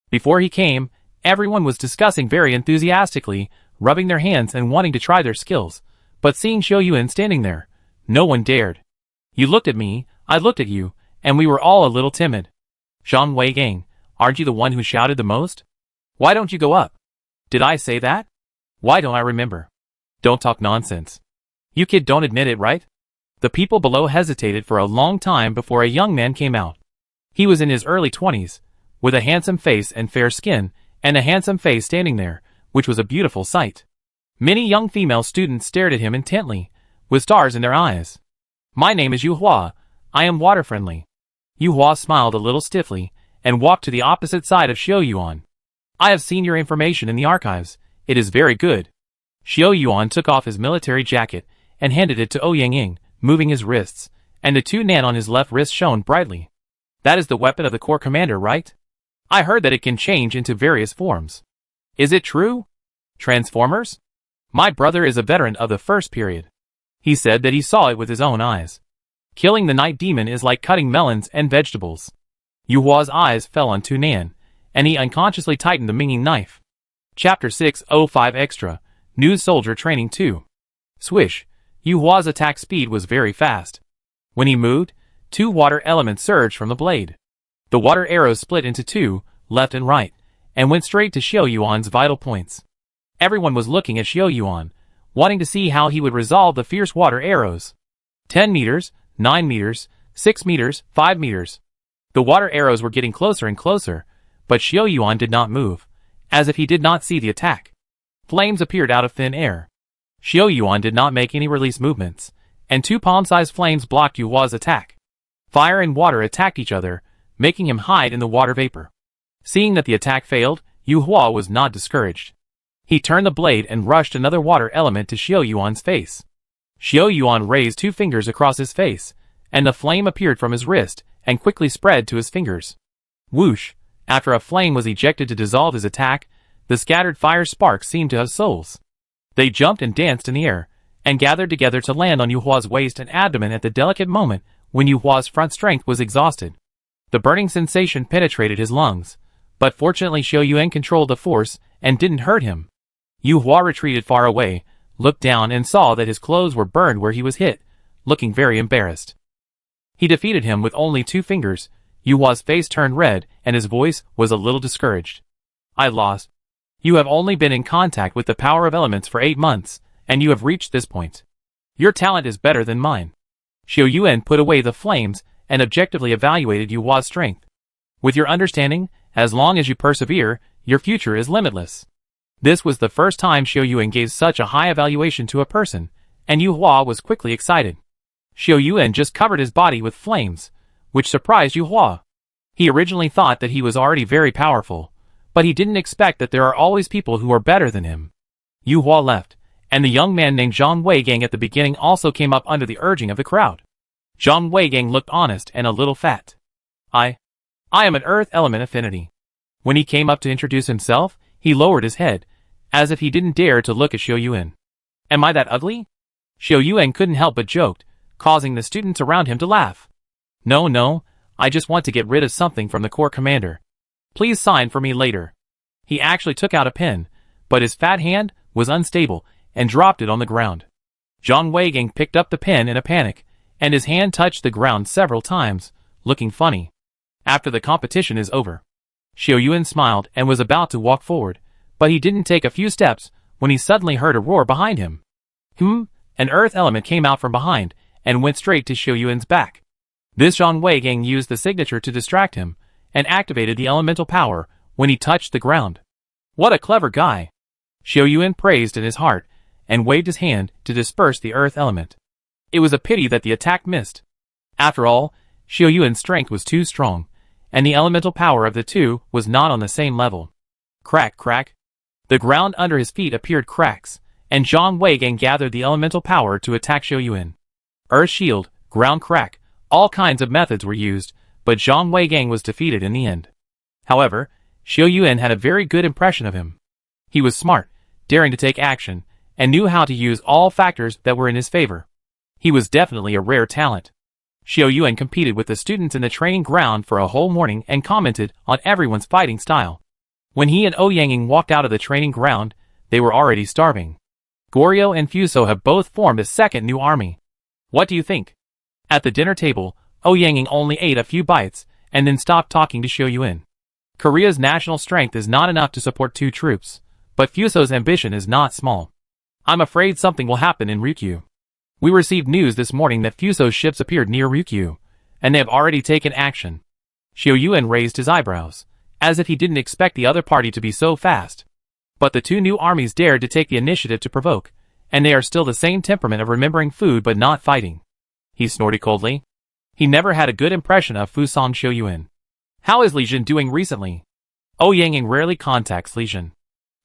Before he came, everyone was discussing very enthusiastically, rubbing their hands and wanting to try their skills, but seeing Xiao Yuan standing there, no one dared. You looked at me, I looked at you, and we were all a little timid. Zhang Weigang, aren't you the one who shouted the most? Why don't you go up? Did I say that? Why don't I remember? Don't talk nonsense. You kid don't admit it, right? The people below hesitated for a long time before a young man came out. He was in his early 20s, with a handsome face and fair skin, and a handsome face standing there, which was a beautiful sight. Many young female students stared at him intently, with stars in their eyes. My name is Yu Hua. I am water-friendly. Yu Hua smiled a little stiffly, and walked to the opposite side of Xiao Yuan. I have seen your information in the archives. It is very good. Xiao Yuan took off his military jacket, and handed it to Ouyang Ying, moving his wrists, and the 2 nan on his left wrist shone brightly. That is the weapon of the Corps Commander, right? I heard that it can change into various forms. Is it true? Transformers? My brother is a veteran of the first period. He said that he saw it with his own eyes. Killing the night demon is like cutting melons and vegetables. Yu Hua's eyes fell on Tu Nan, and he unconsciously tightened the minging knife. Chapter 605 Extra, New Soldier Training 2. Swish, Yu Hua's attack speed was very fast. When he moved, 2 water elements surged from the blade. The water arrows split into 2, left and right, and went straight to Xiao Yuan's vital points. Everyone was looking at Xiao Yuan, wanting to see how he would resolve the fierce water arrows. 10 meters, 9 meters, 6 meters, 5 meters. The water arrows were getting closer and closer, but Xiao Yuan did not move, as if he did not see the attack. Flames appeared out of thin air. Xiao Yuan did not make any release movements, and 2 palm-sized flames blocked Yu Hua's attack. Fire and water attacked each other, making him hide in the water vapor. Seeing that the attack failed, Yu Hua was not discouraged. He turned the blade and rushed another water element to Xiao Yuan's face. Xiao Yuan raised 2 fingers across his face, and the flame appeared from his wrist and quickly spread to his fingers. Whoosh! After a flame was ejected to dissolve his attack, the scattered fire sparks seemed to have souls. They jumped and danced in the air, and gathered together to land on Yu Hua's waist and abdomen at the delicate moment when Yu Hua's front strength was exhausted. The burning sensation penetrated his lungs, but fortunately Xiao Yuan controlled the force and didn't hurt him. Yu Hua retreated far away, looked down and saw that his clothes were burned where he was hit, looking very embarrassed. He defeated him with only 2 fingers. Yu Hua's face turned red and his voice was a little discouraged. I lost. You have only been in contact with the power of elements for 8 months, and you have reached this point. Your talent is better than mine. Xiao Yuan put away the flames and objectively evaluated Yu Hua's strength. With your understanding, as long as you persevere, your future is limitless. This was the first time Xiao Yuan gave such a high evaluation to a person, and Yu Hua was quickly excited. Xiao Yuan just covered his body with flames, which surprised Yu Hua. He originally thought that he was already very powerful, but he didn't expect that there are always people who are better than him. Yu Hua left, and the young man named Zhang Weigang at the beginning also came up under the urging of the crowd. Zhang Weigang looked honest and a little fat. I am an earth element affinity. When he came up to introduce himself, he lowered his head, as if he didn't dare to look at Xiao Yuan. Am I that ugly? Xiao Yuan couldn't help but joked, causing the students around him to laugh. No, I just want to get rid of something from the Corps Commander. Please sign for me later. He actually took out a pen, but his fat hand was unstable and dropped it on the ground. Zhang Weigang picked up the pen in a panic, and his hand touched the ground several times, looking funny. After the competition is over. Xiao Yuan smiled and was about to walk forward, but he didn't take a few steps when he suddenly heard a roar behind him. An earth element came out from behind and went straight to Xiao Yuan's back. This Zhang Weigang used the signature to distract him and activated the elemental power when he touched the ground. What a clever guy! Xiao Yuan praised in his heart and waved his hand to disperse the earth element. It was a pity that the attack missed. After all, Xiao Yuan's strength was too strong, and the elemental power of the two was not on the same level. Crack, crack. The ground under his feet appeared cracks, and Zhang Weigang gathered the elemental power to attack Xiao Yuan. Earth shield, ground crack, all kinds of methods were used, but Zhang Weigang was defeated in the end. However, Xiao Yuan had a very good impression of him. He was smart, daring to take action, and knew how to use all factors that were in his favor. He was definitely a rare talent. Xiao Yuan competed with the students in the training ground for a whole morning and commented on everyone's fighting style. When he and Ouyanging walked out of the training ground, they were already starving. Goryo and Fuso have both formed a second new army. What do you think? At the dinner table, Ouyanging only ate a few bites and then stopped talking to Xiao Yuan. Korea's national strength is not enough to support 2 troops, but Fuso's ambition is not small. I'm afraid something will happen in Ryukyu. We received news this morning that Fuso's ships appeared near Ryukyu, and they have already taken action. Xiao Yuan raised his eyebrows, as if he didn't expect the other party to be so fast. But the 2 new armies dared to take the initiative to provoke, and they are still the same temperament of remembering food but not fighting. He snorted coldly. He never had a good impression of Fusong Xiao Yuan. How is Li Jin doing recently? Ouyanging rarely contacts Li Jin.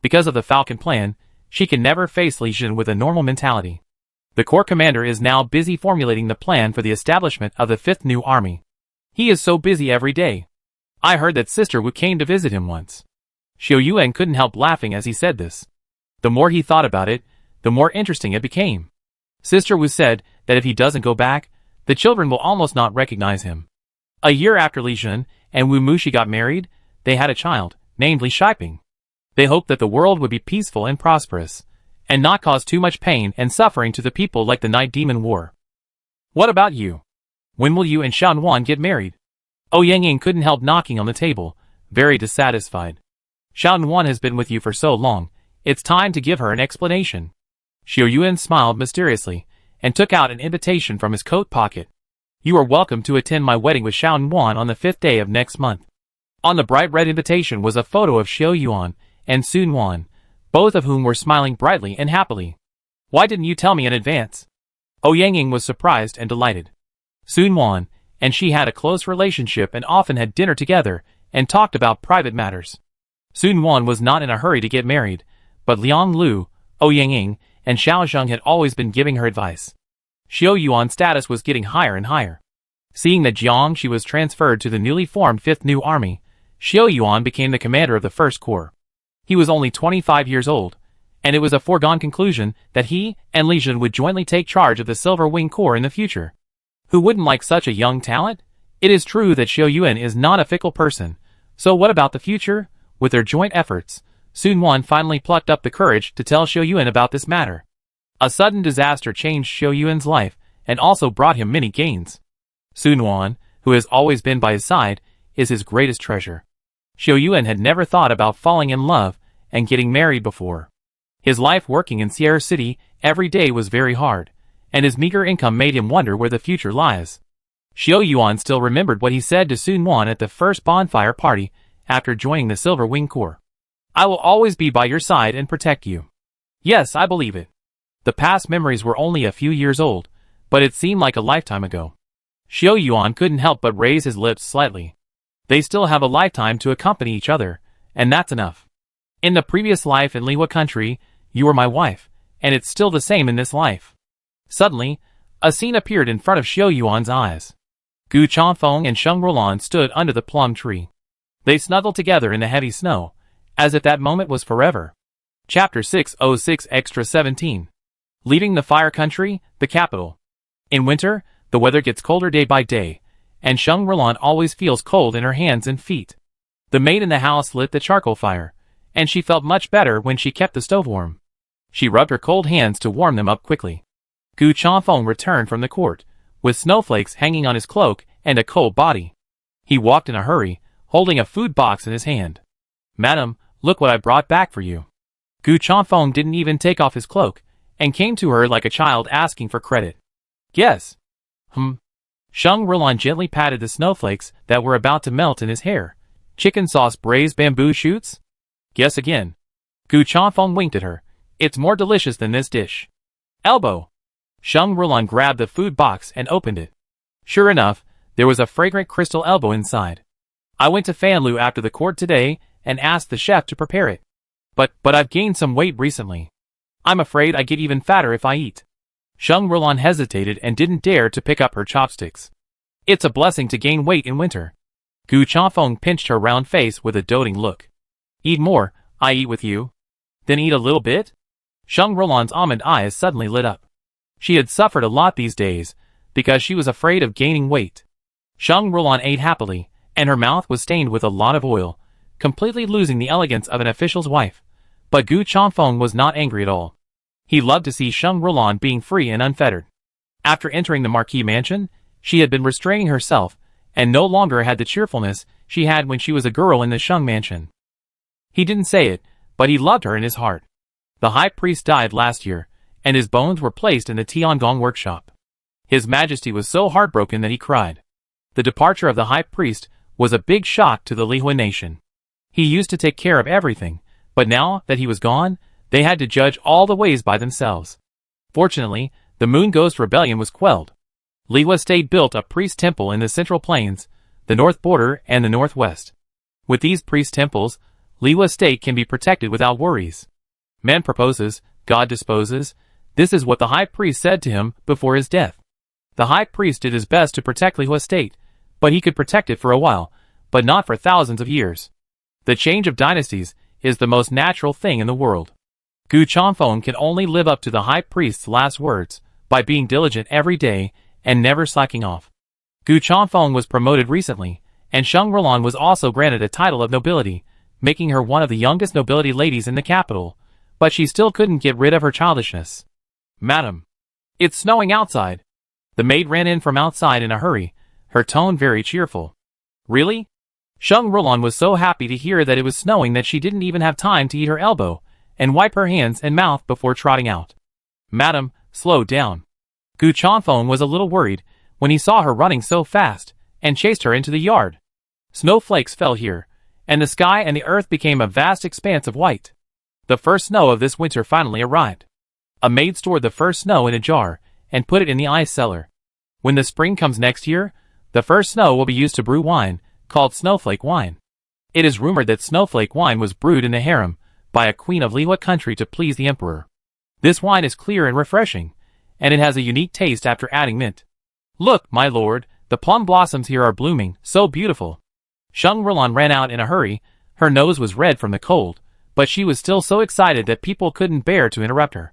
Because of the Falcon plan, she can never face Li Jin with a normal mentality. The Corps Commander is now busy formulating the plan for the establishment of the 5th new army. He is so busy every day. I heard that Sister Wu came to visit him once. Xiao Yuan couldn't help laughing as he said this. The more he thought about it, the more interesting it became. Sister Wu said that if he doesn't go back, the children will almost not recognize him. A year after Li Jun and Wu Mushi got married, they had a child, named Li Shiping. They hoped that the world would be peaceful and prosperous, and not cause too much pain and suffering to the people like the Night Demon War. What about you? When will you and Shanwan get married? Yangying couldn't help knocking on the table, very dissatisfied. Shanwan has been with you for so long, it's time to give her an explanation. Xiao Yuan smiled mysteriously, and took out an invitation from his coat pocket. You are welcome to attend my wedding with Shanwan on the 5th day of next month. On the bright red invitation was a photo of Xiao Yuan and Sun Wan, both of whom were smiling brightly and happily. Why didn't you tell me in advance? Yangying was surprised and delighted. Sun Wan and she had a close relationship and often had dinner together and talked about private matters. Sun Wan was not in a hurry to get married, but Liang Lu, Yangying, and Xiao Zheng had always been giving her advice. Xiao Yuan's status was getting higher and higher. Seeing that Jiangxi was transferred to the newly formed 5th New Army, Xiao Yuan became the commander of the 1st Corps. He was only 25 years old, and it was a foregone conclusion that he and Li Jun would jointly take charge of the Silver Wing Corps in the future. Who wouldn't like such a young talent? It is true that Xiao Yuan is not a fickle person, so what about the future? With their joint efforts, Sun Wan finally plucked up the courage to tell Xiao Yuan about this matter. A sudden disaster changed Xiao Yuan's life, and also brought him many gains. Sun Wan, who has always been by his side, is his greatest treasure. Xiao Yuan had never thought about falling in love and getting married before. His life working in Sierra City every day was very hard, and his meager income made him wonder where the future lies. Xiao Yuan still remembered what he said to Sun Wan at the first bonfire party after joining the Silver Wing Corps. I will always be by your side and protect you. Yes, I believe it. The past memories were only a few years old, but it seemed like a lifetime ago. Xiao Yuan couldn't help but raise his lips slightly. They still have a lifetime to accompany each other, and that's enough. In the previous life in Lihua country, you were my wife, and it's still the same in this life. Suddenly, a scene appeared in front of Xiao Yuan's eyes. Gu Changfeng and Sheng Roland stood under the plum tree. They snuggled together in the heavy snow, as if that moment was forever. Chapter 606 Extra 17. Leaving the fire country, the capital. In winter, the weather gets colder day by day, and Sheng Roland always feels cold in her hands and feet. The maid in the house lit the charcoal fire, and she felt much better when she kept the stove warm. She rubbed her cold hands to warm them up quickly. Gu Changfeng returned from the court, with snowflakes hanging on his cloak and a cold body. He walked in a hurry, holding a food box in his hand. Madam, look what I brought back for you. Gu Changfeng didn't even take off his cloak, and came to her like a child asking for credit. Yes. Sheng Roland gently patted the snowflakes that were about to melt in his hair. Chicken sauce braised bamboo shoots? Guess again. Gu Changfeng winked at her. It's more delicious than this dish. Elbow. Sheng Roland grabbed the food box and opened it. Sure enough, there was a fragrant crystal elbow inside. I went to Fanlu after the court today and asked the chef to prepare it. But I've gained some weight recently. I'm afraid I get even fatter if I eat. Sheng Roland hesitated and didn't dare to pick up her chopsticks. It's a blessing to gain weight in winter. Gu Changfeng pinched her round face with a doting look. Eat more, I eat with you. Then eat a little bit? Sheng Roland's almond eyes suddenly lit up. She had suffered a lot these days, because she was afraid of gaining weight. Sheng Roland ate happily, and her mouth was stained with a lot of oil, completely losing the elegance of an official's wife. But Gu Changfeng was not angry at all. He loved to see Sheng Roland being free and unfettered. After entering the Marquis mansion, she had been restraining herself, and no longer had the cheerfulness she had when she was a girl in the Sheng mansion. He didn't say it, but he loved her in his heart. The high priest died last year, and his bones were placed in the Tiangong workshop. His Majesty was so heartbroken that he cried. The departure of the high priest was a big shock to the Lihua nation. He used to take care of everything, but now that he was gone, they had to judge all the ways by themselves. Fortunately, the Moon Ghost Rebellion was quelled. Lihua State built a priest temple in the Central Plains, the north border, and the northwest. With these priest temples, Lihua State can be protected without worries. Man proposes, God disposes. This is what the high priest said to him before his death. The high priest did his best to protect Lihua State, but he could protect it for a while, but not for thousands of years. The change of dynasties is the most natural thing in the world. Gu Changfeng can only live up to the high priest's last words by being diligent every day and never slacking off. Gu Changfeng was promoted recently, and Sheng Rulan was also granted a title of nobility, making her one of the youngest nobility ladies in the capital, but she still couldn't get rid of her childishness. "Madam, it's snowing outside." The maid ran in from outside in a hurry, her tone very cheerful. "Really?" Sheng Rulan was so happy to hear that it was snowing that she didn't even have time to eat her elbow and wipe her hands and mouth before trotting out. "Madam, slow down." Gu Changfeng was a little worried when he saw her running so fast and chased her into the yard. Snowflakes fell here, and the sky and the earth became a vast expanse of white. The first snow of this winter finally arrived. A maid stored the first snow in a jar and put it in the ice cellar. When the spring comes next year, the first snow will be used to brew wine, called snowflake wine. It is rumored that snowflake wine was brewed in the harem by a queen of Lihua country to please the emperor. This wine is clear and refreshing, and it has a unique taste after adding mint. "Look, my lord, the plum blossoms here are blooming, so beautiful." Sheng Rulan ran out in a hurry. Her nose was red from the cold, but she was still so excited that people couldn't bear to interrupt her.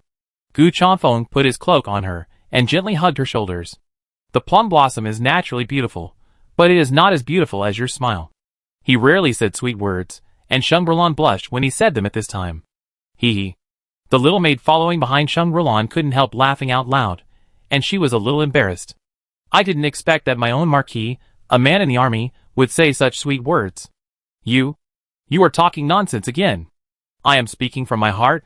Gu Changfeng put his cloak on her and gently hugged her shoulders. "The plum blossom is naturally beautiful, but it is not as beautiful as your smile." He rarely said sweet words, and Sheng Rulan blushed when he said them at this time. Hee. The little maid following behind Sheng Rulan couldn't help laughing out loud, and she was a little embarrassed. "I didn't expect that my own marquis, a man in the army, would say such sweet words." You are talking nonsense again." "I am speaking from my heart.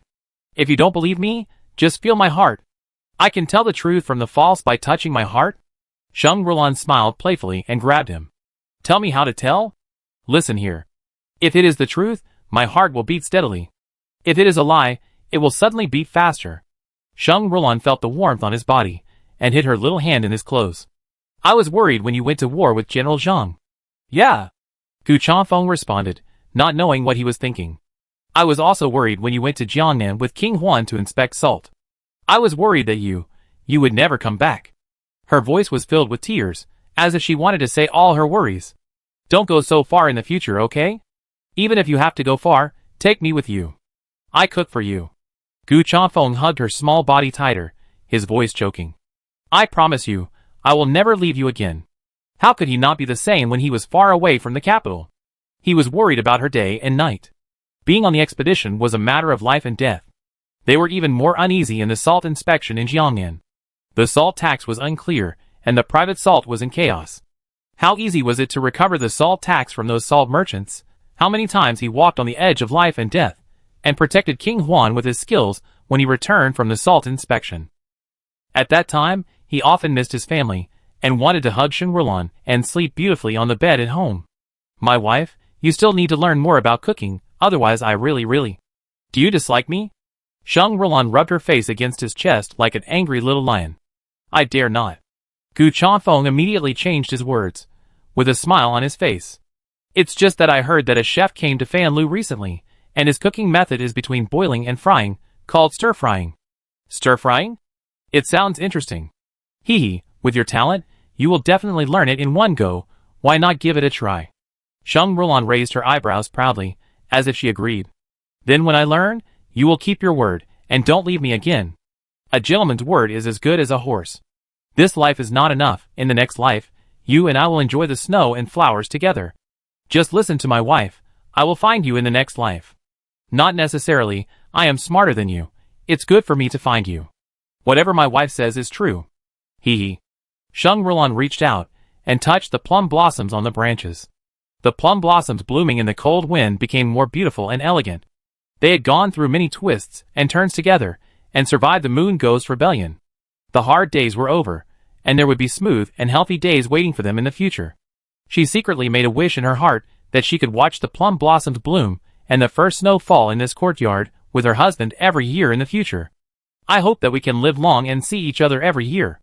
If you don't believe me, just feel my heart. I can tell the truth from the false by touching my heart." Sheng Rulan smiled playfully and grabbed him. "Tell me how to tell? Listen here. If it is the truth, my heart will beat steadily. If it is a lie, it will suddenly beat faster." Sheng Rulan felt the warmth on his body and hid her little hand in his clothes. "I was worried when you went to war with General Zhang." "Yeah," Gu Changfeng responded, not knowing what he was thinking. "I was also worried when you went to Jiangnan with King Huan to inspect salt. I was worried that you would never come back." Her voice was filled with tears, as if she wanted to say all her worries. "Don't go so far in the future, okay? Even if you have to go far, take me with you. I cook for you." Gu Changfeng hugged her small body tighter, his voice choking. "I promise you, I will never leave you again." How could he not be the same when he was far away from the capital? He was worried about her day and night. Being on the expedition was a matter of life and death. They were even more uneasy in the salt inspection in Jiangnan. The salt tax was unclear, and the private salt was in chaos. How easy was it to recover the salt tax from those salt merchants? How many times he walked on the edge of life and death, and protected King Huan with his skills when he returned from the salt inspection. At that time, he often missed his family, and wanted to hug Sheng Rulan and sleep beautifully on the bed at home. "My wife, you still need to learn more about cooking, otherwise I really. Do you dislike me?" Sheng Rulan rubbed her face against his chest like an angry little lion. "I dare not." Gu Changfeng immediately changed his words, with a smile on his face. "It's just that I heard that a chef came to Fanlu recently, and his cooking method is between boiling and frying, called stir-frying." "Stir-frying? It sounds interesting." Hee. With your talent, you will definitely learn it in one go. Why not give it a try?" Sheng Rulan raised her eyebrows proudly, as if she agreed. "Then when I learn, you will keep your word, and don't leave me again. A gentleman's word is as good as a horse. This life is not enough. In the next life, you and I will enjoy the snow and flowers together. Just listen to my wife. I will find you in the next life." "Not necessarily. I am smarter than you. It's good for me to find you. Whatever my wife says is true." Hee. Sheng Rulan reached out and touched the plum blossoms on the branches. The plum blossoms blooming in the cold wind became more beautiful and elegant. They had gone through many twists and turns together, and survived the moon ghost rebellion. The hard days were over, and there would be smooth and healthy days waiting for them in the future. She secretly made a wish in her heart that she could watch the plum blossoms bloom and the first snow fall in this courtyard with her husband every year in the future. "I hope that we can live long and see each other every year."